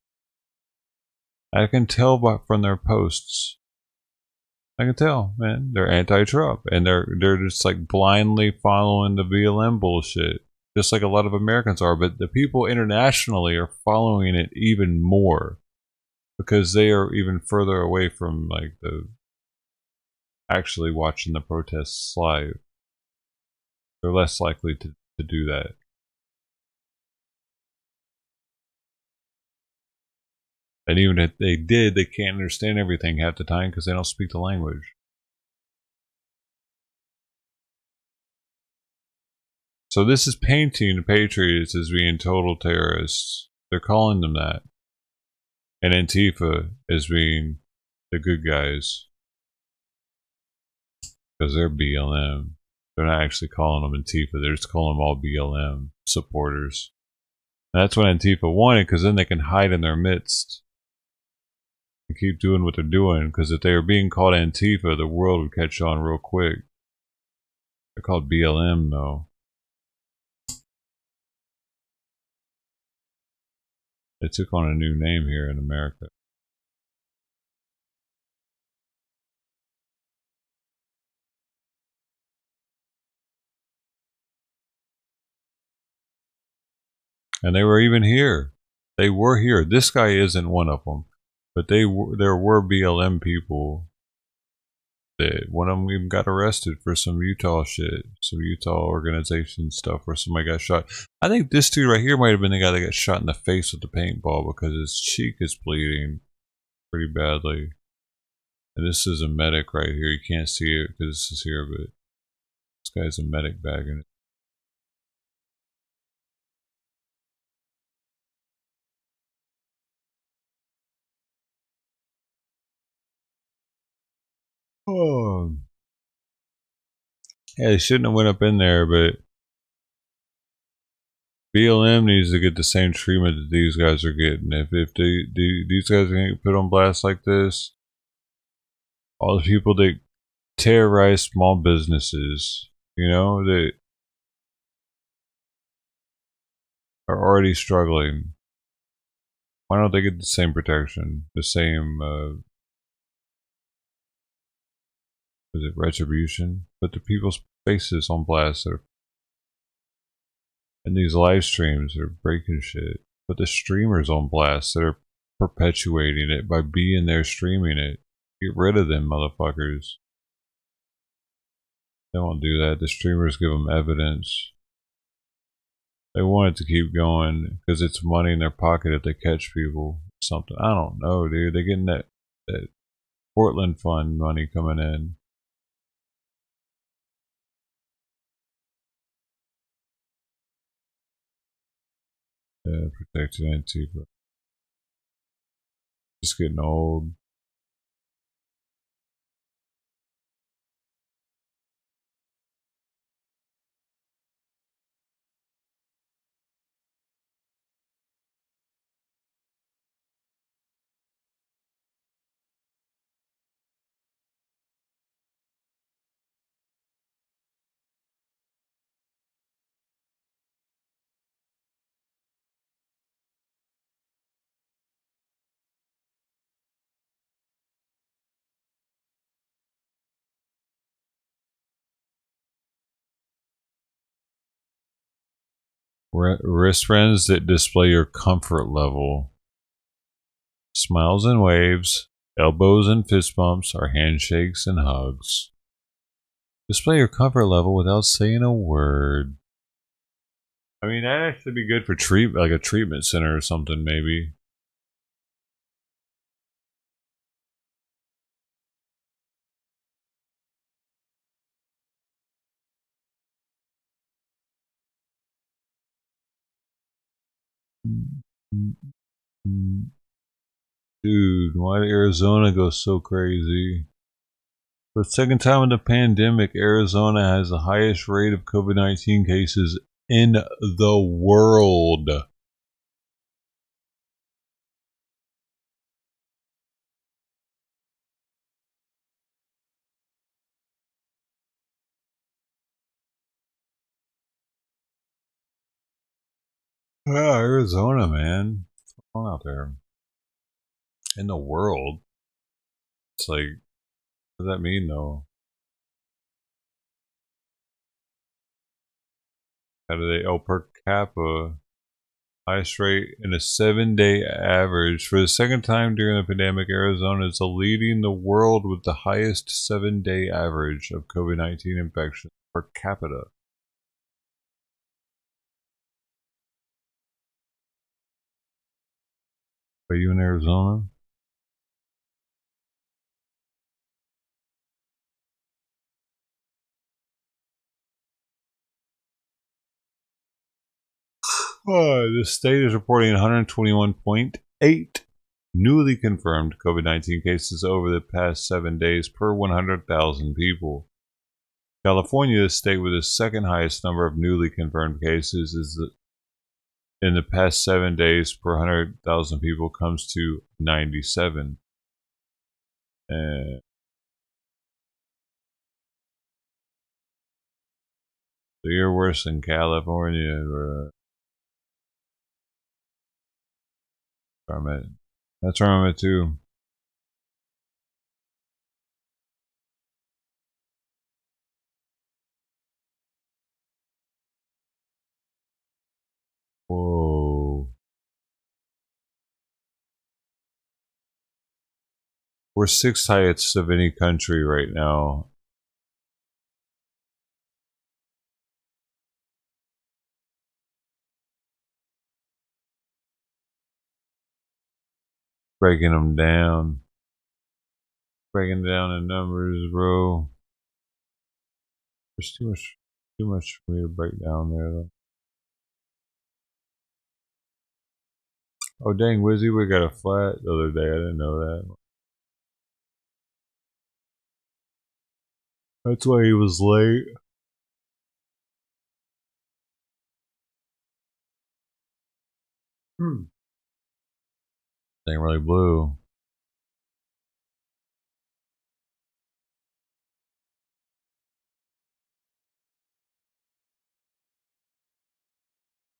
S2: I can tell from their posts. I can tell, man. They're anti-Trump, and they're just like blindly following the BLM bullshit, just like a lot of Americans are. But the people internationally are following it even more because they are even further away from like the actually watching the protests live. They're less likely to do that. And even if they did, they can't understand everything half the time because they don't speak the language. So this is painting the Patriots as being total terrorists. They're calling them that. And Antifa as being the good guys. Because they're BLM. They're not actually calling them Antifa. They're just calling them all BLM supporters. And that's what Antifa wanted, because then they can hide in their midst. And keep doing what they're doing, because if they were being called Antifa, the world would catch on real quick. They're called BLM, though. They took on a new name here in America. And they were even here. They were here. This guy isn't one of them. But there were BLM people that one of them even got arrested for some Utah shit, some Utah organization stuff where somebody got shot. I think this dude right here might have been the guy that got shot in the face with the paintball because his cheek is bleeding pretty badly. And this is a medic right here. You can't see it because this is here, but this guy's a medic bagging it. Oh. Yeah, they shouldn't have went up in there, but BLM needs to get the same treatment that these guys are getting. If these guys are getting put on blast like this, all the people that terrorize small businesses, you know, that are already struggling, why don't they get the same protection, the same is it retribution? Put the people's faces on blast. And these live streams are breaking shit. Put the streamers on blast that are perpetuating it by being there streaming it. Get rid of them motherfuckers. They won't do that. The streamers give them evidence. They want it to keep going because it's money in their pocket if they catch people. Something. I don't know, dude. They're getting that Portland fund money coming in. Yeah, protected Antifa. Just getting old. Wristbands that display your comfort level. Smiles and waves, elbows and fist bumps are handshakes and hugs. Display your comfort level without saying a word. I mean, that'd actually be good for like a treatment center or something, maybe. Dude, why did Arizona go so crazy? For the second time in the pandemic, Arizona has the highest rate of COVID-19 cases in the world. Yeah, Arizona, man. on out there in the world. It's like, what does that mean though? How do they? Oh, per capita, highest rate in a 7-day average. For the second time during the pandemic, Arizona is leading the world with the highest 7-day average of COVID-19 infections per capita. Are you in Arizona? The state is reporting 121.8 newly confirmed COVID-19 cases over the past 7 days per 100,000 people. California, the state with the second highest number of newly confirmed cases, in the past 7 days per 100,000 people, comes to 97. So you're worse than California, bro. That's where I'm at too. Whoa. We're 6th highest of any country right now. Breaking them down. Breaking down in numbers, bro. There's too much for me to break down there, though. Oh, dang, Wizzy, we got a flat the other day. I didn't know that. That's why he was late. Thing really blew.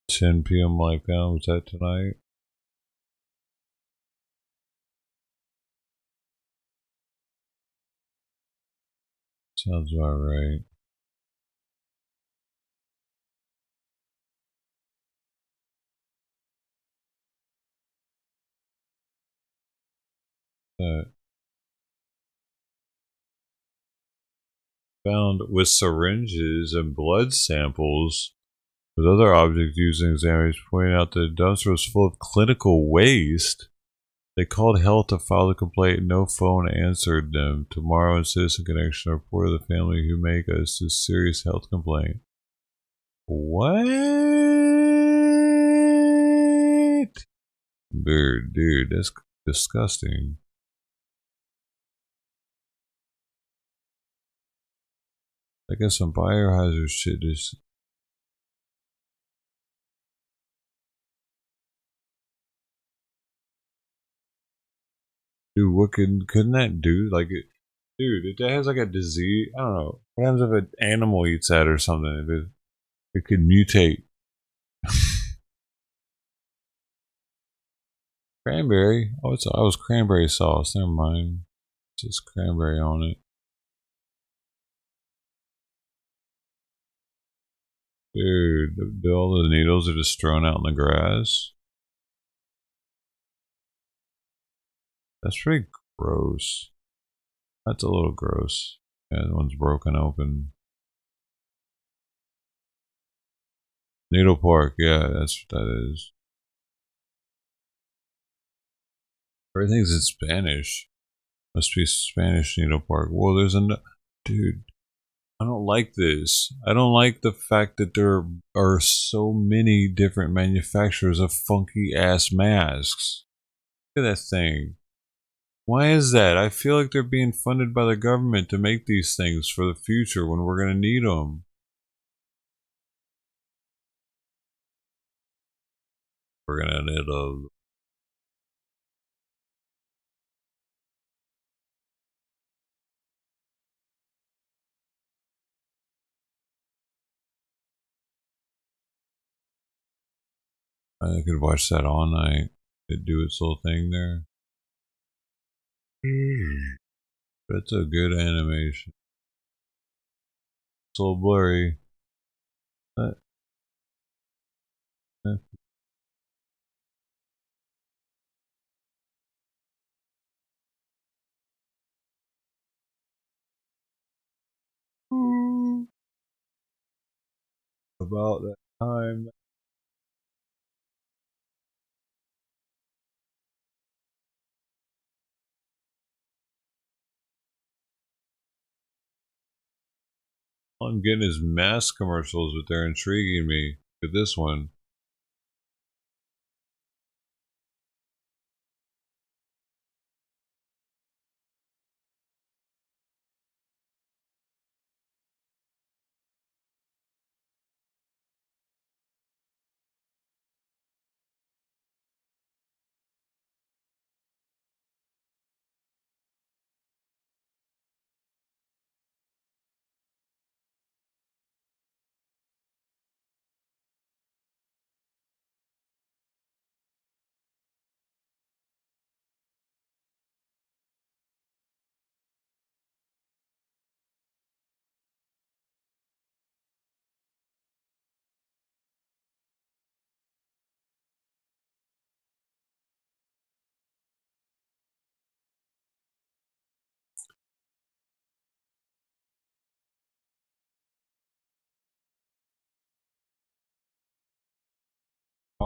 S2: $10 p.m. like that. Was that tonight? Sounds about right. Found with syringes and blood samples with other objects used in examinations, pointing out that the dumpster was full of clinical waste. They called health to file a complaint. No phone answered them. Tomorrow in Citizen Connection, a report of the family who make us a serious health complaint. What? Dude, that's disgusting. I guess some biohazard shit is. Dude, what couldn't that do? Like, dude, if that has like a disease, I don't know. What happens if an animal eats that or something? If it could mutate. Cranberry? Oh, I was cranberry sauce. Never mind. It's just cranberry on it. Dude, all the needles are just thrown out in the grass. That's pretty gross. That's a little gross. Yeah, the one's broken open. Needle Park, yeah, that's what that is. Everything's in Spanish. Must be Spanish Needle Park. Well, there's a dude. I don't like this. I don't like the fact that there are so many different manufacturers of funky ass masks. Look at that thing. Why is that? I feel like they're being funded by the government to make these things for the future when we're going to need them. We're going to need a... I could watch that all night. It do its little thing there. That's a good animation. It's a little blurry. But about that time. I'm getting his mask commercials, but they're intriguing me. Look at this one.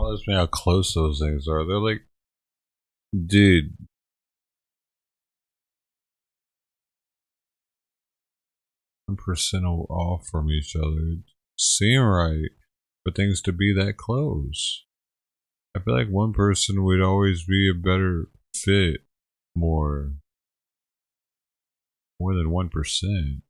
S2: Oh, that's me how close those things are. They're like, dude. % off from each other. Seem right, but things to be that close. I feel like one person would always be a better fit more than 1%.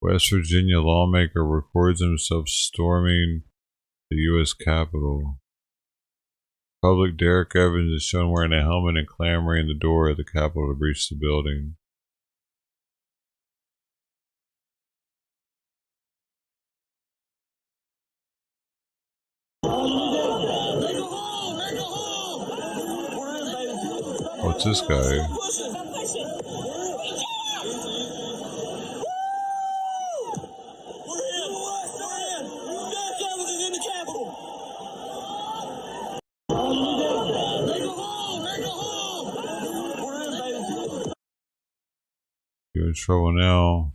S2: West Virginia lawmaker records himself storming the U.S. Capitol. Public Derek Evans is shown wearing a helmet and clamoring the door at the Capitol to breach the building. What's this guy? You're in trouble now.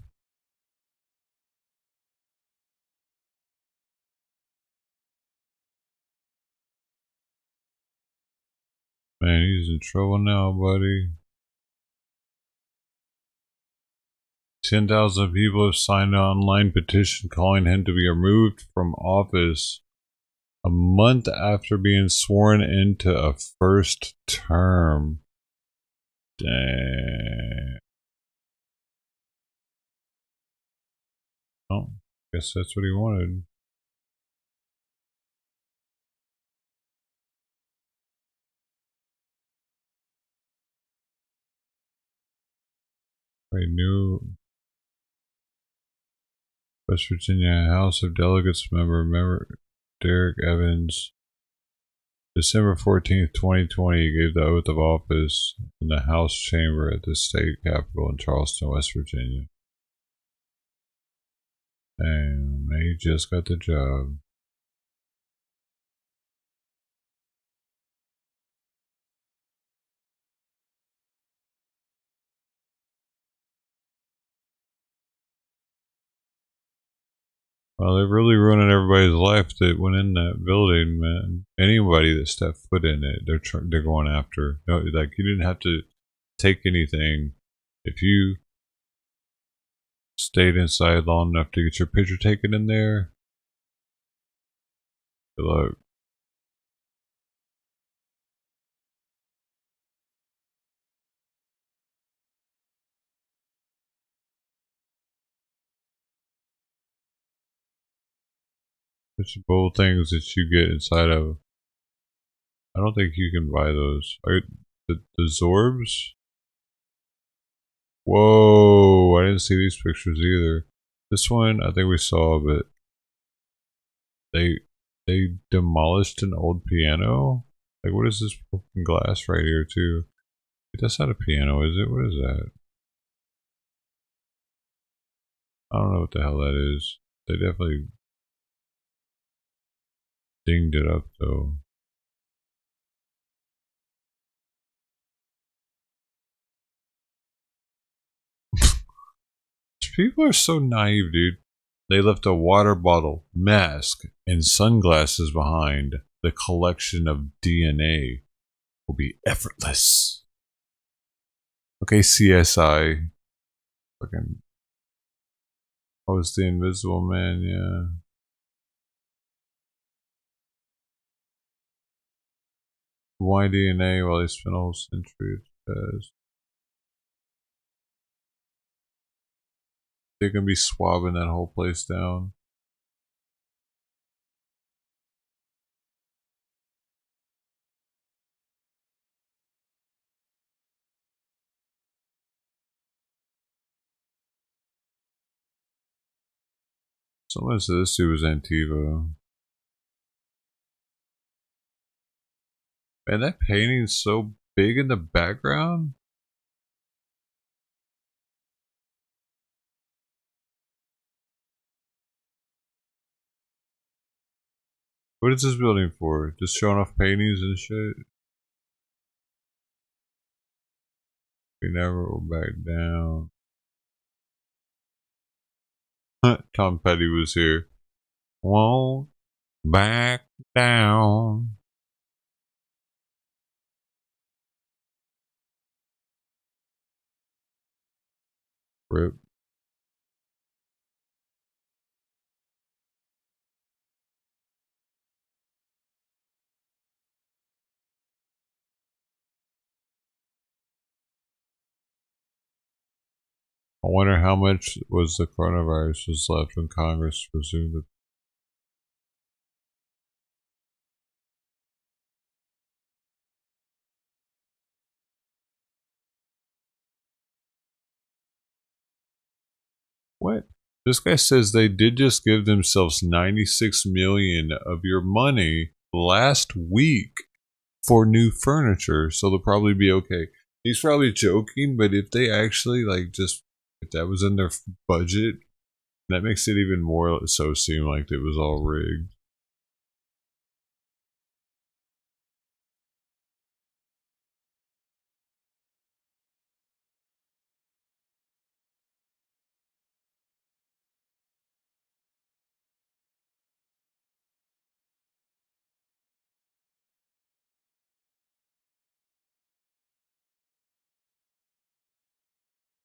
S2: Man, he's in trouble now, buddy. 10,000 people have signed an online petition calling him to be removed from office a month after being sworn into a first term. Dang. Oh, guess that's what he wanted. Wait, new West Virginia House of Delegates member Derek Evans, December 14th, 2020, gave the oath of office in the House chamber at the state capitol in Charleston, West Virginia. Damn, he just got the job. Well, they're really ruining everybody's life that went in that building, man. Anybody that stepped foot in it, they're going after. No, like, you didn't have to take anything if you stayed inside long enough to get your picture taken in there. Good luck. Such bold things that you get inside of. I don't think you can buy those. Are the Zorbs? Whoa, I didn't see these pictures either. This one, I think we saw, but they demolished an old piano. Like, what is this broken glass right here, too? That's not a piano, is it? What is that? I don't know what the hell that is. They definitely dinged it up, though. People are so naive, dude. They left a water bottle, mask, and sunglasses behind. The collection of DNA will be effortless. Okay, CSI. Fucking. Oh, it's the Invisible Man, yeah. Why DNA while they spent a whole century at best? They're gonna be swabbing that whole place down. Someone said this dude was Antifa. Man, that painting's so big in the background. What is this building for? Just showing off paintings and shit? We never will back down. Tom Petty was here. Won't back down. Rip. I wonder how much was the coronavirus was left when Congress resumed it. What? This guy says they did just give themselves 96 million of your money last week for new furniture, so they'll probably be okay. He's probably joking, but if they actually if that was in their budget, that makes it even more so seem like it was all rigged.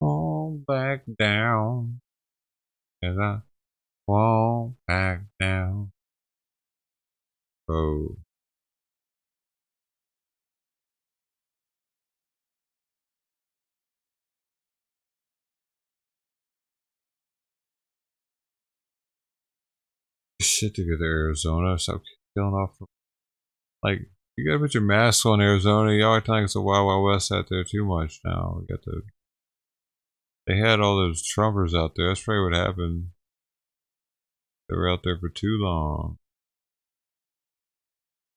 S2: Won't back down, 'cause I won't back down. Oh. Shit together, Arizona. Stop killing off. Like, you gotta put your mask on, Arizona. Y'all are telling us the Wild Wild West out there too much now. We got the. They had all those Trumpers out there. That's probably what happened. They were out there for too long.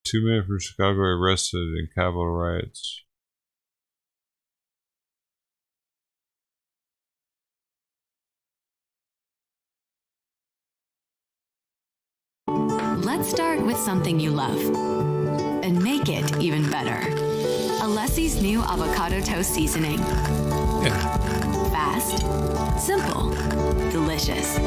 S2: 2 men from Chicago arrested in Capitol riots.
S5: Let's start with something you love and make it even better. Alessi's new avocado toast seasoning.
S2: Yeah.
S5: Fast, simple, delicious.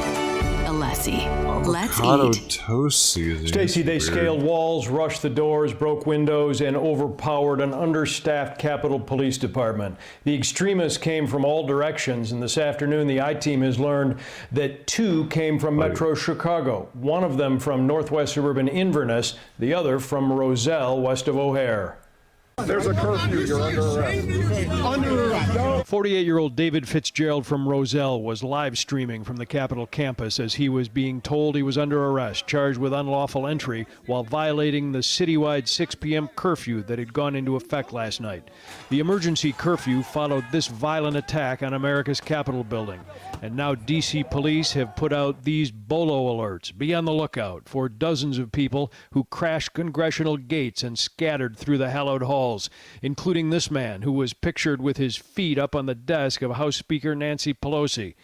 S5: Alessi. Let's
S2: Avocado
S5: eat.
S2: toast seasoning.
S19: Stacy, they
S2: Weird.
S19: scaled walls, rushed the doors, broke windows, and overpowered an understaffed Capitol Police Department. The extremists came from all directions, and this afternoon the I-Team has learned that 2 came from Metro Chicago, one of them from northwest suburban Inverness, the other from Roselle, west of O'Hare.
S9: There's a curfew. You're under arrest. Under arrest.
S19: 48-year-old David Fitzgerald from Roselle was live streaming from the Capitol campus as he was being told he was under arrest, charged with unlawful entry while violating the citywide 6 p.m. curfew that had gone into effect last night. The emergency curfew followed this violent attack on America's Capitol building. And now D.C. police have put out these BOLO alerts. Be on the lookout for dozens of people who crashed congressional gates and scattered through the hallowed halls, including this man who was pictured with his feet up on the desk of House Speaker Nancy Pelosi.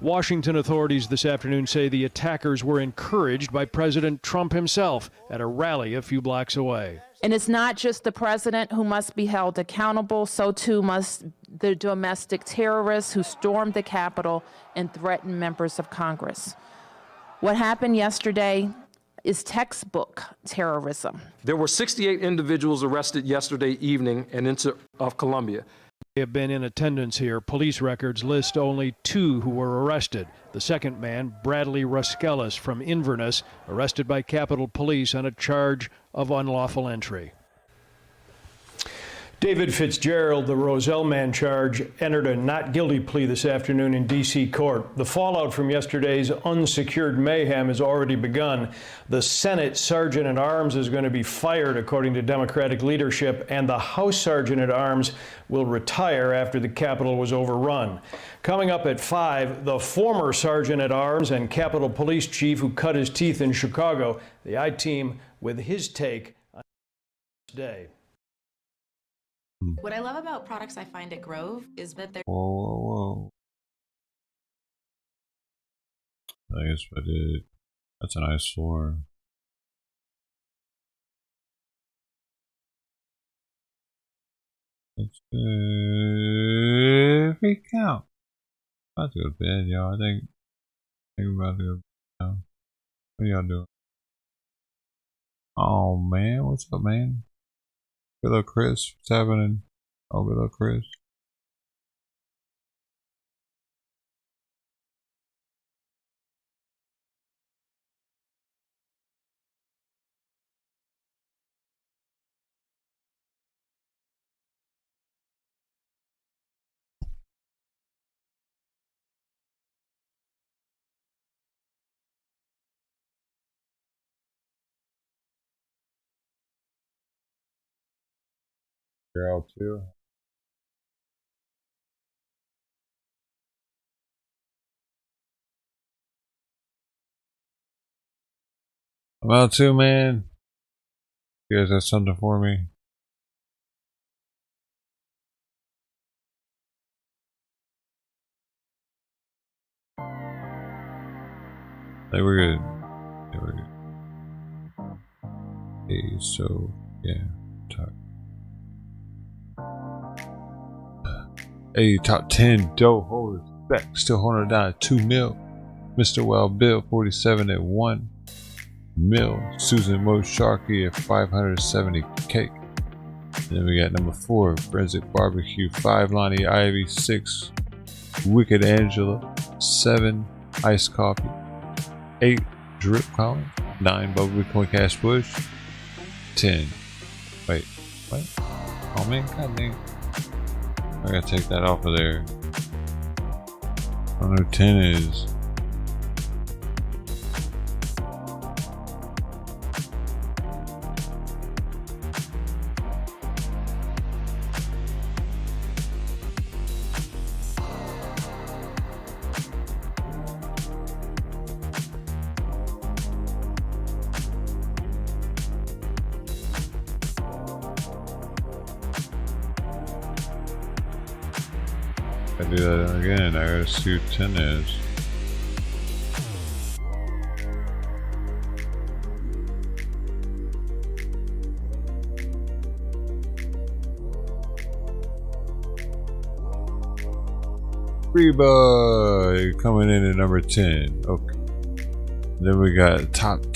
S19: Washington authorities this afternoon say the attackers were encouraged by President Trump himself at a rally a few blocks away.
S20: And it's not just the president who must be held accountable, so too must the domestic terrorists who stormed the Capitol and threatened members of Congress. What happened yesterday is textbook terrorism.
S21: There were 68 individuals arrested yesterday evening in of Columbia.
S19: They have been in attendance here. Police records list only 2 who were arrested. The second man, Bradley Ruskellis from Inverness, arrested by Capitol Police on a charge of unlawful entry. David Fitzgerald, the Roselle man charge, entered a not guilty plea this afternoon in D.C. court. The fallout from yesterday's unsecured mayhem has already begun. The Senate Sergeant-at-Arms is going to be fired, according to Democratic leadership, and the House Sergeant-at-Arms will retire after the Capitol was overrun. Coming up at 5, the former Sergeant-at-Arms and Capitol Police Chief who cut his teeth in Chicago, the I-Team with his take on this day.
S22: What I love about products I find at Grove is that they're...
S2: Whoa. I guess I did. That's a nice floor. Let's freak out. About to go to bed, y'all. I think we're about to go now. What y'all doing? Oh man, what's up, man? Good luck, Chris. What's happening? Oh, good luck, Chris. You're out too. I'm out too, man. You guys have something for me? Hey, we're good. Yeah, we're good. Hey, so yeah, talk. Hey, top 10 dough holders back, still holding it down at 2 mil. Mr. Wild Bill 47 at 1 mil. Susan Mo Sharkey at 570K. Then we got number 4, Forensic Barbecue 5, Lonnie Ivy 6, Wicked Angela 7, Iced Coffee 8, Drip Colin 9, Bubba Bitcoin Cash Bush 10. Wait, what? Oh man, god dang. I gotta take that off of there. I don't know who 10 is. I do that again, I gotta see who 10 is. Reba coming in at number 10. Okay. Then we got top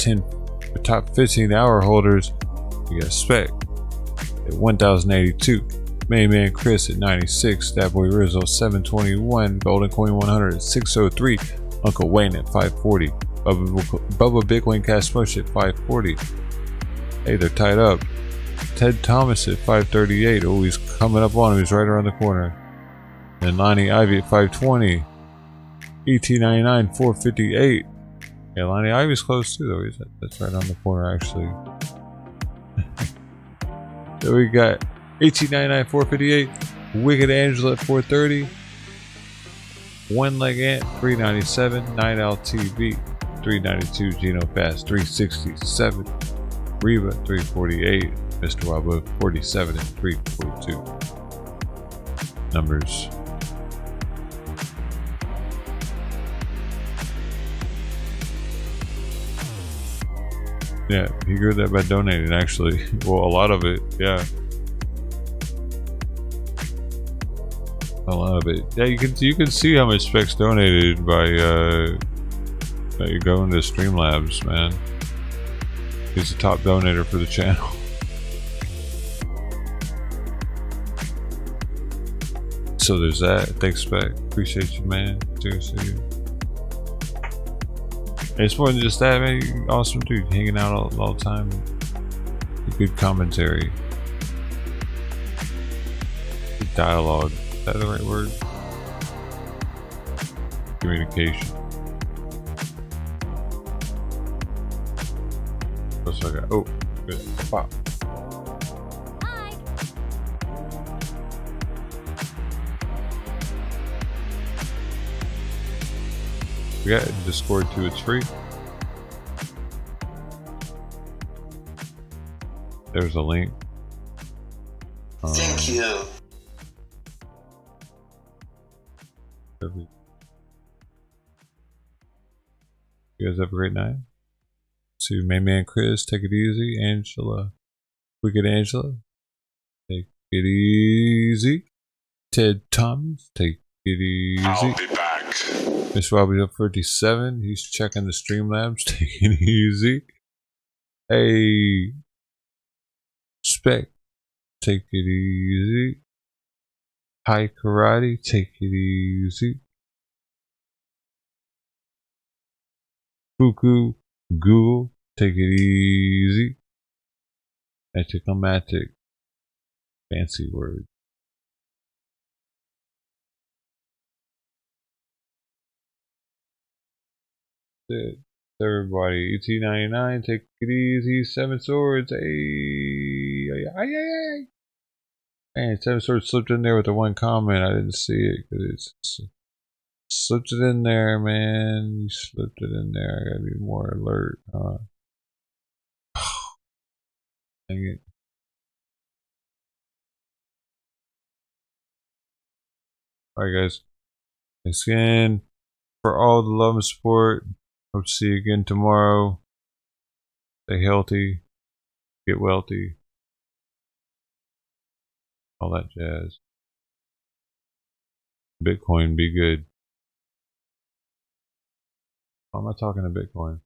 S2: 15 hour holders. We got Spec at 1082. Main Man Chris at 96, That Boy Rizzo 721, Golden Coin 100 603, Uncle Wayne at 540, Bubba Bitcoin Cash Push at 540. Hey, they're tied up. Ted Thomas at 538. Oh, he's coming up on him. He's right around the corner. And Lonnie Ivy at 520. ET99 458. Yeah, Lonnie Ivy's close too, though. That's right on the corner, actually. So we got ET99 458. Wicked Angela at 430. One Leg Ant 397. Night Owl TV 392. Gino Fast 367. Reba 348. Mr. Wabo 47 and 342. Numbers. Yeah, he grew that by donating, actually. Well, a lot of it, yeah. A lot of it. Yeah, you can see how much Specs donated by going to Streamlabs, man. He's the top donator for the channel. So there's that. Thanks, Spec. Appreciate you, man. Seriously. It's more than just that, man. You're awesome dude, hanging out all the time. Good commentary. Good dialogue. Is that the right word? Communication. What's I got? Oh, good. Wow. We got Discord too, it's free. There's a link.
S24: Thank you.
S2: You guys have a great night. See you, main man Chris, take it easy. Angela, Wicked Angela, take it easy. Ted Thomas, take it easy.
S14: I'll be back.
S2: Mr. Robbie up 37. He's checking the Streamlabs. Taking it easy. Hey, Spec. Take it easy. Hi Karate. Take it easy. Fuku. Google. Take it easy. Eticomatic. Fancy word. Everybody, ET99, take it easy. 7 Swords, ay. Man, 7 Swords slipped in there with the one comment. I didn't see it because it's slipped it in there, man. You slipped it in there. I gotta be more alert. Dang it. Alright, guys. Thanks again for all the love and support. Hope to see you again tomorrow. Stay healthy. Get wealthy. All that jazz. Bitcoin, be good. Why am I talking to Bitcoin?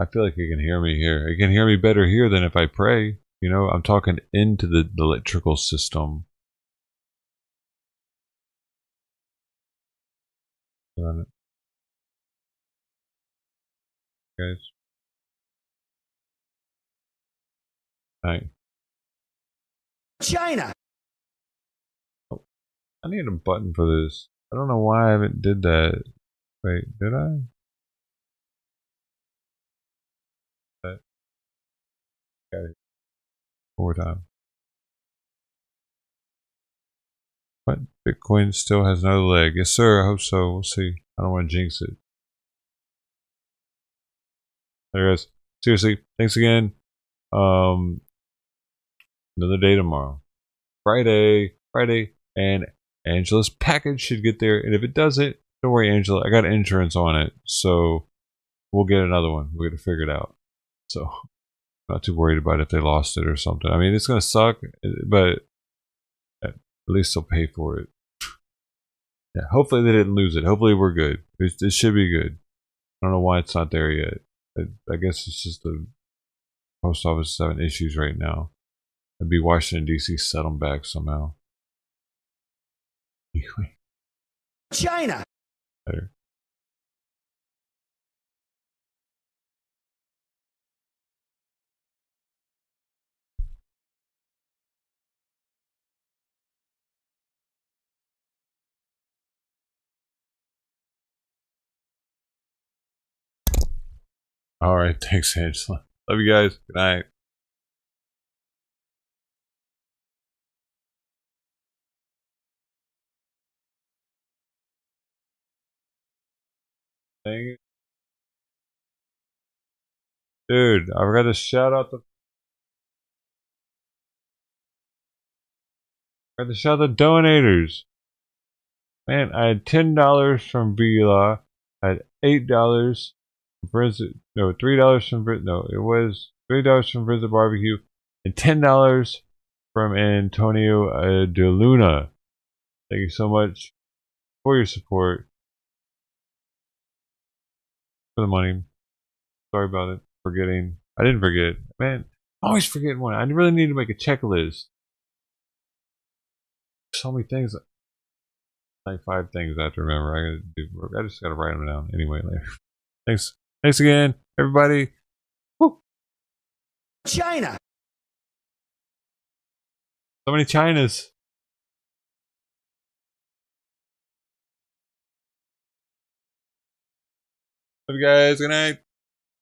S2: I feel like you can hear me here. You can hear me better here than if I pray. You know, I'm talking into the electrical system. Guys. Night.
S4: China.
S2: Oh, I need a button for this. I don't know why I haven't did that. Wait, did I? Got it. One more time. What? Bitcoin still has another leg. Yes, sir. I hope so. We'll see. I don't want to jinx it. There guys. Seriously, thanks again. Another day tomorrow. Friday, and Angela's package should get there. And if it doesn't, don't worry, Angela. I got insurance on it, so we'll get another one. We're gonna figure it out. So, I'm not too worried about if they lost it or something. I mean, it's gonna suck, but at least they'll pay for it. Yeah, hopefully they didn't lose it. Hopefully we're good. It should be good. I don't know why it's not there yet. I guess it's just the post office is having issues right now. Maybe Washington D.C. set them back somehow.
S4: China.
S2: Better. All right, thanks, Angela. Love you guys. Good night. Dang it. Dude, I forgot to shout out the donators. Man, I had $10 from Vila. I had $8 from $3 from it was $3 from Visit Barbecue and $10 from Antonio De Luna. Thank you so much for your support. For the money. Sorry about it. Forgetting. I didn't forget. Man, I always forget one. I really need to make a checklist. So many things. Like 5 things I have to remember. I just gotta write them down anyway later. Thanks. Thanks again, everybody. Woo.
S4: China.
S2: So many Chinas. Love you guys. Good night.